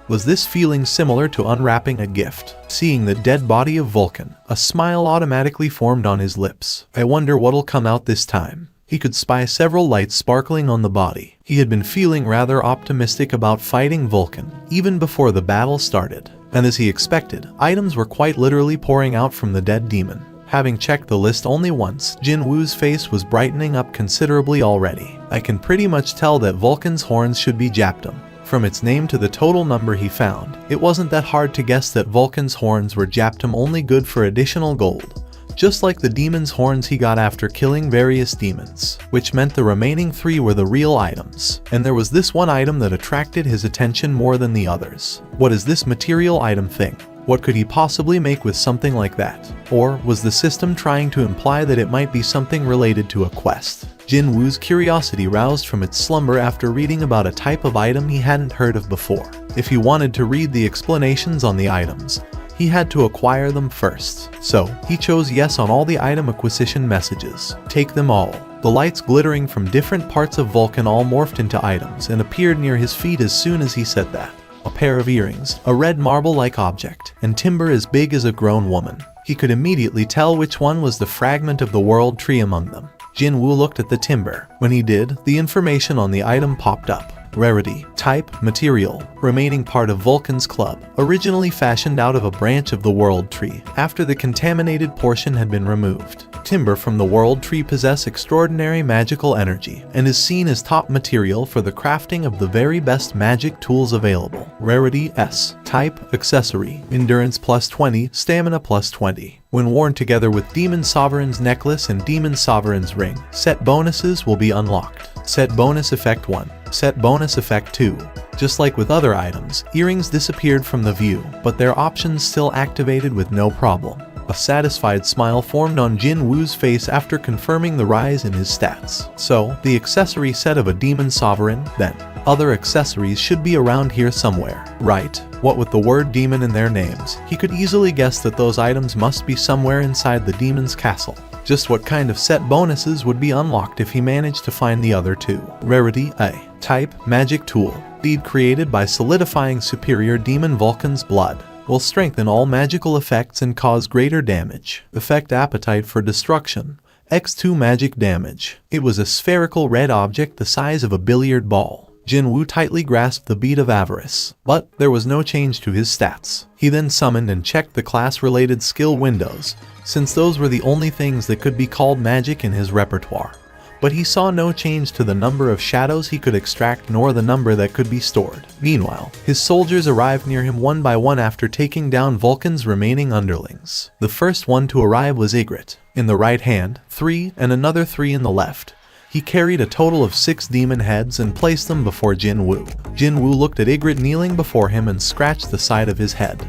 Was this feeling similar to unwrapping a gift? Seeing the dead body of Vulcan, a smile automatically formed on his lips. I wonder what'll come out this time. He could spy several lights sparkling on the body. He had been feeling rather optimistic about fighting Vulcan, even before the battle started. And as he expected, items were quite literally pouring out from the dead demon. Having checked the list only once, Jin Woo's face was brightening up considerably already. I can pretty much tell that Vulcan's horns should be Japtum. From its name to the total number he found, it wasn't that hard to guess that Vulcan's horns were Japtum only good for additional gold. Just like the demon's horns he got after killing various demons, which meant the remaining 3 were the real items. And there was this one item that attracted his attention more than the others. What is this material item thing? What could he possibly make with something like that? Or was the system trying to imply that it might be something related to a quest? Jin Woo's curiosity roused from its slumber after reading about a type of item he hadn't heard of before. If he wanted to read the explanations on the items, he had to acquire them first. So, he chose yes on all the item acquisition messages. Take them all. The lights glittering from different parts of Vulcan all morphed into items and appeared near his feet as soon as he said that. A pair of earrings, a red marble-like object, and timber as big as a grown woman. He could immediately tell which one was the fragment of the world tree among them. Jin Woo looked at the timber. When he did, the information on the item popped up. Rarity, type, material, remaining part of Vulcan's club, originally fashioned out of a branch of the world tree, after the contaminated portion had been removed. Timber from the world tree possess extraordinary magical energy, and is seen as top material for the crafting of the very best magic tools available. Rarity S, type, accessory, endurance plus 20, stamina plus 20. When worn together with Demon Sovereign's necklace and Demon Sovereign's ring, set bonuses will be unlocked. Set bonus effect 1. Set bonus effect 2. Just like with other items, earrings disappeared from the view, but their options still activated with no problem. A satisfied smile formed on Jin Woo's face after confirming the rise in his stats. So, the accessory set of a Demon Sovereign, then. Other accessories should be around here somewhere, right? What with the word demon in their names, he could easily guess that those items must be somewhere inside the demon's castle. Just what kind of set bonuses would be unlocked if he managed to find the other 2? Rarity A. Type, magic tool. Deed created by solidifying superior demon Vulcan's blood. Will strengthen all magical effects and cause greater damage. Effect appetite for destruction. X2 magic damage. It was a spherical red object the size of a billiard ball. Jin Woo tightly grasped the bead of avarice, but there was no change to his stats. He then summoned and checked the class-related skill windows, since those were the only things that could be called magic in his repertoire. But he saw no change to the number of shadows he could extract nor the number that could be stored. Meanwhile, his soldiers arrived near him one by one after taking down Vulcan's remaining underlings. The first one to arrive was Ygritte. In the right hand, 3 and another 3 in the left. He carried a total of 6 demon heads and placed them before Jin Woo. Jin Woo looked at Ygritte kneeling before him and scratched the side of his head.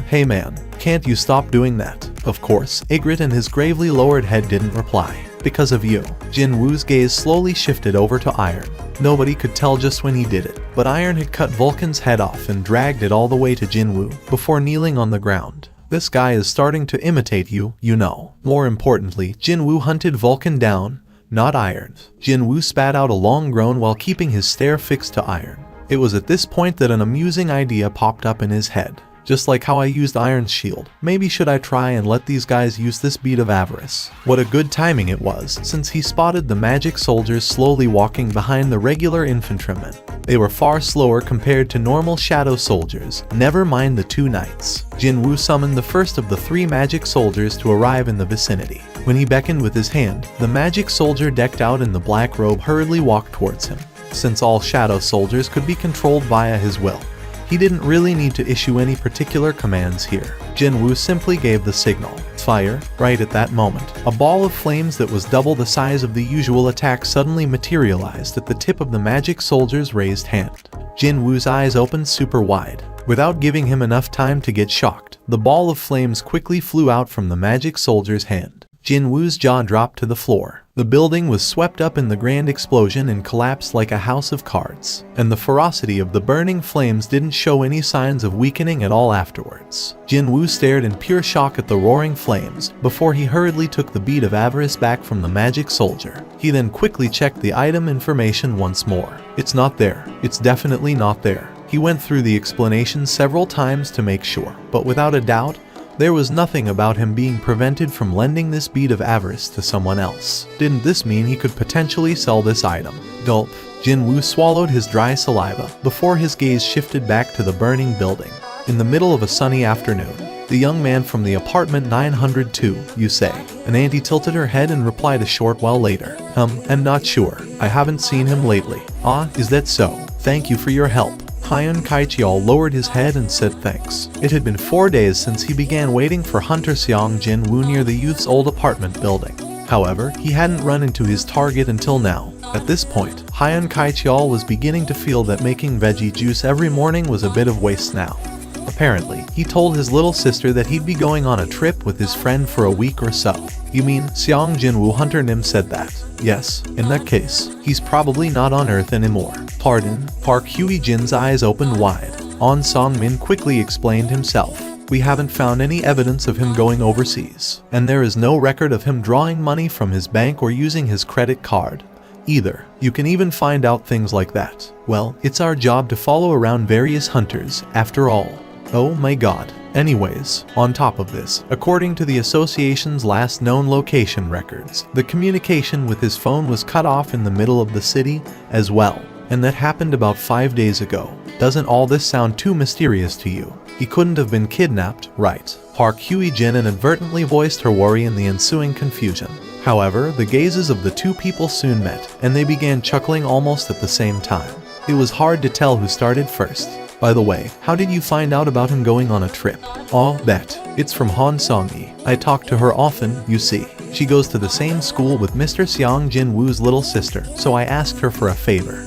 Hey man, can't you stop doing that? Of course, Ygritte and his gravely lowered head didn't reply. Because of you. Jin Woo's gaze slowly shifted over to Iron. Nobody could tell just when he did it, but Iron had cut Vulcan's head off and dragged it all the way to Jin Woo, before kneeling on the ground. This guy is starting to imitate you, you know. More importantly, Jin Woo hunted Vulcan down, not Iron. Jin Woo spat out a long groan while keeping his stare fixed to Iron. It was at this point that an amusing idea popped up in his head. Just like how I used Iron's shield. Maybe should I try and let these guys use this bead of avarice? What a good timing it was, since he spotted the magic soldiers slowly walking behind the regular infantrymen. They were far slower compared to normal shadow soldiers, never mind the 2 knights. Jin Woo summoned the first of the 3 magic soldiers to arrive in the vicinity. When he beckoned with his hand, the magic soldier decked out in the black robe hurriedly walked towards him. Since all shadow soldiers could be controlled via his will, he didn't really need to issue any particular commands here. Jin Woo simply gave the signal. Fire. Right at that moment, a ball of flames that was double the size of the usual attack suddenly materialized at the tip of the magic soldier's raised hand. Jin Woo's eyes opened super wide. Without giving him enough time to get shocked, the ball of flames quickly flew out from the magic soldier's hand. Jin Woo's jaw dropped to the floor. The building was swept up in the grand explosion and collapsed like a house of cards, and the ferocity of the burning flames didn't show any signs of weakening at all afterwards. Jin Woo stared in pure shock at the roaring flames, before he hurriedly took the bead of avarice back from the magic soldier. He then quickly checked the item information once more. It's not there. It's definitely not there. He went through the explanation several times to make sure, but without a doubt, There was nothing about him being prevented from lending this bead of avarice to someone else. Didn't this mean he could potentially sell this item? Gulp. Jinwoo swallowed his dry saliva before his gaze shifted back to the burning building. In the middle of a sunny afternoon, the young man from the apartment 902, you say. An auntie tilted her head and replied a short while later. I'm not sure. I haven't seen him lately. Ah, is that so? Thank you for your help. Hyun Kaichiol lowered his head and said thanks. It had been 4 days since he began waiting for Hunter Seong Jin-woo near the youth's old apartment building. However, he hadn't run into his target until now. At this point, Hyun Kaichiol was beginning to feel that making veggie juice every morning was a bit of waste now. Apparently, he told his little sister that he'd be going on a trip with his friend for a week or so. You mean Seong Jin-woo? Hunter Nim said that. Yes, in that case, he's probably not on Earth anymore. Pardon? Park Hye-jin's eyes opened wide. On Song-min quickly explained himself. We haven't found any evidence of him going overseas, and there is no record of him drawing money from his bank or using his credit card either. You can even find out things like that. Well, it's our job to follow around various hunters, after all. Oh my god. Anyways, on top of this, according to the association's last known location records, the communication with his phone was cut off in the middle of the city as well, and that happened about 5 days ago. Doesn't all this sound too mysterious to you? He couldn't have been kidnapped, right? Park Hye-jin inadvertently voiced her worry in the ensuing confusion. However, the gazes of the two people soon met, and they began chuckling almost at the same time. It was hard to tell who started first. By the way, how did you find out about him going on a trip? I'll bet. It's from Han Song-yi. I talk to her often, you see. She goes to the same school with Mr. Seong Jin-woo's little sister, so I asked her for a favor.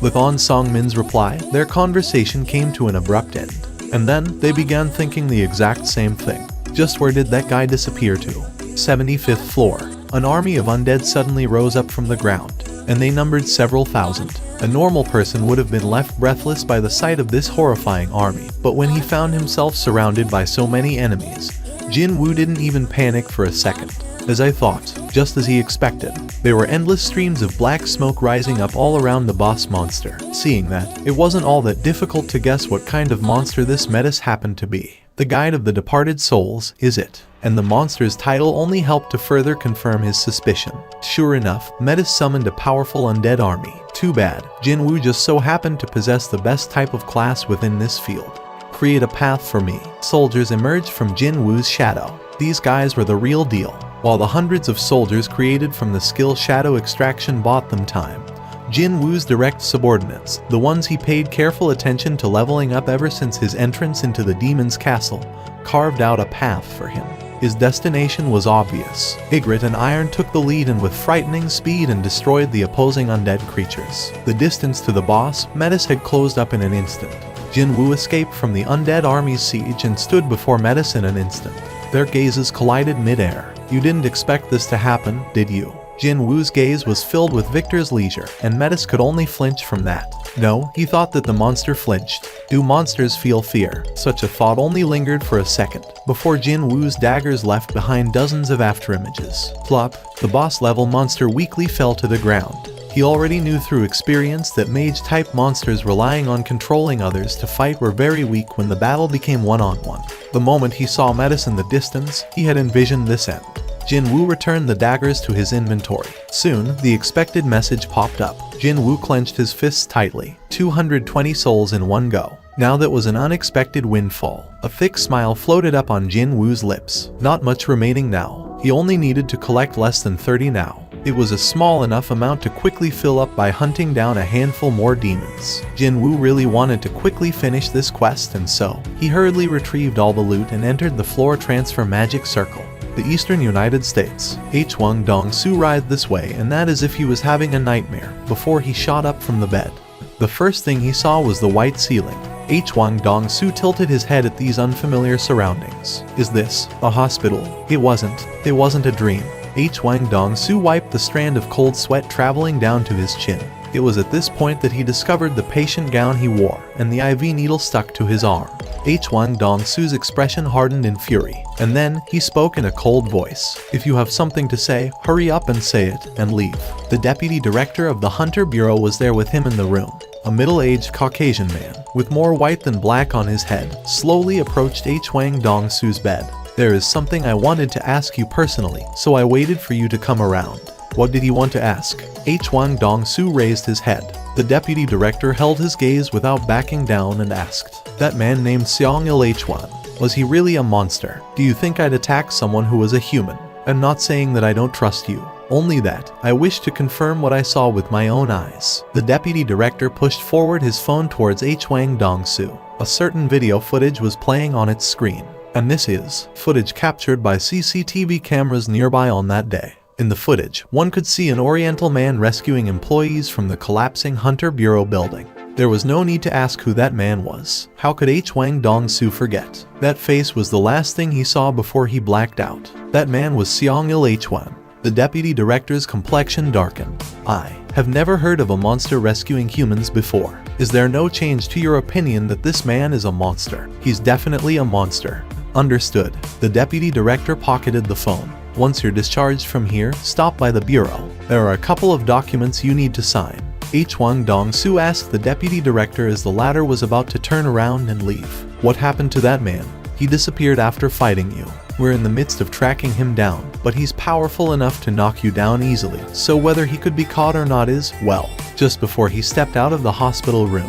With On Song-min's reply, their conversation came to an abrupt end. And then, they began thinking the exact same thing. Just where did that guy disappear to? 75th floor. An army of undead suddenly rose up from the ground, and they numbered several thousand. A normal person would have been left breathless by the sight of this horrifying army, but when he found himself surrounded by so many enemies, Jin-woo didn't even panic for a second. As I thought, just as he expected, there were endless streams of black smoke rising up all around the boss monster. Seeing that, it wasn't all that difficult to guess what kind of monster this Metis happened to be. The Guide of the Departed Souls, is it? And the monster's title only helped to further confirm his suspicion. Sure enough, Metis summoned a powerful undead army. Too bad, Jin-woo just so happened to possess the best type of class within this field. Create a path for me. Soldiers emerged from Jin-woo's shadow. These guys were the real deal. While the hundreds of soldiers created from the skill shadow extraction bought them time, Jin-woo's direct subordinates, the ones he paid careful attention to leveling up ever since his entrance into the demon's castle, carved out a path for him. His destination was obvious. Ygritte and Iron took the lead and with frightening speed and destroyed the opposing undead creatures. The distance to the boss, Metis had closed up in an instant. Jin-woo escaped from the undead army's siege and stood before Metis in an instant. Their gazes collided mid-air. You didn't expect this to happen, did you? Jin-woo's gaze was filled with victor's leisure, and Metis could only flinch from that. No, he thought that the monster flinched. Do monsters feel fear? Such a thought only lingered for a second, before Jin-woo's daggers left behind dozens of afterimages. Plop, the boss-level monster weakly fell to the ground. He already knew through experience that mage-type monsters relying on controlling others to fight were very weak when the battle became one-on-one. The moment he saw Metis in the distance, he had envisioned this end. Jin-woo returned the daggers to his inventory. Soon, the expected message popped up. Jin-woo clenched his fists tightly. 220 souls in one go. Now that was an unexpected windfall. A thick smile floated up on Jin-woo's lips. Not much remaining now. He only needed to collect less than 30 now. It was a small enough amount to quickly fill up by hunting down a handful more demons. Jin-woo really wanted to quickly finish this quest, and so he hurriedly retrieved all the loot and entered the floor transfer magic circle. The eastern United States. Hwang Dong-soo writhed this way, and that as if he was having a nightmare, before he shot up from the bed. The first thing he saw was the white ceiling. Hwang Dong-soo tilted his head at these unfamiliar surroundings. Is this a hospital? It wasn't. It wasn't a dream. Hwang Dong-soo wiped the strand of cold sweat traveling down to his chin. It was at this point that he discovered the patient gown he wore, and the IV needle stuck to his arm. Hwang Dong-soo's expression hardened in fury, and then he spoke in a cold voice. If you have something to say, hurry up and say it, and leave. The deputy director of the Hunter Bureau was there with him in the room, a middle-aged Caucasian man. with more white than black on his head, slowly approached Hwang Dong-soo's bed. "There is something I wanted to ask you personally, so I waited for you to come around." "What did he want to ask?" Hwang Dong-soo raised his head. The deputy director held his gaze without backing down and asked, "That man named Seong-il Hwan, was he really a monster? Do you think I'd attack someone who was a human? I'm not saying that I don't trust you. Only that, I wish to confirm what I saw with my own eyes." The deputy director pushed forward his phone towards Hwang Dong-soo. A certain video footage was playing on its screen, and this is footage captured by CCTV cameras nearby on that day. In the footage, one could see an Oriental man rescuing employees from the collapsing Hunter Bureau building. There was no need to ask who that man was. How could Hwang Dong-soo forget? That face was the last thing he saw before he blacked out. That man was Seong-il Hwan. The deputy director's complexion darkened. "I have never heard of a monster rescuing humans before. Is there no change to your opinion that this man is a monster?" "He's definitely a monster." "Understood." The deputy director pocketed the phone. "Once you're discharged from here, stop by the bureau. There are a couple of documents you need to sign." Hwang Dong-soo asked the deputy director as the latter was about to turn around and leave. "What happened to that man?" "He disappeared after fighting you. We're in the midst of tracking him down, but he's powerful enough to knock you down easily, so whether he could be caught or not is, well." Just before he stepped out of the hospital room,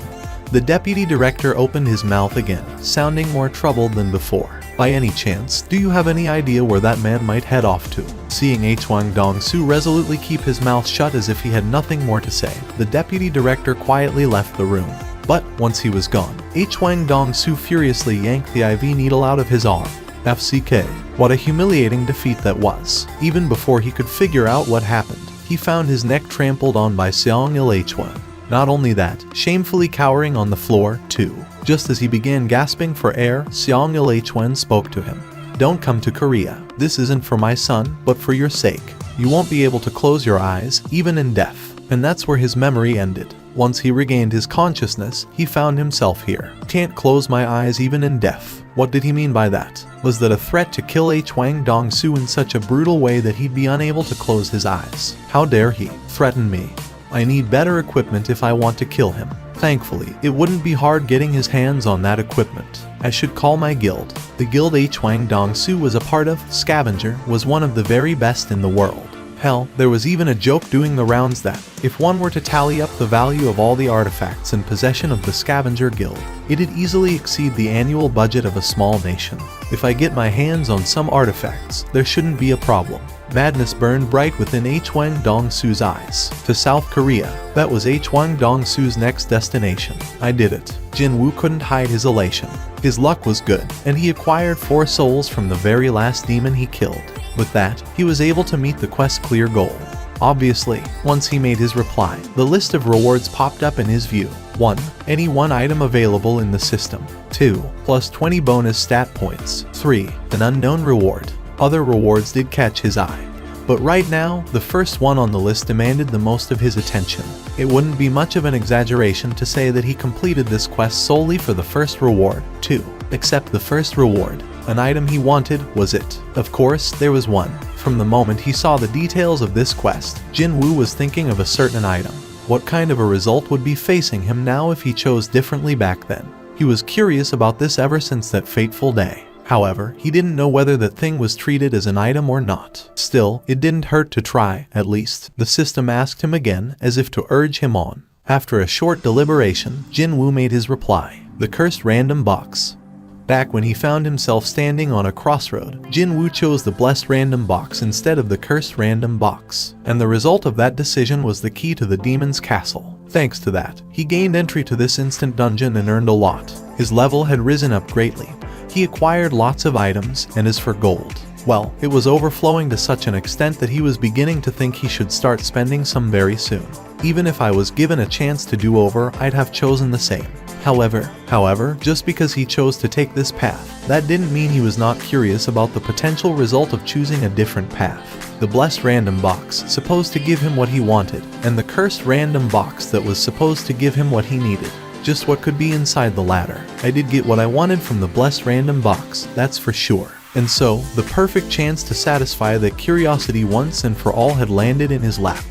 the deputy director opened his mouth again, sounding more troubled than before. "By any chance, do you have any idea where that man might head off to?" Seeing Hwang Dong-soo resolutely keep his mouth shut as if he had nothing more to say, the deputy director quietly left the room. But once he was gone, Hwang Dong-soo furiously yanked the IV needle out of his arm. FCK. What a humiliating defeat that was. Even before he could figure out what happened, he found his neck trampled on by Seong-il Hwan. Not only that, shamefully cowering on the floor, too. Just as he began gasping for air, Seong-il Hwan spoke to him. "Don't come to Korea. This isn't for my son, but for your sake. You won't be able to close your eyes, even in death." And that's where his memory ended. Once he regained his consciousness, he found himself here. "Can't close my eyes even in death." What did he mean by that? Was that a threat to kill Hwang Dong-soo in such a brutal way that he'd be unable to close his eyes? How dare he threaten me? I need better equipment if I want to kill him. Thankfully, it wouldn't be hard getting his hands on that equipment. I should call my guild. The guild Hwang Dong-soo was a part of, Scavenger, was one of the very best in the world. Hell, there was even a joke doing the rounds that, if one were to tally up the value of all the artifacts in possession of the Scavenger Guild, it'd easily exceed the annual budget of a small nation. If I get my hands on some artifacts, there shouldn't be a problem. Madness burned bright within Hwang Dong-soo's eyes. To South Korea, that was Hwang Dong-soo's next destination. I did it. Jin-woo couldn't hide his elation. His luck was good, and he acquired 4 souls from the very last demon he killed. With that, he was able to meet the quest's clear goal. Obviously, once he made his reply, the list of rewards popped up in his view. 1. Any one item available in the system. 2. Plus 20 bonus stat points. 3. An unknown reward. Other rewards did catch his eye. But right now, the first one on the list demanded the most of his attention. It wouldn't be much of an exaggeration to say that he completed this quest solely for the first reward, too. Except the first reward, an item he wanted, was it. Of course, there was one. From the moment he saw the details of this quest, Jin-woo was thinking of a certain item. What kind of a result would be facing him now if he chose differently back then? He was curious about this ever since that fateful day. However, he didn't know whether that thing was treated as an item or not. Still, it didn't hurt to try, at least. The system asked him again, as if to urge him on. After a short deliberation, Jin-woo made his reply. The cursed random box. Back when he found himself standing on a crossroad, Jin-woo chose the blessed random box instead of the cursed random box. And the result of that decision was the key to the demon's castle. Thanks to that, he gained entry to this instant dungeon and earned a lot. His level had risen up greatly. He acquired lots of items, and as for gold, well, it was overflowing to such an extent that he was beginning to think he should start spending some very soon. Even if I was given a chance to do over, I'd have chosen the same. However, just because he chose to take this path, that didn't mean he was not curious about the potential result of choosing a different path. The blessed random box, supposed to give him what he wanted, and the cursed random box that was supposed to give him what he needed. Just what could be inside the latter. I did get what I wanted from the blessed random box, that's for sure. And so, the perfect chance to satisfy that curiosity once and for all had landed in his lap.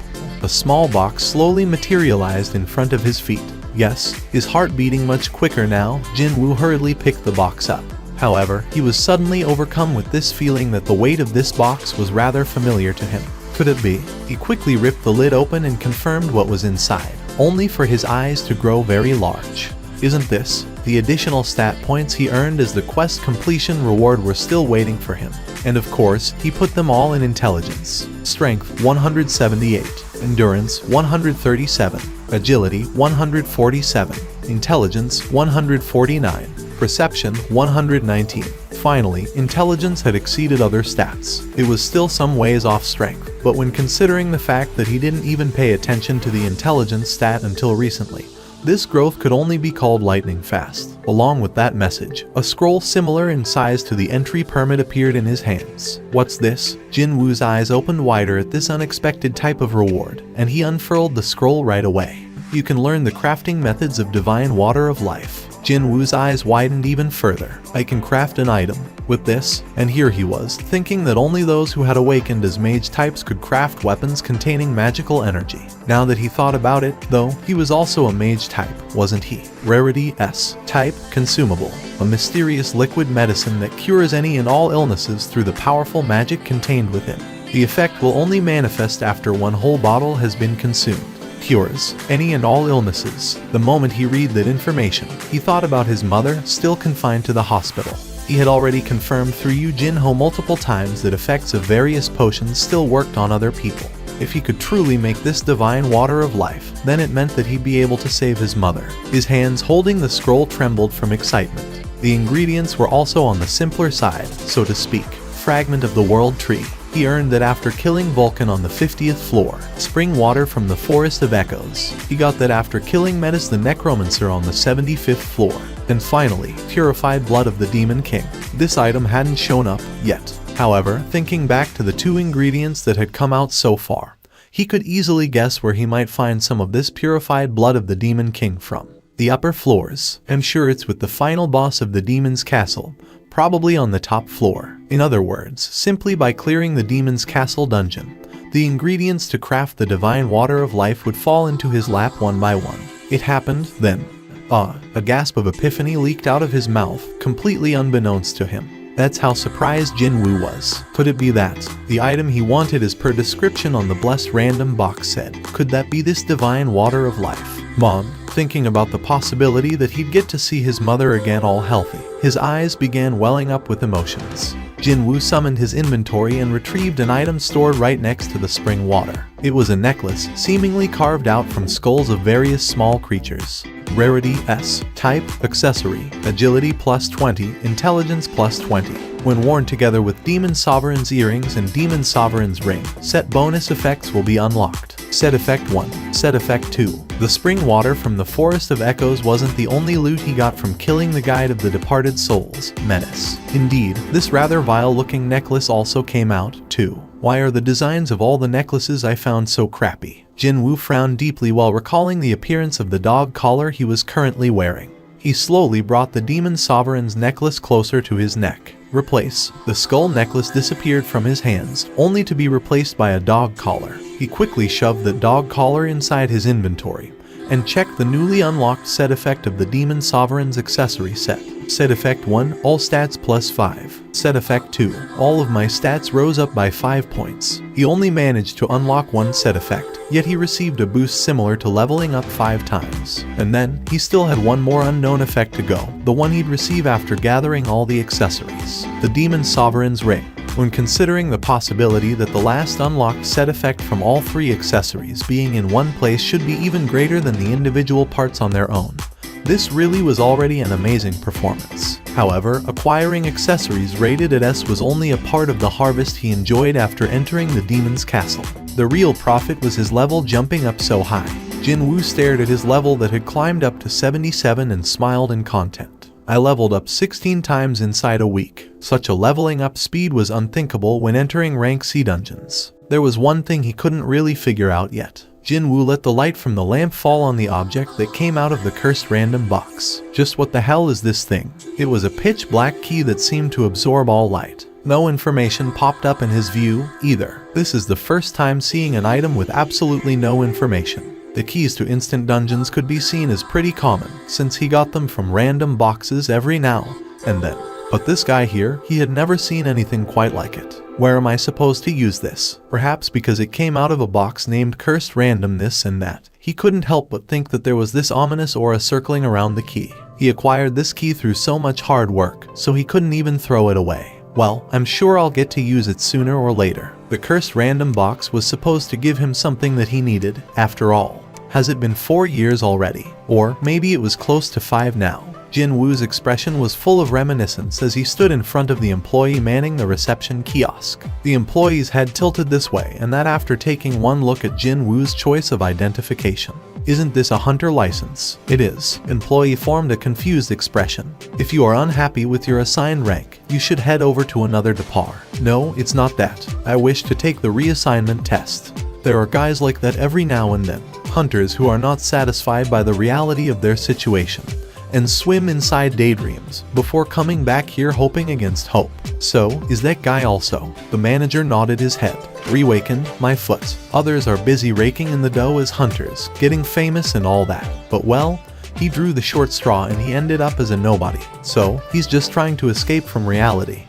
A small box slowly materialized in front of his feet. Yes, his heart beating much quicker now, Jin-woo hurriedly picked the box up. However, he was suddenly overcome with this feeling that the weight of this box was rather familiar to him. Could it be? He quickly ripped the lid open and confirmed what was inside, only for his eyes to grow very large. Isn't this the additional stat points he earned as the quest completion reward were still waiting for him? And of course, he put them all in intelligence. Strength 178, endurance 137, agility 147, intelligence 149, perception 119. Finally, intelligence had exceeded other stats. It was still some ways off strength, but when considering the fact that he didn't even pay attention to the intelligence stat until recently, this growth could only be called lightning fast. Along with that message, a scroll similar in size to the entry permit appeared in his hands. What's this? Jin-woo's eyes opened wider at this unexpected type of reward, and he unfurled the scroll right away. You can learn the crafting methods of divine water of life. Jin-woo's eyes widened even further. I can craft an item with this, and here he was, thinking that only those who had awakened as mage types could craft weapons containing magical energy. Now that he thought about it, though, he was also a mage type, wasn't he? Rarity S. Type, consumable. A mysterious liquid medicine that cures any and all illnesses through the powerful magic contained within. The effect will only manifest after one whole bottle has been consumed. Cures any and all illnesses. The moment he read that information, he thought about his mother, still confined to the hospital. He had already confirmed through Yu Jin-ho multiple times that effects of various potions still worked on other people. If he could truly make this divine water of life, then it meant that he'd be able to save his mother. His hands holding the scroll trembled from excitement. The ingredients were also on the simpler side, so to speak. Fragment of the world tree. He earned that after killing Vulcan on the 50th floor, spring water from the Forest of Echoes. He got that after killing Metis the Necromancer on the 75th floor. And finally, purified blood of the Demon King. This item hadn't shown up yet. However, thinking back to the two ingredients that had come out so far, he could easily guess where he might find some of this purified blood of the Demon King from. The upper floors. I'm sure it's with the final boss of the Demon's Castle, probably on the top floor. In other words, simply by clearing the Demon's Castle dungeon, the ingredients to craft the divine water of life would fall into his lap one by one. It happened then. A gasp of epiphany leaked out of his mouth, completely unbeknownst to him. That's how surprised Jin-woo was. Could it be that? The item he wanted as per description on the blessed random box said. Could that be this divine water of life? Mom, thinking about the possibility that he'd get to see his mother again all healthy, his eyes began welling up with emotions. Jin-woo summoned his inventory and retrieved an item stored right next to the spring water. It was a necklace, seemingly carved out from skulls of various small creatures. Rarity S. Type, accessory, agility plus 20, intelligence plus 20. When worn together with Demon Sovereign's earrings and Demon Sovereign's ring, set bonus effects will be unlocked. Set effect 1. Set effect 2. The spring water from the Forest of Echoes wasn't the only loot he got from killing the guide of the departed souls, Menace. Indeed, this rather vile-looking necklace also came out, too. Why are the designs of all the necklaces I found so crappy? Jin-woo frowned deeply while recalling the appearance of the dog collar he was currently wearing. He slowly brought the Demon Sovereign's necklace closer to his neck. Replace. The skull necklace disappeared from his hands, only to be replaced by a dog collar. He quickly shoved the dog collar inside his inventory, and checked the newly unlocked set effect of the Demon Sovereign's accessory set. Set effect 1, all stats plus 5. Set effect 2, all of my stats rose up by 5 points. He only managed to unlock one set effect, yet he received a boost similar to leveling up 5 times. And then, he still had one more unknown effect to go, the one he'd receive after gathering all the accessories. The Demon Sovereign's ring. When considering the possibility that the last unlocked set effect from all 3 accessories being in one place should be even greater than the individual parts on their own, this really was already an amazing performance. However, acquiring accessories rated at S was only a part of the harvest he enjoyed after entering the Demon's Castle. The real profit was his level jumping up so high. Jin-woo stared at his level that had climbed up to 77 and smiled in content. I leveled up 16 times inside a week. Such a leveling up speed was unthinkable when entering rank C dungeons. There was one thing he couldn't really figure out yet. Jin-woo let the light from the lamp fall on the object that came out of the cursed random box. Just what the hell is this thing? It was a pitch black key that seemed to absorb all light. No information popped up in his view, either. This is the first time seeing an item with absolutely no information. The keys to instant dungeons could be seen as pretty common, since he got them from random boxes every now and then. But this guy here, he had never seen anything quite like it. Where am I supposed to use this? Perhaps because it came out of a box named Cursed Random this and that. He couldn't help but think that there was this ominous aura circling around the key. He acquired this key through so much hard work, so he couldn't even throw it away. Well, I'm sure I'll get to use it sooner or later. The Cursed Random box was supposed to give him something that he needed, after all. Has it been 4 years already? Or maybe it was close to 5 now. Jin Woo's expression was full of reminiscence as he stood in front of the employee manning the reception kiosk. The employee's head tilted this way, and that after taking one look at Jin Woo's choice of identification. Isn't this a hunter license? It is. Employee formed a confused expression. If you are unhappy with your assigned rank, you should head over to another department. No, it's not that. I wish to take the reassignment test. There are guys like that every now and then. Hunters who are not satisfied by the reality of their situation and swim inside daydreams before coming back here hoping against hope. So, is that guy also? The manager nodded his head. Reawakened, my foot. Others are busy raking in the dough as hunters, getting famous and all that. But well, he drew the short straw and he ended up as a nobody. So, he's just trying to escape from reality.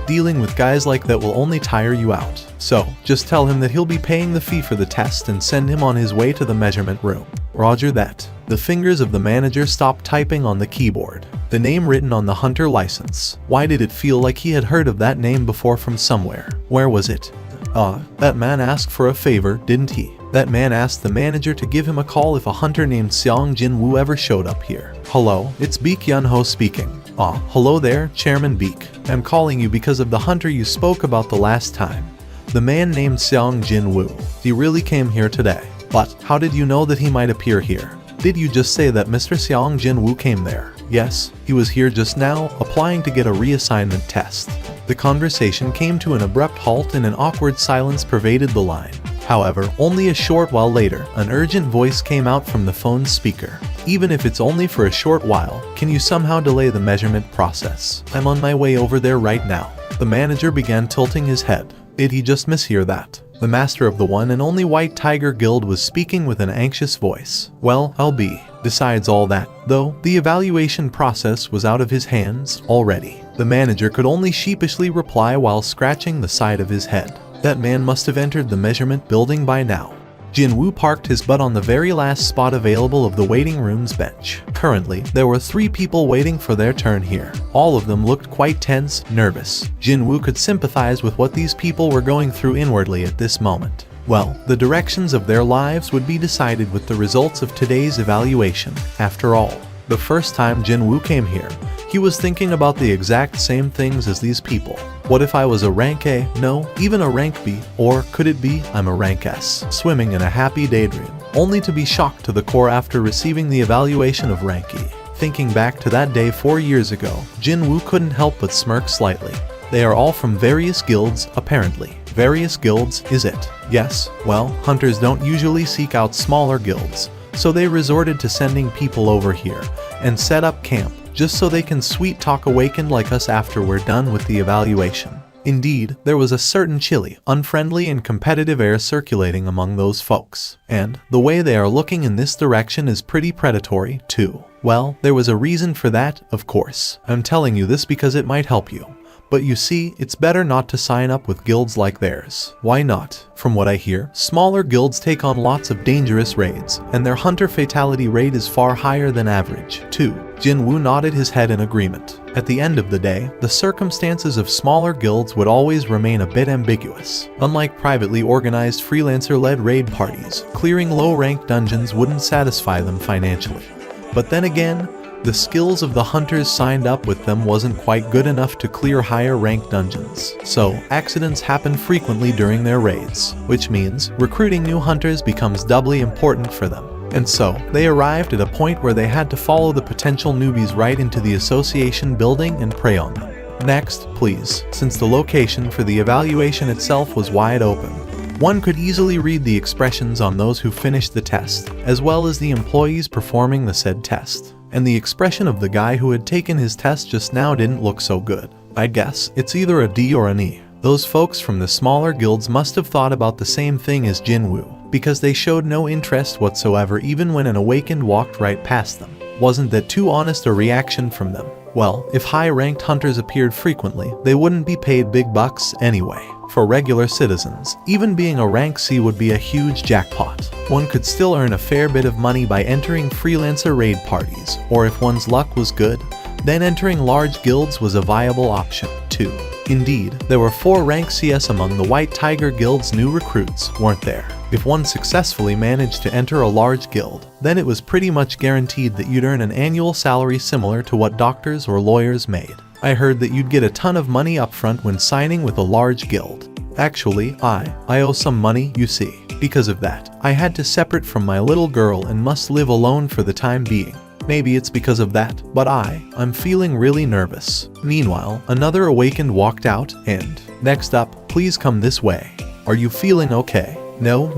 Dealing with guys like that will only tire you out. So, just tell him that he'll be paying the fee for the test and send him on his way to the measurement room. Roger that. The fingers of the manager stopped typing on the keyboard. The name written on the hunter license. Why did it feel like he had heard of that name before from somewhere? Where was it? That man asked for a favor, didn't he? That man asked the manager to give him a call if a hunter named Seong Jin Woo ever showed up here. Hello, it's Beek Yun-ho speaking. Hello there, Chairman Beek. I'm calling you because of the hunter you spoke about the last time. The man named Seong Jin Woo. He really came here today. But how did you know that he might appear here? Did you just say that Mr. Seong Jin Woo came there? Yes, he was here just now, applying to get a reassignment test. The conversation came to an abrupt halt and an awkward silence pervaded the line. However, only a short while later, an urgent voice came out from the phone's speaker. Even if it's only for a short while, can you somehow delay the measurement process? I'm on my way over there right now. The manager began tilting his head. Did he just mishear that? The master of the one and only White Tiger Guild was speaking with an anxious voice. Well, I'll be. Besides all that, though, the evaluation process was out of his hands already. The manager could only sheepishly reply while scratching the side of his head. That man must have entered the measurement building by now. Jin Woo parked his butt on the very last spot available of the waiting room's bench. Currently, there were 3 people waiting for their turn here. All of them looked quite tense, nervous. Jin Woo could sympathize with what these people were going through inwardly at this moment. Well, the directions of their lives would be decided with the results of today's evaluation, after all. The first time Jin Woo came here, he was thinking about the exact same things as these people. What if I was a rank A? No, even a rank B? Or could it be I'm a rank S, swimming in a happy daydream, only to be shocked to the core after receiving the evaluation of rank E? Thinking back to that day 4 years ago, Jin Woo couldn't help but smirk slightly. They are all from various guilds, apparently. Various guilds, is it? Yes, well, hunters don't usually seek out smaller guilds, so they resorted to sending people over here and set up camp just so they can sweet talk awakened like us after we're done with the evaluation. Indeed, there was a certain chilly, unfriendly and competitive air circulating among those folks. And the way they are looking in this direction is pretty predatory, too. Well, there was a reason for that, of course. I'm telling you this because it might help you. But you see, it's better not to sign up with guilds like theirs. Why not? From what I hear, smaller guilds take on lots of dangerous raids, and their hunter fatality rate is far higher than average, too. Jin Woo nodded his head in agreement. At the end of the day, the circumstances of smaller guilds would always remain a bit ambiguous. Unlike privately organized freelancer-led raid parties, clearing low-ranked dungeons wouldn't satisfy them financially. But then again, the skills of the hunters signed up with them wasn't quite good enough to clear higher ranked dungeons. So, accidents happen frequently during their raids, which means recruiting new hunters becomes doubly important for them. And so, they arrived at a point where they had to follow the potential newbies right into the association building and prey on them. Next, please, since the location for the evaluation itself was wide open. One could easily read the expressions on those who finished the test, as well as the employees performing the said test. And the expression of the guy who had taken his test just now didn't look so good. I guess it's either a D or an E. Those folks from the smaller guilds must have thought about the same thing as Jin Woo. because they showed no interest whatsoever even when an awakened walked right past them. Wasn't that too honest a reaction from them? Well, if high-ranked hunters appeared frequently, they wouldn't be paid big bucks anyway. For regular citizens, even being a rank C would be a huge jackpot. One could still earn a fair bit of money by entering freelancer raid parties, or if one's luck was good, then entering large guilds was a viable option, too. Indeed, there were 4 rank CS among the White Tiger Guild's new recruits, weren't there? If one successfully managed to enter a large guild, then it was pretty much guaranteed that you'd earn an annual salary similar to what doctors or lawyers made. I heard that you'd get a ton of money upfront when signing with a large guild. Actually, I owe some money, you see. Because of that, I had to separate from my little girl and must live alone for the time being. Maybe it's because of that, but I'm feeling really nervous. Meanwhile, another awakened walked out, and, next up, please come this way. Are you feeling okay? No,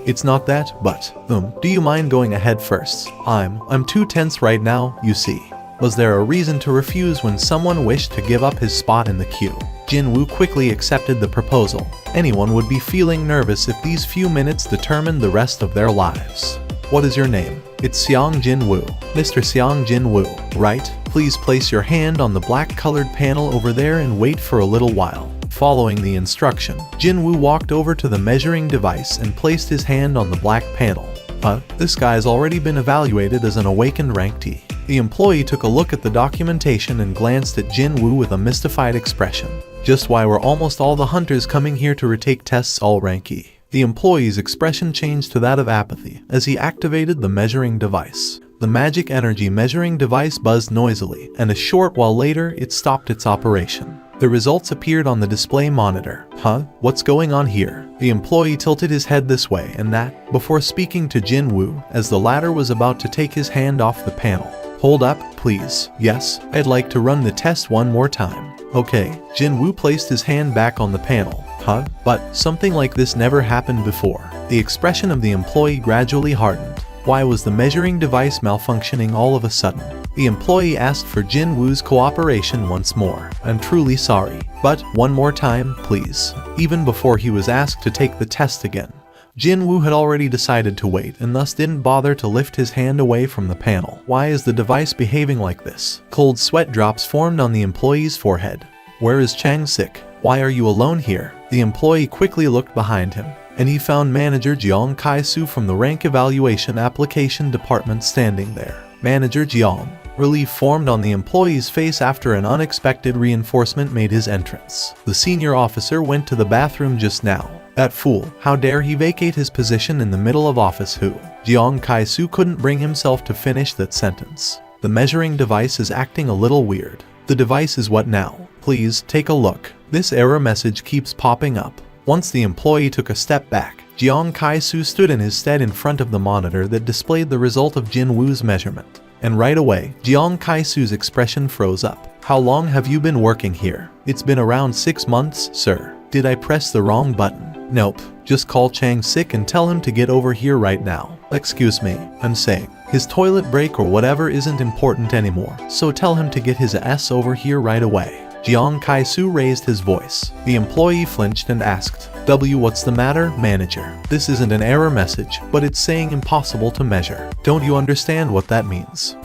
it's not that, but, do you mind going ahead first? I'm too tense right now, you see. Was there a reason to refuse when someone wished to give up his spot in the queue? Jinwoo quickly accepted the proposal. Anyone would be feeling nervous if these few minutes determined the rest of their lives. What is your name? It's Seong Jinwoo. Mr. Seong Jinwoo, right? Please place your hand on the black-colored panel over there and wait for a little while. Following the instruction, Jinwoo walked over to the measuring device and placed his hand on the black panel. This guy's already been evaluated as an awakened rank T. The employee took a look at the documentation and glanced at Jinwoo with a mystified expression. Just why were almost all the hunters coming here to retake tests all rank E? The employee's expression changed to that of apathy as he activated the measuring device. The magic energy measuring device buzzed noisily, and a short while later it stopped its operation. The results appeared on the display monitor. What's going on here? The employee tilted his head this way and that, before speaking to Jinwoo, as the latter was about to take his hand off the panel. Hold up, please. Yes, I'd like to run the test one more time. Okay, Jinwoo placed his hand back on the panel. But something like this never happened before. The expression of the employee gradually hardened. Why was the measuring device malfunctioning all of a sudden? The employee asked for Jinwoo's cooperation once more. I'm truly sorry, but one more time, please. Even before he was asked to take the test again, Jinwoo had already decided to wait and thus didn't bother to lift his hand away from the panel. Why is the device behaving like this? Cold sweat drops formed on the employee's forehead. Where is Chang-sik? Why are you alone here? The employee quickly looked behind him, and he found manager Jeong Kai-soo from the rank evaluation application department standing there. Manager Jeong. Relief formed on the employee's face after an unexpected reinforcement made his entrance. The senior officer went to the bathroom just now. That fool, how dare he vacate his position in the middle of office who? Jeong Kai-soo couldn't bring himself to finish that sentence. The measuring device is acting a little weird. The device is what now? Please, take a look. This error message keeps popping up. Once the employee took a step back, Jeong Kai-soo stood in his stead in front of the monitor that displayed the result of Jinwoo's measurement. And right away, Jeong Kai-soo's expression froze up. How long have you been working here? It's been around 6 months, sir. Did I press the wrong button? Nope. Just call Chang-sik and tell him to get over here right now. Excuse me, I'm saying. His toilet break or whatever isn't important anymore, so tell him to get his ass over here right away. Jeong Kai-soo raised his voice. The employee flinched and asked, what's the matter, manager? This isn't an error message, but it's saying impossible to measure. Don't you understand what that means?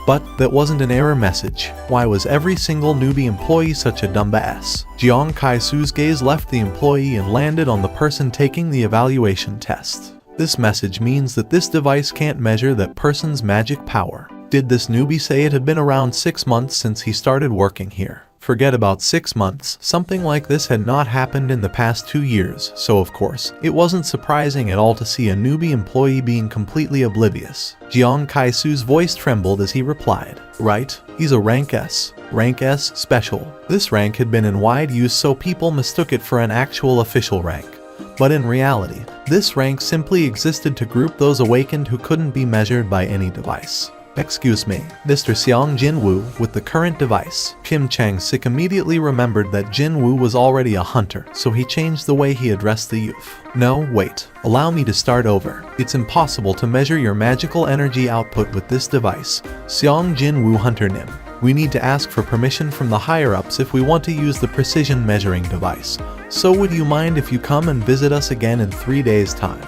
But that wasn't an error message. Why was every single newbie employee such a dumbass? Jeong Kai-soo's gaze left the employee and landed on the person taking the evaluation test. This message means that this device can't measure that person's magic power. Did this newbie say it had been around 6 months since he started working here? Forget about 6 months, something like this had not happened in the past 2 years, so of course, it wasn't surprising at all to see a newbie employee being completely oblivious. Jeong Kai-soo's voice trembled as he replied, right, he's a rank S. Rank S special. This rank had been in wide use so people mistook it for an actual official rank. But in reality, this rank simply existed to group those awakened who couldn't be measured by any device. Excuse me, Mr. Seong Jinwoo, with the current device. Kim Chang-sik immediately remembered that Jinwoo was already a hunter, so he changed the way he addressed the youth. No, wait. Allow me to start over. It's impossible to measure your magical energy output with this device. Seong Jinwoo Hunter Nim. We need to ask for permission from the higher-ups if we want to use the precision measuring device. So would you mind if you come and visit us again in 3 days' time?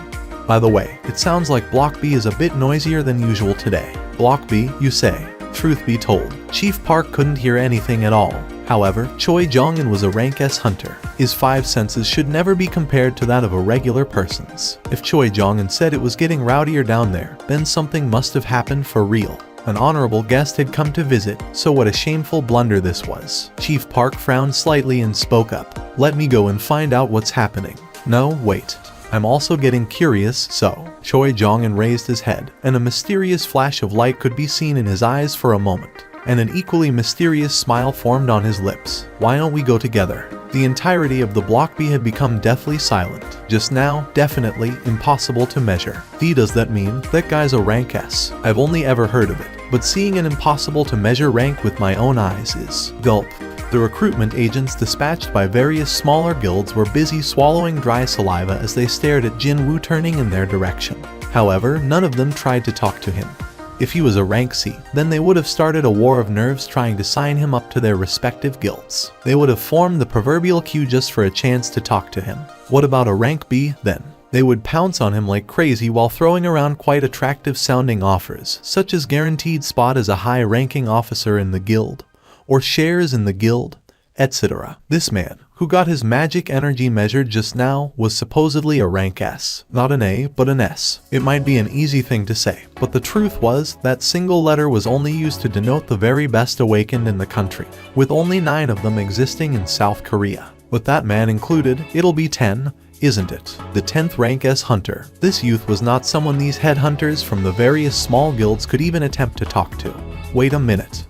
By the way, it sounds like Block B is a bit noisier than usual today. Block B, you say? Truth be told, Chief Park couldn't hear anything at all. However, Choi Jong-in was a rank S hunter. His 5 senses should never be compared to that of a regular person's. If Choi Jong-in said it was getting rowdier down there, then something must have happened for real. An honorable guest had come to visit, so what a shameful blunder this was. Chief Park frowned slightly and spoke up. Let me go and find out what's happening. No, wait. I'm also getting curious, so. Choi Jong-in raised his head, and a mysterious flash of light could be seen in his eyes for a moment, and an equally mysterious smile formed on his lips. Why don't we go together? The entirety of the Block B had become deathly silent. Just now, definitely impossible to measure. Does that mean that guy's a rank S? I've only ever heard of it, but seeing an impossible to measure rank with my own eyes is gulp. The recruitment agents dispatched by various smaller guilds were busy swallowing dry saliva as they stared at Jin Woo turning in their direction. However, none of them tried to talk to him. If he was a rank C, then they would have started a war of nerves trying to sign him up to their respective guilds. They would have formed the proverbial queue just for a chance to talk to him. What about a rank B, then? They would pounce on him like crazy while throwing around quite attractive sounding offers, such as guaranteed spot as a high-ranking officer in the guild, or shares in the guild, etc. This man, who got his magic energy measured just now, was supposedly a rank S. Not an A, but an S. It might be an easy thing to say, but the truth was, that single letter was only used to denote the very best awakened in the country, with only 9 of them existing in South Korea. With that man included, it'll be 10, isn't it? The 10th rank S hunter. This youth was not someone these headhunters from the various small guilds could even attempt to talk to. Wait a minute.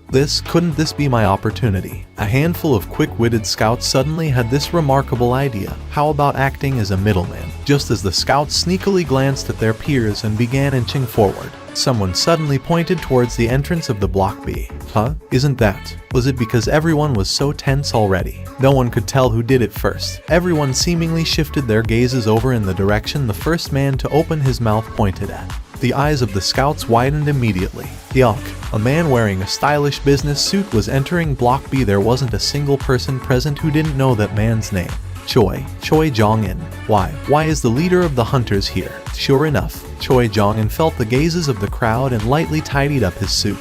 Couldn't this be my opportunity? A handful of quick-witted scouts suddenly had this remarkable idea. How about acting as a middleman? Just as the scouts sneakily glanced at their peers and began inching forward, someone suddenly pointed towards the entrance of the Block B. Huh? Isn't that? Was it because everyone was so tense already? No one could tell who did it first. Everyone seemingly shifted their gazes over in the direction the first man to open his mouth pointed at. The eyes of the scouts widened immediately. Yuck. A man wearing a stylish business suit was entering Block B. There wasn't a single person present who didn't know that man's name. Choi Jong-in. Why is the leader of the hunters here? Sure enough, Choi Jong-in felt the gazes of the crowd and lightly tidied up his suit,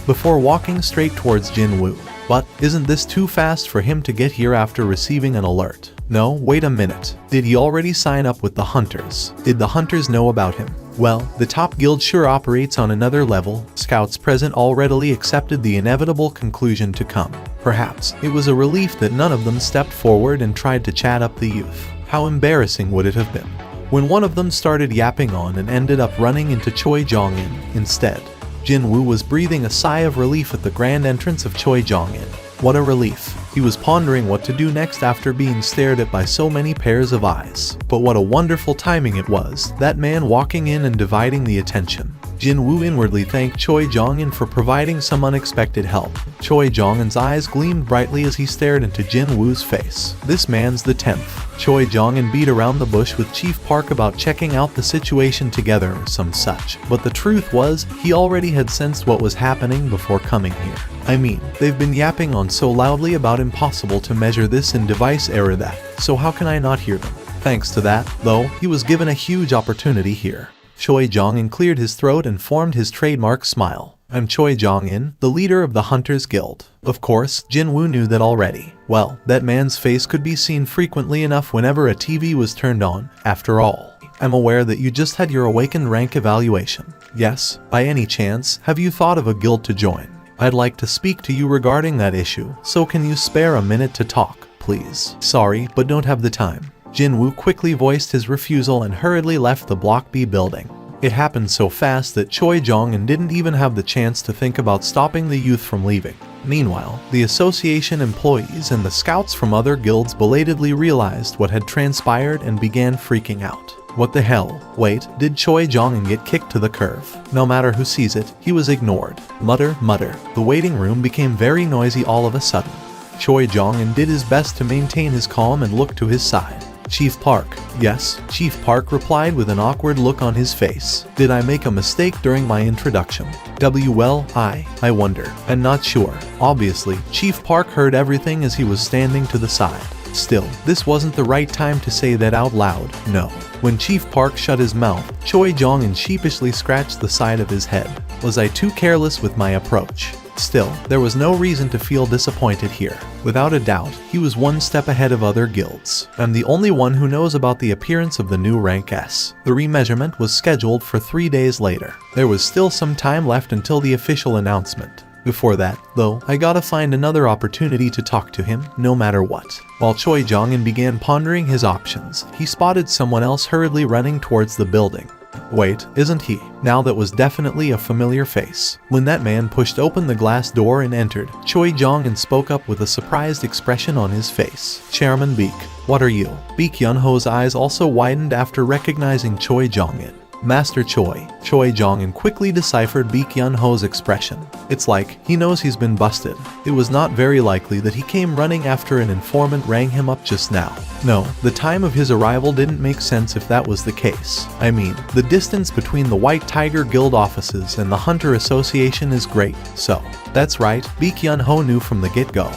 before walking straight towards Jin Woo. But isn't this too fast for him to get here after receiving an alert? No, wait a minute. Did he already sign up with the hunters? Did the hunters know about him? Well, the top guild sure operates on another level. Scouts present all readily accepted the inevitable conclusion to come. Perhaps it was a relief that none of them stepped forward and tried to chat up the youth. How embarrassing would it have been when one of them started yapping on and ended up running into Choi Jong-in instead. Jin Woo was breathing a sigh of relief at the grand entrance of Choi Jong-in. What a relief. He was pondering what to do next after being stared at by so many pairs of eyes. But what a wonderful timing it was, that man walking in and dividing the attention. Jin Woo inwardly thanked Choi Jong-in for providing some unexpected help. Choi Jong-in's eyes gleamed brightly as he stared into Jin Woo's face. This man's the 10th. Choi Jong-in beat around the bush with Chief Park about checking out the situation together or some such. But the truth was, he already had sensed what was happening before coming here. I mean, they've been yapping on so loudly about impossible to measure this in device error that, so how can I not hear them? Thanks to that, though, he was given a huge opportunity here. Choi Jong-in cleared his throat and formed his trademark smile. I'm Choi Jong-in, the leader of the Hunters Guild. Of course, Jin Woo knew that already. Well, that man's face could be seen frequently enough whenever a TV was turned on. After all, I'm aware that you just had your awakened rank evaluation. Yes, by any chance, have you thought of a guild to join? I'd like to speak to you regarding that issue, so can you spare a minute to talk, please? Sorry, but don't have the time. Jin Woo quickly voiced his refusal and hurriedly left the Block B building. It happened so fast that Choi Jong-in didn't even have the chance to think about stopping the youth from leaving. Meanwhile, the association employees and the scouts from other guilds belatedly realized what had transpired and began freaking out. What the hell? Wait, did Choi Jong-in get kicked to the curb? No matter who sees it, he was ignored. Mutter, mutter. The waiting room became very noisy all of a sudden. Choi Jong-in did his best to maintain his calm and looked to his side. Chief Park. Yes, Chief Park replied with an awkward look on his face. Did I make a mistake during my introduction? Well, I wonder. I'm not sure. Obviously, Chief Park heard everything as he was standing to the side. Still, this wasn't the right time to say that out loud, no. When Chief Park shut his mouth, Choi Jong-un sheepishly scratched the side of his head. Was I too careless with my approach? Still, there was no reason to feel disappointed here. Without a doubt, he was one step ahead of other guilds. I'm the only one who knows about the appearance of the new rank S. The remeasurement was scheduled for 3 days later. There was still some time left until the official announcement. Before that, though, I gotta find another opportunity to talk to him, no matter what. While Choi Jong-un began pondering his options, he spotted someone else hurriedly running towards the building. Wait, isn't he? Now that was definitely a familiar face. When that man pushed open the glass door and entered, Choi Jong-un spoke up with a surprised expression on his face. Chairman Beek, what are you? Beek Yun-ho's eyes also widened after recognizing Choi Jong-un. Master Choi. Choi Jong-un quickly deciphered Beek Yun-ho's expression. It's like he knows he's been busted. It was not very likely that he came running after an informant rang him up just now. No, the time of his arrival didn't make sense if that was the case. I mean, the distance between the White Tiger Guild offices and the Hunter Association is great, so. That's right, Beek Yun-ho knew from the get-go.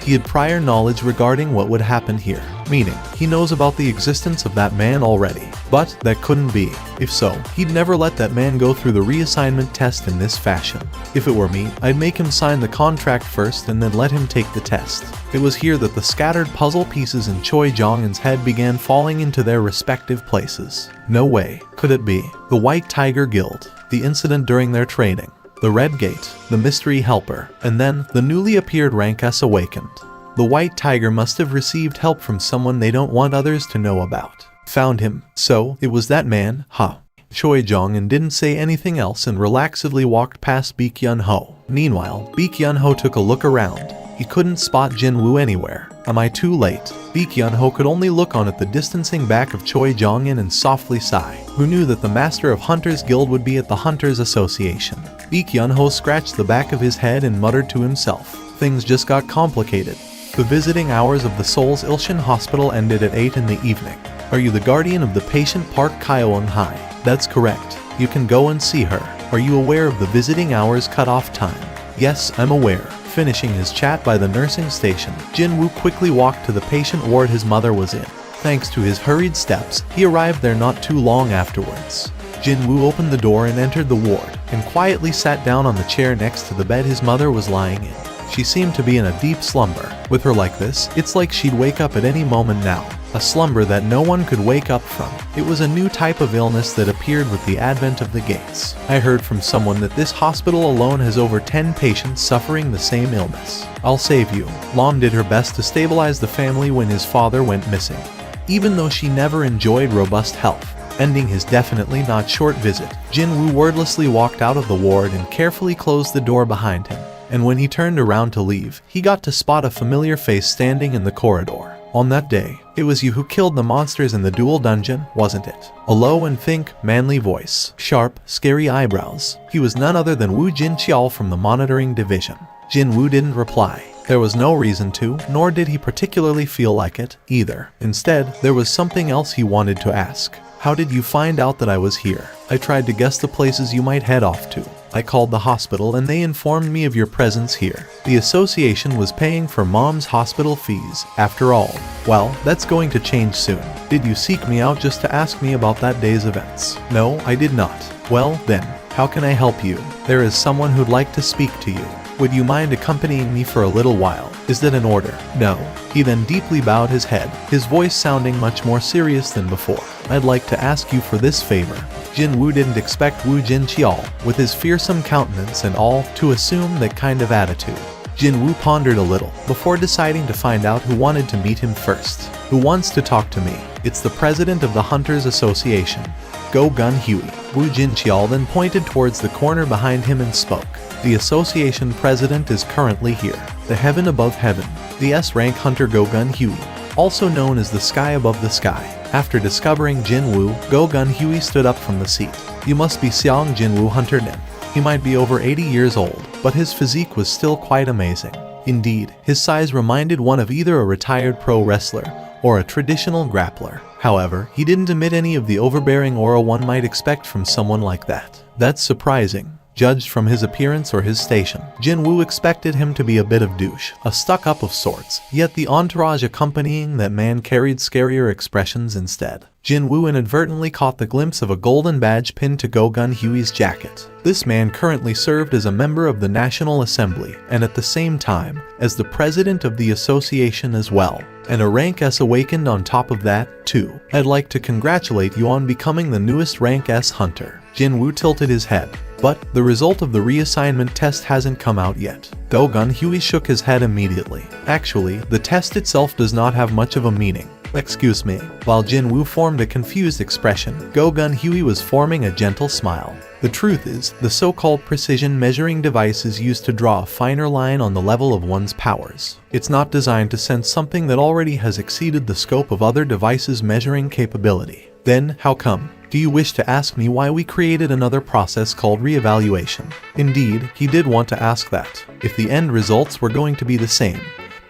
He had prior knowledge regarding what would happen here, meaning he knows about the existence of that man already. But that couldn't be. If so, he'd never let that man go through the reassignment test in this fashion. If it were me, I'd make him sign the contract first and then let him take the test. It was here that the scattered puzzle pieces in Choi Jong-un's head began falling into their respective places. No way could it be. The White Tiger Guild, the incident during their training, the Red Gate, the mystery helper, and then the newly appeared rank S awakened. The White Tiger must have received help from someone they don't want others to know about. Found him. So, it was that man, huh? Choi Jong-un didn't say anything else and relaxedly walked past Beek Yun-ho. Meanwhile, Beek Yun-ho took a look around. He couldn't spot Jin-woo anywhere. Am I too late? Beek Yun-ho could only look on at the distancing back of Choi Jong-un and softly sigh. Who knew that the Master of Hunters Guild would be at the Hunters Association? Beek Yun-ho scratched the back of his head and muttered to himself. Things just got complicated. The visiting hours of the Seoul's Ilshin Hospital ended at 8 in the evening. Are you the guardian of the patient Park Kyeong-hai? That's correct. You can go and see her. Are you aware of the visiting hours cutoff time? Yes, I'm aware. Finishing his chat by the nursing station, Jin-woo quickly walked to the patient ward his mother was in. Thanks to his hurried steps, he arrived there not too long afterwards. Jin-woo opened the door and entered the ward, and quietly sat down on the chair next to the bed his mother was lying in. She seemed to be in a deep slumber. With her like this, it's like she'd wake up at any moment now. A slumber that no one could wake up from. It was a new type of illness that appeared with the advent of the gates. I heard from someone that this hospital alone has over 10 patients suffering the same illness. I'll save you. Lom did her best to stabilize the family when his father went missing. Even though she never enjoyed robust health, ending his definitely not short visit, Jin-woo wordlessly walked out of the ward and carefully closed the door behind him. And when he turned around to leave, he got to spot a familiar face standing in the corridor. On that day, it was you who killed the monsters in the dual dungeon, wasn't it? A low and thick, manly voice, sharp, scary eyebrows. He was none other than Woo Jin-cheol from the monitoring division. Jin-woo didn't reply. There was no reason to, nor did he particularly feel like it, either. Instead, there was something else he wanted to ask. How did you find out that I was here? I tried to guess the places you might head off to. I called the hospital and they informed me of your presence here. The association was paying for Mom's hospital fees, after all. Well, that's going to change soon. Did you seek me out just to ask me about that day's events? No, I did not. Well, then, how can I help you? There is someone who'd like to speak to you. Would you mind accompanying me for a little while? Is that an order? No. He then deeply bowed his head, his voice sounding much more serious than before. I'd like to ask you for this favor. Jin-woo didn't expect Woo Jin-cheol, with his fearsome countenance and all, to assume that kind of attitude. Jin-woo pondered a little, before deciding to find out who wanted to meet him first. Who wants to talk to me? It's the president of the Hunters Association. Go Gun Huey. Woo Jin-cheol then pointed towards the corner behind him and spoke. The association president is currently here. The heaven above heaven. The S-rank hunter Go Gun Huey, also known as the sky above the sky. After discovering Jin-woo, Go Gun Huey stood up from the seat. You must be Seong Jin-woo Hunter Nim. He might be over 80 years old, but his physique was still quite amazing. Indeed, his size reminded one of either a retired pro wrestler or a traditional grappler. However, he didn't emit any of the overbearing aura one might expect from someone like that. That's surprising. Judged from his appearance or his station, Jinwoo expected him to be a bit of douche, a stuck-up of sorts, yet the entourage accompanying that man carried scarier expressions instead. Jinwoo inadvertently caught the glimpse of a golden badge pinned to Go-Gun Huey's jacket. This man currently served as a member of the National Assembly, and at the same time, as the president of the association as well. And a rank S awakened on top of that, too. I'd like to congratulate you on becoming the newest rank S hunter. Jinwoo tilted his head. But the result of the reassignment test hasn't come out yet. Go-Gun Huey shook his head immediately. Actually, the test itself does not have much of a meaning. Excuse me. While Jinwoo formed a confused expression, Go-Gun Huey was forming a gentle smile. The truth is, the so-called precision measuring device is used to draw a finer line on the level of one's powers. It's not designed to sense something that already has exceeded the scope of other devices' measuring capability. Then, how come? Do you wish to ask me why we created another process called reevaluation? Indeed, he did want to ask that. If the end results were going to be the same,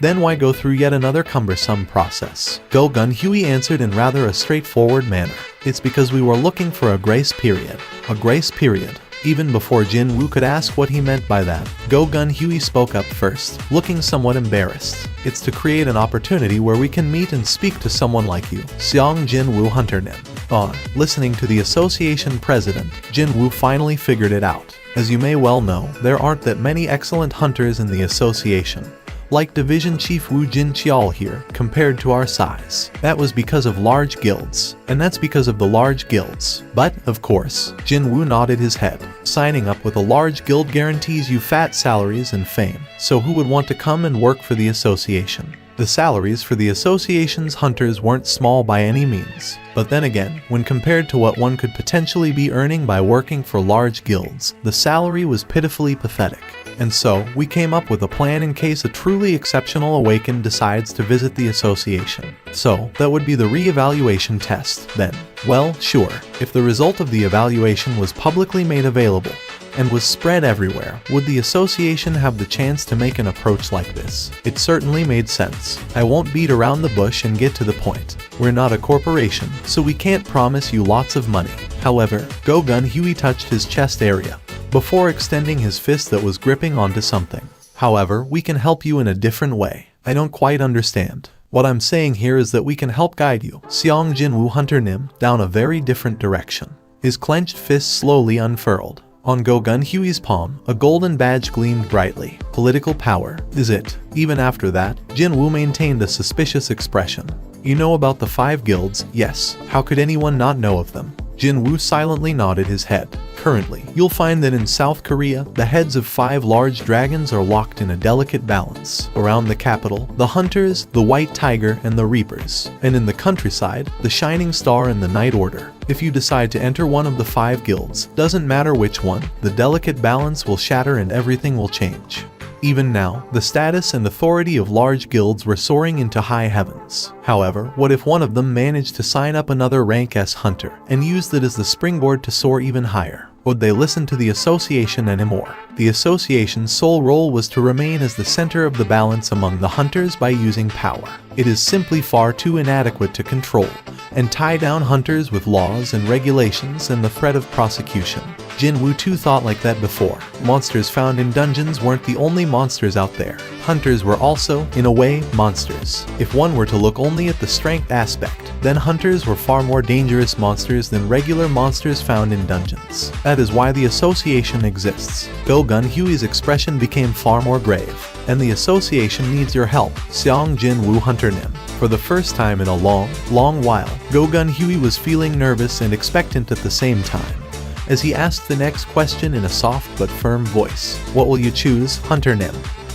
then why go through yet another cumbersome process? Go-Gun Huey answered in rather a straightforward manner. It's because we were looking for a grace period. A grace period. Even before Jinwoo could ask what he meant by that, Go-Gun Huey spoke up first, looking somewhat embarrassed. It's to create an opportunity where we can meet and speak to someone like you, Seong Jinwoo Hunternim. Listening to the association president, Jinwoo finally figured it out. As you may well know, there aren't that many excellent hunters in the association. Like Division Chief Woo Jin Cheol here, compared to our size. That was because of large guilds, and that's because of the large guilds. But, of course, Jinwoo nodded his head. Signing up with a large guild guarantees you fat salaries and fame, so who would want to come and work for the association? The salaries for the association's hunters weren't small by any means. But then again, when compared to what one could potentially be earning by working for large guilds, the salary was pitifully pathetic. And so, we came up with a plan in case a truly exceptional awakened decides to visit the association. So, that would be the re-evaluation test, then. Well, sure, if the result of the evaluation was publicly made available, and was spread everywhere, would the association have the chance to make an approach like this? It certainly made sense. I won't beat around the bush and get to the point. We're not a corporation, so we can't promise you lots of money. However, Go-Gun Huey touched his chest area, before extending his fist that was gripping onto something. However, we can help you in a different way. I don't quite understand. What I'm saying here is that we can help guide you, Seong Jinwoo Hunternim, down a very different direction. His clenched fist slowly unfurled. On Go-Gun Huey's palm, a golden badge gleamed brightly. Political power, is it? Even after that, Jinwoo maintained a suspicious expression. You know about the 5 guilds, yes. How could anyone not know of them? Jinwoo silently nodded his head. Currently, you'll find that in South Korea, the heads of 5 large dragons are locked in a delicate balance. Around the capital, the Hunters, the White Tiger, and the Reapers. And in the countryside, the Shining Star and the Night Order. If you decide to enter one of the 5 guilds, doesn't matter which one, the delicate balance will shatter and everything will change. Even now, the status and authority of large guilds were soaring into high heavens. However, what if one of them managed to sign up another rank S hunter and used it as the springboard to soar even higher? Would they listen to the association anymore? The association's sole role was to remain as the center of the balance among the hunters by using power. It is simply far too inadequate to control and tie down hunters with laws and regulations and the threat of prosecution. Jinwoo too thought like that before. Monsters found in dungeons weren't the only monsters out there. Hunters were also, in a way, monsters. If one were to look only at the strength aspect, then hunters were far more dangerous monsters than regular monsters found in dungeons. That is why the association exists. Go-Gun Huey's expression became far more grave. And the association needs your help, Seong Jinwoo Hunternim. For the first time in a long while, Go-Gun Huey was feeling nervous and expectant at the same time, as he asked the next question in a soft but firm voice. What will you choose, Hunternim?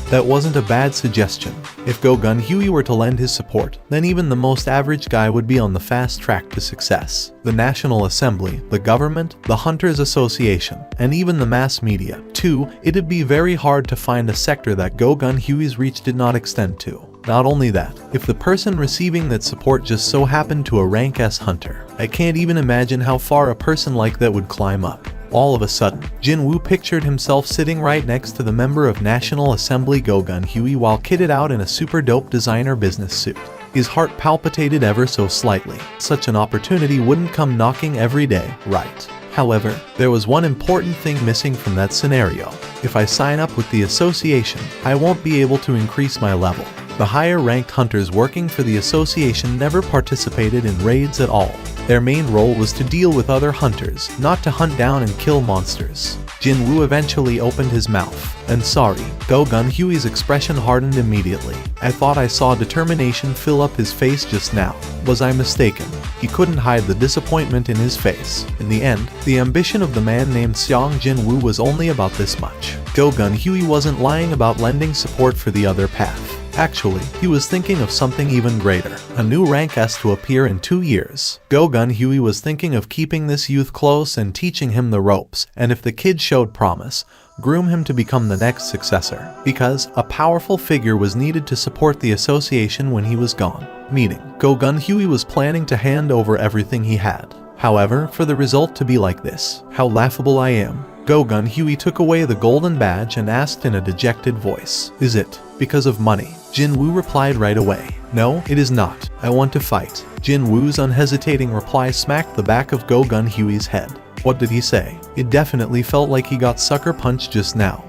That wasn't a bad suggestion. If Go-Gun Huey were to lend his support, then even the most average guy would be on the fast track to success. The National Assembly, the government, the Hunters Association, and even the mass media. Too, it'd be very hard to find a sector that Go-Gun Huey's reach did not extend to. Not only that, if the person receiving that support just so happened to a rank S hunter, I can't even imagine how far a person like that would climb up. All of a sudden, Jinwoo pictured himself sitting right next to the member of National Assembly Go-Gun Huey while kitted out in a super dope designer business suit. His heart palpitated ever so slightly. Such an opportunity wouldn't come knocking every day, right? However, there was one important thing missing from that scenario. If I sign up with the association, I won't be able to increase my level. The higher-ranked hunters working for the association never participated in raids at all. Their main role was to deal with other hunters, not to hunt down and kill monsters. Jinwoo eventually opened his mouth. And sorry, Go-Gun Huey's expression hardened immediately. I thought I saw determination fill up his face just now. Was I mistaken? He couldn't hide the disappointment in his face. In the end, the ambition of the man named Seong Jinwoo was only about this much. Go-Gun Huey wasn't lying about lending support for the other path. Actually, he was thinking of something even greater. A new rank has to appear in 2 years. Go-Gun Huey was thinking of keeping this youth close and teaching him the ropes, and if the kid showed promise, groom him to become the next successor. Because a powerful figure was needed to support the association when he was gone. Meaning, Go-Gun Huey was planning to hand over everything he had. However, for the result to be like this, how laughable I am. Go-Gun Huey took away the golden badge and asked in a dejected voice, "Is it because of money?" Jinwoo replied right away, "No, it is not. I want to fight." Jinwoo's unhesitating reply smacked the back of Go-Gun Huey's head. What did he say? It definitely felt like he got sucker punched just now.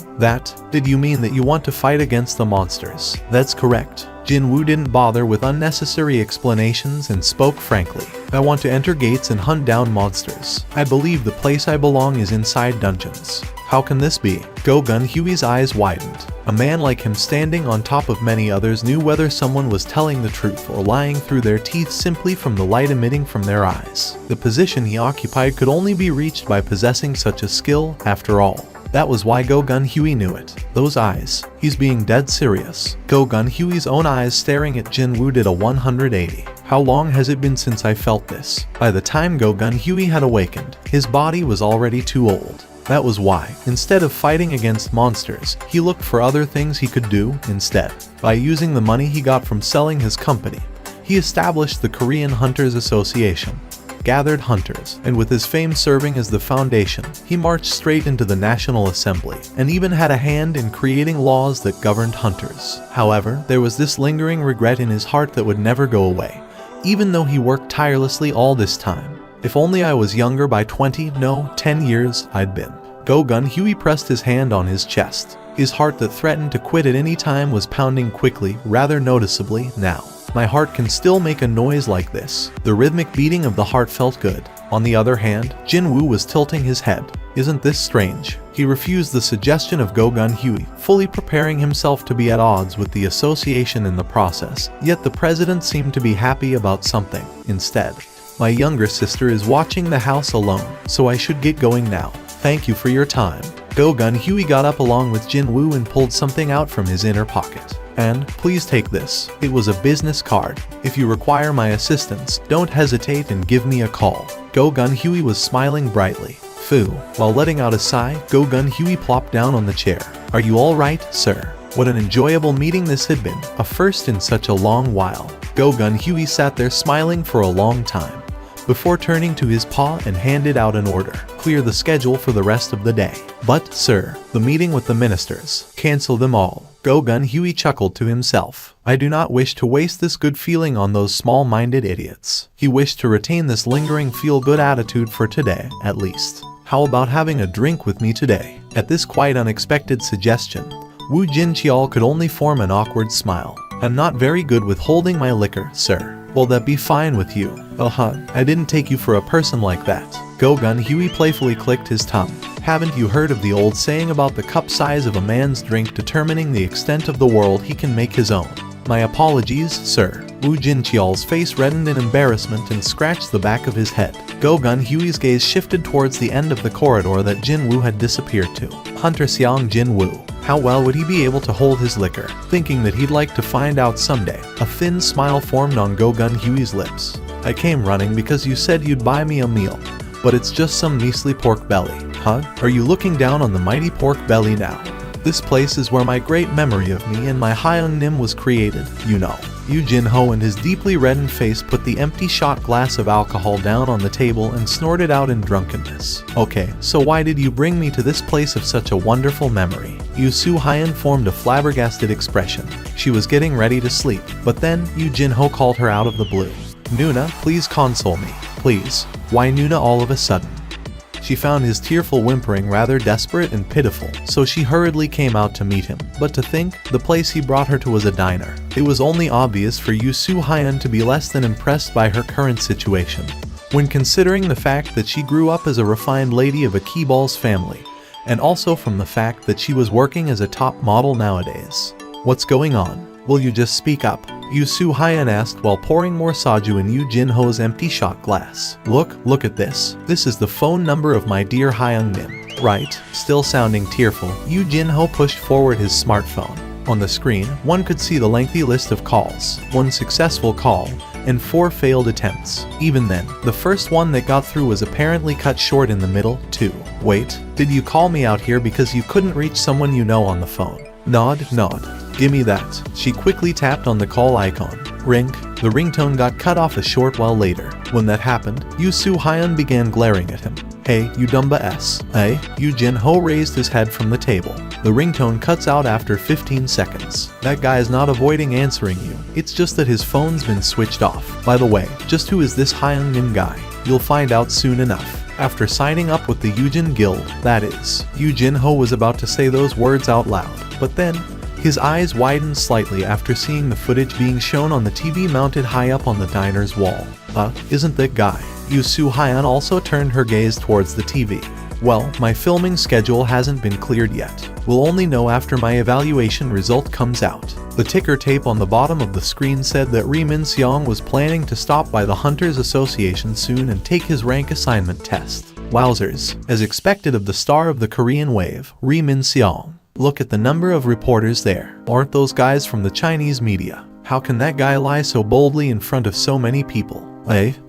Did you mean that you want to fight against the monsters? That's correct. Jinwoo didn't bother with unnecessary explanations and spoke frankly. I want to enter gates and hunt down monsters. I believe the place I belong is inside dungeons. How can this be? Go-Gun Huey's eyes widened. A man like him standing on top of many others knew whether someone was telling the truth or lying through their teeth simply from the light emitting from their eyes. The position he occupied could only be reached by possessing such a skill, after all. That was why Go-Gun Huey knew it. Those eyes. He's being dead serious. Go-Gun Huey's own eyes staring at Jinwoo did a 180. How long has it been since I felt this? By the time Go-Gun Huey had awakened, his body was already too old. That was why, instead of fighting against monsters, he looked for other things he could do instead. By using the money he got from selling his company, he established the Korean Hunters Association, gathered hunters, and with his fame serving as the foundation, he marched straight into the National Assembly, and even had a hand in creating laws that governed hunters. However, there was this lingering regret in his heart that would never go away, even though he worked tirelessly all this time. If only I was younger by 20, no, 10 years, I'd been. Go-Gun Huey pressed his hand on his chest. His heart that threatened to quit at any time was pounding quickly, rather noticeably, now. My heart can still make a noise like this. The rhythmic beating of the heart felt good. On the other hand, Jinwoo was tilting his head. Isn't this strange? He refused the suggestion of Go-Gun Huey, fully preparing himself to be at odds with the association in the process. Yet the president seemed to be happy about something, instead. My younger sister is watching the house alone, so I should get going now. Thank you for your time. Go-Gun Huey got up along with Jinwoo and pulled something out from his inner pocket. And, please take this. It was a business card. If you require my assistance, don't hesitate and give me a call. Go-Gun Huey was smiling brightly. Phoo. While letting out a sigh, Go-Gun Huey plopped down on the chair. Are you alright, sir? What an enjoyable meeting this had been, a first in such a long while. Go-Gun Huey sat there smiling for a long time, before turning to his paw and handed out an order. Clear the schedule for the rest of the day. But, sir, the meeting with the ministers. Cancel them all. Go-Gun Huey chuckled to himself. I do not wish to waste this good feeling on those small-minded idiots. He wished to retain this lingering feel-good attitude for today, at least. How about having a drink with me today? At this quite unexpected suggestion, Woo Jin-cheol could only form an awkward smile. I'm not very good with holding my liquor, sir. Will that be fine with you? I didn't take you for a person like that. Go-Gun Huey playfully clicked his tongue. Haven't you heard of the old saying about the cup size of a man's drink determining the extent of the world he can make his own? My apologies, sir. Woo Jin-cheol's face reddened in embarrassment and scratched the back of his head. Go-Gun Huey's gaze shifted towards the end of the corridor that Jinwoo had disappeared to. Hunter Seong Jinwoo. How well would he be able to hold his liquor? Thinking that he'd like to find out someday, a thin smile formed on Go-Gun Huey's lips. I came running because you said you'd buy me a meal, but it's just some measly pork belly. Are you looking down on the mighty pork belly now? This place is where my great memory of me and my Hyung Nim was created, you know. Yu Jin-ho and his deeply reddened face put the empty shot glass of alcohol down on the table and snorted out in drunkenness. Okay, so why did you bring me to this place of such a wonderful memory? Yu Soo-hyun formed a flabbergasted expression. She was getting ready to sleep, but then Yu Jin-ho called her out of the blue. Nuna, please console me. Please. Why Nuna all of a sudden? She found his tearful whimpering rather desperate and pitiful, so she hurriedly came out to meet him. But to think, the place he brought her to was a diner. It was only obvious for Yu Soo-hyun to be less than impressed by her current situation, when considering the fact that she grew up as a refined lady of a Keeball's family, and also from the fact that she was working as a top model nowadays. "What's going on? Will you just speak up?" Yu Soo-hyun asked while pouring more soju in Yu Jin-ho's empty shot glass. Look at this. This is the phone number of my dear Hyung-min. Right? Still sounding tearful, Yu Jin-ho pushed forward his smartphone. On the screen, one could see the lengthy list of calls, 1 successful call, and 4 failed attempts. Even then, the first one that got through was apparently cut short in the middle, too. "Wait, did you call me out here because you couldn't reach someone you know on the phone?" Nod. "Gimme that." She quickly tapped on the call icon. Ring. The ringtone got cut off a short while later. When that happened, Yu Soo-hyun began glaring at him. "Hey, you dumba s. Hey?" Yu Jin-ho raised his head from the table. The ringtone cuts out after 15 seconds. "That guy's not avoiding answering you. It's just that his phone's been switched off. By the way, just who is this Hyung-min guy? You'll find out soon enough." After signing up with the Yujin Guild, that is, Yu Jin-ho was about to say those words out loud, but then his eyes widened slightly after seeing the footage being shown on the TV mounted high up on the diner's wall. Isn't that guy? Yu Soo-hyun also turned her gaze towards the TV. "Well, my filming schedule hasn't been cleared yet. We'll only know after my evaluation result comes out." The ticker tape on the bottom of the screen said that Ri Min-seong was planning to stop by the Hunters Association soon and take his rank assignment test. Wowzers, as expected of the star of the Korean wave, Ri Min-seong. Look at the number of reporters there. Aren't those guys from the Chinese media? How can that guy lie so boldly in front of so many people?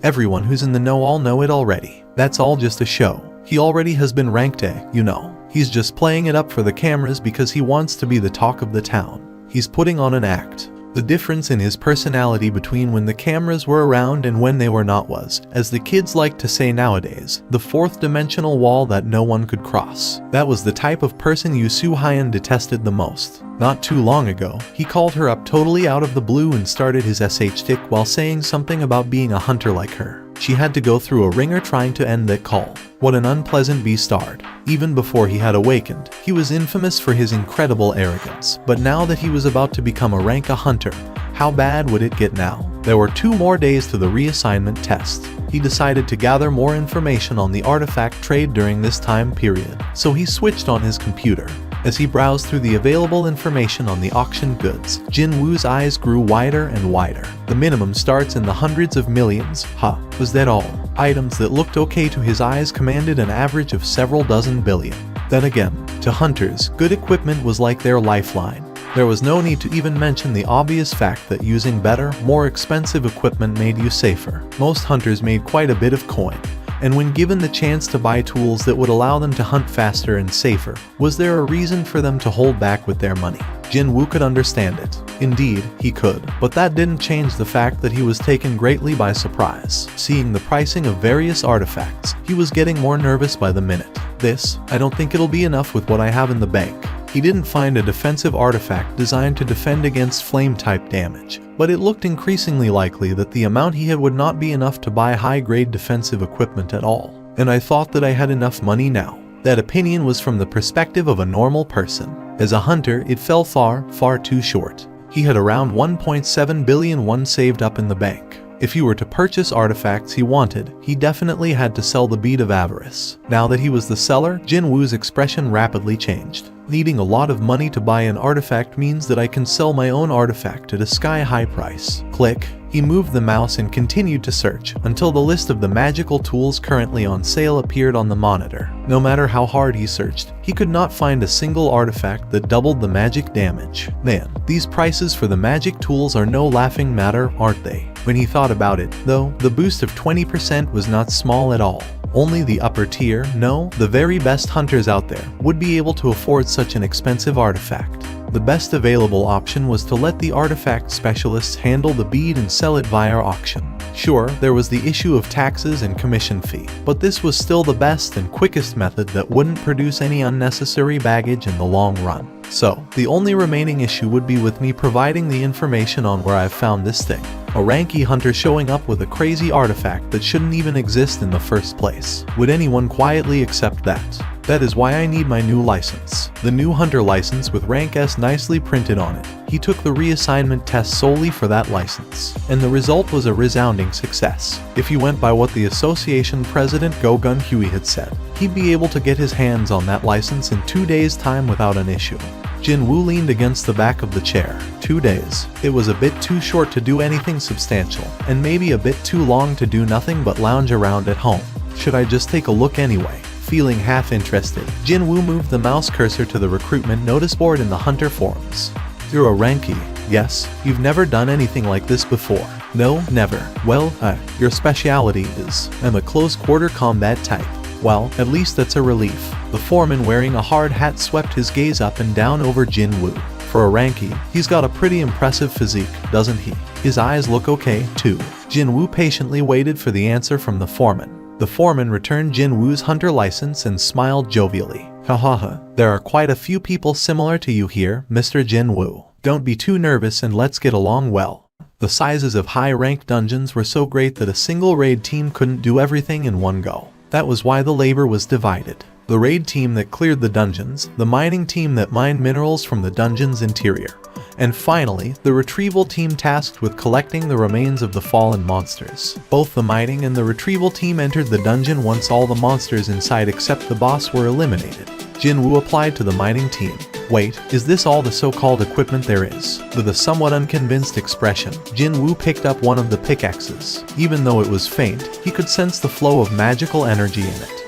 Everyone who's in the know all know it already. That's all just a show. He already has been ranked A, you know. He's just playing it up for the cameras because he wants to be the talk of the town. He's putting on an act. The difference in his personality between when the cameras were around and when they were not was, as the kids like to say nowadays, the fourth dimensional wall that no one could cross. That was the type of person Yu Soo-hyun detested the most. Not too long ago, he called her up totally out of the blue and started his SH tick while saying something about being a hunter like her. She had to go through a ringer trying to end that call. What an unpleasant bastard. Even before he had awakened, he was infamous for his incredible arrogance. But now that he was about to become a rank A hunter, how bad would it get now? There were 2 more days to the reassignment test. He decided to gather more information on the artifact trade during this time period, so he switched on his computer. As he browsed through the available information on the auction goods, Jin Woo's eyes grew wider and wider. The minimum starts in the hundreds of millions. Was that all? Items that looked okay to his eyes commanded an average of several dozen billion. Then again, to hunters, good equipment was like their lifeline. There was no need to even mention the obvious fact that using better, more expensive equipment made you safer. Most hunters made quite a bit of coin, and when given the chance to buy tools that would allow them to hunt faster and safer, was there a reason for them to hold back with their money? Jin Woo could understand it. Indeed, he could. But that didn't change the fact that he was taken greatly by surprise. Seeing the pricing of various artifacts, he was getting more nervous by the minute. I don't think it'll be enough with what I have in the bank. He didn't find a defensive artifact designed to defend against flame-type damage, but it looked increasingly likely that the amount he had would not be enough to buy high-grade defensive equipment at all. And I thought that I had enough money now. That opinion was from the perspective of a normal person. As a hunter, it fell far, far too short. He had around 1.7 billion won saved up in the bank. If he were to purchase artifacts he wanted, he definitely had to sell the bead of avarice. Now that he was the seller, Jin Woo's expression rapidly changed. Needing a lot of money to buy an artifact means that I can sell my own artifact at a sky-high price. Click. He moved the mouse and continued to search until the list of the magical tools currently on sale appeared on the monitor. No matter how hard he searched, he could not find a single artifact that doubled the magic damage. Man, these prices for the magic tools are no laughing matter, aren't they? When he thought about it, though, the boost of 20% was not small at all. Only the upper tier, no, the very best hunters out there, would be able to afford such an expensive artifact. The best available option was to let the artifact specialists handle the bead and sell it via auction. Sure, there was the issue of taxes and commission fee, but this was still the best and quickest method that wouldn't produce any unnecessary baggage in the long run. So, the only remaining issue would be with me providing the information on where I've found this thing. A ranky hunter showing up with a crazy artifact that shouldn't even exist in the first place. Would anyone quietly accept that? That is why I need my new license. The new hunter license with rank S nicely printed on it. He took the reassignment test solely for that license, and the result was a resounding success. If he went by what the association president Go Gun Huey had said, he'd be able to get his hands on that license in 2 days' time without an issue. Jin Woo leaned against the back of the chair. 2 days. It was a bit too short to do anything substantial, and maybe a bit too long to do nothing but lounge around at home. Should I just take a look anyway? Feeling half interested, Jin Woo moved the mouse cursor to the recruitment notice board in the hunter forums. You're a ranky. Yes, you've never done anything like this before. No, never. Well, your speciality is, I'm a close-quarter combat type. Well, at least that's a relief. The foreman wearing a hard hat swept his gaze up and down over Jin Woo. For a ranky, he's got a pretty impressive physique, doesn't he? His eyes look okay, too. Jin Woo patiently waited for the answer from the foreman. The foreman returned Jin Woo's hunter license and smiled jovially. Hahaha, there are quite a few people similar to you here, Mr. Jin Woo. Don't be too nervous and let's get along well. The sizes of high-ranked dungeons were so great that a single raid team couldn't do everything in one go. That was why the labor was divided. The raid team that cleared the dungeons, the mining team that mined minerals from the dungeon's interior, and finally, the retrieval team tasked with collecting the remains of the fallen monsters. Both the mining and the retrieval team entered the dungeon once all the monsters inside except the boss were eliminated. Jin Woo applied to the mining team. Wait, is this all the so-called equipment there is? With a somewhat unconvinced expression, Jin Woo picked up one of the pickaxes. Even though it was faint, he could sense the flow of magical energy in it.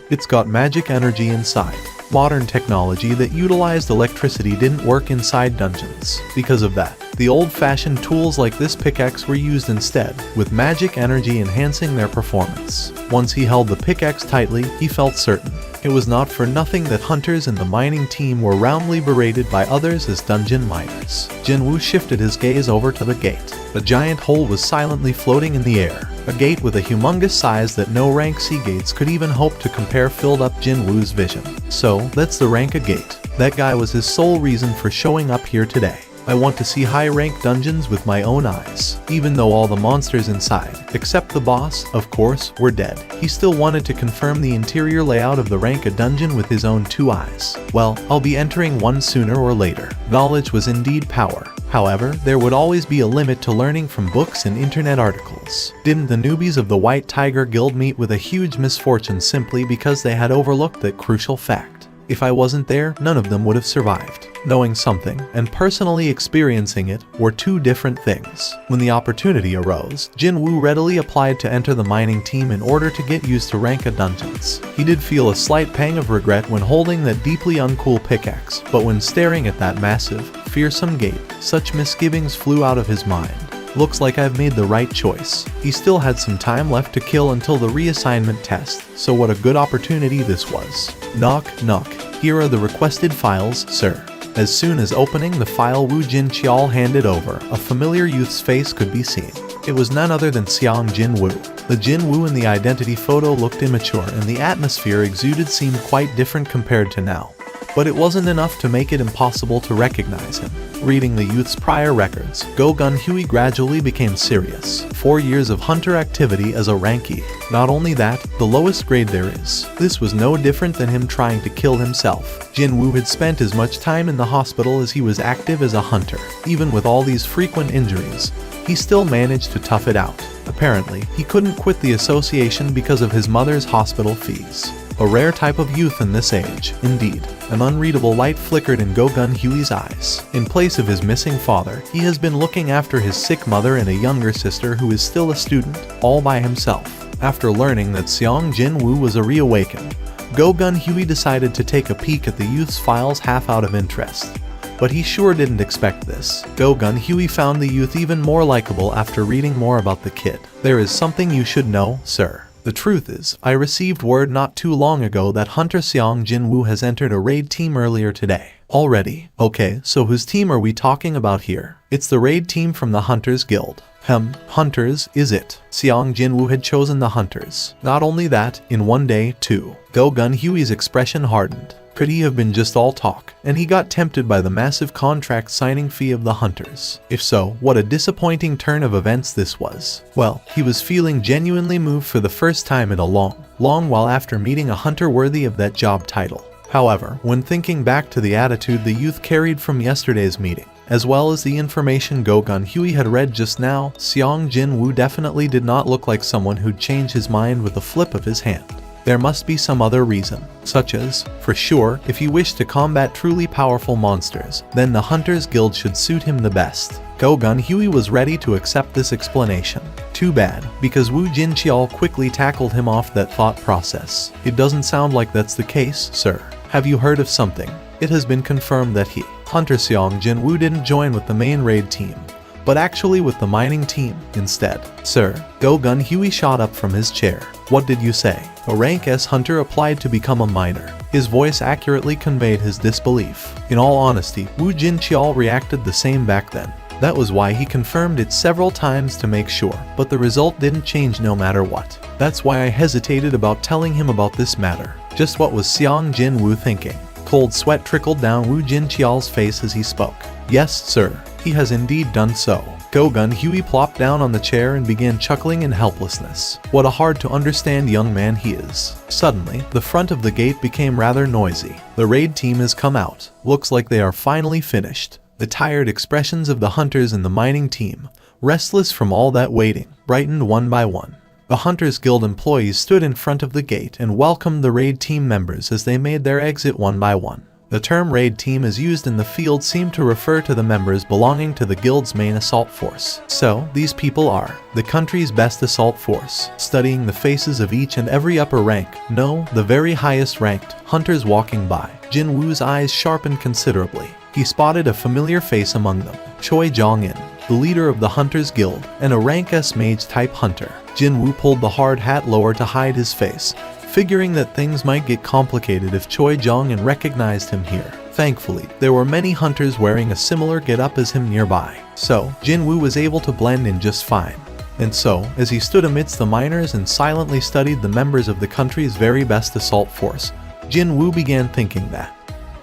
It's got magic energy inside. Modern technology that utilized electricity didn't work inside dungeons. Because of that, the old-fashioned tools like this pickaxe were used instead, with magic energy enhancing their performance. Once he held the pickaxe tightly, he felt certain. It was not for nothing that hunters in the mining team were roundly berated by others as dungeon miners. Jin Woo shifted his gaze over to the gate. A giant hole was silently floating in the air. A gate with a humongous size that no rank C gates could even hope to compare filled up Jin Woo's vision. So, that's the rank A gate. That guy was his sole reason for showing up here today. I want to see high-rank dungeons with my own eyes. Even though all the monsters inside, except the boss, of course, were dead, he still wanted to confirm the interior layout of the rank A dungeon with his own 2 eyes. Well, I'll be entering one sooner or later. Knowledge was indeed power. However, there would always be a limit to learning from books and internet articles. Didn't the newbies of the White Tiger Guild meet with a huge misfortune simply because they had overlooked that crucial fact? If I wasn't there, none of them would have survived. Knowing something and personally experiencing it were 2 different things. When the opportunity arose, Jin Woo readily applied to enter the mining team in order to get used to rank A dungeons. He did feel a slight pang of regret when holding that deeply uncool pickaxe, but when staring at that massive, fearsome gate, such misgivings flew out of his mind. Looks like I've made the right choice. He still had some time left to kill until the reassignment test, so what a good opportunity this was. Knock, knock. Here are the requested files, sir. As soon as opening the file Wu Jin Chial handed over, a familiar youth's face could be seen. It was none other than Xiang Jin Woo. The Jin Woo in the identity photo looked immature and the atmosphere exuded seemed quite different compared to now. But it wasn't enough to make it impossible to recognize him. Reading the youth's prior records, Go Gun Huey gradually became serious. 4 years of hunter activity as a ranky. Not only that, the lowest grade there is. This was no different than him trying to kill himself. Jin Woo had spent as much time in the hospital as he was active as a hunter. Even with all these frequent injuries, he still managed to tough it out. Apparently, he couldn't quit the association because of his mother's hospital fees. A rare type of youth in this age, indeed. An unreadable light flickered in Go Gun Huey's eyes. In place of his missing father, he has been looking after his sick mother and a younger sister who is still a student, all by himself. After learning that Xiang Jin Woo was a reawakened, Go Gun Huey decided to take a peek at the youth's files half out of interest. But he sure didn't expect this. Go Gun Huey found the youth even more likable after reading more about the kid. There is something you should know, sir. The truth is, I received word not too long ago that Hunter Xiang Jin Woo has entered a raid team earlier today. Already? Okay, so whose team are we talking about here? It's the raid team from the Hunters Guild. Hunters, is it? Xiang Jin Woo had chosen the Hunters. Not only that, in one day, too. Go Gun Huey's expression hardened. Could he have been just all talk, and he got tempted by the massive contract signing fee of the hunters? If so, what a disappointing turn of events this was. Well, he was feeling genuinely moved for the first time in a long while after meeting a hunter worthy of that job title. However, when thinking back to the attitude the youth carried from yesterday's meeting, as well as the information Go Gun Huey had read just now, Seong Jin Woo definitely did not look like someone who'd change his mind with a flip of his hand. There must be some other reason, such as, for sure, if he wished to combat truly powerful monsters, then the Hunters Guild should suit him the best. Go Gun Huey was ready to accept this explanation. Too bad, because Wu Jinqiao quickly tackled him off that thought process. It doesn't sound like that's the case, sir. Have you heard of something? It has been confirmed that Hunter Seong Jin Woo didn't join with the main raid team, but actually with the mining team instead. Sir, Go Gun Huey shot up from his chair. What did you say? A rank S hunter applied to become a miner. His voice accurately conveyed his disbelief. In all honesty, Wu Jinqiao reacted the same back then. That was why he confirmed it several times to make sure, but the result didn't change no matter what. That's why I hesitated about telling him about this matter. Just what was Seong Jin Woo thinking? Cold sweat trickled down Wu Jinqiao's face as he spoke. Yes, sir, he has indeed done so. Go Gun Huey plopped down on the chair and began chuckling in helplessness. What a hard-to-understand young man he is. Suddenly, the front of the gate became rather noisy. The raid team has come out. Looks like they are finally finished. The tired expressions of the hunters in the mining team, restless from all that waiting, brightened one by one. The Hunters Guild employees stood in front of the gate and welcomed the raid team members as they made their exit one by one. The term raid team as used in the field seemed to refer to the members belonging to the guild's main assault force. So, these people are the country's best assault force, studying the faces of each and every upper rank, no, the very highest ranked, hunters walking by. Jin Woo's eyes sharpened considerably. He spotted a familiar face among them, Choi Jong-in, the leader of the Hunters Guild, and a rank S mage-type hunter. Jin Woo pulled the hard hat lower to hide his face, figuring that things might get complicated if Choi Jong-in recognized him here. Thankfully, there were many hunters wearing a similar get-up as him nearby, so Jin Woo was able to blend in just fine. And so, as he stood amidst the miners and silently studied the members of the country's very best assault force, Jin Woo began thinking that,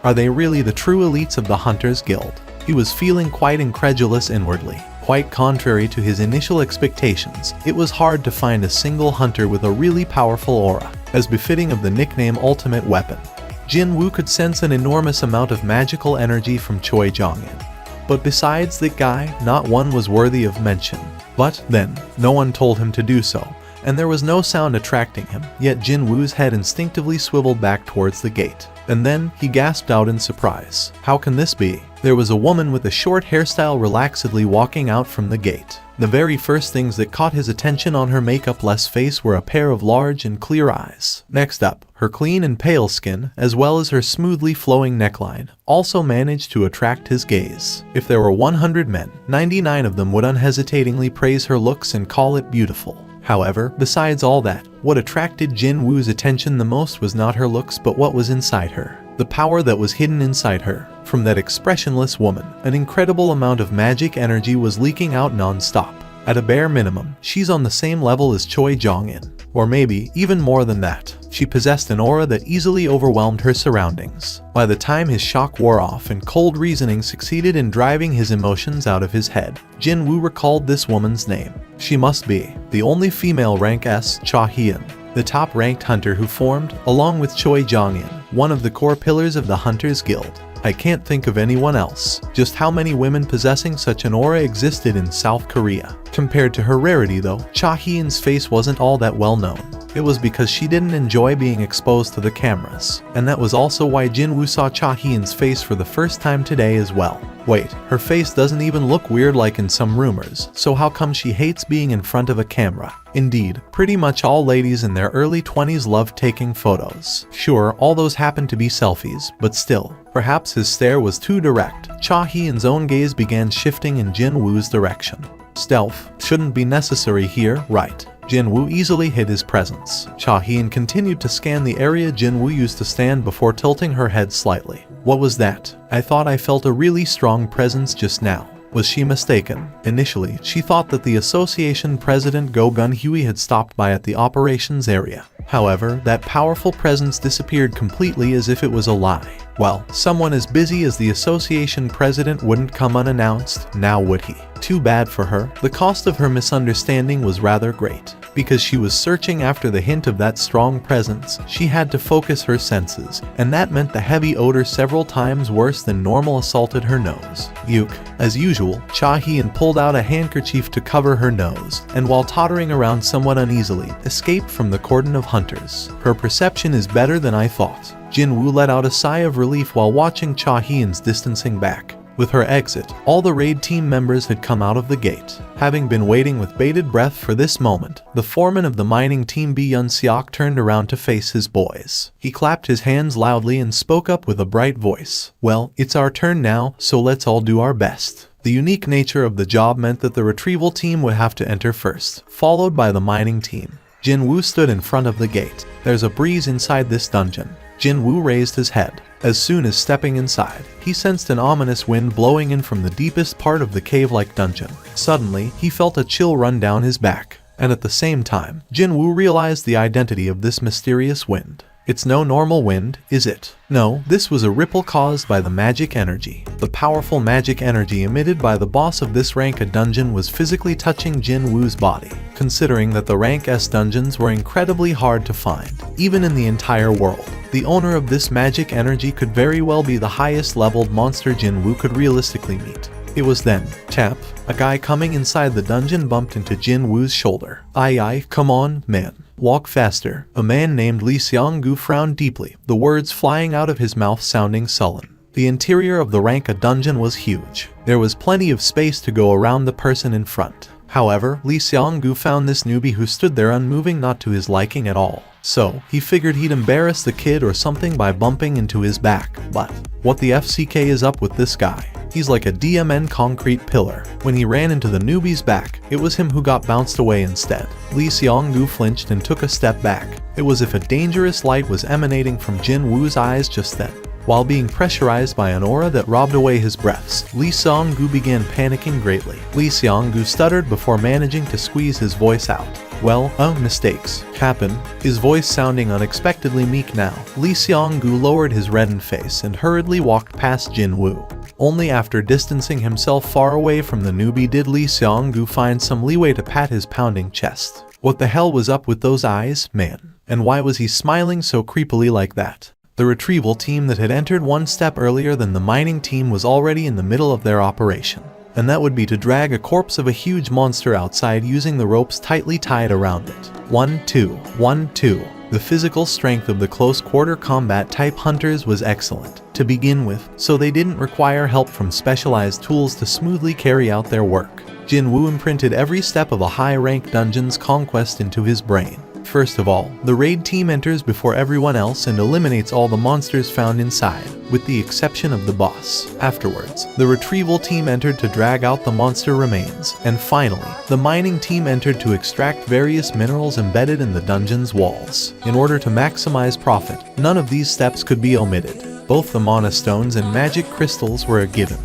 are they really the true elites of the Hunters Guild? He was feeling quite incredulous inwardly. Quite contrary to his initial expectations, it was hard to find a single hunter with a really powerful aura, as befitting of the nickname Ultimate Weapon. Jin Woo could sense an enormous amount of magical energy from Choi Jong-in. But besides that guy, not one was worthy of mention. But then, no one told him to do so, and there was no sound attracting him, yet Jin Woo's head instinctively swiveled back towards the gate. And then, he gasped out in surprise. How can this be? There was a woman with a short hairstyle relaxedly walking out from the gate. The very first things that caught his attention on her makeup-less face were a pair of large and clear eyes. Next up, her clean and pale skin, as well as her smoothly flowing neckline, also managed to attract his gaze. If there were 100 men, 99 of them would unhesitatingly praise her looks and call it beautiful. However, besides all that, what attracted Jin Woo's attention the most was not her looks but what was inside her. The power that was hidden inside her. From that expressionless woman, an incredible amount of magic energy was leaking out non-stop. At a bare minimum, she's on the same level as Choi Jong-in. Or maybe even more than that. She possessed an aura that easily overwhelmed her surroundings. By the time his shock wore off and cold reasoning succeeded in driving his emotions out of his head, Jin Woo recalled this woman's name. She must be the only female rank S Cha Hyun, the top-ranked hunter who formed, along with Choi Jong-in, one of the core pillars of the Hunters Guild. I can't think of anyone else. Just how many women possessing such an aura existed in South Korea. Compared to her rarity though, Cha Hyun's face wasn't all that well known. It was because she didn't enjoy being exposed to the cameras. And that was also why Jin Woo saw Cha Hyun's face for the first time today as well. Wait, her face doesn't even look weird like in some rumors, so how come she hates being in front of a camera? Indeed, pretty much all ladies in their early 20s love taking photos. Sure, all those happen to be selfies, but still. Perhaps his stare was too direct. Cha Hyun's own gaze began shifting in Jin Woo's direction. Stealth shouldn't be necessary here, right? Jin Woo easily hid his presence. Cha Hyun continued to scan the area Jin Woo used to stand before tilting her head slightly. What was that? I thought I felt a really strong presence just now. Was she mistaken? Initially, she thought that the association president Go Gun Huey had stopped by at the operations area. However, that powerful presence disappeared completely as if it was a lie. Well, someone as busy as the association president wouldn't come unannounced, now would he? Too bad for her. The cost of her misunderstanding was rather great. Because she was searching after the hint of that strong presence, she had to focus her senses, and that meant the heavy odor several times worse than normal assaulted her nose. Yuck. As usual, Cha-hee-in pulled out a handkerchief to cover her nose, and while tottering around somewhat uneasily, escaped from the cordon of hunters. Her perception is better than I thought. Jin-woo let out a sigh of relief while watching Cha-hee-in's distancing back. With her exit, all the raid team members had come out of the gate. Having been waiting with bated breath for this moment, the foreman of the mining team Bi Yun-seok turned around to face his boys. He clapped his hands loudly and spoke up with a bright voice. Well, it's our turn now, so let's all do our best. The unique nature of the job meant that the retrieval team would have to enter first, followed by the mining team. Jin-woo stood in front of the gate. There's a breeze inside this dungeon. Jin-woo raised his head. As soon as stepping inside, he sensed an ominous wind blowing in from the deepest part of the cave-like dungeon. Suddenly, he felt a chill run down his back, and at the same time, Jin-woo realized the identity of this mysterious wind. It's no normal wind, is it? No, this was a ripple caused by the magic energy. The powerful magic energy emitted by the boss of this rank A dungeon was physically touching Jin-woo's body. Considering that the rank S dungeons were incredibly hard to find, even in the entire world, the owner of this magic energy could very well be the highest leveled monster Jin-woo could realistically meet. It was then, tap, a guy coming inside the dungeon bumped into Jin-woo's shoulder. Aye, come on, man. Walk faster. A man named Lee Seong-gu frowned deeply, the words flying out of his mouth sounding sullen. The interior of the rank A dungeon was huge. There was plenty of space to go around the person in front. However, Lee Seong-gu found this newbie who stood there unmoving not to his liking at all. So, he figured he'd embarrass the kid or something by bumping into his back. But, what the FCK is up with this guy? He's like a DMN concrete pillar. When he ran into the newbie's back, it was him who got bounced away instead. Lee Seong-gu flinched and took a step back. It was as if a dangerous light was emanating from Jin-woo's eyes just then. While being pressurized by an aura that robbed away his breaths, Lee Seong-gu began panicking greatly. Lee Seong-gu stuttered before managing to squeeze his voice out. Well, mistakes happen. His voice sounding unexpectedly meek now, Lee Seong-gu lowered his reddened face and hurriedly walked past Jin-woo. Only after distancing himself far away from the newbie did Lee Seong-gu find some leeway to pat his pounding chest. What the hell was up with those eyes, man? And why was he smiling so creepily like that? The retrieval team that had entered one step earlier than the mining team was already in the middle of their operation. And that would be to drag a corpse of a huge monster outside using the ropes tightly tied around it. 1, 2, 1, 2. The physical strength of the close-quarter combat type hunters was excellent to begin with, so they didn't require help from specialized tools to smoothly carry out their work. Jin-woo imprinted every step of a high-rank dungeon's conquest into his brain. First of all, the raid team enters before everyone else and eliminates all the monsters found inside, with the exception of the boss. Afterwards, the retrieval team entered to drag out the monster remains, and finally, the mining team entered to extract various minerals embedded in the dungeon's walls. In order to maximize profit, none of these steps could be omitted. Both the mana stones and magic crystals were a given.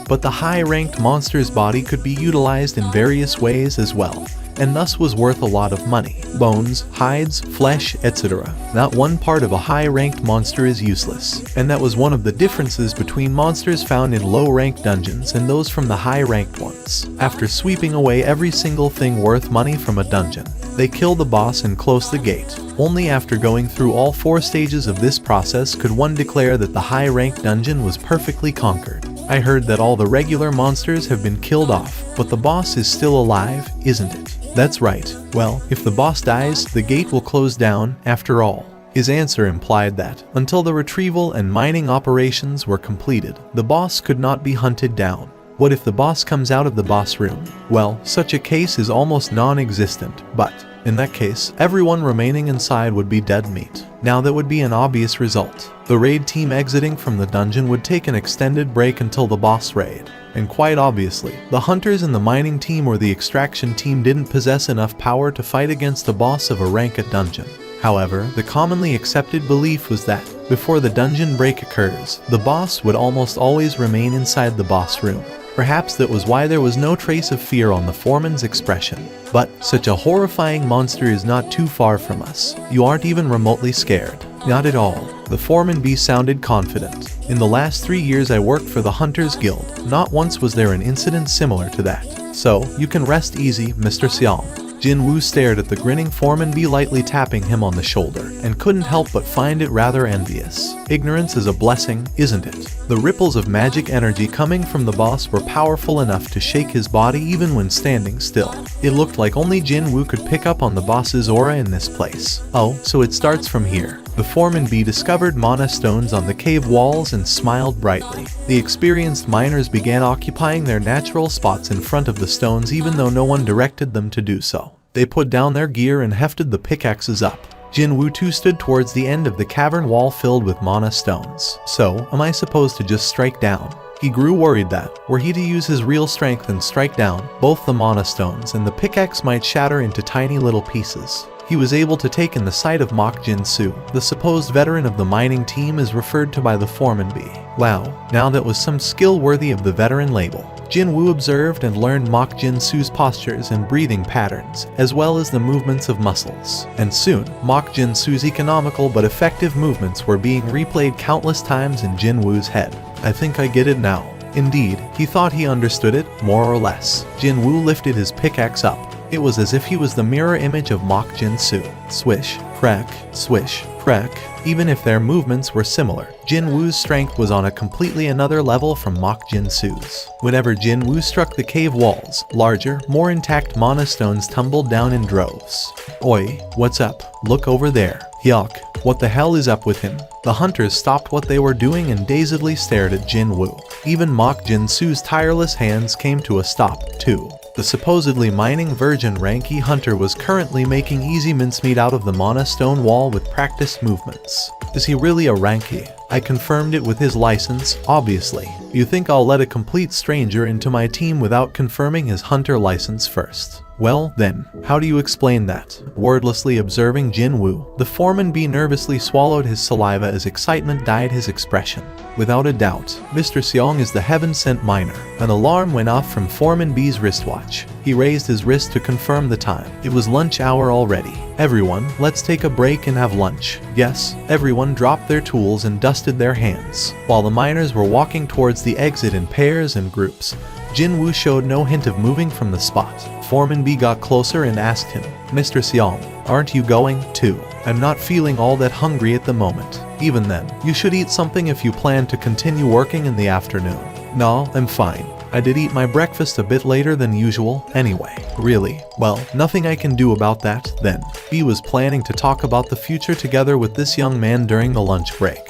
But the high-ranked monster's body could be utilized in various ways as well, and thus was worth a lot of money. Bones, hides, flesh, etc. Not one part of a high-ranked monster is useless, and that was one of the differences between monsters found in low-ranked dungeons and those from the high-ranked ones. After sweeping away every single thing worth money from a dungeon, they kill the boss and close the gate. Only after going through all 4 stages of this process could one declare that the high-ranked dungeon was perfectly conquered. I heard that all the regular monsters have been killed off, but the boss is still alive, isn't it? That's right. Well, if the boss dies, the gate will close down, after all. His answer implied that, until the retrieval and mining operations were completed, the boss could not be hunted down. What if the boss comes out of the boss room? Well, such a case is almost non-existent, but, in that case, everyone remaining inside would be dead meat. Now that would be an obvious result. The raid team exiting from the dungeon would take an extended break until the boss raid. And quite obviously, the hunters in the mining team or the extraction team didn't possess enough power to fight against the boss of a rank A dungeon. However, the commonly accepted belief was that, before the dungeon break occurs, the boss would almost always remain inside the boss room. Perhaps that was why there was no trace of fear on the foreman's expression. But such a horrifying monster is not too far from us. You aren't even remotely scared. Not at all. The foreman bee sounded confident. In the last 3 years I worked for the Hunters Guild. Not once was there an incident similar to that. So, you can rest easy, Mr. Xiang. Jinwoo stared at the grinning foreman bee, lightly tapping him on the shoulder, and couldn't help but find it rather envious. Ignorance is a blessing, isn't it? The ripples of magic energy coming from the boss were powerful enough to shake his body even when standing still. It looked like only Jinwoo could pick up on the boss's aura in this place. Oh, so it starts from here. The foreman bee discovered mana stones on the cave walls and smiled brightly. The experienced miners began occupying their natural spots in front of the stones even though no one directed them to do so. They put down their gear and hefted the pickaxes up. Jinwoo too stood towards the end of the cavern wall filled with mana stones. So, am I supposed to just strike down? He grew worried that, were he to use his real strength and strike down, both the mana stones and the pickaxe might shatter into tiny little pieces. He was able to take in the sight of Mok Jin-soo. The supposed veteran of the mining team is referred to by the foreman bee. Wow, now that was some skill worthy of the veteran label. Jinwoo observed and learned Mok Jin-soo's postures and breathing patterns, as well as the movements of muscles. And soon, Mok Jin-soo's economical but effective movements were being replayed countless times in Jinwoo's head. I think I get it now. Indeed, he thought he understood it, more or less. Jinwoo lifted his pickaxe up. It was as if he was the mirror image of Mok Jin-soo. Swish, crack, swish, crack. Even if their movements were similar, Jinwoo's strength was on a completely another level from Mok Jin-soo's. Whenever Jinwoo struck the cave walls, larger, more intact mana stones tumbled down in droves. Oi, what's up? Look over there. Hyuk, what the hell is up with him? The hunters stopped what they were doing and dazedly stared at Jinwoo. Even Mok Jin-soo's tireless hands came to a stop, too. The supposedly mining virgin Ranky hunter was currently making easy mincemeat out of the mana stone wall with practiced movements. Is he really a Ranky? I confirmed it with his license, obviously. You think I'll let a complete stranger into my team without confirming his hunter license first? Well, then, how do you explain that? Wordlessly observing Jinwoo, the foreman bee nervously swallowed his saliva as excitement dyed his expression. Without a doubt, Mr. Xiang is the heaven-sent miner. An alarm went off from foreman bee's wristwatch. He raised his wrist to confirm the time. It was lunch hour already. Everyone, let's take a break and have lunch. Yes, everyone dropped their tools and dusted their hands. While the miners were walking towards the exit in pairs and groups, Jinwoo showed no hint of moving from the spot. Foreman B got closer and asked him, Mr. Xiang, aren't you going, too? I'm not feeling all that hungry at the moment. Even then, you should eat something if you plan to continue working in the afternoon. No, I'm fine. I did eat my breakfast a bit later than usual, anyway. Really? Well, nothing I can do about that, then. B was planning to talk about the future together with this young man during the lunch break.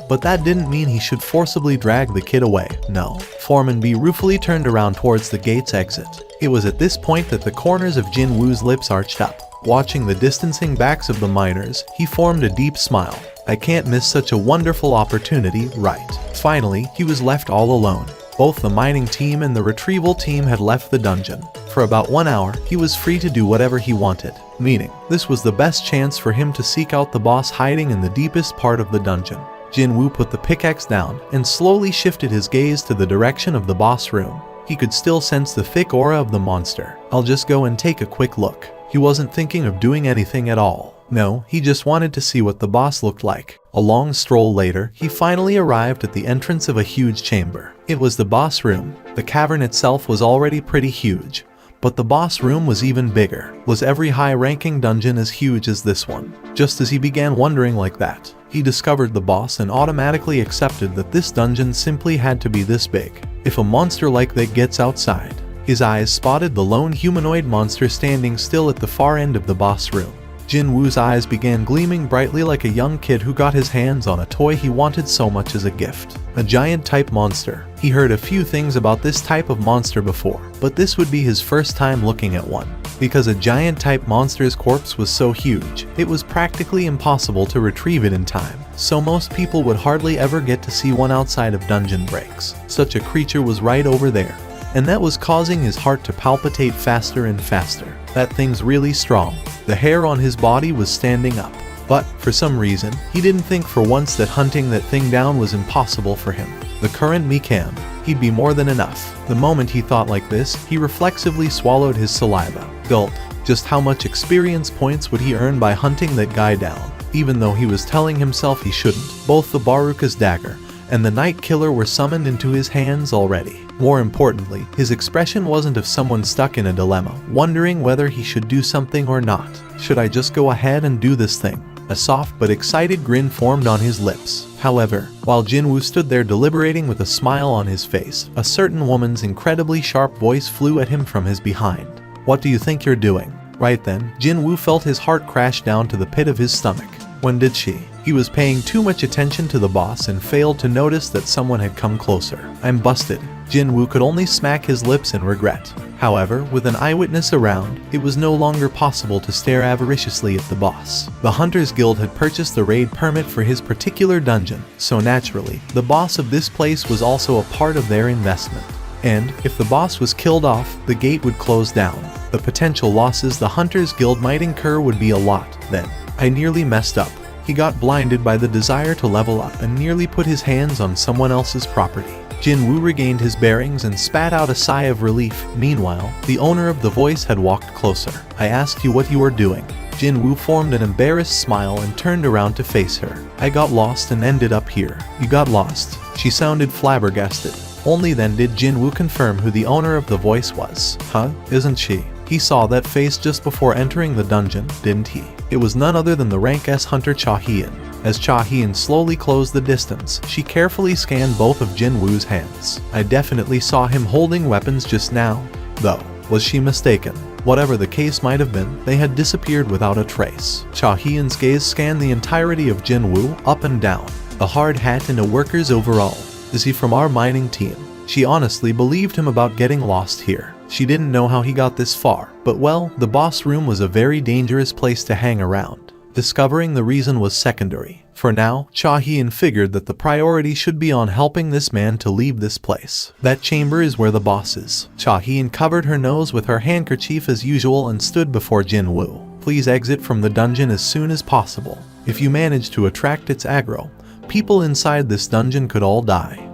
But that didn't mean he should forcibly drag the kid away, no. Foreman B ruefully turned around towards the gate's exit. It was at this point that the corners of Jinwoo's lips arched up. Watching the distancing backs of the miners, he formed a deep smile. I can't miss such a wonderful opportunity, right? Finally, he was left all alone. Both the mining team and the retrieval team had left the dungeon. For about 1 hour, he was free to do whatever he wanted, meaning this was the best chance for him to seek out the boss hiding in the deepest part of the dungeon. Jinwoo put the pickaxe down and slowly shifted his gaze to the direction of the boss room. He could still sense the thick aura of the monster. I'll just go and take a quick look. He wasn't thinking of doing anything at all. No, he just wanted to see what the boss looked like. A long stroll later, he finally arrived at the entrance of a huge chamber. It was the boss room. The cavern itself was already pretty huge, but the boss room was even bigger. Was every high-ranking dungeon as huge as this one? Just as he began wondering like that, he discovered the boss and automatically accepted that this dungeon simply had to be this big. If a monster like that gets outside, his eyes spotted the lone humanoid monster standing still at the far end of the boss room. Jinwoo's eyes began gleaming brightly like a young kid who got his hands on a toy he wanted so much as a gift. A giant-type monster. He heard a few things about this type of monster before, but this would be his first time looking at one. Because a giant-type monster's corpse was so huge, it was practically impossible to retrieve it in time, so most people would hardly ever get to see one outside of dungeon breaks. Such a creature was right over there, and that was causing his heart to palpitate faster and faster. That thing's really strong. The hair on his body was standing up. But, for some reason, he didn't think for once that hunting that thing down was impossible for him. the current me can. He'd be more than enough. The moment he thought like this, he reflexively swallowed his saliva. Gulp. Just how much experience points would he earn by hunting that guy down? Even though he was telling himself he shouldn't, both the Baruka's dagger and the Night Killer were summoned into his hands already. More importantly, his expression wasn't of someone stuck in a dilemma, wondering whether he should do something or not. Should I just go ahead and do this thing? A soft but excited grin formed on his lips. However, while Jinwoo stood there deliberating with a smile on his face, a certain woman's incredibly sharp voice flew at him from his behind. What do you think you're doing? Right then, Jinwoo felt his heart crash down to the pit of his stomach. When did she? He was paying too much attention to the boss and failed to notice that someone had come closer. I'm busted. Jinwoo could only smack his lips in regret. However, with an eyewitness around, it was no longer possible to stare avariciously at the boss. The Hunters Guild had purchased the raid permit for his particular dungeon, so naturally, the boss of this place was also a part of their investment. And, if the boss was killed off, the gate would close down. The potential losses the Hunters Guild might incur would be a lot, then. I nearly messed up. He got blinded by the desire to level up and nearly put his hands on someone else's property. Jinwoo regained his bearings and spat out a sigh of relief. Meanwhile, the owner of the voice had walked closer. I asked you what you were doing. Jinwoo formed an embarrassed smile and turned around to face her. I got lost and ended up here. You got lost? She sounded flabbergasted. Only then did Jinwoo confirm who the owner of the voice was. Huh? Isn't she? He saw that face just before entering the dungeon, didn't he? It was none other than the rank S hunter Cha-Hien. As Cha-Hien slowly closed the distance, she carefully scanned both of Jinwoo's hands. I definitely saw him holding weapons just now, though. Was she mistaken? Whatever the case might have been, they had disappeared without a trace. Cha-Hien's gaze scanned the entirety of Jinwoo, up and down. A hard hat and a worker's overall. Is he from our mining team? She honestly believed him about getting lost here. She didn't know how he got this far, but well, the boss room was a very dangerous place to hang around. Discovering the reason was secondary. For now, Cha-Hien figured that the priority should be on helping this man to leave this place. That chamber is where the boss is. Cha-Hien covered her nose with her handkerchief as usual and stood before Jinwoo. Please exit from the dungeon as soon as possible. If you manage to attract its aggro, people inside this dungeon could all die.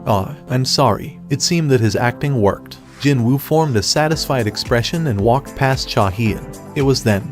I'm sorry. It seemed that his acting worked. Jinwoo formed a satisfied expression and walked past Cha-Hien. It was then.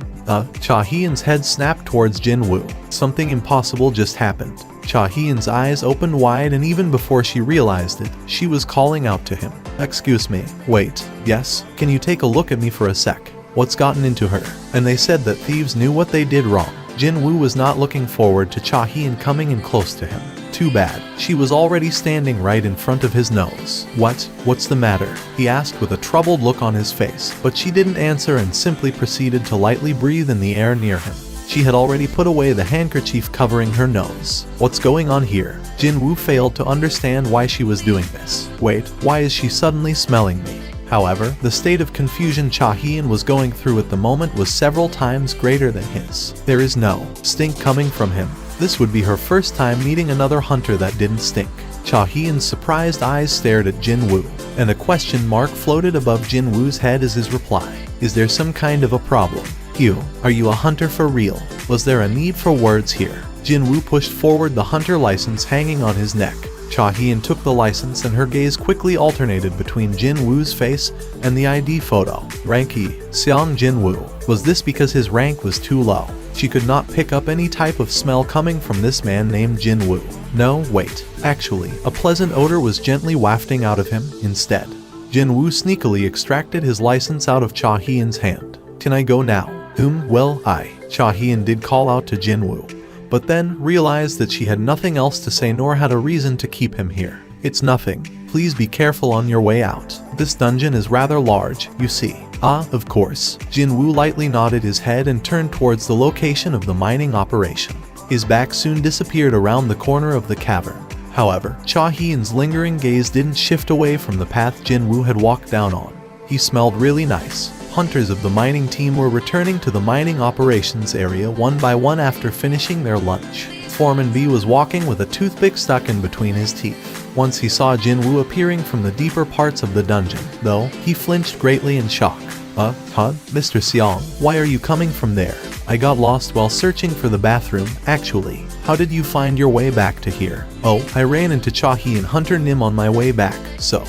Cha-Hien's head snapped towards Jinwoo. Something impossible just happened. Cha-Hien's eyes opened wide, and even before she realized it, she was calling out to him. Excuse me. Wait. Yes? Can you take a look at me for a sec? What's gotten into her? And they said that thieves knew what they did wrong. Jinwoo was not looking forward to Cha-Hien coming in close to him. Too bad. She was already standing right in front of his nose. What's the matter? He asked with a troubled look on his face, but she didn't answer and simply proceeded to lightly breathe in the air near him. She had already put away the handkerchief covering her nose. What's going on here? Jinwoo failed to understand why she was doing this. Wait, why is she suddenly smelling me? However, the state of confusion Cha-Hien was going through at the moment was several times greater than his. There is no stink coming from him. This would be her first time meeting another hunter that didn't stink. Cha-Hien's surprised eyes stared at Jinwoo, and a question mark floated above Jinwoo's head as his reply. Is there some kind of a problem? Ew, are you a hunter for real? Was there a need for words here? Jinwoo pushed forward the hunter license hanging on his neck. Cha-Hien took the license and her gaze quickly alternated between Jinwoo's face and the ID photo. Rank E, Seong Jinwoo. Was this because his rank was too low? She could not pick up any type of smell coming from this man named Jinwoo. No, wait. Actually, a pleasant odor was gently wafting out of him instead. Jinwoo sneakily extracted his license out of Cha-Hien's hand. Can I go now? Well, Cha-Hien did call out to Jinwoo, but then realized that she had nothing else to say nor had a reason to keep him here. It's nothing. Please be careful on your way out. This dungeon is rather large, you see. Of course. Jinwoo lightly nodded his head and turned towards the location of the mining operation. His back soon disappeared around the corner of the cavern. However, Cha-Hien's lingering gaze didn't shift away from the path Jinwoo had walked down on. He smelled really nice. Hunters of the mining team were returning to the mining operations area one by one after finishing their lunch. Foreman B was walking with a toothpick stuck in between his teeth. Once he saw Jinwoo appearing from the deeper parts of the dungeon, though, he flinched greatly in shock. Mr. Seong, why are you coming from there? I got lost while searching for the bathroom, actually. How did you find your way back to here? Oh, I ran into Cha-hee and Hunter Nim on my way back, so.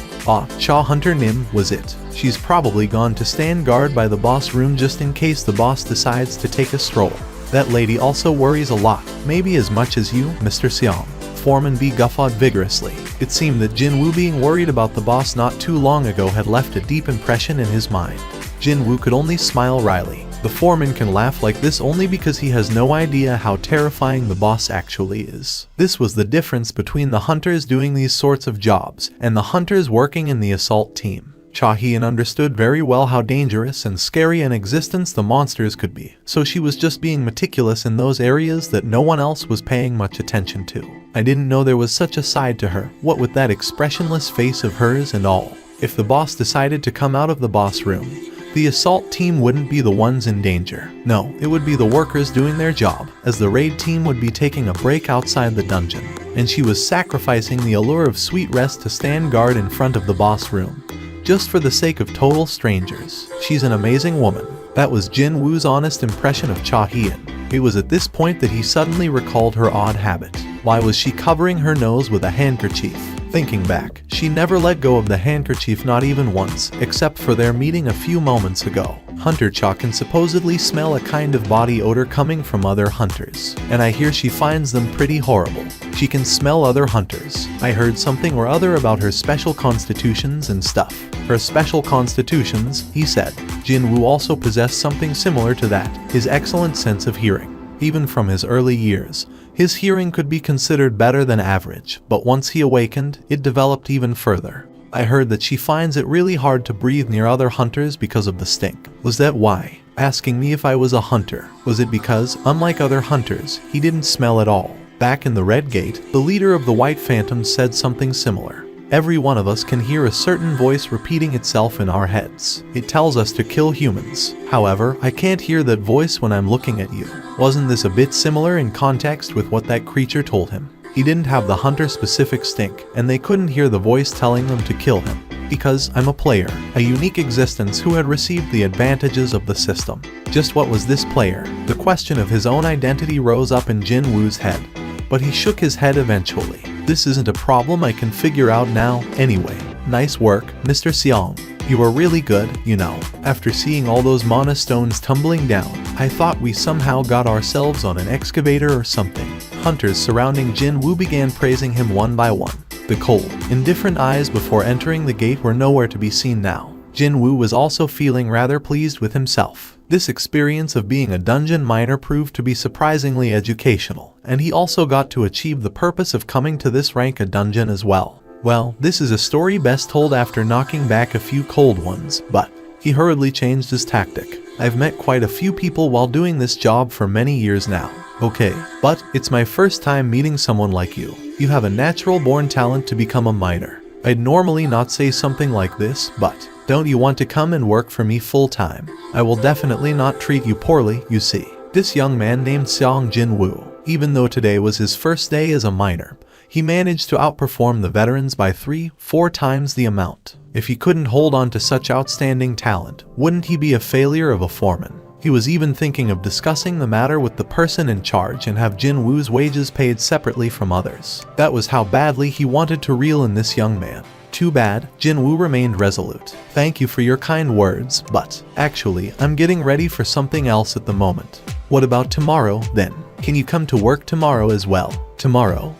Cha Hunter Nim was it. She's probably gone to stand guard by the boss room just in case the boss decides to take a stroll. That lady also worries a lot, maybe as much as you, Mr. Seong. Foreman B guffawed vigorously. It seemed that Jin-woo being worried about the boss not too long ago had left a deep impression in his mind. Jin-woo could only smile wryly. The foreman can laugh like this only because he has no idea how terrifying the boss actually is. This was the difference between the hunters doing these sorts of jobs and the hunters working in the assault team. Cha-hee understood very well how dangerous and scary an existence the monsters could be, so she was just being meticulous in those areas that no one else was paying much attention to. I didn't know there was such a side to her, what with that expressionless face of hers and all. If the boss decided to come out of the boss room, the assault team wouldn't be the ones in danger. No, it would be the workers doing their job, as the raid team would be taking a break outside the dungeon, and she was sacrificing the allure of sweet rest to stand guard in front of the boss room, just for the sake of total strangers. She's an amazing woman. That was Jin-woo's honest impression of Cha-hee-in. It was at this point that he suddenly recalled her odd habit. Why was she covering her nose with a handkerchief? Thinking back, she never let go of the handkerchief, not even once, except for their meeting a few moments ago. Hunter Cha can supposedly smell a kind of body odor coming from other hunters, and I hear she finds them pretty horrible. She can smell other hunters. I heard something or other about her special constitutions and stuff. Her special constitutions, he said. Jin-woo also possessed something similar to that, his excellent sense of hearing. Even from his early years, his hearing could be considered better than average, but once he awakened, it developed even further. I heard that she finds it really hard to breathe near other hunters because of the stink. Was that why? Asking me if I was a hunter. Was it because, unlike other hunters, he didn't smell at all? Back in the Red Gate, the leader of the White Phantoms said something similar. Every one of us can hear a certain voice repeating itself in our heads. It tells us to kill humans. However, I can't hear that voice when I'm looking at you. Wasn't this a bit similar in context with what that creature told him? He didn't have the hunter-specific stink, and they couldn't hear the voice telling them to kill him. Because I'm a player, a unique existence who had received the advantages of the system. Just what was this player? The question of his own identity rose up in Jin-woo's head, but he shook his head eventually. This isn't a problem I can figure out now, anyway. Nice work, Mr. Seong. You are really good, you know. After seeing all those mana stones tumbling down, I thought we somehow got ourselves on an excavator or something. Hunters surrounding Jin-woo began praising him one by one. The cold, indifferent eyes before entering the gate were nowhere to be seen now. Jin-woo was also feeling rather pleased with himself. This experience of being a dungeon miner proved to be surprisingly educational, and he also got to achieve the purpose of coming to this rank a dungeon as well. Well, this is a story best told after knocking back a few cold ones, but he hurriedly changed his tactic. I've met quite a few people while doing this job for many years now. Okay, but it's my first time meeting someone like you. You have a natural-born talent to become a miner. I'd normally not say something like this, but don't you want to come and work for me full-time? I will definitely not treat you poorly, you see. This young man named Seong Jin-woo, even though today was his first day as a miner, he managed to outperform the veterans by 3-4 times the amount. If he couldn't hold on to such outstanding talent, wouldn't he be a failure of a foreman? He was even thinking of discussing the matter with the person in charge and have Jin-woo's wages paid separately from others. That was how badly he wanted to reel in this young man. Too bad, Jin-woo remained resolute. Thank you for your kind words, but actually, I'm getting ready for something else at the moment. What about tomorrow, then? Can you come to work tomorrow as well? Tomorrow?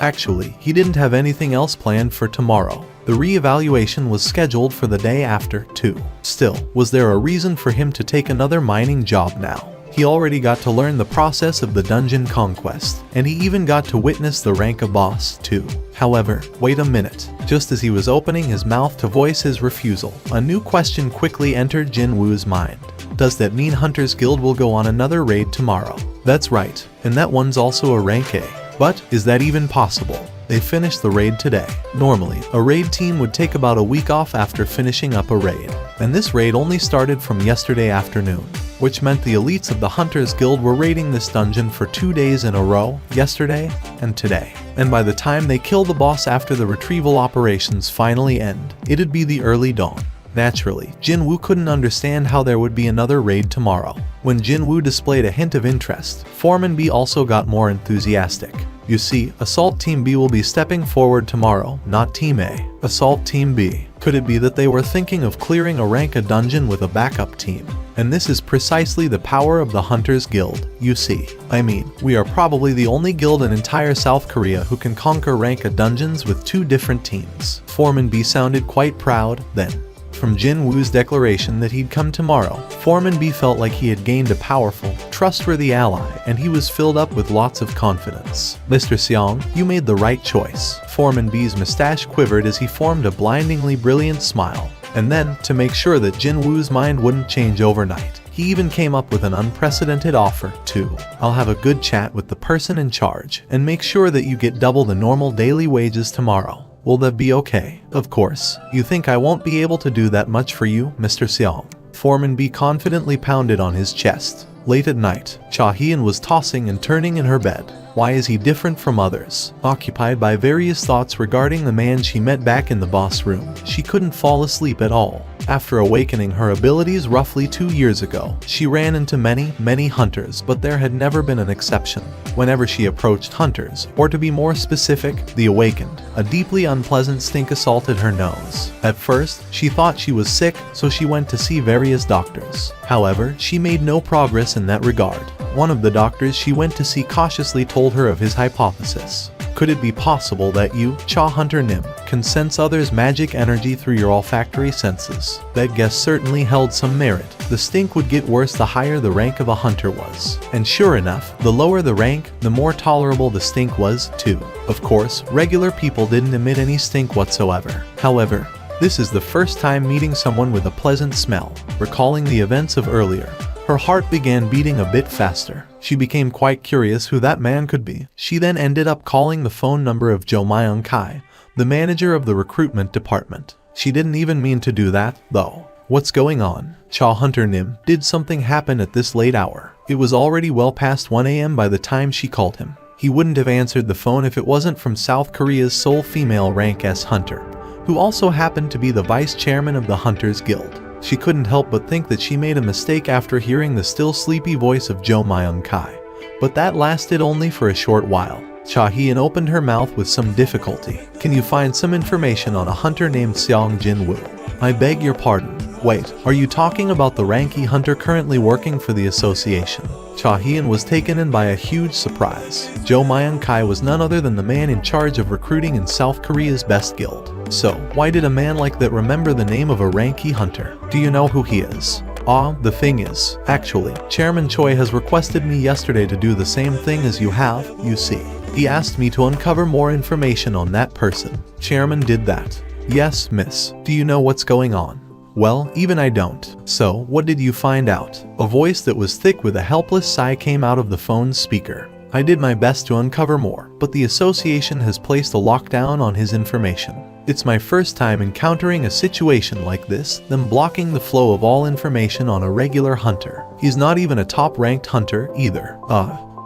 Actually, he didn't have anything else planned for tomorrow. The re-evaluation was scheduled for the day after, too. Still, was there a reason for him to take another mining job now? He already got to learn the process of the dungeon conquest, and he even got to witness the rank of boss, too. However, wait a minute. Just as he was opening his mouth to voice his refusal, a new question quickly entered Jin-woo's mind. Does that mean Hunter's Guild will go on another raid tomorrow? That's right, and that one's also a rank A. But is that even possible? They finished the raid today. Normally, a raid team would take about a week off after finishing up a raid, and this raid only started from yesterday afternoon, which meant the elites of the Hunters Guild were raiding this dungeon for 2 days in a row, yesterday and today. And by the time they kill the boss after the retrieval operations finally end, it'd be the early dawn. Naturally, Jinwoo couldn't understand how there would be another raid tomorrow. When Jinwoo displayed a hint of interest, Foreman B also got more enthusiastic. You see, Assault Team B will be stepping forward tomorrow, not Team A. Assault Team B. Could it be that they were thinking of clearing a rank dungeon with a backup team? And this is precisely the power of the Hunters Guild, you see. I mean, we are probably the only guild in entire South Korea who can conquer rank dungeons with 2 different teams. Foreman B sounded quite proud, then. From Jinwoo's declaration that he'd come tomorrow, Foreman B felt like he had gained a powerful, trustworthy ally, and he was filled up with lots of confidence. Mr. Seong, you made the right choice. Foreman B's mustache quivered as he formed a blindingly brilliant smile. And then, to make sure that Jinwoo's mind wouldn't change overnight, he even came up with an unprecedented offer, too. I'll have a good chat with the person in charge, and make sure that you get double the normal daily wages tomorrow. Will that be okay? Of course. You think I won't be able to do that much for you, Mr. Seong? Foreman B confidently pounded on his chest. Late at night, Cha Hyun was tossing and turning in her bed. Why is he different from others? Occupied by various thoughts regarding the man she met back in the boss room, she couldn't fall asleep at all. After awakening her abilities roughly 2 years ago, she ran into many hunters, but there had never been an exception. Whenever she approached hunters, or to be more specific, the awakened, a deeply unpleasant stink assaulted her nose. At first, she thought she was sick, so she went to see various doctors. However, she made no progress in that regard. One of the doctors she went to see cautiously told her of his hypothesis. Could it be possible that you, Cha Hunter Nim, can sense others' magic energy through your olfactory senses? That guess certainly held some merit. The stink would get worse the higher the rank of a hunter was. And sure enough, the lower the rank, the more tolerable the stink was, too. Of course, regular people didn't emit any stink whatsoever. However, this is the first time meeting someone with a pleasant smell. Recalling the events of earlier, her heart began beating a bit faster. She became quite curious who that man could be. She then ended up calling the phone number of Jo Myung Kai, the manager of the recruitment department. She didn't even mean to do that, though. What's going on? Cha Hunter Nim, did something happen at this late hour? It was already well past 1 a.m. by the time she called him. He wouldn't have answered the phone if it wasn't from South Korea's sole female rank S hunter, who also happened to be the vice chairman of the Hunters Guild. She couldn't help but think that she made a mistake after hearing the still sleepy voice of Jo Myung Kai. But that lasted only for a short while. Cha Hyun opened her mouth with some difficulty. Can you find some information on a hunter named Seong Jinwoo? I beg your pardon. Wait, are you talking about the ranky hunter currently working for the association? Cha Hyun was taken in by a huge surprise. Jo Myung Kai was none other than the man in charge of recruiting in South Korea's best guild. So, why did a man like that remember the name of a ranky hunter? Do you know who he is? The thing is, actually, Chairman Choi has requested me yesterday to do the same thing as you have, you see. He asked me to uncover more information on that person. Chairman did that. Yes, miss. Do you know what's going on? Well, even I don't. So, what did you find out? A voice that was thick with a helpless sigh came out of the phone's speaker. I did my best to uncover more, but the association has placed a lockdown on his information. It's my first time encountering a situation like this, them blocking the flow of all information on a regular hunter. He's not even a top-ranked hunter either.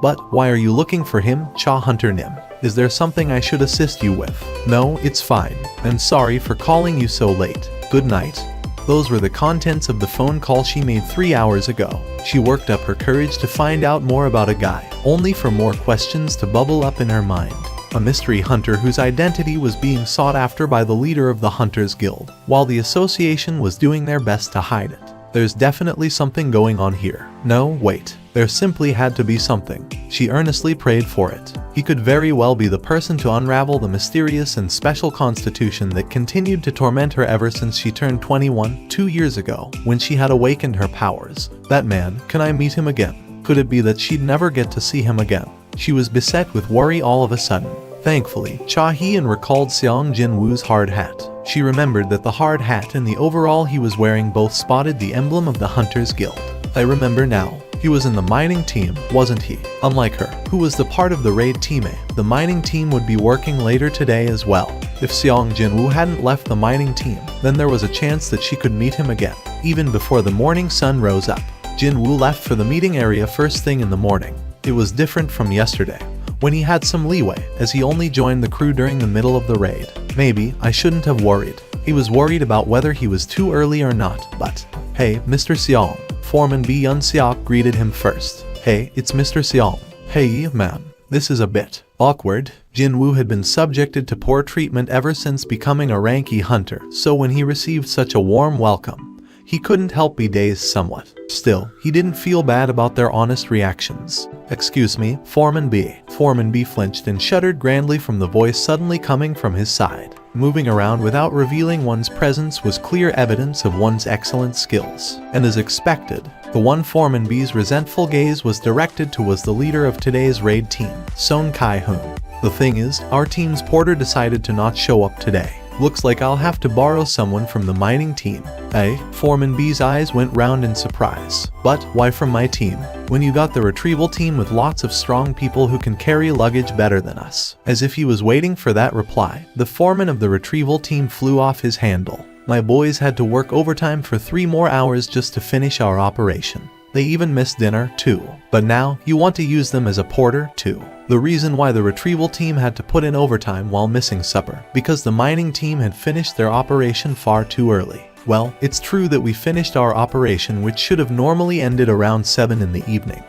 But why are you looking for him, Cha Hunter Nim? Is there something I should assist you with? No, it's fine. I'm sorry for calling you so late. Good night. Those were the contents of the phone call she made 3 hours ago. She worked up her courage to find out more about a guy, only for more questions to bubble up in her mind. A mystery hunter whose identity was being sought after by the leader of the Hunters Guild, while the association was doing their best to hide it. There's definitely something going on here. No, wait. There simply had to be something. She earnestly prayed for it. He could very well be the person to unravel the mysterious and special constitution that continued to torment her ever since she turned 21, 2 years ago, when she had awakened her powers. That man, can I meet him again? Could it be that she'd never get to see him again? She was beset with worry all of a sudden. Thankfully, Cha Hyun recalled Seong Jinwoo's hard hat. She remembered that the hard hat and the overall he was wearing both spotted the emblem of the Hunters Guild. I remember now. He was in the mining team, wasn't he? Unlike her, who was the part of the raid team A, the mining team would be working later today as well. If Seong Jinwoo hadn't left the mining team, then there was a chance that she could meet him again, even before the morning sun rose up. Jinwoo left for the meeting area first thing in the morning. It was different from yesterday, when he had some leeway, as he only joined the crew during the middle of the raid. Maybe I shouldn't have worried. He was worried about whether he was too early or not, but, "Hey, Mr. Seong." Foreman B. Yun Seok greeted him first. "Hey, it's Mr. Seong." "Hey, ma'am. This is a bit awkward." Jinwoo had been subjected to poor treatment ever since becoming a ranky hunter, so when he received such a warm welcome, he couldn't help be dazed somewhat. Still, he didn't feel bad about their honest reactions. "Excuse me, Foreman B." Foreman B flinched and shuddered grandly from the voice suddenly coming from his side. Moving around without revealing one's presence was clear evidence of one's excellent skills. And as expected, the one Foreman B's resentful gaze was directed to was the leader of today's raid team, Son Kai-hoon. "The thing is, our team's porter decided to not show up today. Looks like I'll have to borrow someone from the mining team." "Eh?" Foreman B's eyes went round in surprise. "But why from my team, when you got the retrieval team with lots of strong people who can carry luggage better than us?" As if he was waiting for that reply, the foreman of the retrieval team flew off his handle. "My boys had to work overtime for 3 more hours just to finish our operation. They even missed dinner, too. But now, you want to use them as a porter, too." The reason why the retrieval team had to put in overtime while missing supper, because the mining team had finished their operation far too early. Well, it's true that we finished our operation, which should have normally ended around 7 in the evening,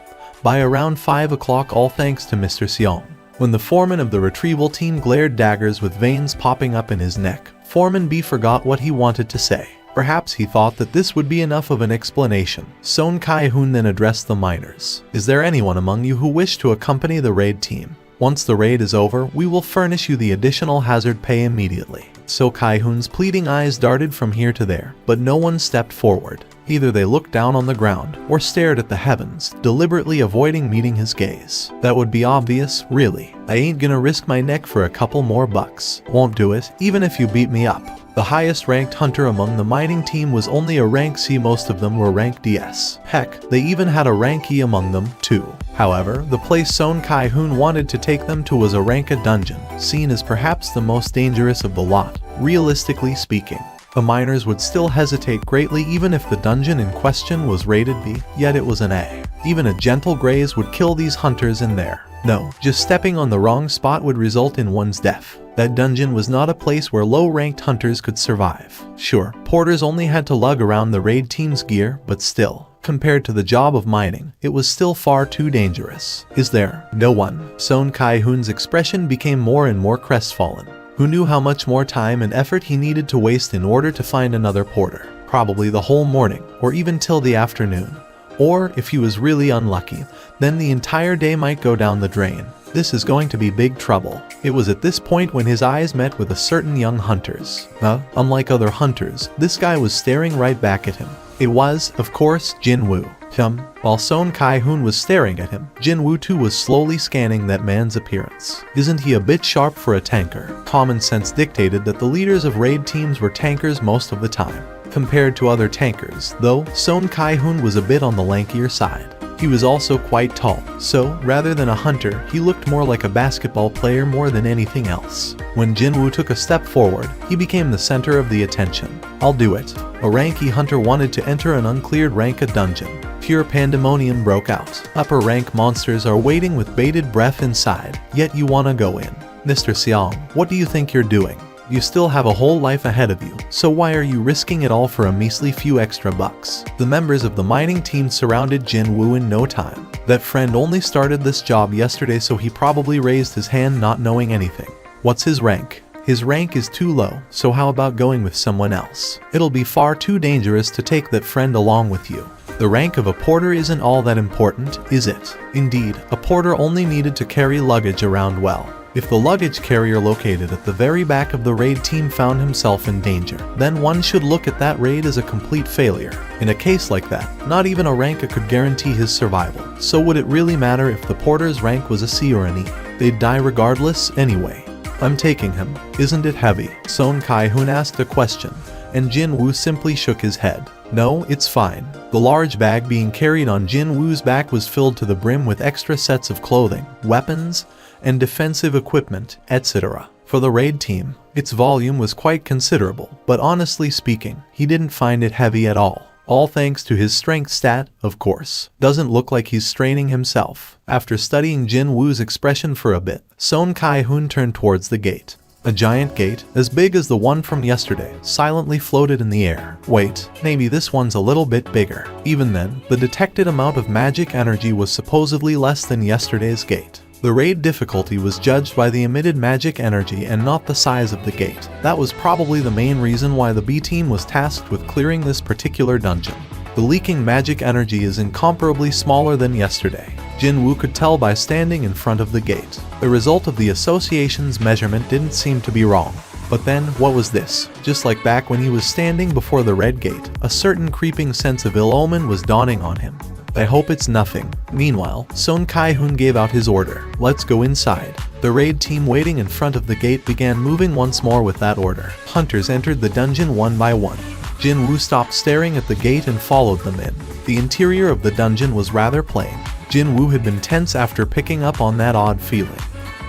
by around 5 o'clock, all thanks to Mr. Seong. When the foreman of the retrieval team glared daggers with veins popping up in his neck, Foreman B forgot what he wanted to say. Perhaps he thought that this would be enough of an explanation. Son Kai-hoon then addressed the miners. "Is there anyone among you who wish to accompany the raid team? Once the raid is over, we will furnish you the additional hazard pay immediately." So Kai-hoon's pleading eyes darted from here to there, but no one stepped forward. Either they looked down on the ground or stared at the heavens, deliberately avoiding meeting his gaze. That would be obvious, really. "I ain't gonna risk my neck for a couple more bucks. Won't do it, even if you beat me up." The highest ranked hunter among the mining team was only a rank C. Most of them were rank DS. Heck, they even had a rank E among them, too. However, the place Son Kai-hoon wanted to take them to was a rank A dungeon, seen as perhaps the most dangerous of the lot, realistically speaking. The miners would still hesitate greatly even if the dungeon in question was rated B, yet it was an A. Even a gentle graze would kill these hunters in there. No, just stepping on the wrong spot would result in one's death. That dungeon was not a place where low-ranked hunters could survive. Sure, porters only had to lug around the raid team's gear, but still, compared to the job of mining, it was still far too dangerous. "Is there no one?" Son Kai-hoon's expression became more and more crestfallen. Who knew how much more time and effort he needed to waste in order to find another porter? Probably the whole morning, or even till the afternoon. Or, if he was really unlucky, then the entire day might go down the drain. This is going to be big trouble. It was at this point when his eyes met with a certain young hunter's. Unlike other hunters, this guy was staring right back at him. It was, of course, Jinwoo. While Son Kai-hoon was staring at him, Jinwoo too was slowly scanning that man's appearance. Isn't he a bit sharp for a tanker? Common sense dictated that the leaders of raid teams were tankers most of the time. Compared to other tankers, though, Son Kai-hoon was a bit on the lankier side. He was also quite tall, so rather than a hunter, he looked more like a basketball player more than anything else. When Jinwoo took a step forward, he became the center of the attention. "I'll do it." A ranky hunter wanted to enter an uncleared rank A dungeon. Pure pandemonium broke out. Upper rank monsters are waiting with bated breath inside, yet you wanna go in. "Mr. Seong, what do you think you're doing? You still have a whole life ahead of you, so why are you risking it all for a measly few extra bucks?" The members of the mining team surrounded Jinwoo in no time. That friend only started this job yesterday, so he probably raised his hand not knowing anything. "What's his rank?" "His rank is too low, so how about going with someone else? It'll be far too dangerous to take that friend along with you. The rank of a porter isn't all that important, is it?" Indeed, a porter only needed to carry luggage around well. If the luggage carrier located at the very back of the raid team found himself in danger, then one should look at that raid as a complete failure. In a case like that, not even a rank A could guarantee his survival, so would it really matter if the porter's rank was a C or an E? They'd die regardless anyway. "I'm taking him. Isn't it heavy?" Son Kai-hoon asked a question, and Jinwoo simply shook his head. "No, it's fine." The large bag being carried on Jinwoo's back was filled to the brim with extra sets of clothing, weapons, and defensive equipment, etc. For the raid team, its volume was quite considerable, but honestly speaking, he didn't find it heavy at all. All thanks to his strength stat, of course. Doesn't look like he's straining himself. After studying Jinwoo's expression for a bit, Son Kai-hoon turned towards the gate. A giant gate, as big as the one from yesterday, silently floated in the air. Wait, maybe this one's a little bit bigger. Even then, the detected amount of magic energy was supposedly less than yesterday's gate. The raid difficulty was judged by the emitted magic energy and not the size of the gate. That was probably the main reason why the B team was tasked with clearing this particular dungeon. The leaking magic energy is incomparably smaller than yesterday. Jinwoo could tell by standing in front of the gate. The result of the association's measurement didn't seem to be wrong. But then, what was this? Just like back when he was standing before the red gate, a certain creeping sense of ill omen was dawning on him. I hope it's nothing. Meanwhile, Son Kai-hoon gave out his order. Let's go inside. The raid team waiting in front of the gate began moving once more with that order. Hunters entered the dungeon one by one. Jinwoo stopped staring at the gate and followed them in. The interior of the dungeon was rather plain. Jinwoo had been tense after picking up on that odd feeling.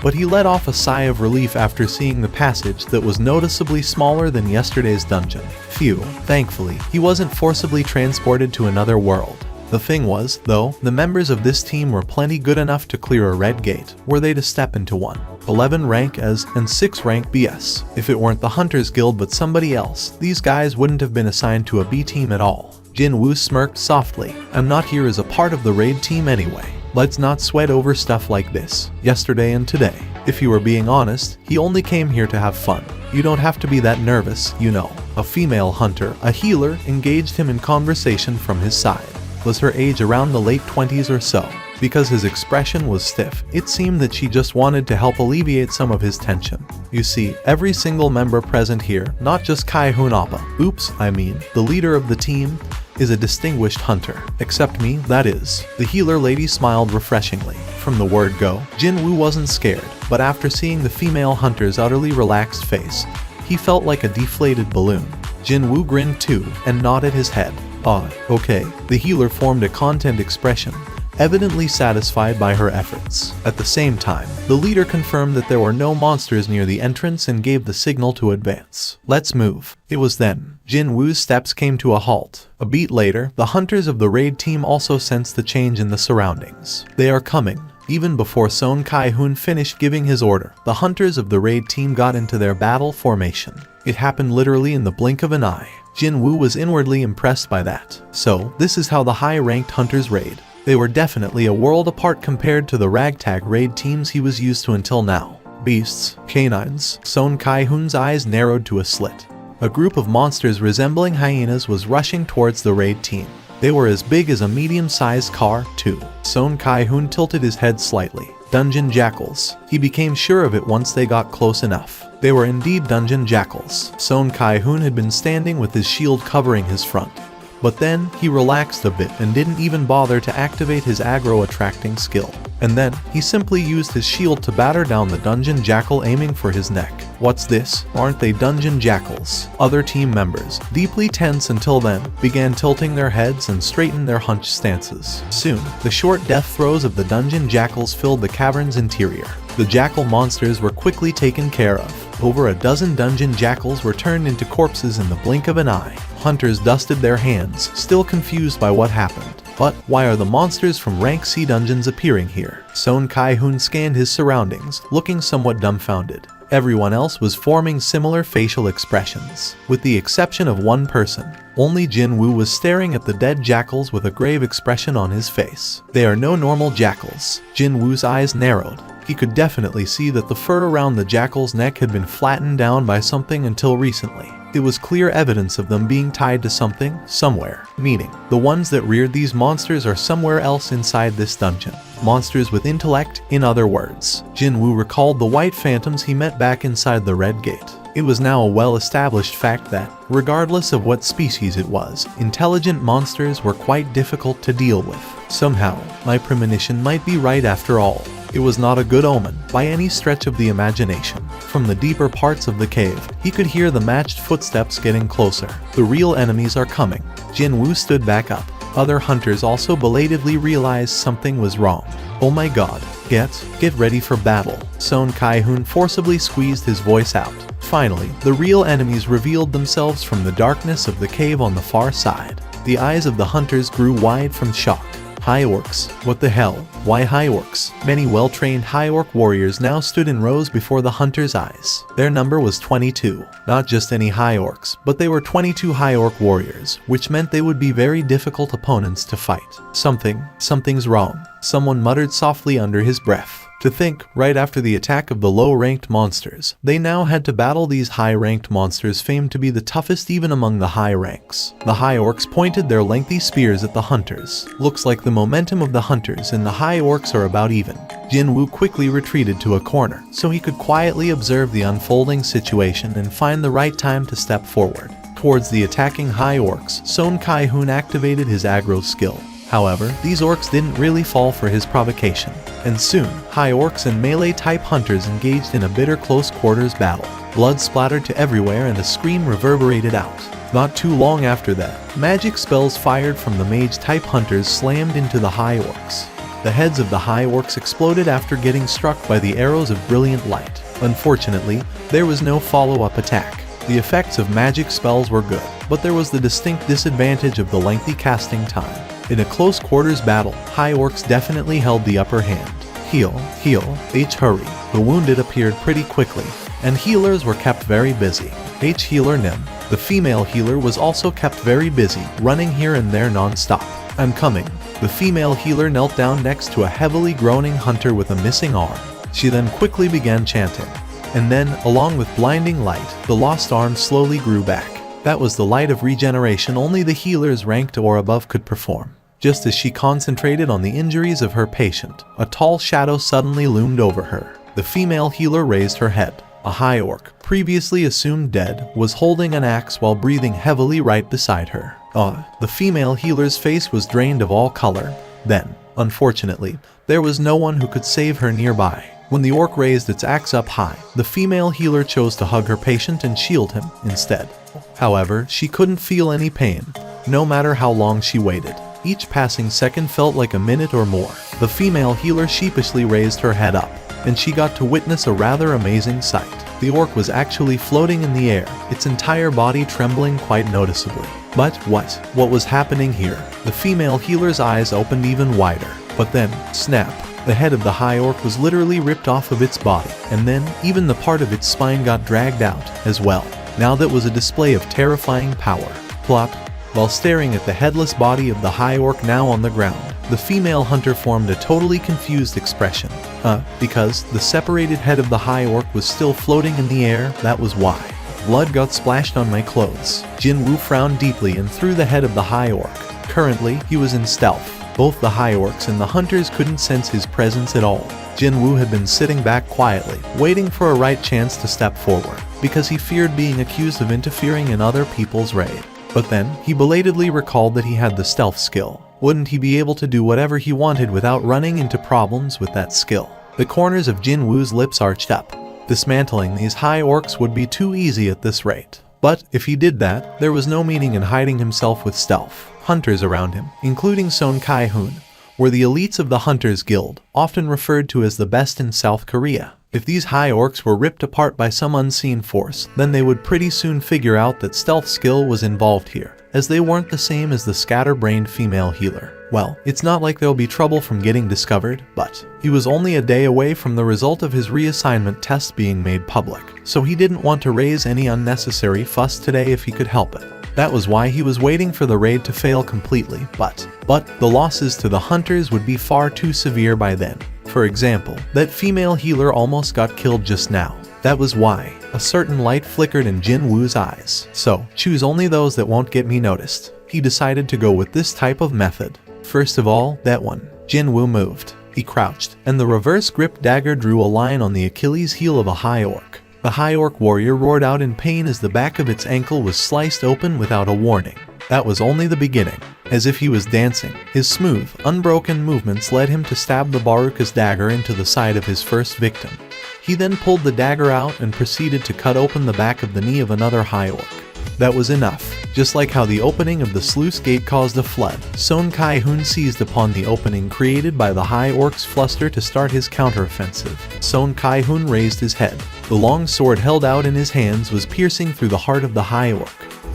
But he let off a sigh of relief after seeing the passage that was noticeably smaller than yesterday's dungeon. Phew, thankfully, he wasn't forcibly transported to another world. The thing was, though, the members of this team were plenty good enough to clear a red gate, were they to step into one. 11 rank as and 6 rank BS. If it weren't the Hunters Guild but somebody else, these guys wouldn't have been assigned to a B team at all. Jinwoo smirked softly. I'm not here as a part of the raid team anyway. Let's not sweat over stuff like this. Yesterday and today. If you were being honest, he only came here to have fun. You don't have to be that nervous, you know. A female hunter, a healer, engaged him in conversation from his side. Was her age around the late 20s or so. Because his expression was stiff, it seemed that she just wanted to help alleviate some of his tension. You see, every single member present here, not just Kai-hoon Appa, the leader of the team, is a distinguished hunter. Except me, that is. The healer lady smiled refreshingly. From the word go, Jinwoo wasn't scared, but after seeing the female hunter's utterly relaxed face, he felt like a deflated balloon. Jinwoo grinned too, and nodded his head. Okay. The healer formed a content expression, evidently satisfied by her efforts. At the same time, the leader confirmed that there were no monsters near the entrance and gave the signal to advance. Let's move. It was then Jinwoo's steps came to a halt. A beat later, the hunters of the raid team also sensed the change in the surroundings. They are coming. Even before Son Kai-hoon finished giving his order, the hunters of the raid team got into their battle formation. It happened literally in the blink of an eye. Jinwoo was inwardly impressed by that. So, this is how the high-ranked hunters raid. They were definitely a world apart compared to the ragtag raid teams he was used to until now. Beasts, canines. Son Kai-hoon's eyes narrowed to a slit. A group of monsters resembling hyenas was rushing towards the raid team. They were as big as a medium-sized car, too. Son Kai-hoon tilted his head slightly. Dungeon jackals. He became sure of it once they got close enough. They were indeed dungeon jackals. Son Kai-hoon had been standing with his shield covering his front. But then, he relaxed a bit and didn't even bother to activate his aggro-attracting skill. And then, he simply used his shield to batter down the dungeon jackal aiming for his neck. What's this? Aren't they dungeon jackals? Other team members, deeply tense until then, began tilting their heads and straightened their hunched stances. Soon, the short death throes of the dungeon jackals filled the cavern's interior. The jackal monsters were quickly taken care of. Over a dozen dungeon jackals were turned into corpses in the blink of an eye. Hunters dusted their hands, still confused by what happened. But why are the monsters from rank C dungeons appearing here? Son Kai-hoon scanned his surroundings, looking somewhat dumbfounded. Everyone else was forming similar facial expressions. With the exception of one person, only Jinwoo was staring at the dead jackals with a grave expression on his face. They are no normal jackals. Jinwoo's eyes narrowed. He could definitely see that the fur around the jackal's neck had been flattened down by something until recently. It was clear evidence of them being tied to something, somewhere. Meaning, the ones that reared these monsters are somewhere else inside this dungeon. Monsters with intellect, in other words. Jinwoo recalled the white phantoms he met back inside the red gate. It was now a well-established fact that, regardless of what species it was, intelligent monsters were quite difficult to deal with. Somehow, my premonition might be right after all. It was not a good omen, by any stretch of the imagination. From the deeper parts of the cave, he could hear the matched footsteps getting closer. The real enemies are coming. Jinwoo stood back up. Other hunters also belatedly realized something was wrong. Oh my god. Get ready for battle. Son Kai-hoon forcibly squeezed his voice out. Finally, the real enemies revealed themselves from the darkness of the cave on the far side. The eyes of the hunters grew wide from shock. High orcs. What the hell? Why high orcs? Many well-trained high orc warriors now stood in rows before the hunter's eyes. Their number was 22. Not just any high orcs, but they were 22 high orc warriors, which meant they would be very difficult opponents to fight. Something's wrong. Someone muttered softly under his breath. To think, right after the attack of the low-ranked monsters, they now had to battle these high-ranked monsters famed to be the toughest even among the high ranks. The high orcs pointed their lengthy spears at the hunters. Looks like the momentum of the hunters and the high orcs are about even. Jinwoo quickly retreated to a corner, so he could quietly observe the unfolding situation and find the right time to step forward. Towards the attacking high orcs, Son Kai-hoon activated his aggro skill. However, these orcs didn't really fall for his provocation, and soon, high orcs and melee-type hunters engaged in a bitter close-quarters battle. Blood splattered to everywhere and a scream reverberated out. Not too long after that, magic spells fired from the mage-type hunters slammed into the high orcs. The heads of the high orcs exploded after getting struck by the arrows of brilliant light. Unfortunately, there was no follow-up attack. The effects of magic spells were good, but there was the distinct disadvantage of the lengthy casting time. In a close-quarters battle, high orcs definitely held the upper hand. Heal, hurry. The wounded appeared pretty quickly, and healers were kept very busy. Healer Nim, the female healer, was also kept very busy, running here and there non-stop. I'm coming. The female healer knelt down next to a heavily groaning hunter with a missing arm. She then quickly began chanting. And then, along with blinding light, the lost arm slowly grew back. That was the light of regeneration only the healers ranked or above could perform. Just as she concentrated on the injuries of her patient, a tall shadow suddenly loomed over her. The female healer raised her head. A high orc, previously assumed dead, was holding an axe while breathing heavily right beside her. The female healer's face was drained of all color. Then, unfortunately, there was no one who could save her nearby. When the orc raised its axe up high, the female healer chose to hug her patient and shield him instead. However, she couldn't feel any pain, no matter how long she waited. Each passing second felt like a minute or more. The female healer sheepishly raised her head up, and she got to witness a rather amazing sight. The orc was actually floating in the air, its entire body trembling quite noticeably. But what was happening here? The female healer's eyes opened even wider, but then, snap. The head of the high orc was literally ripped off of its body, and then even the part of its spine got dragged out as well. Now that was a display of terrifying power. Plop. While staring at the headless body of the high orc now on the ground, the female hunter formed a totally confused expression. Because the separated head of the high orc was still floating in the air, that was why. Blood got splashed on my clothes. Jinwoo frowned deeply and threw the head of the high orc. Currently, he was in stealth. Both the high orcs and the hunters couldn't sense his presence at all. Jinwoo had been sitting back quietly, waiting for a right chance to step forward, because he feared being accused of interfering in other people's raid. But then, he belatedly recalled that he had the stealth skill. Wouldn't he be able to do whatever he wanted without running into problems with that skill? The corners of Jinwoo's lips arched up. Dismantling these high orcs would be too easy at this rate. But if he did that, there was no meaning in hiding himself with stealth. Hunters around him, including Son Kai-hoon, were the elites of the Hunters Guild, often referred to as the best in South Korea. If these high orcs were ripped apart by some unseen force, then they would pretty soon figure out that stealth skill was involved here, as they weren't the same as the scatterbrained female healer. Well, it's not like there'll be trouble from getting discovered, but he was only a day away from the result of his reassignment test being made public, so he didn't want to raise any unnecessary fuss today if he could help it. That was why he was waiting for the raid to fail completely, but the losses to the hunters would be far too severe by then. For example, that female healer almost got killed just now. That was why. A certain light flickered in Jinwoo's eyes. So, choose only those that won't get me noticed. He decided to go with this type of method. First of all, that one. Jinwoo moved. He crouched, and the reverse grip dagger drew a line on the Achilles heel of a high orc. The high orc warrior roared out in pain as the back of its ankle was sliced open without a warning. That was only the beginning. As if he was dancing, his smooth, unbroken movements led him to stab the Baruka's dagger into the side of his first victim. He then pulled the dagger out and proceeded to cut open the back of the knee of another high orc. That was enough. Just like how the opening of the sluice gate caused a flood, Son Kai-hoon seized upon the opening created by the high orc's fluster to start his counteroffensive. Son Kai-hoon raised his head. The long sword held out in his hands was piercing through the heart of the high orc.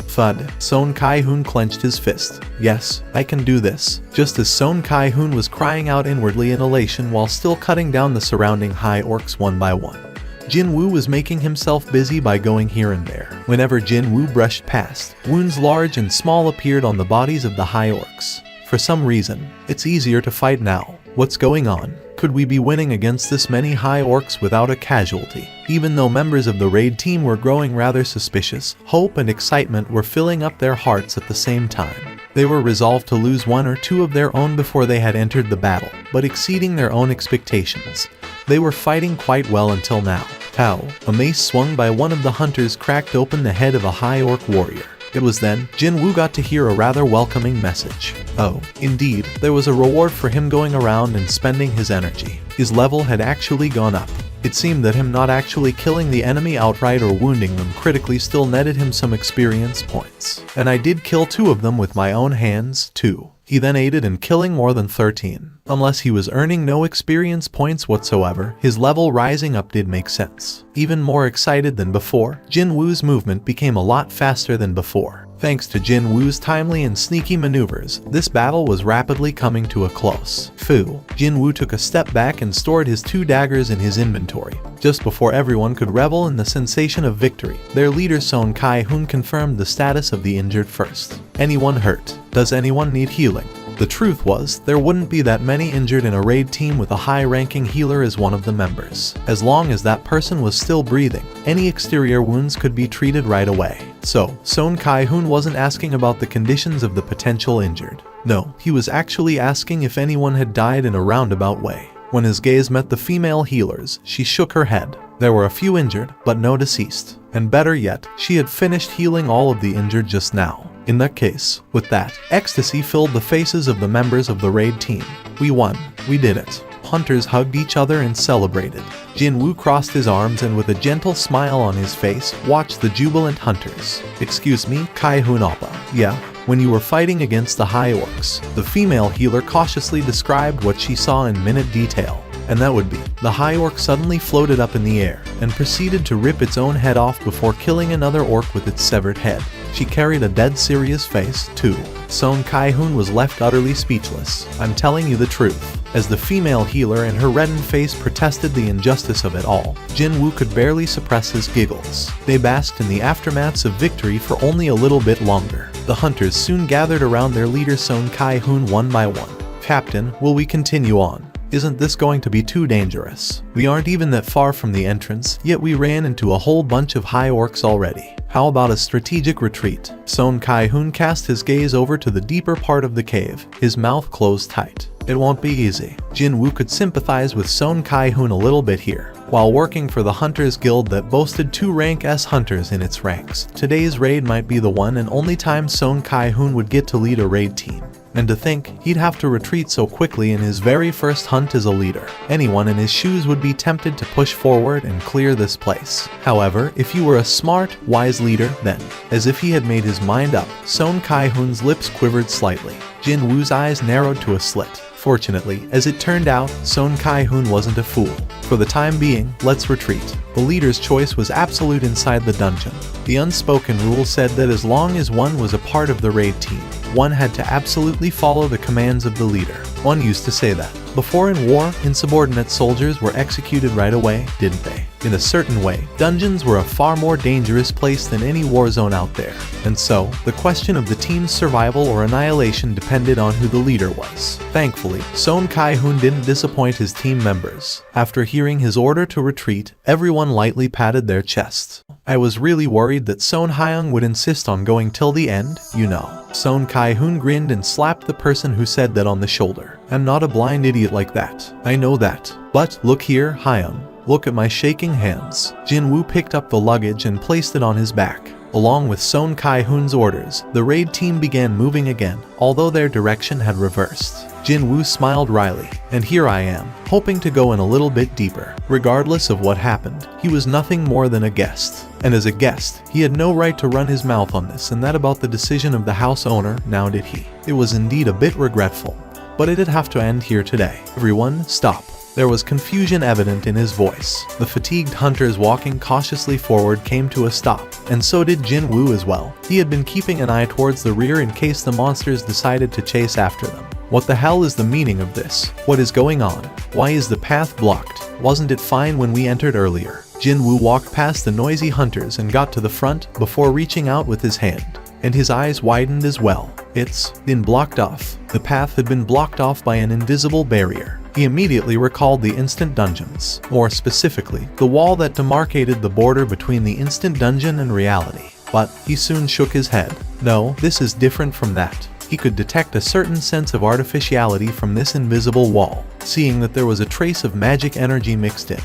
Thud. Son Kai-hoon clenched his fist. Yes, I can do this. Just as Son Kai-hoon was crying out inwardly in elation while still cutting down the surrounding high orcs one by one, Jin-woo was making himself busy by going here and there. Whenever Jin-woo brushed past, wounds large and small appeared on the bodies of the high orcs. For some reason, it's easier to fight now. What's going on? Could we be winning against this many high orcs without a casualty? Even though members of the raid team were growing rather suspicious, hope and excitement were filling up their hearts at the same time. They were resolved to lose one or two of their own before they had entered the battle, but exceeding their own expectations. They were fighting quite well until now. Pow! A mace swung by one of the hunters cracked open the head of a high orc warrior. It was then Jin-woo got to hear a rather welcoming message. Oh, indeed, there was a reward for him going around and spending his energy. His level had actually gone up. It seemed that him not actually killing the enemy outright or wounding them critically still netted him some experience points. And I did kill 2 of them with my own hands, too. He then aided in killing more than 13. Unless he was earning no experience points whatsoever, his level rising up did make sense. Even more excited than before, Jin-woo's movement became a lot faster than before. Thanks to Jin-woo's timely and sneaky maneuvers, this battle was rapidly coming to a close. Fu. Jin-woo took a step back and stored his 2 daggers in his inventory. Just before everyone could revel in the sensation of victory, their leader Son Kai-hoon confirmed the status of the injured first. Anyone hurt? Does anyone need healing? The truth was, there wouldn't be that many injured in a raid team with a high-ranking healer as one of the members. As long as that person was still breathing, any exterior wounds could be treated right away. So, Son Kai-hoon wasn't asking about the conditions of the potential injured. No, he was actually asking if anyone had died in a roundabout way. When his gaze met the female healers, she shook her head. There were a few injured, but no deceased. And better yet, she had finished healing all of the injured just now. In that case, with that, ecstasy filled the faces of the members of the raid team. We won. We did it. Hunters hugged each other and celebrated. Jin-woo crossed his arms and with a gentle smile on his face, watched the jubilant hunters. Excuse me, Kai-hoon oppa. Yeah, when you were fighting against the high orcs, the female healer cautiously described what she saw in minute detail. And that would be, the high orc suddenly floated up in the air and proceeded to rip its own head off before killing another orc with its severed head. She carried a dead serious face, too. Son Kai-hoon was left utterly speechless. I'm telling you the truth. As the female healer and her reddened face protested the injustice of it all, Jin-woo could barely suppress his giggles. They basked in the aftermaths of victory for only a little bit longer. The hunters soon gathered around their leader Son Kai-hoon one by one. Captain, will we continue on? Isn't this going to be too dangerous? We aren't even that far from the entrance, yet we ran into a whole bunch of high orcs already. How about a strategic retreat? Son Kai-hoon cast his gaze over to the deeper part of the cave, his mouth closed tight. It won't be easy. Jin-woo could sympathize with Son Kai-hoon a little bit here. While working for the Hunters Guild that boasted 2 rank S hunters in its ranks, today's raid might be the one and only time Son Kai-hoon would get to lead a raid team. And to think, he'd have to retreat so quickly in his very first hunt as a leader. Anyone in his shoes would be tempted to push forward and clear this place. However, if you were a smart, wise leader, then, as if he had made his mind up, Son Kai-hoon's lips quivered slightly. Jin-woo's eyes narrowed to a slit. Fortunately, as it turned out, Son Kai-hoon wasn't a fool. For the time being, let's retreat. The leader's choice was absolute inside the dungeon. The unspoken rule said that as long as one was a part of the raid team, one had to absolutely follow the commands of the leader. One used to say that. Before in war, insubordinate soldiers were executed right away, didn't they? In a certain way, dungeons were a far more dangerous place than any war zone out there. And so, the question of the team's survival or annihilation depended on who the leader was. Thankfully, Son Kai-hoon didn't disappoint his team members. After hearing his order to retreat, everyone lightly patted their chests. I was really worried that Son Hyung would insist on going till the end, you know. Son Kai-hoon grinned and slapped the person who said that on the shoulder. I'm not a blind idiot like that. I know that. But, look here, Hyung. Look at my shaking hands. Jin-woo picked up the luggage and placed it on his back. Along with Son Kai-hoon's orders, the raid team began moving again, although their direction had reversed. Jin-woo smiled wryly, and here I am, hoping to go in a little bit deeper. Regardless of what happened, he was nothing more than a guest. And as a guest, he had no right to run his mouth on this and that about the decision of the house owner, now did he? It was indeed a bit regretful, but it'd have to end here today. Everyone, stop. There was confusion evident in his voice. The fatigued hunters walking cautiously forward came to a stop. and so did Jin Woo as well. He had been keeping an eye towards the rear in case the monsters decided to chase after them. What the hell is the meaning of this? What is going on? Why is the path blocked? Wasn't it fine when we entered earlier? Jin Woo walked past the noisy hunters and got to the front before reaching out with his hand. And his eyes widened as well. It's been blocked off. The path had been blocked off by an invisible barrier. He immediately recalled the instant dungeons, more specifically, the wall that demarcated the border between the instant dungeon and reality. But he soon shook his head. No, this is different from that. He could detect a certain sense of artificiality from this invisible wall, seeing that there was a trace of magic energy mixed in.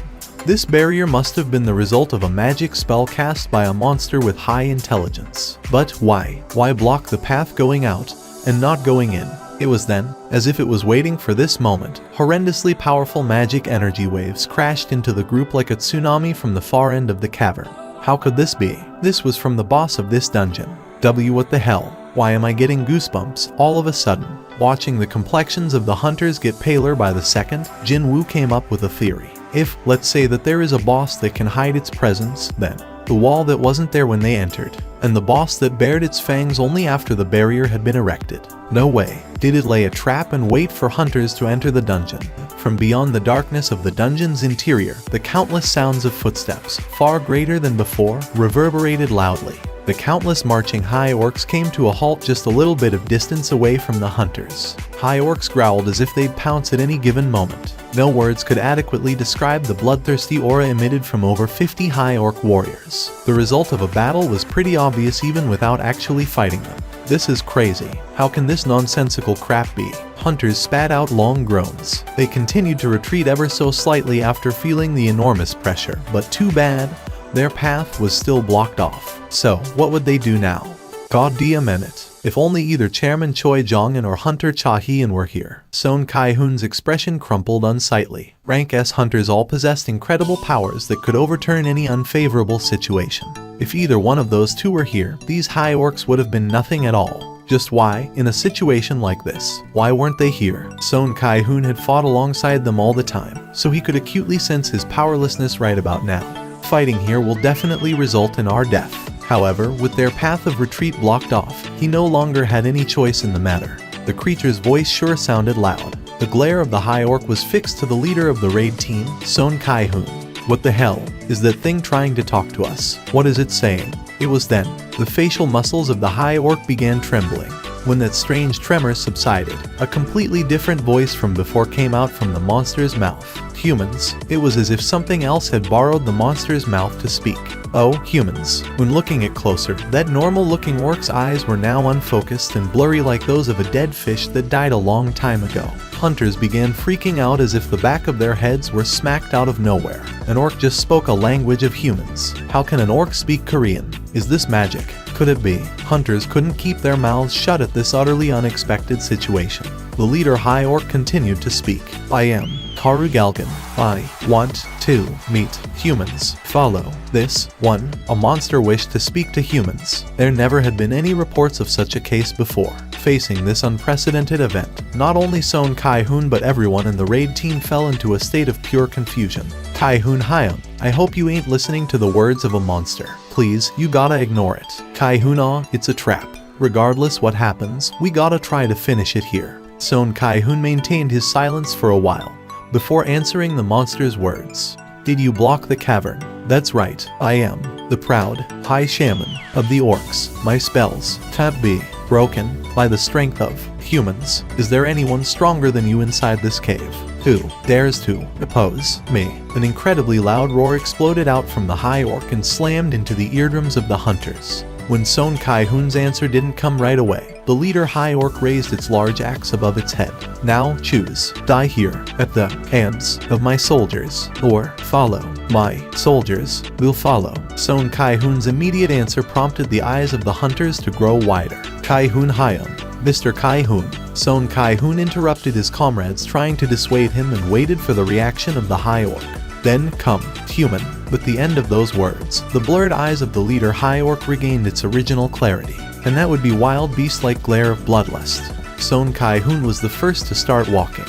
This barrier must have been the result of a magic spell cast by a monster with high intelligence. But why? Why block the path going out and not going in? It was then, as if it was waiting for this moment, horrendously powerful magic energy waves crashed into the group like a tsunami from the far end of the cavern. How could this be? This was from the boss of this dungeon. What the hell? Why am I getting goosebumps all of a sudden? Watching the complexions of the hunters get paler by the second, Jin Woo came up with a theory. If, let's say that there is a boss that can hide its presence, then the wall that wasn't there when they entered, and the boss that bared its fangs only after the barrier had been erected. No way. Did it lay a trap and wait for hunters to enter the dungeon? From beyond the darkness of the dungeon's interior, the countless sounds of footsteps, far greater than before, reverberated loudly. The countless marching high orcs came to a halt just a little bit of distance away from the hunters. High orcs growled as if they'd pounce at any given moment. No words could adequately describe the bloodthirsty aura emitted from over 50 high orc warriors. The result of a battle was pretty obvious even without actually fighting them. This is crazy. How can this nonsensical crap be? Hunters spat out long groans. They continued to retreat ever so slightly after feeling the enormous pressure, but too bad. Their path was still blocked off. So, what would they do now? God damn it. If only either Chairman Choi Jong-un or Hunter Cha Hee-in were here. Son Kai-hoon's expression crumpled unsightly. Rank S hunters all possessed incredible powers that could overturn any unfavorable situation. If either one of those two were here, these high orcs would have been nothing at all. Just why, in a situation like this, why weren't they here? Son Kai-hoon had fought alongside them all the time, so he could acutely sense his powerlessness right about now. Fighting here will definitely result in our death. However, with their path of retreat blocked off, he no longer had any choice in the matter. The creature's voice sure sounded loud. The glare of the high orc was fixed to the leader of the raid team, Son Kai-hoon. What the hell is that thing trying to talk to us? What is it saying? It was then, the facial muscles of the high orc began trembling. When that strange tremor subsided, a completely different voice from before came out from the monster's mouth. Humans. It was as if something else had borrowed the monster's mouth to speak. Oh, humans. When looking at closer, that normal-looking orc's eyes were now unfocused and blurry like those of a dead fish that died a long time ago. Hunters began freaking out as if the back of their heads were smacked out of nowhere. An orc just spoke a language of humans. How can an orc speak Korean? Is this magic? Could it be? Hunters couldn't keep their mouths shut at this utterly unexpected situation. The leader high orc continued to speak. I am Karu Galgan. I want to meet humans. Follow this one. A monster wished to speak to humans. There never had been any reports of such a case before. Facing this unprecedented event, not only Son Kai-hoon but everyone in the raid team fell into a state of pure confusion. Kai-hoon Hyun, I hope you ain't listening to the words of a monster. Please, you gotta ignore it. Kai-hoon, it's a trap. Regardless what happens, we gotta try to finish it here. Son Kai-hoon maintained his silence for a while, before answering the monster's words. Did you block the cavern? That's right, I am the proud high shaman of the orcs. My spells can't be broken by the strength of humans. Is there anyone stronger than you inside this cave? Who dares to oppose me? An incredibly loud roar exploded out from the high orc and slammed into the eardrums of the hunters. When Son Kai-hoon's answer didn't come right away, the leader high orc raised its large axe above its head. Now choose. Die here, at the hands of my soldiers, or follow. My soldiers will follow. Son Kai-hoon's immediate answer prompted the eyes of the hunters to grow wider. Kai-hoon Hyun. Mr. Kai-hoon. Son Kai-hoon interrupted his comrades trying to dissuade him and waited for the reaction of the high orc. Then come, human. With the end of those words, the blurred eyes of the leader high orc regained its original clarity, and that would be wild beast-like glare of bloodlust. Son Kai-hoon was the first to start walking,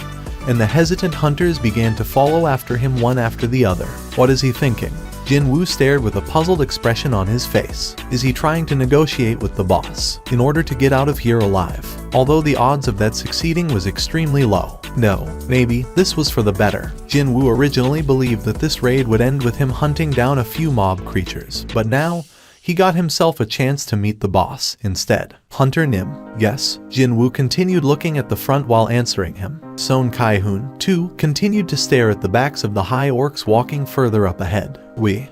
and the hesitant hunters began to follow after him one after the other. What is he thinking? Jin-woo stared with a puzzled expression on his face. Is he trying to negotiate with the boss in order to get out of here alive? Although the odds of that succeeding was extremely low. No, maybe this was for the better. Jin-woo originally believed that this raid would end with him hunting down a few mob creatures, but now he got himself a chance to meet the boss instead. Hunter Nim. Yes, Jin-woo continued looking at the front while answering him. Son Kai-hoon, too, continued to stare at the backs of the high orcs walking further up ahead.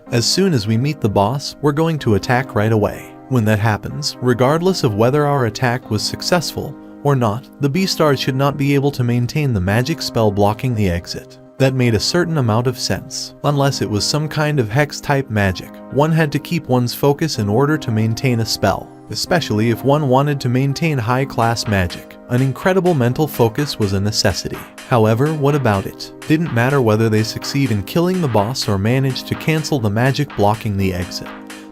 As soon as we meet the boss, we're going to attack right away. When that happens, regardless of whether our attack was successful or not, the beastars should not be able to maintain the magic spell blocking the exit. That made a certain amount of sense. Unless it was some kind of hex-type magic, one had to keep one's focus in order to maintain a spell, especially if one wanted to maintain high-class magic. An incredible mental focus was a necessity. However, what about it? Didn't matter whether they succeed in killing the boss or manage to cancel the magic blocking the exit.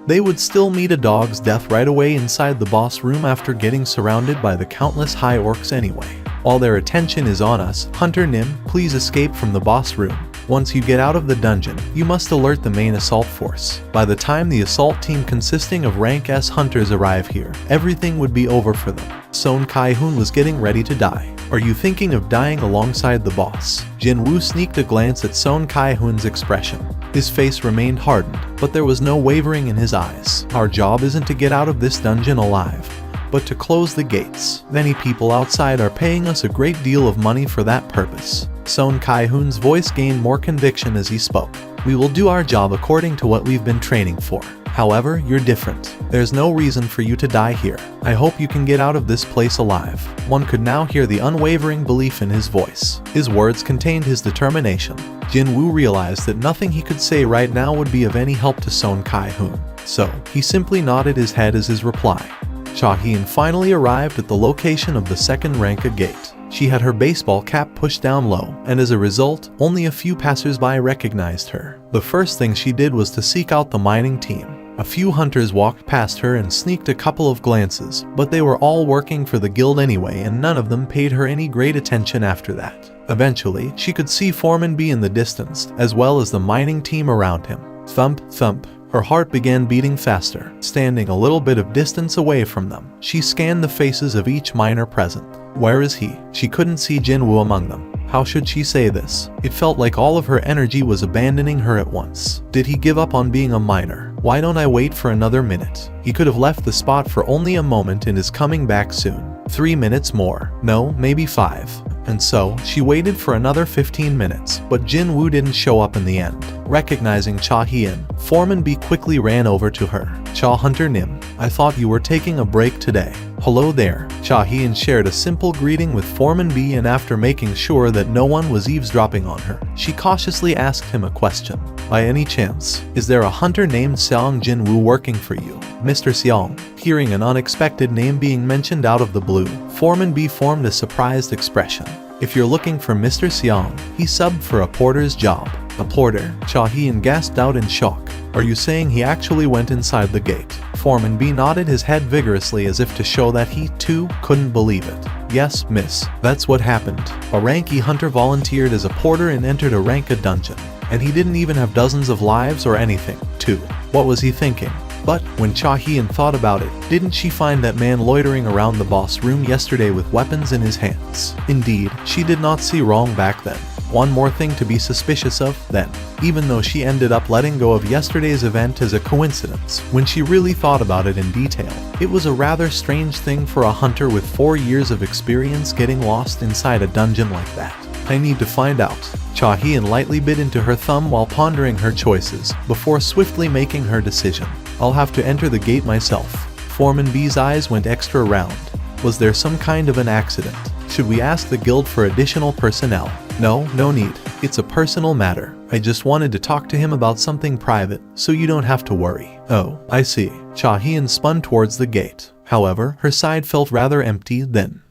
They would still meet a dog's death right away inside the boss room after getting surrounded by the countless high orcs anyway. While their attention is on us, Hunter Nim, please escape from the boss room. Once you get out of the dungeon, you must alert the main assault force. By the time the assault team consisting of rank S hunters arrive here, everything would be over for them. Son Kai-hoon was getting ready to die. Are you thinking of dying alongside the boss? Jin-woo sneaked a glance at Son Kai-hoon's expression. His face remained hardened, but there was no wavering in his eyes. Our job isn't to get out of this dungeon alive, but to close the gates. Many people outside are paying us a great deal of money for that purpose. Son Kai-hoon's voice gained more conviction as he spoke. We will do our job according to what we've been training for. However, you're different. There's no reason for you to die here. I hope you can get out of this place alive. One could now hear the unwavering belief in his voice. His words contained his determination. Jin-woo realized that nothing he could say right now would be of any help to Son Kai-hoon. So, he simply nodded his head as his reply. Cha-hyeon finally arrived at the location of the second rank gate. She had her baseball cap pushed down low, and as a result, only a few passersby recognized her. The first thing she did was to seek out the mining team. A few hunters walked past her and sneaked a couple of glances, but they were all working for the guild anyway, and none of them paid her any great attention after that. Eventually, she could see Foreman B in the distance, as well as the mining team around him. Thump, thump. Her heart began beating faster. Standing a little bit of distance away from them, she scanned the faces of each miner present. Where is he? She couldn't see Jin-woo among them. How should she say this? It felt like all of her energy was abandoning her at once. Did he give up on being a miner? Why don't I wait for another minute? He could have left the spot for only a moment and is coming back soon. 3 minutes more. No, maybe 5. And so, she waited for another 15 minutes, but Jin-woo didn't show up in the end. Recognizing Cha-hyeon, Foreman B quickly ran over to her. Hunter Nim, I thought you were taking a break today. Hello there. Cha-hyeon shared a simple greeting with Foreman B, and after making sure that no one was eavesdropping on her, she cautiously asked him a question. By any chance, is there a hunter named Seong Jin-woo working for you? Mr. Seong. Hearing an unexpected name being mentioned out of the blue, Foreman B formed a surprised expression. If you're looking for Mr. Seong, he subbed for a porter's job. A porter? Cha-hyeon gasped out in shock. Are you saying he actually went inside the gate? Foreman B nodded his head vigorously as if to show that he, too, couldn't believe it. Yes, miss. That's what happened. A ranky hunter volunteered as a porter and entered a rank dungeon. And he didn't even have dozens of lives or anything, too. What was he thinking? But, when Cha-hyeon thought about it, didn't she find that man loitering around the boss room yesterday with weapons in his hands? Indeed, she did not see wrong back then. One more thing to be suspicious of, then. Even though she ended up letting go of yesterday's event as a coincidence, when she really thought about it in detail, it was a rather strange thing for a hunter with 4 years of experience getting lost inside a dungeon like that. I need to find out. Cha-hyeon lightly bit into her thumb while pondering her choices, before swiftly making her decision. I'll have to enter the gate myself. Foreman B's eyes went extra round. Was there some kind of an accident? Should we ask the guild for additional personnel? No need. It's a personal matter. I just wanted to talk to him about something private, so you don't have to worry. Oh, I see. Cha-hyeon spun towards the gate. However, her side felt rather empty then.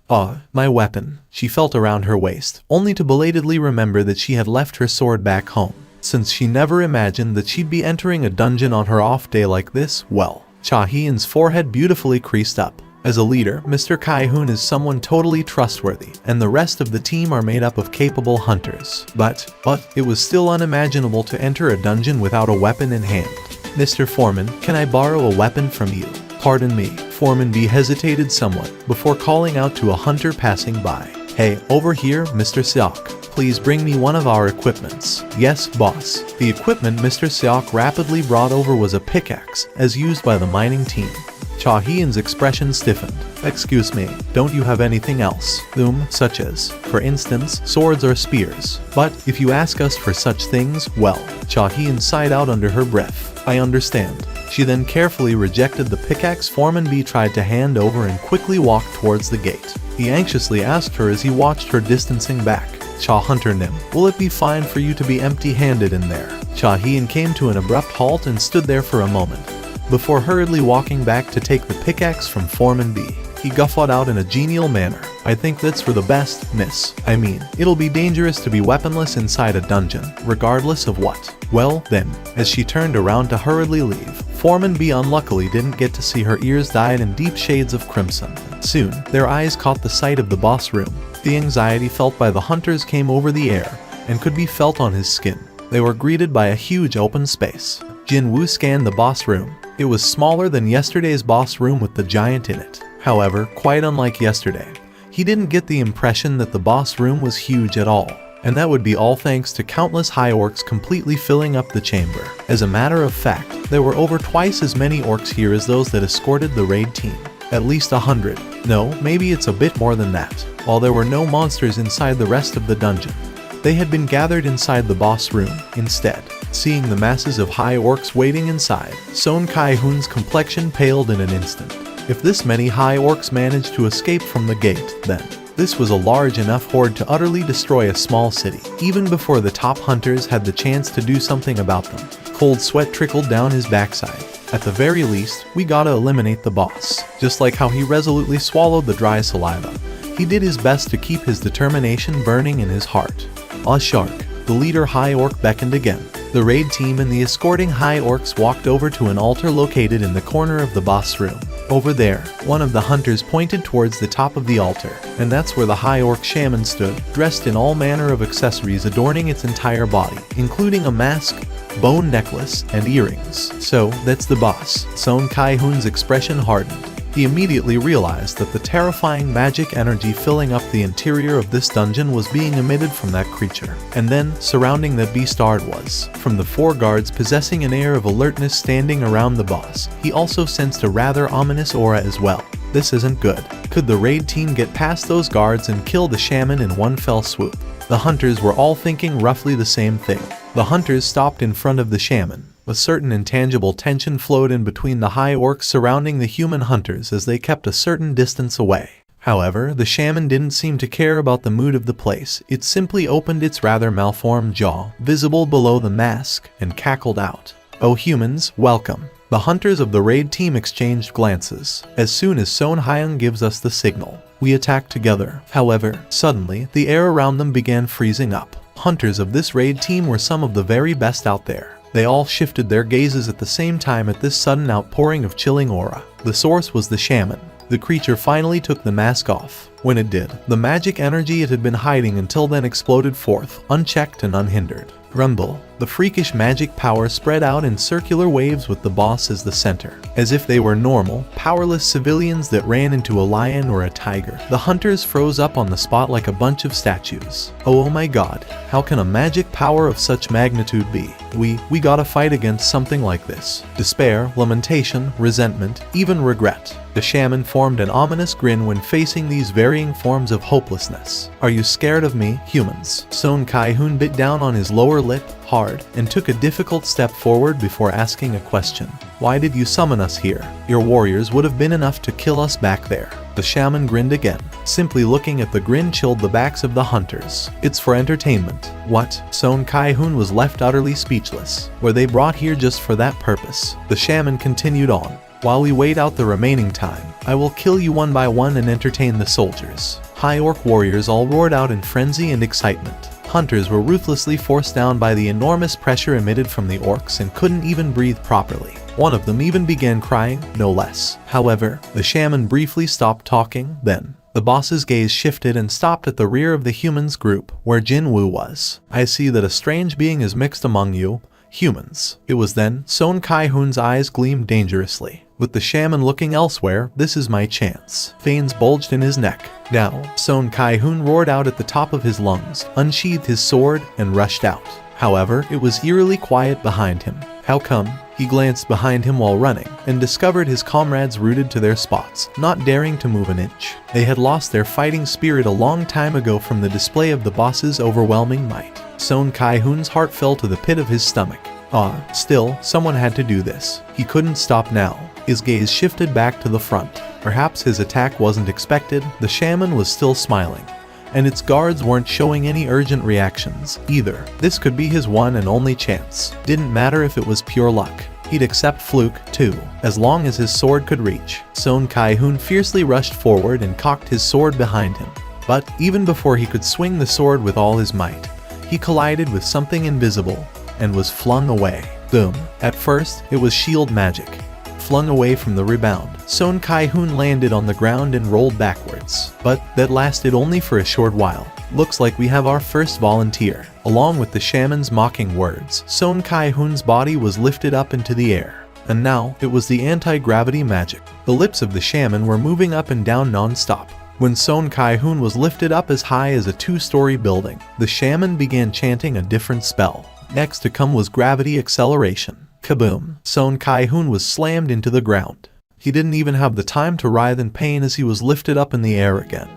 My weapon. She felt around her waist, only to belatedly remember that she had left her sword back home. Since she never imagined that she'd be entering a dungeon on her off day like this, well, Cha-hyeon's forehead beautifully creased up. As a leader, Mr. Kai-hoon is someone totally trustworthy, and the rest of the team are made up of capable hunters. But it was still unimaginable to enter a dungeon without a weapon in hand. Mr. Foreman, can I borrow a weapon from you? Pardon me, Foreman B hesitated somewhat before calling out to a hunter passing by. Hey, over here, Mr. Seok. Please bring me one of our equipments. Yes, boss. The equipment Mr. Seok rapidly brought over was a pickaxe, as used by the mining team. Cha Hyun's expression stiffened. Excuse me, don't you have anything else? Such as, for instance, swords or spears. But if you ask us for such things, well, Cha Hyun sighed out under her breath. I understand. She then carefully rejected the pickaxe Foreman B tried to hand over and quickly walked towards the gate. He anxiously asked her as he watched her distancing back. Cha Hunter Nim, will it be fine for you to be empty-handed in there? Cha Hyun came to an abrupt halt and stood there for a moment, before hurriedly walking back to take the pickaxe from Foreman B. He guffawed out in a genial manner. I think that's for the best, miss. I mean, it'll be dangerous to be weaponless inside a dungeon, regardless of what. Well, then, as she turned around to hurriedly leave, Foreman B unluckily didn't get to see her ears dyed in deep shades of crimson. Soon, their eyes caught the sight of the boss room. The anxiety felt by the hunters came over the air, and could be felt on his skin. They were greeted by a huge open space. Jin Woo scanned the boss room. It was smaller than yesterday's boss room with the giant in it. However, quite unlike yesterday, he didn't get the impression that the boss room was huge at all. And that would be all thanks to countless high orcs completely filling up the chamber. As a matter of fact, there were over twice as many orcs here as those that escorted the raid team. At least 100. No, maybe it's a bit more than that. While there were no monsters inside the rest of the dungeon, they had been gathered inside the boss room instead. Seeing the masses of high orcs waiting inside, Son Kai-hoon's complexion paled in an instant. If this many high orcs managed to escape from the gate, then this was a large enough horde to utterly destroy a small city, even before the top hunters had the chance to do something about them. Cold sweat trickled down his backside. At the very least, we gotta eliminate the boss. Just like how he resolutely swallowed the dry saliva, he did his best to keep his determination burning in his heart. Shark, the leader high orc beckoned again. The raid team and the escorting high orcs walked over to an altar located in the corner of the boss room. Over there, one of the hunters pointed towards the top of the altar, and that's where the high orc shaman stood, dressed in all manner of accessories adorning its entire body, including a mask, bone necklace, and earrings. So, that's the boss. Son Kai-hoon's expression hardened. He immediately realized that the terrifying magic energy filling up the interior of this dungeon was being emitted from that creature. And then, surrounding the beastard was, from the 4 guards possessing an air of alertness standing around the boss, he also sensed a rather ominous aura as well. This isn't good. Could the raid team get past those guards and kill the shaman in one fell swoop? The hunters were all thinking roughly the same thing. The hunters stopped in front of the shaman. A certain intangible tension flowed in between the high orcs surrounding the human hunters as they kept a certain distance away. However, the shaman didn't seem to care about the mood of the place. It simply opened its rather malformed jaw, visible below the mask, and cackled out. "Oh humans, welcome." The hunters of the raid team exchanged glances. As soon as Son Hyung gives us the signal, we attack together. However, suddenly, the air around them began freezing up. Hunters of this raid team were some of the very best out there. They all shifted their gazes at the same time at this sudden outpouring of chilling aura. The source was the shaman. The creature finally took the mask off. When it did, the magic energy it had been hiding until then exploded forth, unchecked and unhindered. Rumble. The freakish magic power spread out in circular waves with the boss as the center. As if they were normal, powerless civilians that ran into a lion or a tiger, the hunters froze up on the spot like a bunch of statues. Oh my god, how can a magic power of such magnitude be? We gotta fight against something like this. Despair, lamentation, resentment, even regret. The shaman formed an ominous grin when facing these varying forms of hopelessness. Are you scared of me, humans? Son Kai-hoon bit down on his lower lip, hard, and took a difficult step forward before asking a question. Why did you summon us here? Your warriors would have been enough to kill us back there. The shaman grinned again. Simply looking at the grin chilled the backs of the hunters. It's for entertainment. What? Son Kai-hoon was left utterly speechless. Were they brought here just for that purpose? The shaman continued on. While we wait out the remaining time, I will kill you one by one and entertain the soldiers. High orc warriors all roared out in frenzy and excitement. Hunters were ruthlessly forced down by the enormous pressure emitted from the orcs and couldn't even breathe properly. One of them even began crying, no less. However, the shaman briefly stopped talking, then the boss's gaze shifted and stopped at the rear of the humans group, where Jinwoo was. I see that a strange being is mixed among you, humans. It was then Son Kai-hoon's eyes gleamed dangerously. With the shaman looking elsewhere, this is my chance. Veins bulged in his neck. Now, Son Kai-hoon roared out at the top of his lungs, unsheathed his sword, and rushed out. However, it was eerily quiet behind him. How come? He glanced behind him while running, and discovered his comrades rooted to their spots, not daring to move an inch. They had lost their fighting spirit a long time ago from the display of the boss's overwhelming might. Son Kai-hoon's heart fell to the pit of his stomach. Still, someone had to do this. He couldn't stop now. His gaze shifted back to the front. Perhaps his attack wasn't expected. The shaman was still smiling, and its guards weren't showing any urgent reactions either. This could be his one and only chance. Didn't matter if it was pure luck. He'd accept fluke, too, as long as his sword could reach. Son Kai-hoon fiercely rushed forward and cocked his sword behind him. But even before he could swing the sword with all his might, he collided with something invisible and was flung away. Boom. At first, it was shield magic. Flung away from the rebound, Son Kai-hoon landed on the ground and rolled backwards. But that lasted only for a short while. Looks like we have our first volunteer. Along with the shaman's mocking words, Son Kai-hoon's body was lifted up into the air. And now, it was the anti-gravity magic. The lips of the shaman were moving up and down non-stop. When Son Kai-hoon was lifted up as high as a 2-story building, the shaman began chanting a different spell. Next to come was gravity acceleration. Kaboom! Son Kai-hoon was slammed into the ground. He didn't even have the time to writhe in pain as he was lifted up in the air again.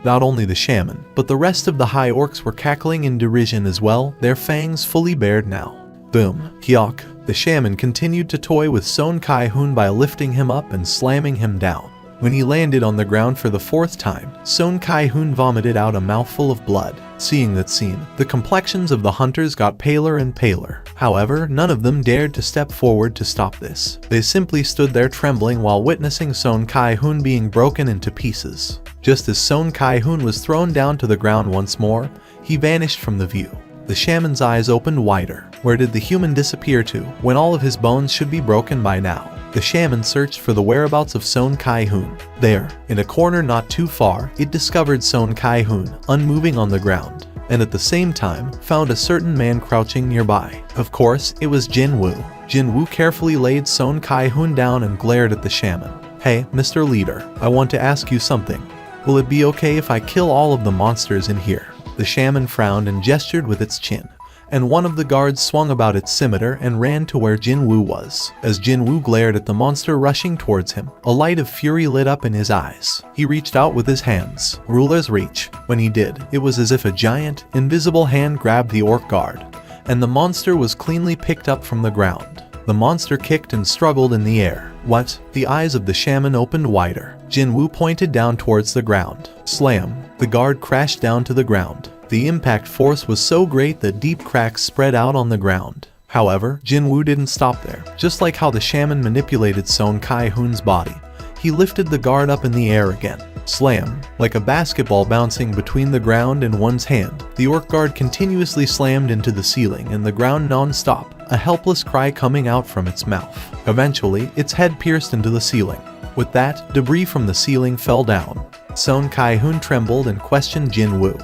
Not only the shaman, but the rest of the high orcs were cackling in derision as well, their fangs fully bared now. Boom! Hyok! The shaman continued to toy with Son Kai-hoon by lifting him up and slamming him down. When he landed on the ground for the 4th time, Son Kai-hoon vomited out a mouthful of blood. Seeing that scene, the complexions of the hunters got paler and paler. However, none of them dared to step forward to stop this. They simply stood there trembling while witnessing Son Kai-hoon being broken into pieces. Just as Son Kai-hoon was thrown down to the ground once more, he vanished from the view. The shaman's eyes opened wider. Where did the human disappear to, when all of his bones should be broken by now? The shaman searched for the whereabouts of Son Kai-hoon. There, in a corner not too far, it discovered Son Kai-hoon, unmoving on the ground, and at the same time, found a certain man crouching nearby. Of course, it was Jinwoo. Jinwoo carefully laid Son Kai-hoon down and glared at the shaman. Hey, Mr. Leader, I want to ask you something. Will it be okay if I kill all of the monsters in here? The shaman frowned and gestured with its chin, and one of the guards swung about its scimitar and ran to where Jinwoo was. As Jinwoo glared at the monster rushing towards him, a light of fury lit up in his eyes. He reached out with his hands, ruler's reach. When he did, it was as if a giant, invisible hand grabbed the orc guard, and the monster was cleanly picked up from the ground. The monster kicked and struggled in the air. What? The eyes of the shaman opened wider. Jinwoo pointed down towards the ground. Slam! The guard crashed down to the ground. The impact force was so great that deep cracks spread out on the ground. However, Jinwoo didn't stop there. Just like how the shaman manipulated Son Kai-hoon's body, he lifted the guard up in the air again. Slam! Like a basketball bouncing between the ground and one's hand, the orc guard continuously slammed into the ceiling and the ground non-stop, a helpless cry coming out from its mouth. Eventually, its head pierced into the ceiling. With that, debris from the ceiling fell down. Son Kai-hoon trembled and questioned Jinwoo.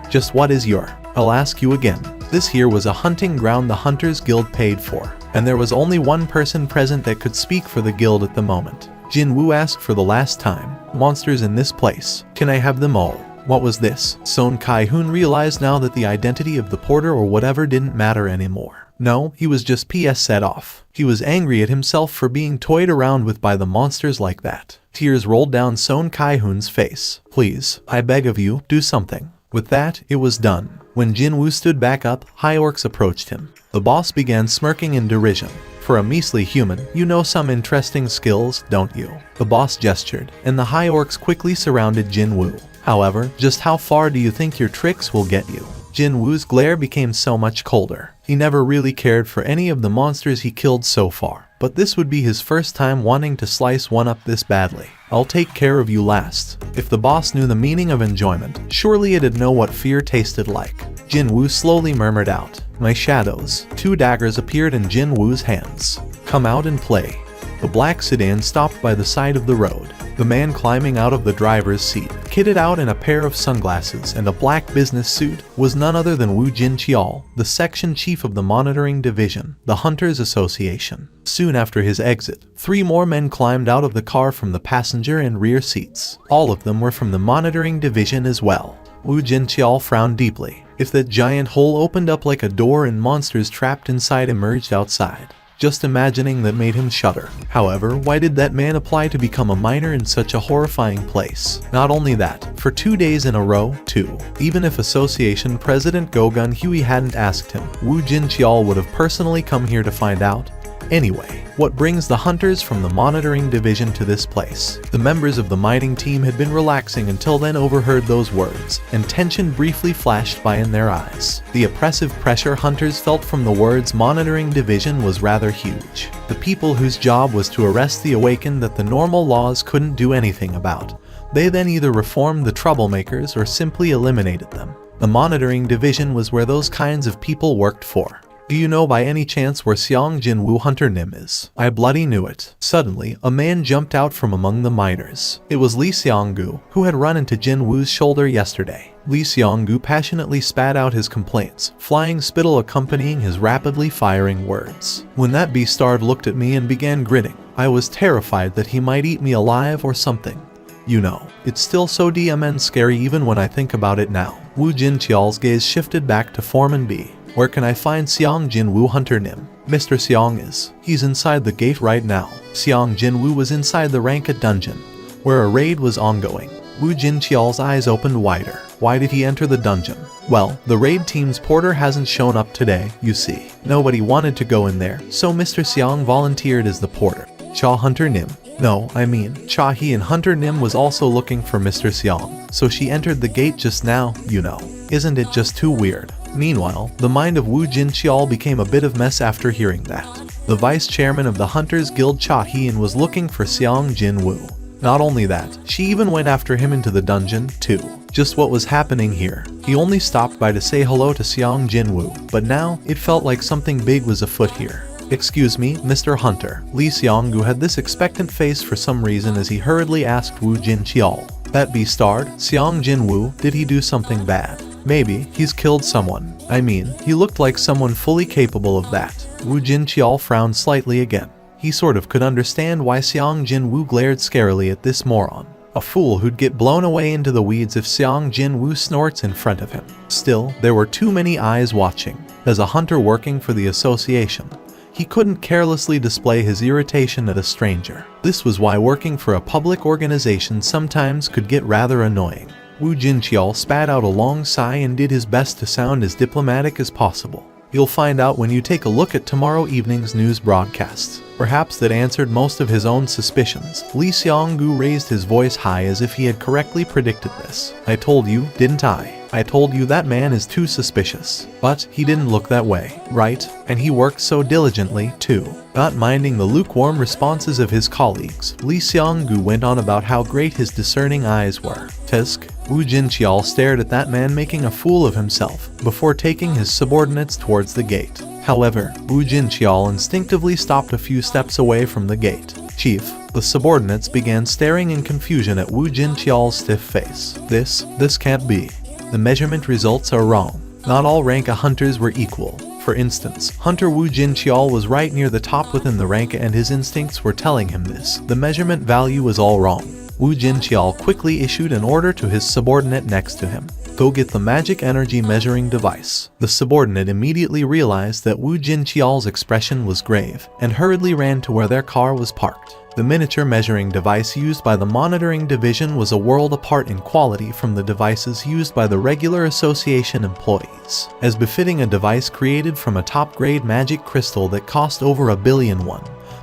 Just what is your? I'll ask you again. This here was a hunting ground the Hunters Guild paid for, and there was only one person present that could speak for the guild at the moment. Jinwoo asked for the last time. Monsters in this place. Can I have them all? What was this? Son Kai-hoon realized now that the identity of the porter or whatever didn't matter anymore. No, he was just set off. He was angry at himself for being toyed around with by the monsters like that. Tears rolled down Son Kai-hoon's face. Please, I beg of you, do something. With that, it was done. When Jinwoo stood back up, high orcs approached him. The boss began smirking in derision. For a measly human, you know some interesting skills, don't you? The boss gestured, and the high orcs quickly surrounded Jinwoo. However, just how far do you think your tricks will get you? Jinwoo's glare became so much colder. He never really cared for any of the monsters he killed so far, but this would be his first time wanting to slice one up this badly. I'll take care of you last. If the boss knew the meaning of enjoyment, surely it'd know what fear tasted like. Jinwoo slowly murmured out, "My shadows." 2 daggers appeared in Jinwoo's hands. Come out and play. The black sedan stopped by the side of the road. The man climbing out of the driver's seat, kitted out in a pair of sunglasses and a black business suit, was none other than Wu Jinqiao, the section chief of the monitoring division, the Hunters Association. Soon after his exit, 3 more men climbed out of the car from the passenger and rear seats. All of them were from the monitoring division as well. Wu Jinqiao frowned deeply. If that giant hole opened up like a door and monsters trapped inside emerged outside. Just imagining that made him shudder. However, why did that man apply to become a miner in such a horrifying place? Not only that, for 2 days in a row, too. Even if Association President Gogun Hui hadn't asked him, Wu Jinqiao would have personally come here to find out. Anyway, what brings the hunters from the monitoring division to this place? The members of the mining team had been relaxing until then overheard those words, and tension briefly flashed by in their eyes. The oppressive pressure hunters felt from the words monitoring division was rather huge. The people whose job was to arrest the awakened that the normal laws couldn't do anything about. They then either reformed the troublemakers or simply eliminated them. The monitoring division was where those kinds of people worked for. Do you know by any chance where Xiang Jinwu Hunter Nim is? I bloody knew it. Suddenly, a man jumped out from among the miners. It was Li Xianggu, who had run into Jin Wu's shoulder yesterday. Li Xianggu passionately spat out his complaints, flying spittle accompanying his rapidly firing words. When that beastard looked at me and began grinning, I was terrified that he might eat me alive or something. You know, it's still so DMN scary even when I think about it now. Wu Jinqiao's gaze shifted back to Foreman B. Where can I find Xiang Jinwu Hunter Nim? Mr. Xiang is. He's inside the gate right now. Xiang Jinwu was inside the Ranka dungeon, where a raid was ongoing. Wu Jinqiao's eyes opened wider. Why did he enter the dungeon? Well, the raid team's porter hasn't shown up today, you see. Nobody wanted to go in there, so Mr. Xiang volunteered as the porter. Cha Hunter Nim. No, I mean, Cha He and Hunter Nim was also looking for Mr. Xiang, so she entered the gate just now, you know. Isn't it just too weird? Meanwhile, the mind of Wu Jinqiao became a bit of mess after hearing that. The vice chairman of the Hunters Guild Cha Hian was looking for Xiang Jinwu. Not only that, she even went after him into the dungeon, too. Just what was happening here? He only stopped by to say hello to Xiang Jinwu, but now, it felt like something big was afoot here. Excuse me, Mr. Hunter. Li Xianggu had this expectant face for some reason as he hurriedly asked Wu Jinqiao. That beastard, Xiang Jinwu, did he do something bad? Maybe, he's killed someone. I mean, he looked like someone fully capable of that. Wu Jinqiao frowned slightly again. He sort of could understand why Xiang Jinwu glared scarily at this moron. A fool who'd get blown away into the weeds if Xiang Jinwu snorts in front of him. Still, there were too many eyes watching. As a hunter working for the association, he couldn't carelessly display his irritation at a stranger. This was why working for a public organization sometimes could get rather annoying. Wu Jinqiao spat out a long sigh and did his best to sound as diplomatic as possible. You'll find out when you take a look at tomorrow evening's news broadcasts. Perhaps that answered most of his own suspicions. Li Xianggu raised his voice high as if he had correctly predicted this. I told you, didn't I? I told you that man is too suspicious. But he didn't look that way, right? And he worked so diligently, too. Not minding the lukewarm responses of his colleagues, Li Xianggu went on about how great his discerning eyes were. Tisk. Wu Jinqiao stared at that man making a fool of himself, before taking his subordinates towards the gate. However, Wu Jinqiao instinctively stopped a few steps away from the gate. Chief, the subordinates began staring in confusion at Wu Jinqiao's stiff face. This can't be. The measurement results are wrong. Not all Ranka hunters were equal. For instance, Hunter Wu Jinqiao was right near the top within the Ranka and his instincts were telling him this. The measurement value was all wrong. Wu Jinqiao quickly issued an order to his subordinate next to him. Go get the magic energy measuring device. The subordinate immediately realized that Wu Jinqiao's expression was grave, and hurriedly ran to where their car was parked. The miniature measuring device used by the monitoring division was a world apart in quality from the devices used by the regular association employees, as befitting a device created from a top-grade magic crystal that cost over $1 billion.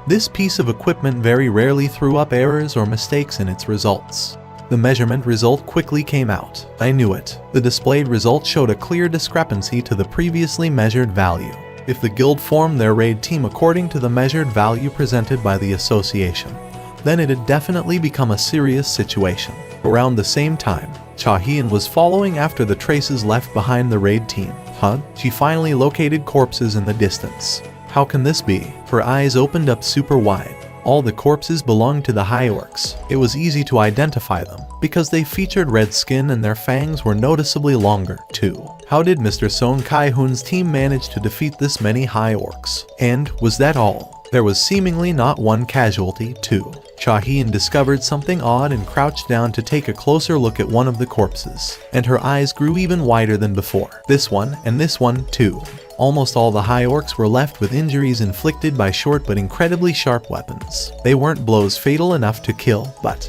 This piece of equipment very rarely threw up errors or mistakes in its results. The measurement result quickly came out. I knew it. The displayed result showed a clear discrepancy to the previously measured value. If the guild formed their raid team according to the measured value presented by the association, then it had definitely become a serious situation. Around the same time, Cha Hian was following after the traces left behind the raid team. She finally located corpses in the distance. How can this be? Her eyes opened up super wide. All the corpses belonged to the high orcs. It was easy to identify them, because they featured red skin and their fangs were noticeably longer, too. How did Mr. Song Kai-hoon's team manage to defeat this many high orcs? And was that all? There was seemingly not one casualty, too. Cha-hien discovered something odd and crouched down to take a closer look at one of the corpses, and her eyes grew even wider than before. This one, and this one, too. Almost all the high orcs were left with injuries inflicted by short but incredibly sharp weapons. They weren't blows fatal enough to kill, but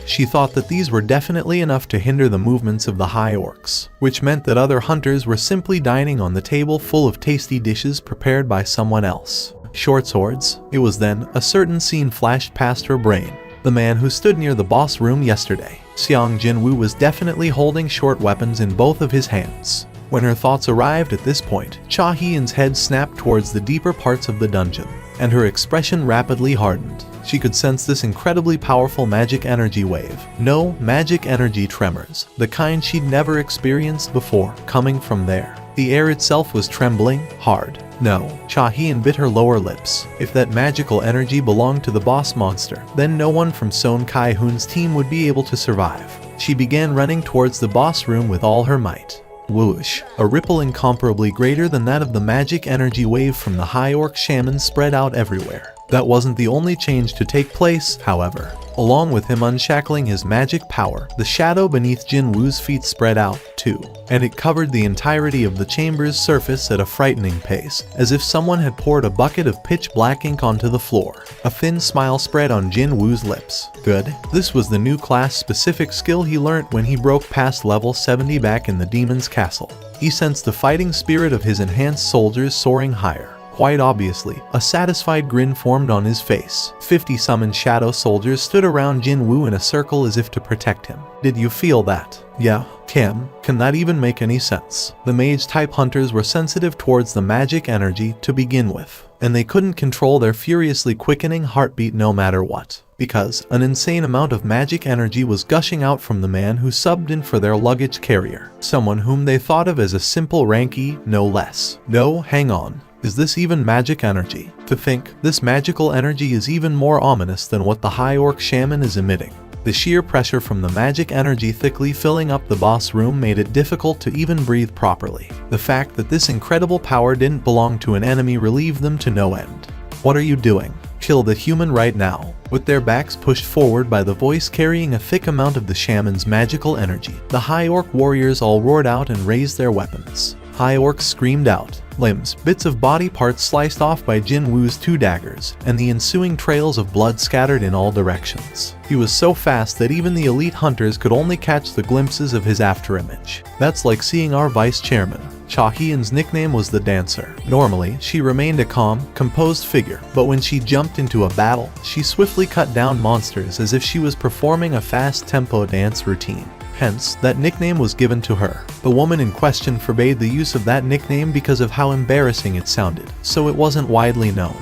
she thought that these were definitely enough to hinder the movements of the high orcs, which meant that other hunters were simply dining on the table full of tasty dishes prepared by someone else. Short swords. It was then a certain scene flashed past her brain. The man who stood near the boss room yesterday. Xiang Jinwu was definitely holding short weapons in both of his hands. When her thoughts arrived at this point, Cha-hien's head snapped towards the deeper parts of the dungeon, and her expression rapidly hardened. She could sense this incredibly powerful magic energy wave. No, magic energy tremors, the kind she'd never experienced before, coming from there. The air itself was trembling, hard. No, Cha-hien bit her lower lips. If that magical energy belonged to the boss monster, then no one from Song Kai-hoon's team would be able to survive. She began running towards the boss room with all her might. Whoosh! A ripple incomparably greater than that of the magic energy wave from the high orc shaman spread out everywhere. That wasn't the only change to take place, however. Along with him unshackling his magic power, the shadow beneath Jin Wu's feet spread out, too, and it covered the entirety of the chamber's surface at a frightening pace, as if someone had poured a bucket of pitch black ink onto the floor. A thin smile spread on Jin Wu's lips. Good. This was the new class-specific skill he learnt when he broke past level 70 back in the demon's castle. He sensed the fighting spirit of his enhanced soldiers soaring higher. Quite obviously, a satisfied grin formed on his face. 50 summoned shadow soldiers stood around Jin Wu in a circle as if to protect him. Did you feel that? Yeah. Can that even make any sense? The mage-type hunters were sensitive towards the magic energy to begin with, and they couldn't control their furiously quickening heartbeat no matter what, because an insane amount of magic energy was gushing out from the man who subbed in for their luggage carrier, someone whom they thought of as a simple rankie, no less. No, hang on. Is this even magic energy? To think, this magical energy is even more ominous than what the high orc shaman is emitting. The sheer pressure from the magic energy thickly filling up the boss room made it difficult to even breathe properly. The fact that this incredible power didn't belong to an enemy relieved them to no end. What are you doing? Kill the human right now. With their backs pushed forward by the voice carrying a thick amount of the shaman's magical energy, the high orc warriors all roared out and raised their weapons. High orcs screamed out. Limbs, bits of body parts sliced off by Jin Wu's 2 daggers, and the ensuing trails of blood scattered in all directions. He was so fast that even the elite hunters could only catch the glimpses of his afterimage. That's like seeing our vice chairman. Cha-hien's nickname was the Dancer. Normally, she remained a calm, composed figure, but when she jumped into a battle, she swiftly cut down monsters as if she was performing a fast-tempo dance routine. Hence, that nickname was given to her. The woman in question forbade the use of that nickname because of how embarrassing it sounded, so it wasn't widely known.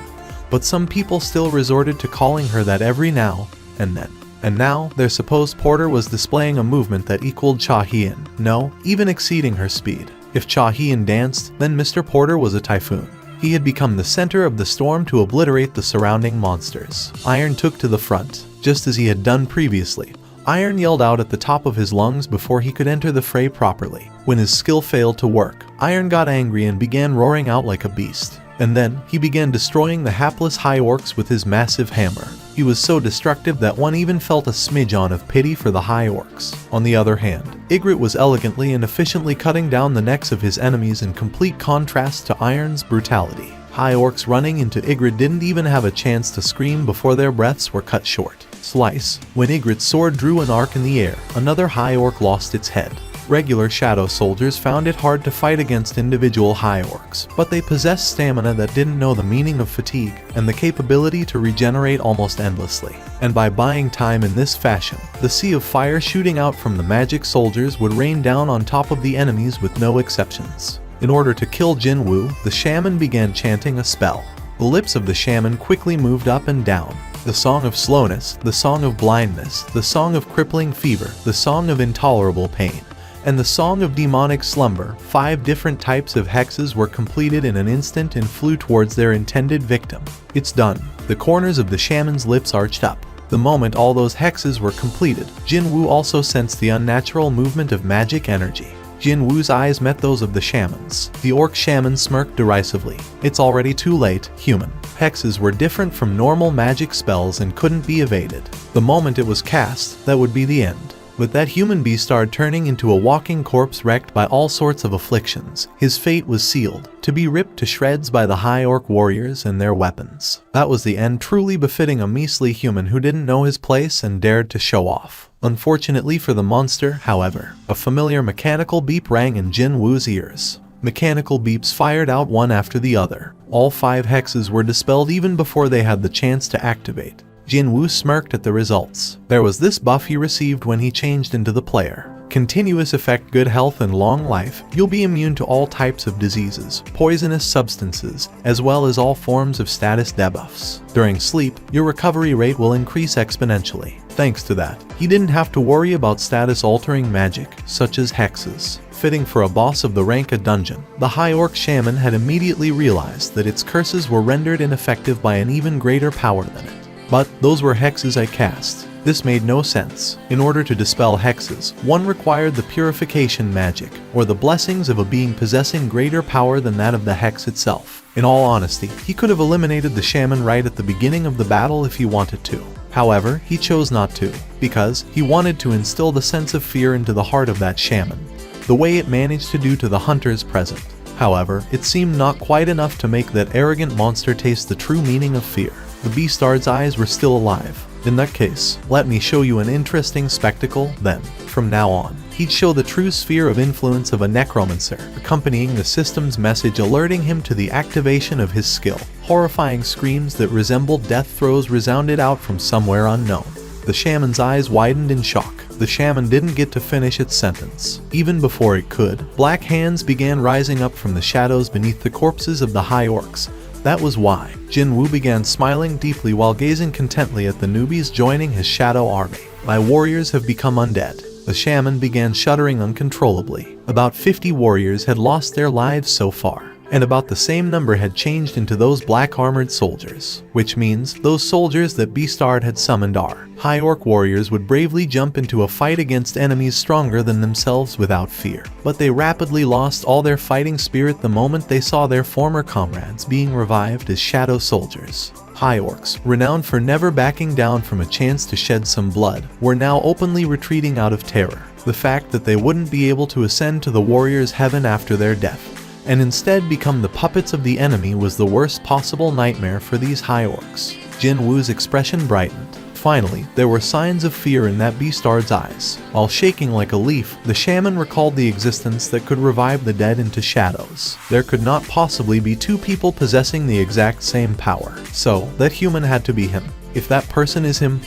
But some people still resorted to calling her that every now and then. And now, their supposed porter was displaying a movement that equaled Cha-hien, no, even exceeding her speed. If Cha-hien danced, then Mr. Porter was a typhoon. He had become the center of the storm to obliterate the surrounding monsters. Iron took to the front, just as he had done previously. Iron yelled out at the top of his lungs before he could enter the fray properly. When his skill failed to work, Iron got angry and began roaring out like a beast. And then, he began destroying the hapless high orcs with his massive hammer. He was so destructive that one even felt a smidgen of pity for the high orcs. On the other hand, Ygritte was elegantly and efficiently cutting down the necks of his enemies in complete contrast to Iron's brutality. High orcs running into Ygritte didn't even have a chance to scream before their breaths were cut short. Slice. When Ygritte's sword drew an arc in the air, another high orc lost its head. Regular shadow soldiers found it hard to fight against individual high orcs, but they possessed stamina that didn't know the meaning of fatigue and the capability to regenerate almost endlessly. And by buying time in this fashion, the sea of fire shooting out from the magic soldiers would rain down on top of the enemies with no exceptions. In order to kill Jin Wu, the shaman began chanting a spell. The lips of the shaman quickly moved up and down. The song of slowness, the song of blindness, the song of crippling fever, the song of intolerable pain. and the Song of Demonic Slumber. 5 different types of hexes were completed in an instant and flew towards their intended victim. It's done. The corners of the shaman's lips arched up. The moment all those hexes were completed, Jinwoo also sensed the unnatural movement of magic energy. Jinwoo's eyes met those of the shamans. The orc shaman smirked derisively. It's already too late, human. Hexes were different from normal magic spells and couldn't be evaded. The moment it was cast, that would be the end. But that human beast started turning into a walking corpse wrecked by all sorts of afflictions. His fate was sealed, to be ripped to shreds by the high orc warriors and their weapons. That was the end, truly befitting a measly human who didn't know his place and dared to show off. Unfortunately for the monster, however, a familiar mechanical beep rang in Jinwoo's ears. Mechanical beeps fired out one after the other. All 5 hexes were dispelled even before they had the chance to activate. Jinwoo smirked at the results. There was this buff he received when he changed into the player. Continuous effect, good health and long life. You'll be immune to all types of diseases, poisonous substances, as well as all forms of status debuffs. During sleep, your recovery rate will increase exponentially. Thanks to that, he didn't have to worry about status-altering magic, such as hexes. Fitting for a boss of the Ranka dungeon, the High Orc Shaman had immediately realized that its curses were rendered ineffective by an even greater power than it. But those were hexes I cast. This made no sense. In order to dispel hexes, one required the purification magic, or the blessings of a being possessing greater power than that of the hex itself. In all honesty, he could have eliminated the shaman right at the beginning of the battle if he wanted to. However, he chose not to, because he wanted to instill the sense of fear into the heart of that shaman, the way it managed to do to the hunters present. However, it seemed not quite enough to make that arrogant monster taste the true meaning of fear. The Beastard's eyes were still alive. In that case, let me show you an interesting spectacle, then. From now on, he'd show the true sphere of influence of a necromancer, accompanying the system's message alerting him to the activation of his skill. Horrifying screams that resembled death throes resounded out from somewhere unknown. The shaman's eyes widened in shock. The shaman didn't get to finish its sentence. Even before it could, black hands began rising up from the shadows beneath the corpses of the high orcs. That was why Jinwoo began smiling deeply while gazing contently at the newbies joining his shadow army. My warriors have become undead. The shaman began shuddering uncontrollably. About 50 warriors had lost their lives so far, and about the same number had changed into those black-armored soldiers, which means those soldiers that Beastard had summoned are. High Orc warriors would bravely jump into a fight against enemies stronger than themselves without fear, but they rapidly lost all their fighting spirit the moment they saw their former comrades being revived as shadow soldiers. High Orcs, renowned for never backing down from a chance to shed some blood, were now openly retreating out of terror. The fact that they wouldn't be able to ascend to the warriors' heaven after their death, and instead become the puppets of the enemy, was the worst possible nightmare for these High Orcs. Jinwoo's expression brightened. Finally, there were signs of fear in that Beastard's eyes. While shaking like a leaf, the shaman recalled the existence that could revive the dead into shadows. There could not possibly be 2 people possessing the exact same power. So, that human had to be him. If that person is him,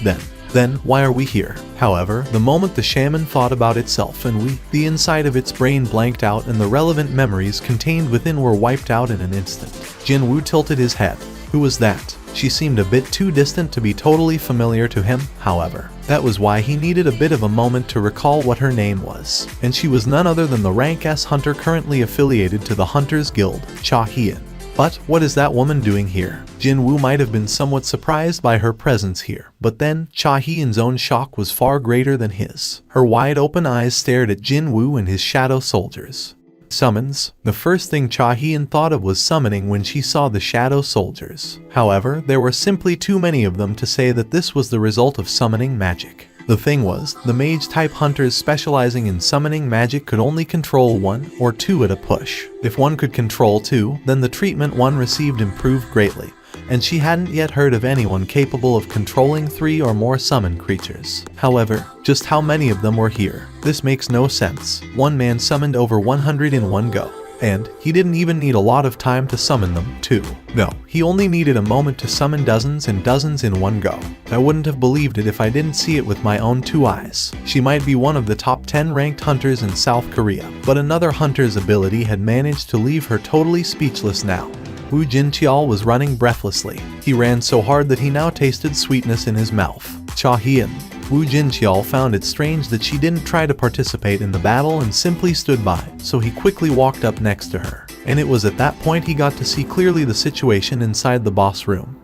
then why are we here? However, the moment the shaman thought about itself and the inside of its brain blanked out and the relevant memories contained within were wiped out in an instant. Jinwoo tilted his head. Who was that? She seemed a bit too distant to be totally familiar to him, however. That was why he needed a bit of a moment to recall what her name was. And she was none other than the rank S hunter currently affiliated to the Hunters Guild, Cha Hien. But what is that woman doing here? Jinwoo might have been somewhat surprised by her presence here, but then Cha Hien's own shock was far greater than his. Her wide open eyes stared at Jinwoo and his shadow soldiers. Summons. The first thing Cha Hien thought of was summoning when she saw the shadow soldiers. However, there were simply too many of them to say that this was the result of summoning magic. The thing was, the mage-type hunters specializing in summoning magic could only control 1 or 2 at a push. If one could control 2, then the treatment one received improved greatly, and she hadn't yet heard of anyone capable of controlling 3 or more summoned creatures. However, just how many of them were here? This makes no sense. One man summoned over 100 in one go. And he didn't even need a lot of time to summon them, too. No, he only needed a moment to summon dozens and dozens in one go. I wouldn't have believed it if I didn't see it with my own 2 eyes. She might be one of the top 10 ranked hunters in South Korea, but another hunter's ability had managed to leave her totally speechless now. Wu Jinqiao was running breathlessly. He ran so hard that he now tasted sweetness in his mouth. Cha Hien. Wu Jinqiao found it strange that she didn't try to participate in the battle and simply stood by, so he quickly walked up next to her. And it was at that point he got to see clearly the situation inside the boss room.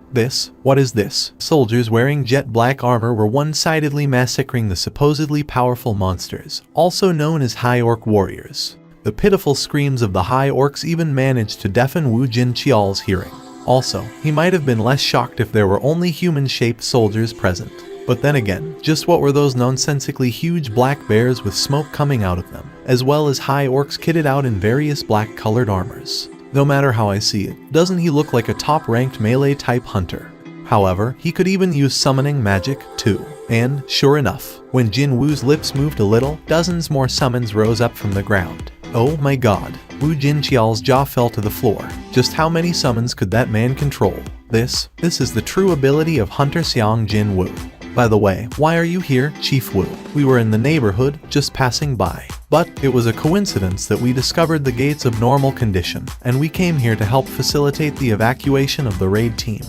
What is this? Soldiers wearing jet black armor were one-sidedly massacring the supposedly powerful monsters, also known as high orc warriors. The pitiful screams of the high orcs even managed to deafen Wu Jinqiao's hearing. Also, he might have been less shocked if there were only human-shaped soldiers present. But then again, just what were those nonsensically huge black bears with smoke coming out of them, as well as high orcs kitted out in various black-colored armors? No matter how I see it, doesn't he look like a top-ranked melee-type hunter? However, he could even use summoning magic, too. And, sure enough, when Jin Wu's lips moved a little, dozens more summons rose up from the ground. Oh my god. Wu Jinqiao's jaw fell to the floor. Just how many summons could that man control? This is the true ability of Hunter Xiang Jin Wu. By the way, why are you here, Chief Wu? We were in the neighborhood, just passing by. But it was a coincidence that we discovered the gates of normal condition, and we came here to help facilitate the evacuation of the raid team.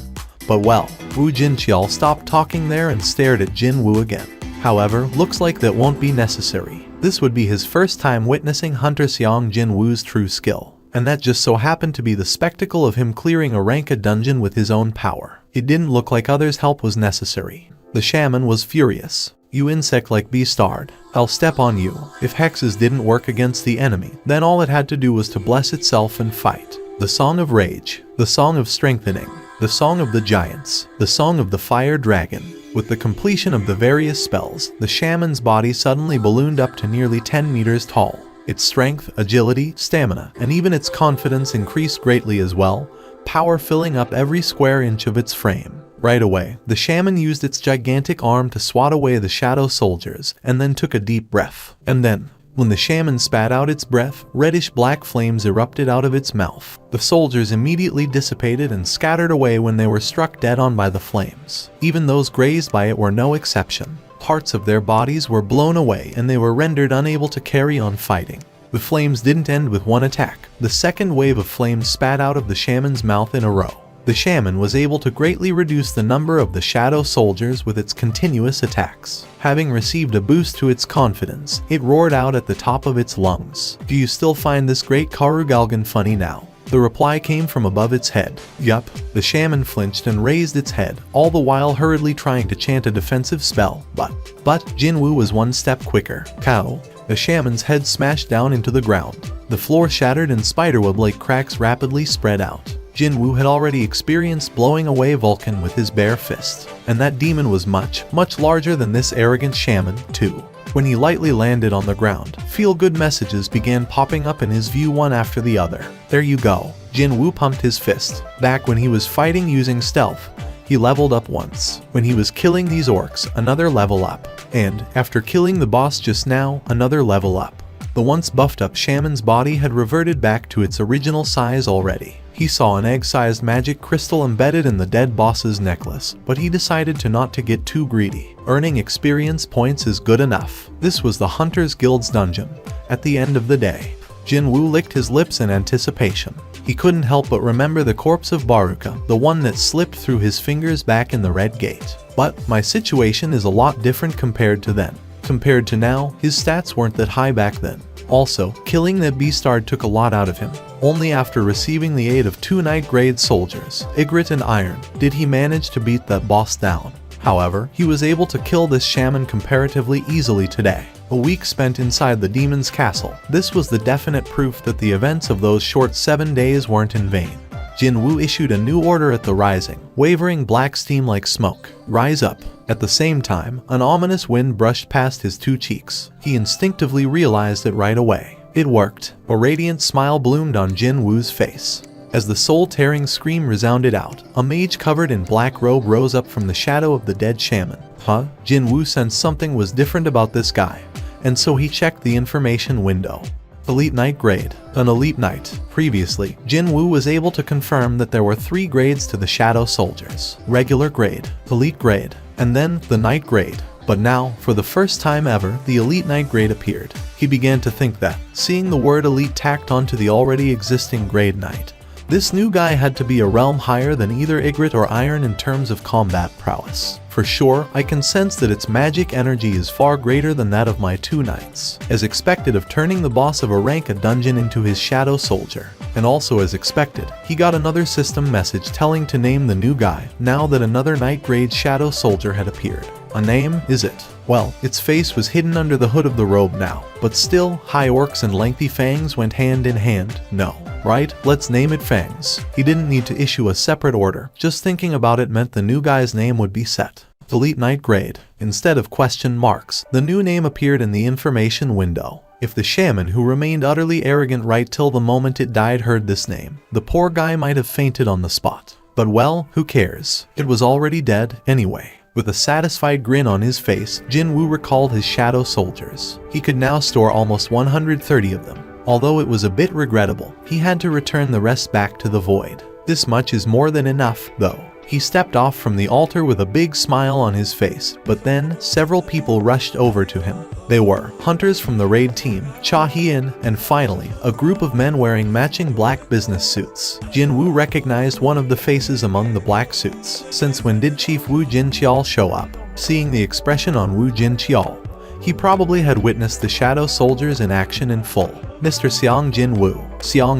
But well, Wu Jinqiao stopped talking there and stared at Jin Wu again. However, looks like that won't be necessary. This would be his first time witnessing Hunter Xiang Jin Wu's true skill. And that just so happened to be the spectacle of him clearing a ranked dungeon with his own power. It didn't look like others' help was necessary. The shaman was furious. You insect-like beastard, I'll step on you. If hexes didn't work against the enemy, then all it had to do was to bless itself and fight. The Song of Rage, the Song of Strengthening, the Song of the Giants, the Song of the Fire Dragon. With the completion of the various spells, the shaman's body suddenly ballooned up to nearly 10 meters tall. Its strength, agility, stamina, and even its confidence increased greatly as well, power filling up every square inch of its frame. Right away, the shaman used its gigantic arm to swat away the shadow soldiers, and then took a deep breath. And then, when the shaman spat out its breath, reddish-black flames erupted out of its mouth. The soldiers immediately dissipated and scattered away when they were struck dead on by the flames. Even those grazed by it were no exception. Parts of their bodies were blown away and they were rendered unable to carry on fighting. The flames didn't end with one attack. The second wave of flames spat out of the shaman's mouth in a row. The shaman was able to greatly reduce the number of the shadow soldiers with its continuous attacks. Having received a boost to its confidence, it roared out at the top of its lungs. Do you still find this great Karugalgan funny now? The reply came from above its head. Yup. The shaman flinched and raised its head, all the while hurriedly trying to chant a defensive spell. But Jin Wu was one step quicker. Cow. The shaman's head smashed down into the ground. The floor shattered and spiderweb-like cracks rapidly spread out. Jin Wu had already experienced blowing away Vulcan with his bare fist, and that demon was much, much larger than this arrogant shaman, too. When he lightly landed on the ground, feel-good messages began popping up in his view one after the other. There you go. Jin Wu pumped his fist. Back when he was fighting using stealth, he leveled up once. When he was killing these orcs, another level up. And, after killing the boss just now, another level up. The once buffed-up shaman's body had reverted back to its original size already. He saw an egg-sized magic crystal embedded in the dead boss's necklace, but he decided not to get too greedy. Earning experience points is good enough. This was the Hunter's Guild's dungeon. At the end of the day, Jin Wu licked his lips in anticipation. He couldn't help but remember the corpse of Baruka, the one that slipped through his fingers back in the Red Gate. But my situation is a lot different compared to then. Compared to now, his stats weren't that high back then. Also, killing that beastard took a lot out of him. Only after receiving the aid of 2 Knight-grade soldiers, Ygritte and Iron, did he manage to beat that boss down. However, he was able to kill this shaman comparatively easily today. A week spent inside the demon's castle, this was the definite proof that the events of those short 7 days weren't in vain. Jin Wu issued a new order at the rising, wavering black steam like smoke. Rise up. At the same time, an ominous wind brushed past his 2 cheeks. He instinctively realized it right away. It worked. A radiant smile bloomed on Jin Wu's face. As the soul-tearing scream resounded out, a mage covered in black robe rose up from the shadow of the dead shaman. Jin Wu sensed something was different about this guy, and so he checked the information window. Elite Knight grade. An elite knight. Previously, Jin Wu was able to confirm that there were 3 grades to the shadow soldiers. Regular grade, elite grade, and then the knight grade. But now, for the first time ever, the elite knight grade appeared. He began to think that, seeing the word elite tacked onto the already existing grade knight, this new guy had to be a realm higher than either Ygritte or Iron in terms of combat prowess. For sure, I can sense that its magic energy is far greater than that of my 2 knights. As expected of turning the boss of a rank a dungeon into his shadow soldier. And also as expected, he got another system message telling to name the new guy, now that another knight grade shadow soldier had appeared. A name, is it? Well, its face was hidden under the hood of the robe now, but still, high orcs and lengthy fangs went hand in hand. No. Right? Let's name it Fangs. He didn't need to issue a separate order, just thinking about it meant the new guy's name would be set. Delete Knight grade. Instead of question marks, the new name appeared in the information window. If the shaman who remained utterly arrogant right till the moment it died heard this name, the poor guy might have fainted on the spot. But well, who cares? It was already dead, anyway. With a satisfied grin on his face, Jinwoo recalled his shadow soldiers. He could now store almost 130 of them. Although it was a bit regrettable, he had to return the rest back to the void. This much is more than enough, though. He stepped off from the altar with a big smile on his face, but then several people rushed over to him. They were hunters from the raid team, Cha Hien, and finally, a group of men wearing matching black business suits. Jinwoo recognized one of the faces among the black suits. Since when did Chief Wu Jinqiao show up? Seeing the expression on Wu Jinqiao, he probably had witnessed the shadow soldiers in action in full. Mr. Xiang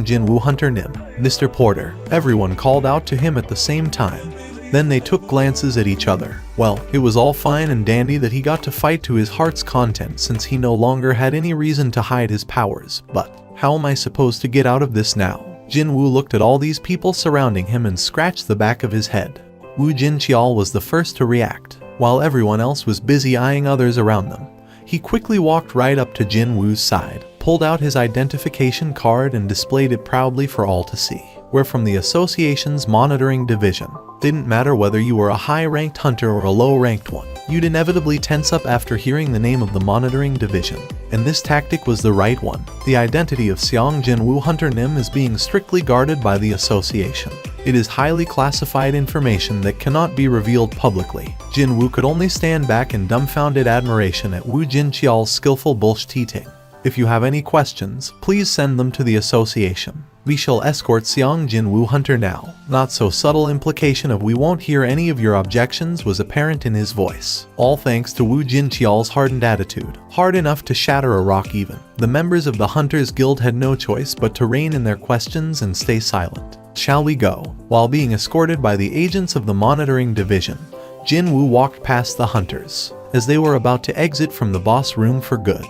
Jinwoo Hunter Nim, Mr. Porter, everyone called out to him at the same time. Then they took glances at each other. Well, it was all fine and dandy that he got to fight to his heart's content since he no longer had any reason to hide his powers, but how am I supposed to get out of this now? Jinwoo looked at all these people surrounding him and scratched the back of his head. Wu Jinqiao was the first to react, while everyone else was busy eyeing others around them. He quickly walked right up to Jinwoo's side, pulled out his identification card and displayed it proudly for all to see. We're from the association's monitoring division. Didn't matter whether you were a high-ranked hunter or a low-ranked one. You'd inevitably tense up after hearing the name of the monitoring division. And this tactic was the right one. The identity of Xiang Jinwoo Hunter Nim is being strictly guarded by the association. It is highly classified information that cannot be revealed publicly. Jinwoo could only stand back in dumbfounded admiration at Wu Jinqiao's skillful bullshitting. If you have any questions, please send them to the association. We shall escort Xiang Jinwoo Hunter now. Not so subtle implication of we won't hear any of your objections was apparent in his voice. All thanks to Wu Jinqiao's hardened attitude. Hard enough to shatter a rock even. The members of the Hunters Guild had no choice but to rein in their questions and stay silent. Shall we go? While being escorted by the agents of the monitoring division, Jinwoo walked past the hunters. As they were about to exit from the boss room for good.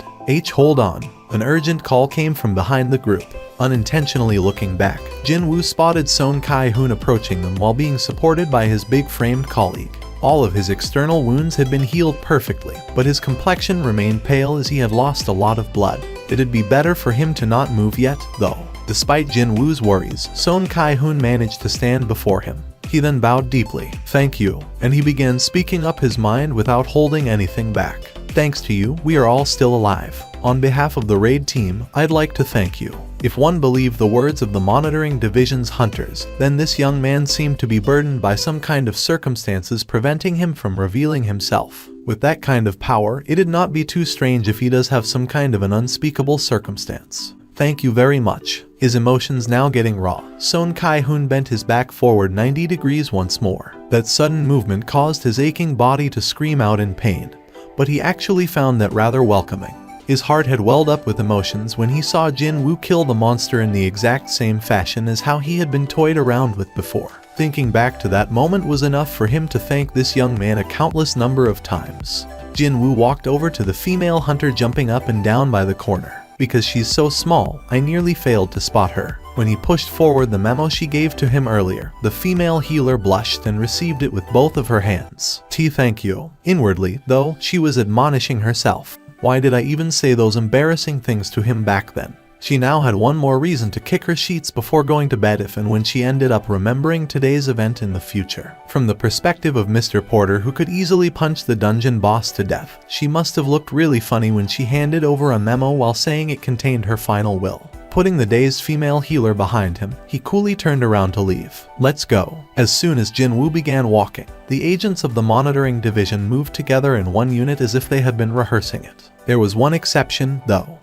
Hold on. An urgent call came from behind the group. Unintentionally looking back, Jinwoo spotted Son Kai-hoon approaching them while being supported by his big-framed colleague. All of his external wounds had been healed perfectly, but his complexion remained pale as he had lost a lot of blood. It'd be better for him to not move yet, though. Despite Jinwoo's worries, Son Kai-hoon managed to stand before him. He then bowed deeply. Thank you, and he began speaking up his mind without holding anything back. Thanks to you, we are all still alive. On behalf of the raid team, I'd like to thank you. If one believed the words of the monitoring division's hunters, then this young man seemed to be burdened by some kind of circumstances preventing him from revealing himself. With that kind of power, it'd not be too strange if he does have some kind of an unspeakable circumstance. Thank you very much. His emotions now getting raw, Son Kai-hoon bent his back forward 90 degrees once more. That sudden movement caused his aching body to scream out in pain, but he actually found that rather welcoming. His heart had welled up with emotions when he saw Jinwoo kill the monster in the exact same fashion as how he had been toyed around with before. Thinking back to that moment was enough for him to thank this young man a countless number of times. Jinwoo walked over to the female hunter jumping up and down by the corner. Because she's so small, I nearly failed to spot her. When he pushed forward the memo she gave to him earlier, the female healer blushed and received it with both of her hands. Thank you. Inwardly, though, she was admonishing herself. Why did I even say those embarrassing things to him back then? She now had one more reason to kick her sheets before going to bed if and when she ended up remembering today's event in the future. From the perspective of Mr. Porter, who could easily punch the dungeon boss to death, she must have looked really funny when she handed over a memo while saying it contained her final will. Putting the dazed female healer behind him, he coolly turned around to leave. Let's go. As soon as Jinwoo began walking, the agents of the monitoring division moved together in one unit as if they had been rehearsing it. There was one exception, though.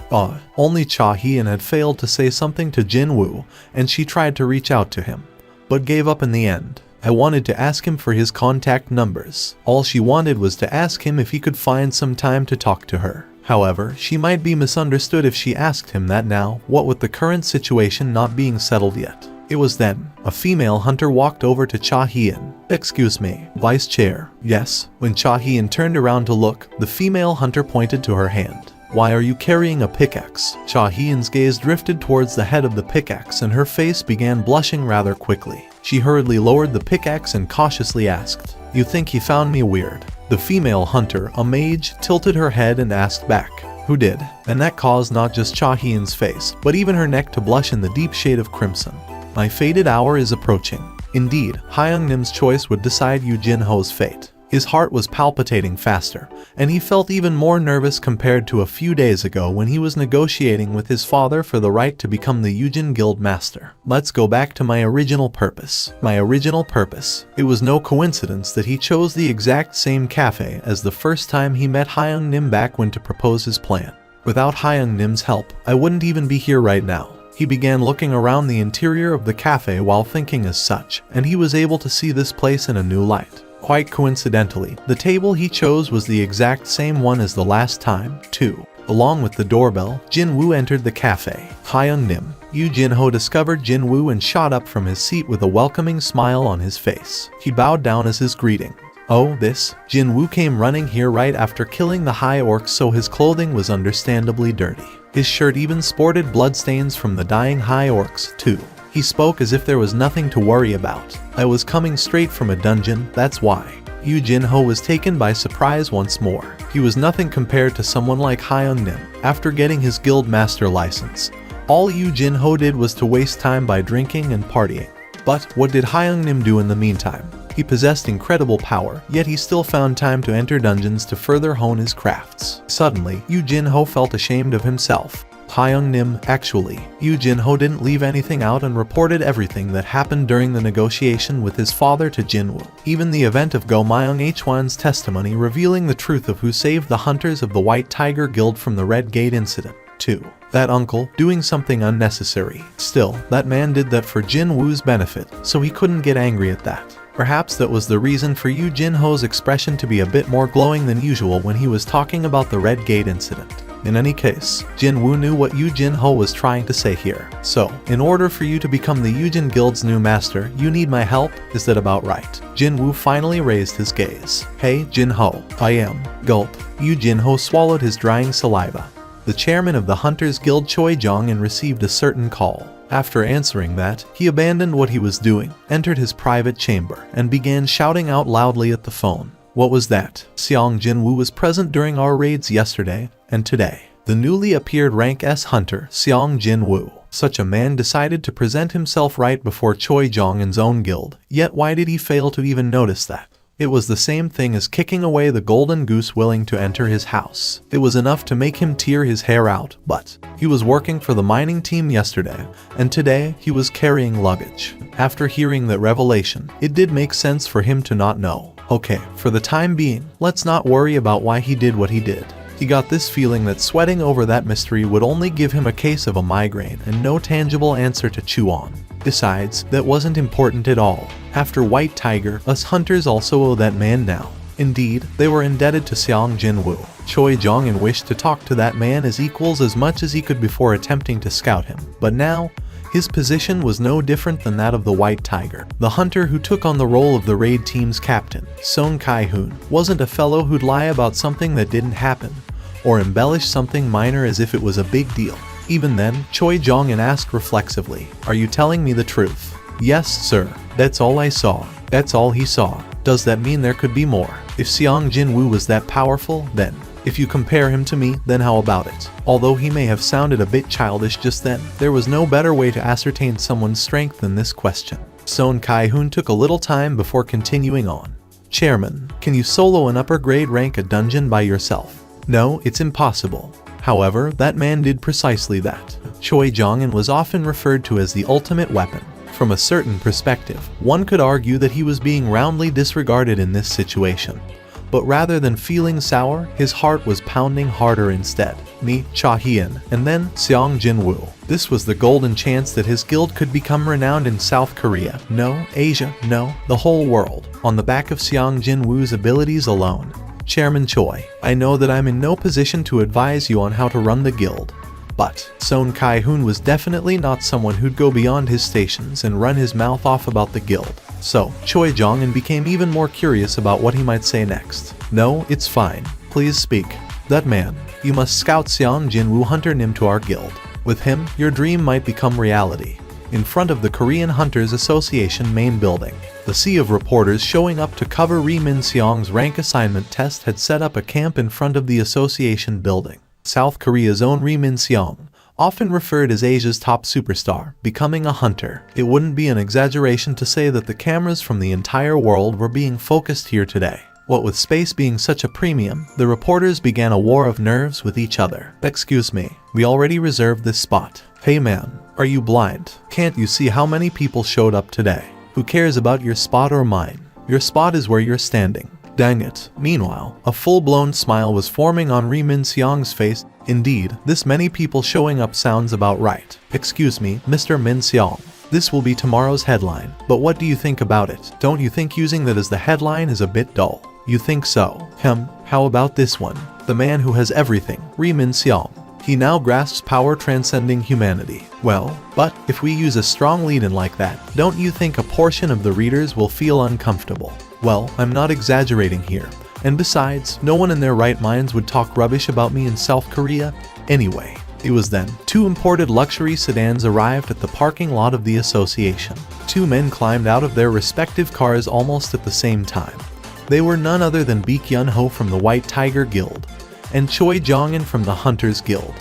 Only Cha Hien had failed to say something to Jinwoo, and she tried to reach out to him, but gave up in the end. I wanted to ask him for his contact numbers. All she wanted was to ask him if he could find some time to talk to her. However, she might be misunderstood if she asked him that now, what with the current situation not being settled yet. It was then, a female hunter walked over to Cha Hyun. "Excuse me, Vice Chair." "Yes." When Cha Hyun turned around to look, the female hunter pointed to her hand. "Why are you carrying a pickaxe?" Cha Hyun's gaze drifted towards the head of the pickaxe and her face began blushing rather quickly. She hurriedly lowered the pickaxe and cautiously asked, "You think he found me weird?" The female hunter, a mage, tilted her head and asked back, "Who did?" And that caused not just Cha Hyun's face, but even her neck to blush in the deep shade of crimson. "My fated hour is approaching." Indeed, Hyung Nim's choice would decide Yoo Jin-ho's fate. His heart was palpitating faster, and he felt even more nervous compared to a few days ago when he was negotiating with his father for the right to become the Yujin Guild Master. Let's go back to my original purpose. My original purpose. It was no coincidence that he chose the exact same cafe as the first time he met Hyung Nim back when to propose his plan. Without Hyung Nim's help, I wouldn't even be here right now. He began looking around the interior of the cafe while thinking as such, and he was able to see this place in a new light. Quite coincidentally, the table he chose was the exact same one as the last time, too. Along with the doorbell, Jin Woo entered the cafe. Hyung Nim. Yoo Jin-ho discovered Jin Woo and shot up from his seat with a welcoming smile on his face. He bowed down as his greeting. "Oh, this?" Jin Woo came running here right after killing the high orcs, so his clothing was understandably dirty. His shirt even sported bloodstains from the dying high orcs, too. He spoke as if there was nothing to worry about. "I was coming straight from a dungeon, that's why." Yoo Jin-ho was taken by surprise once more. He was nothing compared to someone like Hyung Nim. After getting his guild master license, all Yoo Jin-ho did was to waste time by drinking and partying. But what did Hyung Nim do in the meantime? He possessed incredible power, yet he still found time to enter dungeons to further hone his crafts. Suddenly, Yoo Jin-ho felt ashamed of himself. Hyung Nim, actually, Yoo Jin-ho didn't leave anything out and reported everything that happened during the negotiation with his father to Jin Woo. Even the event of Go Myung Hwan's testimony revealing the truth of who saved the hunters of the White Tiger Guild from the Red Gate incident, too. That uncle, doing something unnecessary. Still, that man did that for Jin Woo's benefit, so he couldn't get angry at that. Perhaps that was the reason for Yoo Jin-ho's expression to be a bit more glowing than usual when he was talking about the Red Gate incident. In any case, Jin Woo knew what Yoo Jin-ho was trying to say here. "So, in order for you to become the Yujin Guild's new master, you need my help, is that about right?" Jin Woo finally raised his gaze. "Hey, Jin-ho, I am." Gulp. Yoo Jin-ho swallowed his drying saliva. The chairman of the Hunters Guild Choi Jong-in received a certain call. After answering that, he abandoned what he was doing, entered his private chamber, and began shouting out loudly at the phone. What was that? Seong Jin Woo was present during our raids yesterday and today. The newly appeared rank S hunter, Seong Jin Woo. Such a man decided to present himself right before Choi Jong-in's own guild, yet why did he fail to even notice that? It was the same thing as kicking away the golden goose willing to enter his house. It was enough to make him tear his hair out, but he was working for the mining team yesterday, and today he was carrying luggage. After hearing that revelation, it did make sense for him to not know. Okay, for the time being, let's not worry about why he did what he did. He got this feeling that sweating over that mystery would only give him a case of a migraine and no tangible answer to chew on. Besides, that wasn't important at all. After White Tiger, us hunters also owe that man now. Indeed, they were indebted to Seong Jin Woo. Choi Jong-in wished to talk to that man as equals as much as he could before attempting to scout him. But now, his position was no different than that of the White Tiger. The hunter who took on the role of the raid team's captain, Song Kai-hoon, wasn't a fellow who'd lie about something that didn't happen, or embellish something minor as if it was a big deal. Even then, Choi Jong-in asked reflexively, "Are you telling me the truth?" "Yes, sir. That's all I saw." "That's all he saw." Does that mean there could be more? If Seong Jin Woo was that powerful, then if you compare him to me, then how about it? Although he may have sounded a bit childish just then, there was no better way to ascertain someone's strength than this question. Song Kai-hoon took a little time before continuing on. "Chairman, can you solo an upper grade rank a dungeon by yourself?" "No, it's impossible." However, that man did precisely that. Choi Jong-in was often referred to as the ultimate weapon. From a certain perspective, one could argue that he was being roundly disregarded in this situation. but rather than feeling sour, his heart was pounding harder instead. Me, Cha Hien, and then Seong Jinwoo. This was the golden chance that his guild could become renowned in South Korea, no, Asia, no, the whole world, on the back of Seong Jinwoo's abilities alone. Chairman Choi, I know that I'm in no position to advise you on how to run the guild. But Son Kai-hoon was definitely not someone who'd go beyond his stations and run his mouth off about the guild. So, Choi Jong-un became even more curious about what he might say next. No, it's fine. Please speak. That man. You must scout Seong Jinwoo Hunter Nim to our guild. With him, your dream might become reality. In front of the Korean Hunters Association main building, the sea of reporters showing up to cover Ri Min Seong's rank assignment test had set up a camp in front of the association building. South Korea's own Ri Min Seong, often referred as Asia's top superstar, becoming a hunter. It wouldn't be an exaggeration to say that the cameras from the entire world were being focused here today. What with space being such a premium, the reporters began a war of nerves with each other. Excuse me, we already reserved this spot. Hey man, are you blind? Can't you see how many people showed up today? Who cares about your spot or mine? Your spot is where you're standing. Dang it. Meanwhile, a full-blown smile was forming on Ri Min Seong's face. Indeed, this many people showing up sounds about right. Excuse me, Mr. Min Seong. This will be tomorrow's headline, but what do you think about it? Don't you think using that as the headline is a bit dull? You think so? How about this one? The man who has everything, Ri Min Seong. He now grasps power transcending humanity. Well, but if we use a strong lead-in like that, don't you think a portion of the readers will feel uncomfortable? Well, I'm not exaggerating here. And besides, no one in their right minds would talk rubbish about me in South Korea. Anyway, it was then. 2 imported luxury sedans arrived at the parking lot of the association. 2 men climbed out of their respective cars almost at the same time. They were none other than Baek Yun-ho from the White Tiger Guild and Choi Jong-un from the Hunters Guild.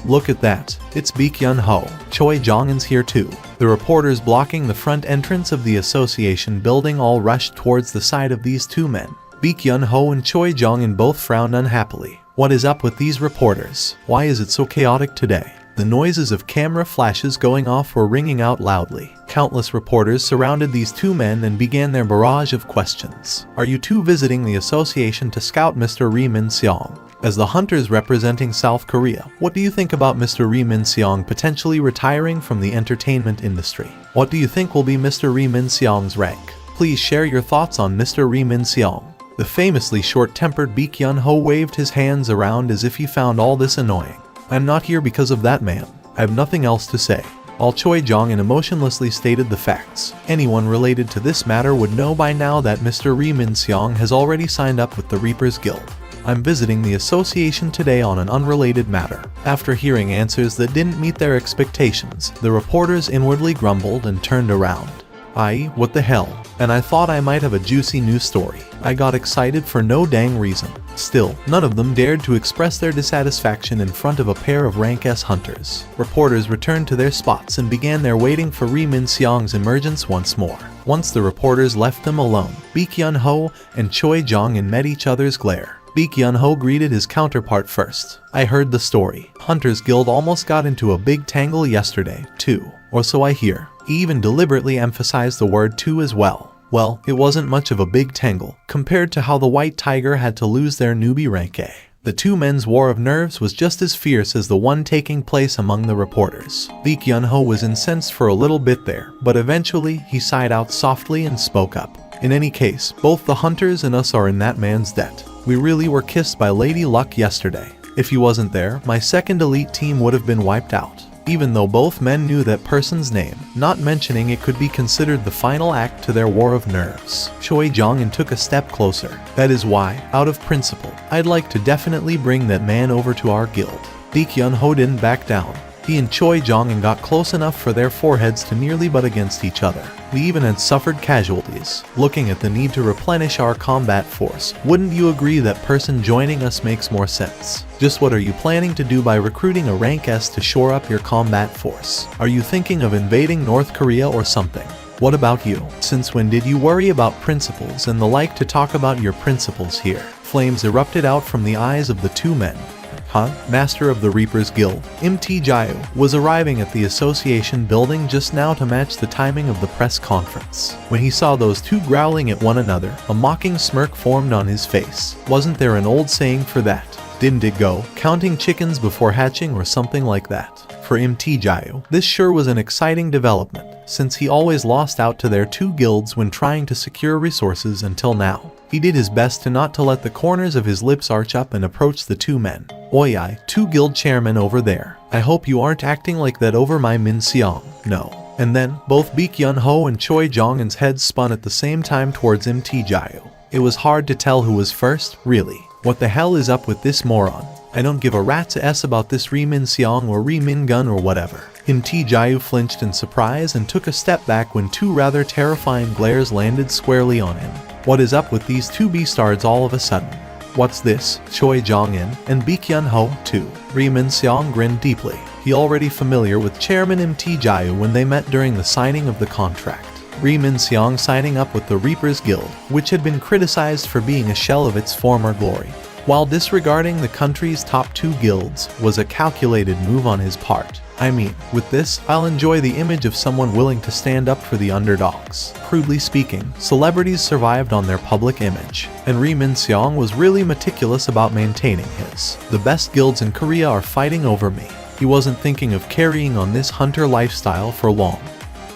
Look at that. It's Baek Yun-ho. Choi Jong-un's here too. The reporters blocking the front entrance of the association building all rushed towards the side of these 2 men. Baek Yun-ho and Choi Jong-un both frowned unhappily. What is up with these reporters? Why is it so chaotic today? The noises of camera flashes going off were ringing out loudly. Countless reporters surrounded these 2 men and began their barrage of questions. Are you 2 visiting the association to scout Mr. Ri Min Seong? As the hunters representing South Korea, what do you think about Mr. Ri Min Seong potentially retiring from the entertainment industry? What do you think will be Mr. Ri Min Seong's rank? Please share your thoughts on Mr. Ri Min Seong. The famously short-tempered Baek Yun-ho waved his hands around as if he found all this annoying. I'm not here because of that man. I have nothing else to say. While Choi Jong-un emotionlessly stated the facts, anyone related to this matter would know by now that Mr. Ri Min Seong has already signed up with the Reapers Guild. I'm visiting the association today on an unrelated matter. After hearing answers that didn't meet their expectations, the reporters inwardly grumbled and turned around. What the hell? And I thought I might have a juicy news story. I got excited for no dang reason. Still, none of them dared to express their dissatisfaction in front of a pair of rank S hunters. Reporters returned to their spots and began their waiting for Ri Min Seong's emergence once more. Once the reporters left them alone, Baek Yun-ho and Choi Jong-un met each other's glare. Baek Yun-ho greeted his counterpart first. I heard the story. Hunters Guild almost got into a big tangle yesterday, too. Or so I hear. He even deliberately emphasized the word too as well. Well, it wasn't much of a big tangle, compared to how the White Tiger had to lose their newbie rank A. The 2 men's war of nerves was just as fierce as the one taking place among the reporters. Baek Yun-ho was incensed for a little bit there, but eventually he sighed out softly and spoke up. In any case, both the hunters and us are in that man's debt. We really were kissed by Lady Luck yesterday. If he wasn't there, my second elite team would have been wiped out. Even though both men knew that person's name, not mentioning it could be considered the final act to their war of nerves. Choi Jong-un took a step closer. That is why, out of principle, I'd like to definitely bring that man over to our guild. Baek Yun-ho didn't back down. He and Choi Jong-un got close enough for their foreheads to nearly butt against each other. We even had suffered casualties. Looking at the need to replenish our combat force, wouldn't you agree that person joining us makes more sense? Just what are you planning to do by recruiting a rank S to shore up your combat force? Are you thinking of invading North Korea or something? What about you? Since when did you worry about principles and the like to talk about your principles here? Flames erupted out from the eyes of the 2 men. Master of the Reapers Guild, Mt Jayu, was arriving at the association building just now to match the timing of the press conference. When he saw those two growling at one another, a mocking smirk formed on his face. Wasn't there an old saying for that? Didn't it go, counting chickens before hatching or something like that? For Mt Jayu, this sure was an exciting development, since he always lost out to their two guilds when trying to secure resources until now. He did his best to let the corners of his lips arch up and approach the two men. Oi, two guild chairmen over there. I hope you aren't acting like that over my Min Seong. No. And then, both Baek Yun Ho and Choi Jong-un's heads spun at the same time towards Mt Jayu. It was hard to tell who was first, really. What the hell is up with this moron? I don't give a rat's ass about this Ri Min Seong or Ri Min Gun or whatever. Mt Jayu flinched in surprise and took a step back when two rather terrifying glares landed squarely on him. What is up with these two beastards all of a sudden? What's this? Choi Jong-un and Baek Yun Ho, too. Ri Min Seong grinned deeply. He already familiar with Chairman Mt Jayu when they met during the signing of the contract. Ri Min Seong signing up with the Reapers Guild, which had been criticized for being a shell of its former glory, while disregarding the country's top two guilds, was a calculated move on his part. I mean, with this, I'll enjoy the image of someone willing to stand up for the underdogs. Crudely speaking, celebrities survived on their public image, and Ri Min Seong was really meticulous about maintaining his. The best guilds in Korea are fighting over me. He wasn't thinking of carrying on this hunter lifestyle for long.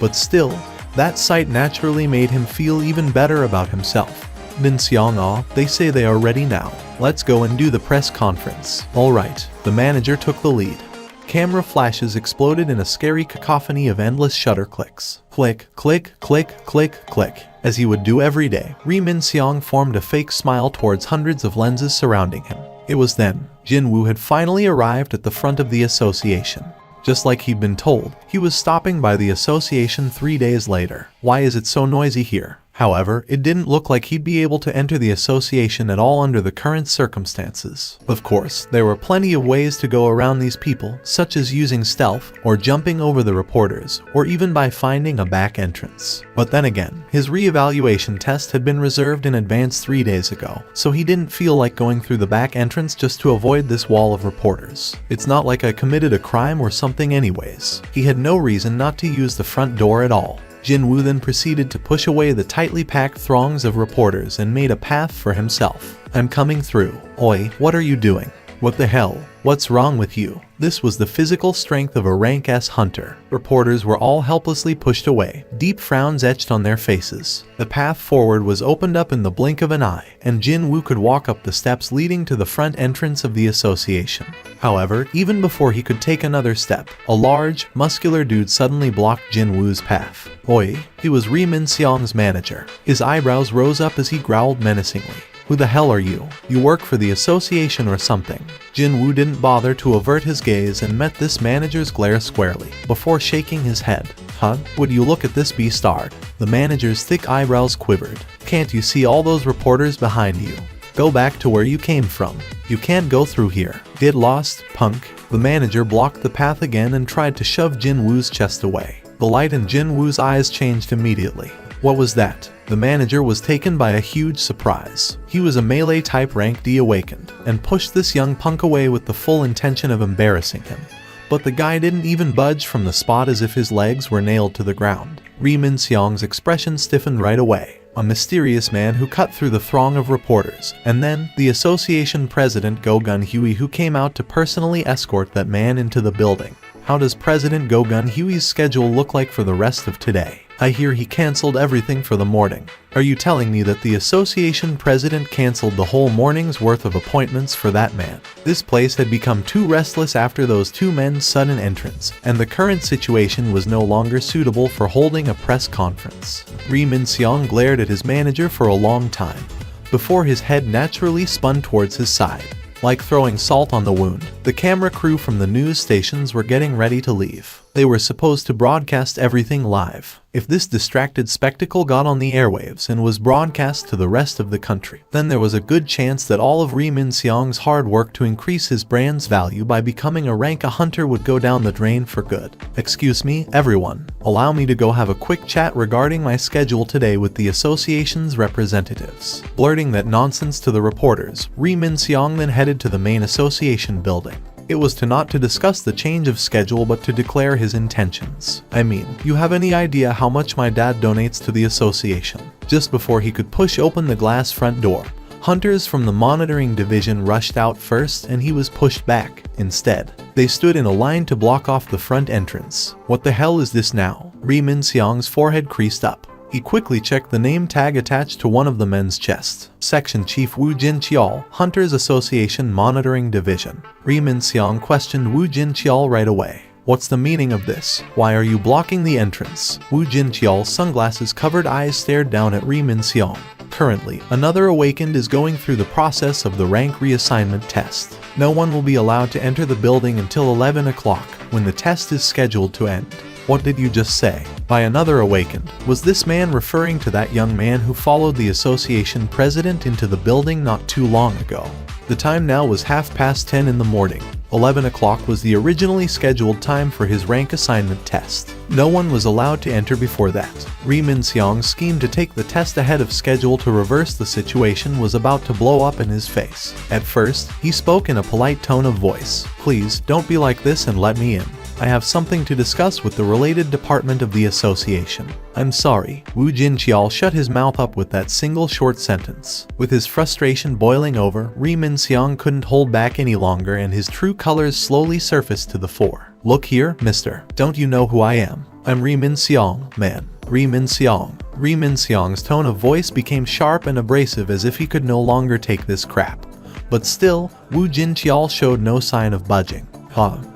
But still, that sight naturally made him feel even better about himself. Min Seong, they say they are ready now. Let's go and do the press conference. Alright, the manager took the lead. Camera flashes exploded in a scary cacophony of endless shutter clicks. Click, click, click, click, click. As he would do every day, Ri Min Seong formed a fake smile towards hundreds of lenses surrounding him. It was then, Jin-woo had finally arrived at the front of the association. Just like he'd been told, he was stopping by the association 3 days later. Why is it so noisy here? However, it didn't look like he'd be able to enter the association at all under the current circumstances. Of course, there were plenty of ways to go around these people, such as using stealth, or jumping over the reporters, or even by finding a back entrance. But then again, his re-evaluation test had been reserved in advance 3 days ago, so he didn't feel like going through the back entrance just to avoid this wall of reporters. It's not like I committed a crime or something anyways. He had no reason not to use the front door at all. Jin-woo then proceeded to push away the tightly packed throngs of reporters and made a path for himself. I'm coming through. Oi, what are you doing? What the hell? What's wrong with you? This was the physical strength of a rank S hunter. Reporters were all helplessly pushed away, deep frowns etched on their faces. The path forward was opened up in the blink of an eye, and Jin-woo could walk up the steps leading to the front entrance of the association. However, even before he could take another step, a large, muscular dude suddenly blocked Jin-woo's path. Oi, he was Ri Min Seong's manager. His eyebrows rose up as he growled menacingly. Who the hell are you? You work for the association or something? Jin-woo didn't bother to avert his gaze and met this manager's glare squarely, before shaking his head. Would you look at this beastard? The manager's thick eyebrows quivered. Can't you see all those reporters behind you? Go back to where you came from. You can't go through here. Get lost, punk. The manager blocked the path again and tried to shove Jin-woo's chest away. The light in Jin-woo's eyes changed immediately. What was that? The manager was taken by a huge surprise. He was a melee-type rank D awakened, and pushed this young punk away with the full intention of embarrassing him. But the guy didn't even budge from the spot as if his legs were nailed to the ground. Ri Min Seong's expression stiffened right away. A mysterious man who cut through the throng of reporters, and then the association president Go Gun-Huey, who came out to personally escort that man into the building. How does President Go Gun-Huey's schedule look like for the rest of today? I hear he cancelled everything for the morning. Are you telling me that the association president cancelled the whole morning's worth of appointments for that man? This place had become too restless after those two men's sudden entrance, and the current situation was no longer suitable for holding a press conference. Ri Min Seong glared at his manager for a long time, before his head naturally spun towards his side. Like throwing salt on the wound, the camera crew from the news stations were getting ready to leave. They were supposed to broadcast everything live. If this distracted spectacle got on the airwaves and was broadcast to the rest of the country, then there was a good chance that all of Ri Min-seong's hard work to increase his brand's value by becoming a rank hunter would go down the drain for good. Excuse me, everyone. Allow me to go have a quick chat regarding my schedule today with the association's representatives. Blurting that nonsense to the reporters, Ri Min-seong then headed to the main association building. It was not to discuss the change of schedule but to declare his intentions. I mean, you have any idea how much my dad donates to the association? Just before he could push open the glass front door, hunters from the monitoring division rushed out first and he was pushed back. Instead, they stood in a line to block off the front entrance. What the hell is this now? Ri Min-seong's forehead creased up. He quickly checked the name tag attached to one of the men's chests. Section Chief Woo Jin-cheol, Hunters Association Monitoring Division. Ri Min-seong questioned Woo Jin-cheol right away. What's the meaning of this? Why are you blocking the entrance? Woo Jin-cheol's sunglasses-covered eyes stared down at Ri Min-seong. Currently, another awakened is going through the process of the rank reassignment test. No one will be allowed to enter the building until 11 o'clock, when the test is scheduled to end. What did you just say? By another awakened, was this man referring to that young man who followed the association president into the building not too long ago? The time now was 10:30 in the morning. 11 o'clock was the originally scheduled time for his rank assignment test. No one was allowed to enter before that. Ri Min-seong's scheme to take the test ahead of schedule to reverse the situation was about to blow up in his face. At first, he spoke in a polite tone of voice. Please, don't be like this and let me in. I have something to discuss with the related department of the association. I'm sorry. Woo Jin-cheol shut his mouth up with that single short sentence. With his frustration boiling over, Ri Min-seong couldn't hold back any longer and his true colors slowly surfaced to the fore. Look here, mister. Don't you know who I am? I'm Ri Min-seong, man. Ri Min-seong. Ri Min-seong's tone of voice became sharp and abrasive as if he could no longer take this crap. But still, Woo Jin-cheol showed no sign of budging.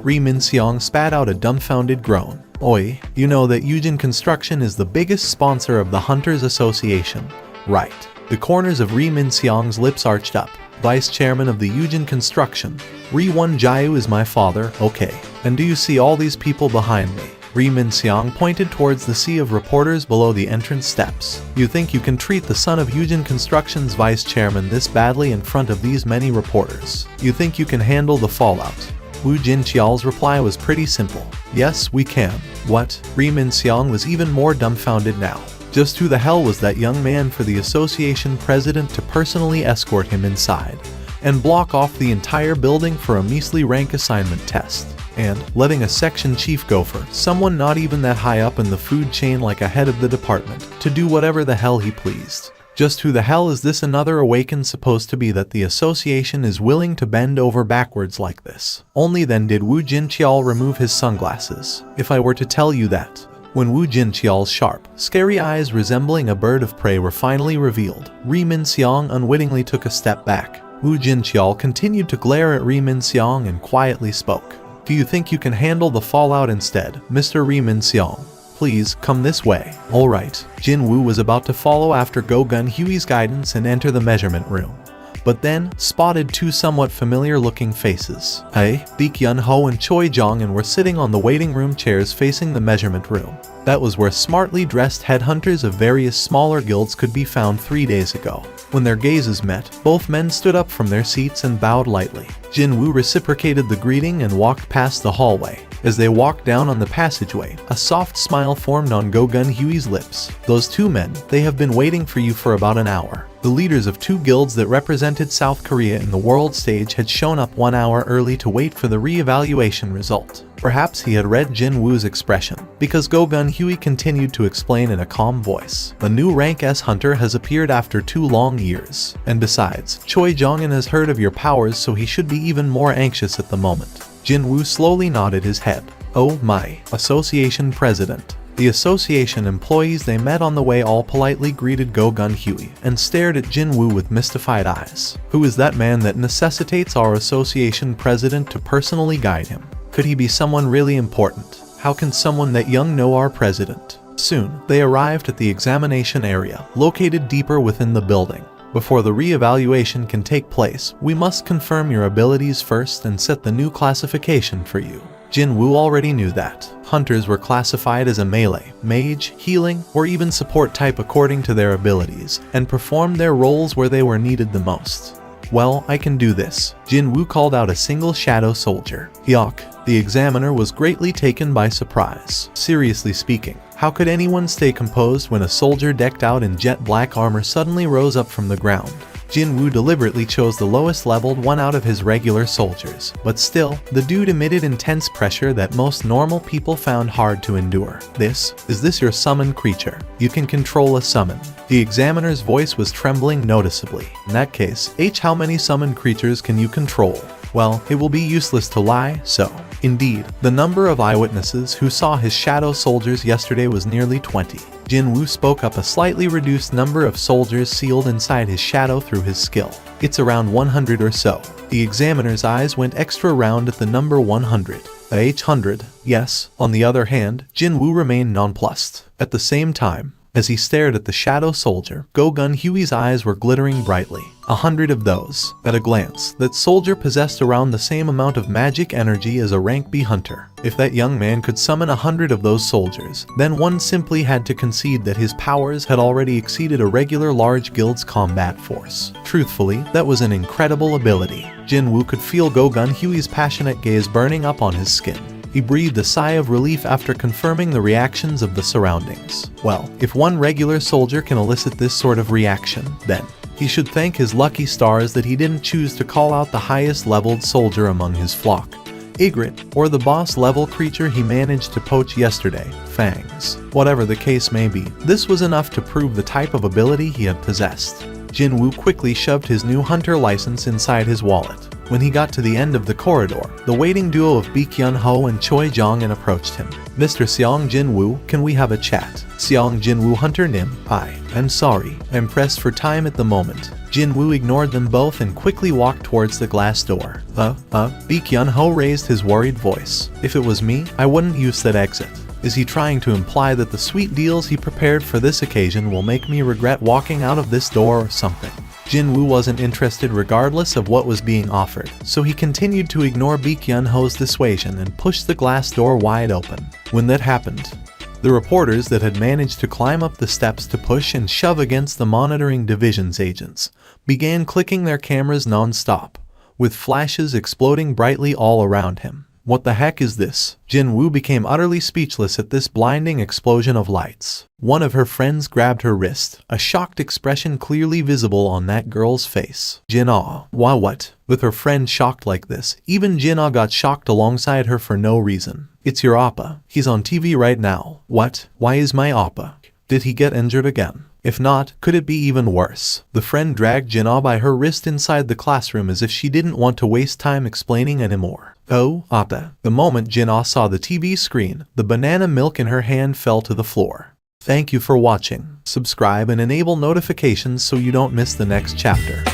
Ri Min-seong spat out a dumbfounded groan. Oi, you know that Yujin Construction is the biggest sponsor of the Hunters Association, right? The corners of Ri Min-seong's lips arched up. Vice Chairman of the Yujin Construction. Ri Won-jae is my father, okay. And do you see all these people behind me? Ri Min-seong pointed towards the sea of reporters below the entrance steps. You think you can treat the son of Yujin Construction's vice chairman this badly in front of these many reporters? You think you can handle the fallout? Woo Jin-cheol's reply was pretty simple. Yes, we can. What? Ri Min-seong was even more dumbfounded now. Just who the hell was that young man for the association president to personally escort him inside and block off the entire building for a measly rank assignment test? And letting a section chief go for someone not even that high up in the food chain like a head of the department to do whatever the hell he pleased. Just who the hell is this another awakened supposed to be that the association is willing to bend over backwards like this? Only then did Woo Jin-cheol remove his sunglasses. If I were to tell you that, when Woo Jin-cheol's sharp, scary eyes resembling a bird of prey were finally revealed, Ri Min-seong unwittingly took a step back. Woo Jin-cheol continued to glare at Ri Min-seong and quietly spoke. Do you think you can handle the fallout instead, Mr. Ri Min-seong? Please, come this way. Alright. Jin-woo was about to follow after Go Gun-hui's guidance and enter the measurement room, but then spotted two somewhat familiar-looking faces. Baek Yun-ho and Choi Jong-un were sitting on the waiting room chairs facing the measurement room. That was where smartly dressed headhunters of various smaller guilds could be found 3 days ago. When their gazes met, both men stood up from their seats and bowed lightly. Jin-woo reciprocated the greeting and walked past the hallway. As they walked down on the passageway, a soft smile formed on Go Gun-hui's lips. Those two men, they have been waiting for you for about an hour. The leaders of two guilds that represented South Korea in the world stage had shown up 1 hour early to wait for the re-evaluation result. Perhaps he had read Jin-woo's expression, because Go Gun-hui continued to explain in a calm voice. The new rank S hunter has appeared after 2 long years. And besides, Choi Jong-un has heard of your powers, so he should be even more anxious at the moment. Jin-woo slowly nodded his head. Oh my, association president. The association employees they met on the way all politely greeted Go Gun-hui and stared at Jin-woo with mystified eyes. Who is that man that necessitates our association president to personally guide him? Could he be someone really important? How can someone that young know our president? Soon, they arrived at the examination area, located deeper within the building. Before the re-evaluation can take place, we must confirm your abilities first and set the new classification for you. Jinwoo already knew that. Hunters were classified as a melee, mage, healing, or even support type according to their abilities, and performed their roles where they were needed the most. Well, I can do this. Jinwoo called out a single shadow soldier. Yuck. The examiner was greatly taken by surprise. Seriously speaking, how could anyone stay composed when a soldier decked out in jet black armor suddenly rose up from the ground? Jinwoo deliberately chose the lowest leveled one out of his regular soldiers, but still, the dude emitted intense pressure that most normal people found hard to endure. Is this your summon creature? You can control a summon. The examiner's voice was trembling noticeably. In that case, how many summoned creatures can you control? Well, it will be useless to lie, so. Indeed, the number of eyewitnesses who saw his shadow soldiers yesterday was nearly 20. Jinwoo spoke up a slightly reduced number of soldiers sealed inside his shadow through his skill. It's around 100 or so. The examiner's eyes went extra round at the number 100. A 100, yes. On the other hand, Jinwoo remained nonplussed. At the same time, as he stared at the shadow soldier, Go-Gun Huey's eyes were glittering brightly. 100 of those. At a glance, that soldier possessed around the same amount of magic energy as a rank B hunter. If that young man could summon 100 of those soldiers, then one simply had to concede that his powers had already exceeded a regular large guild's combat force. Truthfully, that was an incredible ability. Jinwoo could feel Go-Gun Huey's passionate gaze burning up on his skin. He breathed a sigh of relief after confirming the reactions of the surroundings. Well, if one regular soldier can elicit this sort of reaction, then he should thank his lucky stars that he didn't choose to call out the highest leveled soldier among his flock, Ygritte, or the boss level creature he managed to poach yesterday, Fangs. Whatever the case may be, this was enough to prove the type of ability he had possessed. Jinwoo quickly shoved his new hunter license inside his wallet. When he got to the end of the corridor, the waiting duo of Baekhyun-ho and Choi Jong-in approached him. Mr. Seong Jinwoo, can we have a chat? Seong Jinwoo Hunter Nim, I'm sorry, I'm pressed for time at the moment. Jinwoo ignored them both and quickly walked towards the glass door. Baekhyun-ho raised his worried voice. If it was me, I wouldn't use that exit. Is he trying to imply that the sweet deals he prepared for this occasion will make me regret walking out of this door or something? Jinwoo wasn't interested regardless of what was being offered, so he continued to ignore Baekhyun-ho's dissuasion and pushed the glass door wide open. When that happened, the reporters that had managed to climb up the steps to push and shove against the monitoring division's agents began clicking their cameras non-stop, with flashes exploding brightly all around him. What the heck is this? Jinwoo became utterly speechless at this blinding explosion of lights. One of her friends grabbed her wrist, a shocked expression clearly visible on that girl's face. Jin-ah. Why what? With her friend shocked like this, even Jin-ah got shocked alongside her for no reason. It's your oppa. He's on TV right now. What? Why is my oppa? Did he get injured again? If not, could it be even worse? The friend dragged Jin-ah by her wrist inside the classroom as if she didn't want to waste time explaining anymore. Oh, oppa. The moment Jin-ah saw the TV screen, the banana milk in her hand fell to the floor. Thank you for watching. Subscribe and enable notifications so you don't miss the next chapter.